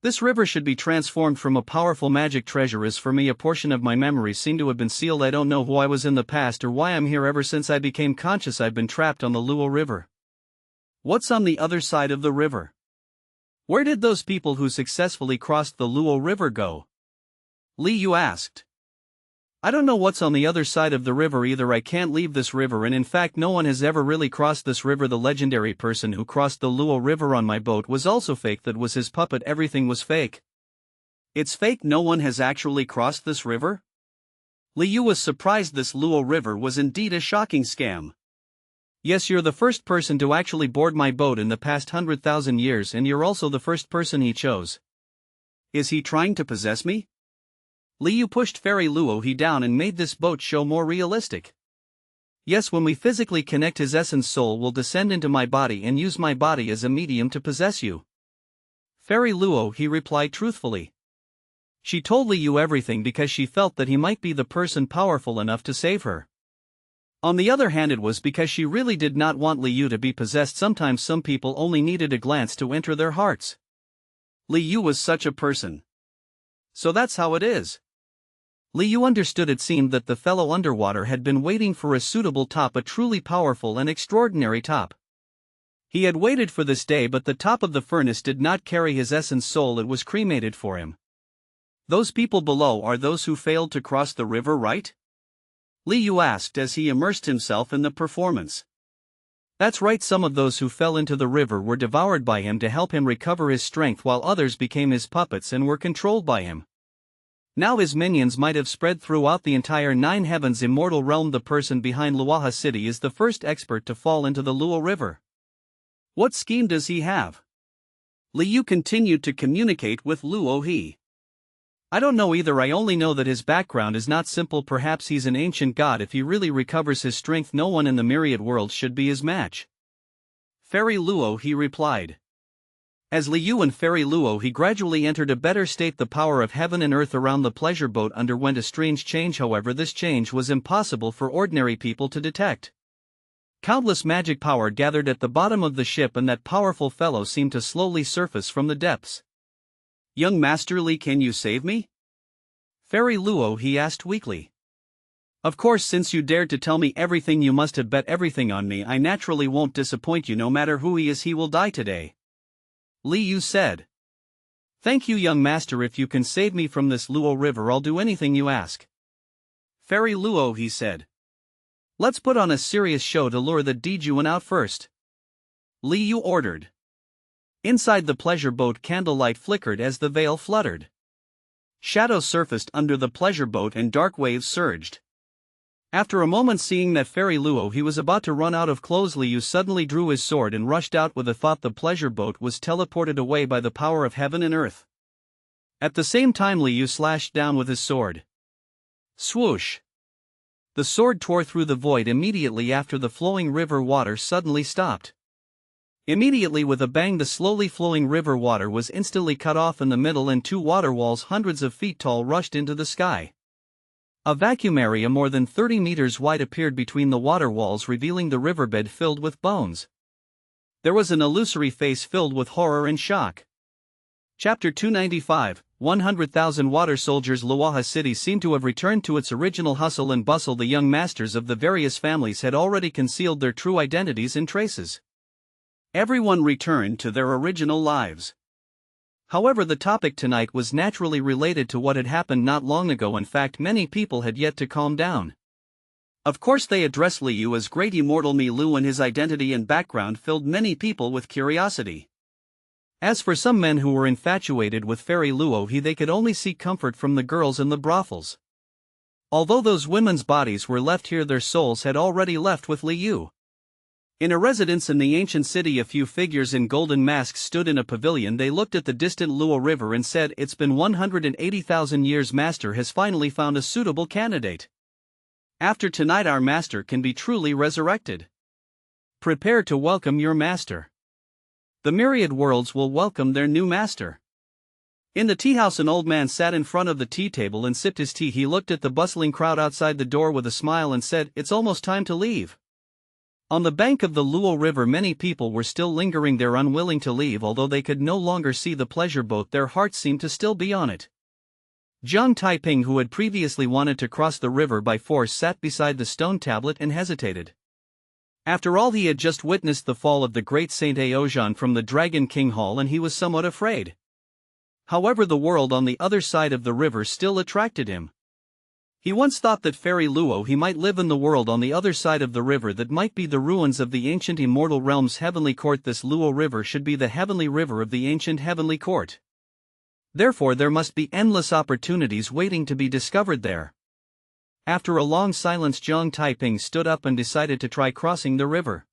"This river should be transformed from a powerful magic treasure. As for me, a portion of my memories seem to have been sealed. I don't know who I was in the past or why I'm here. Ever since I became conscious, I've been trapped on the Luo river." "What's on the other side of the river? Where did those people who successfully crossed the Luo river go?" Liu asked. "I don't know what's on the other side of the river either. I can't leave this river, and in fact no one has ever really crossed this river. The legendary person who crossed the Luo river on my boat was also fake. That was his puppet. Everything was fake." "It's fake? No one has actually crossed this river?" Liu was surprised. This Luo river was indeed a shocking scam. "Yes, you're the first person to actually board my boat in the past 100,000 years, and you're also the first person he chose." "Is he trying to possess me?" Liu pushed Fairy Luohi down and made this boat show more realistic. "Yes, when we physically connect, his essence soul will descend into my body and use my body as a medium to possess you." Fairy Luohi replied truthfully. She told Liu everything because she felt that he might be the person powerful enough to save her. On the other hand, it was because she really did not want Liu to be possessed. Sometimes some people only needed a glance to enter their hearts. Liu was such a person. So that's how it is. Liu understood. It seemed that the fellow underwater had been waiting for a suitable top, a truly powerful and extraordinary top. He had waited for this day, but the top of the furnace did not carry his essence soul. It was cremated for him. "Those people below are those who failed to cross the river, right?" Liu asked as he immersed himself in the performance. "That's right. Some of those who fell into the river were devoured by him to help him recover his strength, while others became his puppets and were controlled by him. Now his minions might have spread throughout the entire Nine Heavens immortal realm. The person behind Luoha City is the first expert to fall into the Luo River." "What scheme does he have?" Liu continued to communicate with Luohi. "I don't know either. I only know that his background is not simple. Perhaps he's an ancient god. If he really recovers his strength, no one in the myriad worlds should be his match." Fairy Luohi replied. As Liu and Fairy Luohi gradually entered a better state, the power of heaven and earth around the pleasure boat underwent a strange change. However, this change was impossible for ordinary people to detect. Countless magic power gathered at the bottom of the ship, and that powerful fellow seemed to slowly surface from the depths. "Young Master Li, can you save me?" Fairy Luohi asked weakly. "Of course, since you dared to tell me everything, you must have bet everything on me. I naturally won't disappoint you. No matter who he is, he will die today," Liu said. "Thank you, young master. If you can save me from this Luo river, I'll do anything you ask," Fairy Luohi said. "Let's put on a serious show to lure the Dijuan out first," Liu ordered. Inside the pleasure boat, candlelight flickered as the veil fluttered. Shadows surfaced under the pleasure boat and dark waves surged. After a moment, seeing that Fairy Luohi was about to run out of clothes, Liu suddenly drew his sword and rushed out with a thought. The pleasure boat was teleported away by the power of heaven and earth. At the same time, Liu slashed down with his sword. Swoosh! The sword tore through the void. Immediately after, the flowing river water suddenly stopped. Immediately with a bang the slowly flowing river water was instantly cut off in the middle and two water walls hundreds of feet tall rushed into the sky. A vacuum area more than 30 meters wide appeared between the water walls, revealing the riverbed filled with bones. There was an illusory face filled with horror and shock. Chapter 295, 100,000 Water Soldiers. Luaha City seemed to have returned to its original hustle and bustle. The young masters of the various families had already concealed their true identities and traces. Everyone returned to their original lives. However, the topic tonight was naturally related to what had happened not long ago. In fact, many people had yet to calm down. Of course, they addressed Liu as Great Immortal Mi Lu, and his identity and background filled many people with curiosity. As for some men who were infatuated with Fairy Luo, they could only seek comfort from the girls in the brothels. Although those women's bodies were left here, their souls had already left with Liu. In a residence in the ancient city, a few figures in golden masks stood in a pavilion. They looked at the distant Luo River and said, "It's been 180,000 years. Master has finally found a suitable candidate. After tonight our master can be truly resurrected. Prepare to welcome your master. The myriad worlds will welcome their new master." In the tea house, an old man sat in front of the tea table and sipped his tea. He looked at the bustling crowd outside the door with a smile and said, "It's almost time to leave." On the bank of the Luo River, many people were still lingering there, unwilling to leave. Although they could no longer see the pleasure boat, their hearts seemed to still be on it. Jiang Taiping, who had previously wanted to cross the river by force, sat beside the stone tablet and hesitated. After all, he had just witnessed the fall of the great Saint Aozhan from the Dragon King Hall, and he was somewhat afraid. However, the world on the other side of the river still attracted him. He once thought that Fairy Luo might live in the world on the other side of the river that might be the ruins of the ancient immortal realm's heavenly court. This Luo River should be the heavenly river of the ancient heavenly court. Therefore, there must be endless opportunities waiting to be discovered there. After a long silence, Jiang Taiping stood up and decided to try crossing the river.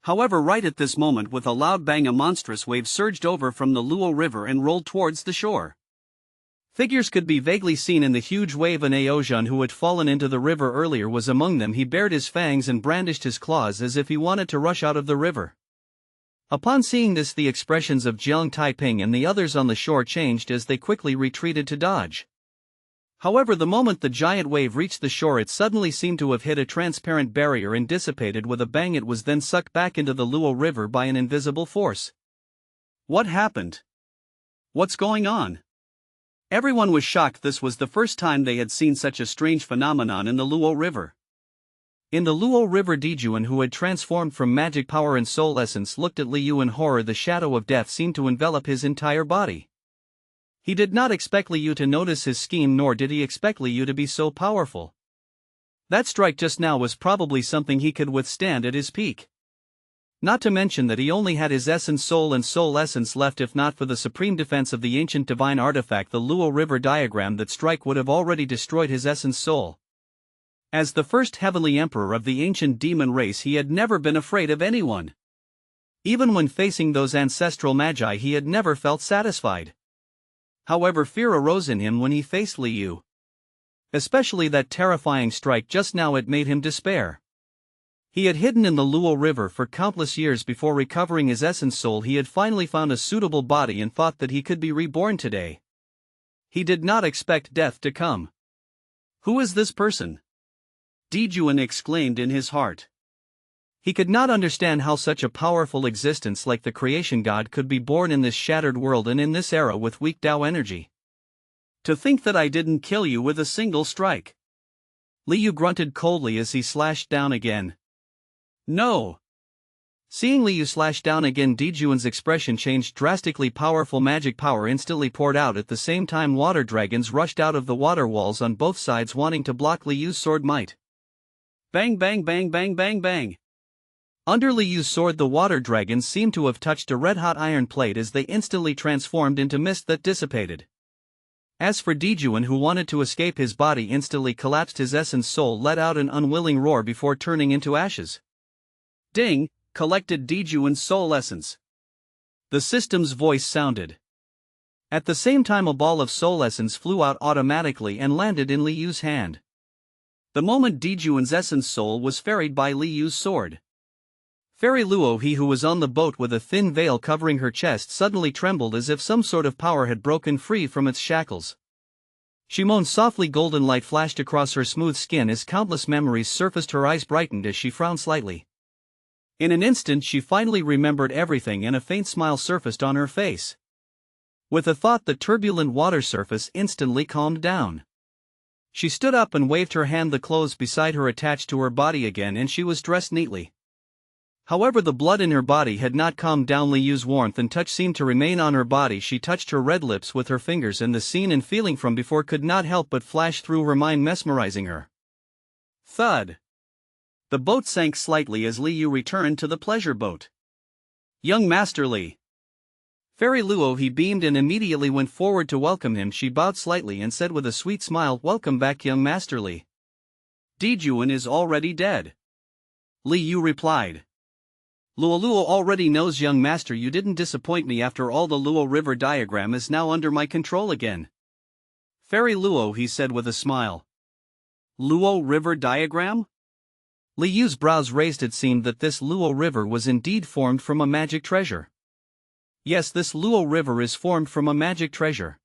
However, right at this moment, with a loud bang, a monstrous wave surged over from the Luo River and rolled towards the shore. Figures could be vaguely seen in the huge wave. An Aozhan who had fallen into the river earlier was among them. He bared his fangs and brandished his claws as if he wanted to rush out of the river. Upon seeing this, the expressions of Jiang Taiping and the others on the shore changed as they quickly retreated to dodge. However, the moment the giant wave reached the shore, it suddenly seemed to have hit a transparent barrier and dissipated with a bang. It was then sucked back into the Luo River by an invisible force. What happened? What's going on? Everyone was shocked. This was the first time they had seen such a strange phenomenon in the Luo River. In the Luo River, Dijuan, who had transformed from magic power and soul essence, looked at Liu in horror. The shadow of death seemed to envelop his entire body. He did not expect Liu to notice his scheme, nor did he expect Liu to be so powerful. That strike just now was probably something he could withstand at his peak. Not to mention that he only had his essence soul and soul essence left. If not for the supreme defense of the ancient divine artifact, the Luo River diagram, that strike would have already destroyed his essence soul. As the first heavenly emperor of the ancient demon race, he had never been afraid of anyone. Even when facing those ancestral magi, he had never felt satisfied. However, fear arose in him when he faced Liu. Especially that terrifying strike just now, it made him despair. He had hidden in the Luo River for countless years before recovering his essence soul. He had finally found a suitable body and thought that he could be reborn today. He did not expect death to come. Who is this person? Dijuan exclaimed in his heart. He could not understand how such a powerful existence like the creation god could be born in this shattered world and in this era with weak Dao energy. To think that I didn't kill you with a single strike. Liu grunted coldly as he slashed down again. No. Seeing Liu slash down again, Dijuan's expression changed drastically. Powerful magic power instantly poured out. At the same time, water dragons rushed out of the water walls on both sides, wanting to block Liu's sword might. Bang bang bang bang bang bang. Under Liu's sword, the water dragons seemed to have touched a red-hot iron plate as they instantly transformed into mist that dissipated. As for Dijuan, who wanted to escape, his body instantly collapsed. His essence soul let out an unwilling roar before turning into ashes. Ding, collected Dijuan's soul essence. The system's voice sounded. At the same time, a ball of soul essence flew out automatically and landed in Liu's hand. The moment Dijuan's essence soul was ferried by Liu's sword. Fairy Luo, he who was on the boat with a thin veil covering her chest, suddenly trembled as if some sort of power had broken free from its shackles. She moaned softly. Golden light flashed across her smooth skin as countless memories surfaced. Her eyes brightened as she frowned slightly. In an instant she finally remembered everything and a faint smile surfaced on her face. With a thought, the turbulent water surface instantly calmed down. She stood up and waved her hand. The clothes beside her attached to her body again and she was dressed neatly. However, the blood in her body had not calmed down. Li Yu's warmth and touch seemed to remain on her body. She touched her red lips with her fingers and the scene and feeling from before could not help but flash through her mind, mesmerizing her. Thud. The boat sank slightly as Li Yu returned to the pleasure boat. Young Master Li. Fairy Luo, he beamed and immediately went forward to welcome him. She bowed slightly and said with a sweet smile, "Welcome back, young Master Li." Dejuan is already dead. Li Yu replied. Luo already knows, young master. You didn't disappoint me after all. The Luo River diagram is now under my control again. Fairy Luo, he said with a smile. Luo River diagram? Li Yu's brows raised. It seemed that this Luo River was indeed formed from a magic treasure. Yes, this Luo River is formed from a magic treasure.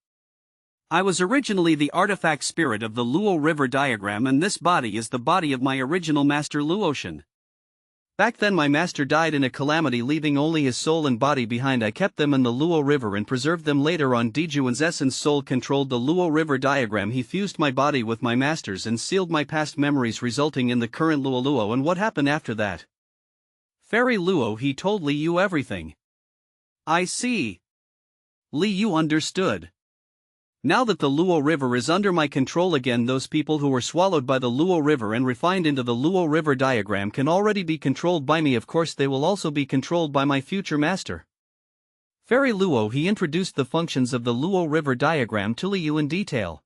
I was originally the artifact spirit of the Luo River diagram, and this body is the body of my original master Luotian. Back then my master died in a calamity, leaving only his soul and body behind. I kept them in the Luo River and preserved them. Later on, Dejuan's essence soul controlled the Luo River diagram. He fused my body with my master's and sealed my past memories, resulting in the current Luo. And what happened after that? Fairy Luo, he told Li Yu everything. I see. Li Yu understood. Now that the Luo River is under my control again, those people who were swallowed by the Luo River and refined into the Luo River diagram can already be controlled by me. Of course, they will also be controlled by my future master. Fairy Luo, he introduced the functions of the Luo River diagram to Li Yu in detail.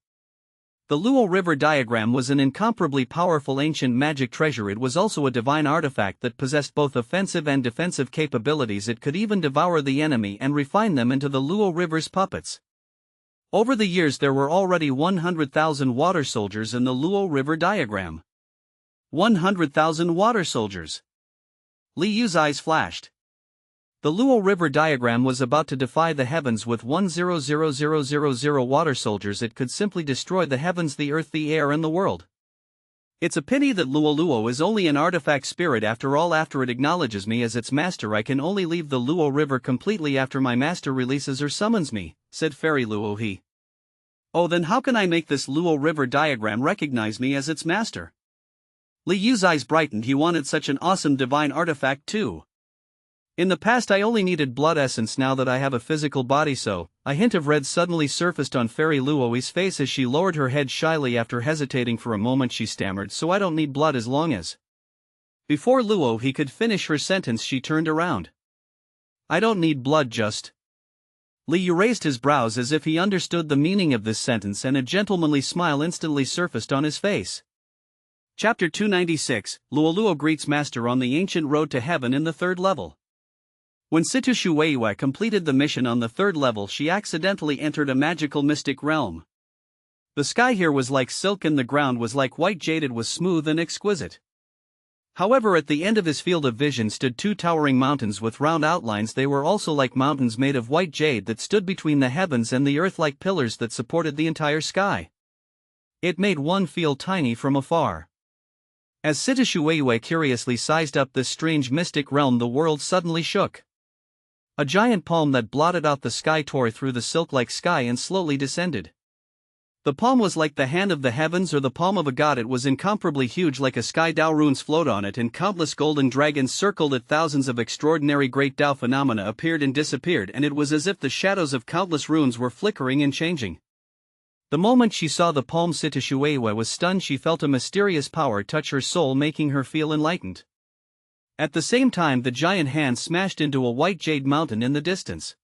The Luo River diagram was an incomparably powerful ancient magic treasure. It was also a divine artifact that possessed both offensive and defensive capabilities. It could even devour the enemy and refine them into the Luo River's puppets. Over the years there were already 100,000 water soldiers in the Luo River diagram. 100,000 water soldiers. Li Yu's eyes flashed. The Luo River diagram was about to defy the heavens. With 100,000 water soldiers it could simply destroy the heavens, the earth, the air and the world. It's a pity that Luo is only an artifact spirit after all. After it acknowledges me as its master, I can only leave the Luo River completely after my master releases or summons me, said Fairy Luo. He. Oh, then how can I make this Luo River diagram recognize me as its master? Li Yu's eyes brightened. He wanted such an awesome divine artifact too. In the past I only needed blood essence. Now that I have a physical body, so a hint of red suddenly surfaced on Fairy Luo's face as she lowered her head shyly. After hesitating for a moment she stammered, "So I don't need blood as long as..." Before Luo he could finish her sentence she turned around. "I don't need blood, just..." Li Yu raised his brows as if he understood the meaning of this sentence, and a gentlemanly smile instantly surfaced on his face. Chapter 296, Luo greets Master on the ancient road to heaven in the 3rd level. When Situ Shueiyue completed the mission on the 3rd level, she accidentally entered a magical mystic realm. The sky here was like silk and the ground was like white jade. It was smooth and exquisite. However, at the end of his field of vision stood 2 towering mountains with round outlines. They were also like mountains made of white jade that stood between the heavens and the earth like pillars that supported the entire sky. It made one feel tiny from afar. As Situ Shueiyue curiously sized up this strange mystic realm, the world suddenly shook. A giant palm that blotted out the sky tore through the silk-like sky and slowly descended. The palm was like the hand of the heavens or the palm of a god. It was incomparably huge, like a sky. Dao runes flowed on it and countless golden dragons circled it. Thousands of extraordinary great Dao phenomena appeared and disappeared, and it was as if the shadows of countless runes were flickering and changing. The moment she saw the palm, Situ Shueiyue was stunned. She felt a mysterious power touch her soul, making her feel enlightened. At the same time, the giant hand smashed into a white jade mountain in the distance.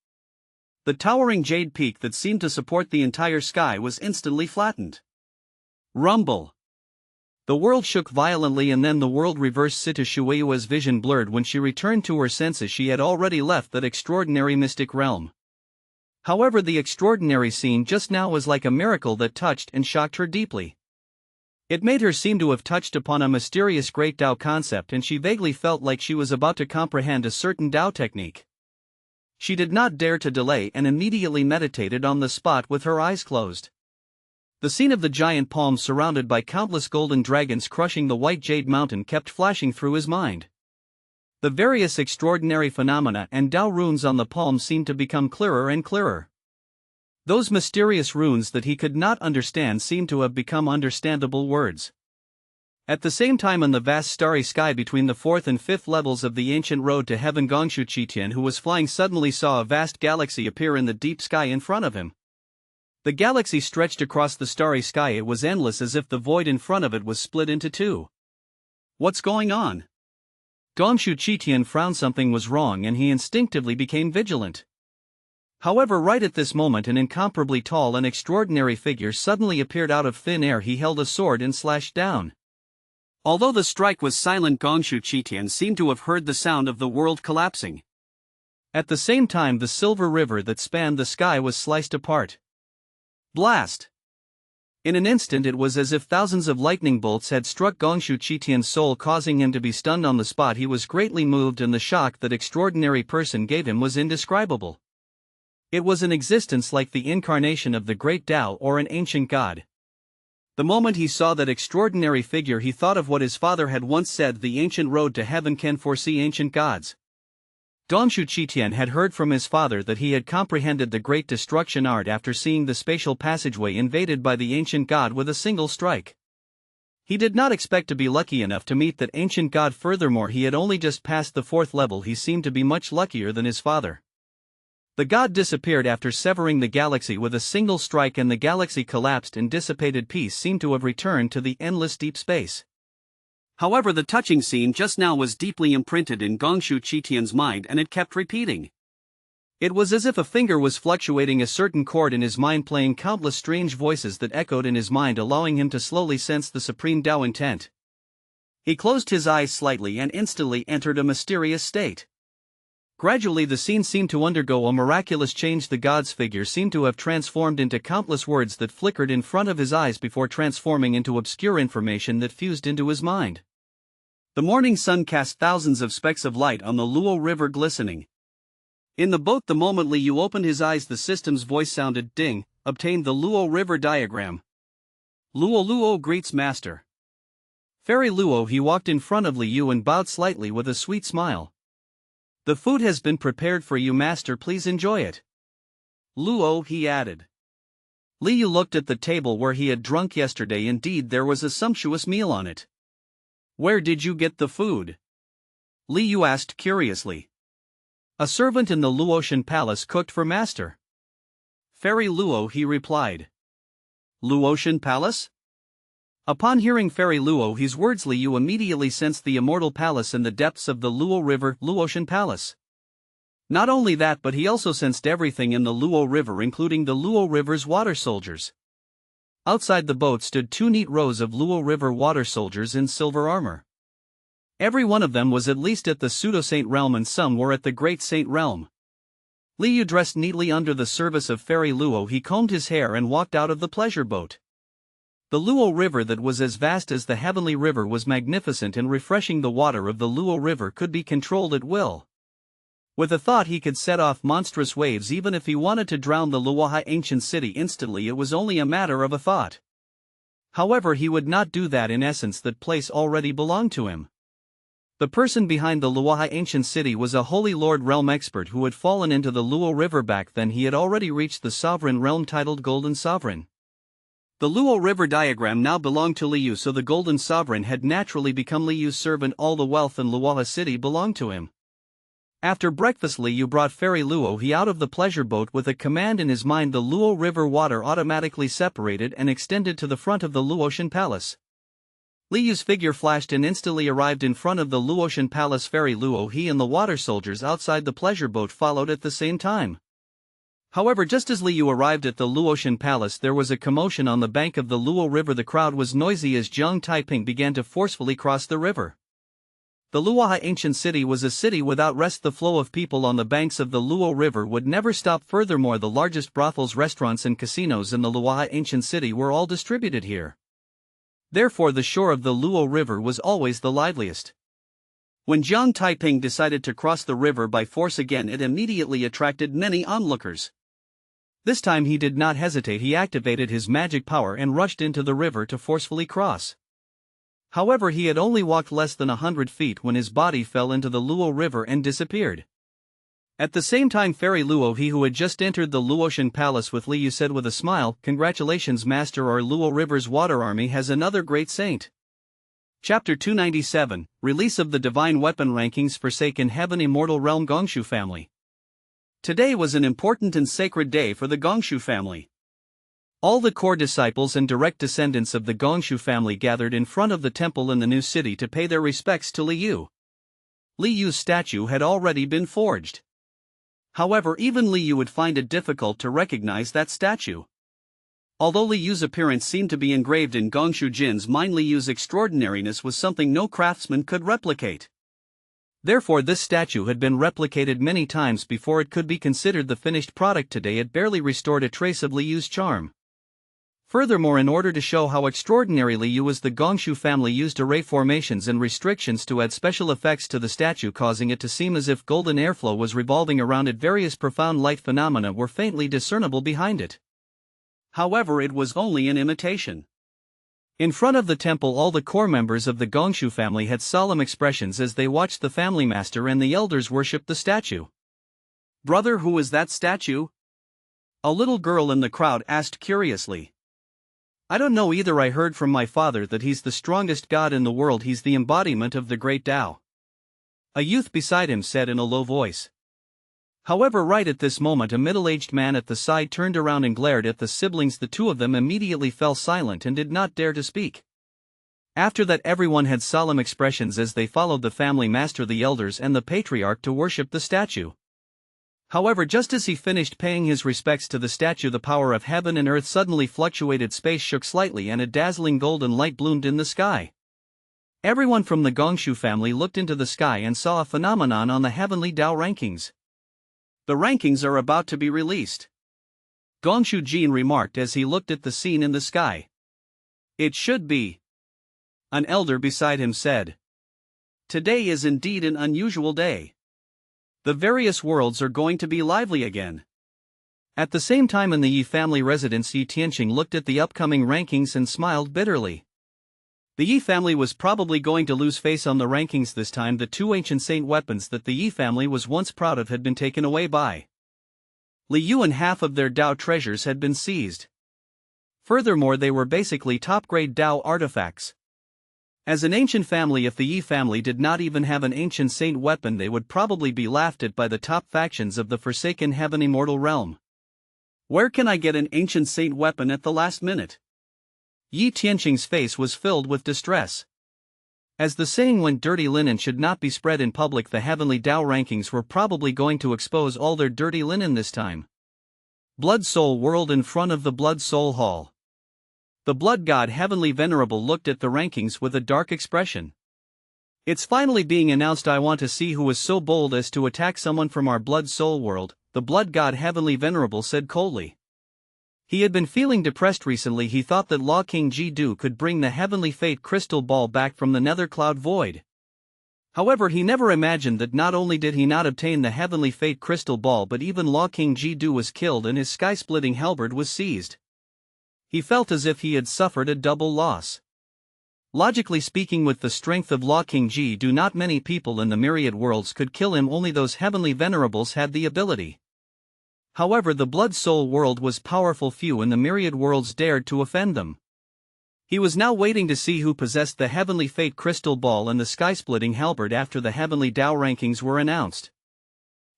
The towering jade peak that seemed to support the entire sky was instantly flattened. Rumble. The world shook violently, and then the world reversed. Situ Shueiyue's vision blurred. When she returned to her senses, she had already left that extraordinary mystic realm. However, the extraordinary scene just now was like a miracle that touched and shocked her deeply. It made her seem to have touched upon a mysterious great Dao concept, and she vaguely felt like she was about to comprehend a certain Dao technique. She did not dare to delay and immediately meditated on the spot with her eyes closed. The scene of the giant palm surrounded by countless golden dragons crushing the white jade mountain kept flashing through his mind. The various extraordinary phenomena and Dao runes on the palm seemed to become clearer and clearer. Those mysterious runes that he could not understand seemed to have become understandable words. At the same time, on the vast starry sky between the 4th and 5th levels of the ancient road to heaven, Gongshu Qitian, who was flying, suddenly saw a vast galaxy appear in the deep sky in front of him. The galaxy stretched across the starry sky. It was endless, as if the void in front of it was split into two. What's going on? Gongshu Qitian frowned. Something was wrong, and he instinctively became vigilant. However, right at this moment, an incomparably tall and extraordinary figure suddenly appeared out of thin air. He held a sword and slashed down. Although the strike was silent, Gongshu Qitian seemed to have heard the sound of the world collapsing. At the same time, the silver river that spanned the sky was sliced apart. Blast! In an instant, it was as if thousands of lightning bolts had struck Gongshu Qitian's soul, causing him to be stunned on the spot. He was greatly moved, and the shock that extraordinary person gave him was indescribable. It was an existence like the incarnation of the great Dao or an ancient god. The moment he saw that extraordinary figure, he thought of what his father had once said: the ancient road to heaven can foresee ancient gods. Gongshu Qitian had heard from his father that he had comprehended the great destruction art after seeing the spatial passageway invaded by the ancient god with a single strike. He did not expect to be lucky enough to meet that ancient god. Furthermore, he had only just passed the 4th level. He seemed to be much luckier than his father. The god disappeared after severing the galaxy with a single strike, and the galaxy collapsed, and dissipated peace seemed to have returned to the endless deep space. However, the touching scene just now was deeply imprinted in Gongshu Qitian's mind, and it kept repeating. It was as if a finger was fluctuating a certain chord in his mind, playing countless strange voices that echoed in his mind, allowing him to slowly sense the supreme Dao intent. He closed his eyes slightly and instantly entered a mysterious state. Gradually, the scene seemed to undergo a miraculous change. The god's figure seemed to have transformed into countless words that flickered in front of his eyes before transforming into obscure information that fused into his mind. The morning sun cast thousands of specks of light on the Luo River, glistening. In the boat, the moment Liu opened his eyes, the system's voice sounded: "Ding, obtained the Luo River diagram. Luo greets master." Fairy Luo. He walked in front of Liu and bowed slightly with a sweet smile. "The food has been prepared for you, master. Please enjoy it." Luo, he added. Liu looked at the table where he had drunk yesterday. Indeed, there was a sumptuous meal on it. "Where did you get the food?" Liu asked curiously. "A servant in the Luotian palace cooked for master." "Fairy Luo," he replied. "Luotian palace?" Upon hearing Fairy Luo his words, Liu immediately sensed the immortal palace in the depths of the Luo River, Luotian palace. Not only that, but he also sensed everything in the Luo River, including the Luo River's water soldiers. Outside the boat stood 2 neat rows of Luo River water soldiers in silver armor. Every one of them was at least at the pseudo-saint realm, and some were at the great saint realm. Liu dressed neatly under the service of Fairy Luo. He combed his hair and walked out of the pleasure boat. The Luo River, that was as vast as the Heavenly River, was magnificent and refreshing. The water of the Luo River could be controlled at will. With a thought, he could set off monstrous waves even if he wanted to drown the Luohai ancient city instantly. It was only a matter of a thought. However, he would not do that. In essence, that place already belonged to him. The person behind the Luohai ancient city was a Holy Lord realm expert who had fallen into the Luo River. Back then he had already reached the sovereign realm titled Golden Sovereign. The Luo River diagram now belonged to Liu, so the Golden Sovereign had naturally become Liu's servant. All the wealth in Luoha city belonged to him. After breakfast, Liu brought Fairy Luo out of the pleasure boat with a command in his mind. The Luo River water automatically separated and extended to the front of the Luotian palace. Liu's figure flashed and instantly arrived in front of the Luotian palace. Fairy Luo, he and the water soldiers outside the pleasure boat followed at the same time. However, just as Liu arrived at the Luotian palace, there was a commotion on the bank of the Luo River. The crowd was noisy as Zheng Taiping began to forcefully cross the river. The Luohai ancient city was a city without rest. The flow of people on the banks of the Luo River would never stop. Furthermore, the largest brothels, restaurants and casinos in the Luohai ancient city were all distributed here. Therefore the shore of the Luo River was always the liveliest. When Jiang Taiping decided to cross the river by force again, it immediately attracted many onlookers. This time he did not hesitate. He activated his magic power and rushed into the river to forcefully cross. However, he had only walked less than 100 feet when his body fell into the Luo River and disappeared. At the same time, Fairy Luo, he who had just entered the Luotian Palace with Li Yu, said with a smile, "Congratulations, Master, our Luo River's water army has another great saint." Chapter 297, Release of the Divine Weapon Rankings, Forsaken Heaven, Immortal Realm, Gongshu Family. Today was an important and sacred day for the Gongshu family. All the core disciples and direct descendants of the Gongshu family gathered in front of the temple in the new city to pay their respects to Li Yu. Li Yu's statue had already been forged. However, even Li Yu would find it difficult to recognize that statue. Although Li Yu's appearance seemed to be engraved in Gongshu Jin's mind, Li Yu's extraordinariness was something no craftsman could replicate. Therefore, this statue had been replicated many times before it could be considered the finished product. Today it barely restored a trace of Li Yu's charm. Furthermore, in order to show how extraordinary Li Yu was, the Gongshu family used array formations and restrictions to add special effects to the statue, causing it to seem as if golden airflow was revolving around it. Various profound light phenomena were faintly discernible behind it. However, it was only an imitation. In front of the temple, all the core members of the Gongshu family had solemn expressions as they watched the family master and the elders worship the statue. "Brother, who is that statue?" a little girl in the crowd asked curiously. "I don't know either. I heard from my father that he's the strongest god in the world. He's the embodiment of the great Dao," a youth beside him said in a low voice. However, right at this moment, a middle-aged man at the side turned around and glared at the siblings. The two of them immediately fell silent and did not dare to speak. After that, everyone had solemn expressions as they followed the family master, the elders, and the patriarch to worship the statue. However, just as he finished paying his respects to the statue, the power of heaven and earth suddenly fluctuated. Space shook slightly and a dazzling golden light bloomed in the sky. Everyone from the Gongshu family looked into the sky and saw a phenomenon on the Heavenly Dao rankings. "The rankings are about to be released," Gongshu Jin remarked as he looked at the scene in the sky. "It should be," an elder beside him said. "Today is indeed an unusual day. The various worlds are going to be lively again." At the same time, in the Yi family residence, Yi Tianqing looked at the upcoming rankings and smiled bitterly. The Yi family was probably going to lose face on the rankings this time. The two ancient saint weapons that the Yi family was once proud of had been taken away by Li Yu, and half of their Dao treasures had been seized. Furthermore, they were basically top-grade Dao artifacts. As an ancient family, if the Yi family did not even have an ancient saint weapon, they would probably be laughed at by the top factions of the Forsaken Heaven Immortal Realm. "Where can I get an ancient saint weapon at the last minute?" Yi Tianqing's face was filled with distress. As the saying went, dirty linen should not be spread in public. The Heavenly Dao rankings were probably going to expose all their dirty linen this time. Blood Soul World, in front of the Blood Soul Hall. The Blood God Heavenly Venerable looked at the rankings with a dark expression. "It's finally being announced. I want to see who is so bold as to attack someone from our Blood Soul World," the Blood God Heavenly Venerable said coldly. He had been feeling depressed recently. He thought that Law King Ji-Du could bring the Heavenly Fate Crystal Ball back from the Nether Cloud Void. However, he never imagined that not only did he not obtain the Heavenly Fate Crystal Ball, but even Law King Ji-Du was killed and his sky-splitting halberd was seized. He felt as if he had suffered a double loss. Logically speaking, with the strength of Law King Ji-Du, not many people in the myriad worlds could kill him. Only those Heavenly Venerables had the ability. However, the Blood Soul World was powerful. Few in the myriad worlds dared to offend them. He was now waiting to see who possessed the Heavenly Fate Crystal Ball and the sky-splitting halberd after the Heavenly Dao rankings were announced.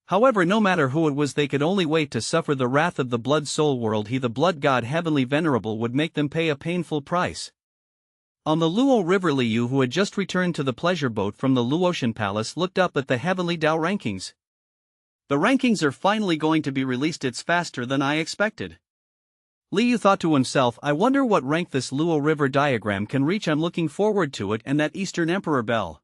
However, no matter who it was, they could only wait to suffer the wrath of the Blood Soul World. He, the Blood God Heavenly Venerable, would make them pay a painful price. On the Luo River, Li Yu, who had just returned to the pleasure boat from the Luotian Palace, looked up at the Heavenly Dao rankings. "The rankings are finally going to be released. It's faster than I expected." Li Yu thought to himself, "I wonder what rank this Luo River diagram can reach. I'm looking forward to it, and that Eastern Emperor bell."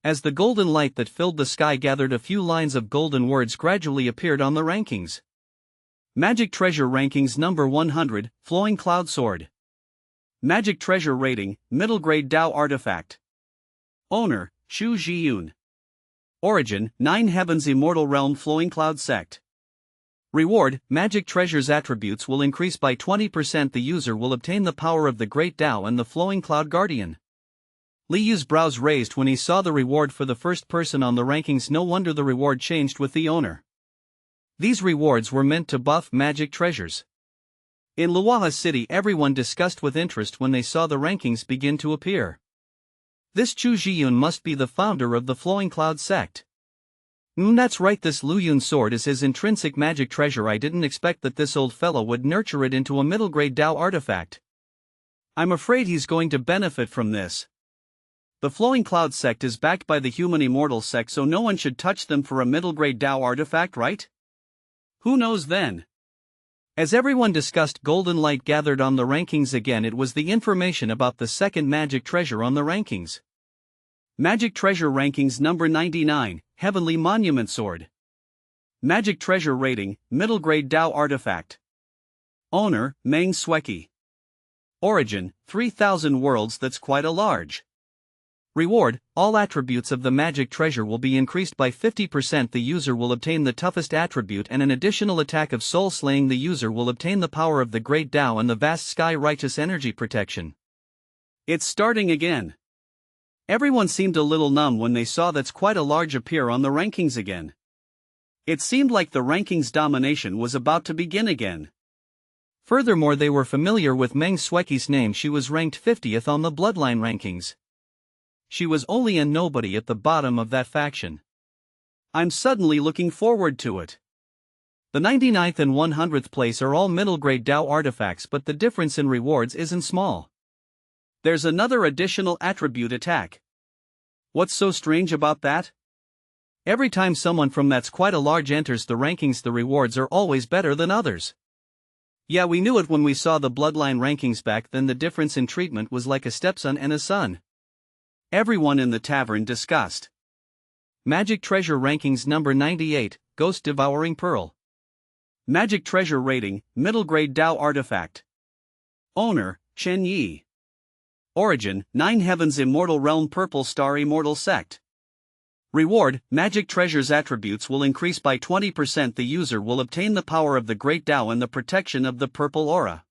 As the golden light that filled the sky gathered, a few lines of golden words gradually appeared on the rankings. Magic Treasure Rankings number 100, Flowing Cloud Sword. Magic Treasure Rating, Middle Grade Dao Artifact. Owner, Chu Zhiyun. Origin, 9 Heavens Immortal Realm Flowing Cloud Sect. Reward, Magic Treasure's attributes will increase by 20%. The user will obtain the power of the Great Dao and the Flowing Cloud Guardian. Li Yu's brows raised when he saw the reward for the first person on the rankings. No wonder the reward changed with the owner. These rewards were meant to buff magic treasures. In Luaha City, everyone discussed with interest when they saw the rankings begin to appear. This Chu Zhiyun must be the founder of the Flowing Cloud Sect. That's right, this Lu Yun sword is his intrinsic magic treasure. I didn't expect that this old fellow would nurture it into a middle grade Dao artifact. I'm afraid he's going to benefit from this. The Flowing Cloud Sect is backed by the Human Immortal Sect, so no one should touch them for a middle grade Dao artifact, right? Who knows then? As everyone discussed, golden light gathered on the rankings again. It was the information about the second magic treasure on the rankings. Magic Treasure Rankings number 99, Heavenly Monument Sword. Magic Treasure Rating, Middle Grade Dao Artifact. Owner, Meng Sweki. Origin, 3000 worlds. That's quite a large. Reward, all attributes of the magic treasure will be increased by 50%. The user will obtain the toughest attribute and an additional attack of soul slaying. The user will obtain the power of the Great Dao and the vast sky righteous energy protection. It's starting again. Everyone seemed a little numb when they saw that's quite a large appear on the rankings again. It seemed like the rankings domination was about to begin again. Furthermore, they were familiar with Meng Sweki's name. She was ranked 50th on the bloodline rankings. She was only a nobody at the bottom of that faction. I'm suddenly looking forward to it. The 99th and 100th place are all middle grade Dao artifacts, but the difference in rewards isn't small. There's another additional attribute attack. What's so strange about that? Every time someone from that's quite a large enters the rankings, the rewards are always better than others. Yeah, we knew it when we saw the bloodline rankings back then. The difference in treatment was like a stepson and a son. Everyone in the tavern discussed. Magic Treasure Rankings number 98, Ghost Devouring Pearl. Magic Treasure Rating, Middle Grade Dao Artifact. Owner, Chen Yi. Origin, 9 Heavens Immortal Realm Purple Star Immortal Sect. Reward, Magic Treasure's attributes will increase by 20%. The user will obtain the power of the Great Dao and the protection of the Purple Aura.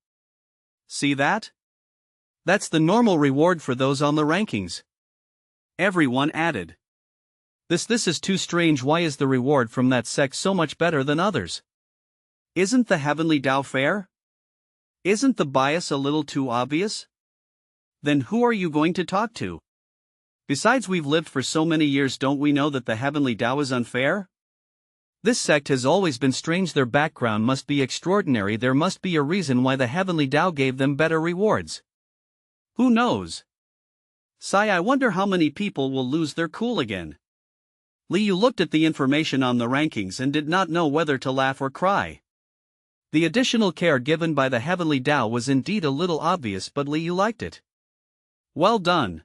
See that? That's the normal reward for those on the rankings. Everyone added. This is too strange. Why is the reward from that sect so much better than others? Isn't the Heavenly Dao fair? Isn't the bias a little too obvious? Then who are you going to talk to? Besides, we've lived for so many years, don't we know that the Heavenly Dao is unfair? This sect has always been strange. Their background must be extraordinary. There must be a reason why the Heavenly Dao gave them better rewards. Who knows? Sigh, I wonder how many people will lose their cool again. Li Yu looked at the information on the rankings and did not know whether to laugh or cry. The additional care given by the Heavenly Dao was indeed a little obvious, but Li Yu liked it. Well done.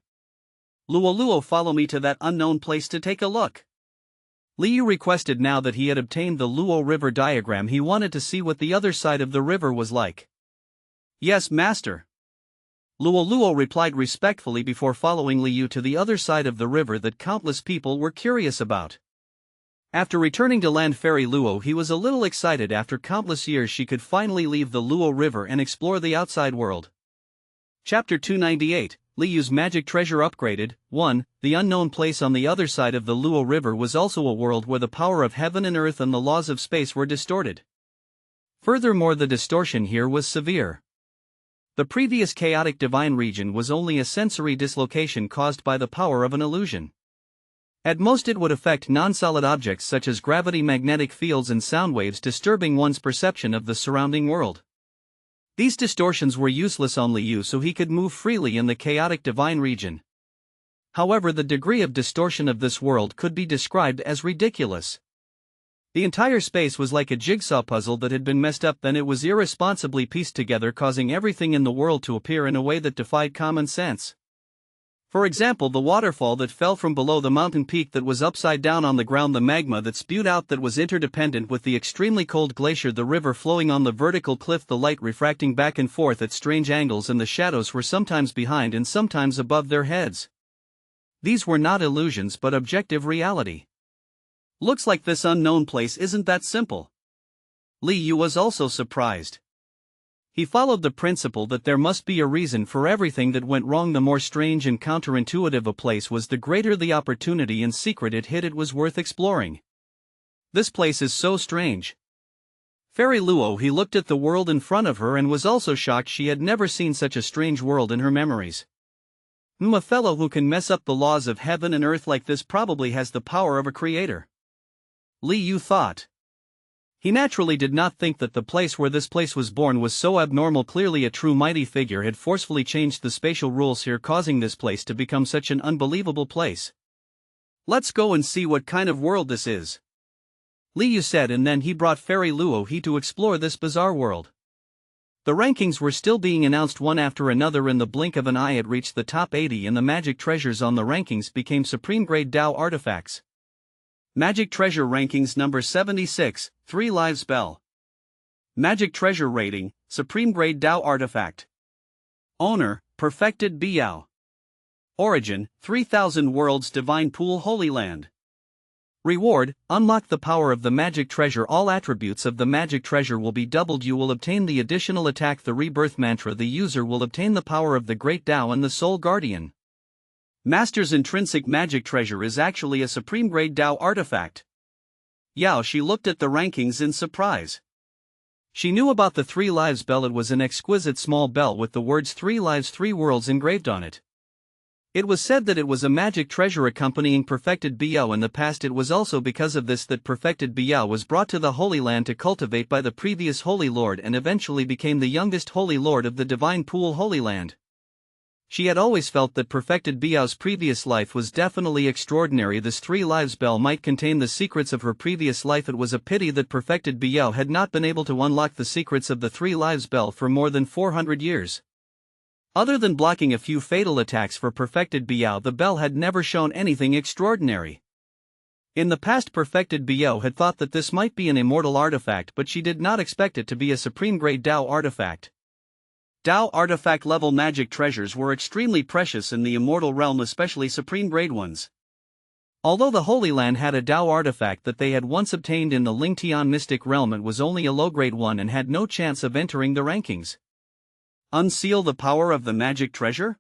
Luo, follow me to that unknown place to take a look. Li Yu requested. Now that he had obtained the Luo River diagram, he wanted to see what the other side of the river was like. Yes, master. Luo replied respectfully before following Li Yu to the other side of the river that countless people were curious about. After returning to Land Fairy Luo, he was a little excited. After countless years, she could finally leave the Luo River and explore the outside world. Chapter 298, Li Yu's Magic Treasure Upgraded. 1. The unknown place on the other side of the Luo River was also a world where the power of heaven and earth and the laws of space were distorted. Furthermore, the distortion here was severe. The previous chaotic divine region was only a sensory dislocation caused by the power of an illusion. At most, it would affect non-solid objects such as gravity, magnetic fields and sound waves, disturbing one's perception of the surrounding world. These distortions were useless on Li Yu, so he could move freely in the chaotic divine region. However, the degree of distortion of this world could be described as ridiculous. The entire space was like a jigsaw puzzle that had been messed up, then it was irresponsibly pieced together, causing everything in the world to appear in a way that defied common sense. For example, the waterfall that fell from below the mountain peak that was upside down on the ground, the magma that spewed out that was interdependent with the extremely cold glacier, the river flowing on the vertical cliff, the light refracting back and forth at strange angles, and the shadows were sometimes behind and sometimes above their heads. These were not illusions but objective reality. Looks like this unknown place isn't that simple. Li Yu was also surprised. He followed the principle that there must be a reason for everything that went wrong. The more strange and counterintuitive a place was, the greater the opportunity and secret it hid. It was worth exploring. This place is so strange. Fairy Luo, he looked at the world in front of her and was also shocked. She had never seen such a strange world in her memories. A fellow who can mess up the laws of heaven and earth like this probably has the power of a creator. Li Yu thought. He naturally did not think that the place where this place was born was so abnormal. Clearly a true mighty figure had forcefully changed the spatial rules here, causing this place to become such an unbelievable place. Let's go and see what kind of world this is, Li Yu said, and then he brought Fairy Luo to explore this bizarre world. The rankings were still being announced one after another. In the blink of an eye it reached the top 80, and the magic treasures on the rankings became supreme grade Dao artifacts. Magic Treasure Rankings number 76, 3 Lives Bell. Magic Treasure Rating, Supreme Grade Dao Artifact. Owner, Perfected Biao. Origin, 3000 Worlds Divine Pool Holy Land. Reward, unlock the power of the magic treasure. All attributes of the magic treasure will be doubled. You will obtain the additional attack, the rebirth mantra. The user will obtain the power of the Great Dao and the Soul Guardian. Master's Intrinsic Magic Treasure is actually a supreme grade Dao artifact. Yao Shi looked at the rankings in surprise. She knew about the 3 Lives bell. It was an exquisite small bell with the words 3 lives 3 worlds engraved on it. It was said that it was a magic treasure accompanying Perfected Biao. In the past it was also because of this that Perfected Biao was brought to the Holy Land to cultivate by the previous Holy Lord and eventually became the youngest Holy Lord of the Divine Pool Holy Land. She had always felt that Perfected Biao's previous life was definitely extraordinary. This 3 Lives bell might contain the secrets of her previous life. It was a pity that Perfected Biao had not been able to unlock the secrets of the 3 Lives bell for more than 400 years. Other than blocking a few fatal attacks for Perfected Biao, the bell had never shown anything extraordinary. In the past, Perfected Biao had thought that this might be an immortal artifact, but she did not expect it to be a supreme grade Dao artifact. Dao artifact level magic treasures were extremely precious in the immortal realm, especially supreme grade ones. Although the Holy Land had a Dao artifact that they had once obtained in the Lingtian mystic realm, it was only a low grade one and had no chance of entering the rankings. Unseal the power of the magic treasure?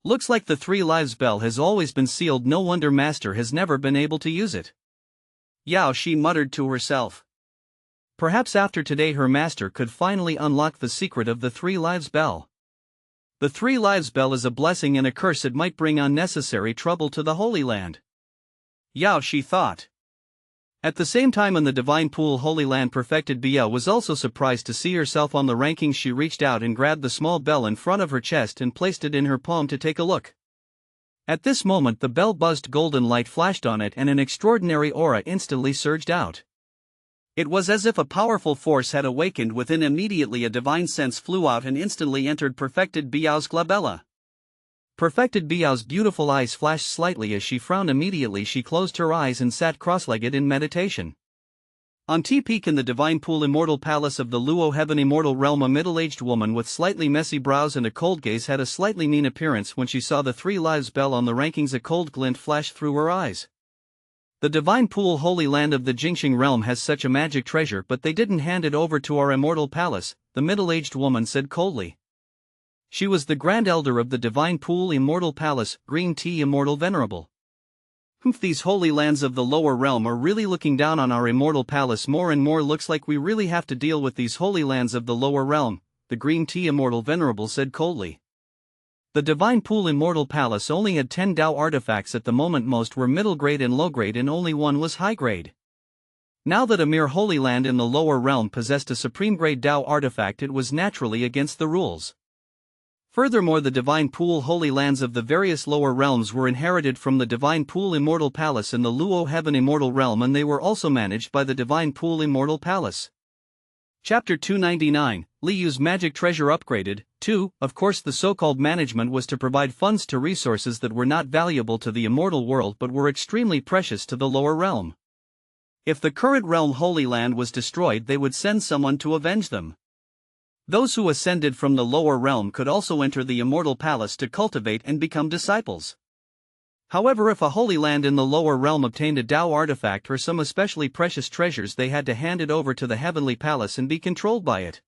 Looks like the 3 Lives bell has always been sealed. No wonder Master has never been able to use it. Yao Shi muttered to herself. Perhaps after today her master could finally unlock the secret of the 3 Lives bell. The 3 Lives bell is a blessing and a curse. It might bring unnecessary trouble to the Holy Land, Yao Shi thought. At the same time, in the Divine Pool Holy Land, Perfected Biao was also surprised to see herself on the rankings. She reached out and grabbed the small bell in front of her chest and placed it in her palm to take a look. At this moment the bell buzzed, golden light flashed on it and an extraordinary aura instantly surged out. It was as if a powerful force had awakened within. Immediately a divine sense flew out and instantly entered Perfected Biao's glabella. Perfected Biao's beautiful eyes flashed slightly as she frowned. Immediately she closed her eyes and sat cross-legged in meditation. On T-Peak in the Divine Pool Immortal Palace of the Luo Heaven Immortal Realm, a middle-aged woman with slightly messy brows and a cold gaze had a slightly mean appearance. When she saw the 3 Lives bell on the rankings, a cold glint flashed through her eyes. The Divine Pool Holy Land of the Jingxing Realm has such a magic treasure, but they didn't hand it over to our Immortal Palace, the middle-aged woman said coldly. She was the Grand Elder of the Divine Pool Immortal Palace, Green Tea Immortal Venerable. These holy lands of the lower realm are really looking down on our Immortal Palace more and more. Looks like we really have to deal with these holy lands of the lower realm, the Green Tea Immortal Venerable said coldly. The Divine Pool Immortal Palace only had 10 Dao artifacts at the moment. Most were middle grade and low grade, and only one was high grade. Now that a mere holy land in the lower realm possessed a supreme grade Dao artifact, it was naturally against the rules. Furthermore, the Divine Pool Holy Lands of the various lower realms were inherited from the Divine Pool Immortal Palace in the Luo Heaven Immortal Realm, and they were also managed by the Divine Pool Immortal Palace. Chapter 299, Liyu's Magic Treasure Upgraded. 2. Of course, the so-called management was to provide funds to resources that were not valuable to the immortal world but were extremely precious to the lower realm. If the current realm Holy Land was destroyed, they would send someone to avenge them. Those who ascended from the lower realm could also enter the immortal palace to cultivate and become disciples. However, if a Holy Land in the lower realm obtained a Dao artifact or some especially precious treasures, they had to hand it over to the Heavenly Palace and be controlled by it.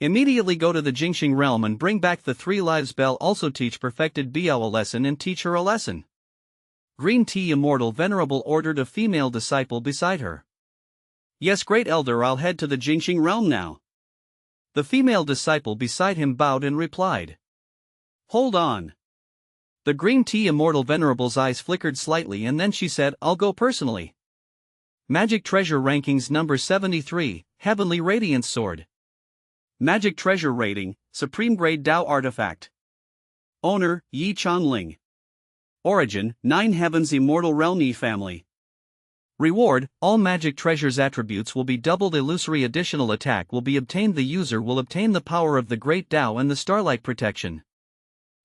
Immediately go to the Jingxing realm and bring back the 3 lives bell. Also teach perfected Biao a lesson and teach her a lesson. Green Tea Immortal Venerable ordered a female disciple beside her. Yes, great elder, I'll head to the Jingxing realm now. The female disciple beside him bowed and replied. Hold on. The Green Tea Immortal Venerable's eyes flickered slightly and then she said, I'll go personally. Magic Treasure Rankings Number 73, Heavenly Radiance Sword. Magic Treasure Rating, Supreme Grade Dao Artifact. Owner, Yi Changling. Origin, 9 Heavens Immortal Realm Yi Family. Reward, all magic treasures attributes will be doubled. Illusory additional attack will be obtained. The user will obtain the power of the Great Dao and the Starlight Protection.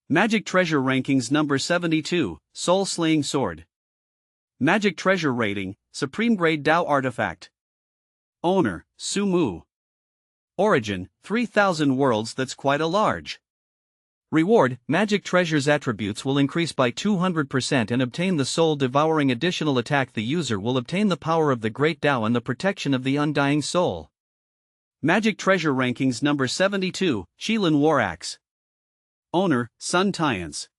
Magic Treasure Rankings Number 72, Soul Slaying Sword. Magic Treasure Rating, Supreme Grade Dao Artifact. Owner, Su Mu. Origin, 3,000 worlds. That's quite a large. Reward, magic treasures attributes will increase by 200% and obtain the soul devouring additional attack. The user will obtain the power of the Great Dao and the protection of the undying soul. Magic Treasure Rankings Number 72, Qilin War Axe. Owner, Sun Tiance.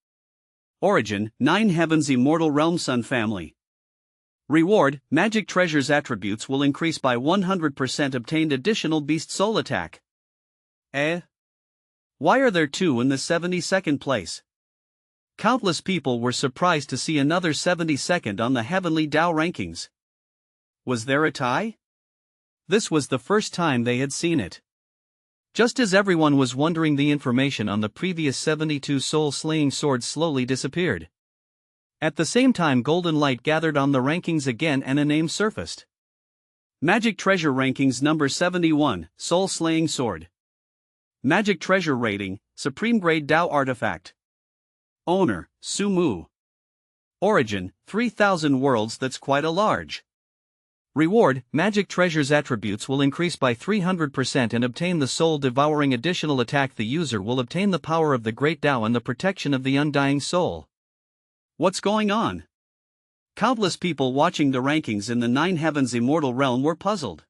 Origin, 9 Heavens Immortal Realm Sun Family. Reward, magic treasures attributes will increase by 100%. Obtained additional beast soul attack. Why are there 2 in the 72nd place? Countless people were surprised to see another 72nd on the Heavenly Dao rankings. Was there a tie? This was the first time they had seen it. Just as everyone was wondering, the information on the previous 72 soul-slaying swords slowly disappeared. At the same time, golden light gathered on the rankings again and a name surfaced. Magic Treasure Rankings Number 71, Soul-Slaying Sword. Magic Treasure Rating, Supreme Grade Dao Artifact. Owner, Su Mu. Origin, 3,000 worlds. That's quite a large. Reward, magic treasures attributes will increase by 300% and obtain the soul devouring additional attack. The user will obtain the power of the Great Dao and the protection of the undying soul. What's going on? Countless people watching the rankings in the 9 Heavens Immortal Realm were puzzled.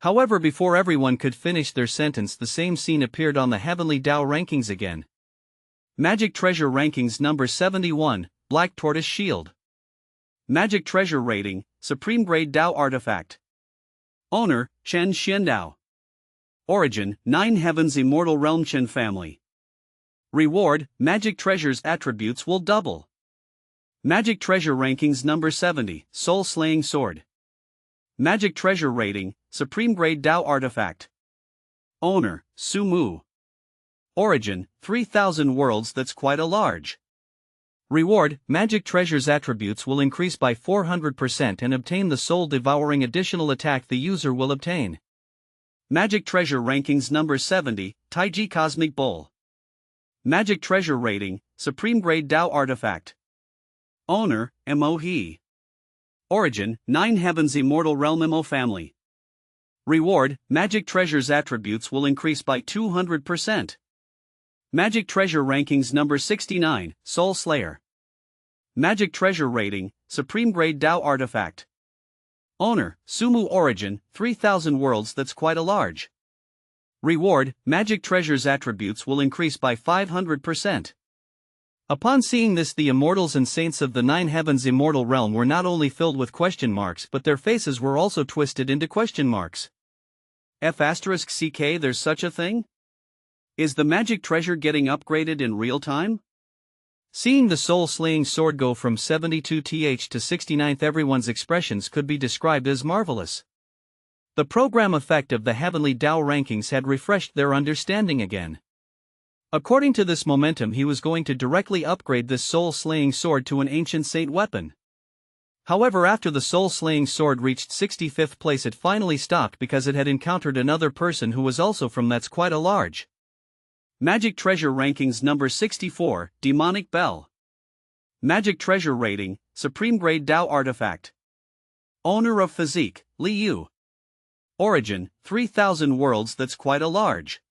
However, before everyone could finish their sentence, the same scene appeared on the Heavenly Dao rankings again. Magic Treasure Rankings Number 71, Black Tortoise Shield. Magic Treasure Rating, Supreme Grade Dao Artifact. Owner, Chen Xiandao. Origin, 9 Heavens Immortal Realm Chen Family. Reward, magic treasures attributes will double. Magic Treasure Rankings Number 70, Soul Slaying Sword. Magic Treasure Rating, Supreme Grade Dao Artifact. Owner, Su Mu. Origin, 3,000 worlds. That's quite a large. Reward, magic treasures attributes will increase by 400% and obtain the soul devouring additional attack. The user will obtain. Magic Treasure Rankings Number 70, Taiji Cosmic Bowl. Magic Treasure Rating, Supreme Grade Dao Artifact. Owner, Mo He. Origin, 9 Heavens Immortal Realm Mo Family. Reward, magic treasures attributes will increase by 200%. Magic Treasure Rankings Number 69, Soul Slayer. Magic Treasure Rating, Supreme Grade Dao Artifact. Owner, Sumu. Origin, 3,000 worlds. That's quite a large. Reward, magic treasures attributes will increase by 500%. Upon seeing this, the immortals and saints of the 9 Heavens Immortal Realm were not only filled with question marks, but their faces were also twisted into question marks. F***ck, there's such a thing? Is the magic treasure getting upgraded in real time? Seeing the soul-slaying sword go from 72th to 69th, everyone's expressions could be described as marvelous. The program effect of the Heavenly Dao rankings had refreshed their understanding again. According to this momentum, he was going to directly upgrade this soul-slaying sword to an ancient saint weapon. However, after the soul-slaying sword reached 65th place, it finally stopped because it had encountered another person who was also from that's quite a large. Magic Treasure Rankings number 64, Demonic Bell. Magic Treasure Rating, Supreme Grade Dao Artifact. Owner of Physique, Li Yu. Origin, 3000 worlds, that's quite a large.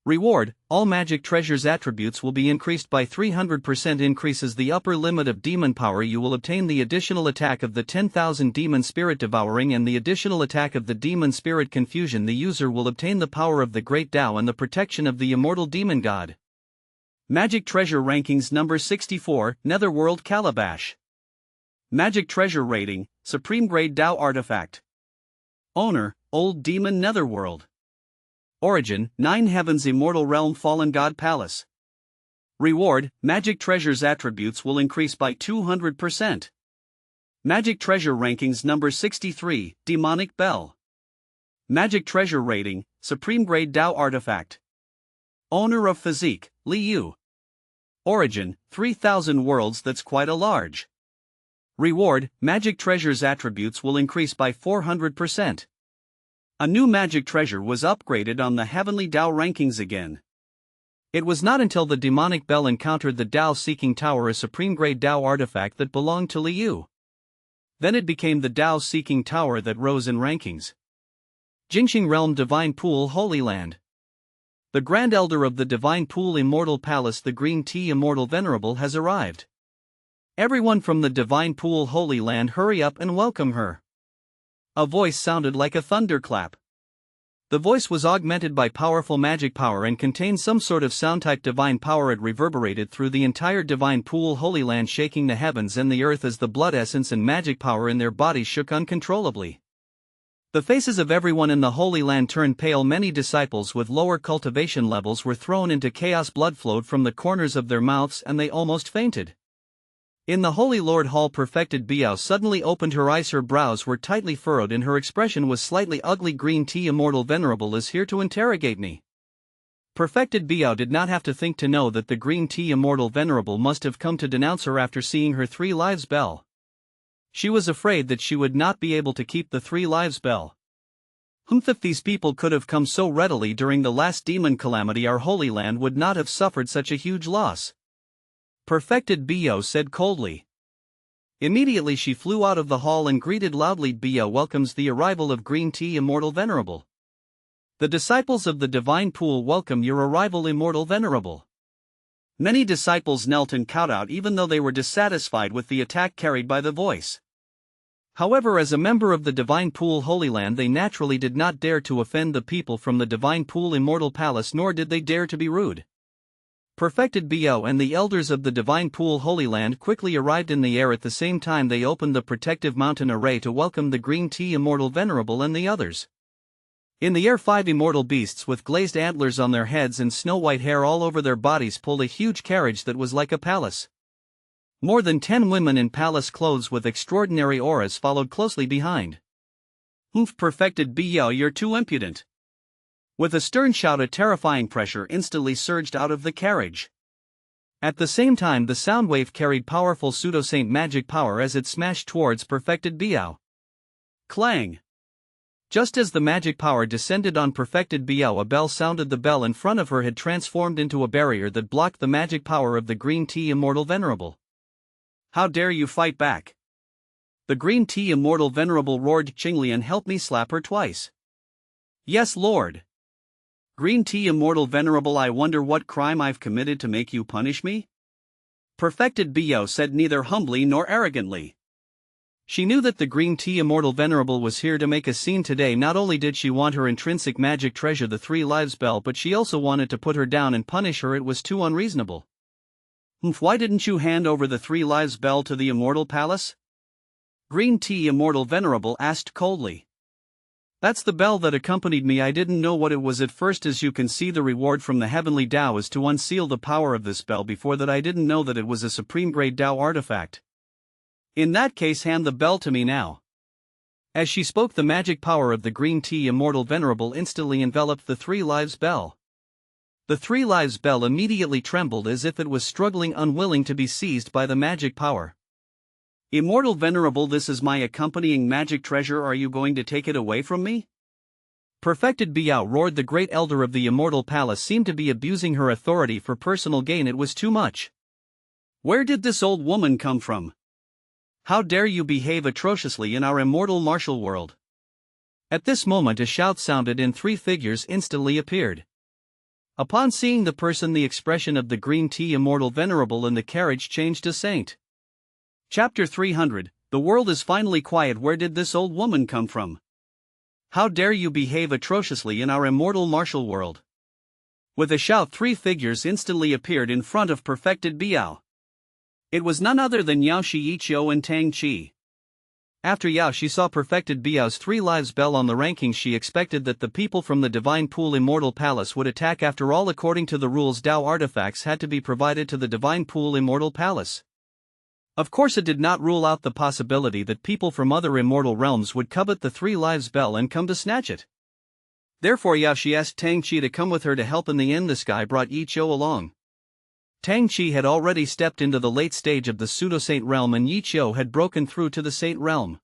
Reward, all magic treasures attributes will be increased by 300%. Increases the upper limit of demon power. You will obtain the additional attack of the 10,000 demon spirit devouring and the additional attack of the demon spirit confusion. The user will obtain the power of the great Dao and the protection of the immortal demon god. Magic Treasure Rankings number 64, Netherworld Calabash. Magic Treasure Rating, Supreme Grade Dao Artifact. Owner, Old Demon Netherworld. Origin, 9 Heavens Immortal Realm Fallen God Palace. Reward, magic treasures attributes will increase by 200%. Magic Treasure Rankings number 63, Demonic Bell. Magic Treasure Rating, Supreme Grade Dao Artifact. Owner of Physique, Li Yu. Origin, 3000 worlds, that's quite a large. Reward, magic treasures attributes will increase by 400%. A new magic treasure was upgraded on the Heavenly Dao rankings again. It was not until the demonic bell encountered the Dao Seeking Tower, a supreme grade Dao artifact that belonged to Li Yu. Then it became the Dao Seeking Tower that rose in rankings. Jingxing Realm Divine Pool Holy Land. The Grand Elder of the Divine Pool Immortal Palace, the Green Tea Immortal Venerable, has arrived. Everyone from the Divine Pool Holy Land, hurry up and welcome her. A voice sounded like a thunderclap. The voice was augmented by powerful magic power and contained some sort of sound-type divine power. It reverberated through the entire Divine Pool Holy Land, shaking the heavens and the earth as the blood essence and magic power in their bodies shook uncontrollably. The faces of everyone in the Holy Land turned pale. Many disciples with lower cultivation levels were thrown into chaos. Blood flowed from the corners of their mouths and they almost fainted. In the Holy Lord Hall, Perfected Biao suddenly opened her eyes. Her brows were tightly furrowed and her expression was slightly ugly. Green Tea Immortal Venerable is here to interrogate me. Perfected Biao did not have to think to know that the Green Tea Immortal Venerable must have come to denounce her after seeing her 3 lives bell. She was afraid that she would not be able to keep the 3 lives bell. If these people could have come so readily during the last demon calamity, our Holy Land would not have suffered such a huge loss. Perfected Biao said coldly. Immediately she flew out of the hall and greeted loudly. Biao welcomes the arrival of Green Tea Immortal Venerable. The disciples of the Divine Pool welcome your arrival, Immortal Venerable. Many disciples knelt and kowtowed even though they were dissatisfied with the attack carried by the voice. However, as a member of the Divine Pool Holy Land, they naturally did not dare to offend the people from the Divine Pool Immortal Palace, nor did they dare to be rude. Perfected Biao and the elders of the Divine Pool Holy Land quickly arrived in the air. At the same time, they opened the protective mountain array to welcome the Green Tea Immortal Venerable and the others. In the air, 5 immortal beasts with glazed antlers on their heads and snow-white hair all over their bodies pulled a huge carriage that was like a palace. More than 10 women in palace clothes with extraordinary auras followed closely behind. Perfected Biao, you're too impudent. With a stern shout, a terrifying pressure instantly surged out of the carriage. At the same time, the sound wave carried powerful pseudo-saint magic power as it smashed towards Perfected Biao. Clang! Just as the magic power descended on Perfected Biao, a bell sounded. The bell in front of her had transformed into a barrier that blocked the magic power of the Green Tea Immortal Venerable. How dare you fight back? The Green Tea Immortal Venerable roared. Qinglian, help me slap her twice. Yes, Lord. Green Tea Immortal Venerable, I wonder what crime I've committed to make you punish me? Perfected Biao said, neither humbly nor arrogantly. She knew that the Green Tea Immortal Venerable was here to make a scene today. Not only did she want her intrinsic magic treasure, the 3 lives bell, but she also wanted to put her down and punish her. It was too unreasonable. Why didn't you hand over the 3 lives bell to the Immortal Palace? Green Tea Immortal Venerable asked coldly. That's the bell that accompanied me. I didn't know what it was at first. As you can see, the reward from the Heavenly Dao is to unseal the power of this bell. Before that, I didn't know that it was a supreme grade Dao artifact. In that case, hand the bell to me now. As she spoke, the magic power of the Green Tea Immortal Venerable instantly enveloped the 3 lives bell. The 3 lives bell immediately trembled as if it was struggling, unwilling to be seized by the magic power. Immortal Venerable, this is my accompanying magic treasure, are you going to take it away from me? Perfected Biao roared. The great elder of the Immortal Palace seemed to be abusing her authority for personal gain. It was too much. Where did this old woman come from? How dare you behave atrociously in our immortal martial world? At this moment a shout sounded and 3 figures instantly appeared. Upon seeing the person, the expression of the green tea Immortal Venerable in the carriage changed to saint. Chapter 300, the world is finally quiet. Where did this old woman come from? How dare you behave atrociously in our immortal martial world? With a shout, 3 figures instantly appeared in front of Perfected Biao. It was none other than Yao Shi, Yiqiu and Tang Qi. After Yao Shi saw Perfected Biao's 3 lives bell on the rankings, she expected that the people from the Divine Pool Immortal Palace would attack. After all, according to the rules, Dao artifacts had to be provided to the Divine Pool Immortal Palace. Of course, it did not rule out the possibility that people from other immortal realms would covet the 3 lives bell and come to snatch it. Therefore Yao Shi asked Tang Qi to come with her to help. In the end, this guy brought Yiqiu along. Tang Qi had already stepped into the late stage of the pseudo-saint realm and Yiqiu had broken through to the saint realm.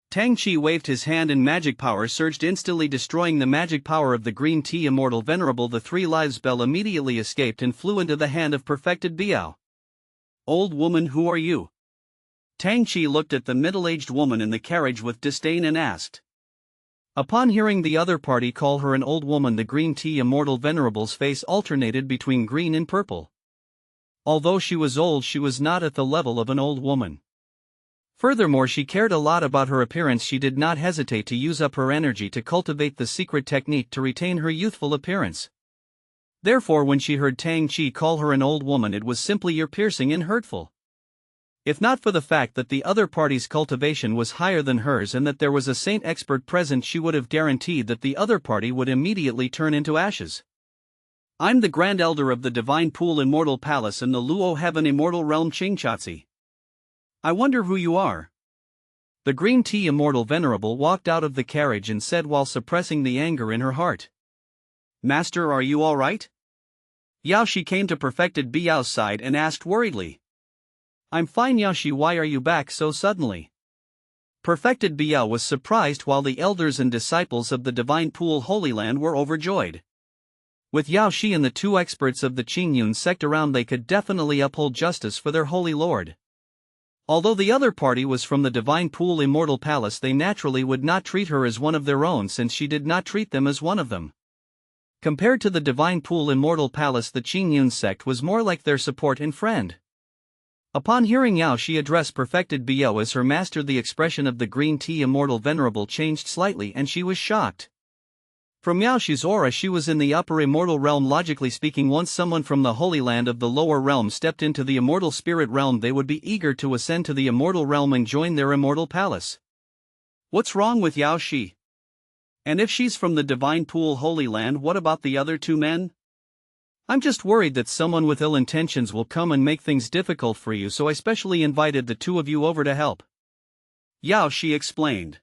Tang Qi waved his hand and magic power surged, instantly destroying the magic power of the green tea Immortal Venerable. The 3 lives bell immediately escaped and flew into the hand of Perfected Biao. Old woman, who are you? Tang Qi looked at the middle-aged woman in the carriage with disdain and asked. Upon hearing the other party call her an old woman, the green tea Immortal Venerable's face alternated between green and purple. Although she was old, she was not at the level of an old woman. Furthermore, she cared a lot about her appearance. She did not hesitate to use up her energy to cultivate the secret technique to retain her youthful appearance. Therefore, when she heard Tang Qi call her an old woman, it was simply ear-piercing and hurtful. If not for the fact that the other party's cultivation was higher than hers and that there was a saint expert present, she would have guaranteed that the other party would immediately turn into ashes. I'm the Grand Elder of the Divine Pool Immortal Palace in the Luo Heaven Immortal Realm, Qingchatzi. I wonder who you are. The green tea Immortal Venerable walked out of the carriage and said while suppressing the anger in her heart. Master, are you all right? Yao Shi came to Perfected Biao's side and asked worriedly. I'm fine, Yao Shi, why are you back so suddenly? Perfected Biao was surprised while the elders and disciples of the Divine Pool Holy Land were overjoyed. With Yao Shi and the 2 experts of the Qingyun sect around, they could definitely uphold justice for their holy lord. Although the other party was from the Divine Pool Immortal Palace, they naturally would not treat her as one of their own since she did not treat them as one of them. Compared to the Divine Pool Immortal Palace, the Qingyun sect was more like their support and friend. Upon hearing Yao Shi address Perfected Biao as her master, the expression of the green tea Immortal Venerable changed slightly and she was shocked. From Yao Shi's aura, she was in the upper immortal realm. Logically speaking, once someone from the Holy Land of the lower realm stepped into the immortal spirit realm, they would be eager to ascend to the immortal realm and join their immortal palace. What's wrong with Yao Shi? And if she's from the Divine Pool Holy Land, what about the other 2 men? I'm just worried that someone with ill intentions will come and make things difficult for you, so I specially invited the 2 of you over to help. Yao Shi explained.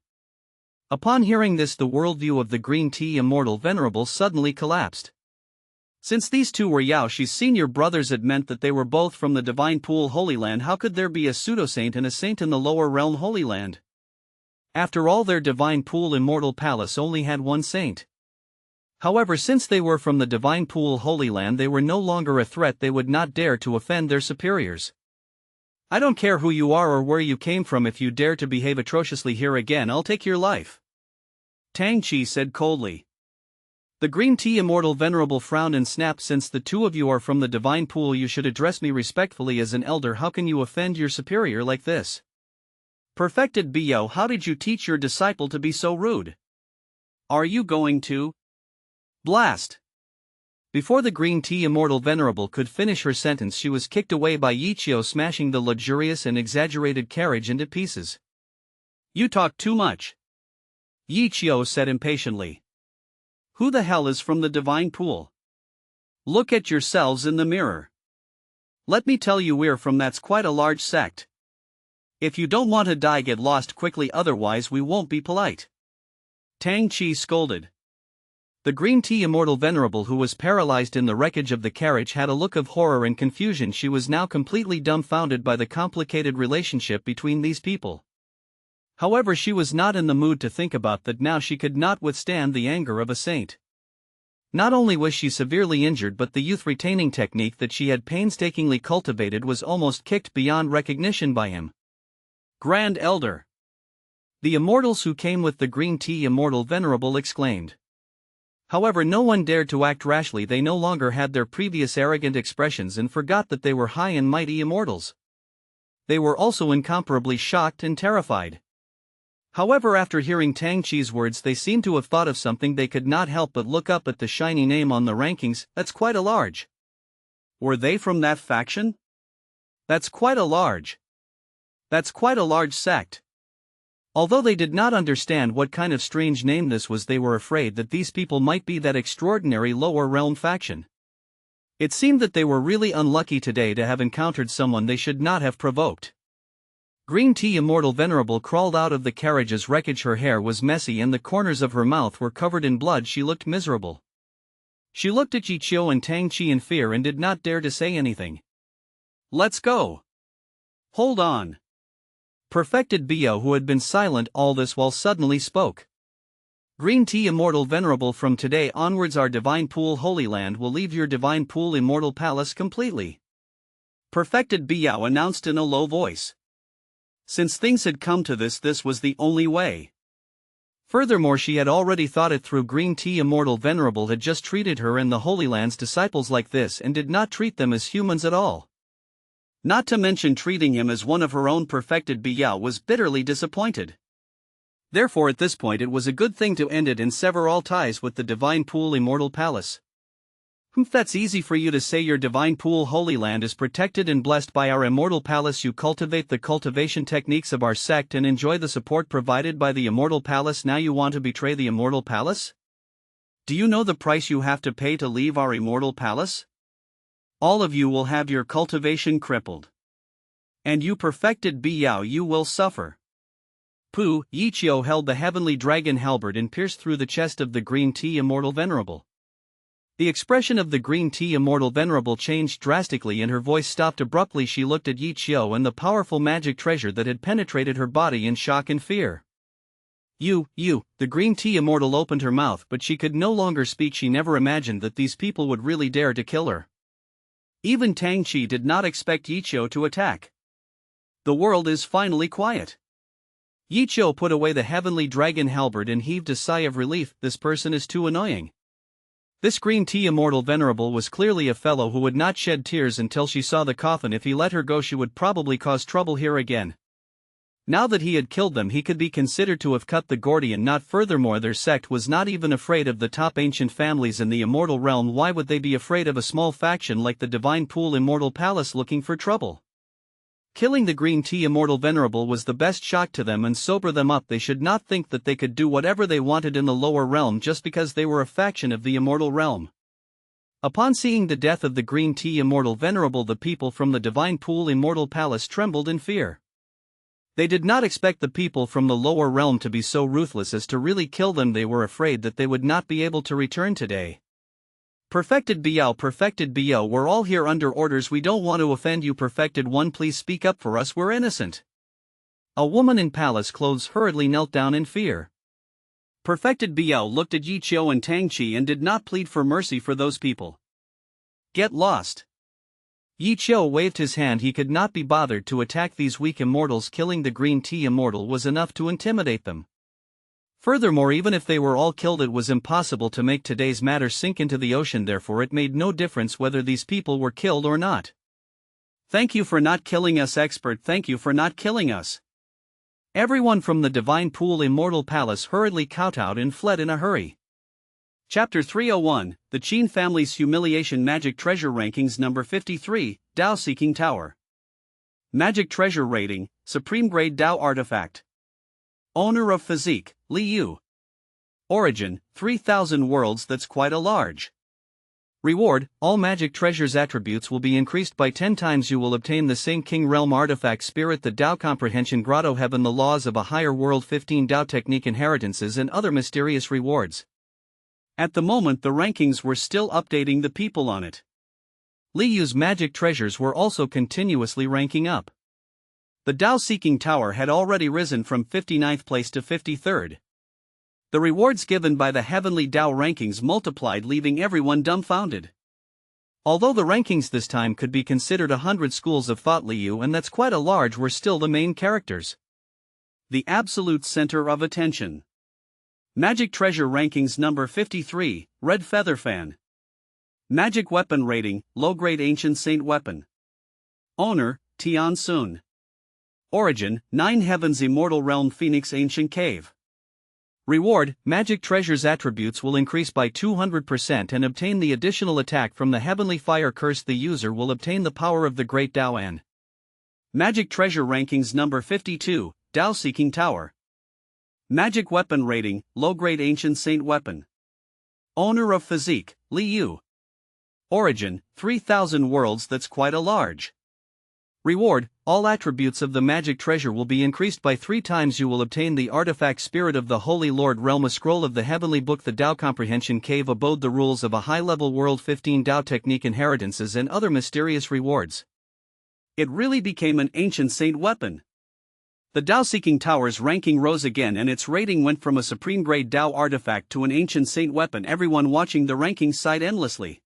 Upon hearing this, the worldview of the green tea Immortal Venerable suddenly collapsed. Since these 2 were Yao Shi's senior brothers, it meant that they were both from the Divine Pool Holy Land. How could there be a pseudo-saint and a saint in the lower realm Holy Land? After all, their Divine Pool Immortal Palace only had 1 saint. However, since they were from the Divine Pool Holy Land, they were no longer a threat. They would not dare to offend their superiors. I don't care who you are or where you came from. If you dare to behave atrociously here again, I'll take your life. Tang Qi said coldly. The green tea Immortal Venerable frowned and snapped. Since the 2 of you are from the Divine Pool, you should address me respectfully as an elder. How can you offend your superior like this? Perfected Biao, how did you teach your disciple to be so rude? Are you going to blast? Before the green tea Immortal Venerable could finish her sentence, she was kicked away by Yiqiu, smashing the luxurious and exaggerated carriage into pieces. You talk too much, Yiqiu said impatiently. Who the hell is from the Divine Pool? Look at yourselves in the mirror. Let me tell you, we're from that's quite a large sect. If you don't want to die, get lost quickly, otherwise we won't be polite. Tang Qi scolded. The green tea immortal venerable who was paralyzed in the wreckage of the carriage had a look of horror and confusion. She was now completely dumbfounded by the complicated relationship between these people. However, she was not in the mood to think about that now. She could not withstand the anger of a saint. Not only was she severely injured, but the youth retaining technique that she had painstakingly cultivated was almost kicked beyond recognition by him. Grand Elder! The immortals who came with the green tea immortal venerable exclaimed. However, no one dared to act rashly. They no longer had their previous arrogant expressions and forgot that they were high and mighty immortals. They were also incomparably shocked and terrified. However, after hearing Tang Chi's words, they seemed to have thought of something. They could not help but look up at the shiny name on the rankings. That's quite a large. Were they from that faction? That's quite a large sect. Although they did not understand what kind of strange name this was, they were afraid that these people might be that extraordinary lower realm faction. It seemed that they were really unlucky today to have encountered someone they should not have provoked. Green tea immortal venerable crawled out of the carriage's wreckage. Her hair was messy and the corners of her mouth were covered in blood. She looked miserable. She looked at Yi Qiu and Tang Chi in fear and did not dare to say anything. Let's go. Hold on. Perfected Bio, who had been silent all this while, suddenly spoke. Green tea immortal venerable, from today onwards our divine pool Holy Land will leave your divine pool immortal palace completely. Perfected Bio announced in a low voice. Since things had come to this was the only way. Furthermore, she had already thought it through. Green tea immortal venerable had just treated her and the Holy Land's disciples like this and did not treat them as humans at all. Not to mention treating him as one of her own. Perfected Biao was bitterly disappointed. Therefore, at this point, it was a good thing to end it and sever all ties with the Divine Pool Immortal Palace. That's easy for you to say. Your Divine Pool Holy Land is protected and blessed by our Immortal Palace. You cultivate the cultivation techniques of our sect and enjoy the support provided by the Immortal Palace. Now you want to betray the Immortal Palace? Do you know the price you have to pay to leave our Immortal Palace? All of you will have your cultivation crippled. And you, Perfected Biao, you will suffer. Pu Yi Qiu held the heavenly dragon halberd and pierced through the chest of the green tea immortal venerable. The expression of the green tea immortal venerable changed drastically and her voice stopped abruptly. She looked at Yi Qiu and the powerful magic treasure that had penetrated her body in shock and fear. You, the green tea immortal opened her mouth, but she could no longer speak. She never imagined that these people would really dare to kill her. Even Tang Chi did not expect Yi Qiu to attack. The world is finally quiet. Yi Qiu put away the heavenly dragon halberd and heaved a sigh of relief. This person is too annoying. This green tea immortal venerable was clearly a fellow who would not shed tears until she saw the coffin. If he let her go, she would probably cause trouble here again. Now that he had killed them, he could be considered to have cut the Gordian knot. Furthermore, their sect was not even afraid of the top ancient families in the immortal realm. Why would they be afraid of a small faction like the Divine Pool Immortal Palace looking for trouble? Killing the green tea immortal venerable was the best shock to them and sober them up. They should not think that they could do whatever they wanted in the lower realm just because they were a faction of the immortal realm. Upon seeing the death of the green tea immortal venerable, the people from the Divine Pool Immortal Palace trembled in fear. They did not expect the people from the lower realm to be so ruthless as to really kill them. They were afraid that they would not be able to return today. Perfected Biao, we're all here under orders. We don't want to offend you. Perfected One, please speak up for us. We're innocent. A woman in palace clothes hurriedly knelt down in fear. Perfected Biao looked at Yi Qiu and Tang Chi and did not plead for mercy for those people. Get lost. Yi Qiu waved his hand. He could not be bothered to attack these weak immortals. Killing the green tea immortal was enough to intimidate them. Furthermore, even if they were all killed, it was impossible to make today's matter sink into the ocean. Therefore, it made no difference whether these people were killed or not. Thank you for not killing us, expert. Thank you for not killing us. Everyone from the Divine Pool Immortal Palace hurriedly kowtowed and fled in a hurry. Chapter 301, The Qin Family's Humiliation. Magic Treasure Rankings. Number 53, Dao Seeking Tower. Magic Treasure Rating, Supreme Grade Dao Artifact. Owner of Physique, Li Yu. Origin, 3,000 worlds. That's quite a large. Reward, all magic treasures attributes will be increased by 10 times. You will obtain the same King Realm artifact Spirit, the Dao Comprehension Grotto Heaven, the Laws of a Higher World, 15 Dao Technique Inheritances and other mysterious rewards. At the moment the rankings were still updating the people on it. Li Yu's magic treasures were also continuously ranking up. The Dao-seeking tower had already risen from 59th place to 53rd. The rewards given by the Heavenly Dao rankings multiplied, leaving everyone dumbfounded. Although the rankings this time could be considered 100 schools of thought, Li Yu, and that's quite a large, were still the main characters. The absolute center of attention. Magic Treasure Rankings number 53, Red Feather Fan. Magic Weapon Rating, Low-Grade Ancient Saint Weapon. Owner, Tian Sun. Origin, 9 Heavens Immortal Realm Phoenix Ancient Cave. Reward, Magic Treasure's attributes will increase by 200% and obtain the additional attack from the Heavenly Fire Curse. The user will obtain the power of the Great Dao An. Magic Treasure Rankings number 52, Dao Seeking Tower. Magic Weapon Rating, Low-Grade Ancient Saint Weapon. Owner of Physique, Li Yu. Origin, 3000 worlds. That's quite a large. Reward, all attributes of the magic treasure will be increased by 3 times. You will obtain the artifact Spirit of the Holy Lord Realm, a scroll of the Heavenly Book, the Dao Comprehension Cave Abode, the rules of a high-level world, 15 Dao technique inheritances, and other mysterious rewards. It really became an ancient saint weapon. The Dao-Seeking Tower's ranking rose again and its rating went from a supreme-grade Dao artifact to an ancient saint weapon. Everyone watching the rankings sighed endlessly.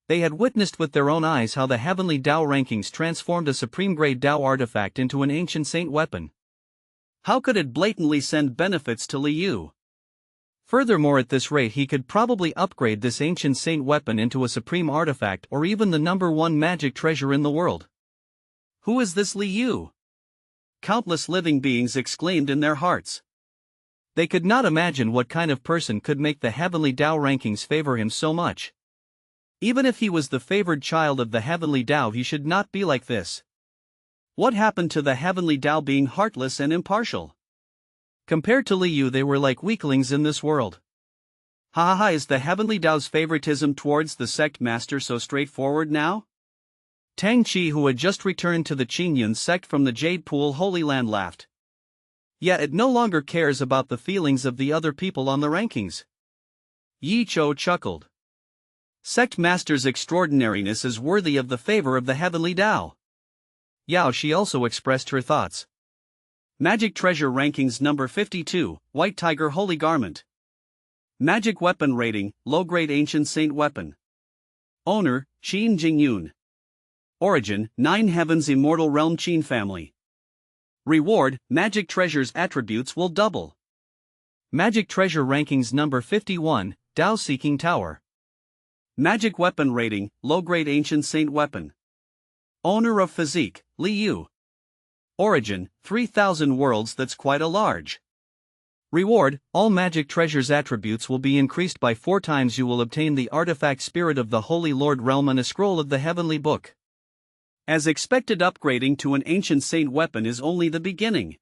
They had witnessed with their own eyes how the Heavenly Dao rankings transformed a supreme-grade Dao artifact into an ancient saint weapon. How could it blatantly send benefits to Li Yu? Furthermore, at this rate he could probably upgrade this ancient saint weapon into a supreme artifact or even the number 1 magic treasure in the world. Who is this Li Yu? Countless living beings exclaimed in their hearts. They could not imagine what kind of person could make the Heavenly Dao rankings favor him so much. Even if he was the favored child of the Heavenly Dao, he should not be like this. What happened to the Heavenly Dao being heartless and impartial? Compared to Li Yu, they were like weaklings in this world. Ha ha ha, is the Heavenly Dao's favoritism towards the sect master so straightforward now? Tang Chi, who had just returned to the Qingyun sect from the Jade Pool Holy Land, laughed. Yet it no longer cares about the feelings of the other people on the rankings. Yi Chou chuckled. Sect master's extraordinariness is worthy of the favor of the Heavenly Dao. Yao Shi also expressed her thoughts. Magic Treasure Rankings number 52, White Tiger Holy Garment. Magic Weapon Rating, Low-Grade Ancient Saint Weapon. Owner, Qin Jingyun. Origin, 9 Heavens Immortal Realm Qin Family. Reward, Magic Treasure's attributes will double. Magic Treasure Rankings number 51, Dao Seeking Tower. Magic Weapon Rating, Low-Grade Ancient Saint Weapon. Owner of Physique, Li Yu. Origin, 3000 worlds. That's quite a large. Reward, all magic treasures attributes will be increased by 4 times. You will obtain the artifact Spirit of the Holy Lord Realm and a scroll of the Heavenly Book. As expected, upgrading to an ancient saint weapon is only the beginning.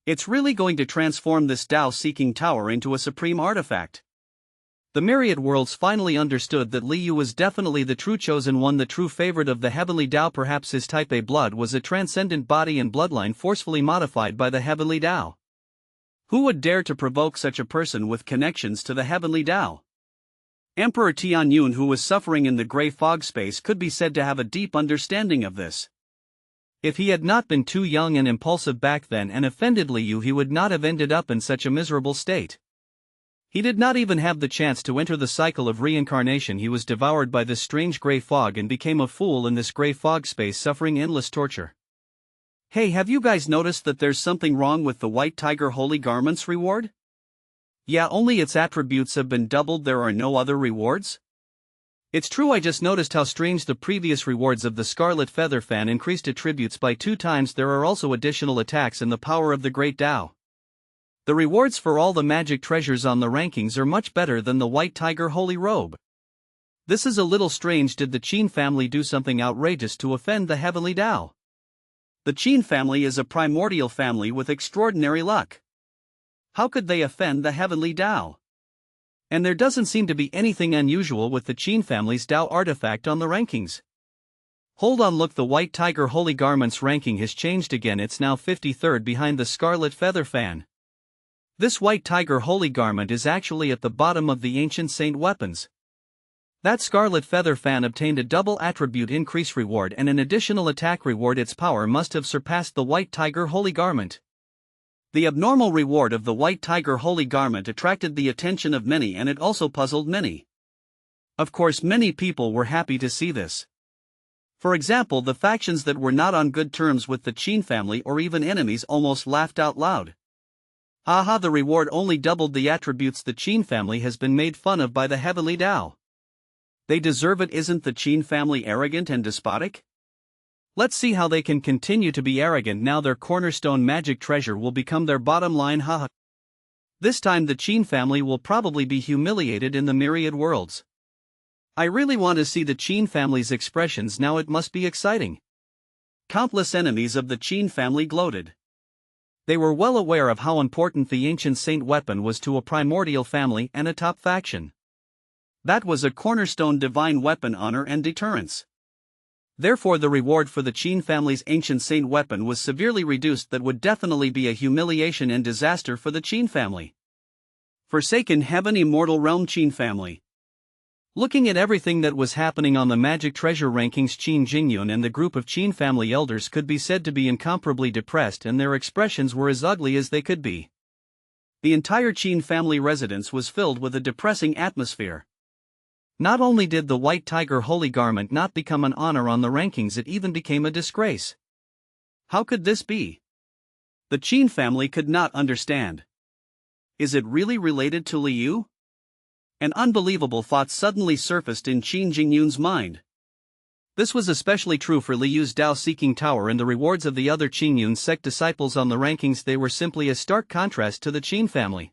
It's really going to transform this Dao-Seeking Tower into a supreme artifact. The myriad worlds finally understood that Li Yu was definitely the true chosen one, the true favorite of the Heavenly Dao. Perhaps his type A blood was a transcendent body and bloodline forcefully modified by the Heavenly Dao. Who would dare to provoke such a person with connections to the Heavenly Dao? Emperor Tianyun, who was suffering in the gray fog space, could be said to have a deep understanding of this. If he had not been too young and impulsive back then and offended Li Yu, he would not have ended up in such a miserable state. He did not even have the chance to enter the cycle of reincarnation. He was devoured by this strange gray fog and became a fool in this gray fog space, suffering endless torture. Hey, have you guys noticed that there's something wrong with the White Tiger Holy Garments reward? Yeah, only its attributes have been doubled, there are no other rewards? It's true, I just noticed how strange the previous rewards of the Scarlet Feather Fan increased attributes by 2 times. There are also additional attacks and the power of the Great Dao. The rewards for all the magic treasures on the rankings are much better than the White Tiger Holy Robe. This is a little strange. Did the Qin family do something outrageous to offend the Heavenly Dao? The Qin family is a primordial family with extraordinary luck. How could they offend the Heavenly Dao? And there doesn't seem to be anything unusual with the Qin family's Dao artifact on the rankings. Hold on, look, the White Tiger Holy Garments ranking has changed again. It's now 53rd behind the Scarlet Feather Fan. This white tiger holy garment is actually at the bottom of the ancient saint weapons. That scarlet feather fan obtained a double attribute increase reward and an additional attack reward. Its power must have surpassed the white tiger holy garment. The abnormal reward of the white tiger holy garment attracted the attention of many, and it also puzzled many. Of course, many people were happy to see this. For example, the factions that were not on good terms with the Qin family or even enemies almost laughed out loud. Haha, the reward only doubled the attributes. The Qin family has been made fun of by the Heavenly Dao. They deserve it. Isn't the Qin family arrogant and despotic? Let's see how they can continue to be arrogant now their cornerstone magic treasure will become their bottom line. Haha. This time the Qin family will probably be humiliated in the myriad worlds. I really want to see the Qin family's expressions now. It must be exciting. Countless enemies of the Qin family gloated. They were well aware of how important the ancient saint weapon was to a primordial family and a top faction. That was a cornerstone divine weapon, honor and deterrence. Therefore the reward for the Qin family's ancient saint weapon was severely reduced. That would definitely be a humiliation and disaster for the Qin family. Forsaken Heaven Immortal Realm Qin family. Looking at everything that was happening on the magic treasure rankings, Qin Jingyun and the group of Qin family elders could be said to be incomparably depressed, and their expressions were as ugly as they could be. The entire Qin family residence was filled with a depressing atmosphere. Not only did the white tiger holy garment not become an honor on the rankings, it even became a disgrace. How could this be? The Qin family could not understand. Is it really related to Liu? An unbelievable thought suddenly surfaced in Qin Jingyun's mind. This was especially true for Liu's Dao-seeking tower and the rewards of the other Qin sect disciples on the rankings. They were simply a stark contrast to the Qin family.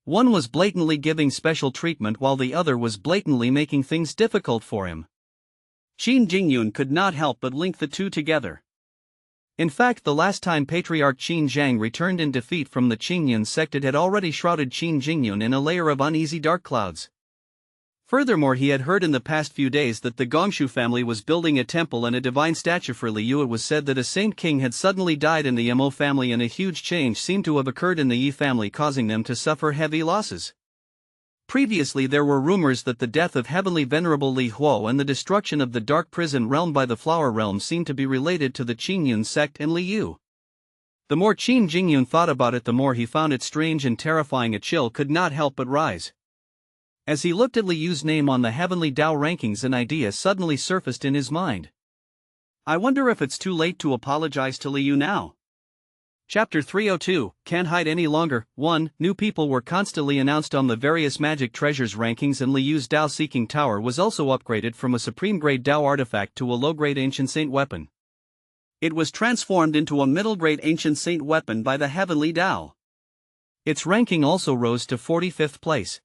One was blatantly giving special treatment while the other was blatantly making things difficult for him. Qin Jingyun could not help but link the two together. In fact, the last time Patriarch Qin Zhang returned in defeat from the Qin sect, it had already shrouded Qin Jingyun in a layer of uneasy dark clouds. Furthermore, he had heard in the past few days that the Gongshu family was building a temple and a divine statue for Liu. It was said that a saint king had suddenly died in the Mo family, and a huge change seemed to have occurred in the Yi family, causing them to suffer heavy losses. Previously, there were rumors that the death of Heavenly Venerable Li Huo and the destruction of the Dark Prison Realm by the Flower Realm seemed to be related to the Qin sect and Liu. The more Qin Jingyun thought about it, the more he found it strange and terrifying. A chill could not help but rise. As he looked at Liu's name on the Heavenly Dao rankings, an idea suddenly surfaced in his mind. I wonder if it's too late to apologize to Liu now. Chapter 302, Can't Hide Any Longer. 1. New people were constantly announced on the various magic treasures rankings, and Liu's Dao-seeking tower was also upgraded from a supreme-grade Dao artifact to a low-grade ancient saint weapon. It was transformed into a middle-grade ancient saint weapon by the Heavenly Dao. Its ranking also rose to 45th place.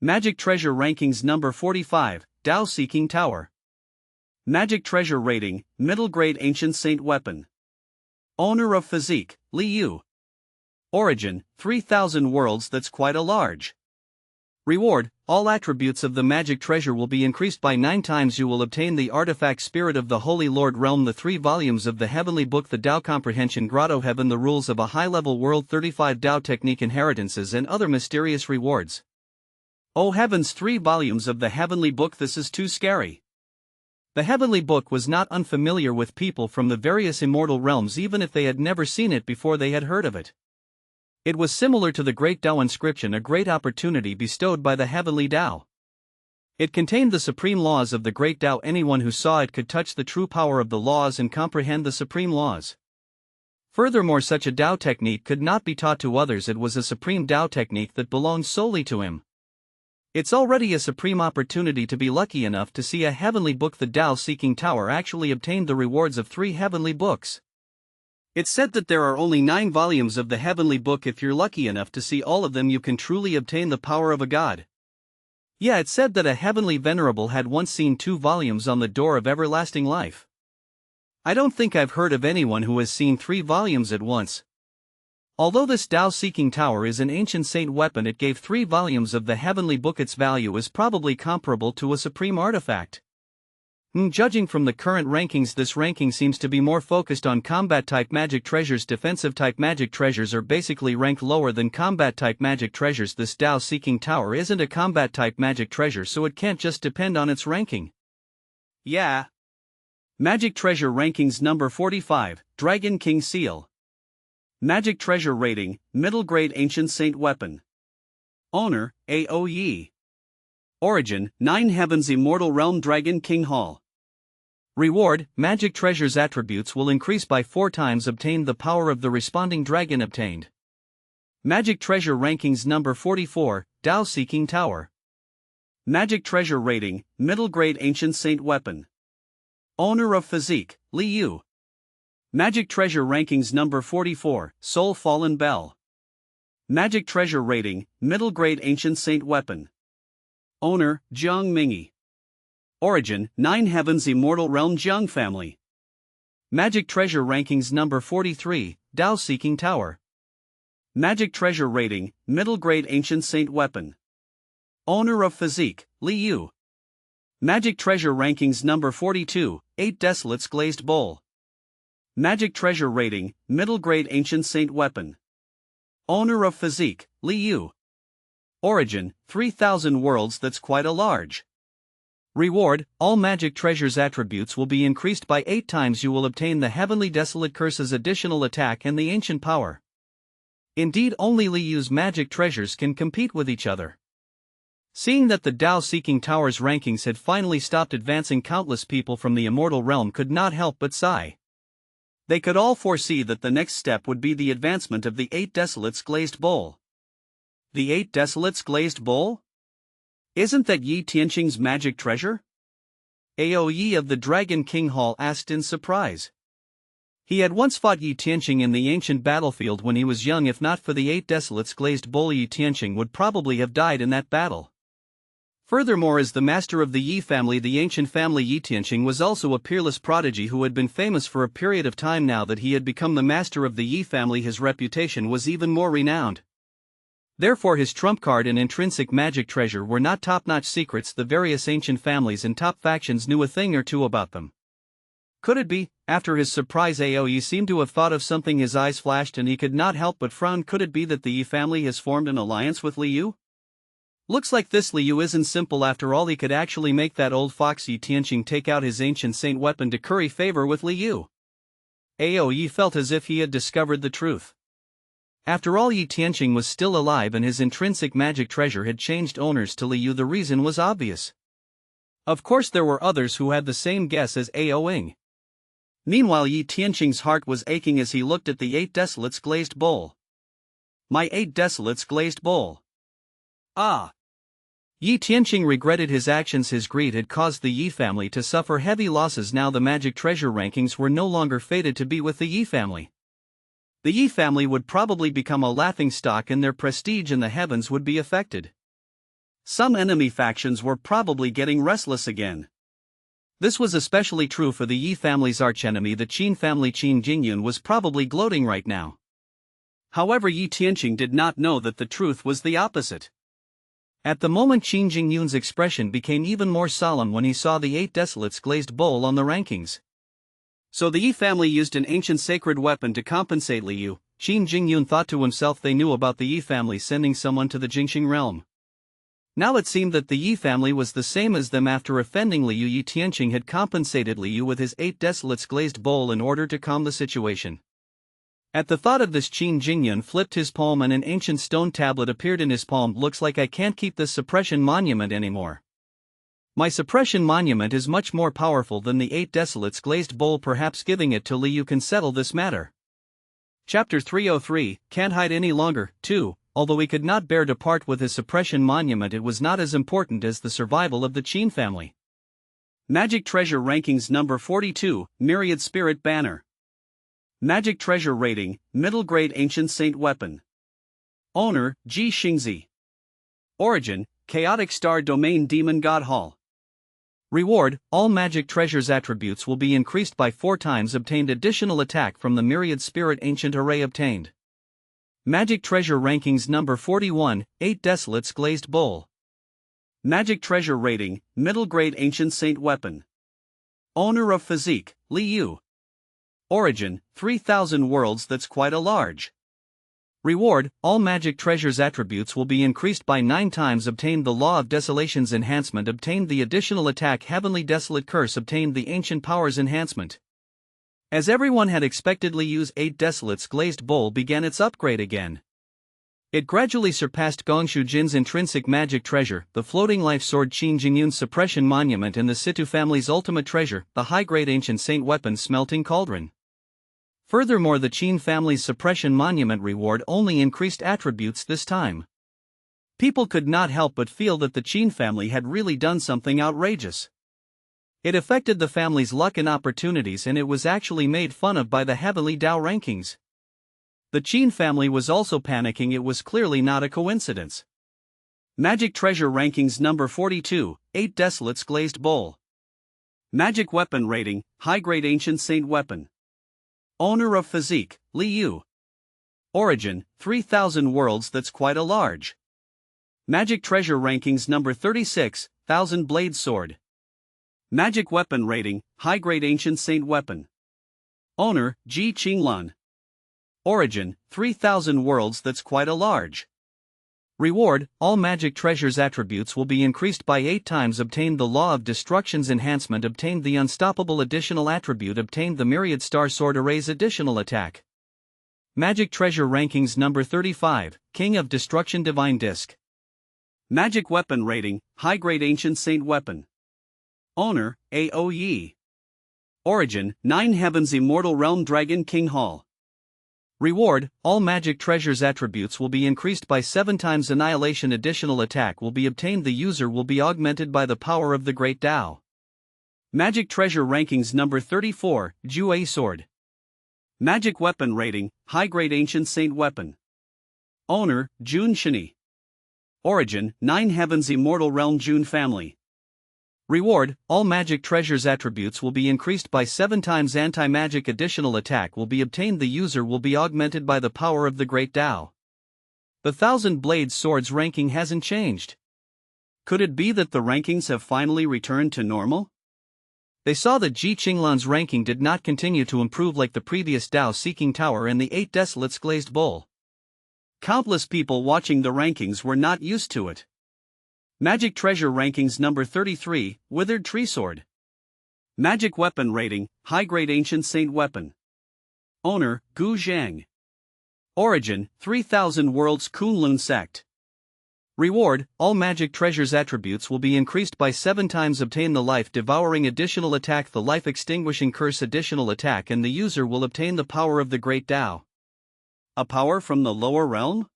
Magic Treasure Rankings Number 45, Dao-Seeking Tower. Magic Treasure Rating, Middle Grade Ancient Saint Weapon. Owner of Physique, Liu. Origin, 3000 worlds. That's quite a large. Reward, all attributes of the magic treasure will be increased by 9 times. You will obtain the artifact Spirit of the Holy Lord Realm, the 3 volumes of the Heavenly Book, the Dao Comprehension Grotto Heaven, the Rules of a High-Level World, 35 Dao Technique Inheritances, and other mysterious rewards. Oh heavens, 3 volumes of the Heavenly Book, this is too scary. The Heavenly Book was not unfamiliar with people from the various immortal realms, even if they had never seen it before. They had heard of it. It was similar to the Great Dao Inscription, a great opportunity bestowed by the Heavenly Dao. It contained the supreme laws of the Great Dao. Anyone who saw it could touch the true power of the laws and comprehend the supreme laws. Furthermore, such a Dao technique could not be taught to others. It was a supreme Dao technique that belonged solely to him. It's already a supreme opportunity to be lucky enough to see a heavenly book. The Dao-Seeking Tower actually obtained the rewards of 3 heavenly books. It's said that there are only 9 volumes of the Heavenly Book. If you're lucky enough to see all of them, you can truly obtain the power of a god. Yeah, it's said that a heavenly venerable had once seen 2 volumes on the door of everlasting life. I don't think I've heard of anyone who has seen 3 volumes at once. Although this Dao-Seeking Tower is an ancient saint weapon, it gave 3 volumes of the Heavenly Book. Its value is probably comparable to a supreme artifact. Judging from the current rankings, this ranking seems to be more focused on combat-type magic treasures. Defensive-type magic treasures are basically ranked lower than combat-type magic treasures. This Dao-seeking tower isn't a combat-type magic treasure, so it can't just depend on its ranking. Yeah. Magic Treasure Rankings Number 45, Dragon King Seal. Magic Treasure Rating, Middle Grade Ancient Saint Weapon. Owner, AOE. Origin, 9 Heavens Immortal Realm Dragon King Hall. Reward, Magic Treasure's attributes will increase by 4 times obtained the power of the responding dragon obtained. Magic Treasure Rankings Number 44, Dao Seeking Tower. Magic Treasure Rating, Middle Grade Ancient Saint Weapon. Owner of Physique, Liu. Magic Treasure Rankings Number 44, Soul Fallen Bell. Magic Treasure Rating, Middle Grade Ancient Saint Weapon. Owner, Jiang Mingi. Origin, 9 Heavens Immortal Realm Jiang Family. Magic Treasure Rankings Number 43, Dao Seeking Tower. Magic Treasure Rating, Middle Grade Ancient Saint Weapon. Owner of Physique, Liu. Magic Treasure Rankings Number 42, 8 Desolate's Glazed Bowl. Magic Treasure Rating, Middle Grade Ancient Saint Weapon. Owner of Physique, Liu. Origin, 3,000 worlds. That's quite a large. Reward, all magic treasures attributes will be increased by 8 times. You will obtain the Heavenly Desolate Curse's additional attack and the ancient power. Indeed, only Liu's magic treasures can compete with each other. Seeing that the Dao Seeking Tower's rankings had finally stopped advancing, countless people from the immortal realm could not help but sigh. They could all foresee that the next step would be the advancement of the 8 Desolates Glazed Bowl. The 8 Desolates Glazed Bowl? Isn't that Yi Tianqing's magic treasure? AOE of the Dragon King Hall asked in surprise. He had once fought Yi Tianqing in the ancient battlefield when he was young. If not for the 8 Desolates Glazed Bowl, Yi Tianqing would probably have died in that battle. Furthermore, as the master of the Yi family, the ancient family, Yi Tianqing was also a peerless prodigy who had been famous for a period of time. Now that he had become the master of the Yi family, his reputation was even more renowned. Therefore, his trump card and intrinsic magic treasure were not top-notch secrets. The various ancient families and top factions knew a thing or two about them. Could it be, after his surprise, AOE seemed to have thought of something? His eyes flashed and he could not help but frown. Could it be that the Yi family has formed an alliance with Liu? Looks like this Liu isn't simple after all. He could actually make that old fox Yi Tianqing take out his ancient saint weapon to curry favor with Liu. AOE felt as if he had discovered the truth. After all, Yi Tianqing was still alive and his intrinsic magic treasure had changed owners to Liu. The reason was obvious. Of course, there were others who had the same guess as AOing. Meanwhile, Yi Tianqing's heart was aching as he looked at the 8 Desolates Glazed Bowl. My 8 Desolates Glazed Bowl. Ah! Yi Tianqing regretted his actions. His greed had caused the Yi family to suffer heavy losses. Now the magic treasure rankings were no longer fated to be with the Yi family. The Yi family would probably become a laughingstock and their prestige in the heavens would be affected. Some enemy factions were probably getting restless again. This was especially true for the Yi family's archenemy, the Qin family. Qin Jingyun was probably gloating right now. However, Yi Tianqing did not know that the truth was the opposite. At the moment, Qin Jingyun's expression became even more solemn when he saw the 8 Desolates Glazed Bowl on the rankings. So the Yi family used an ancient sacred weapon to compensate Liu. Qin Jingyun thought to himself, they knew about the Yi family sending someone to the Jingxing realm. Now it seemed that the Yi family was the same as them. After offending Liu, Yi Tianqing had compensated Liu with his 8 Desolates Glazed Bowl in order to calm the situation. At the thought of this, Qin Jingyun flipped his palm and an ancient stone tablet appeared in his palm. Looks like I can't keep this suppression monument anymore. My suppression monument is much more powerful than the 8 Desolates Glazed Bowl. Perhaps giving it to Liu can settle this matter. Chapter 303, Can't Hide Any Longer, 2. Although he could not bear to part with his suppression monument, it was not as important as the survival of the Qin family. Magic Treasure Rankings Number 42, Myriad Spirit Banner. Magic Treasure Rating, Middle Grade Ancient Saint Weapon. Owner, Ji Xingzi. Origin, Chaotic Star Domain Demon God Hall. Reward, all magic treasures attributes will be increased by 4 times obtained additional attack from the Myriad Spirit Ancient Array obtained. Magic Treasure Rankings Number 41, 8 Desolates Glazed Bowl. Magic Treasure Rating, Middle Grade Ancient Saint Weapon. Owner of Physique, Liu. Origin, 3000 worlds. That's quite a large. Reward, all magic treasures attributes will be increased by 9 times. Obtained the Law of Desolation's enhancement. Obtained the additional attack Heavenly Desolate Curse. Obtained the Ancient Powers enhancement. As everyone had expected, Liu's 8 Desolates glazed bowl began its upgrade again. It gradually surpassed Gongshu Jin's intrinsic magic treasure, the floating life sword Qin Jingyun's suppression monument, and the Situ family's ultimate treasure, the high-grade ancient saint weapon Smelting Cauldron. Furthermore, the Qin family's suppression monument reward only increased attributes this time. People could not help but feel that the Qin family had really done something outrageous. It affected the family's luck and opportunities, and it was actually made fun of by the Heavenly Dao rankings. The Qin family was also panicking. It was clearly not a coincidence. Magic Treasure Rankings number 42, 8 Desolates Glazed Bowl. Magic Weapon Rating, High-Grade Ancient Saint Weapon. Owner of Physique, Liu. Origin, 3000 worlds. That's quite a large. Magic Treasure Rankings number 36, 1000 Blade Sword. Magic Weapon Rating, High-Grade Ancient Saint Weapon. Owner, Ji Qinglan. Origin, 3000 worlds. That's quite a large. Reward, all magic treasures attributes will be increased by 8 times. Obtained the Law of Destruction's enhancement. Obtained the Unstoppable additional attribute. Obtained the Myriad Star Sword Array's additional attack. Magic Treasure Rankings number 35, King of Destruction Divine Disc. Magic Weapon Rating, High-Grade Ancient Saint Weapon. Owner, A.O. Yi. Origin, 9 Heavens Immortal Realm Dragon King Hall. Reward, all magic treasures attributes will be increased by 7 times. Annihilation additional attack will be obtained. The user will be augmented by the power of the Great Dao. Magic Treasure Rankings number 34, Jue Sword. Magic Weapon Rating, High-Grade Ancient Saint Weapon. Owner, Jun Shini. Origin, 9 Heavens Immortal Realm Jun Family. Reward, all magic treasures attributes will be increased by 7 times. Anti-magic additional attack will be obtained. The user will be augmented by the power of the Great Dao. The 1000 Blades Swords ranking hasn't changed. Could it be that the rankings have finally returned to normal? They saw that Ji Qinglan's ranking did not continue to improve like the previous Dao Seeking Tower and the 8 Desolates Glazed Bowl. Countless people watching the rankings were not used to it. Magic Treasure Rankings number 33, Withered Tree Sword. Magic Weapon Rating, High-Grade Ancient Saint Weapon. Owner, Gu Zhang. Origin, 3000 worlds Kunlun Sect. Reward, all magic treasures attributes will be increased by 7 times. Obtain the Life Devouring additional attack, the Life Extinguishing Curse additional attack, and the user will obtain the power of the Great Dao. A power from the lower realm?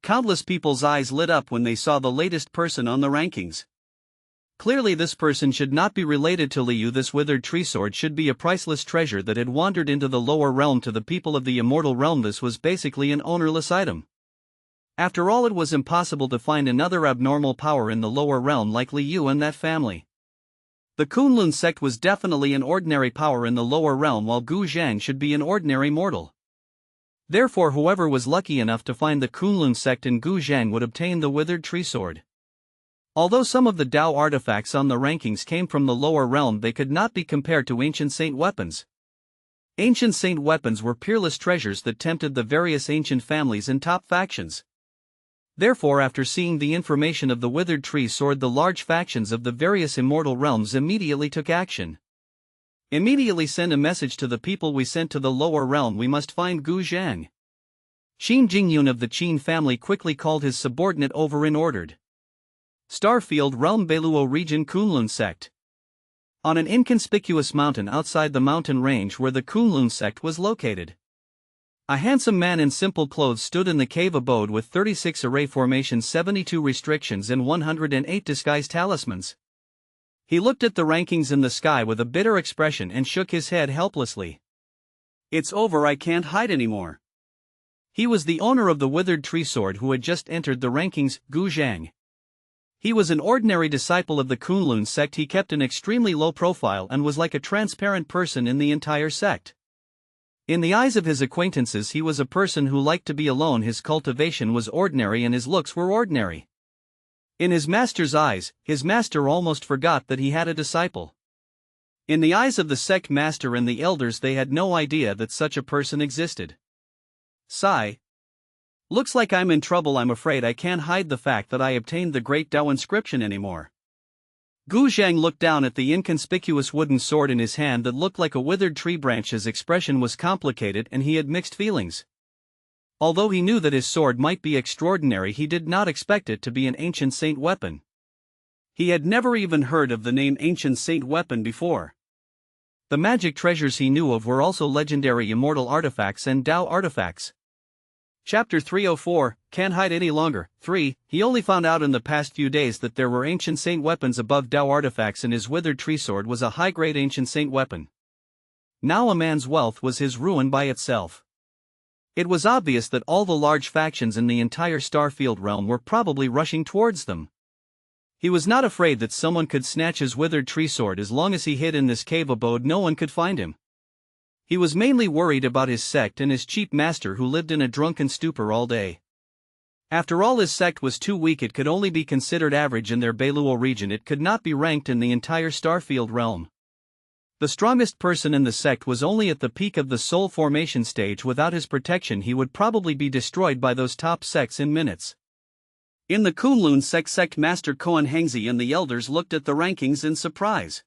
Countless people's eyes lit up when they saw the latest person on the rankings. Clearly this person should not be related to Liu. This withered tree sword should be a priceless treasure that had wandered into the lower realm. To the people of the immortal realm, this was basically an ownerless item. After all, it was impossible to find another abnormal power in the lower realm like Liu and that family. The Kunlun sect was definitely an ordinary power in the lower realm, while Gu Zhang should be an ordinary mortal. Therefore, whoever was lucky enough to find the Kunlun sect in Gu Zhang would obtain the withered tree sword. Although some of the Dao artifacts on the rankings came from the lower realm, they could not be compared to ancient saint weapons. Ancient saint weapons were peerless treasures that tempted the various ancient families and top factions. Therefore, after seeing the information of the withered tree sword, the large factions of the various immortal realms immediately took action. Immediately send a message to the people we sent to the lower realm. We must find Gu Zhang. Qin Jingyun of the Qin family quickly called his subordinate over and ordered. Starfield Realm Beluo Region Kunlun Sect. On an inconspicuous mountain outside the mountain range where the Kunlun Sect was located, a handsome man in simple clothes stood in the cave abode with 36 array formations, 72 restrictions, and 108 disguise talismans. He looked at the rankings in the sky with a bitter expression and shook his head helplessly. It's over, I can't hide anymore. He was the owner of the withered tree sword who had just entered the rankings, Gu Zhang. He was an ordinary disciple of the Kunlun sect. He kept an extremely low profile and was like a transparent person in the entire sect. In the eyes of his acquaintances, he was a person who liked to be alone. His cultivation was ordinary and his looks were ordinary. In his master's eyes, his master almost forgot that he had a disciple. In the eyes of the sect master and the elders, they had no idea that such a person existed. Sigh. Looks like I'm in trouble. I'm afraid I can't hide the fact that I obtained the Great Dao inscription anymore. Gu Zhang looked down at the inconspicuous wooden sword in his hand that looked like a withered tree branch. His expression was complicated and he had mixed feelings. Although he knew that his sword might be extraordinary, he did not expect it to be an ancient saint weapon. He had never even heard of the name ancient saint weapon before. The magic treasures he knew of were also legendary immortal artifacts and Dao artifacts. Chapter 304, Can't Hide Any Longer. 3. He only found out in the past few days that there were ancient saint weapons above Dao artifacts, and his withered tree sword was a high-grade ancient saint weapon. Now a man's wealth was his ruin by itself. It was obvious that all the large factions in the entire Starfield realm were probably rushing towards them. He was not afraid that someone could snatch his withered tree sword. As long as he hid in this cave abode, no one could find him. He was mainly worried about his sect and his cheap master who lived in a drunken stupor all day. After all, his sect was too weak. It could only be considered average in their Beiluo region. It could not be ranked in the entire Starfield realm. The strongest person in the sect was only at the peak of the soul formation stage. Without his protection, he would probably be destroyed by those top sects in minutes. In the Kunlun sect master Koan Hengzi and the elders looked at the rankings in surprise.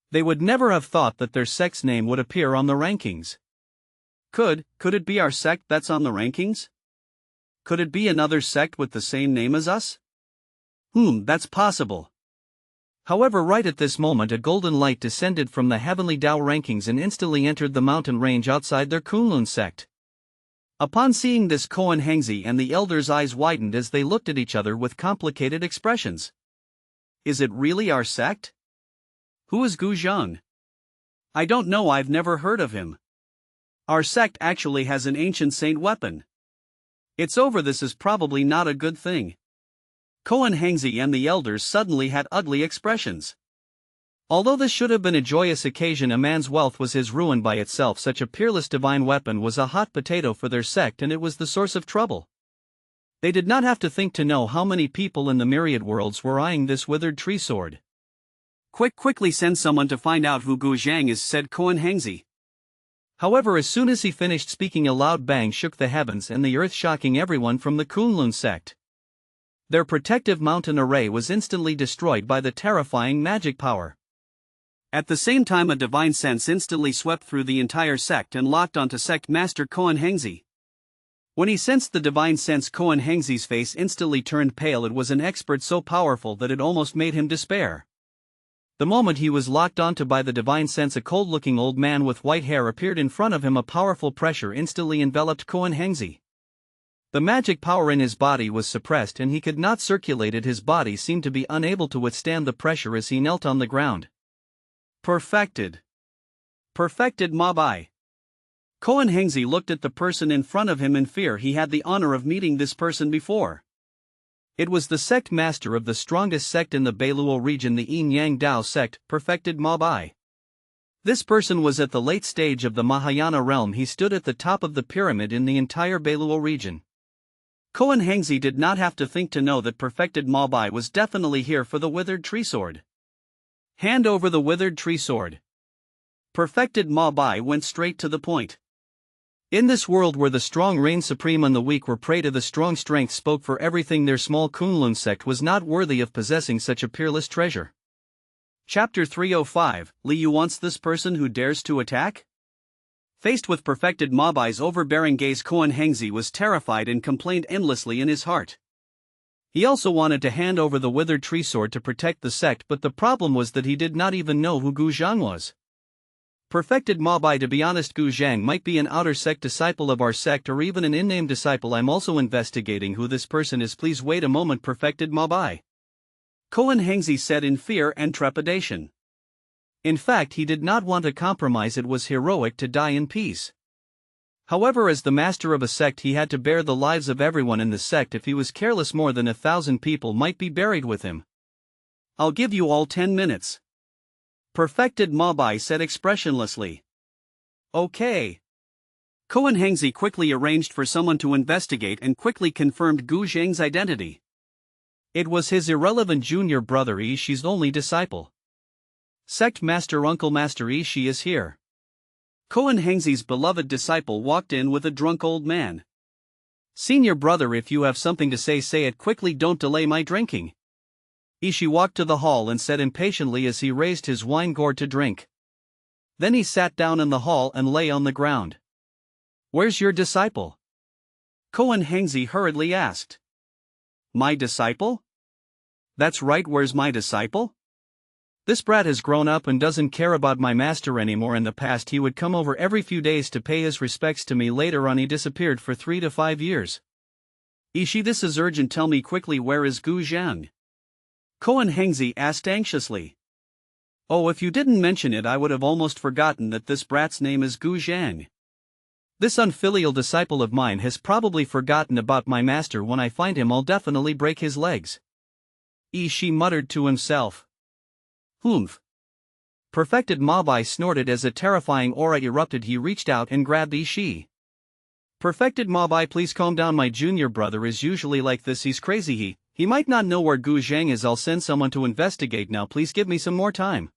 They would never have thought that their sect's name would appear on the rankings. Could it be our sect that's on the rankings? Could it be another sect with the same name as us? That's possible. However, right at this moment a golden light descended from the Heavenly Dao rankings and instantly entered the mountain range outside their Kunlun sect. Upon seeing this, Koan Hengzi and the elders' eyes widened as they looked at each other with complicated expressions. Is it really our sect? Who is Gu Zhang? I don't know, I've never heard of him. Our sect actually has an ancient saint weapon. It's over, this is probably not a good thing. Koan Hengzi and the elders suddenly had ugly expressions. Although this should have been a joyous occasion, a man's wealth was his ruin by itself. Such a peerless divine weapon was a hot potato for their sect, and it was the source of trouble. They did not have to think to know how many people in the myriad worlds were eyeing this withered tree sword. Quickly send someone to find out who Gu Zhang is, said Koan Hengzi. However, as soon as he finished speaking, a loud bang shook the heavens and the earth, shocking everyone from the Kunlun sect. Their protective mountain array was instantly destroyed by the terrifying magic power. At the same time, a divine sense instantly swept through the entire sect and locked onto sect master Koan Hengzi. When he sensed the divine sense, Koan Hengzi's face instantly turned pale. It was an expert so powerful that it almost made him despair. The moment he was locked onto by the divine sense, a cold-looking old man with white hair appeared in front of him. A powerful pressure instantly enveloped Koan Hengzi. The magic power in his body was suppressed and he could not circulate it. His body seemed to be unable to withstand the pressure as he knelt on the ground. Perfected Mokbhai. Koan Hengzi looked at the person in front of him in fear. He had the honor of meeting this person before. It was the sect master of the strongest sect in the Beiluo region, the Yin Yang Dao sect, Perfected Mokbhai. This person was at the late stage of the Mahayana realm. He stood at the top of the pyramid in the entire Beiluo region. Koan Hengzi did not have to think to know that Perfected Mokbhai was definitely here for the withered tree sword. Hand over the withered tree sword. Perfected Mokbhai went straight to the point. In this world where the strong reigned supreme and the weak were prey to the strong, strength spoke for everything. Their small Kunlun sect was not worthy of possessing such a peerless treasure. Chapter 305, Liu wants this person who dares to attack? Faced with Perfected Mokbhai's overbearing gaze, Koan Hengzi was terrified and complained endlessly in his heart. He also wanted to hand over the withered tree sword to protect the sect, but the problem was that he did not even know who Gu Zhang was. Perfected Mokbhai, to be honest, Gu Zhang might be an outer sect disciple of our sect or even an in-name disciple. I'm also investigating who this person is. Please wait a moment, Perfected Mokbhai. Koan Hengzi said in fear and trepidation. In fact, he did not want to compromise. It was heroic to die in peace. However, as the master of a sect, he had to bear the lives of everyone in the sect. If he was careless, more than 1,000 people might be buried with him. I'll give you all 10 minutes. Perfected Mokbhai said expressionlessly. Okay. Koan Hengzi quickly arranged for someone to investigate and quickly confirmed Gu Zhang's identity. It was his irrelevant junior brother, Ishi's only disciple. Sect Master Uncle Master Ishii is here. Kohen Hengzi's beloved disciple walked in with a drunk old man. Senior brother, if you have something to say it quickly, don't delay my drinking. Ishii walked to the hall and said impatiently as he raised his wine gourd to drink. Then he sat down in the hall and lay on the ground. Where's your disciple? Kohen Hengzi hurriedly asked. My disciple? That's right, where's my disciple? This brat has grown up and doesn't care about my master anymore. In the past he would come over every few days to pay his respects to me. Later on he disappeared for 3 to 5 years. Ishii, this is urgent, tell me quickly, where is Gu Zhang? Kohen Hengzi asked anxiously. Oh, if you didn't mention it I would have almost forgotten that this brat's name is Gu Zhang. This unfilial disciple of mine has probably forgotten about my master. When I find him I'll definitely break his legs. Ishii muttered to himself. Humph. Perfected Mokbhai snorted as a terrifying aura erupted. He reached out and grabbed Ishii. Perfected Mokbhai, please calm down. My junior brother is usually like this. He's crazy. He might not know where Gu Zhang is. I'll send someone to investigate now. Please give me some more time.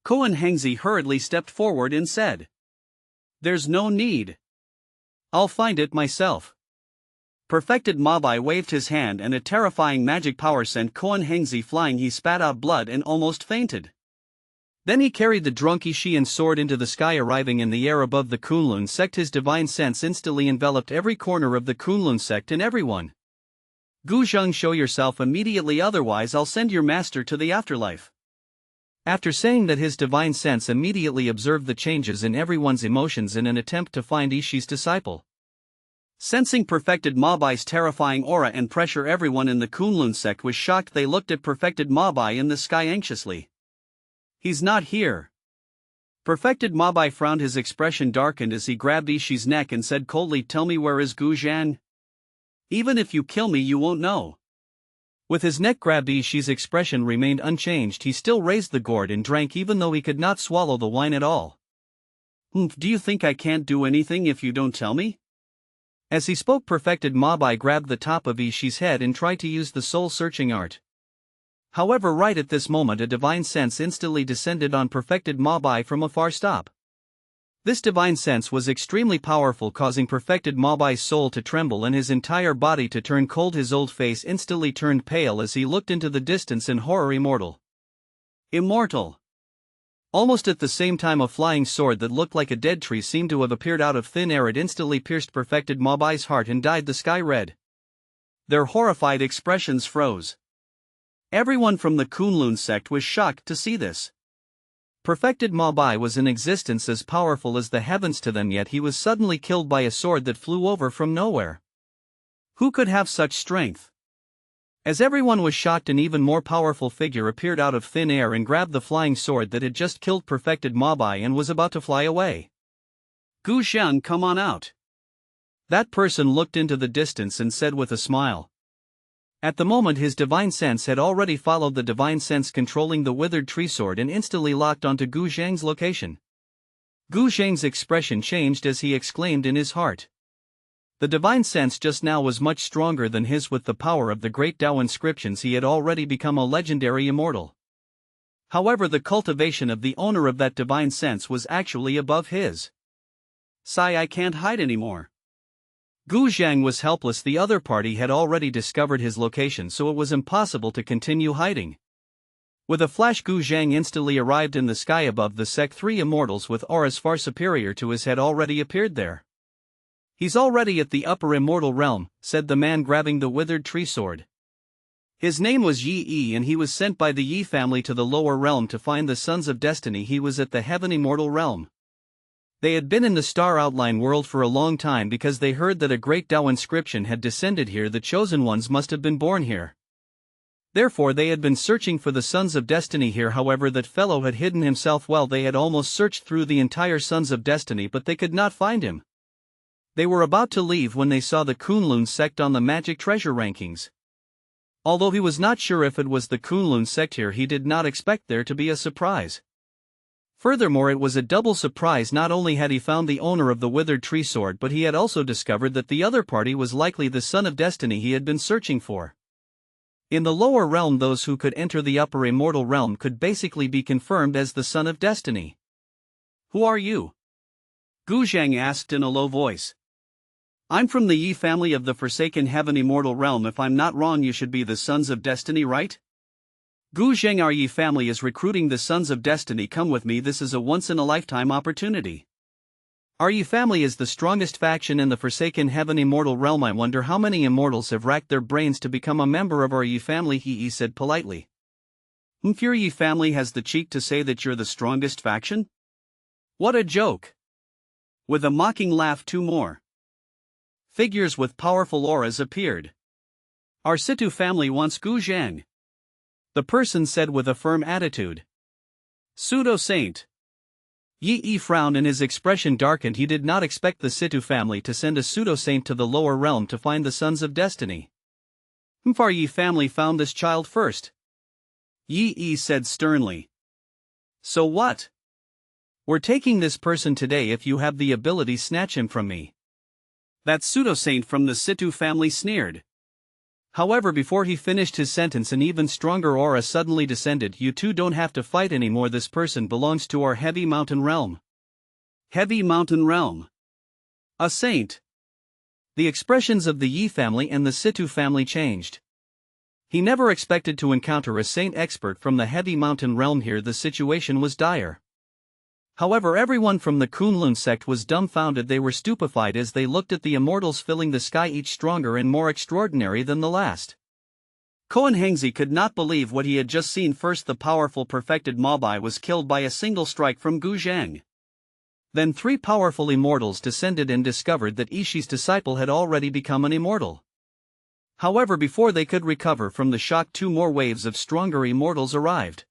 Kohen Hengzi hurriedly stepped forward and said. There's no need. I'll find it myself. Perfected Mokbhai waved his hand and a terrifying magic power sent Kohen Hengzi flying. He spat out blood and almost fainted. Then he carried the drunk Ishii and soared into the sky, arriving in the air above the Kunlun sect. His divine sense instantly enveloped every corner of the Kunlun sect and everyone. Gu Zhang, show yourself immediately, otherwise I'll send your master to the afterlife. After saying that, his divine sense immediately observed the changes in everyone's emotions in an attempt to find Ishii's disciple. Sensing Perfected Mokbhai's terrifying aura and pressure, everyone in the Kunlun sect was shocked. They looked at Perfected Mokbhai in the sky anxiously. He's not here. Perfected Mokbhai frowned, his expression darkened as he grabbed Ishii's neck and said coldly, tell me, where is Gu Zhang? Even if you kill me you won't know. With his neck grabbed, Ishii's expression remained unchanged. He still raised the gourd and drank even though he could not swallow the wine at all. Do you think I can't do anything if you don't tell me? As he spoke, Perfected Mokbhai grabbed the top of Ishii's head and tried to use the soul-searching art. However, right at this moment a divine sense instantly descended on Perfected Mokbhai from a far stop. This divine sense was extremely powerful, causing Perfected Mokbhai's soul to tremble and his entire body to turn cold. His old face instantly turned pale as he looked into the distance in horror. Immortal. Immortal. Almost at the same time, a flying sword that looked like a dead tree seemed to have appeared out of thin air. It instantly pierced Perfected Mokbhai's heart and dyed the sky red. Their horrified expressions froze. Everyone from the Kunlun sect was shocked to see this. Perfected Mokbhai was in existence as powerful as the heavens to them, yet he was suddenly killed by a sword that flew over from nowhere. Who could have such strength? As everyone was shocked, an even more powerful figure appeared out of thin air and grabbed the flying sword that had just killed Perfected Mokbhai and was about to fly away. Gu Zhang, come on out. That person looked into the distance and said with a smile. At the moment his divine sense had already followed the divine sense controlling the withered tree sword and instantly locked onto Gu Zhang's location. Gu Zhang's expression changed as he exclaimed in his heart. The divine sense just now was much stronger than his. With the power of the great Dao inscriptions he had already become a legendary immortal. However, the cultivation of the owner of that divine sense was actually above his. Sigh, I can't hide anymore. Gu Zhang was helpless. The other party had already discovered his location, so it was impossible to continue hiding. With a flash, Gu Zhang instantly arrived in the sky above the sect. 3 immortals with auras far superior to his had already appeared there. He's already at the upper immortal realm, said the man grabbing the withered tree sword. His name was Yi Yi and he was sent by the Yi family to the lower realm to find the Sons of Destiny. He was at the heaven immortal realm. They had been in the star outline world for a long time because they heard that a great Dao inscription had descended here. The chosen ones must have been born here. Therefore they had been searching for the Sons of Destiny here. However, that fellow had hidden himself well. They had almost searched through the entire Sons of Destiny, but they could not find him. They were about to leave when they saw the Kunlun sect on the magic treasure rankings. Although he was not sure if it was the Kunlun sect here, he did not expect there to be a surprise. Furthermore, it was a double surprise. Not only had he found the owner of the withered tree sword, but he had also discovered that the other party was likely the Son of Destiny he had been searching for. In the lower realm, those who could enter the upper immortal realm could basically be confirmed as the son of destiny. Who are you? Gu Zhang asked in a low voice. I'm from the Yi family of the Forsaken Heaven Immortal Realm. If I'm not wrong, you should be the Sons of Destiny, right? Gu Zhang, our Yi family is recruiting the Sons of Destiny. Come with me, this is a once-in-a-lifetime opportunity. Our Yi family is the strongest faction in the Forsaken Heaven Immortal Realm. I wonder how many immortals have racked their brains to become a member of our Yi family, he said politely. Your Yi family has the cheek to say that you're the strongest faction? What a joke! With a mocking laugh, two more figures with powerful auras appeared. Our Situ family wants Gu Zhang, the person said with a firm attitude. Pseudo-saint. Yi frowned and his expression darkened. He did not expect the Situ family to send a pseudo-saint to the lower realm to find the Sons of Destiny. Our Yi family found this child first, Yi said sternly. So what? We're taking this person today. If you have the ability, snatch him from me. That pseudo-saint from the Situ family sneered. However, before he finished his sentence, an even stronger aura suddenly descended. You two don't have to fight anymore. This person belongs to our Heavy Mountain Realm. Heavy Mountain Realm. A saint. The expressions of the Yi family and the Situ family changed. He never expected to encounter a saint expert from the Heavy Mountain Realm here. The situation was dire. However, everyone from the Kunlun sect was dumbfounded. They were stupefied as they looked at the immortals filling the sky, each stronger and more extraordinary than the last. Koan Hengzi could not believe what he had just seen. First, the powerful perfected Mokbhai was killed by a single strike from Gu Zhang. Then three powerful immortals descended and discovered that Ishi's disciple had already become an immortal. However, before they could recover from the shock, two more waves of stronger immortals arrived.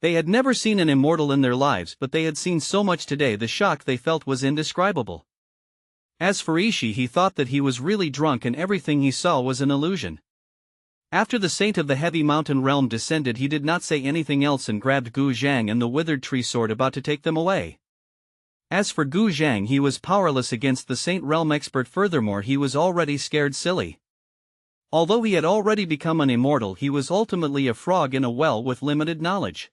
They had never seen an immortal in their lives, but they had seen so much today. The shock they felt was indescribable. As for Ishi, he thought that he was really drunk and everything he saw was an illusion. After the saint of the Heavy Mountain Realm descended, he did not say anything else and grabbed Gu Zhang and the withered tree sword, about to take them away. As for Gu Zhang, he was powerless against the Saint Realm expert. Furthermore, he was already scared silly. Although he had already become an immortal, he was ultimately a frog in a well with limited knowledge.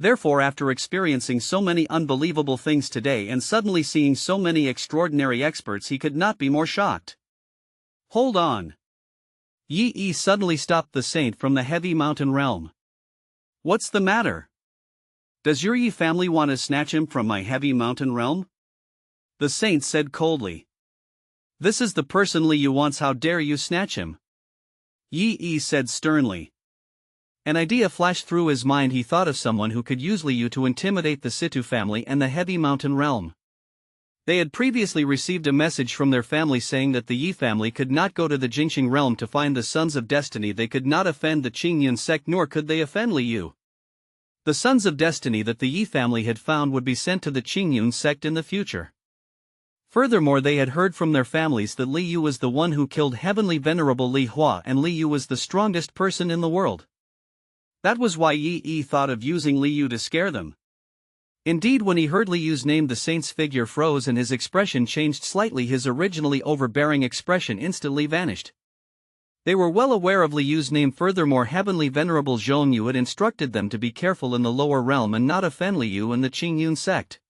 Therefore, after experiencing so many unbelievable things today and suddenly seeing so many extraordinary experts, he could not be more shocked. Hold on. Yi suddenly stopped the saint from the Heavy Mountain Realm. What's the matter? Does your Yi family want to snatch him from my Heavy Mountain Realm? The saint said coldly. This is the person Li Yu wants. How dare you snatch him? Yi said sternly. An idea flashed through his mind. He thought of someone who could use Li Yu to intimidate the Situ family and the Heavy Mountain Realm. They had previously received a message from their family saying that the Yi family could not go to the Jingxing realm to find the Sons of Destiny. They could not offend the Qingyun sect, nor could they offend Li Yu. The Sons of Destiny that the Yi family had found would be sent to the Qingyun sect in the future. Furthermore, they had heard from their families that Li Yu was the one who killed Heavenly Venerable Li Hua, and Li Yu was the strongest person in the world. That was why Yi thought of using Li Yu to scare them. Indeed, when he heard Li Yu's name, the saint's figure froze and his expression changed slightly. His originally overbearing expression instantly vanished. They were well aware of Li Yu's name. Furthermore, Heavenly Venerable Zhongyu had instructed them to be careful in the lower realm and not offend Li Yu and the Qingyun sect.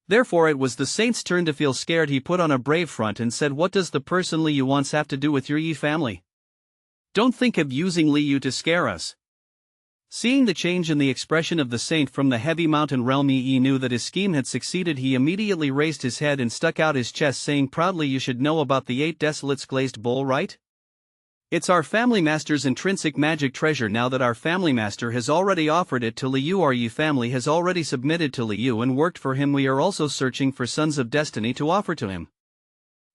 Therefore, it was the saint's turn to feel scared. He put on a brave front and said, "What does the person Li Yu wants have to do with your Yi family? Don't think of using Li Yu to scare us." Seeing the change in the expression of the saint from the Heavy Mountain Realm, Yi knew that his scheme had succeeded. He immediately raised his head and stuck out his chest, saying proudly, "You should know about the 8 desolates glazed bowl, right? It's our family master's intrinsic magic treasure. Now that our family master has already offered it to Li Yu, our Yi family has already submitted to Li Yu and worked for him. We are also searching for Sons of Destiny to offer to him.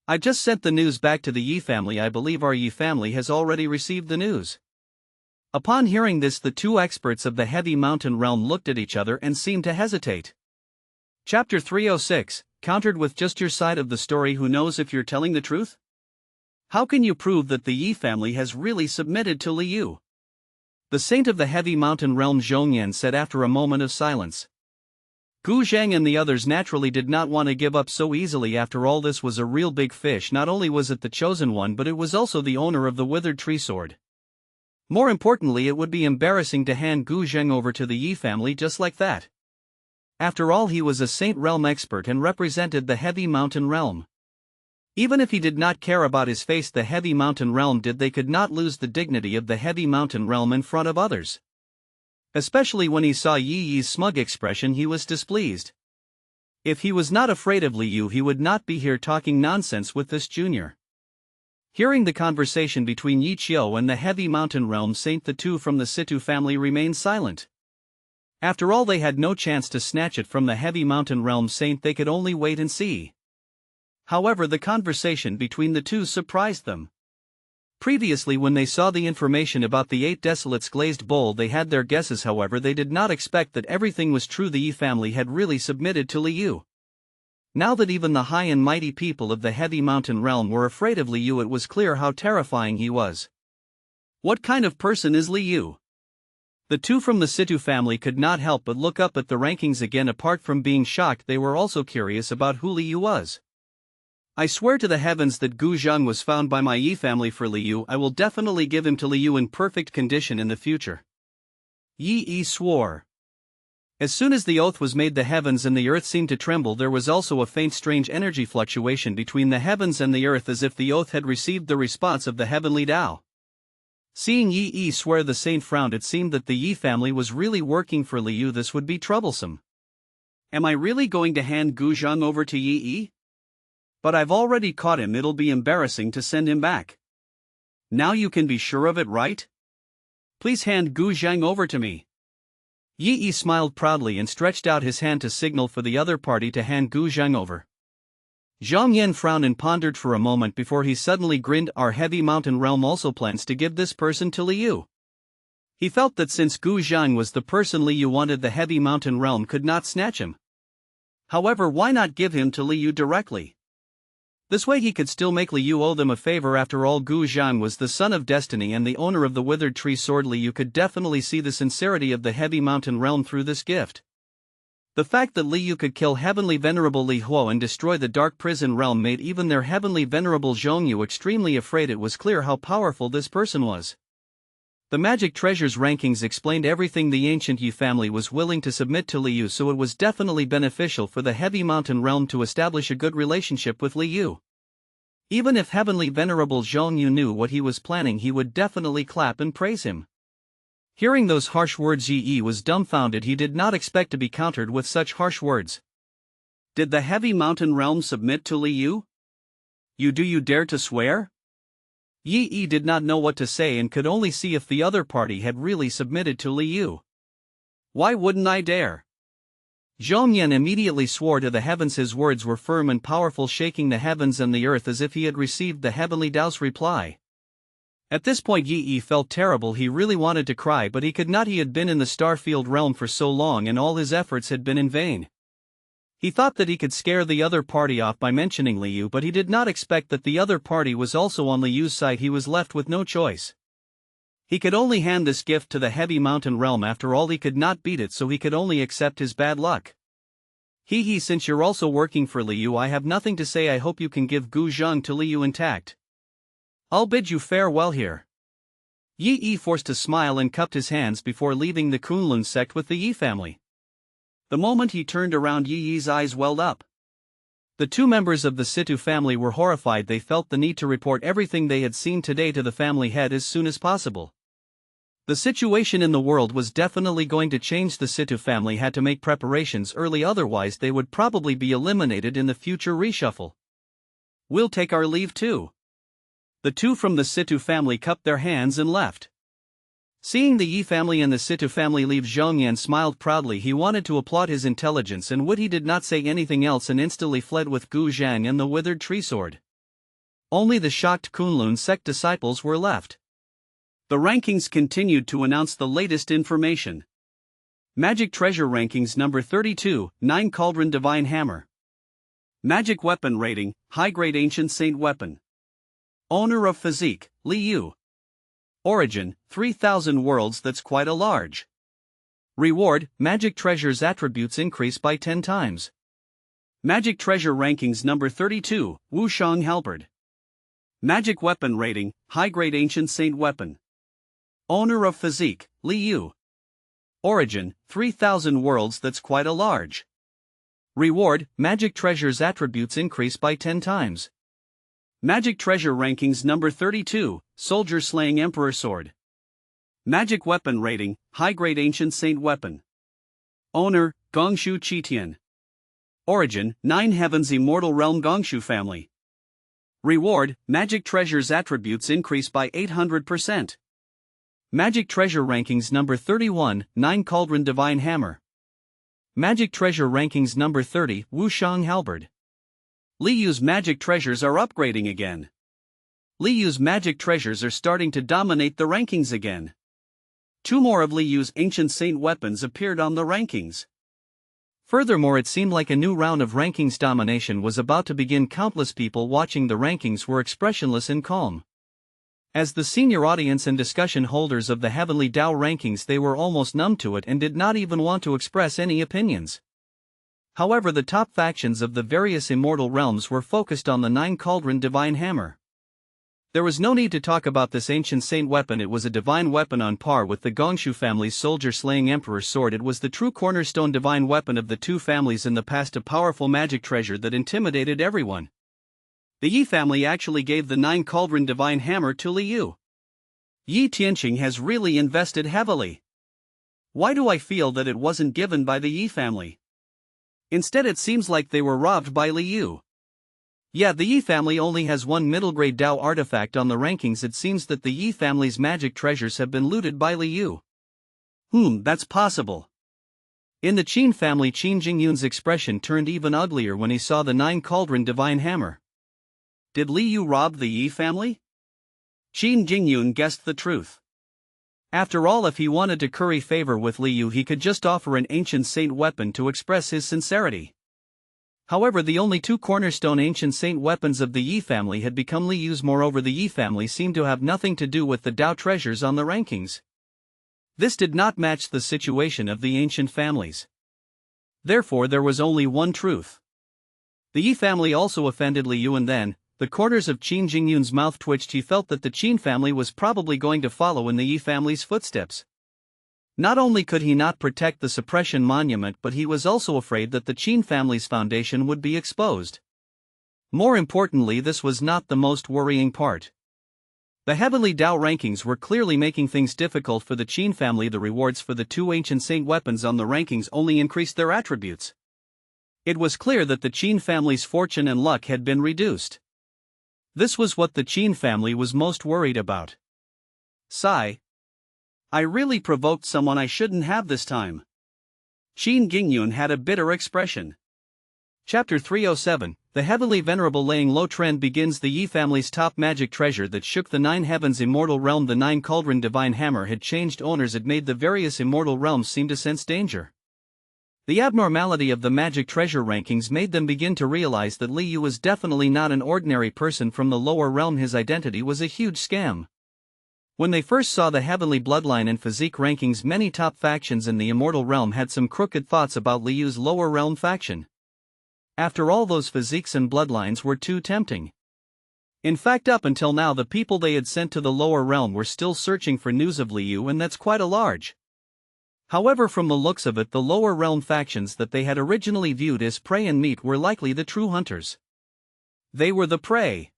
I just sent the news back to the Yi family. I believe our Yi family has already received the news." Upon hearing this, the two experts of the Heavy Mountain Realm looked at each other and seemed to hesitate. Chapter 306, countered with just your side of the story. Who knows if you're telling the truth? How can you prove that the Yi family has really submitted to Li Yu? The saint of the Heavy Mountain Realm, Zhongyan, said after a moment of silence. Gu Zhang and the others naturally did not want to give up so easily. After all, this was a real big fish. Not only was it the chosen one, but it was also the owner of the withered tree sword. More importantly, it would be embarrassing to hand Gu Zheng over to the Yi family just like that. After all, he was a Saint Realm expert and represented the Heavy Mountain Realm. Even if he did not care about his face, the Heavy Mountain Realm did, they could not lose the dignity of the Heavy Mountain Realm in front of others. Especially when he saw Yi Yi's smug expression, he was displeased. If he was not afraid of Li Yu, he would not be here talking nonsense with this junior. Hearing the conversation between Yi Qiu and the Heavy Mountain Realm Saint, the two from the Situ family remained silent. After all, they had no chance to snatch it from the Heavy Mountain Realm Saint, they could only wait and see. However, the conversation between the two surprised them. Previously, when they saw the information about the 8 Desolates glazed bowl, they had their guesses. However, they did not expect that everything was true. The Yi family had really submitted to Li Yu. Now that even the high and mighty people of the Heavy Mountain Realm were afraid of Li Yu, it was clear how terrifying he was. What kind of person is Li Yu? The two from the Situ family could not help but look up at the rankings again. Apart from being shocked, they were also curious about who Li Yu was. I swear to the heavens that Gu Zheng was found by my Yi family for Li Yu. I will definitely give him to Li Yu in perfect condition in the future. Yi Yi swore. As soon as the oath was made, the heavens and the earth seemed to tremble. There was also a faint strange energy fluctuation between the heavens and the earth, as if the oath had received the response of the Heavenly Dao. Seeing Yi Yi swear, the saint frowned. It seemed that the Yi family was really working for Li Yu. This would be troublesome. Am I really going to hand Gu Zheng over to Yi Yi? But I've already caught him. It'll be embarrassing to send him back. Now you can be sure of it, right? Please hand Gu Zheng over to me. Yi Yi smiled proudly and stretched out his hand to signal for the other party to hand Gu Zheng over. Zhang Yan frowned and pondered for a moment before he suddenly grinned. Our Heavy Mountain Realm also plans to give this person to Li Yu. He felt that since Gu Zheng was the person Li Yu wanted, the Heavy Mountain Realm could not snatch him. However, why not give him to Li Yu directly? This way he could still make Li Yu owe them a favor. After all, Gu Zheng was the son of destiny and the owner of the withered tree sword. Li Yu could definitely see the sincerity of the Heavy Mountain Realm through this gift. The fact that Li Yu could kill Heavenly Venerable Li Huo and destroy the Dark Prison Realm made even their Heavenly Venerable Zhongyu extremely afraid. It was clear how powerful this person was. The Magic Treasures rankings explained everything. The ancient Yi family was willing to submit to Li Yu, so it was definitely beneficial for the Heavy Mountain Realm to establish a good relationship with Li Yu. Even if Heavenly Venerable Zhongyu knew what he was planning, he would definitely clap and praise him. Hearing those harsh words, Yi Yi was dumbfounded. He did not expect to be countered with such harsh words. Did the Heavy Mountain Realm submit to Li Yu? You dare to swear? Yi Yi did not know what to say and could only see if the other party had really submitted to Li Yu. Why wouldn't I dare? Zhong Yan immediately swore to the heavens. His words were firm and powerful, shaking the heavens and the earth as if he had received the Heavenly Dao's reply. At this point, Yi Yi felt terrible. He really wanted to cry, but he could not. He had been in the Starfield realm for so long and all his efforts had been in vain. He thought that he could scare the other party off by mentioning Li Yu, but he did not expect that the other party was also on Li Yu's side. He was left with no choice. He could only hand this gift to the Heavy Mountain Realm. After all, he could not beat it, so he could only accept his bad luck. He, since you're also working for Li Yu, I have nothing to say. I hope you can give Gu Zheng to Li Yu intact. I'll bid you farewell here. Yi Yi forced a smile and cupped his hands before leaving the Kunlun sect with the Yi family. The moment he turned around, Yi Yi's eyes welled up. The two members of the Situ family were horrified. They felt the need to report everything they had seen today to the family head as soon as possible. The situation in the world was definitely going to change. The Situ family had to make preparations early, otherwise they would probably be eliminated in the future reshuffle. We'll take our leave too. The two from the Situ family cupped their hands and left. Seeing the Yi family and the Situ family leave, Zhongyan smiled proudly. He wanted to applaud his intelligence and wit. He did not say anything else and instantly fled with Gu Zhang and the withered tree sword. Only the shocked Kunlun sect disciples were left. The rankings continued to announce the latest information. Magic Treasure Rankings number 32, 9 Cauldron Divine Hammer. Magic Weapon Rating, High Grade Ancient Saint Weapon. Owner of Physique, Li Yu. Origin, 3000 worlds. That's quite a large. Reward, Magic Treasure's attributes increase by 10 times. Magic Treasure Rankings number 32, Wushang Halberd. Magic Weapon Rating, High Grade Ancient Saint Weapon. Owner of Physique, Liu. Origin, 3000 worlds. That's quite a large. Reward, Magic Treasure's attributes increase by 10 times. Magic Treasure Rankings Number 32, Soldier Slaying Emperor Sword. Magic Weapon Rating, High Grade Ancient Saint Weapon. Owner, Gongshu Qitian. Origin, 9 Heavens Immortal Realm Gongshu Family. Reward, Magic Treasure's attributes increase by 800%. Magic Treasure Rankings Number 31, 9 Cauldron Divine Hammer. Magic Treasure Rankings Number 30, Wushang Halberd. Liu's magic treasures are upgrading again. Liu's magic treasures are starting to dominate the rankings again. 2 more of Liu's ancient saint weapons appeared on the rankings. Furthermore, it seemed like a new round of rankings domination was about to begin. Countless people watching the rankings were expressionless and calm. As the senior audience and discussion holders of the Heavenly Dao rankings, they were almost numb to it and did not even want to express any opinions. However, the top factions of the various immortal realms were focused on the 9 Cauldron Divine Hammer. There was no need to talk about this ancient saint weapon. It was a divine weapon on par with the Gongshu family's soldier-slaying emperor sword. It was the true cornerstone divine weapon of the two families in the past, a powerful magic treasure that intimidated everyone. The Yi family actually gave the 9 Cauldron Divine Hammer to Liu. Yi Tianqing has really invested heavily. Why do I feel that it wasn't given by the Yi family? Instead, it seems like they were robbed by Liu. Yeah, the Yi family only has 1 middle-grade Dao artifact on the rankings. It seems that the Yi family's magic treasures have been looted by Liu. That's possible. In the Qin family, Qin Jingyun's expression turned even uglier when he saw the 9 Cauldron Divine Hammer. Did Liu rob the Yi family? Qin Jingyun guessed the truth. After all, if he wanted to curry favor with Liu, he could just offer an ancient saint weapon to express his sincerity. However, the only 2 cornerstone ancient saint weapons of the Yi family had become Liu's. Moreover, the Yi family seemed to have nothing to do with the Dao treasures on the rankings. This did not match the situation of the ancient families. Therefore, there was only one truth. The Yi family also offended Liu, and then, the corners of Qin Jingyun's mouth twitched. He felt that the Qin family was probably going to follow in the Yi family's footsteps. Not only could he not protect the suppression monument, but he was also afraid that the Qin family's foundation would be exposed. More importantly, this was not the most worrying part. The Heavenly Dao rankings were clearly making things difficult for the Qin family. The rewards for the 2 ancient saint weapons on the rankings only increased their attributes. It was clear that the Qin family's fortune and luck had been reduced. This was what the Qin family was most worried about. Sigh. I really provoked someone I shouldn't have this time. Qin Jingyun had a bitter expression. Chapter 307, The Heavenly Venerable laying low trend begins. The Yi family's top magic treasure that shook the 9 heavens immortal realm, the 9 Cauldron Divine Hammer, had changed owners. It made the various immortal realms seem to sense danger. The abnormality of the magic treasure rankings made them begin to realize that Liu was definitely not an ordinary person from the lower realm. His identity was a huge scam. When they first saw the Heavenly Bloodline and Physique rankings, many top factions in the immortal realm had some crooked thoughts about Liu's lower realm faction. After all, those Physiques and Bloodlines were too tempting. In fact, up until now, the people they had sent to the lower realm were still searching for news of Liu, and that's quite a large. However, from the looks of it, the lower realm factions that they had originally viewed as prey and meat were likely the true hunters. They were the prey.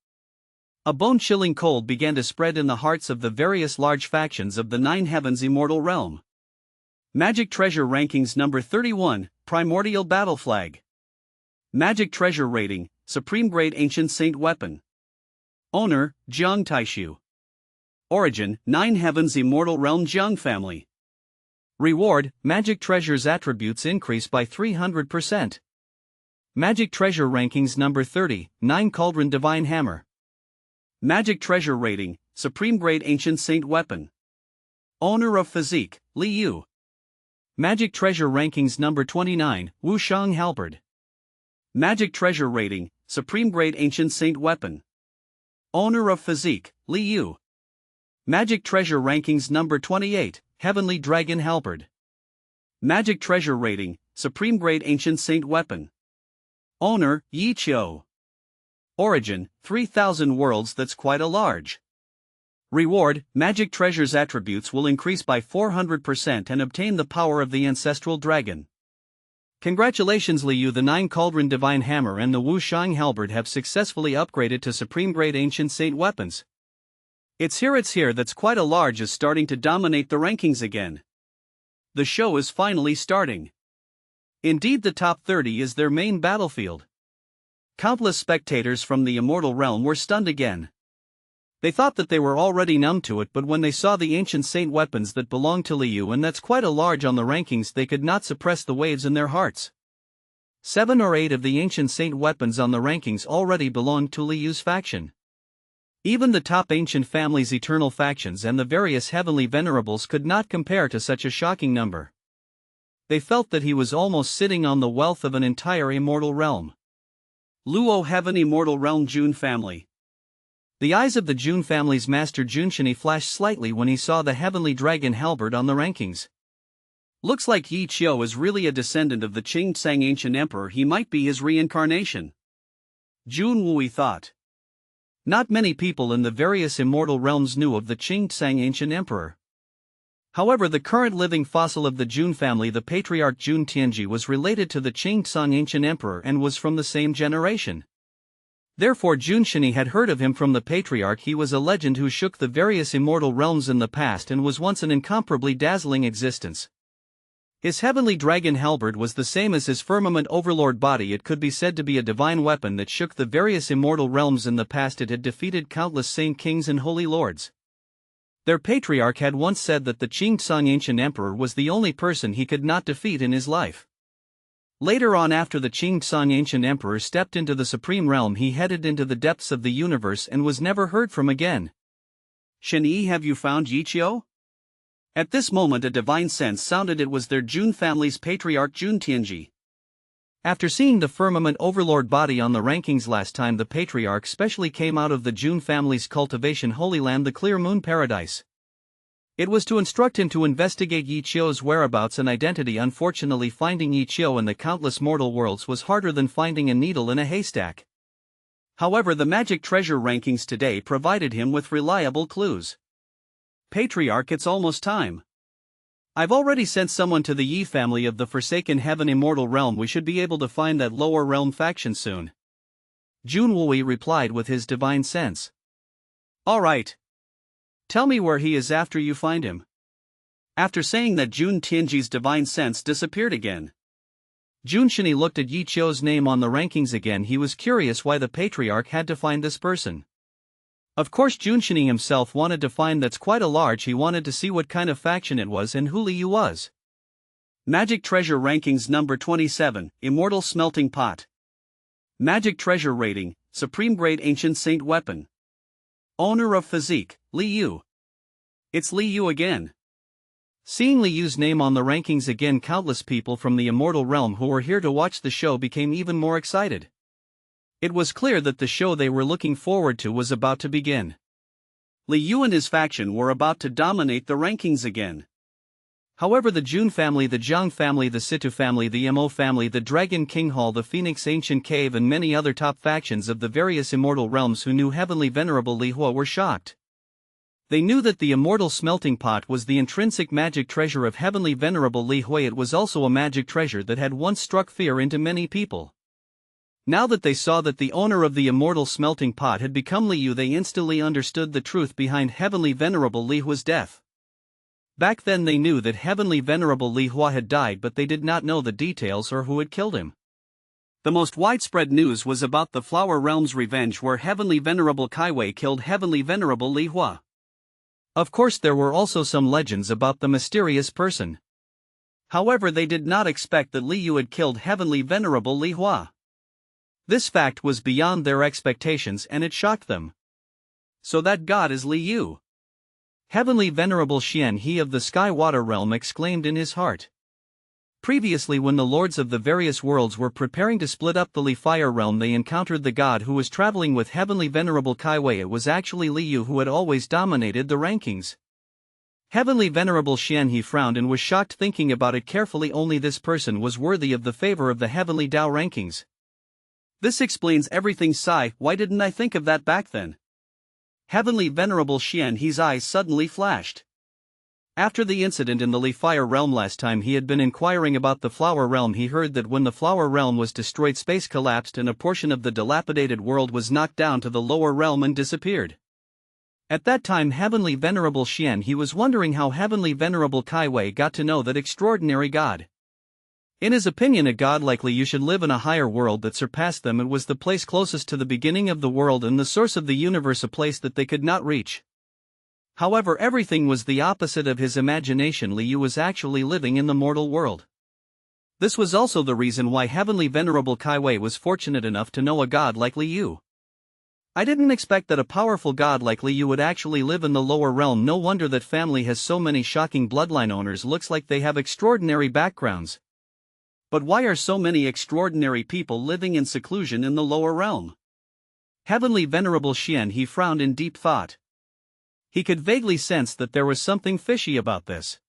A bone-chilling cold began to spread in the hearts of the various large factions of the 9 heavens immortal realm. Magic Treasure Rankings Number 31, Primordial Battle Flag. Magic Treasure Rating, Supreme Grade Ancient Saint Weapon. Owner, Jiang Taishu. Origin, 9 heavens immortal realm Jiang family. Reward, Magic Treasure's attributes increase by 300%. Magic Treasure Rankings Number 30, 9 Cauldron Divine Hammer. Magic Treasure Rating, Supreme Grade Ancient Saint Weapon. Owner of Physique, Liu. Magic Treasure Rankings Number 29, Wushang Halberd. Magic Treasure Rating, Supreme Grade Ancient Saint Weapon. Owner of Physique, Liu. Magic Treasure Rankings Number 28, Heavenly Dragon Halberd. Magic Treasure Rating, Supreme Grade Ancient Saint Weapon. Owner, Yi Qiu. Origin, 3000 worlds. That's quite a large. Reward: Magic Treasure's attributes will increase by 400% and obtain the power of the ancestral dragon. Congratulations Liu, the 9 Cauldron Divine Hammer and the Wu Shang Halberd have successfully upgraded to Supreme Grade Ancient Saint weapons. It's here that's quite a large is starting to dominate the rankings again. The show is finally starting. Indeed, the top 30 is their main battlefield. Countless spectators from the immortal realm were stunned again. They thought that they were already numb to it, but when they saw the ancient saint weapons that belonged to Liu, and that's quite a large on the rankings, they could not suppress the waves in their hearts. 7 or 8 of the ancient saint weapons on the rankings already belonged to Liu's faction. Even the top ancient family's eternal factions and the various heavenly venerables could not compare to such a shocking number. They felt that he was almost sitting on the wealth of an entire immortal realm. Luo Heaven Immortal Realm Jun Family. The eyes of the Jun family's master Junshini flashed slightly when he saw the heavenly dragon halberd on the rankings. Looks like Yi Qiu is really a descendant of the Qing Tsang ancient emperor. He might be his reincarnation. Jun Wui thought. Not many people in the various immortal realms knew of the Qing Tsang ancient emperor. However, the current living fossil of the Jun family, the patriarch Jun Tianji, was related to the Qing Tsang ancient emperor and was from the same generation. Therefore Junshini had heard of him from the patriarch. He was a legend who shook the various immortal realms in the past and was once an incomparably dazzling existence. His heavenly dragon halberd was the same as his firmament overlord body. It could be said to be a divine weapon that shook the various immortal realms in the past. It had defeated countless saint kings and holy lords. Their patriarch had once said that the Qing Tsang ancient emperor was the only person he could not defeat in his life. Later on, after the Qing Tsang ancient emperor stepped into the supreme realm, he headed into the depths of the universe and was never heard from again. Shen Yi, have you found Yi Qiu? At this moment a divine sense sounded. It was their Jun family's patriarch Jun Tianji. After seeing the firmament overlord body on the rankings last time, the patriarch specially came out of the Jun family's cultivation holy land, the Clear Moon Paradise. It was to instruct him to investigate Yi Qiu's whereabouts and identity. Unfortunately, finding Yi Qiu in the countless mortal worlds was harder than finding a needle in a haystack. However, the magic treasure rankings today provided him with reliable clues. Patriarch, it's almost time. I've already sent someone to the Yi family of the Forsaken Heaven Immortal Realm. We should be able to find that lower realm faction soon. Jun Wui replied with his divine sense. All right. Tell me where he is after you find him. After saying that, Jun Tianji's divine sense disappeared again. Junshini looked at Yi Qiu's name on the rankings again. He was curious why the patriarch had to find this person. Of course, Junshini himself wanted to find. That's quite a large. He wanted to see what kind of faction it was and who Liu was. Magic Treasure Rankings number 27, Immortal Smelting Pot. Magic Treasure Rating, Supreme Grade Ancient Saint Weapon. Owner of Physique, Liu. It's Liu again. Seeing Liu's name on the rankings again, countless people from the immortal realm who were here to watch the show became even more excited. It was clear that the show they were looking forward to was about to begin. Liu and his faction were about to dominate the rankings again. However, the Jun family, the Zhang family, the Situ family, the Mo family, the Dragon King Hall, the Phoenix Ancient Cave, and many other top factions of the various immortal realms who knew heavenly venerable Li Hua were shocked. They knew that the immortal smelting pot was the intrinsic magic treasure of heavenly venerable Li Hua. It was also a magic treasure that had once struck fear into many people. Now that they saw that the owner of the immortal smelting pot had become Liu, they instantly understood the truth behind heavenly venerable Li Hua's death. Back then they knew that heavenly venerable Li Hua had died, but they did not know the details or who had killed him. The most widespread news was about the Flower Realm's revenge, where heavenly venerable Kaiwei killed heavenly venerable Li Hua. Of course, there were also some legends about the mysterious person. However, they did not expect that Liu had killed heavenly venerable Li Hua. This fact was beyond their expectations and it shocked them. So that god is Liu. Heavenly venerable Xian He of the Sky Water Realm exclaimed in his heart. Previously, when the lords of the various worlds were preparing to split up the Li Fire Realm, they encountered the god who was traveling with heavenly venerable Kaiwei. It was actually Liu who had always dominated the rankings. Heavenly venerable Xian He frowned and was shocked, thinking about it carefully. Only this person was worthy of the favor of the Heavenly Dao rankings. This explains everything, Sai. Why didn't I think of that back then? Heavenly Venerable Xian He's eyes suddenly flashed. After the incident in the Li Fire realm last time he had been inquiring about the Flower realm. He heard that when the Flower realm was destroyed, space collapsed and a portion of the dilapidated world was knocked down to the lower realm and disappeared. At that time Heavenly Venerable Xian He was wondering how Heavenly Venerable Kai Wei got to know that extraordinary god. In his opinion, a god like Li Yu should live in a higher world that surpassed them. It was the place closest to the beginning of the world and the source of the universe, a place that they could not reach. However, everything was the opposite of his imagination. Li Yu was actually living in the mortal world. This was also the reason why Heavenly Venerable Kai Wei was fortunate enough to know a god like Li Yu. I didn't expect that a powerful god like Li Yu would actually live in the lower realm. No wonder that family has so many shocking bloodline owners. Looks like they have extraordinary backgrounds. But why are so many extraordinary people living in seclusion in the lower realm? Heavenly Venerable Xian He frowned in deep thought. He could vaguely sense that there was something fishy about this.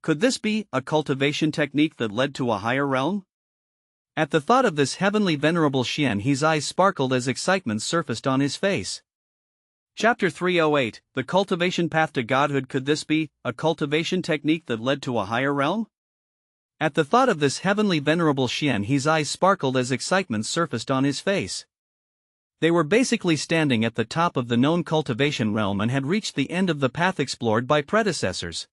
Could this be a cultivation technique that led to a higher realm? At the thought of this, Heavenly Venerable Xian He's eyes sparkled as excitement surfaced on his face. Chapter 308, The Cultivation Path to Godhood. Could this be a cultivation technique that led to a higher realm? At the thought of this, Heavenly Venerable Xian He's eyes sparkled as excitement surfaced on his face. They were basically standing at the top of the known cultivation realm and had reached the end of the path explored by predecessors.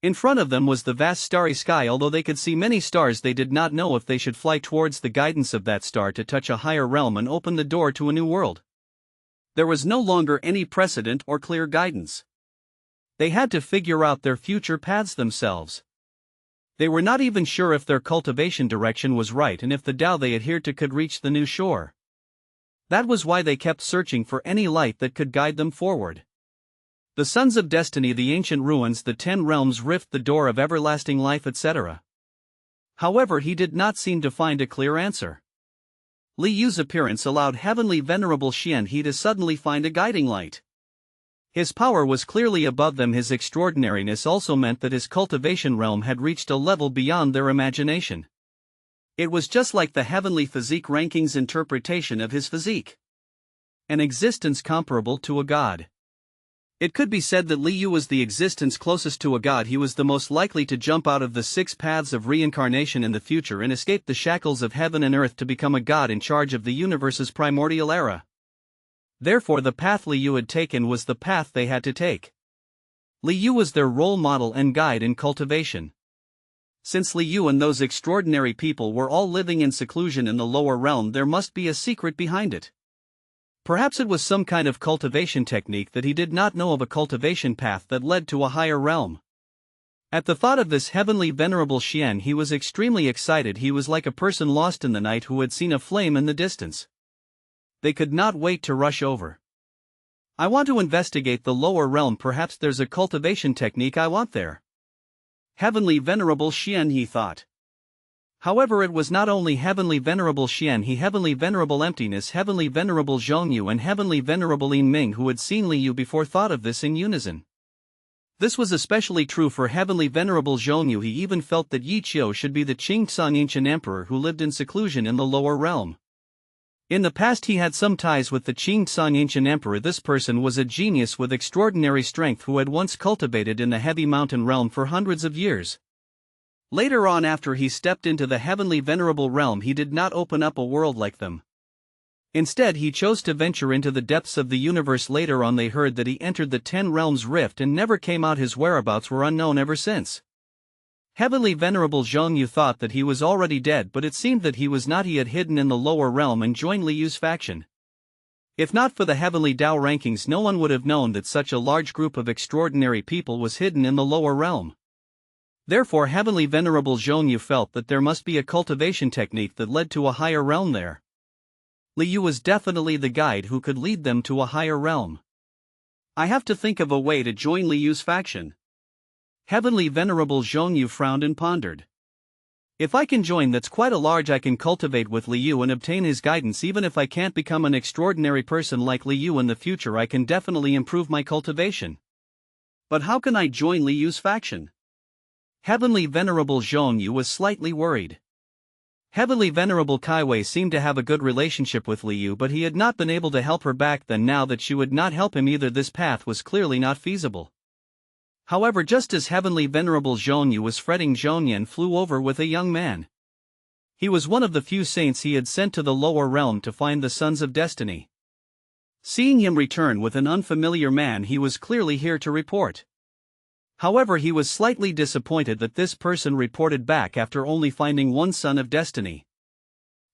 In front of them was the vast starry sky. Although they could see many stars, they did not know if they should fly towards the guidance of that star to touch a higher realm and open the door to a new world. There was no longer any precedent or clear guidance. They had to figure out their future paths themselves. They were not even sure if their cultivation direction was right and if the Tao they adhered to could reach the new shore. That was why they kept searching for any light that could guide them forward. The Sons of Destiny, the ancient ruins, the 10 realms rift, the door of everlasting life, etc. However, he did not seem to find a clear answer. Li Yu's appearance allowed Heavenly Venerable Xian He to suddenly find a guiding light. His power was clearly above them. His extraordinariness also meant that his cultivation realm had reached a level beyond their imagination. It was just like the Heavenly Physique ranking's interpretation of his physique. An existence comparable to a god. It could be said that Li Yu was the existence closest to a god. He was the most likely to jump out of the 6 paths of reincarnation in the future and escape the shackles of heaven and earth to become a god in charge of the universe's primordial era. Therefore, the path Li Yu had taken was the path they had to take. Li Yu was their role model and guide in cultivation. Since Li Yu and those extraordinary people were all living in seclusion in the lower realm, there must be a secret behind it. Perhaps it was some kind of cultivation technique that he did not know of, a cultivation path that led to a higher realm. At the thought of this, Heavenly Venerable Xian He was extremely excited. He was like a person lost in the night who had seen a flame in the distance. They could not wait to rush over. I want to investigate the lower realm. Perhaps there's a cultivation technique I want there. Heavenly Venerable Xian He thought. However, it was not only Heavenly Venerable Xian He, Heavenly Venerable Emptiness, Heavenly Venerable Zhongyu and Heavenly Venerable Yin Ming who had seen Li Yu before thought of this in unison. This was especially true for Heavenly Venerable Zhongyu. He even felt that Yi Qiu should be the Qingcang ancient emperor who lived in seclusion in the lower realm. In the past he had some ties with the Qingcang ancient emperor. This person was a genius with extraordinary strength who had once cultivated in the heavy mountain realm for hundreds of years. Later on, after he stepped into the Heavenly Venerable realm, he did not open up a world like them. Instead, he chose to venture into the depths of the universe. Later on they heard that he entered the 10 realms rift and never came out. His whereabouts were unknown ever since. Heavenly Venerable Zhongyu thought that he was already dead, but it seemed that he was not. He had hidden in the lower realm and joined Li Yu's faction. If not for the Heavenly Dao rankings, no one would have known that such a large group of extraordinary people was hidden in the lower realm. Therefore, Heavenly Venerable Zhongyu felt that there must be a cultivation technique that led to a higher realm there. Li Yu was definitely the guide who could lead them to a higher realm. I have to think of a way to join Li Yu's faction. Heavenly Venerable Zhongyu frowned and pondered. If I can join, that's quite a large. I can cultivate with Li Yu and obtain his guidance. Even if I can't become an extraordinary person like Li Yu in the future, I can definitely improve my cultivation. But how can I join Li Yu's faction? Heavenly Venerable Zhongyu was slightly worried. Heavenly Venerable Kaiwei seemed to have a good relationship with Liu, but he had not been able to help her back then. Now that she would not help him either, this path was clearly not feasible. However, just as Heavenly Venerable Zhongyu was fretting, Zhongyan flew over with a young man. He was one of the few saints he had sent to the lower realm to find the Sons of Destiny. Seeing him return with an unfamiliar man, he was clearly here to report. However, he was slightly disappointed that this person reported back after only finding one Son of Destiny.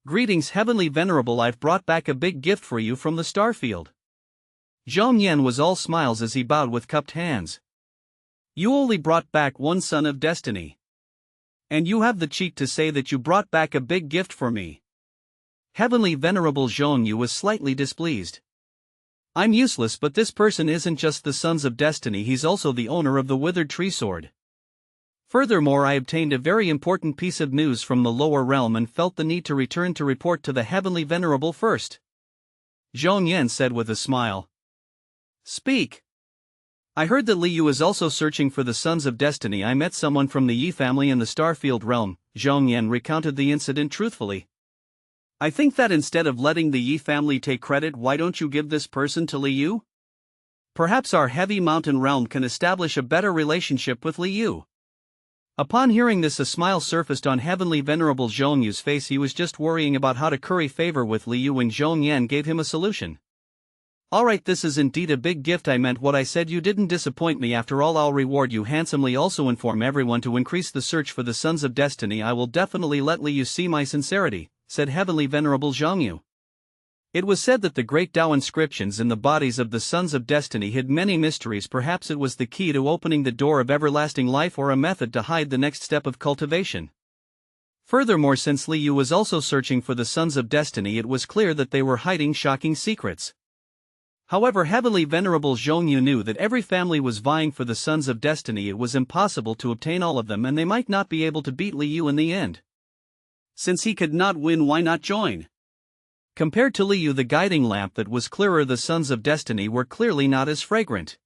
"Greetings, Heavenly Venerable, I've brought back a big gift for you from the Starfield." Zhong Yan was all smiles as he bowed with cupped hands. "You only brought back one Son of Destiny. And you have the cheek to say that you brought back a big gift for me." Heavenly Venerable Zhongyu was slightly displeased. "I'm useless, but this person isn't just the Sons of Destiny, he's also the owner of the Withered Tree Sword. Furthermore, I obtained a very important piece of news from the lower realm and felt the need to return to report to the Heavenly Venerable first," Zhong Yan said with a smile. "Speak." "I heard that Liu is also searching for the Sons of Destiny. I met someone from the Yi family in the Starfield realm." Zhong Yan recounted the incident truthfully. "I think that instead of letting the Yi family take credit, why don't you give this person to Liu? Perhaps our Heavy Mountain realm can establish a better relationship with Liu." Upon hearing this, a smile surfaced on Heavenly Venerable Zhongyu's face. He was just worrying about how to curry favor with Liu when Zhong Yan gave him a solution. "Alright, this is indeed a big gift. I meant what I said. You didn't disappoint me. After all, I'll reward you handsomely. Also inform everyone to increase the search for the Sons of Destiny. I will definitely let Liu see my sincerity," said Heavenly Venerable Zhongyu. It was said that the great Dao inscriptions in the bodies of the Sons of Destiny hid many mysteries. Perhaps it was the key to opening the door of everlasting life, or a method to hide the next step of cultivation. Furthermore, since Liu was also searching for the Sons of Destiny, it was clear that they were hiding shocking secrets. However, Heavenly Venerable Zhongyu knew that every family was vying for the Sons of Destiny. It was impossible to obtain all of them, and they might not be able to beat Liu in the end. Since he could not win, why not join? Compared to Liu, the guiding lamp that was clearer, the Sons of Destiny were clearly not as fragrant.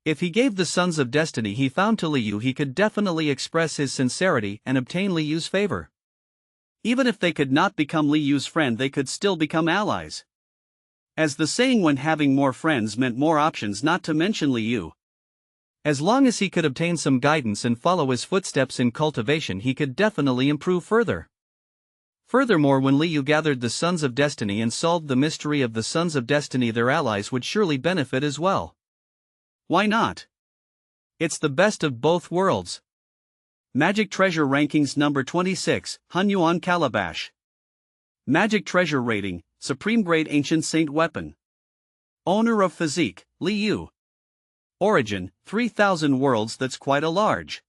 If he gave the Sons of Destiny he found to Liu, he could definitely express his sincerity and obtain Liu's favor. Even if they could not become Liu's friend, they could still become allies. As the saying went, having more friends meant more options, not to mention Liu. As long as he could obtain some guidance and follow his footsteps in cultivation, he could definitely improve further. Furthermore, when Liu gathered the Sons of Destiny and solved the mystery of the Sons of Destiny, their allies would surely benefit as well. Why not? It's the best of both worlds. Magic Treasure Rankings Number 26, Hunyuan Calabash. Magic Treasure Rating, Supreme Grade Ancient Saint Weapon. Owner of Physique, Liu. Origin, 3000 worlds. That's quite a large.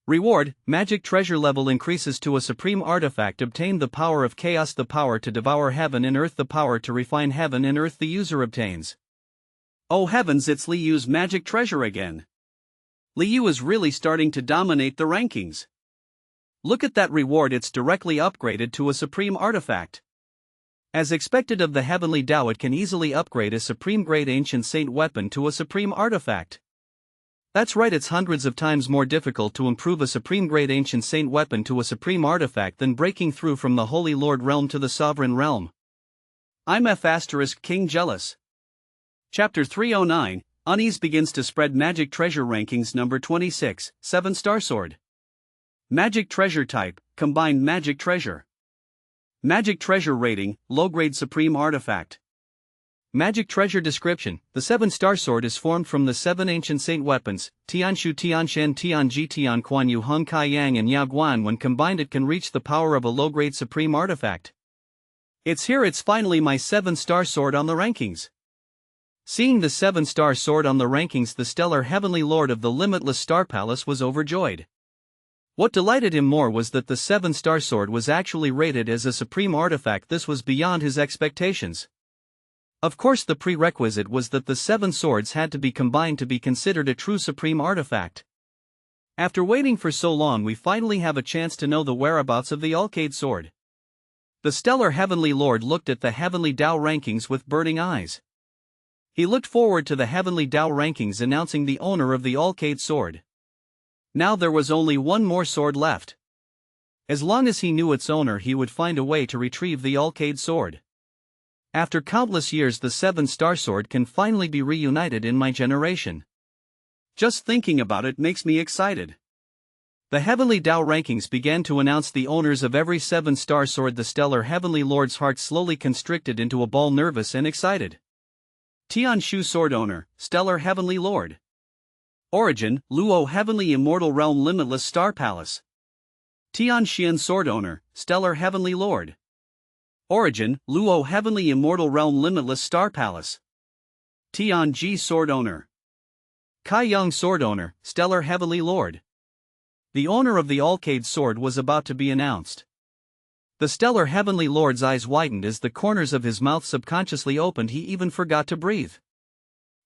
Reward, magic treasure level increases to a supreme artifact. Obtain the power of chaos, the power to devour heaven and earth, the power to refine heaven and earth the user obtains. Oh heavens, it's Liu's magic treasure again. Liu is really starting to dominate the rankings. Look at that reward, it's directly upgraded to a supreme artifact. As expected of the Heavenly Dao, it can easily upgrade a supreme grade ancient saint weapon to a supreme artifact. That's right, it's hundreds of times more difficult to improve a supreme grade ancient saint weapon to a supreme artifact than breaking through from the Holy Lord realm to the Sovereign realm. I'm F** King Jealous. Chapter 309, Unease begins to spread. Magic Treasure Rankings Number 26, 7-star Sword. Magic Treasure Type, Combined Magic Treasure. Magic Treasure Rating, Low-Grade Supreme Artifact. Magic Treasure Description: the 7-star sword is formed from the 7 ancient saint weapons, Tianshu, Tianshen, Tianji, Tianquan Yu, Hung Kai Yang and Yaguan. When combined it can reach the power of a low-grade supreme artifact. It's here, it's finally my 7-star sword on the rankings. Seeing the 7-star sword on the rankings, the stellar Heavenly Lord of the Limitless Star Palace was overjoyed. What delighted him more was that the 7-star sword was actually rated as a supreme artifact. This was beyond his expectations. Of course, the prerequisite was that the 7 swords had to be combined to be considered a true supreme artifact. After waiting for so long, we finally have a chance to know the whereabouts of the Alcade sword. The stellar Heavenly Lord looked at the Heavenly Dao rankings with burning eyes. He looked forward to the Heavenly Dao rankings announcing the owner of the Alcade sword. Now there was only one more sword left. As long as he knew its owner, he would find a way to retrieve the Alcade sword. After countless years, the 7-star sword can finally be reunited in my generation. Just thinking about it makes me excited. The Heavenly Dao rankings began to announce the owners of every 7-star sword. The stellar Heavenly Lord's heart slowly constricted into a ball, nervous and excited. Tianshu sword owner, stellar Heavenly Lord. Origin, Luo Heavenly Immortal Realm Limitless Star Palace. Tianxian sword owner, stellar Heavenly Lord. Origin, Luo Heavenly Immortal Realm Limitless Star Palace. Tianji sword owner. Kai Yang sword owner, stellar Heavenly Lord. The owner of the Alcade sword was about to be announced. The stellar Heavenly Lord's eyes widened as the corners of his mouth subconsciously opened. He even forgot to breathe.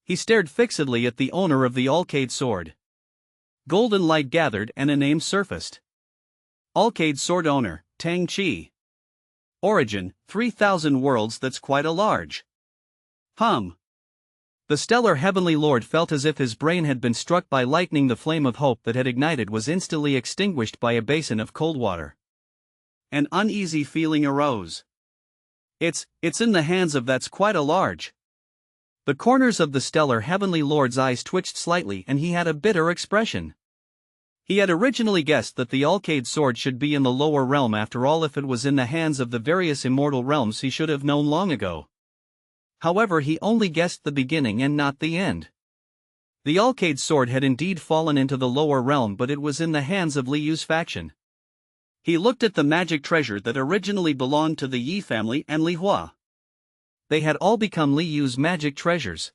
He stared fixedly at the owner of the Alcade sword. Golden light gathered and a name surfaced. Alcade sword owner, Tang Chi. Origin, 3,000 worlds. That's quite a large. The stellar Heavenly Lord felt as if his brain had been struck by lightning. The flame of hope that had ignited was instantly extinguished by a basin of cold water. An uneasy feeling arose. It's in the hands of that's quite a large. The corners of the stellar Heavenly Lord's eyes twitched slightly and he had a bitter expression. He had originally guessed that the Alcade sword should be in the lower realm. After all, if it was in the hands of the various immortal realms, he should have known long ago. However, he only guessed the beginning and not the end. The Alcade sword had indeed fallen into the lower realm, but it was in the hands of Li Yu's faction. He looked at the magic treasure that originally belonged to the Yi family and Li Hua. They had all become Li Yu's magic treasures.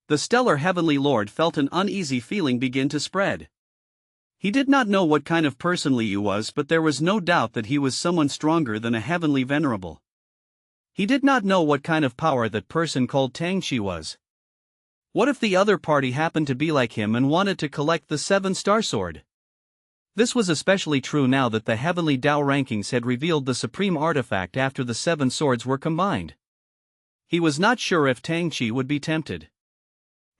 The stellar Heavenly Lord felt an uneasy feeling begin to spread. He did not know what kind of person Li Yu was, but there was no doubt that he was someone stronger than a heavenly venerable. He did not know what kind of power that person called Tang Chi was. What if the other party happened to be like him and wanted to collect the 7-star sword? This was especially true now that the Heavenly Dao rankings had revealed the supreme artifact after the 7 swords were combined. He was not sure if Tang Chi would be tempted.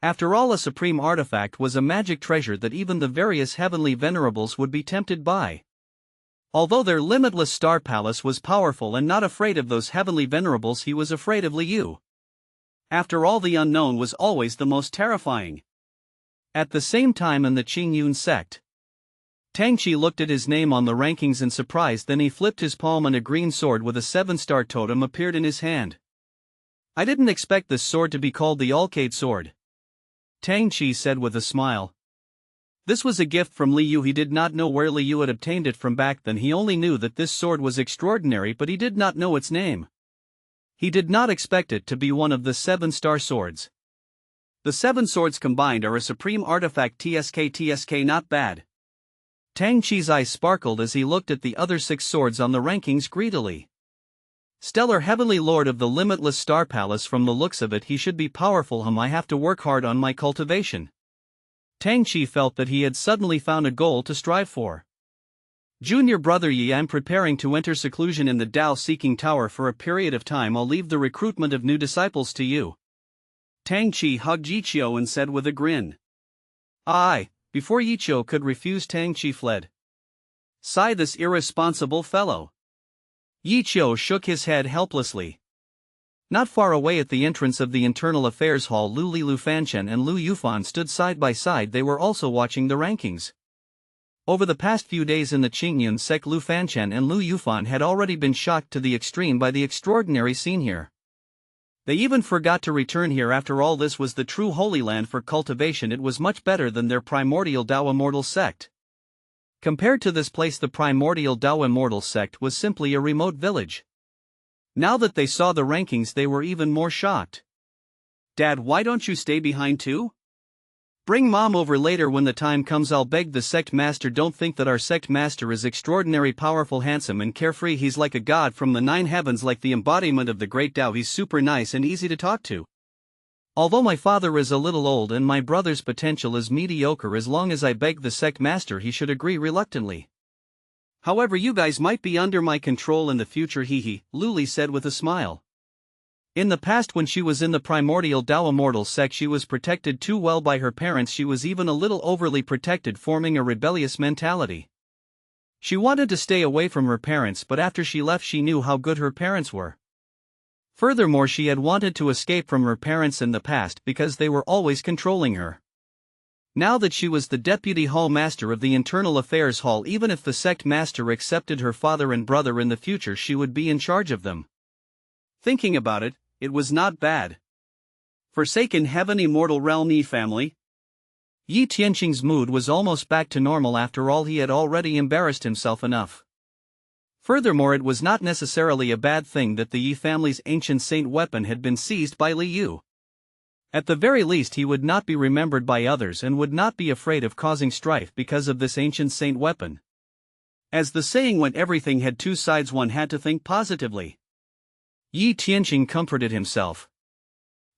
After all, a supreme artifact was a magic treasure that even the various heavenly venerables would be tempted by. Although their limitless star palace was powerful and not afraid of those heavenly venerables, he was afraid of Li Yu. After all, the unknown was always the most terrifying. At the same time, in the Qingyun sect, Tang Chi looked at his name on the rankings in surprise. Then he flipped his palm and a green sword with a 7-star totem appeared in his hand. I didn't expect this sword to be called the Alcade sword, Tang Chi said with a smile. This was a gift from Li Yu. He did not know where Li Yu had obtained it from back then. He only knew that this sword was extraordinary, but he did not know its name. He did not expect it to be one of the 7-star swords. The 7 swords combined are a supreme artifact. TSK not bad. Tang Chi's eyes sparkled as he looked at the other 6 swords on the rankings greedily. Stellar Heavenly Lord of the Limitless Star Palace, from the looks of it he should be powerful. I have to work hard on my cultivation. Tang Chi felt that he had suddenly found a goal to strive for. Junior brother Yi, I'm preparing to enter seclusion in the Dao Seeking Tower for a period of time. I'll leave the recruitment of new disciples to you. Tang Chi hugged Yichio and said with a grin. Aye. Before Yichio could refuse, Tang Chi fled. Sigh, this irresponsible fellow. Yichio shook his head helplessly. Not far away at the entrance of the Internal Affairs Hall, Lu Fanchen and Lu Yufan stood side by side. They were also watching the rankings. Over the past few days in the Qingyun sect, Lu Fanchen and Lu Yufan had already been shocked to the extreme by the extraordinary scene here. They even forgot to return here. After all, this was the true Holy Land for cultivation. It was much better than their primordial Dao Immortal sect. Compared to this place, the primordial Dao Immortal sect was simply a remote village. Now that they saw the rankings, they were even more shocked. Dad, why don't you stay behind too? Bring Mom over later when the time comes. I'll beg the sect master. Don't think that our sect master is extraordinary powerful, handsome and carefree. He's like a god from the 9 heavens, like the embodiment of the great Dao. He's super nice and easy to talk to. Although my father is a little old and my brother's potential is mediocre, as long as I beg the sect master, he should agree reluctantly. However, you guys might be under my control in the future, hehe, Luli said with a smile. In the past, when she was in the primordial Dao Immortal sect, she was protected too well by her parents. She was even a little overly protected, forming a rebellious mentality. She wanted to stay away from her parents, but after she left she knew how good her parents were. Furthermore, she had wanted to escape from her parents in the past because they were always controlling her. Now that she was the deputy hall master of the Internal Affairs Hall, even if the sect master accepted her father and brother in the future, she would be in charge of them. Thinking about it, it was not bad. Forsaken heaven, immortal realm, family. Yi Tianqing's mood was almost back to normal. After all, he had already embarrassed himself enough. Furthermore, it was not necessarily a bad thing that the Yi family's ancient saint weapon had been seized by Li Yu. At the very least, he would not be remembered by others and would not be afraid of causing strife because of this ancient saint weapon. As the saying went, everything had two sides, one had to think positively. Yi Tianqing comforted himself.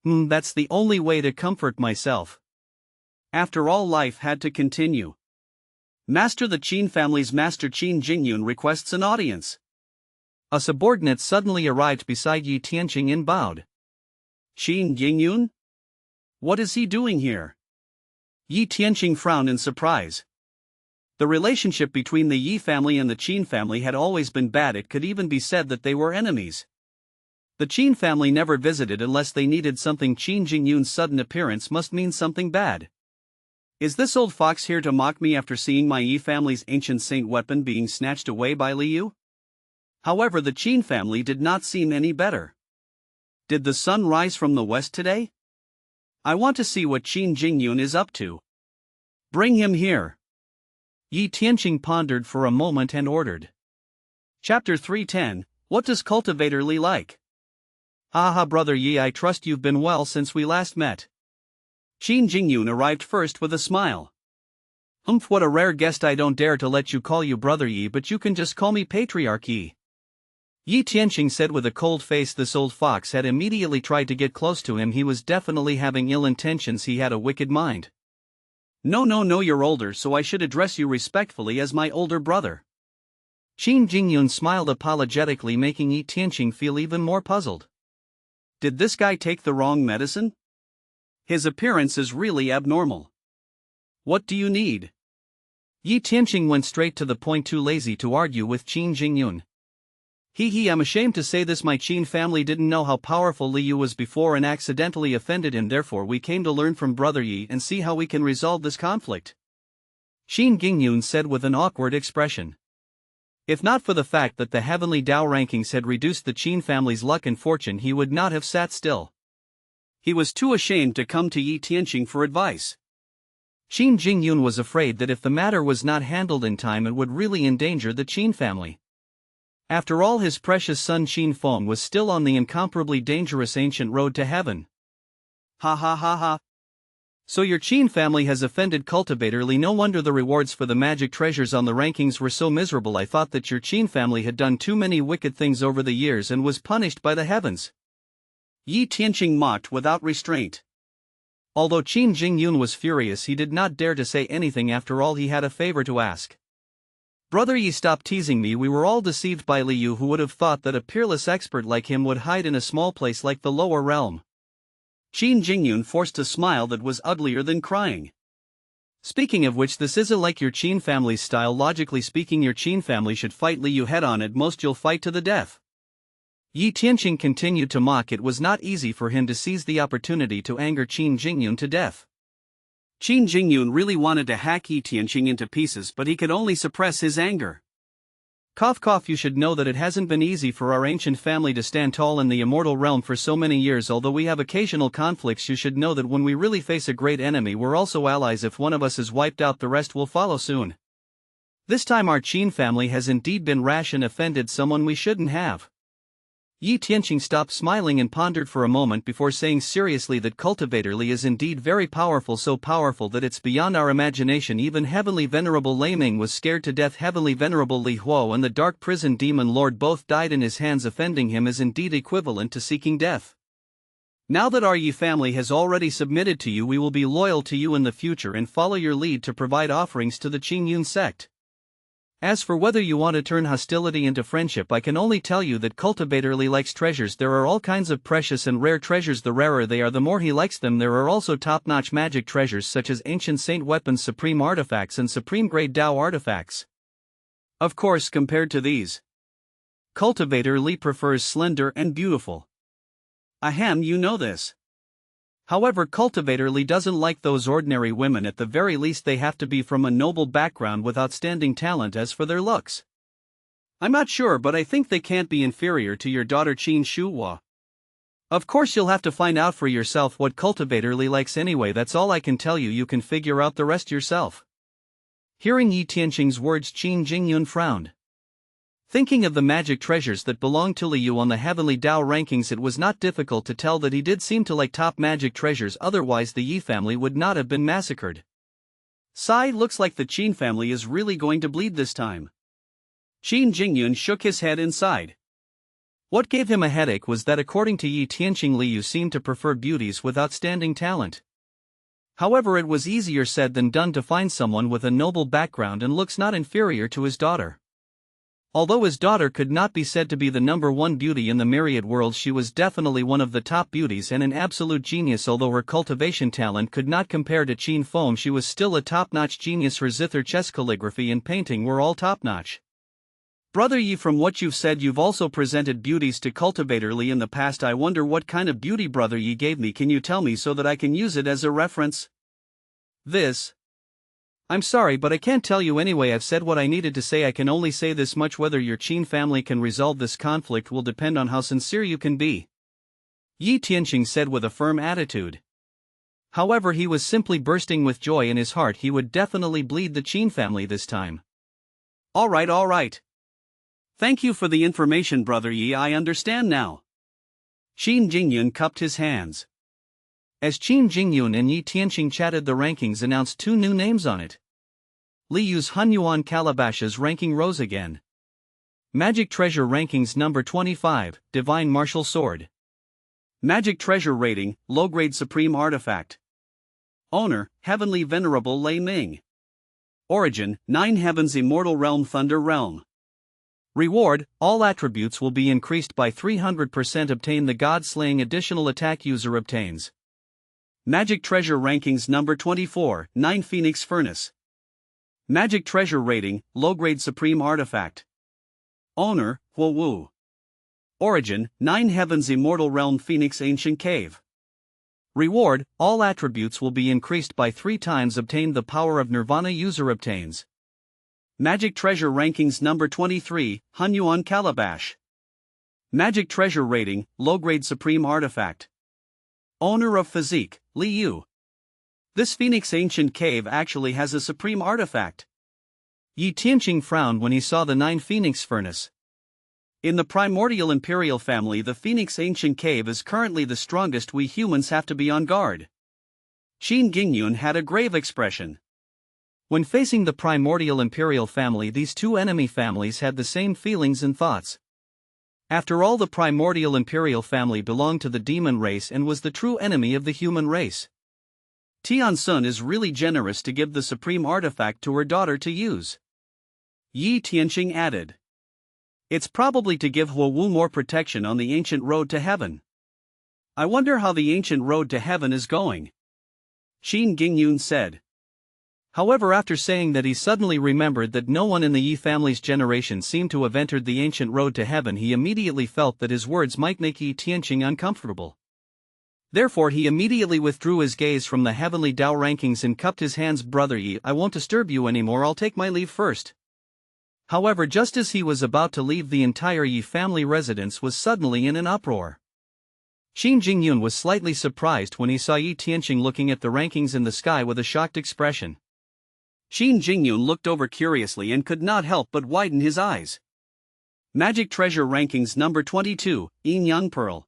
That's the only way to comfort myself. After all, life had to continue. Master, the Qin family's master Qin Jingyun requests an audience. A subordinate suddenly arrived beside Yi Tianqing and bowed. Qin Jingyun? What is he doing here? Yi Tianqing frowned in surprise. The relationship between the Yi family and the Qin family had always been bad. It could even be said that they were enemies. The Qin family never visited unless they needed something. Qin Jingyun's sudden appearance must mean something bad. Is this old fox here to mock me after seeing my Yi family's ancient saint weapon being snatched away by Li Yu? However, the Qin family did not seem any better. Did the sun rise from the west today? I want to see what Qin Jingyun is up to. Bring him here. Yi Tianqing pondered for a moment and ordered. Chapter 310, What does Cultivator Li like? Haha, brother Yi, I trust you've been well since we last met. Qin Jingyun arrived first with a smile. What a rare guest. I don't dare to let you call you brother Yi, but you can just call me Patriarch Yi. Yi Tianqing said with a cold face. This old fox had immediately tried to get close to him. He was definitely having ill intentions. He had a wicked mind. No, you're older, so I should address you respectfully as my older brother. Qin Jingyun smiled apologetically, making Yi Tianqing feel even more puzzled. Did this guy take the wrong medicine? His appearance is really abnormal. What do you need? Yi Tianqing went straight to the point, too lazy to argue with Qin Jingyun. I'm ashamed to say this, my Qin family didn't know how powerful Li Yu was before and accidentally offended him. Therefore we came to learn from brother Yi and see how we can resolve this conflict. Qin Jingyun said with an awkward expression. If not for the fact that the Heavenly Dao rankings had reduced the Qin family's luck and fortune, he would not have sat still. He was too ashamed to come to Yi Tianqing for advice. Qin Jingyun was afraid that if the matter was not handled in time, it would really endanger the Qin family. After all, his precious son Qin Feng was still on the incomparably dangerous ancient road to heaven. Ha. So your Qin family has offended Cultivator Li. No wonder the rewards for the magic treasures on the rankings were so miserable. I thought that your Qin family had done too many wicked things over the years and was punished by the heavens. Yi Tianqing mocked without restraint. Although Qin Jingyun was furious, he did not dare to say anything. After all, he had a favor to ask. Brother Yi, stop teasing me. We were all deceived by Li Yu. Who would have thought that a peerless expert like him would hide in a small place like the lower realm? Qin Jingyun forced a smile that was uglier than crying. Speaking of which, this isn't like your Qin family's style. Logically speaking, your Qin family should fight Li Yu head on. At most you'll fight to the death. Yi Tianqing continued to mock. It was not easy for him to seize the opportunity to anger Qin Jingyun to death. Qin Jingyun really wanted to hack Yi Tianqing into pieces, but he could only suppress his anger. Cough, you should know that it hasn't been easy for our ancient family to stand tall in the immortal realm for so many years. Although we have occasional conflicts, you should know that when we really face a great enemy, we're also allies. If one of us is wiped out, the rest will follow soon. This time our Qin family has indeed been rash and offended someone we shouldn't have. Yi Tianqing stopped smiling and pondered for a moment before saying seriously that Cultivator Li is indeed very powerful, so powerful that it's beyond our imagination. Even Heavenly Venerable Lei Ming was scared to death. Heavenly Venerable Li Huo and the Dark Prison Demon Lord both died in his hands. Offending him is indeed equivalent to seeking death. Now that our Yi family has already submitted to you, we will be loyal to you in the future and follow your lead to provide offerings to the Qingyun sect. As for whether you want to turn hostility into friendship, I can only tell you that Cultivator Li likes treasures. There are all kinds of precious and rare treasures. The rarer they are, the more he likes them. There are also top-notch magic treasures such as ancient saint weapons, supreme artifacts, and supreme grade Dao artifacts. Of course, compared to these, Cultivator Li prefers slender and beautiful. Ahem, you know this. However, Cultivator Li doesn't like those ordinary women. At the very least they have to be from a noble background with outstanding talent. As for their looks, I'm not sure, but I think they can't be inferior to your daughter Qin Shuhua. Of course you'll have to find out for yourself what Cultivator Li likes anyway. That's all I can tell you. You can figure out the rest yourself. Hearing Yi Tianqing's words, Qin Jingyun frowned. Thinking of the magic treasures that belonged to Liu on the Heavenly Dao rankings, it was not difficult to tell that he did seem to like top magic treasures, otherwise the Yi family would not have been massacred. Sigh, looks like the Qin family is really going to bleed this time. Qin Jingyun shook his head inside. What gave him a headache was that according to Yi Tianqing, Liu seemed to prefer beauties with outstanding talent. However, it was easier said than done to find someone with a noble background and looks not inferior to his daughter. Although his daughter could not be said to be the number one beauty in the myriad world, she was definitely one of the top beauties and an absolute genius. Although her cultivation talent could not compare to Qin Feng, she was still a top-notch genius. Her zither, chess, calligraphy and painting were all top-notch. Brother Yi, from what you've said, you've also presented beauties to Cultivator Li in the past. I wonder what kind of beauty Brother Yi gave me. Can you tell me so that I can use it as a reference? I'm sorry, but I can't tell you anyway. I've said what I needed to say. I can only say this much: whether your Qin family can resolve this conflict will depend on how sincere you can be. Yi Tianqing said with a firm attitude. However, he was simply bursting with joy in his heart. He would definitely bleed the Qin family this time. All right. Thank you for the information, Brother Yi. I understand now. Qin Jingyun cupped his hands. As Qin Jingyun and Yi Tianqing chatted, the rankings announced two new names on it. Liyu's Hunyuan Calabash's ranking rose again. Magic Treasure rankings number 25, Divine Martial Sword. Magic Treasure rating, low-grade supreme artifact. Owner, Heavenly Venerable Lei Ming. Origin, 9 Heavens, Immortal Realm, Thunder Realm. Reward, all attributes will be increased by 300%. Obtain the God-slaying additional attack user obtains. Magic Treasure rankings number 24, 9 Phoenix Furnace. Magic Treasure rating, low-grade supreme artifact. Owner, Huo Wu. Origin, 9 Heavens, Immortal Realm, Phoenix Ancient Cave. Reward, all attributes will be increased by 3 times. Obtain the power of Nirvana user obtains. Magic Treasure rankings number 23, Hunyuan Calabash. Magic Treasure rating, low-grade supreme artifact. Owner of Physique, Liu. This Phoenix Ancient Cave actually has a supreme artifact. Yi Tianqing frowned when he saw the 9 Phoenix Furnace. In the primordial imperial family, the Phoenix Ancient Cave is currently the strongest. We humans have to be on guard. Qin Jingyun had a grave expression. When facing the primordial imperial family, these two enemy families had the same feelings and thoughts. After all, the primordial imperial family belonged to the demon race and was the true enemy of the human race. Tian Sun is really generous to give the supreme artifact to her daughter to use. Yi Tianqing added. It's probably to give Huo Wu more protection on the ancient road to heaven. I wonder how the ancient road to heaven is going. Qin Jingyun said. However, after saying that, he suddenly remembered that no one in the Yi family's generation seemed to have entered the ancient road to heaven. He immediately felt that his words might make Yi Tianqing uncomfortable. Therefore, he immediately withdrew his gaze from the Heavenly Dao rankings and cupped his hands. Brother Yi, I won't disturb you anymore. I'll take my leave first. However, just as he was about to leave, the entire Yi family residence was suddenly in an uproar. Qin Jingyun was slightly surprised when he saw Yi Tianqing looking at the rankings in the sky with a shocked expression. Qin Jingyun looked over curiously and could not help but widen his eyes. Magic Treasure rankings number 22, Yin Yang Pearl.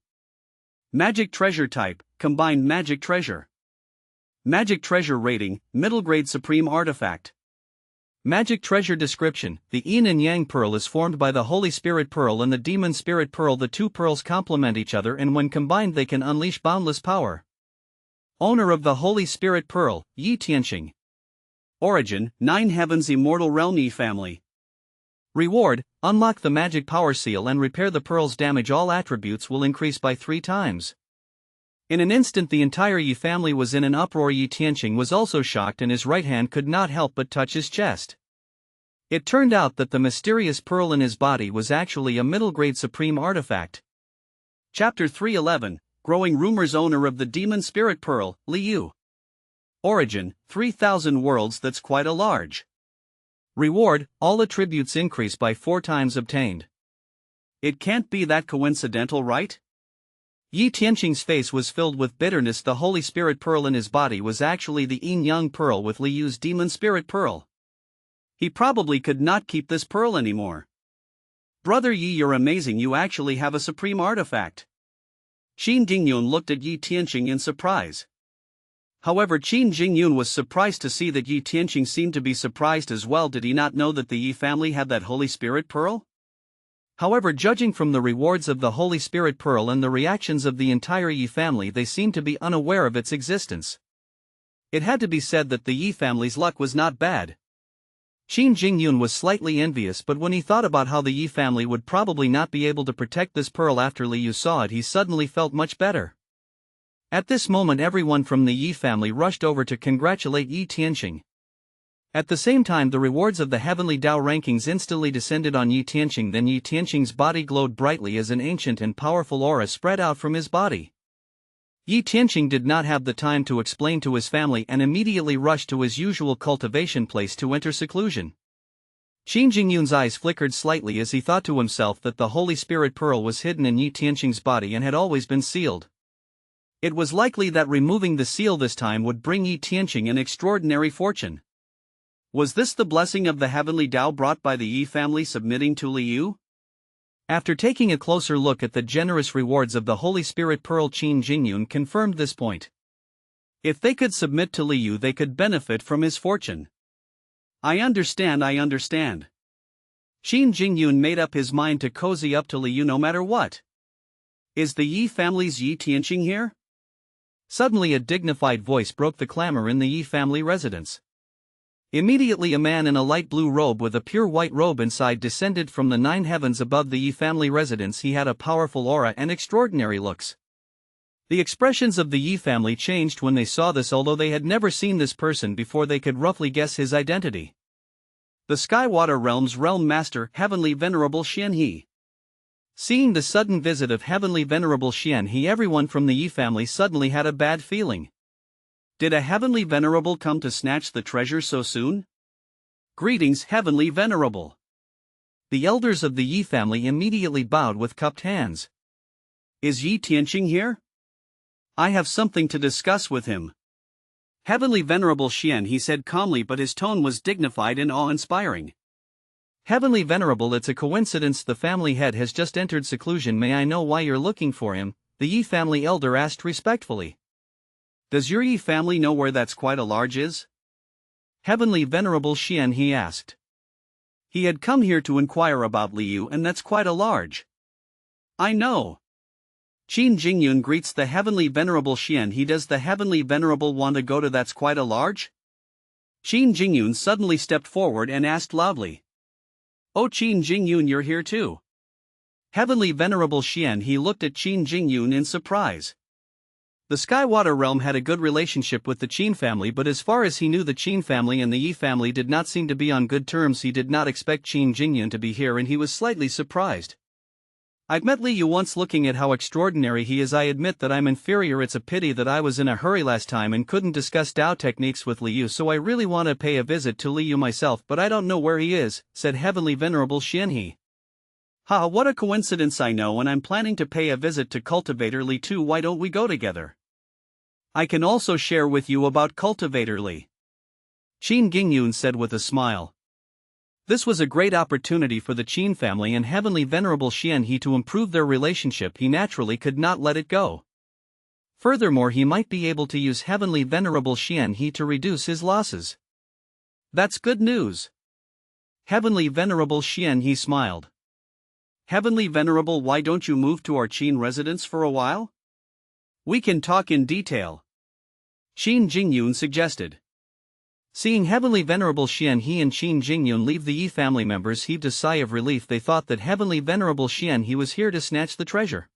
Magic Treasure type, Combined Magic Treasure. Magic Treasure rating, middle grade supreme artifact. Magic Treasure description: the Yin and Yang Pearl is formed by the Holy Spirit Pearl and the Demon Spirit Pearl. The two pearls complement each other, and when combined they can unleash boundless power. Owner of the Holy Spirit Pearl, Yi Tianqing. Origin, 9 Heavens, Immortal Realm, Yi family. Reward, unlock the magic power seal and repair the pearl's damage. All attributes will increase by 3 times. In an instant the entire Yi family was in an uproar. Yi Tianqing was also shocked and his right hand could not help but touch his chest. It turned out that the mysterious pearl in his body was actually a middle-grade supreme artifact. Chapter 311, Growing Rumors. Owner of the Demon Spirit Pearl, Liu. Origin, 3,000 worlds. That's quite a large. Reward, all attributes increase by 4 times obtained. It can't be that coincidental, right? Yi Tianqing's face was filled with bitterness. The Holy Spirit Pearl in his body was actually the Yin Yang Pearl with Liu's Demon Spirit Pearl. He probably could not keep this pearl anymore. Brother Yi, you're amazing, you actually have a supreme artifact. Qin Jingyun looked at Yi Tianqing in surprise. However, Qin Jingyun was surprised to see that Yi Tianqing seemed to be surprised as well. Did he not know that the Yi family had that Holy Spirit Pearl? However, judging from the rewards of the Holy Spirit Pearl and the reactions of the entire Yi family, they seemed to be unaware of its existence. It had to be said that the Yi family's luck was not bad. Qin Jingyun was slightly envious, but when he thought about how the Yi family would probably not be able to protect this pearl after Liu saw it, he suddenly felt much better. At this moment, everyone from the Yi family rushed over to congratulate Yi Tianqing. At the same time, the rewards of the Heavenly Dao rankings instantly descended on Yi Tianqing. Then Yi Tianqing's body glowed brightly as an ancient and powerful aura spread out from his body. Yi Tianqing did not have the time to explain to his family and immediately rushed to his usual cultivation place to enter seclusion. Qin Jingyun's eyes flickered slightly as he thought to himself that the Holy Spirit Pearl was hidden in Yi Tianqing's body and had always been sealed. It was likely that removing the seal this time would bring Yi Tianqing an extraordinary fortune. Was this the blessing of the Heavenly Dao brought by the Yi family submitting to Liu? After taking a closer look at the generous rewards of the Holy Spirit Pearl, Qin Jingyun confirmed this point. If they could submit to Liu, they could benefit from his fortune. I understand. Qin Jingyun made up his mind to cozy up to Liu no matter what. Is the Yi family's Yi Tianqing here? Suddenly a dignified voice broke the clamor in the Yi family residence. Immediately a man in a light blue robe with a pure white robe inside descended from the 9 heavens above the Yi family residence. He had a powerful aura and extraordinary looks. The expressions of the Yi family changed when they saw this. Although they had never seen this person before, they could roughly guess his identity. The Skywater Realm's Realm Master, Heavenly Venerable Xian He. Seeing the sudden visit of Heavenly Venerable Xian He, everyone from the Yi family suddenly had a bad feeling. Did a Heavenly Venerable come to snatch the treasure so soon? Greetings, Heavenly Venerable. The elders of the Yi family immediately bowed with cupped hands. Is Yi Tianqing here? I have something to discuss with him. Heavenly Venerable Xian He said calmly, but his tone was dignified and awe-inspiring. Heavenly Venerable, it's a coincidence the family head has just entered seclusion. May I know why you're looking for him? The Yi family elder asked respectfully. Does your Yi family know where that's quite a large is? Heavenly Venerable Xian He asked. He had come here to inquire about Liu, and that's quite a large. I know. Qin Jingyun greets the Heavenly Venerable Xian He. Does the Heavenly Venerable want to go to that's quite a large? Qin Jingyun suddenly stepped forward and asked loudly. Oh, Qin Jingyun, you're here too. Heavenly Venerable Xian He looked at Qin Jingyun in surprise. The Skywater Realm had a good relationship with the Qin family, but as far as he knew, the Qin family and the Yi family did not seem to be on good terms. He did not expect Qin Jingyun to be here, and he was slightly surprised. I've met Liu once. Looking at how extraordinary he is, I admit that I'm inferior. It's a pity that I was in a hurry last time and couldn't discuss Dao techniques with Liu, so I really want to pay a visit to Liu myself, but I don't know where he is, said Heavenly Venerable Xian He. Ha, what a coincidence. I know, and I'm planning to pay a visit to Cultivator Li too. Why don't we go together? I can also share with you about Cultivator Li. Qin Jingyun said with a smile. This was a great opportunity for the Qin family and Heavenly Venerable Xian He to improve their relationship. He naturally could not let it go. Furthermore, he might be able to use Heavenly Venerable Xian He to reduce his losses. That's good news. Heavenly Venerable Xian He smiled. Heavenly Venerable, why don't you move to our Qin residence for a while? We can talk in detail. Qin Jingyun suggested. Seeing Heavenly Venerable Xian He and Qin Jingyun leave, the Yi family members heaved a sigh of relief. They thought that Heavenly Venerable Xian He was here to snatch the treasure.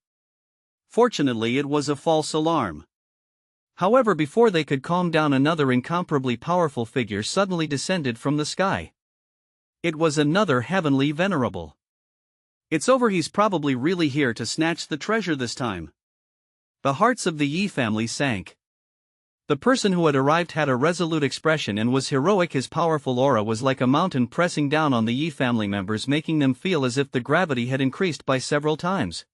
Fortunately, it was a false alarm. However, before they could calm down, another incomparably powerful figure suddenly descended from the sky. It was another Heavenly Venerable. It's over, he's probably really here to snatch the treasure this time. The hearts of the Yi family sank. The person who had arrived had a resolute expression and was heroic. His powerful aura was like a mountain pressing down on the Yi family members, making them feel as if the gravity had increased by several times.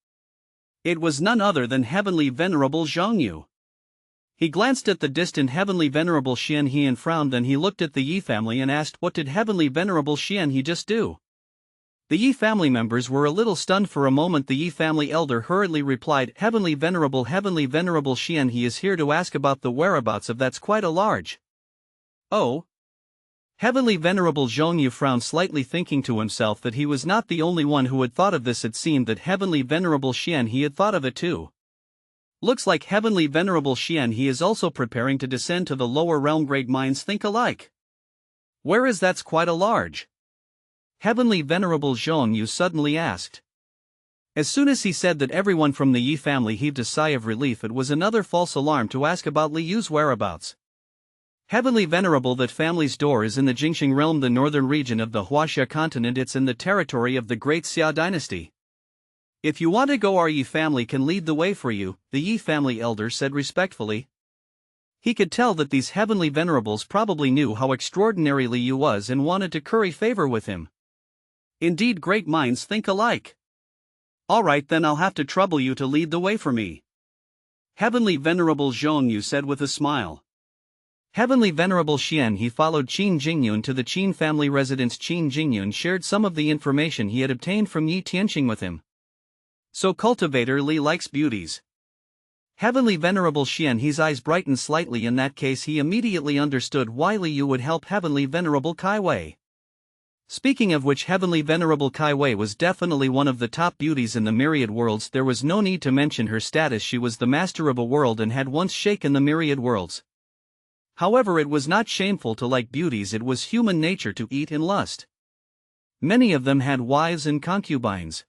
It was none other than Heavenly Venerable Zhongyu. He glanced at the distant Heavenly Venerable Xian He and frowned. Then he looked at the Yi family and asked, "What did Heavenly Venerable Xian He just do?" The Yi family members were a little stunned for a moment. The Yi family elder hurriedly replied, Heavenly Venerable Xian He is here to ask about the whereabouts of that's quite a large." "Oh?" Heavenly Venerable Zhongyu frowned slightly, thinking to himself that he was not the only one who had thought of this. It seemed that Heavenly Venerable Xian He had thought of it too. Looks like Heavenly Venerable Xian He is also preparing to descend to the lower realm. Great minds think alike. Where is that's quite a large? Heavenly Venerable Zhongyu suddenly asked. As soon as he said that, everyone from the Yi family heaved a sigh of relief. It was another false alarm to ask about Li Yu's whereabouts. Heavenly Venerable, that family's door is in the Jingxing realm, the northern region of the Huaxia continent. It's in the territory of the Great Xia dynasty. If you want to go, our Yi family can lead the way for you, the Yi family elder said respectfully. He could tell that these Heavenly Venerables probably knew how extraordinary Li Yu was and wanted to curry favor with him. Indeed, great minds think alike. Alright, then I'll have to trouble you to lead the way for me, Heavenly Venerable Zhongyu said with a smile. Heavenly Venerable Xian He followed Qin Jingyun to the Qin family residence. Qin Jingyun shared some of the information he had obtained from Yi Tianqing with him. So Cultivator Li likes beauties. Heavenly Venerable Xian He's eyes brightened slightly. In that case, he immediately understood why Li Yu would help Heavenly Venerable Kai Wei. Speaking of which, Heavenly Venerable Kai Wei was definitely one of the top beauties in the myriad worlds. There was no need to mention her status. She was the master of a world and had once shaken the myriad worlds. However, it was not shameful to like beauties. It was human nature to eat and lust. Many of them had wives and concubines.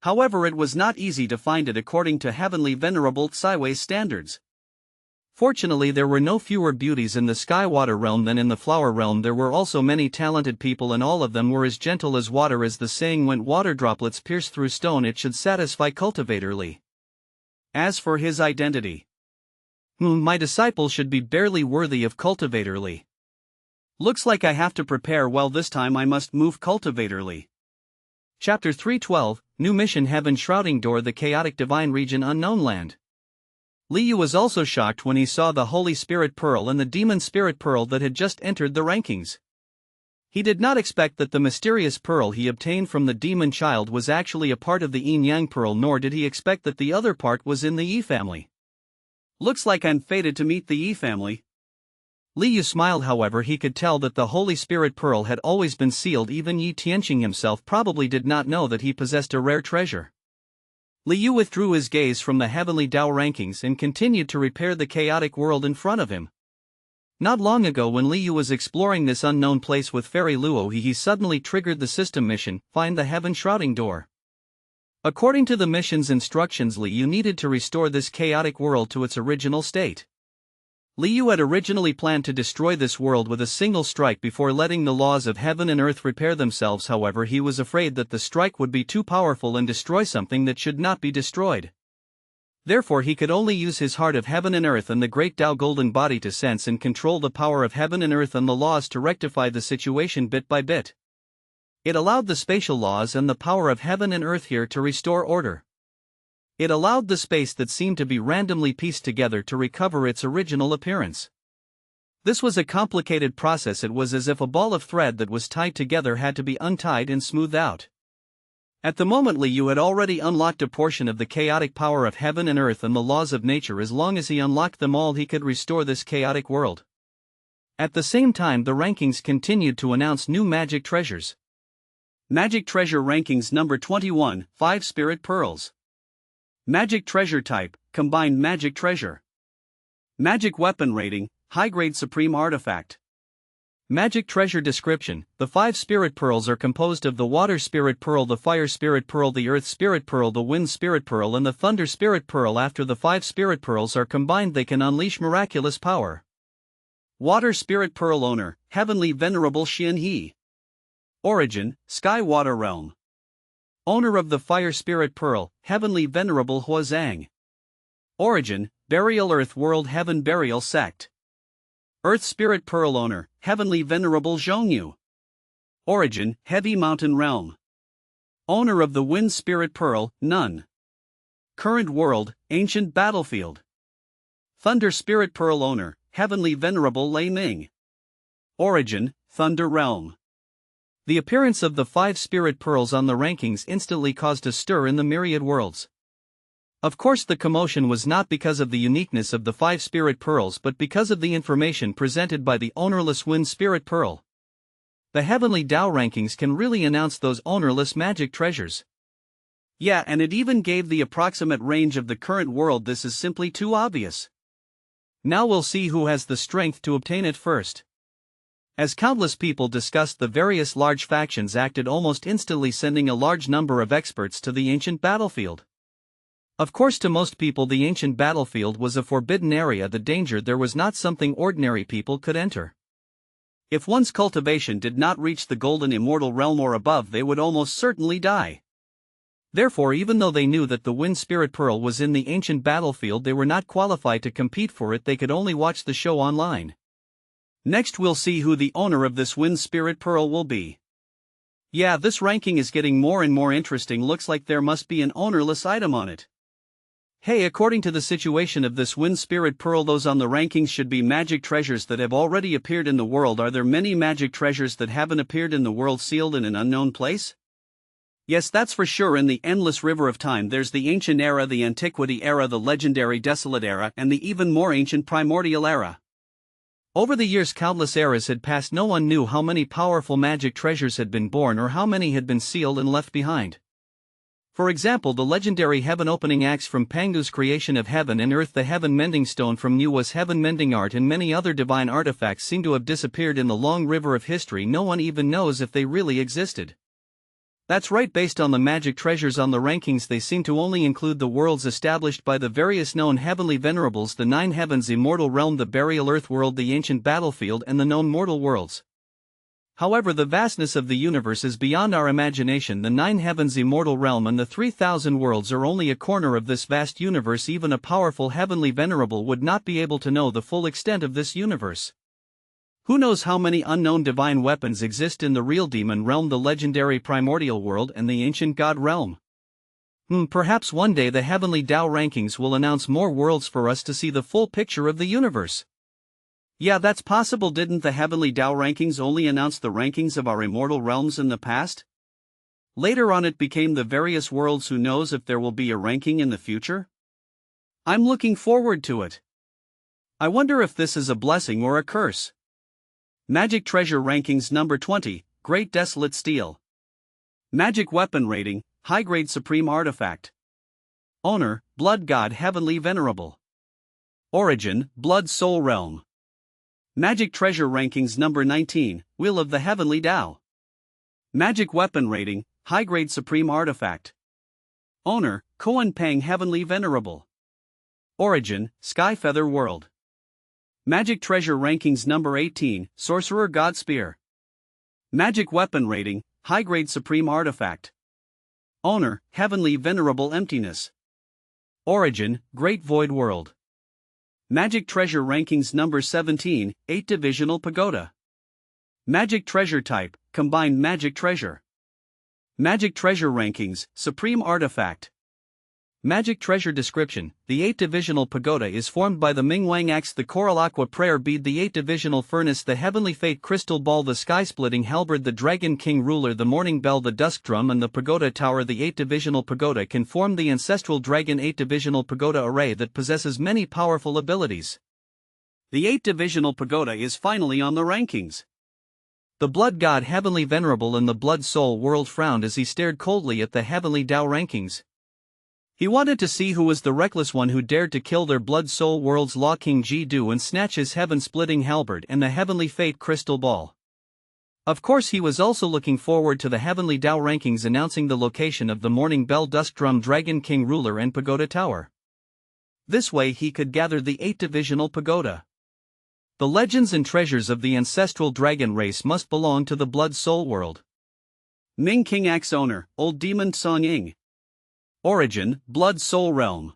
However, it was not easy to find it according to Heavenly Venerable Tsai Wei's standards. Fortunately, there were no fewer beauties in the Sky-Water realm than in the Flower realm. There were also many talented people, and all of them were as gentle as water. As the saying went, water droplets pierce through stone. It should satisfy Cultivator Li. As for his identity, my disciple should be barely worthy of Cultivator Li. Looks like I have to prepare well this time. I must move Cultivator Li. Chapter 312, New Mission, Heaven Shrouding Door, the Chaotic Divine Region, Unknown Land. Li Yu was also shocked when he saw the Holy Spirit Pearl and the Demon Spirit Pearl that had just entered the rankings. He did not expect that the mysterious pearl he obtained from the Demon Child was actually a part of the Yin Yang Pearl, nor did he expect that the other part was in the Yi family. Looks like I'm fated to meet the Yi family. Li Yu smiled. However, he could tell that the Holy Spirit Pearl had always been sealed. Even Yi Tianqing himself probably did not know that he possessed a rare treasure. Li Yu withdrew his gaze from the Heavenly Dao rankings and continued to repair the chaotic world in front of him. Not long ago, when Li Yu was exploring this unknown place with Fairy Luo, he suddenly triggered the system mission, Find the Heaven Shrouding Door. According to the mission's instructions, Li Yu needed to restore this chaotic world to its original state. Li Yu had originally planned to destroy this world with a single strike before letting the laws of heaven and earth repair themselves. However, he was afraid that the strike would be too powerful and destroy something that should not be destroyed. Therefore, he could only use his heart of heaven and earth and the great Tao golden body to sense and control the power of heaven and earth and the laws to rectify the situation bit by bit. It allowed the spatial laws and the power of heaven and earth here to restore order. It allowed the space that seemed to be randomly pieced together to recover its original appearance. This was a complicated process. It was as if a ball of thread that was tied together had to be untied and smoothed out. At the moment, Li Yu had already unlocked a portion of the chaotic power of heaven and earth and the laws of nature. As long as he unlocked them all, he could restore this chaotic world. At the same time, the rankings continued to announce new magic treasures. Magic Treasure Rankings Number 21, 5 Spirit Pearls. Magic Treasure Type, Combined Magic Treasure. Magic Weapon Rating, High Grade Supreme Artifact. Magic Treasure Description: the 5 Spirit Pearls are composed of the Water Spirit Pearl, the Fire Spirit Pearl, the Earth Spirit Pearl, the Wind Spirit Pearl, and the Thunder Spirit Pearl. After the 5 Spirit Pearls are combined, they can unleash miraculous power. Water Spirit Pearl Owner, Heavenly Venerable Xian He. Origin, Sky Water Realm. Owner of the Fire Spirit Pearl, Heavenly Venerable Huazang. Origin, Burial Earth World Heaven Burial Sect. Earth Spirit Pearl Owner, Heavenly Venerable Zhongyu. Origin, Heavy Mountain Realm. Owner of the Wind Spirit Pearl, Nun. Current World, Ancient Battlefield. Thunder Spirit Pearl Owner, Heavenly Venerable Lei Ming. Origin, Thunder Realm. The appearance of the 5 spirit pearls on the rankings instantly caused a stir in the myriad worlds. Of course, the commotion was not because of the uniqueness of the 5 spirit pearls but because of the information presented by the ownerless Wind Spirit Pearl. The Heavenly Dao rankings can really announce those ownerless magic treasures. Yeah, and it even gave the approximate range of the current world. This is simply too obvious. Now we'll see who has the strength to obtain it first. As countless people discussed, the various large factions acted almost instantly, sending a large number of experts to the ancient battlefield. Of course, to most people the ancient battlefield was a forbidden area, the danger there was not something ordinary people could enter. If one's cultivation did not reach the golden immortal realm or above, they would almost certainly die. Therefore, even though they knew that the Wind Spirit Pearl was in the ancient battlefield, they were not qualified to compete for it. They could only watch the show online. Next we'll see who the owner of this Wind Spirit Pearl will be. Yeah, this ranking is getting more and more interesting. Looks like there must be an ownerless item on it. Hey, according to the situation of this Wind Spirit Pearl, those on the rankings should be magic treasures that have already appeared in the world. Are there many magic treasures that haven't appeared in the world, sealed in an unknown place? Yes, that's for sure. In the endless river of time, there's the ancient era, the antiquity era, the legendary desolate era, and the even more ancient primordial era. Over the years, countless eras had passed. No one knew how many powerful magic treasures had been born or how many had been sealed and left behind. For example, the legendary heaven-opening axe from Pangu's creation of heaven and earth, the heaven-mending stone from Nuwa's heaven-mending art, and many other divine artifacts seem to have disappeared in the long river of history. No one even knows if they really existed. That's right, based on the magic treasures on the rankings, they seem to only include the worlds established by the various known heavenly venerables, the 9 heavens, immortal realm, the burial earth world, the ancient battlefield, and the known mortal worlds. However, the vastness of the universe is beyond our imagination. The 9 heavens, immortal realm, and the 3,000 worlds are only a corner of this vast universe. Even a powerful heavenly venerable would not be able to know the full extent of this universe. Who knows how many unknown divine weapons exist in the real demon realm, the legendary primordial world, and the ancient god realm? Perhaps one day the Heavenly Dao rankings will announce more worlds for us to see the full picture of the universe. Yeah, that's possible. Didn't the Heavenly Dao rankings only announce the rankings of our immortal realms in the past? Later on it became the various worlds. Who knows if there will be a ranking in the future? I'm looking forward to it. I wonder if this is a blessing or a curse. Magic Treasure Rankings Number 20, Great Desolate Steel. Magic Weapon Rating, High Grade Supreme Artifact. Owner, Blood God Heavenly Venerable. Origin, Blood Soul Realm. Magic Treasure Rankings Number 19, Wheel of the Heavenly Dao. Magic Weapon Rating, High Grade Supreme Artifact. Owner, Koan Pang Heavenly Venerable. Origin, Sky Feather World. Magic Treasure Rankings Number 18, Sorcerer God Spear. Magic Weapon Rating, High Grade Supreme Artifact. Owner, Heavenly Venerable Emptiness. Origin, Great Void World. Magic Treasure Rankings Number 17, 8 Divisional Pagoda. Magic Treasure Type, Combined Magic Treasure. Magic Treasure Rankings, Supreme Artifact. Magic Treasure Description: the 8-divisional pagoda is formed by the Mingwang Axe, the Coral Aqua Prayer Bead, the 8-divisional Furnace, the Heavenly Fate Crystal Ball, the Sky-Splitting Halberd, the Dragon King Ruler, the Morning Bell, the Dusk Drum, and the Pagoda Tower. The 8-divisional pagoda can form the Ancestral Dragon 8-divisional pagoda array that possesses many powerful abilities. The 8-divisional pagoda is finally on the rankings. The Blood God Heavenly Venerable and the Blood Soul World frowned as he stared coldly at the Heavenly Dao rankings. He wanted to see who was the reckless one who dared to kill their Blood Soul World's Law King Ji-Du and snatch his heaven-splitting halberd and the Heavenly Fate Crystal Ball. Of course, he was also looking forward to the Heavenly Dao rankings announcing the location of the Morning Bell, Dusk Drum, Dragon King Ruler, and Pagoda Tower. This way he could gather the 8-divisional pagoda. The legends and treasures of the ancestral dragon race must belong to the Blood Soul World. Ming King Axe owner, Old Demon Song Ying. Origin, Blood Soul Realm.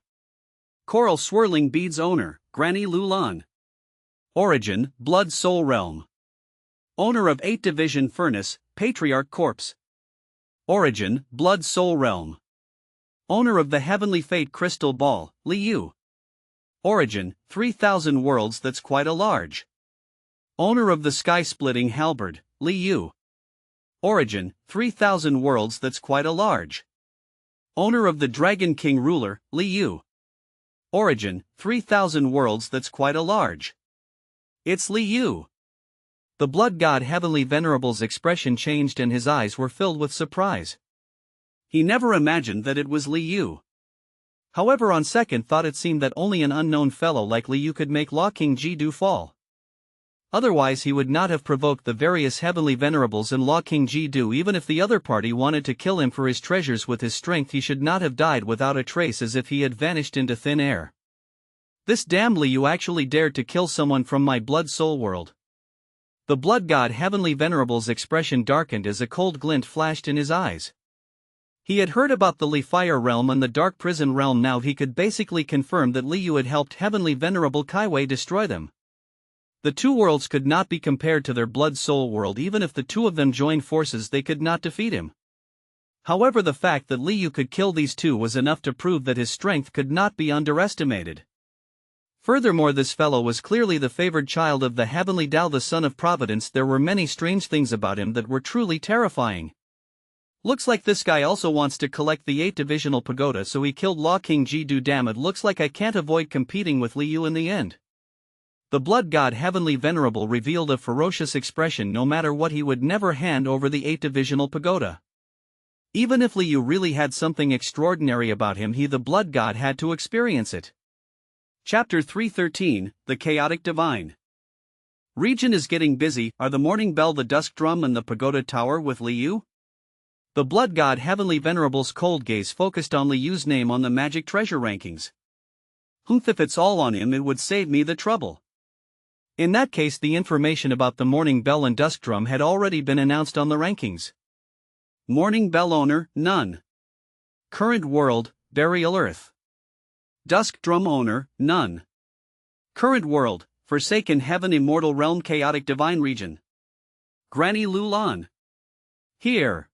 Coral Swirling Beads owner, Granny Lulan. Origin, Blood Soul Realm. Owner of 8 Division Furnace, Patriarch Corpse. Origin, Blood Soul Realm. Owner of the Heavenly Fate Crystal Ball, Liu. Origin, 3000 Worlds. That's quite a large. Owner of the Sky-Splitting Halberd, Liu. Origin, 3000 Worlds. That's quite a large. Owner of the Dragon King Ruler, Liu. Origin, 3000 Worlds. That's quite a large. It's Liu. The Blood God Heavenly Venerable's expression changed and his eyes were filled with surprise. He never imagined that it was Liu. However, on second thought it seemed that only an unknown fellow like Liu could make Law King Jidu fall. Otherwise he would not have provoked the various Heavenly Venerables and Law King Jidu. Even if the other party wanted to kill him for his treasures with his strength, he should not have died without a trace, as if he had vanished into thin air. This damn Liu actually dared to kill someone from my Blood Soul world. The Blood God Heavenly Venerable's expression darkened as a cold glint flashed in his eyes. He had heard about the Li Fire realm and the Dark Prison realm. Now he could basically confirm that Liu had helped Heavenly Venerable Kaiwei destroy them. The two worlds could not be compared to their Blood Soul world. Even if the two of them joined forces, they could not defeat him. However, the fact that Liu could kill these two was enough to prove that his strength could not be underestimated. Furthermore, this fellow was clearly the favored child of the Heavenly Dao, the son of Providence. There were many strange things about him that were truly terrifying. Looks like this guy also wants to collect the 8 divisional pagoda, so he killed Law King Jidu. Damn it, looks like I can't avoid competing with Liu in the end. The Blood God Heavenly Venerable revealed a ferocious expression. No matter what, he would never hand over the 8 divisional pagoda. Even if Liu really had something extraordinary about him, the Blood God had to experience it. Chapter 313, The Chaotic Divine. Region is getting busy. Are the Morning Bell, the Dusk Drum, and the Pagoda Tower with Liu? The Blood God Heavenly Venerable's cold gaze focused on Liu's name on the magic treasure rankings. If it's all on him, it would save me the trouble. In that case, the information about the Morning Bell and Dusk Drum had already been announced on the rankings. Morning Bell owner, none. Current world, Burial Earth. Dusk Drum owner, none. Current world, Forsaken Heaven Immortal Realm Chaotic Divine Region. Granny Lulan. Here.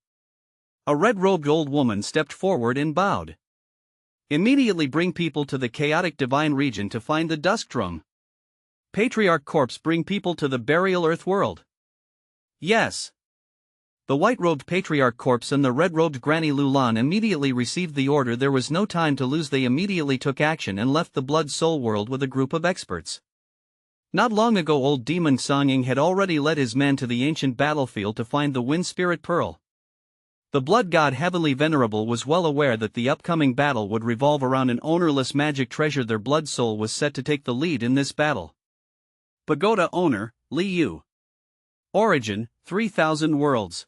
A red-robed old woman stepped forward and bowed. Immediately bring people to the Chaotic Divine Region to find the Dusk Drum. Patriarch Corpse, bring people to the Burial Earth world. Yes. The white-robed Patriarch Corpse and the red-robed Granny Lulan immediately received the order. There was no time to lose. They immediately took action and left the Blood Soul world with a group of experts. Not long ago, Old Demon Song had already led his men to the ancient battlefield to find the Wind Spirit Pearl. The Blood God Heavenly Venerable was well aware that the upcoming battle would revolve around an ownerless magic treasure. Their Blood Soul was set to take the lead in this battle. Pagoda owner, Liu. Origin, 3000 Worlds.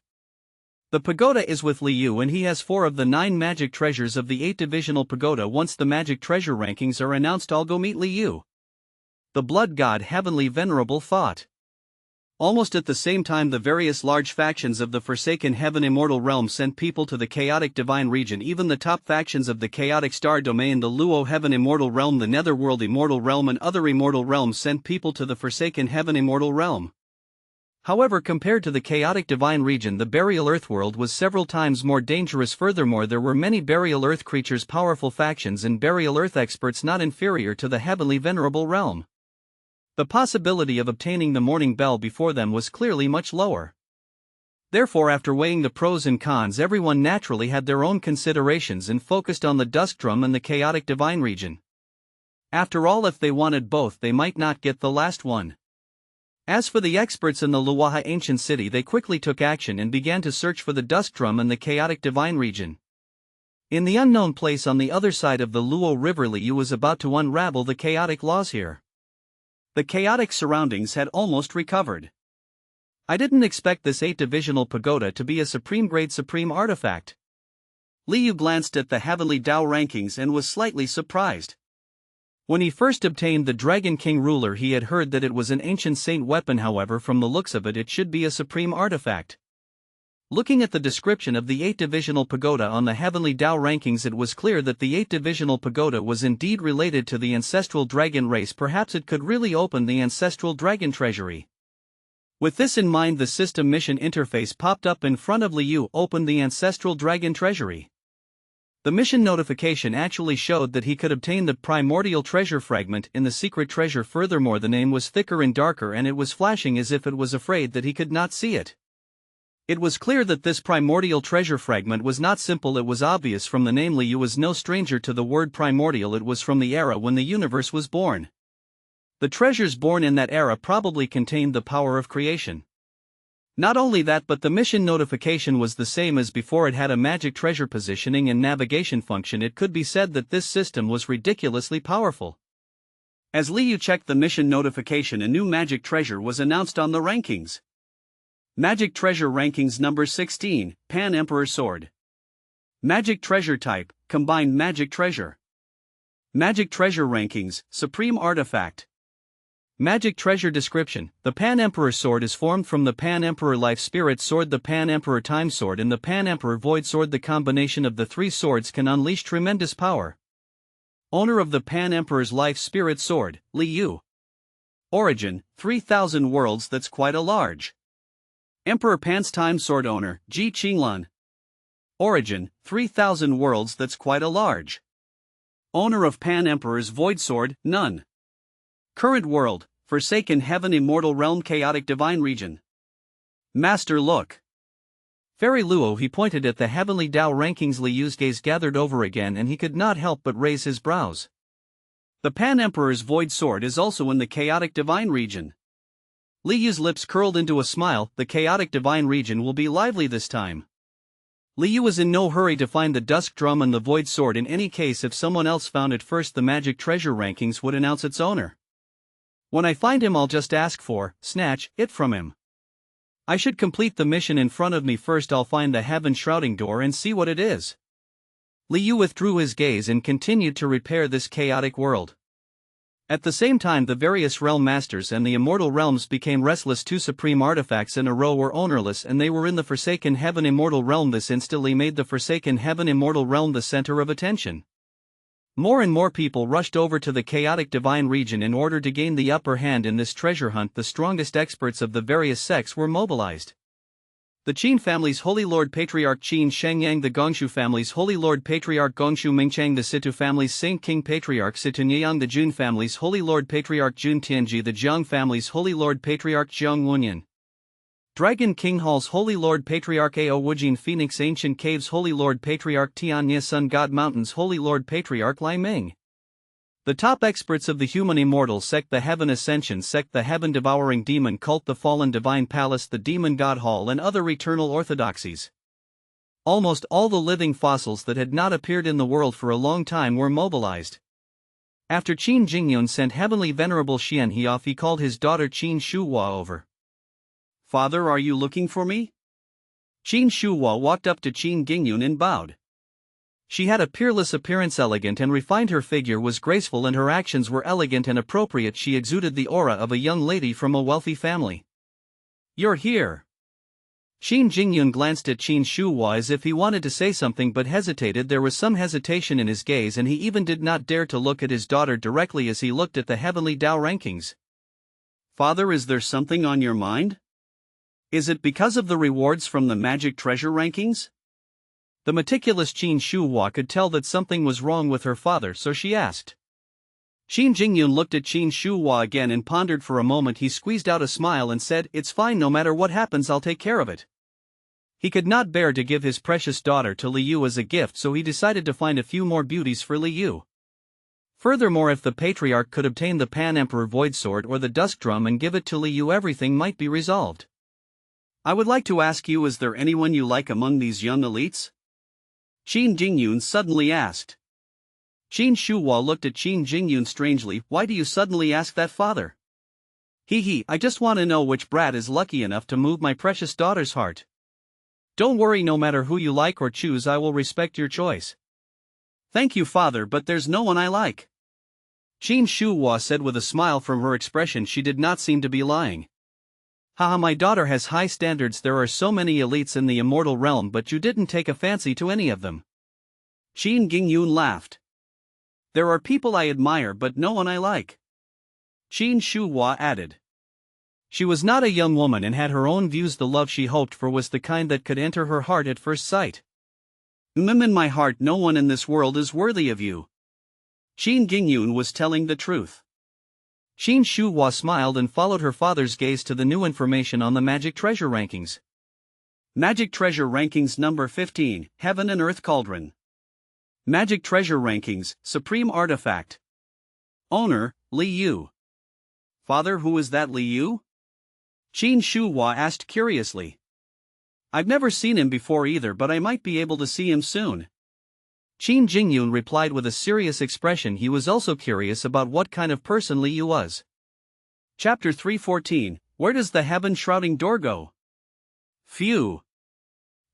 The pagoda is with Liu and he has 4 of the 9 magic treasures of the 8 divisional pagoda. Once the magic treasure rankings are announced, I'll go meet Liu. The Blood God Heavenly Venerable thought. Almost at the same time, the various large factions of the Forsaken Heaven Immortal Realm sent people to the Chaotic Divine Region. Even the top factions of the Chaotic Star Domain, the Luo Heaven Immortal Realm, the Netherworld Immortal Realm, and other immortal realms sent people to the Forsaken Heaven Immortal Realm. However, compared to the Chaotic Divine Region, the Burial Earth world was several times more dangerous. Furthermore, there were many Burial Earth creatures, powerful factions, and Burial Earth experts not inferior to the Heavenly Venerable Realm. The possibility of obtaining the Morning Bell before them was clearly much lower. Therefore, after weighing the pros and cons, everyone naturally had their own considerations and focused on the Dusk Drum and the Chaotic Divine Region. After all, if they wanted both, they might not get the last one. As for the experts in the Luoha ancient city, they quickly took action and began to search for the Dusk Drum and the Chaotic Divine Region. In the unknown place on the other side of the Luo River, Liu was about to unravel the chaotic laws here. The chaotic surroundings had almost recovered. I didn't expect this 8-divisional pagoda to be a supreme-grade supreme artifact. Liu glanced at the Heavenly Dao rankings and was slightly surprised. When he first obtained the Dragon King Ruler, he had heard that it was an ancient saint weapon. However, from the looks of it, it should be a supreme artifact. Looking at the description of the 8-divisional pagoda on the Heavenly Dao rankings, it was clear that the 8-divisional pagoda was indeed related to the ancestral dragon race. Perhaps it could really open the ancestral dragon treasury. With this in mind, the system mission interface popped up in front of Liu. Open the ancestral dragon treasury. The mission notification actually showed that he could obtain the primordial treasure fragment in the secret treasure. Furthermore, the name was thicker and darker, and it was flashing as if it was afraid that he could not see it. It was clear that this primordial treasure fragment was not simple. It was obvious from the name. Liu was no stranger to the word primordial. It was from the era when the universe was born. The treasures born in that era probably contained the power of creation. Not only that, but the mission notification was the same as before. It had a magic treasure positioning and navigation function. It could be said that this system was ridiculously powerful. As Liu checked the mission notification, a new magic treasure was announced on the rankings. Magic Treasure Rankings Number 16, Pan Emperor Sword. Magic Treasure Type, Combined Magic Treasure. Magic Treasure Rankings, Supreme Artifact. Magic Treasure Description: the Pan Emperor Sword is formed from the Pan Emperor Life Spirit Sword, the Pan Emperor Time Sword, and the Pan Emperor Void Sword. The combination of the three swords can unleash tremendous power. Owner of the Pan Emperor's Life Spirit Sword, Liu. Origin: 3,000 worlds. That's quite a large. Emperor Pan's Time Sword owner, Ji Qinglan. Origin: 3,000 worlds. That's quite a large. Owner of Pan Emperor's Void Sword, none. Current world: Forsaken Heaven, Immortal Realm, Chaotic Divine Region. Master Look. Fairy Luo. He pointed at the Heavenly Dao rankings. Liu's gaze gathered over again, and he could not help but raise his brows. The Pan Emperor's Void Sword is also in the Chaotic Divine Region. Liu's lips curled into a smile. The Chaotic Divine Region will be lively this time. Liu was in no hurry to find the Dusk Drum and the Void Sword. In any case, if someone else found it first, the Magic Treasure rankings would announce its owner. When I find him, I'll just ask for, snatch, it from him. I should complete the mission in front of me first. I'll find the Heaven Shrouding Door and see what it is. Liu withdrew his gaze and continued to repair this chaotic world. At the same time, the various realm masters and the immortal realms became restless. 2 supreme artifacts in a row were ownerless, and they were in the Forsaken Heaven Immortal Realm. This instantly made the Forsaken Heaven Immortal Realm the center of attention. More and more people rushed over to the Chaotic Divine Region in order to gain the upper hand in this treasure hunt. The strongest experts of the various sects were mobilized. The Qin family's Holy Lord Patriarch Qin Shengyang, the Gongshu family's Holy Lord Patriarch Gongshu Mingchang, the Situ family's Saint King Patriarch Situ Nyang, the Jun family's Holy Lord Patriarch Jun Tianji, the Jiang family's Holy Lord Patriarch Jiang Wunyan. Dragon King Hall's Holy Lord Patriarch Ao Wujin, Phoenix Ancient Caves Holy Lord Patriarch Tian Nye, Sun God Mountains Holy Lord Patriarch Lai Ming. The top experts of the Human Immortal Sect, the Heaven Ascension Sect, the Heaven Devouring Demon Cult, the Fallen Divine Palace, the Demon God Hall, and other eternal orthodoxies. Almost all the living fossils that had not appeared in the world for a long time were mobilized. After Qin Jingyun sent Heavenly Venerable Xian He off, he called his daughter Qin Shuhua over. Father, are you looking for me? Qin Shuhua walked up to Qin Jingyun and bowed. She had a peerless appearance, elegant and refined. Her figure was graceful and her actions were elegant and appropriate. She exuded the aura of a young lady from a wealthy family. You're here. Qin Jingyun glanced at Qin Shuhua as if he wanted to say something but hesitated. There was some hesitation in his gaze, and he even did not dare to look at his daughter directly as he looked at the Heavenly Dao rankings. Father, is there something on your mind? Is it because of the rewards from the Magic Treasure rankings? The meticulous Qin Shuhua could tell that something was wrong with her father, so she asked. Qin Jingyun looked at Qin Shuhua again and pondered for a moment. He squeezed out a smile and said, "It's fine, no matter what happens, I'll take care of it." He could not bear to give his precious daughter to Liu as a gift, so he decided to find a few more beauties for Liu. Furthermore, if the Patriarch could obtain the Pan Emperor Void Sword or the Dusk Drum and give it to Liu, everything might be resolved. I would like to ask you, is there anyone you like among these young elites? Qin Jingyun suddenly asked. Qin Shuhua looked at Qin Jingyun strangely. Why do you suddenly ask that, father? I just want to know which brat is lucky enough to move my precious daughter's heart. Don't worry, no matter who you like or choose, I will respect your choice. Thank you, father, but there's no one I like. Qin Shuhua said with a smile. From her expression, she did not seem to be lying. Haha, my daughter has high standards. There are so many elites in the immortal realm, but you didn't take a fancy to any of them. Qin Gingyun laughed. There are people I admire but no one I like. Qin Shuhua added. She was not a young woman and had her own views. The love she hoped for was the kind that could enter her heart at first sight. In my heart no one in this world is worthy of you. Qin Gingyun was telling the truth. Qin Shuhua smiled and followed her father's gaze to the new information on the Magic Treasure Rankings. Magic Treasure Rankings number 15, Heaven and Earth Cauldron. Magic Treasure Rankings, Supreme Artifact. Owner, Li Yu. Father, who is that Li Yu? Qin Shuhua asked curiously. I've never seen him before either, but I might be able to see him soon. Qin Jingyun replied with a serious expression. He was also curious about what kind of person Li Yu was. Chapter 314, Where does the Heaven Shrouding Door go? Phew.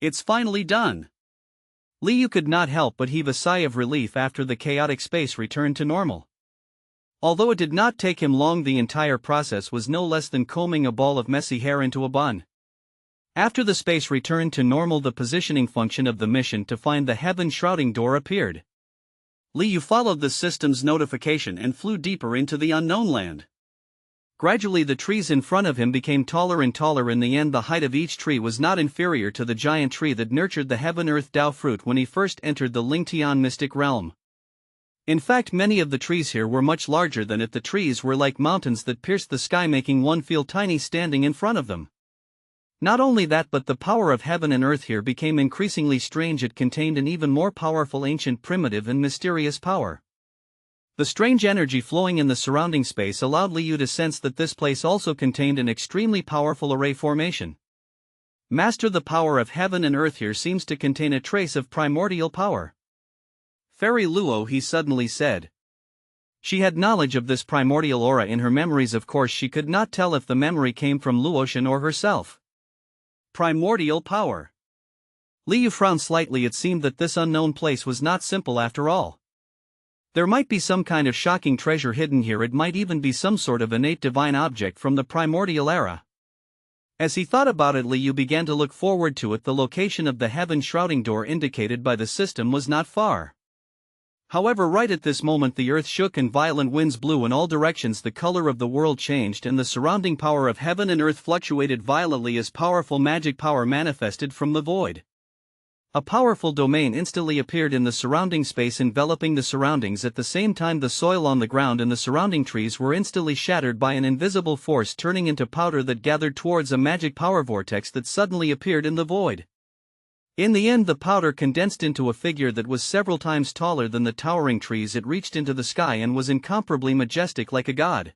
It's finally done. Li Yu could not help but heave a sigh of relief after the chaotic space returned to normal. Although it did not take him long, the entire process was no less than combing a ball of messy hair into a bun. After the space returned to normal, the positioning function of the mission to find the Heaven Shrouding Door appeared. Li Yu followed the system's notification and flew deeper into the unknown land. Gradually the trees in front of him became taller and taller. In the end, the height of each tree was not inferior to the giant tree that nurtured the Heaven Earth Dao fruit when he first entered the Lingtian mystic realm. In fact, many of the trees here were much larger than it. The trees were like mountains that pierced the sky, making one feel tiny standing in front of them. Not only that, but the power of heaven and earth here became increasingly strange. It contained an even more powerful, ancient, primitive and mysterious power. The strange energy flowing in the surrounding space allowed Li Yu to sense that this place also contained an extremely powerful array formation. Master, the power of heaven and earth here seems to contain a trace of primordial power. Fairy Luo, he suddenly said. She had knowledge of this primordial aura in her memories. Of course, she could not tell if the memory came from Luoshan or herself. Primordial power. Li Yu frowned slightly. It seemed that this unknown place was not simple after all. There might be some kind of shocking treasure hidden here. It might even be some sort of innate divine object from the primordial era. As he thought about it, Li Yu began to look forward to it. The location of the Heaven Shrouding Door indicated by the system was not far. However, right at this moment the earth shook and violent winds blew in all directions. The color of the world changed and the surrounding power of heaven and earth fluctuated violently as powerful magic power manifested from the void. A powerful domain instantly appeared in the surrounding space, enveloping the surroundings. At the same time, the soil on the ground and the surrounding trees were instantly shattered by an invisible force, turning into powder that gathered towards a magic power vortex that suddenly appeared in the void. In the end, the powder condensed into a figure that was several times taller than the towering trees. It reached into the sky and was incomparably majestic, like a god.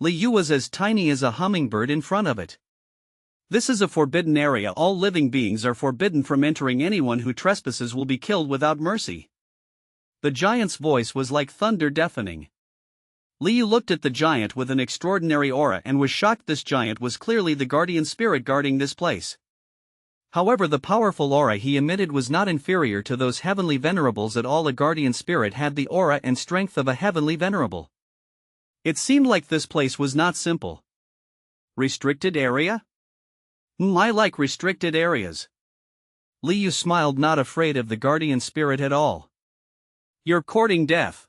Li Yu was as tiny as a hummingbird in front of it. This is a forbidden area. All living beings are forbidden from entering. Anyone who trespasses will be killed without mercy. The giant's voice was like thunder, deafening. Li Yu looked at the giant with an extraordinary aura and was shocked. This giant was clearly the guardian spirit guarding this place. However, the powerful aura he emitted was not inferior to those heavenly venerables at all. A guardian spirit had the aura and strength of a heavenly venerable. It seemed like this place was not simple. Restricted area? I like restricted areas. Li Yu smiled, not afraid of the guardian spirit at all. You're courting death.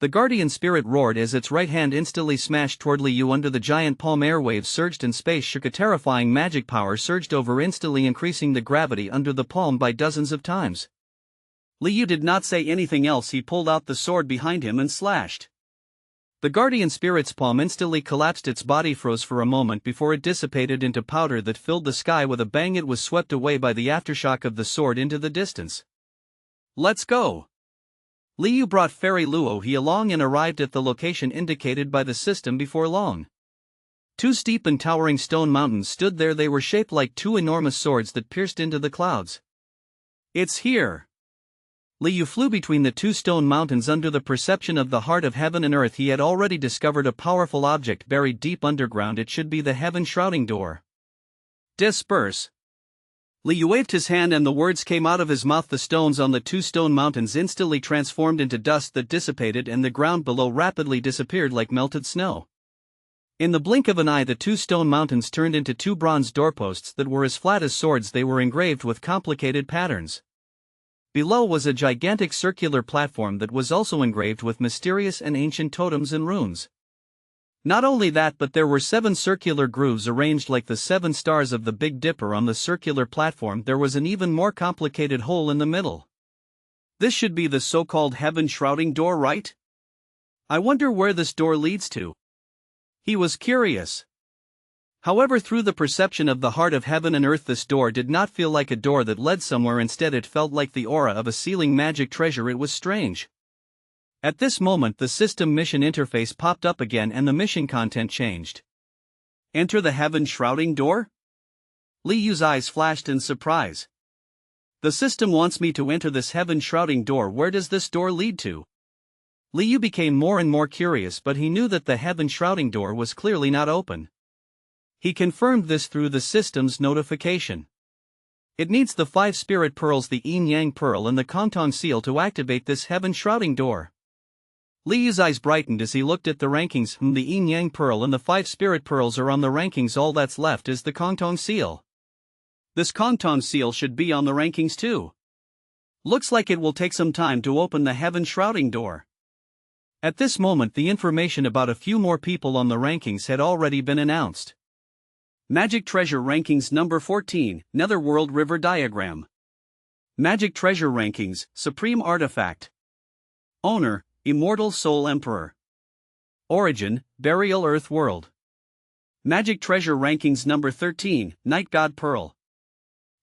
The guardian spirit roared as its right hand instantly smashed toward Li Yu. Under the giant palm, airwaves surged and space shook. A terrifying magic power surged over, instantly increasing the gravity under the palm by dozens of times. Li Yu did not say anything else. He pulled out the sword behind him and slashed. The guardian spirit's palm instantly collapsed. Its body froze for a moment before it dissipated into powder that filled the sky. With a bang, it was swept away by the aftershock of the sword into the distance. Let's go. Li Yu brought Fairy Luo he along and arrived at the location indicated by the system before long. Two steep and towering stone mountains stood there. They were shaped like two enormous swords that pierced into the clouds. It's here. Li Yu flew between the two stone mountains. Under the perception of the heart of heaven and earth, he had already discovered a powerful object buried deep underground. It should be the Heaven Shrouding Door. Disperse. Li Yu waved his hand and the words came out of his mouth. The stones on the two stone mountains instantly transformed into dust that dissipated, and the ground below rapidly disappeared like melted snow. In the blink of an eye, the two stone mountains turned into two bronze doorposts that were as flat as swords. They were engraved with complicated patterns. Below was a gigantic circular platform that was also engraved with mysterious and ancient totems and runes. Not only that, but there were 7 circular grooves arranged like the 7 stars of the Big Dipper on the circular platform. There was an even more complicated hole in the middle. This should be the so-called heaven-shrouding door, right? I wonder where this door leads to. He was curious. However, through the perception of the heart of heaven and earth, this door did not feel like a door that led somewhere. Instead, it felt like the aura of a sealing magic treasure. It was strange. At this moment, the system mission interface popped up again and the mission content changed. Enter the heaven-shrouding door? Li Yu's eyes flashed in surprise. The system wants me to enter this heaven-shrouding door. Where does this door lead to? Li Yu became more and more curious, but he knew that the heaven-shrouding door was clearly not open. He confirmed this through the system's notification. It needs the 5 spirit pearls, the yin-yang pearl and the Kongtong seal to activate this heaven-shrouding door. Li Yu's eyes brightened as he looked at the rankings. The yin-yang pearl and the 5 spirit pearls are on the rankings. All that's left is the Kongtong seal. This Kongtong seal should be on the rankings too. Looks like it will take some time to open the heaven-shrouding door. At this moment, the information about a few more people on the rankings had already been announced. Magic Treasure Rankings Number 14, Netherworld River Diagram. Magic Treasure Rankings, Supreme Artifact. Owner, Immortal Soul Emperor. Origin, Burial Earth World. Magic Treasure Rankings Number 13, Night God Pearl.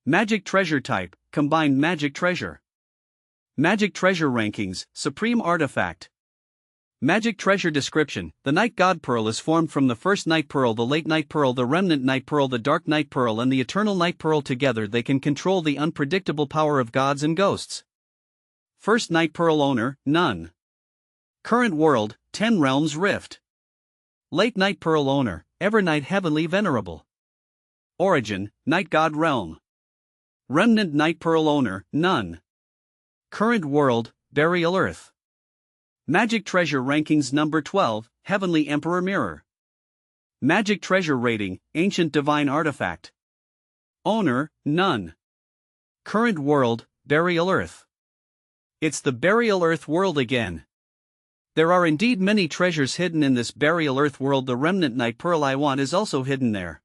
Magic Treasure Type, Combined Magic Treasure. Magic Treasure Rankings, Supreme Artifact. Magic Treasure Description: the Night God Pearl is formed from the First Night Pearl, the Late Night Pearl, the Remnant Night Pearl, the Dark Night Pearl and the Eternal Night Pearl. Together they can control the unpredictable power of gods and ghosts. First Night Pearl Owner, none. Current World, 10 Realms Rift. Late Night Pearl Owner, Evernight Heavenly Venerable. Origin, Night God Realm. Remnant Night Pearl Owner, none. Current World, Burial Earth. Magic Treasure Rankings Number 12, Heavenly Emperor Mirror. Magic Treasure Rating, Ancient Divine Artifact. Owner, none. Current World, Burial Earth. It's the Burial Earth world again. There are indeed many treasures hidden in this Burial Earth world. The Remnant Night Pearl I want is also hidden there.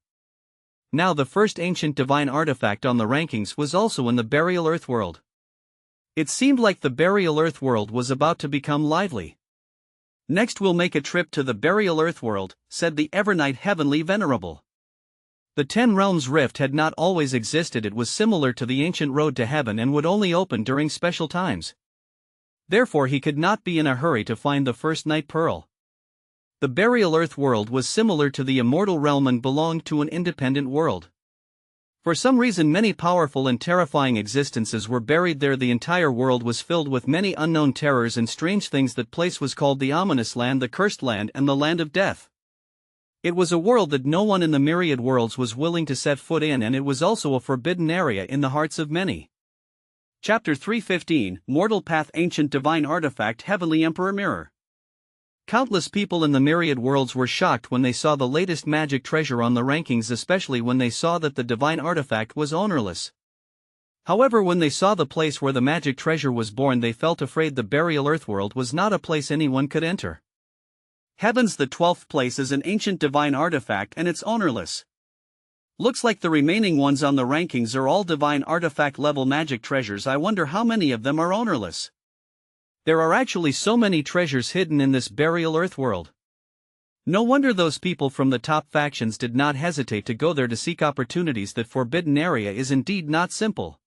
Now the first Ancient Divine Artifact on the rankings was also in the Burial Earth world. It seemed like the Burial Earth world was about to become lively. Next we'll make a trip to the Burial Earth world, said the Evernight Heavenly Venerable. The 10 Realms Rift had not always existed. It was similar to the ancient road to heaven and would only open during special times. Therefore he could not be in a hurry to find the First Night Pearl. The Burial Earth world was similar to the Immortal Realm and belonged to an independent world. For some reason many powerful and terrifying existences were buried there. The entire world was filled with many unknown terrors and strange things. That place was called the Ominous Land, the Cursed Land and the Land of Death. It was a world that no one in the myriad worlds was willing to set foot in, and it was also a forbidden area in the hearts of many. Chapter 315, Mortal Path, Ancient Divine Artifact, Heavenly Emperor Mirror. Countless people in the myriad worlds were shocked when they saw the latest magic treasure on the rankings, especially when they saw that the divine artifact was ownerless. However, when they saw the place where the magic treasure was born, they felt afraid. The Burial Earth world was not a place anyone could enter. Heavens, the 12th place is an ancient divine artifact and it's ownerless. Looks like the remaining ones on the rankings are all divine artifact level magic treasures. I wonder how many of them are ownerless. There are actually so many treasures hidden in this Burial Earth world. No wonder those people from the top factions did not hesitate to go there to seek opportunities. That forbidden area is indeed not simple.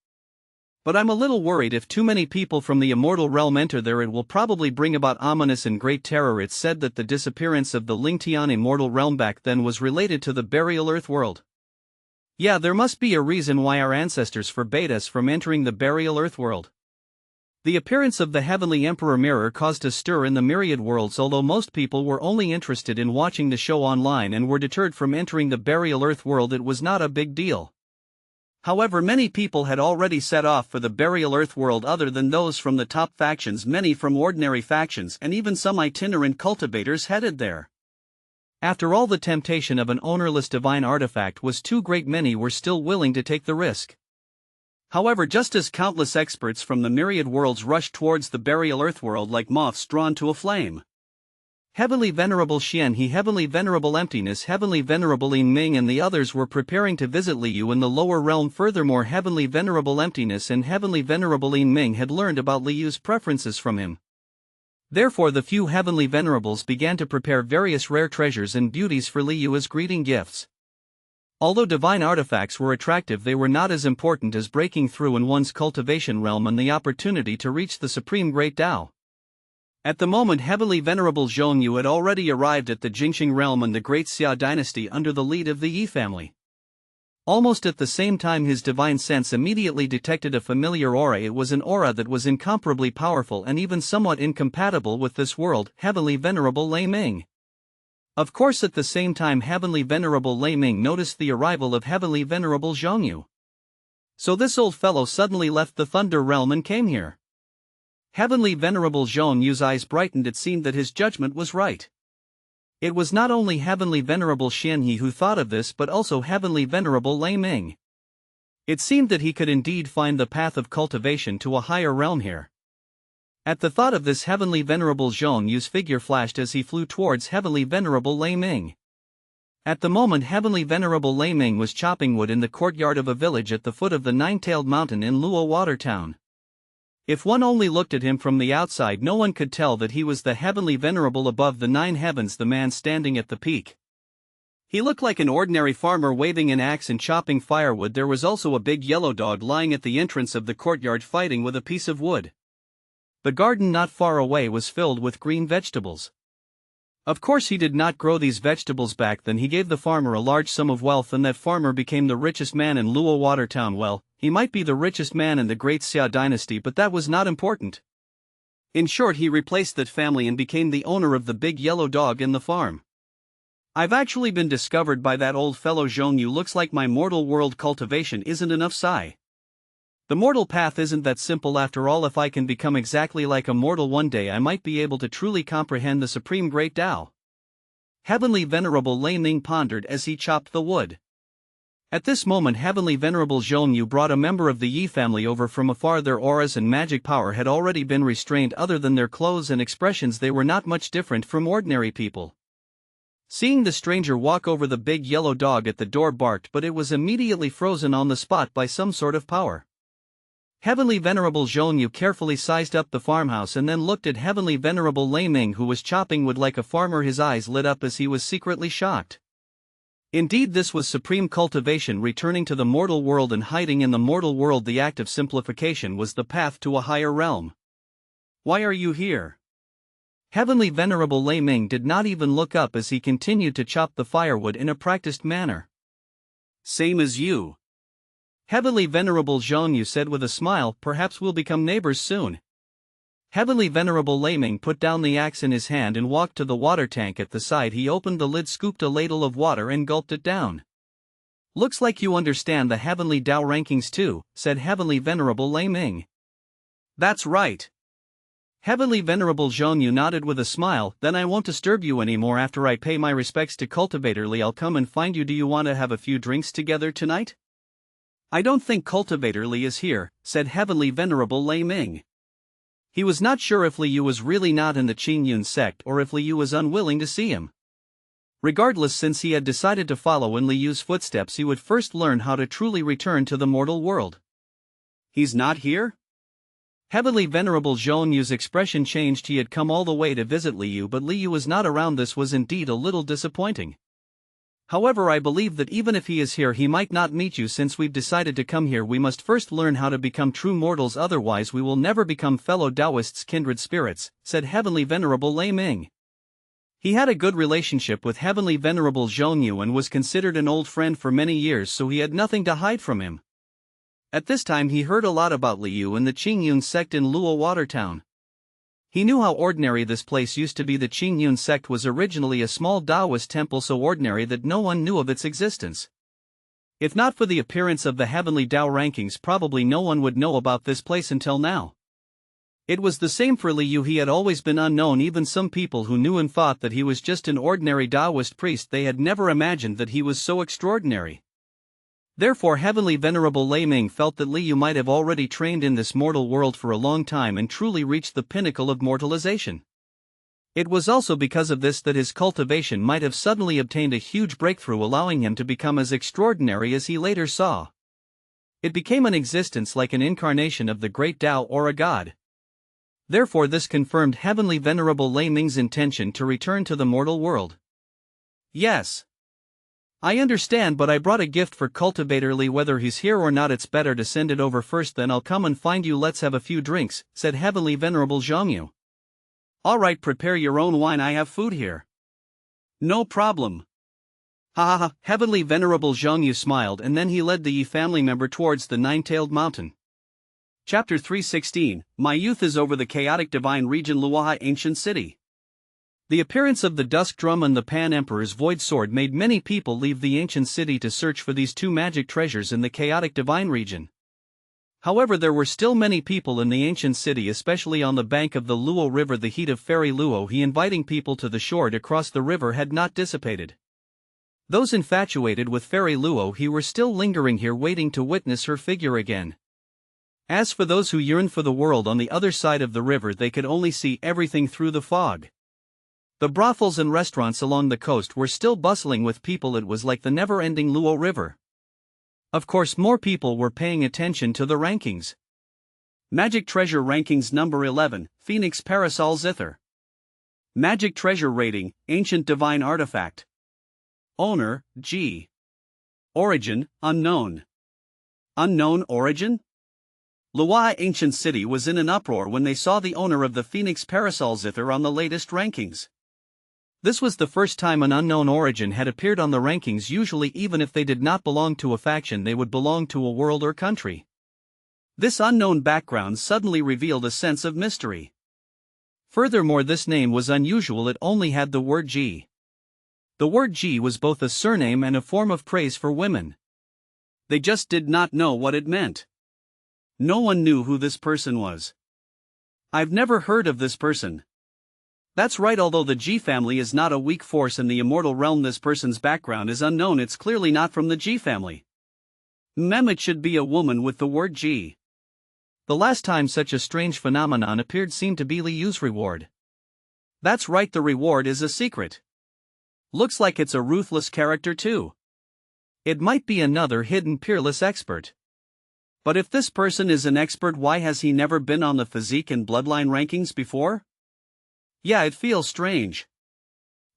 But I'm a little worried if too many people from the Immortal Realm enter there, it will probably bring about ominous and great terror. It's said that the disappearance of the Lingtian Immortal Realm back then was related to the Burial Earth world. Yeah, there must be a reason why our ancestors forbade us from entering the Burial Earth world. The appearance of the Heavenly Emperor Mirror caused a stir in the myriad worlds. Although most people were only interested in watching the show online and were deterred from entering the Burial Earth world, it was not a big deal. However, many people had already set off for the Burial Earth world other than those from the top factions. Many from ordinary factions and even some itinerant cultivators headed there. After all, the temptation of an ownerless divine artifact was too great. Many were still willing to take the risk. However, just as countless experts from the myriad worlds rushed towards the burial earthworld like moths drawn to a flame, Heavenly Venerable Xian He, Heavenly Venerable Emptiness, Heavenly Venerable Yin Ming and the others were preparing to visit Liu in the lower realm. Furthermore, Heavenly Venerable Emptiness and Heavenly Venerable Yin Ming had learned about Liu's preferences from him. Therefore, the few Heavenly Venerables began to prepare various rare treasures and beauties for Liu as greeting gifts. Although divine artifacts were attractive, they were not as important as breaking through in one's cultivation realm and the opportunity to reach the Supreme Great Tao. At the moment, Heavenly Venerable Zhongyu had already arrived at the Jingxing realm and the Great Xia dynasty under the lead of the Yi family. Almost at the same time, his divine sense immediately detected a familiar aura. It was an aura that was incomparably powerful and even somewhat incompatible with this world. Heavenly Venerable Lei Ming. Of course, at the same time, Heavenly Venerable Lei Ming noticed the arrival of Heavenly Venerable Zhongyu. So this old fellow suddenly left the Thunder realm and came here. Heavenly Venerable Zhongyu's eyes brightened. It seemed that his judgment was right. It was not only Heavenly Venerable Xianhe who thought of this, but also Heavenly Venerable Lei Ming. It seemed that he could indeed find the path of cultivation to a higher realm here. At the thought of this, Heavenly Venerable Zhongyu's figure flashed as he flew towards Heavenly Venerable Lei Ming. At the moment, Heavenly Venerable Lei Ming was chopping wood in the courtyard of a village at the foot of the Nine-Tailed Mountain in Luo Water Town. If one only looked at him from the outside, no one could tell that he was the Heavenly Venerable above the 9 heavens, the man standing at the peak. He looked like an ordinary farmer waving an axe and chopping firewood. There was also a big yellow dog lying at the entrance of the courtyard fighting with a piece of wood. The garden not far away was filled with green vegetables. Of course, he did not grow these vegetables back then. He gave the farmer a large sum of wealth and that farmer became the richest man in Luo Water Town. Well, he might be the richest man in the Great Xia dynasty, but that was not important. In short, he replaced that family and became the owner of the big yellow dog in the farm. I've actually been discovered by that old fellow Zhongyu. Looks like my mortal world cultivation isn't enough, sigh. The mortal path isn't that simple after all. If I can become exactly like a mortal one day, I might be able to truly comprehend the Supreme Great Tao. Heavenly Venerable Lei Ming pondered as he chopped the wood. At this moment, Heavenly Venerable Zhongyu brought a member of the Yi family over from afar. Their auras and magic power had already been restrained. Other than their clothes and expressions, they were not much different from ordinary people. Seeing the stranger walk over, the big yellow dog at the door barked, but it was immediately frozen on the spot by some sort of power. Heavenly Venerable Zhongyu carefully sized up the farmhouse and then looked at Heavenly Venerable Lei Ming, who was chopping wood like a farmer. His eyes lit up as he was secretly shocked. Indeed, this was supreme cultivation. Returning to the mortal world and hiding in the mortal world, the act of simplification, was the path to a higher realm. Why are you here? Heavenly Venerable Lei Ming did not even look up as he continued to chop the firewood in a practiced manner. Same as you. Heavenly Venerable Zhongyu said with a smile. Perhaps we'll become neighbors soon. Heavenly Venerable Lei Ming put down the axe in his hand and walked to the water tank at the side. He opened the lid, scooped a ladle of water and gulped it down. Looks like you understand the Heavenly Dao rankings too, said Heavenly Venerable Lei Ming. That's right. Heavenly Venerable Zhongyu nodded with a smile. Then I won't disturb you anymore. After I pay my respects to Cultivator Li, I'll come and find you. Do you want to have a few drinks together tonight? I don't think Cultivator Li is here, said Heavenly Venerable Lei Ming. He was not sure if Liu was really not in the Qingyun sect or if Liu was unwilling to see him. Regardless, since he had decided to follow in Liu's footsteps, he would first learn how to truly return to the mortal world. He's not here? Heavenly Venerable Zhonyu's expression changed. He had come all the way to visit Liu, but Liu was not around. This was indeed a little disappointing. However, I believe that even if he is here, he might not meet you. Since we've decided to come here, we must first learn how to become true mortals, otherwise we will never become fellow Taoists, kindred spirits, said Heavenly Venerable Lei Ming. He had a good relationship with Heavenly Venerable Zhonyu and was considered an old friend for many years, so he had nothing to hide from him. At this time he heard a lot about Liu and the Qingyun sect in Luo Water Town. He knew how ordinary this place used to be. The Qingyun sect was originally a small Taoist temple, so ordinary that no one knew of its existence. If not for the appearance of the Heavenly Dao rankings, probably no one would know about this place until now. It was the same for Liu. He had always been unknown. Even some people who knew him thought that he was just an ordinary Taoist priest. They had never imagined that he was so extraordinary. Therefore Heavenly Venerable Lei Ming felt that Liu might have already trained in this mortal world for a long time and truly reached the pinnacle of mortalization. It was also because of this that his cultivation might have suddenly obtained a huge breakthrough, allowing him to become as extraordinary as he later saw. It became an existence like an incarnation of the great Tao or a god. Therefore this confirmed Heavenly Venerable Lei Ming's intention to return to the mortal world. Yes. I understand, but I brought a gift for Cultivator Li. Whether he's here or not, it's better to send it over first, then I'll come and find you. Let's have a few drinks, said Heavenly Venerable Zhongyu. Alright, prepare your own wine, I have food here. No problem. Ha ha ha. Heavenly Venerable Zhongyu smiled, and then he led the Yi family member towards the nine-tailed mountain. Chapter 316, My Youth is Over. The chaotic divine region, Luohai ancient city. The appearance of the Dusk Drum and the Pan Emperor's Void Sword made many people leave the ancient city to search for these two magic treasures in the chaotic divine region. However, there were still many people in the ancient city, especially on the bank of the Luo River. The heat of Fairy Luo He inviting people to the shore to cross the river had not dissipated. Those infatuated with Fairy Luo He were still lingering here, waiting to witness her figure again. As for those who yearned for the world on the other side of the river, they could only see everything through the fog. The brothels and restaurants along the coast were still bustling with people. It was like the never-ending Luo River. Of course, more people were paying attention to the rankings. Magic Treasure Rankings Number 11, Phoenix Parasol Zither. Magic Treasure Rating, Ancient Divine Artifact. Owner, G. Origin, Unknown. Unknown origin? Luohai ancient city was in an uproar when they saw the owner of the Phoenix Parasol Zither on the latest rankings. This was the first time an unknown origin had appeared on the rankings. Usually, even if they did not belong to a faction, they would belong to a world or country. This unknown background suddenly revealed a sense of mystery. Furthermore, this name was unusual. It only had the word G. The word G was both a surname and a form of praise for women. They just did not know what it meant. No one knew who this person was. I've never heard of this person. That's right, although the G family is not a weak force in the immortal realm, this person's background is unknown. It's clearly not from the G family. It should be a woman with the word G. The last time such a strange phenomenon appeared seemed to be Liu's reward. That's right, the reward is a secret. Looks like it's a ruthless character too. It might be another hidden peerless expert. But if this person is an expert, why has he never been on the physique and bloodline rankings before? Yeah, it feels strange.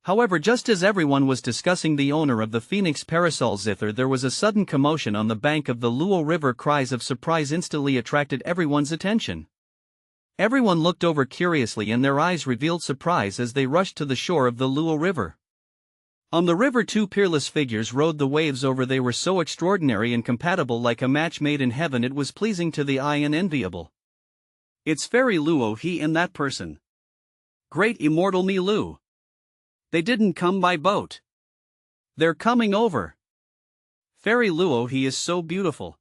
However, just as everyone was discussing the owner of the Phoenix Parasol Zither, there was a sudden commotion on the bank of the Luo River. Cries of surprise instantly attracted everyone's attention. Everyone looked over curiously, and their eyes revealed surprise as they rushed to the shore of the Luo River. On the river, two peerless figures rode the waves over. They were so extraordinary and compatible, like a match made in heaven. It was pleasing to the eye and enviable. It's Fairy Luo He and that person. Great immortal Mi Lu. They didn't come by boat. They're coming over. Fairy Luo He is so beautiful.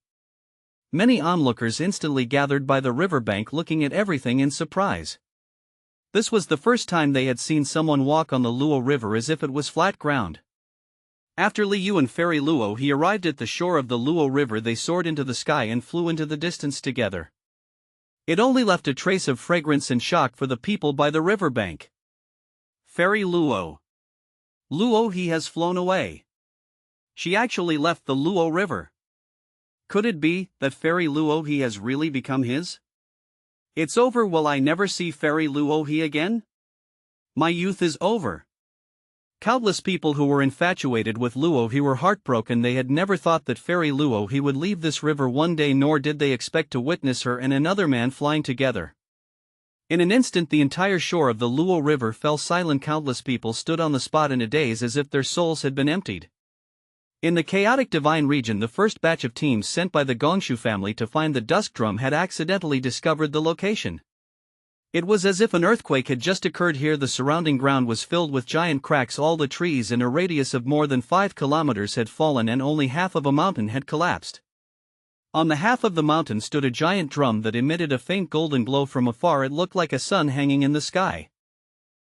Many onlookers instantly gathered by the riverbank, looking at everything in surprise. This was the first time they had seen someone walk on the Luo River as if it was flat ground. After Liu and Fairy Luo He arrived at the shore of the Luo River, they soared into the sky and flew into the distance together. It only left a trace of fragrance and shock for the people by the riverbank. Fairy Luo He has flown away. She actually left the Luo River. Could it be that Fairy Luo He has really become his? It's over. Will I never see Fairy Luo He again? My youth is over. Countless people who were infatuated with Luo He were heartbroken. They had never thought that Fairy Luo He would leave this river one day, nor did they expect to witness her and another man flying together. In an instant, the entire shore of the Luo River fell silent. Countless people stood on the spot in a daze, as if their souls had been emptied. In the chaotic divine region, the first batch of teams sent by the Gongshu family to find the Dusk Drum had accidentally discovered the location. It was as if an earthquake had just occurred here. The surrounding ground was filled with giant cracks. All the trees in a radius of more than 5 kilometers had fallen, and only half of a mountain had collapsed. On the half of the mountain stood a giant drum that emitted a faint golden glow from afar. It looked like a sun hanging in the sky.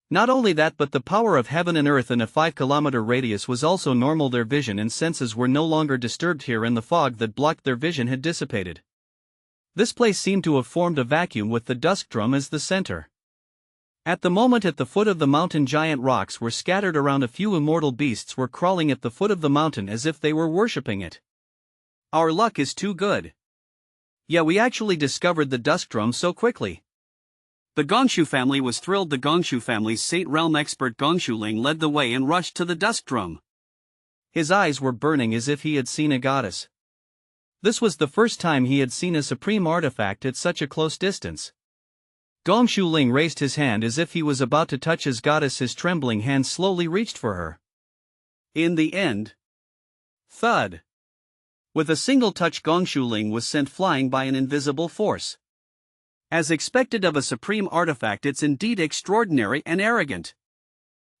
Not only that, but the power of heaven and earth in a 5-kilometer radius was also normal. Their vision and senses were no longer disturbed here, and the fog that blocked their vision had dissipated. This place seemed to have formed a vacuum with the dusk drum as the center. At the moment, at the foot of the mountain, giant rocks were scattered around. A few immortal beasts were crawling at the foot of the mountain as if they were worshipping it. Our luck is too good. Yeah, we actually discovered the dusk drum so quickly. The Gongshu family was thrilled. The Gongshu family's Saint Realm expert Gongshu Ling led the way and rushed to the dusk drum. His eyes were burning as if he had seen a goddess. This was the first time he had seen a supreme artifact at such a close distance. Gongshu Ling raised his hand as if he was about to touch his goddess. His trembling hand slowly reached for her. In the end, thud. With a single touch, Gongshu Ling was sent flying by an invisible force. As expected of a supreme artifact, it's indeed extraordinary and arrogant.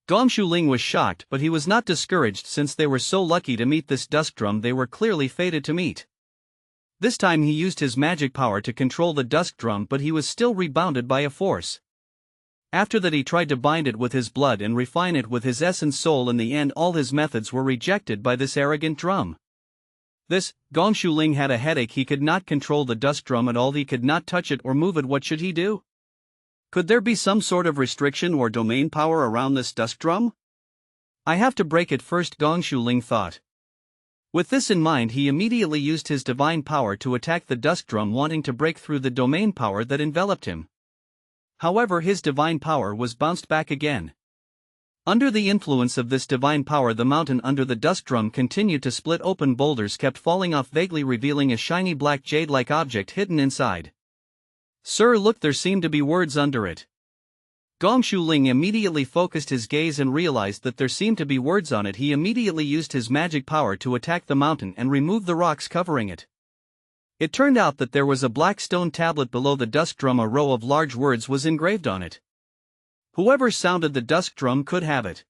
Gongshu Ling was shocked, but he was not discouraged since they were so lucky to meet this dusk drum. They were clearly fated to meet. This time he used his magic power to control the dusk drum, but he was still rebounded by a force. After that, he tried to bind it with his blood and refine it with his essence soul. In the end, all his methods were rejected by this arrogant drum. Gongshu Ling had a headache. He could not control the dusk drum at all. He could not touch it or move it. What should he do? Could there be some sort of restriction or domain power around this dusk drum? I have to break it first, Gongshu Ling thought. With this in mind, he immediately used his divine power to attack the dusk drum, wanting to break through the domain power that enveloped him. However, his divine power was bounced back again. Under the influence of this divine power, the mountain under the dusk drum continued to split open. Boulders kept falling off, vaguely revealing a shiny black jade-like object hidden inside. Sir, look, there seem to be words under it. Gongshu Ling immediately focused his gaze and realized that there seemed to be words on it. He immediately used his magic power to attack the mountain and remove the rocks covering it. It turned out that there was a black stone tablet below the dusk drum. A row of large words was engraved on it. Whoever sounded the dusk drum could have it.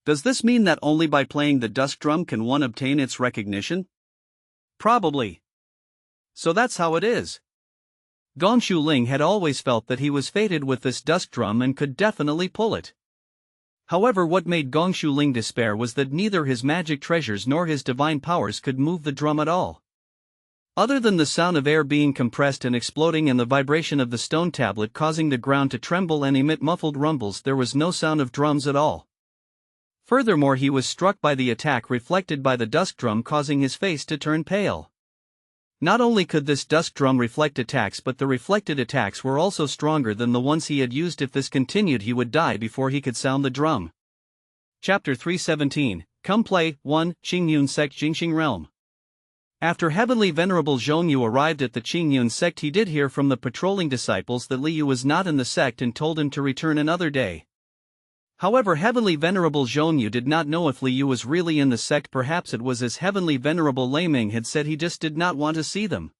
Does this mean that only by playing the dusk drum can one obtain its recognition? Probably. So that's how it is. Gongshu Ling had always felt that he was fated with this dusk drum and could definitely pull it. However, what made Gongshu Ling despair was that neither his magic treasures nor his divine powers could move the drum at all. Other than the sound of air being compressed and exploding and the vibration of the stone tablet causing the ground to tremble and emit muffled rumbles, there was no sound of drums at all. Furthermore, he was struck by the attack reflected by the dusk drum, causing his face to turn pale. Not only could this dusk drum reflect attacks, but the reflected attacks were also stronger than the ones he had used. If this continued, he would die before he could sound the drum. Chapter 317, Come Play 1, Qingyun Sect Jingxing Realm. After Heavenly Venerable Zhongyu arrived at the Qingyun Sect, he did hear from the patrolling disciples that Liu was not in the sect and told him to return another day. However, Heavenly Venerable Zhongyu did not know if Liu was really in the sect. Perhaps it was as Heavenly Venerable Laming had said, he just did not want to see them.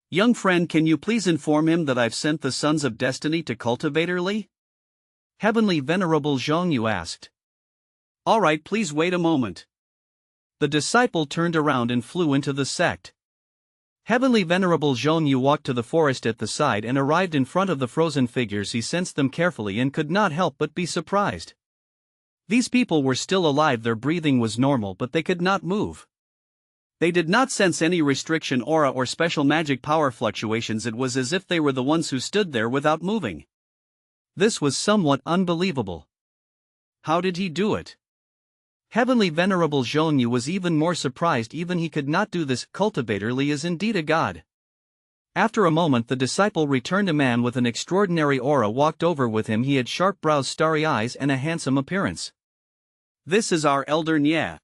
Young friend, can you please inform him that I've sent the Sons of Destiny to Cultivator Li? Heavenly Venerable Zhongyu asked. All right, please wait a moment. The disciple turned around and flew into the sect. Heavenly Venerable Zhongyu walked to the forest at the side and arrived in front of the frozen figures. He sensed them carefully and could not help but be surprised. These people were still alive, their breathing was normal, but they could not move. They did not sense any restriction, aura, or special magic power fluctuations. It was as if they were the ones who stood there without moving. This was somewhat unbelievable. How did he do it? Heavenly Venerable Zhongyu was even more surprised. Even he could not do this. Cultivator Li is indeed a god. After a moment, the disciple returned. A man with an extraordinary aura walked over with him. He had sharp brows, starry eyes, and a handsome appearance. This is our Elder Nye.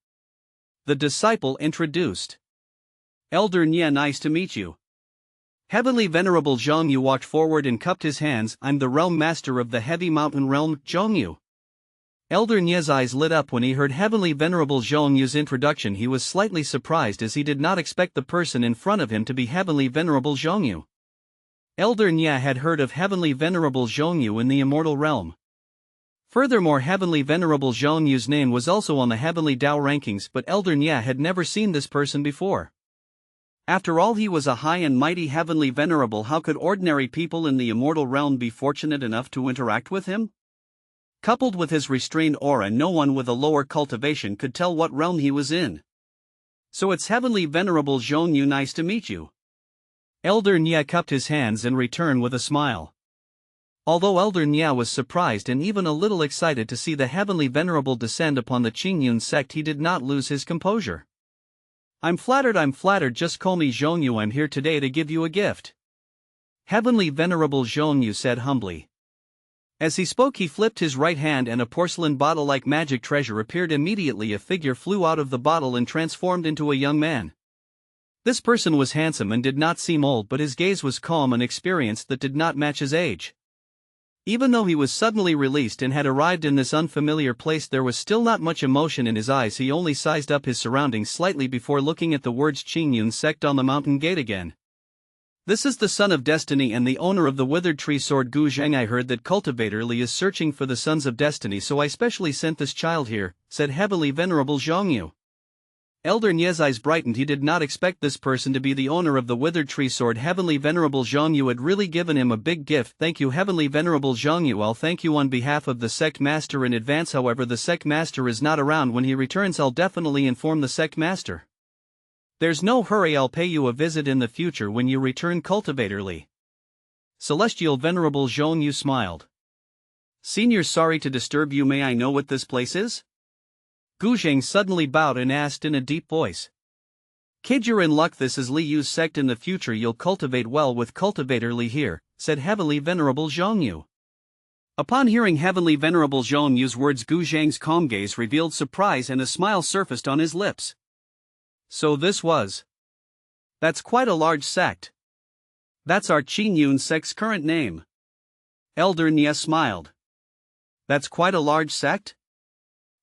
The disciple introduced. Elder Nye, nice to meet you. Heavenly Venerable Zhongyu walked forward and cupped his hands. I'm the Realm Master of the Heavy Mountain Realm, Zhongyu. Elder Nye's eyes lit up when he heard Heavenly Venerable Zhongyu's introduction. He was slightly surprised as he did not expect the person in front of him to be Heavenly Venerable Zhongyu. Elder Nye had heard of Heavenly Venerable Zhongyu in the Immortal Realm. Furthermore, Heavenly Venerable Zhongyu's name was also on the Heavenly Dao rankings, but Elder Nye had never seen this person before. After all, he was a high and mighty heavenly venerable. How could ordinary people in the immortal realm be fortunate enough to interact with him? Coupled with his restrained aura, no one with a lower cultivation could tell what realm he was in. So it's Heavenly Venerable Zhongyu, nice to meet you. Elder Nya cupped his hands in return with a smile. Although Elder Nya was surprised and even a little excited to see the Heavenly Venerable descend upon the Qingyun sect, he did not lose his composure. I'm flattered, just call me Zhongyu. I'm here today to give you a gift. Heavenly Venerable Zhongyu said humbly. As he spoke, he flipped his right hand and a porcelain bottle-like magic treasure appeared. Immediately a figure flew out of the bottle and transformed into a young man. This person was handsome and did not seem old, but his gaze was calm and experienced that did not match his age. Even though he was suddenly released and had arrived in this unfamiliar place, there was still not much emotion in his eyes. He only sized up his surroundings slightly before looking at the words Qingyun sect on the mountain gate again. This is the son of destiny and the owner of the withered tree sword Gu Zheng. I heard that Cultivator Li is searching for the sons of destiny, so I specially sent this child here, said Heavenly Venerable Zhongyu. Elder Nye's eyes brightened. He did not expect this person to be the owner of the withered tree sword. Heavenly Venerable Zhongyu had really given him a big gift. Thank you, Heavenly Venerable Zhongyu. I'll thank you on behalf of the sect master in advance. However, the sect master is not around. When he returns, I'll definitely inform the sect master. There's no hurry, I'll pay you a visit in the future when you return, Cultivator Li. Celestial Venerable Zhongyu smiled. Senior, sorry to disturb you. May I know what this place is? Gu Zheng suddenly bowed and asked in a deep voice. Kid, you're in luck. This is Li Yu's sect. In the future you'll cultivate well with Cultivator Li here, said Heavenly Venerable Zhongyu. Upon hearing Heavenly Venerable Zhongyu's words, Gu Zheng's calm gaze revealed surprise and a smile surfaced on his lips. So this was. That's quite a large sect. That's our Qingyun sect's current name. Elder Nya smiled. That's quite a large sect?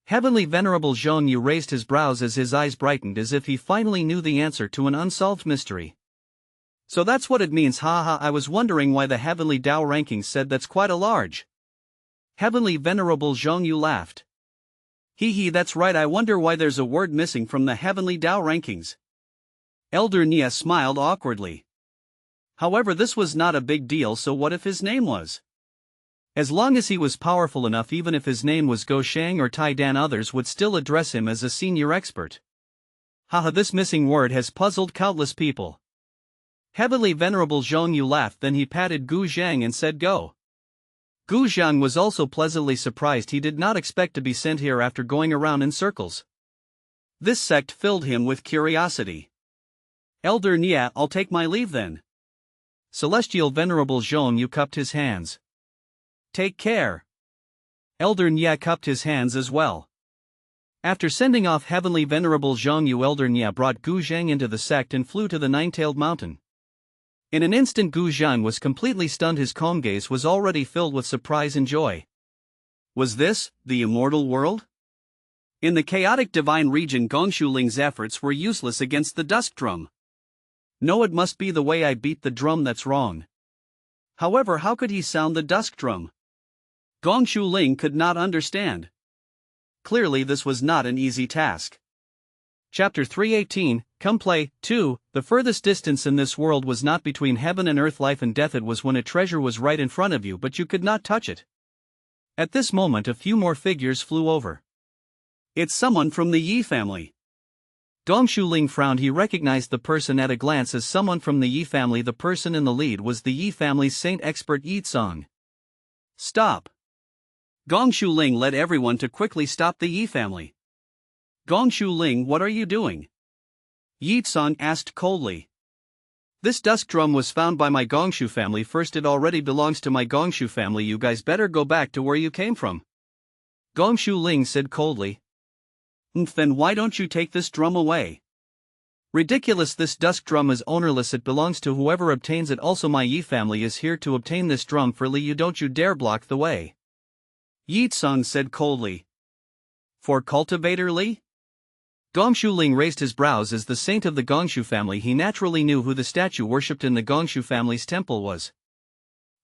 Heavenly Venerable Zhongyu raised his brows as his eyes brightened, as if he finally knew the answer to an unsolved mystery. So that's what it means, haha. I was wondering why the Heavenly Dao rankings said that's quite a large. Heavenly Venerable Zhongyu laughed. Hee, that's right. I wonder why there's a word missing from the Heavenly Dao rankings. Elder Nya smiled awkwardly. However, this was not a big deal, so what if his name was? As long as he was powerful enough, even if his name was Go Shang or Tai Dan, others would still address him as a senior expert. Haha, this missing word has puzzled countless people. Heavenly Venerable Zhongyu laughed, then he patted Gu Zhang and said go. Gu Zhang was also pleasantly surprised. He did not expect to be sent here after going around in circles. This sect filled him with curiosity. Elder Nya, I'll take my leave then. Celestial Venerable Zhongyu cupped his hands. Take care. Elder Nya cupped his hands as well. After sending off Heavenly Venerable Zhongyu, Elder Nya brought Gu Zhang into the sect and flew to the nine-tailed mountain. In an instant, Gu Zhang was completely stunned. His calm gaze was already filled with surprise and joy. Was this the immortal world? In the chaotic divine region, Gongshu Ling's efforts were useless against the dusk drum. No, it must be the way I beat the drum that's wrong. However, how could he sound the dusk drum? Gongshu Ling could not understand. Clearly this was not an easy task. Chapter 318, Come Play, 2. The furthest distance in this world was not between heaven and earth, life and death. It was when a treasure was right in front of you but you could not touch it. At this moment a few more figures flew over. It's someone from the Yi family. Gongshu Ling frowned. He recognized the person at a glance as someone from the Yi family. The person in the lead was the Yi family's saint expert Yi Tsong. Stop. Gongshu Ling led everyone to quickly stop the Yi family. Gongshu Ling, what are you doing? Yi Tsong asked coldly. This dusk drum was found by my Gongshu family first. It already belongs to my Gongshu family. You guys better go back to where you came from. Gongshu Ling said coldly. Then why don't you take this drum away? Ridiculous, this dusk drum is ownerless. It belongs to whoever obtains it. Also, my Yi family is here to obtain this drum for Li Yu. Don't you dare block the way. Yi Tsong said coldly. For Cultivator Li? Gongshu Ling raised his brows. As the saint of the Gongshu family, he naturally knew who the statue worshipped in the Gongshu family's temple was.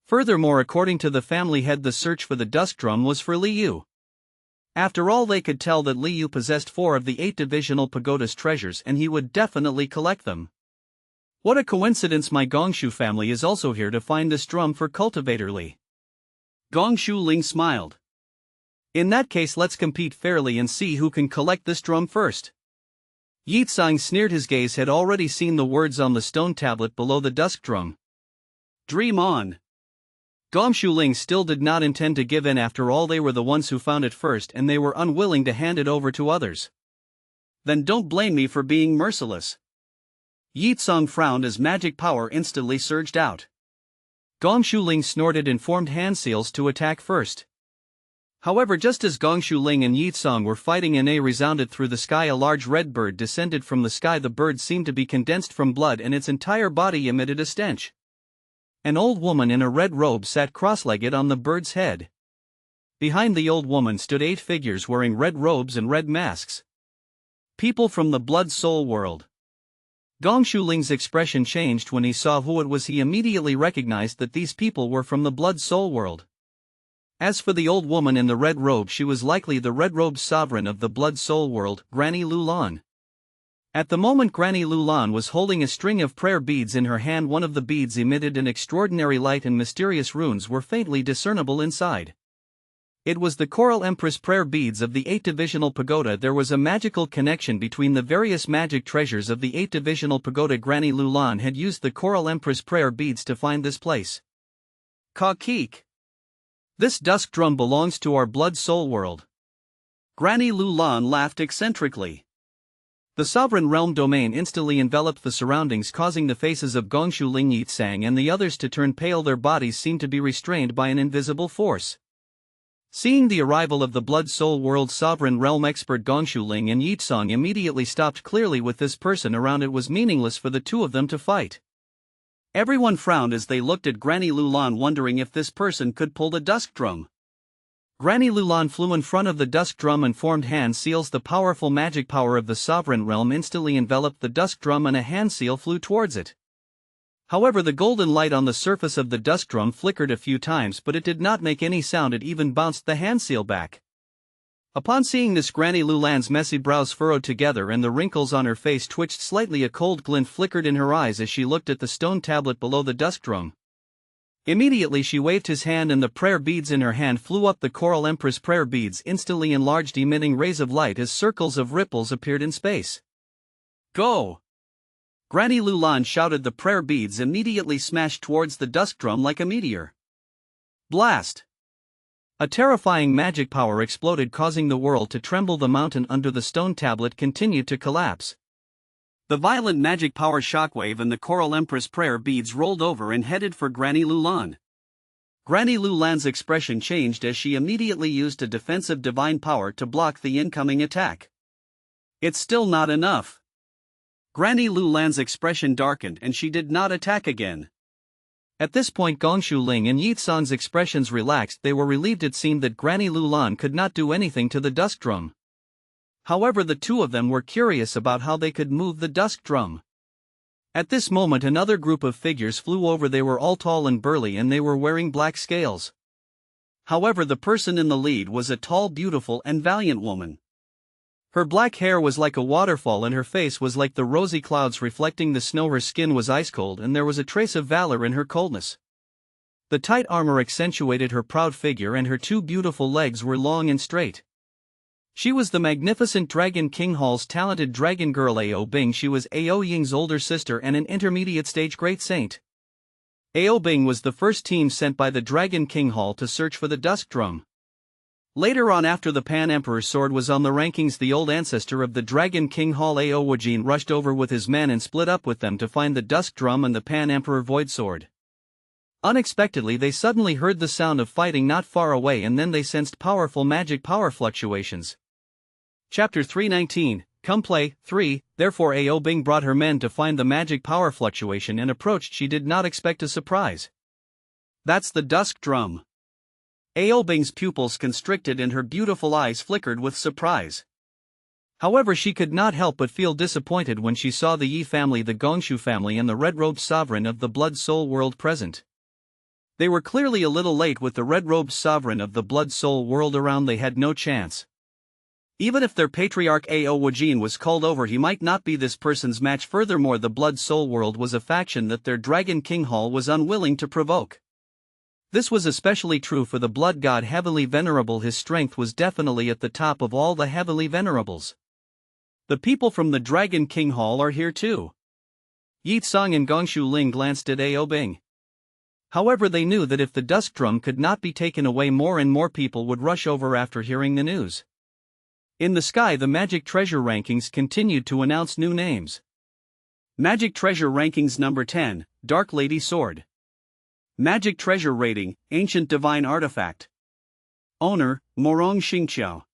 Furthermore, according to the family head, the search for the dusk drum was for Li Yu. After all, they could tell that Li Yu possessed 4 of the 8 divisional pagoda's treasures and he would definitely collect them. What a coincidence, my Gongshu family is also here to find this drum for Cultivator Li. Gongshu Ling smiled. In that case, let's compete fairly and see who can collect this drum first. Yi Tsang sneered. His gaze had already seen the words on the stone tablet below the dusk drum. Dream on. Gongshu Ling still did not intend to give in. After all, they were the ones who found it first and they were unwilling to hand it over to others. Then don't blame me for being merciless. Yi Tsang frowned as magic power instantly surged out. Gongshu Ling snorted and formed hand seals to attack first. However, just as Gongshu Ling and Yi Tsang were fighting, an A resounded through the sky. A large red bird descended from the sky. The bird seemed to be condensed from blood and its entire body emitted a stench. An old woman in a red robe sat cross-legged on the bird's head. Behind the old woman stood 8 figures wearing red robes and red masks. People from the Blood Soul world. Gongshu Ling's expression changed when he saw who it was. He immediately recognized that these people were from the Blood Soul world. As for the old woman in the red robe, she was likely the red-robed sovereign of the Blood Soul world, Granny Lulan. At the moment, Granny Lulan was holding a string of prayer beads in her hand. One of the beads emitted an extraordinary light and mysterious runes were faintly discernible inside. It was the Coral Empress prayer beads of the 8-divisional pagoda. There was a magical connection between the various magic treasures of the 8-divisional pagoda. Granny Lulan had used the Coral Empress prayer beads to find this place. Ka-keek. This dusk drum belongs to our Blood Soul world. Granny Lulan laughed eccentrically. The sovereign realm domain instantly enveloped the surroundings, causing the faces of Gongshu Ling, Yi Tsang and the others to turn pale. Their bodies seemed to be restrained by an invisible force. Seeing the arrival of the Blood Soul world sovereign realm expert, Gongshu Ling and Yi Tsang immediately stopped. Clearly, with this person around, it was meaningless for the two of them to fight. Everyone frowned as they looked at Granny Lulan, wondering if this person could pull the dusk drum. Granny Lulan flew in front of the dusk drum and formed hand seals. The powerful magic power of the sovereign realm instantly enveloped the dusk drum and a hand seal flew towards it. However, the golden light on the surface of the dusk drum flickered a few times, but it did not make any sound. It even bounced the hand seal back. Upon seeing this, Granny Lulan's messy brows furrowed together and the wrinkles on her face twitched slightly. A cold glint flickered in her eyes as she looked at the stone tablet below the dusk drum. Immediately she waved his hand and the prayer beads in her hand flew up. The Coral Empress prayer beads instantly enlarged, emitting rays of light as circles of ripples appeared in space. Go! Granny Lulan shouted. The prayer beads immediately smashed towards the dusk drum like a meteor. Blast! A terrifying magic power exploded, causing the world to tremble. The mountain under the stone tablet continued to collapse. The violent magic power shockwave and the Coral Empress prayer beads rolled over and headed for Granny Lulan. Granny Lulan's expression changed as she immediately used a defensive divine power to block the incoming attack. It's still not enough. Granny Lulan's expression darkened and she did not attack again. At this point, Gongshu Ling and Yi Tsang's expressions relaxed. They were relieved. It seemed that Granny Lulan could not do anything to the dusk drum. However, the two of them were curious about how they could move the dusk drum. At this moment, another group of figures flew over. They were all tall and burly and they were wearing black scales. However, the person in the lead was a tall, beautiful and valiant woman. Her black hair was like a waterfall and her face was like the rosy clouds reflecting the snow. Her skin was ice cold and there was a trace of valor in her coldness. The tight armor accentuated her proud figure and her two beautiful legs were long and straight. She was the magnificent Dragon King Hall's talented dragon girl Ao Bing. She was Ao Ying's older sister and an intermediate stage great saint. Ao Bing was the first team sent by the Dragon King Hall to search for the dusk drum. Later on, after the Pan Emperor's sword was on the rankings, the old ancestor of the Dragon King Hall, Ao Wajin, rushed over with his men and split up with them to find the dusk drum and the Pan Emperor Void Sword. Unexpectedly, they suddenly heard the sound of fighting not far away and then they sensed powerful magic power fluctuations. Chapter 319, Come Play, 3, Therefore Ao Bing brought her men to find the magic power fluctuation and approached. She did not expect a surprise. That's the dusk drum. Ao Bing's pupils constricted and her beautiful eyes flickered with surprise. However, she could not help but feel disappointed when she saw the Yi family, the Gongshu family and the red-robed sovereign of the Blood Soul world present. They were clearly a little late with the red-robed sovereign of the Blood Soul world around. They had no chance. Even if their patriarch Ao Wajin was called over, he might not be this person's match. Furthermore, the Blood Soul World was a faction that their Dragon King Hall was unwilling to provoke. This was especially true for the Blood God Heavenly Venerable. His strength was definitely at the top of all the Heavenly Venerables. The people from the Dragon King Hall are here too. Yi Tsang and Gongshu Ling glanced at Ao Bing. However, they knew that if the Dusk Drum could not be taken away, more and more people would rush over after hearing the news. In the sky, the Magic Treasure Rankings continued to announce new names. Magic Treasure Rankings number 10, Dark Lady Sword. Magic Treasure Rating, Ancient Divine Artifact. Owner, Morong Xingqiao.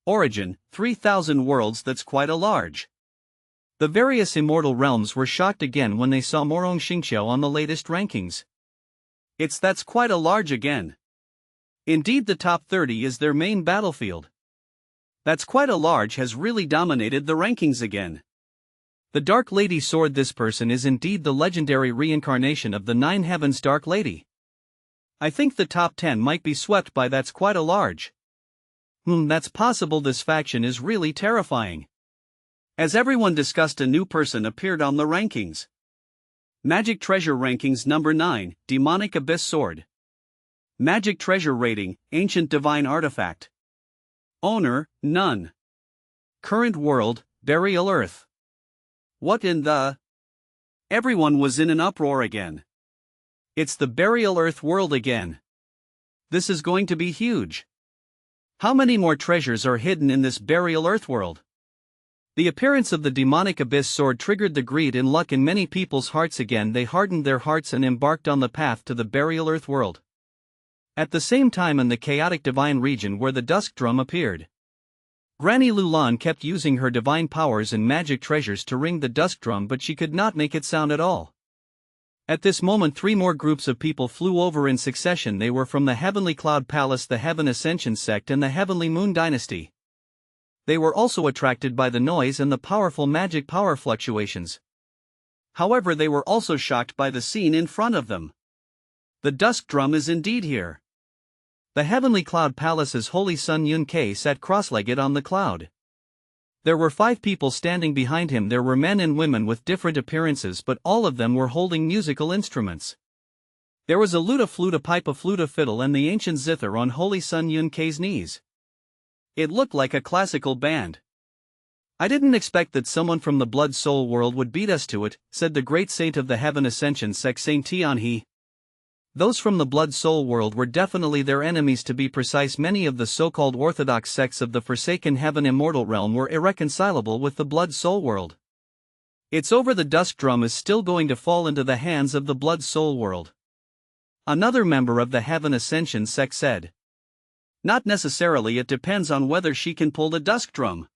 Origin, 3,000 worlds. That's quite a large. The various immortal realms were shocked again when they saw Morong Xingqiao on the latest rankings. That's quite a large again. Indeed, the top 30 is their main battlefield. That's quite a large has really dominated the rankings again. The Dark Lady Sword. This person is indeed the legendary reincarnation of the Nine Heavens Dark Lady. I think the top 10 might be swept by that's quite a large. That's possible. This faction is really terrifying. As everyone discussed, a new person appeared on the rankings. Magic Treasure Rankings number 9, Demonic Abyss Sword. Magic Treasure Rating, Ancient Divine Artifact. Owner, none. Current world, Burial Earth. What in the? Everyone was in an uproar again. It's the Burial Earth world again. This is going to be huge. How many more treasures are hidden in this Burial Earth world? The appearance of the Demonic Abyss Sword triggered the greed and luck in many people's hearts again. They hardened their hearts and embarked on the path to the Burial Earth world. At the same time, in the chaotic divine region where the Dusk Drum appeared, Granny Lulan kept using her divine powers and magic treasures to ring the Dusk Drum, but she could not make it sound at all. At this moment, 3 more groups of people flew over in succession. They were from the Heavenly Cloud Palace, the Heaven Ascension Sect, and the Heavenly Moon Dynasty. They were also attracted by the noise and the powerful magic power fluctuations. However, they were also shocked by the scene in front of them. The Dusk Drum is indeed here. The Heavenly Cloud Palace's Holy Son Yun Kei sat cross-legged on the cloud. There were 5 people standing behind him. There were men and women with different appearances, but all of them were holding musical instruments. There was a lute, a flute, a pipe, a flute, a fiddle, and the ancient zither on Holy Son Yun Kei's knees. It looked like a classical band. I didn't expect that someone from the Blood Soul world would beat us to it, said the great saint of the Heaven Ascension Sect, Saint Tianhe. Those from the Blood Soul world were definitely their enemies. To be precise, many of the so-called orthodox sects of the Forsaken Heaven Immortal Realm were irreconcilable with the Blood Soul world. It's over. The Dusk Drum is still going to fall into the hands of the Blood Soul world. Another member of the Heaven Ascension Sect said. Not necessarily, it depends on whether she can pull the Dusk Drum.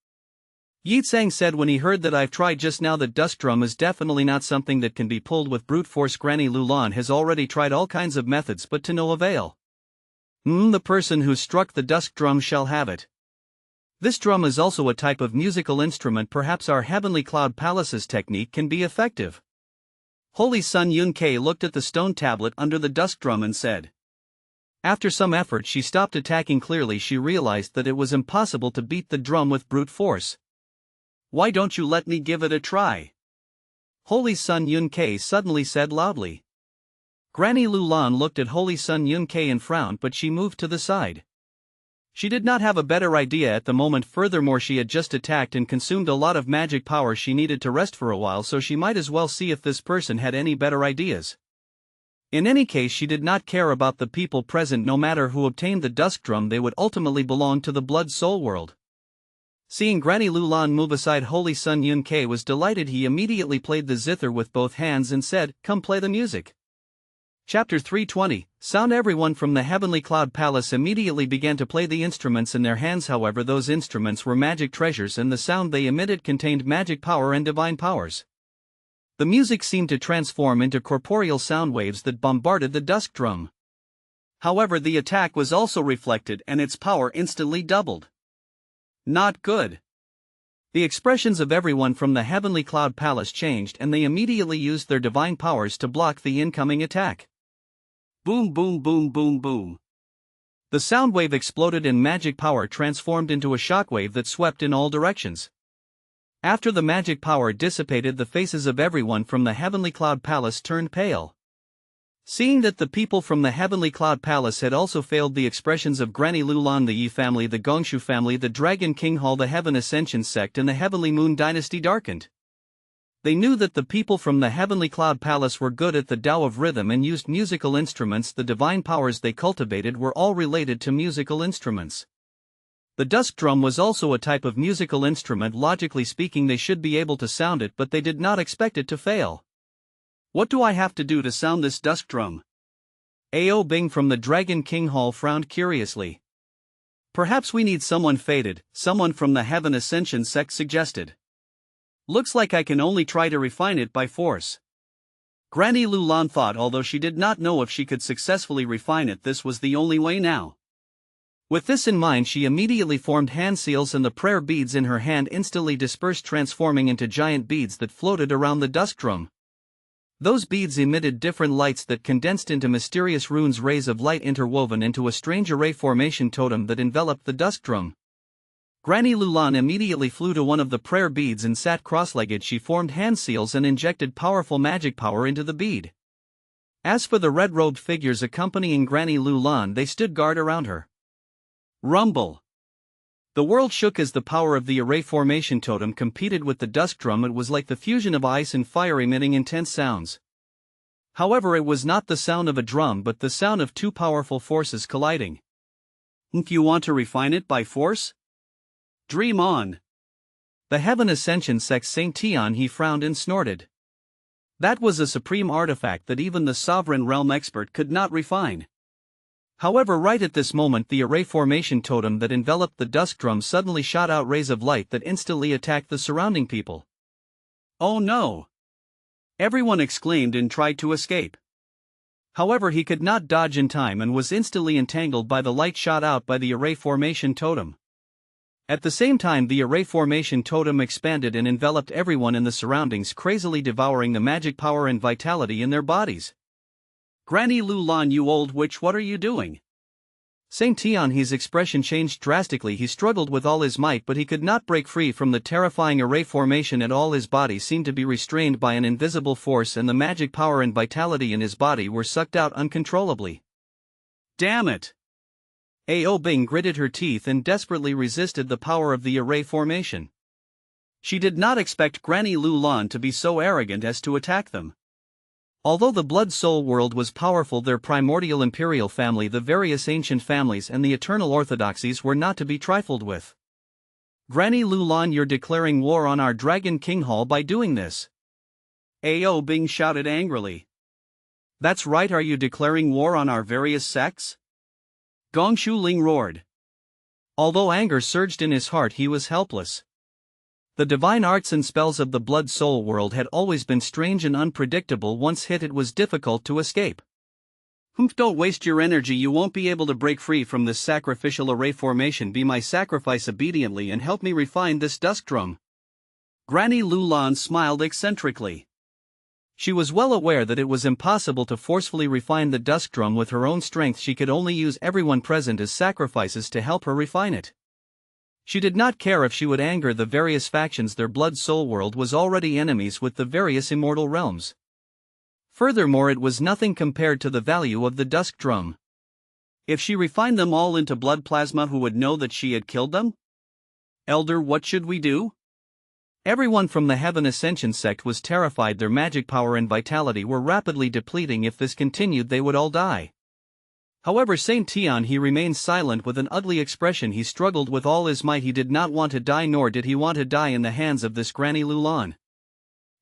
Yi Tsang said when he heard that. I've tried just now. The Dusk Drum is definitely not something that can be pulled with brute force. Granny Lulan has already tried all kinds of methods, but to no avail. The person who struck the Dusk Drum shall have it. This drum is also a type of musical instrument. Perhaps our Heavenly Cloud Palace's technique can be effective. Holy Son Yun Kei looked at the stone tablet under the Dusk Drum and said. After some effort, she stopped attacking. Clearly, she realized that it was impossible to beat the drum with brute force. Why don't you let me give it a try? Holy Son Yun Kei suddenly said loudly. Granny Lulan looked at Holy Son Yun Kei and frowned, but she moved to the side. She did not have a better idea at the moment. Furthermore, she had just attacked and consumed a lot of magic power. She needed to rest for a while, so she might as well see if this person had any better ideas. In any case, she did not care about the people present. No matter who obtained the Dusk Drum, they would ultimately belong to the Blood Soul world. Seeing Granny Lulan move aside, Holy Son Yun Kei was delighted. He immediately played the zither with both hands and said, "Come play the music." Chapter 320, Sound. Everyone from the Heavenly Cloud Palace immediately began to play the instruments in their hands. However, those instruments were magic treasures, and the sound they emitted contained magic power and divine powers. The music seemed to transform into corporeal sound waves that bombarded the Dusk Drum. However, the attack was also reflected and its power instantly doubled. Not good. The expressions of everyone from the Heavenly Cloud Palace changed, and they immediately used their divine powers to block the incoming attack. Boom, boom, boom, boom, boom. The sound wave exploded and magic power transformed into a shockwave that swept in all directions. After the magic power dissipated, the faces of everyone from the Heavenly Cloud Palace turned pale. Seeing that the people from the Heavenly Cloud Palace had also failed, the expressions of Granny Lulan, the Yi family, the Gongshu family, the Dragon King Hall, the Heaven Ascension Sect and the Heavenly Moon Dynasty darkened. They knew that the people from the Heavenly Cloud Palace were good at the Tao of rhythm and used musical instruments. The divine powers they cultivated were all related to musical instruments. The dusk drum was also a type of musical instrument. Logically speaking, they should be able to sound it, but they did not expect it to fail. What do I have to do to sound this dusk drum? Ao Bing from the Dragon King Hall frowned curiously. Perhaps we need someone fated, someone from the Heaven Ascension Sect suggested. Looks like I can only try to refine it by force. Granny Lulan thought, although she did not know if she could successfully refine it, this was the only way now. With this in mind, she immediately formed hand seals, and the prayer beads in her hand instantly dispersed, transforming into giant beads that floated around the dusk drum. Those beads emitted different lights that condensed into mysterious runes, rays of light interwoven into a strange array formation totem that enveloped the dusk drum. Granny Lulan immediately flew to one of the prayer beads and sat cross-legged. She formed hand seals and injected powerful magic power into the bead. As for the red-robed figures accompanying Granny Lulan, they stood guard around her. Rumble. The world shook as the power of the array formation totem competed with the dusk drum. It was like the fusion of ice and fire, emitting intense sounds. However, it was not the sound of a drum but the sound of two powerful forces colliding. If you want to refine it by force? Dream on. The Heaven Ascension Sect Saint Tian, he frowned and snorted. That was a supreme artifact that even the Sovereign Realm expert could not refine. However, right at this moment, the array formation totem that enveloped the dusk drum suddenly shot out rays of light that instantly attacked the surrounding people. Oh no! Everyone exclaimed and tried to escape. However, he could not dodge in time and was instantly entangled by the light shot out by the array formation totem. At the same time, the array formation totem expanded and enveloped everyone in the surroundings, crazily devouring the magic power and vitality in their bodies. Granny Lulan, you old witch, what are you doing? Saint Tian, his expression changed drastically. He struggled with all his might, but he could not break free from the terrifying array formation, and all his body seemed to be restrained by an invisible force, and the magic power and vitality in his body were sucked out uncontrollably. Damn it! Ao Bing gritted her teeth and desperately resisted the power of the array formation. She did not expect Granny Lulan to be so arrogant as to attack them. Although the Blood Soul world was powerful, their primordial imperial family, the various ancient families and the eternal orthodoxies were not to be trifled with. Granny Lulan, you're declaring war on our Dragon King Hall by doing this. Ao Bing shouted angrily. That's right, are you declaring war on our various sects? Gongshu Ling roared. Although anger surged in his heart, he was helpless. The divine arts and spells of the Blood Soul world had always been strange and unpredictable. Once hit, it was difficult to escape. Don't waste your energy, you won't be able to break free from this sacrificial array formation. Be my sacrifice obediently and help me refine this dusk drum. Granny Lulan smiled eccentrically. She was well aware that it was impossible to forcefully refine the dusk drum with her own strength. She could only use everyone present as sacrifices to help her refine it. She did not care if she would anger the various factions. Their Blood Soul world was already enemies with the various immortal realms. Furthermore, it was nothing compared to the value of the dusk drum. If she refined them all into blood plasma, who would know that she had killed them? Elder, what should we do? Everyone from the Heaven Ascension Sect was terrified. Their magic power and vitality were rapidly depleting. If this continued, they would all die. However, Saint Tian, he remained silent with an ugly expression. He struggled with all his might. He did not want to die, nor did he want to die in the hands of this Granny Lulan.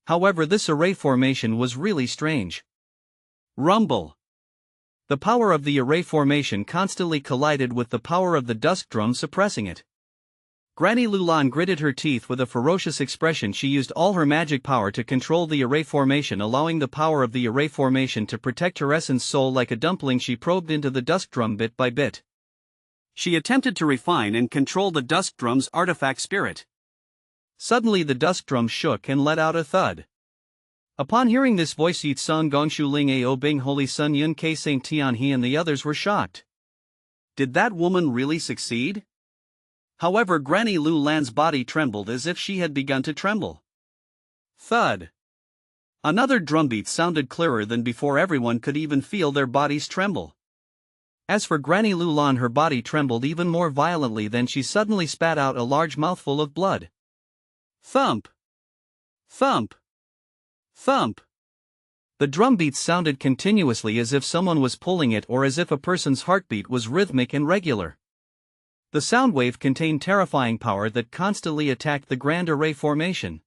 However, this array formation was really strange. Rumble. The power of the array formation constantly collided with the power of the dusk drum, suppressing it. Granny Lulan gritted her teeth with a ferocious expression. She used all her magic power to control the array formation, allowing the power of the array formation to protect her essence soul. Like a dumpling, she probed into the dusk drum bit by bit. She attempted to refine and control the dusk drum's artifact spirit. Suddenly the dusk drum shook and let out a thud. Upon hearing this voice, Yi Tsung, Gongshu Ling, Ao Bing, Holy Sun Yun K, Saint Tian, he and the others were shocked. Did that woman really succeed? However, Granny Lu Lan's body trembled as if she had begun to tremble. Thud. Another drumbeat sounded clearer than before. Everyone could even feel their bodies tremble. As for Granny Lu Lan, her body trembled even more violently. Then she suddenly spat out a large mouthful of blood. Thump! Thump! Thump! The drumbeats sounded continuously, as if someone was pulling it or as if a person's heartbeat was rhythmic and regular. The sound wave contained terrifying power that constantly attacked the Grand Array formation.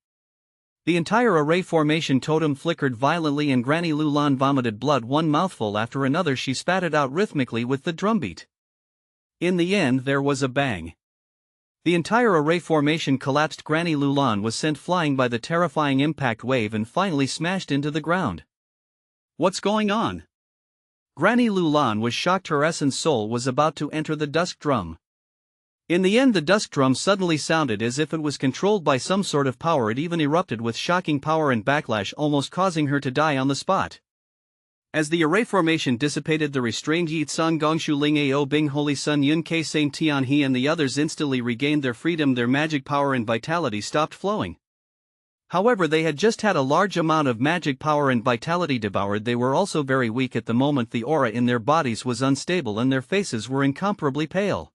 The entire array formation totem flickered violently and Granny Lu Lan vomited blood one mouthful after another. She spat it out rhythmically with the drumbeat. In the end, there was a bang. The entire array formation collapsed. Granny Lu Lan was sent flying by the terrifying impact wave and finally smashed into the ground. What's going on? Granny Lu Lan was shocked. Her essence soul was about to enter the dusk drum. In the end, the dusk drum suddenly sounded as if it was controlled by some sort of power. It even erupted with shocking power and backlash, almost causing her to die on the spot. As the array formation dissipated, the restrained Yi Tsang Gongshu Ling Ao Bing Holy Sun Yun Ke Saint Tian He and the others instantly regained their freedom. Their magic power and vitality stopped flowing. However, they had just had a large amount of magic power and vitality devoured. They were also very weak at the moment. The aura in their bodies was unstable and their faces were incomparably pale.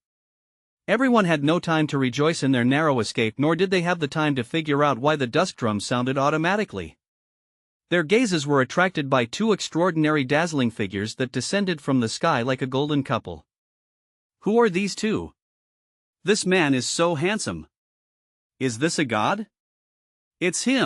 Everyone had no time to rejoice in their narrow escape, nor did they have the time to figure out why the dusk drum sounded automatically. Their gazes were attracted by two extraordinary dazzling figures that descended from the sky like a golden couple. Who are these two? This man is so handsome. Is this a god? It's him.